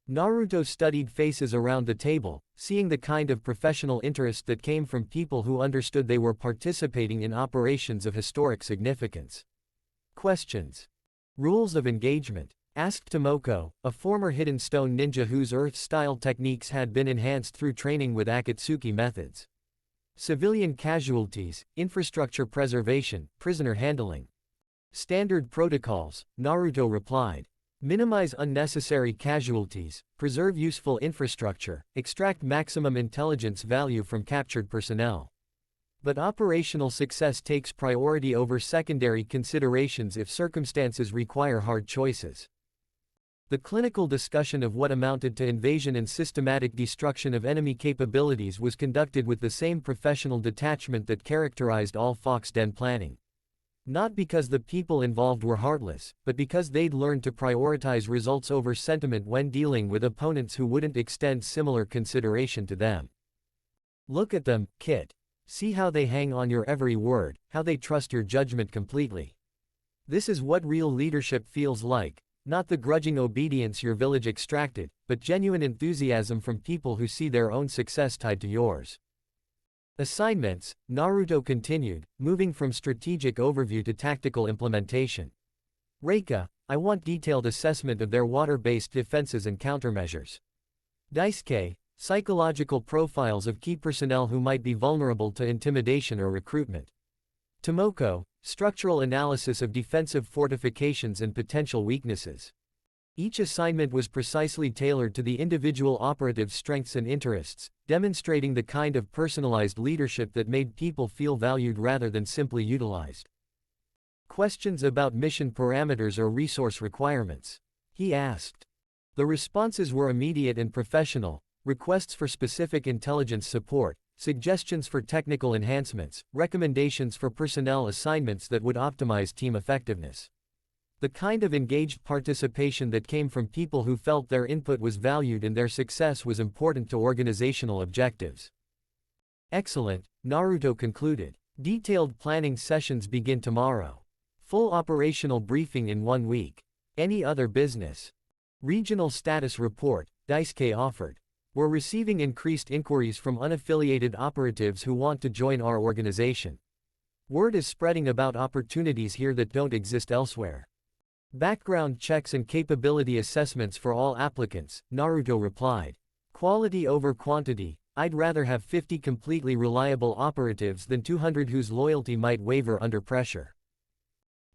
Naruto studied faces around the table, seeing the kind of professional interest that came from people who understood they were participating in operations of historic significance. Questions. Rules of engagement. Asked Tomoko, a former Hidden Stone ninja whose Earth-style techniques had been enhanced through training with Akatsuki methods. Civilian casualties, infrastructure preservation, prisoner handling. Standard protocols, Naruto replied. Minimize unnecessary casualties, preserve useful infrastructure, extract maximum intelligence value from captured personnel. But operational success takes priority over secondary considerations if circumstances require hard choices. The clinical discussion of what amounted to invasion and systematic destruction of enemy capabilities was conducted with the same professional detachment that characterized all Fox Den planning. Not because the people involved were heartless, but because they'd learned to prioritize results over sentiment when dealing with opponents who wouldn't extend similar consideration to them. Look at them, Kit. See how they hang on your every word, how they trust your judgment completely. This is what real leadership feels like. Not the grudging obedience your village extracted, but genuine enthusiasm from people who see their own success tied to yours. Assignments, Naruto continued, moving from strategic overview to tactical implementation. Reika, I want detailed assessment of their water-based defenses and countermeasures. Daisuke, psychological profiles of key personnel who might be vulnerable to intimidation or recruitment. Tomoko, structural analysis of defensive fortifications and potential weaknesses. Each assignment was precisely tailored to the individual operative's strengths and interests, demonstrating the kind of personalized leadership that made people feel valued rather than simply utilized. Questions about mission parameters or resource requirements? He asked. The responses were immediate and professional. Requests for specific intelligence support, suggestions for technical enhancements, recommendations for personnel assignments that would optimize team effectiveness. The kind of engaged participation that came from people who felt their input was valued and their success was important to organizational objectives. Excellent, Naruto concluded. Detailed planning sessions begin tomorrow. Full operational briefing in 1 week. Any other business? Regional status report, Daisuke offered. We're receiving increased inquiries from unaffiliated operatives who want to join our organization. Word is spreading about opportunities here that don't exist elsewhere. Background checks and capability assessments for all applicants, Naruto replied. Quality over quantity, I'd rather have 50 completely reliable operatives than 200 whose loyalty might waver under pressure.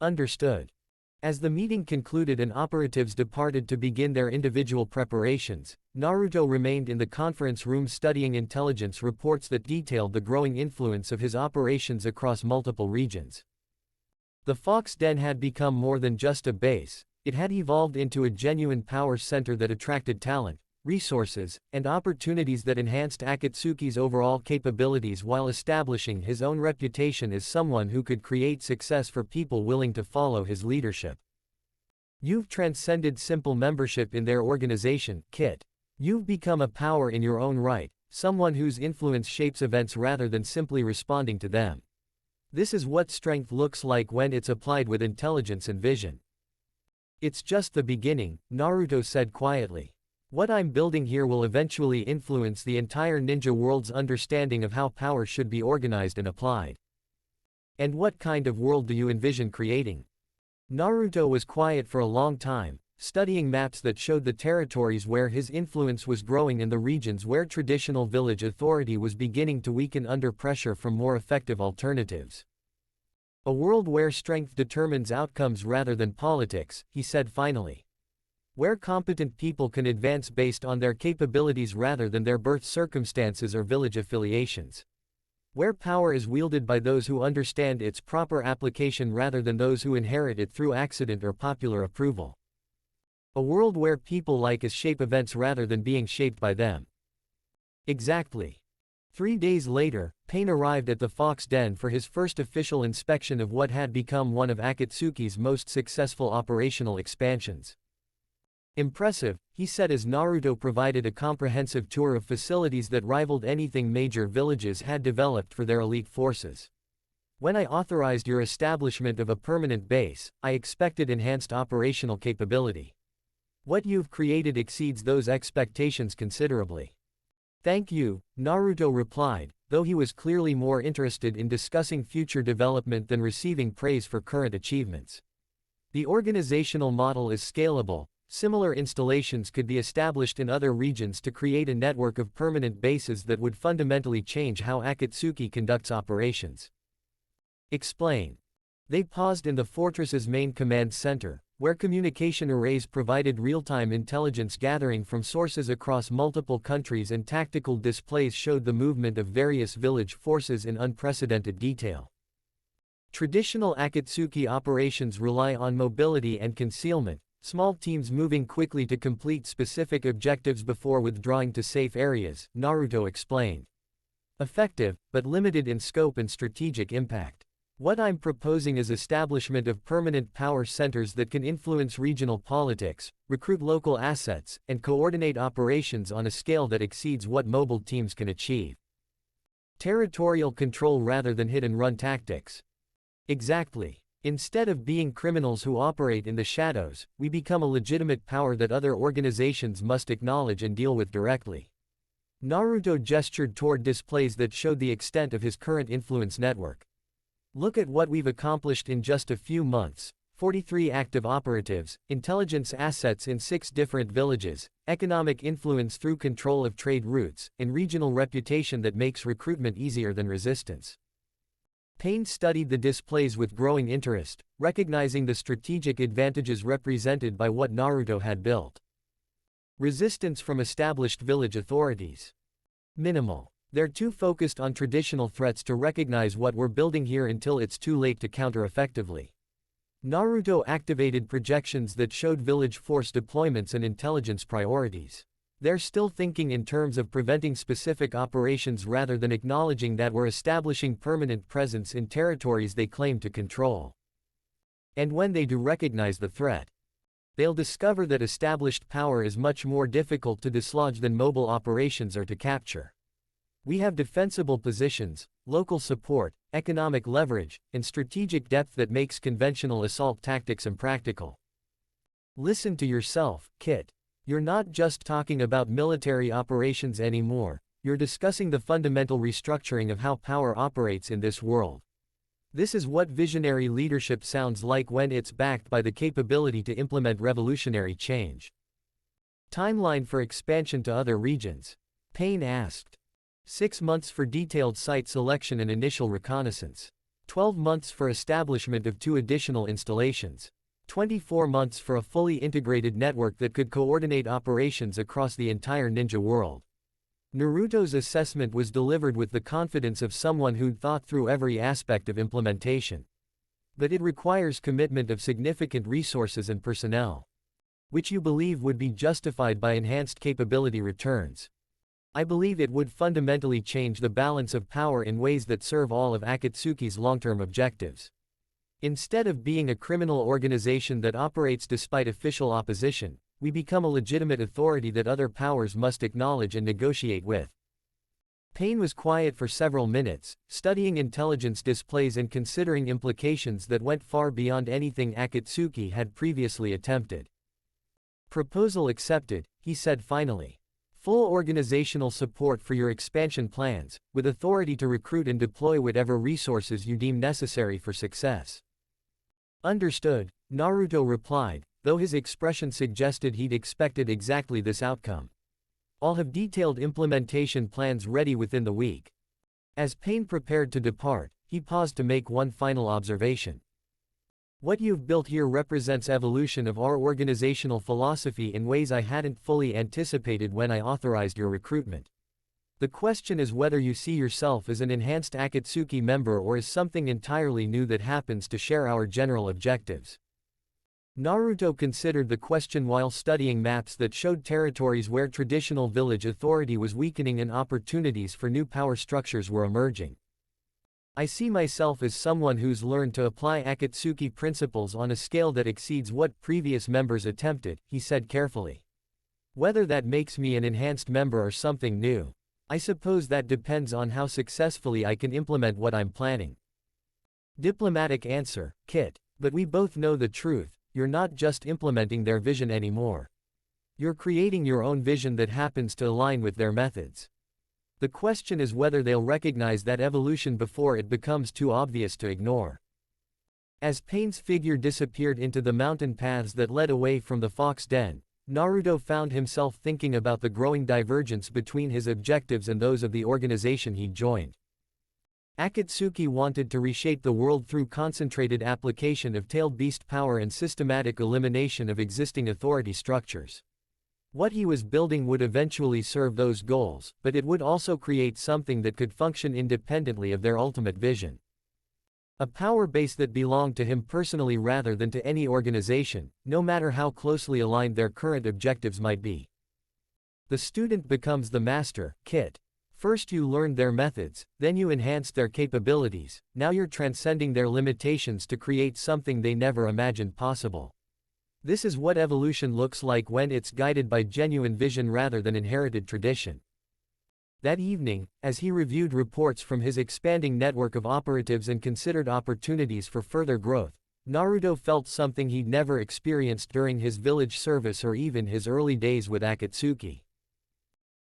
Understood. As the meeting concluded and operatives departed to begin their individual preparations, Naruto remained in the conference room studying intelligence reports that detailed the growing influence of his operations across multiple regions. The Fox Den had become more than just a base, it had evolved into a genuine power center that attracted talent, resources, and opportunities that enhanced Akatsuki's overall capabilities while establishing his own reputation as someone who could create success for people willing to follow his leadership. You've transcended simple membership in their organization, Kit. You've become a power in your own right, someone whose influence shapes events rather than simply responding to them. This is what strength looks like when it's applied with intelligence and vision. It's just the beginning, Naruto said quietly. What I'm building here will eventually influence the entire ninja world's understanding of how power should be organized and applied. And what kind of world do you envision creating? Naruto was quiet for a long time, studying maps that showed the territories where his influence was growing and the regions where traditional village authority was beginning to weaken under pressure from more effective alternatives. A world where strength determines outcomes rather than politics, he said finally. Where competent people can advance based on their capabilities rather than their birth circumstances or village affiliations. Where power is wielded by those who understand its proper application rather than those who inherit it through accident or popular approval. A world where people like us shape events rather than being shaped by them. Exactly. 3 days later, Pain arrived at the Fox Den for his first official inspection of what had become one of Akatsuki's most successful operational expansions. Impressive, he said as Naruto provided a comprehensive tour of facilities that rivaled anything major villages had developed for their elite forces. When I authorized your establishment of a permanent base, I expected enhanced operational capability. What you've created exceeds those expectations considerably. Thank you, Naruto replied, though he was clearly more interested in discussing future development than receiving praise for current achievements. The organizational model is scalable. Similar installations could be established in other regions to create a network of permanent bases that would fundamentally change how Akatsuki conducts operations. Explain. They paused in the fortress's main command center, where communication arrays provided real-time intelligence gathering from sources across multiple countries and tactical displays showed the movement of various village forces in unprecedented detail. Traditional Akatsuki operations rely on mobility and concealment, small teams moving quickly to complete specific objectives before withdrawing to safe areas, Naruto explained. Effective, but limited in scope and strategic impact. What I'm proposing is establishment of permanent power centers that can influence regional politics, recruit local assets, and coordinate operations on a scale that exceeds what mobile teams can achieve. Territorial control rather than hit-and-run tactics. Exactly. Instead of being criminals who operate in the shadows, we become a legitimate power that other organizations must acknowledge and deal with directly. Naruto gestured toward displays that showed the extent of his current influence network. Look at what we've accomplished in just a few months: 43 active operatives, intelligence assets in 6 different villages, economic influence through control of trade routes, and regional reputation that makes recruitment easier than resistance. Pain studied the displays with growing interest, recognizing the strategic advantages represented by what Naruto had built. Resistance from established village authorities. Minimal. They're too focused on traditional threats to recognize what we're building here until it's too late to counter effectively. Naruto activated projections that showed village force deployments and intelligence priorities. They're still thinking in terms of preventing specific operations rather than acknowledging that we're establishing permanent presence in territories they claim to control. And when they do recognize the threat, they'll discover that established power is much more difficult to dislodge than mobile operations are to capture. We have defensible positions, local support, economic leverage, and strategic depth that makes conventional assault tactics impractical. Listen to yourself, Kit. You're not just talking about military operations anymore, you're discussing the fundamental restructuring of how power operates in this world. This is what visionary leadership sounds like when it's backed by the capability to implement revolutionary change. Timeline for expansion to other regions? Payne asked. 6 months for detailed site selection and initial reconnaissance. 12 months for establishment of 2 additional installations. 24 months for a fully integrated network that could coordinate operations across the entire ninja world. Naruto's assessment was delivered with the confidence of someone who'd thought through every aspect of implementation. But it requires commitment of significant resources and personnel, which you believe would be justified by enhanced capability returns. I believe it would fundamentally change the balance of power in ways that serve all of Akatsuki's long-term objectives. Instead of being a criminal organization that operates despite official opposition, we become a legitimate authority that other powers must acknowledge and negotiate with. Payne was quiet for several minutes, studying intelligence displays and considering implications that went far beyond anything Akatsuki had previously attempted. Proposal accepted, he said finally. Full organizational support for your expansion plans, with authority to recruit and deploy whatever resources you deem necessary for success. Understood, Naruto replied, though his expression suggested he'd expected exactly this outcome. I'll have detailed implementation plans ready within the week. As Payne prepared to depart, he paused to make one final observation. What you've built here represents evolution of our organizational philosophy in ways I hadn't fully anticipated when I authorized your recruitment. The question is whether you see yourself as an enhanced Akatsuki member or as something entirely new that happens to share our general objectives. Naruto considered the question while studying maps that showed territories where traditional village authority was weakening and opportunities for new power structures were emerging. I see myself as someone who's learned to apply Akatsuki principles on a scale that exceeds what previous members attempted, he said carefully. Whether that makes me an enhanced member or something new, I suppose that depends on how successfully I can implement what I'm planning. Diplomatic answer, Kit, but we both know the truth, you're not just implementing their vision anymore. You're creating your own vision that happens to align with their methods. The question is whether they'll recognize that evolution before it becomes too obvious to ignore. As Payne's figure disappeared into the mountain paths that led away from the fox den, Naruto found himself thinking about the growing divergence between his objectives and those of the organization he'd joined. Akatsuki wanted to reshape the world through concentrated application of tailed beast power and systematic elimination of existing authority structures. What he was building would eventually serve those goals, but it would also create something that could function independently of their ultimate vision. A power base that belonged to him personally rather than to any organization, no matter how closely aligned their current objectives might be. The student becomes the master, Kit. First you learned their methods, then you enhanced their capabilities, now you're transcending their limitations to create something they never imagined possible. This is what evolution looks like when it's guided by genuine vision rather than inherited tradition. That evening, as he reviewed reports from his expanding network of operatives and considered opportunities for further growth, Naruto felt something he'd never experienced during his village service or even his early days with Akatsuki.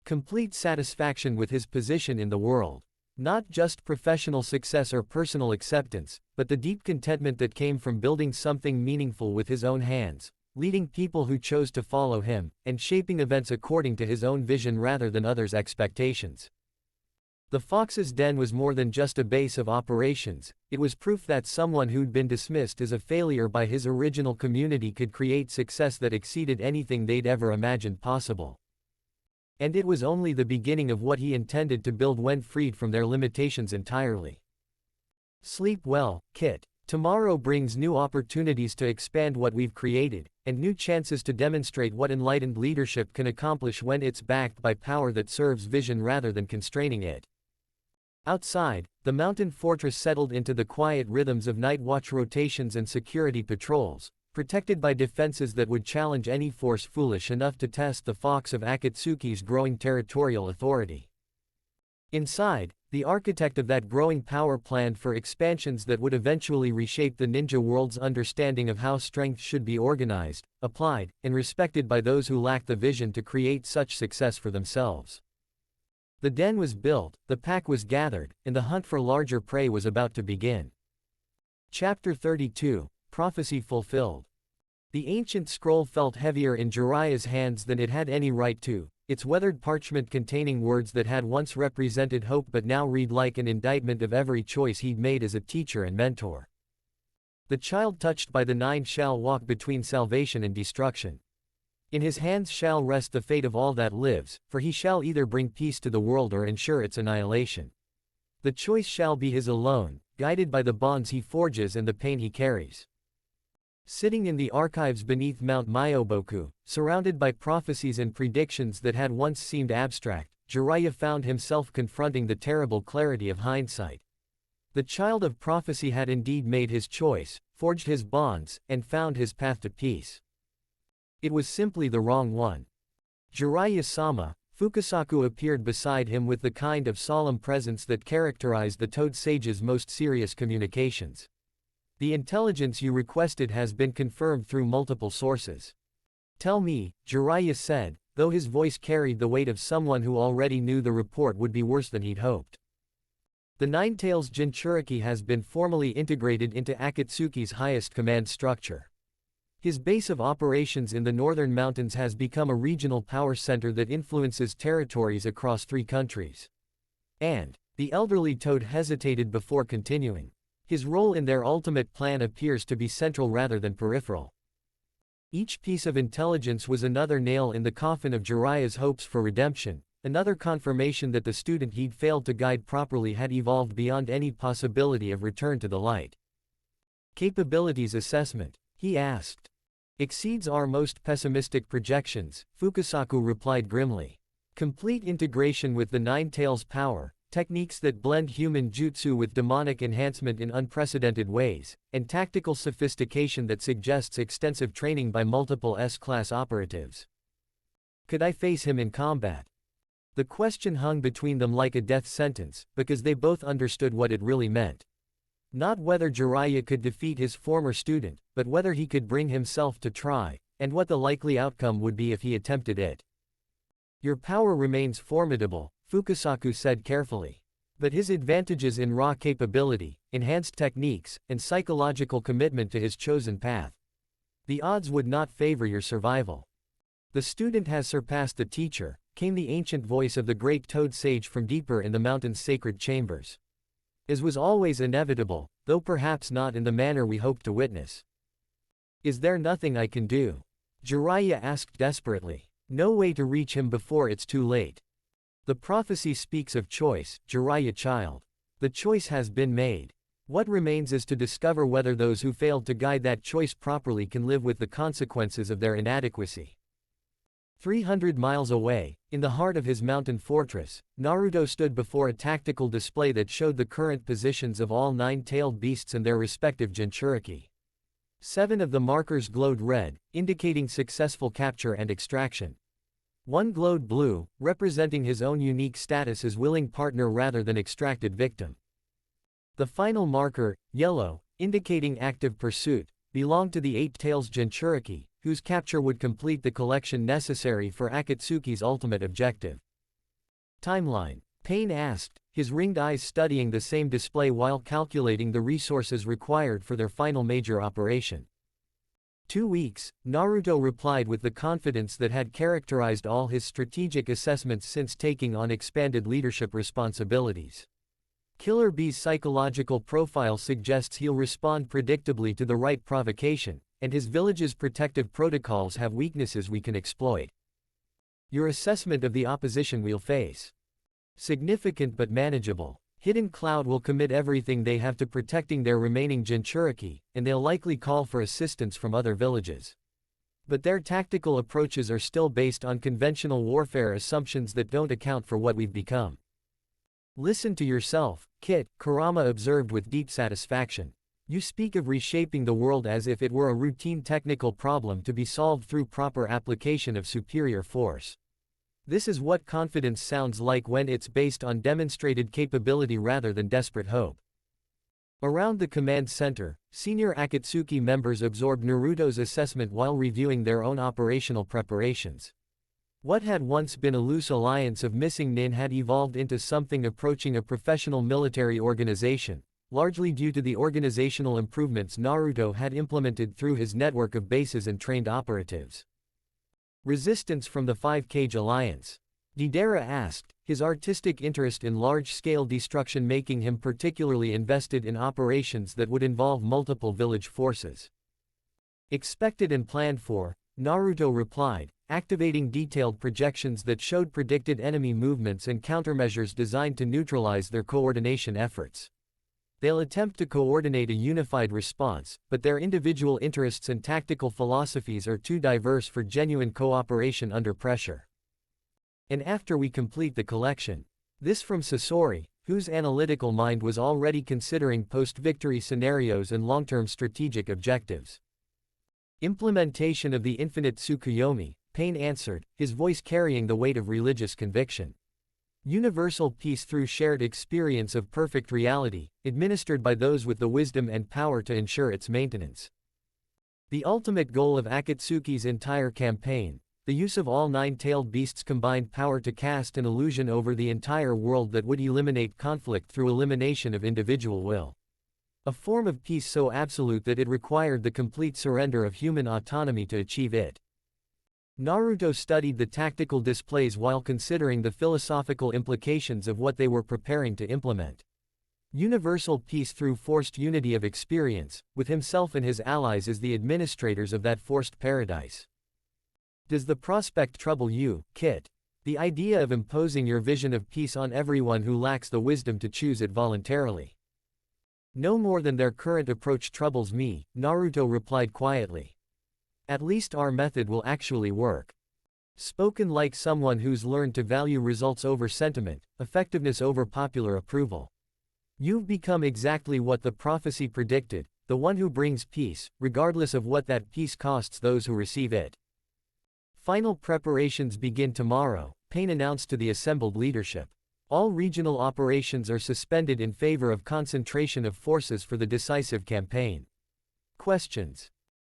Complete satisfaction with his position in the world. Not just professional success or personal acceptance, but the deep contentment that came from building something meaningful with his own hands, leading people who chose to follow him, and shaping events according to his own vision rather than others' expectations. The Fox's Den was more than just a base of operations, it was proof that someone who'd been dismissed as a failure by his original community could create success that exceeded anything they'd ever imagined possible. And it was only the beginning of what he intended to build when freed from their limitations entirely. Sleep well, Kit. Tomorrow brings new opportunities to expand what we've created, and new chances to demonstrate what enlightened leadership can accomplish when it's backed by power that serves vision rather than constraining it. Outside, the mountain fortress settled into the quiet rhythms of night watch rotations and security patrols, protected by defenses that would challenge any force foolish enough to test the fox of Akatsuki's growing territorial authority. Inside, the architect of that growing power planned for expansions that would eventually reshape the ninja world's understanding of how strength should be organized, applied, and respected by those who lack the vision to create such success for themselves. The den was built, the pack was gathered, and the hunt for larger prey was about to begin. Chapter 32, Prophecy Fulfilled. The ancient scroll felt heavier in Jiraiya's hands than it had any right to, its weathered parchment containing words that had once represented hope but now read like an indictment of every choice he'd made as a teacher and mentor. The child touched by the nine shall walk between salvation and destruction. In his hands shall rest the fate of all that lives, for he shall either bring peace to the world or ensure its annihilation. The choice shall be his alone, guided by the bonds he forges and the pain he carries. Sitting in the archives beneath Mount Myoboku, surrounded by prophecies and predictions that had once seemed abstract, Jiraiya found himself confronting the terrible clarity of hindsight. The child of prophecy had indeed made his choice, forged his bonds, and found his path to peace. It was simply the wrong one. Jiraiya-sama, Fukasaku appeared beside him with the kind of solemn presence that characterized the Toad Sage's most serious communications. The intelligence you requested has been confirmed through multiple sources. Tell me, Jiraiya said, though his voice carried the weight of someone who already knew the report would be worse than he'd hoped. The Nine Tails Jinchuriki has been formally integrated into Akatsuki's highest command structure. His base of operations in the northern mountains has become a regional power center that influences territories across 3 countries. And, the elderly Toad hesitated before continuing. His role in their ultimate plan appears to be central rather than peripheral. Each piece of intelligence was another nail in the coffin of Jiraiya's hopes for redemption, another confirmation that the student he'd failed to guide properly had evolved beyond any possibility of return to the light. Capabilities assessment, he asked. Exceeds our most pessimistic projections, Fukasaku replied grimly. Complete integration with the Nine Tails power, techniques that blend human jutsu with demonic enhancement in unprecedented ways, and tactical sophistication that suggests extensive training by multiple S-class operatives. Could I face him in combat? The question hung between them like a death sentence, because they both understood what it really meant. Not whether Jiraiya could defeat his former student, but whether he could bring himself to try, and what the likely outcome would be if he attempted it. Your power remains formidable, Fukasaku said carefully. But his advantages in raw capability, enhanced techniques, and psychological commitment to his chosen path. The odds would not favor your survival. The student has surpassed the teacher, came the ancient voice of the great Toad Sage from deeper in the mountain's sacred chambers. As was always inevitable, though perhaps not in the manner we hoped to witness. Is there nothing I can do? Jiraiya asked desperately. No way to reach him before it's too late. The prophecy speaks of choice, Jiraiya child. The choice has been made. What remains is to discover whether those who failed to guide that choice properly can live with the consequences of their inadequacy. 300 miles away, in the heart of his mountain fortress, Naruto stood before a tactical display that showed the current positions of all 9-tailed beasts and their respective Jinchuriki. 7 of the markers glowed red, indicating successful capture and extraction. 1 glowed blue, representing his own unique status as willing partner rather than extracted victim. The final marker, yellow, indicating active pursuit, belonged to the 8-tails Jinchuriki, whose capture would complete the collection necessary for Akatsuki's ultimate objective. Timeline. Pain asked, his ringed eyes studying the same display while calculating the resources required for their final major operation. 2 weeks, Naruto replied with the confidence that had characterized all his strategic assessments since taking on expanded leadership responsibilities. Killer Bee's psychological profile suggests he'll respond predictably to the right provocation, and his village's protective protocols have weaknesses we can exploit. Your assessment of the opposition we'll face. Significant but manageable. Hidden Cloud will commit everything they have to protecting their remaining Jinchuriki, and they'll likely call for assistance from other villages. But their tactical approaches are still based on conventional warfare assumptions that don't account for what we've become. Listen to yourself, Kit, Kurama observed with deep satisfaction. You speak of reshaping the world as if it were a routine technical problem to be solved through proper application of superior force. This is what confidence sounds like when it's based on demonstrated capability rather than desperate hope. Around the command center, senior Akatsuki members absorbed Naruto's assessment while reviewing their own operational preparations. What had once been a loose alliance of missing nin had evolved into something approaching a professional military organization, largely due to the organizational improvements Naruto had implemented through his network of bases and trained operatives. Resistance from the 5-Cage Alliance. Deidara asked, his artistic interest in large-scale destruction making him particularly invested in operations that would involve multiple village forces. Expected and planned for, Naruto replied, activating detailed projections that showed predicted enemy movements and countermeasures designed to neutralize their coordination efforts. They'll attempt to coordinate a unified response, but their individual interests and tactical philosophies are too diverse for genuine cooperation under pressure. And after we complete the collection. This from Sasori, whose analytical mind was already considering post-victory scenarios and long-term strategic objectives. Implementation of the infinite Tsukuyomi, Pain answered, his voice carrying the weight of religious conviction. Universal peace through shared experience of perfect reality, administered by those with the wisdom and power to ensure its maintenance. The ultimate goal of Akatsuki's entire campaign, the use of all 9-tailed beasts' combined power to cast an illusion over the entire world that would eliminate conflict through elimination of individual will. A form of peace so absolute that it required the complete surrender of human autonomy to achieve it. Naruto studied the tactical displays while considering the philosophical implications of what they were preparing to implement. Universal peace through forced unity of experience, with himself and his allies as the administrators of that forced paradise. Does the prospect trouble you, Kit? The idea of imposing your vision of peace on everyone who lacks the wisdom to choose it voluntarily. No more than their current approach troubles me, Naruto replied quietly. At least our method will actually work. Spoken like someone who's learned to value results over sentiment, effectiveness over popular approval. You've become exactly what the prophecy predicted, the one who brings peace, regardless of what that peace costs those who receive it. Final preparations begin tomorrow, Pain announced to the assembled leadership. All regional operations are suspended in favor of concentration of forces for the decisive campaign. Questions.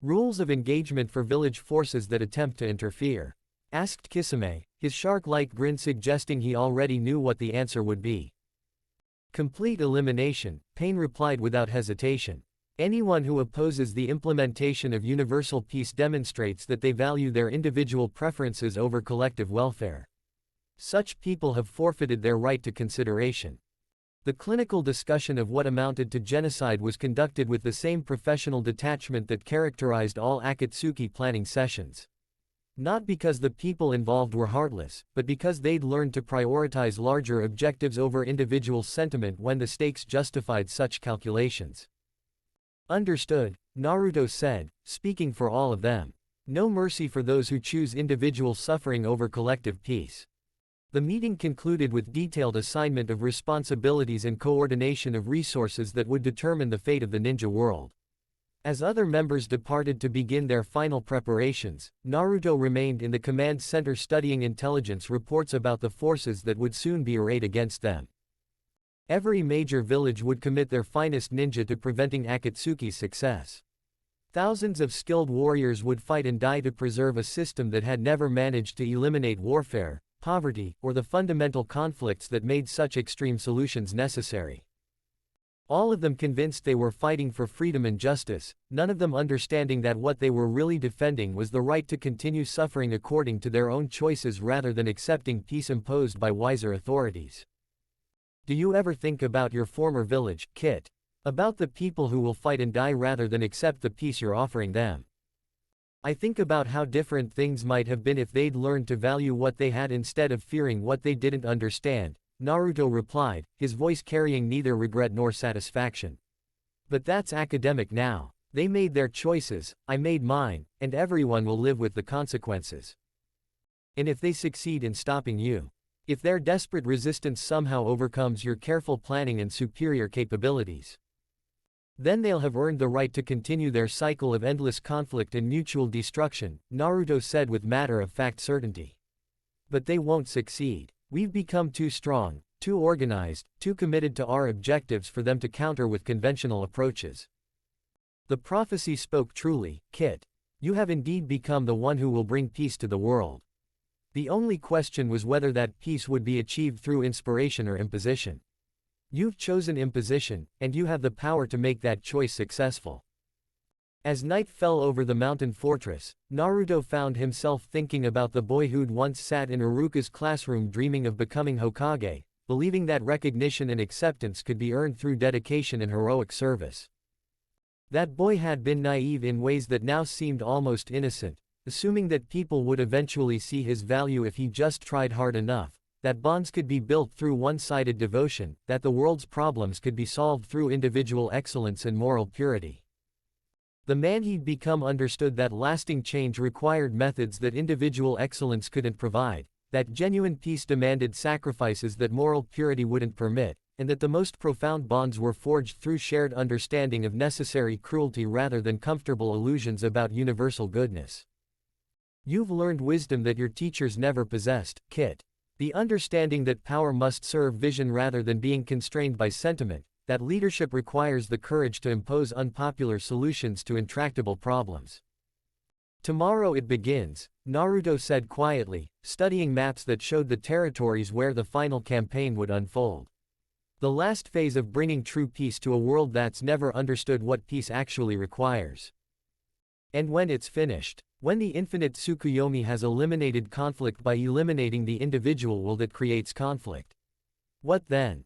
Rules of engagement for village forces that attempt to interfere. Asked Kisame, his shark-like grin suggesting he already knew what the answer would be. Complete elimination, Pain replied without hesitation. Anyone who opposes the implementation of universal peace demonstrates that they value their individual preferences over collective welfare. Such people have forfeited their right to consideration. The clinical discussion of what amounted to genocide was conducted with the same professional detachment that characterized all Akatsuki planning sessions. Not because the people involved were heartless, but because they'd learned to prioritize larger objectives over individual sentiment when the stakes justified such calculations. Understood, Naruto said, speaking for all of them. No mercy for those who choose individual suffering over collective peace. The meeting concluded with detailed assignment of responsibilities and coordination of resources that would determine the fate of the ninja world. As other members departed to begin their final preparations, Naruto remained in the command center studying intelligence reports about the forces that would soon be arrayed against them. Every major village would commit their finest ninja to preventing Akatsuki's success. Thousands of skilled warriors would fight and die to preserve a system that had never managed to eliminate warfare, poverty, or the fundamental conflicts that made such extreme solutions necessary. All of them convinced they were fighting for freedom and justice, none of them understanding that what they were really defending was the right to continue suffering according to their own choices rather than accepting peace imposed by wiser authorities. Do you ever think about your former village, Kit? About the people who will fight and die rather than accept the peace you're offering them? I think about how different things might have been if they'd learned to value what they had instead of fearing what they didn't understand, Naruto replied, his voice carrying neither regret nor satisfaction. But that's academic now. They made their choices, I made mine, and everyone will live with the consequences. And if they succeed in stopping you, if their desperate resistance somehow overcomes your careful planning and superior capabilities, then they'll have earned the right to continue their cycle of endless conflict and mutual destruction, Naruto said with matter-of-fact certainty. But they won't succeed. We've become too strong, too organized, too committed to our objectives for them to counter with conventional approaches. The prophecy spoke truly, Kit. You have indeed become the one who will bring peace to the world. The only question was whether that peace would be achieved through inspiration or imposition. You've chosen imposition, and you have the power to make that choice successful. As night fell over the mountain fortress, Naruto found himself thinking about the boy who'd once sat in Iruka's classroom dreaming of becoming Hokage, believing that recognition and acceptance could be earned through dedication and heroic service. That boy had been naive in ways that now seemed almost innocent, assuming that people would eventually see his value if he just tried hard enough, that bonds could be built through one-sided devotion, that the world's problems could be solved through individual excellence and moral purity. The man he'd become understood that lasting change required methods that individual excellence couldn't provide, that genuine peace demanded sacrifices that moral purity wouldn't permit, and that the most profound bonds were forged through shared understanding of necessary cruelty rather than comfortable illusions about universal goodness. You've learned wisdom that your teachers never possessed, Kit. The understanding that power must serve vision rather than being constrained by sentiment, that leadership requires the courage to impose unpopular solutions to intractable problems. Tomorrow it begins, Naruto said quietly, studying maps that showed the territories where the final campaign would unfold. The last phase of bringing true peace to a world that's never understood what peace actually requires. And when it's finished, when the infinite Tsukuyomi has eliminated conflict by eliminating the individual will that creates conflict. What then?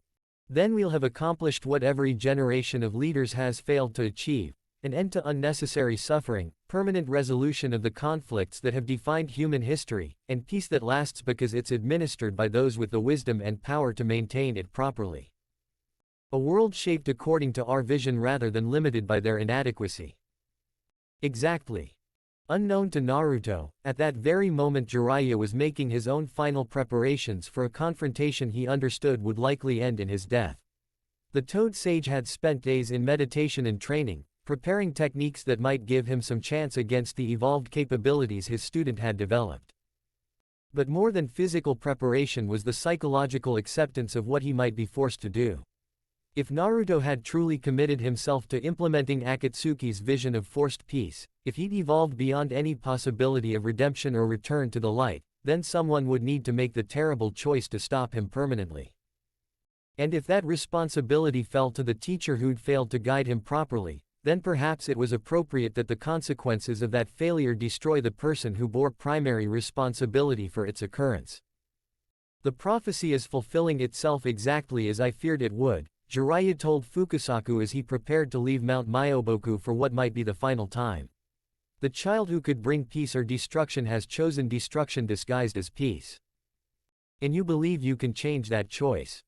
Then we'll have accomplished what every generation of leaders has failed to achieve, an end to unnecessary suffering, permanent resolution of the conflicts that have defined human history, and peace that lasts because it's administered by those with the wisdom and power to maintain it properly. A world shaped according to our vision rather than limited by their inadequacy. Exactly. Unknown to Naruto, at that very moment Jiraiya was making his own final preparations for a confrontation he understood would likely end in his death. The Toad Sage had spent days in meditation and training, preparing techniques that might give him some chance against the evolved capabilities his student had developed. But more than physical preparation was the psychological acceptance of what he might be forced to do. If Naruto had truly committed himself to implementing Akatsuki's vision of forced peace, if he'd evolved beyond any possibility of redemption or return to the light, then someone would need to make the terrible choice to stop him permanently. And if that responsibility fell to the teacher who'd failed to guide him properly, then perhaps it was appropriate that the consequences of that failure destroy the person who bore primary responsibility for its occurrence. The prophecy is fulfilling itself exactly as I feared it would, Jiraiya told Fukusaku as he prepared to leave Mount Myoboku for what might be the final time. The child who could bring peace or destruction has chosen destruction disguised as peace. And you believe you can change that choice.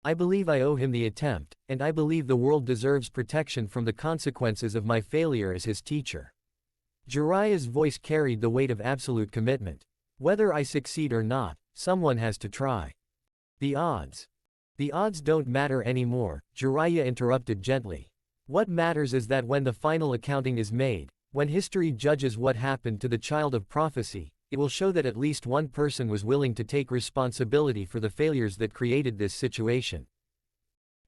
I believe I owe him the attempt, and I believe the world deserves protection from the consequences of my failure as his teacher. Jiraiya's voice carried the weight of absolute commitment. Whether I succeed or not, someone has to try. The odds don't matter anymore, Jiraiya interrupted gently. What matters is that when the final accounting is made, when history judges what happened to the child of prophecy, it will show that at least one person was willing to take responsibility for the failures that created this situation.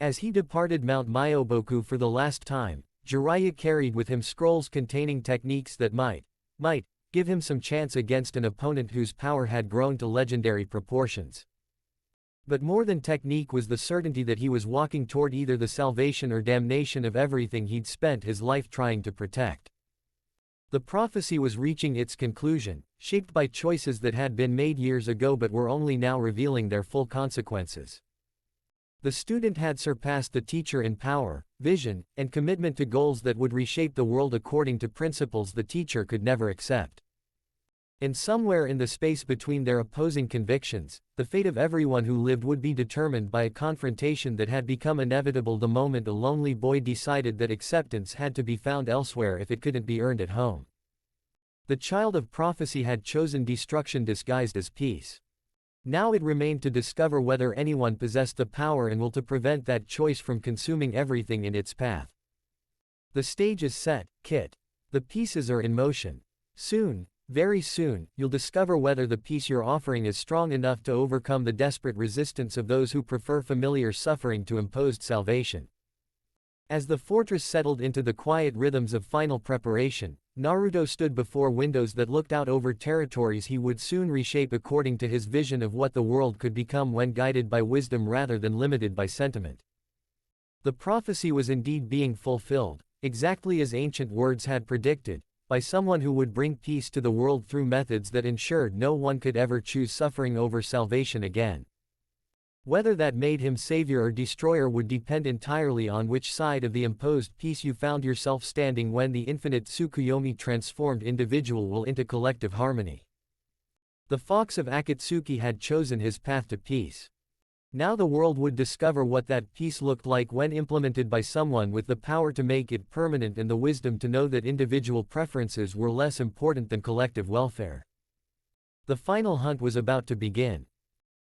As he departed Mount Myoboku for the last time, Jiraiya carried with him scrolls containing techniques that might give him some chance against an opponent whose power had grown to legendary proportions. But more than technique was the certainty that he was walking toward either the salvation or damnation of everything he'd spent his life trying to protect. The prophecy was reaching its conclusion, shaped by choices that had been made years ago but were only now revealing their full consequences. The student had surpassed the teacher in power, vision, and commitment to goals that would reshape the world according to principles the teacher could never accept. And somewhere in the space between their opposing convictions, the fate of everyone who lived would be determined by a confrontation that had become inevitable the moment a lonely boy decided that acceptance had to be found elsewhere if it couldn't be earned at home. The child of prophecy had chosen destruction disguised as peace. Now it remained to discover whether anyone possessed the power and will to prevent that choice from consuming everything in its path. The stage is set, Kit. The pieces are in motion. Soon, very soon, you'll discover whether the piece you're offering is strong enough to overcome the desperate resistance of those who prefer familiar suffering to imposed salvation. As the fortress settled into the quiet rhythms of final preparation, Naruto stood before windows that looked out over territories he would soon reshape according to his vision of what the world could become when guided by wisdom rather than limited by sentiment. The prophecy was indeed being fulfilled, exactly as ancient words had predicted, by someone who would bring peace to the world through methods that ensured no one could ever choose suffering over salvation again. Whether that made him savior or destroyer would depend entirely on which side of the imposed peace you found yourself standing when the infinite Tsukuyomi transformed individual will into collective harmony. The fox of Akatsuki had chosen his path to peace. Now the world would discover what that peace looked like when implemented by someone with the power to make it permanent and the wisdom to know that individual preferences were less important than collective welfare. The final hunt was about to begin.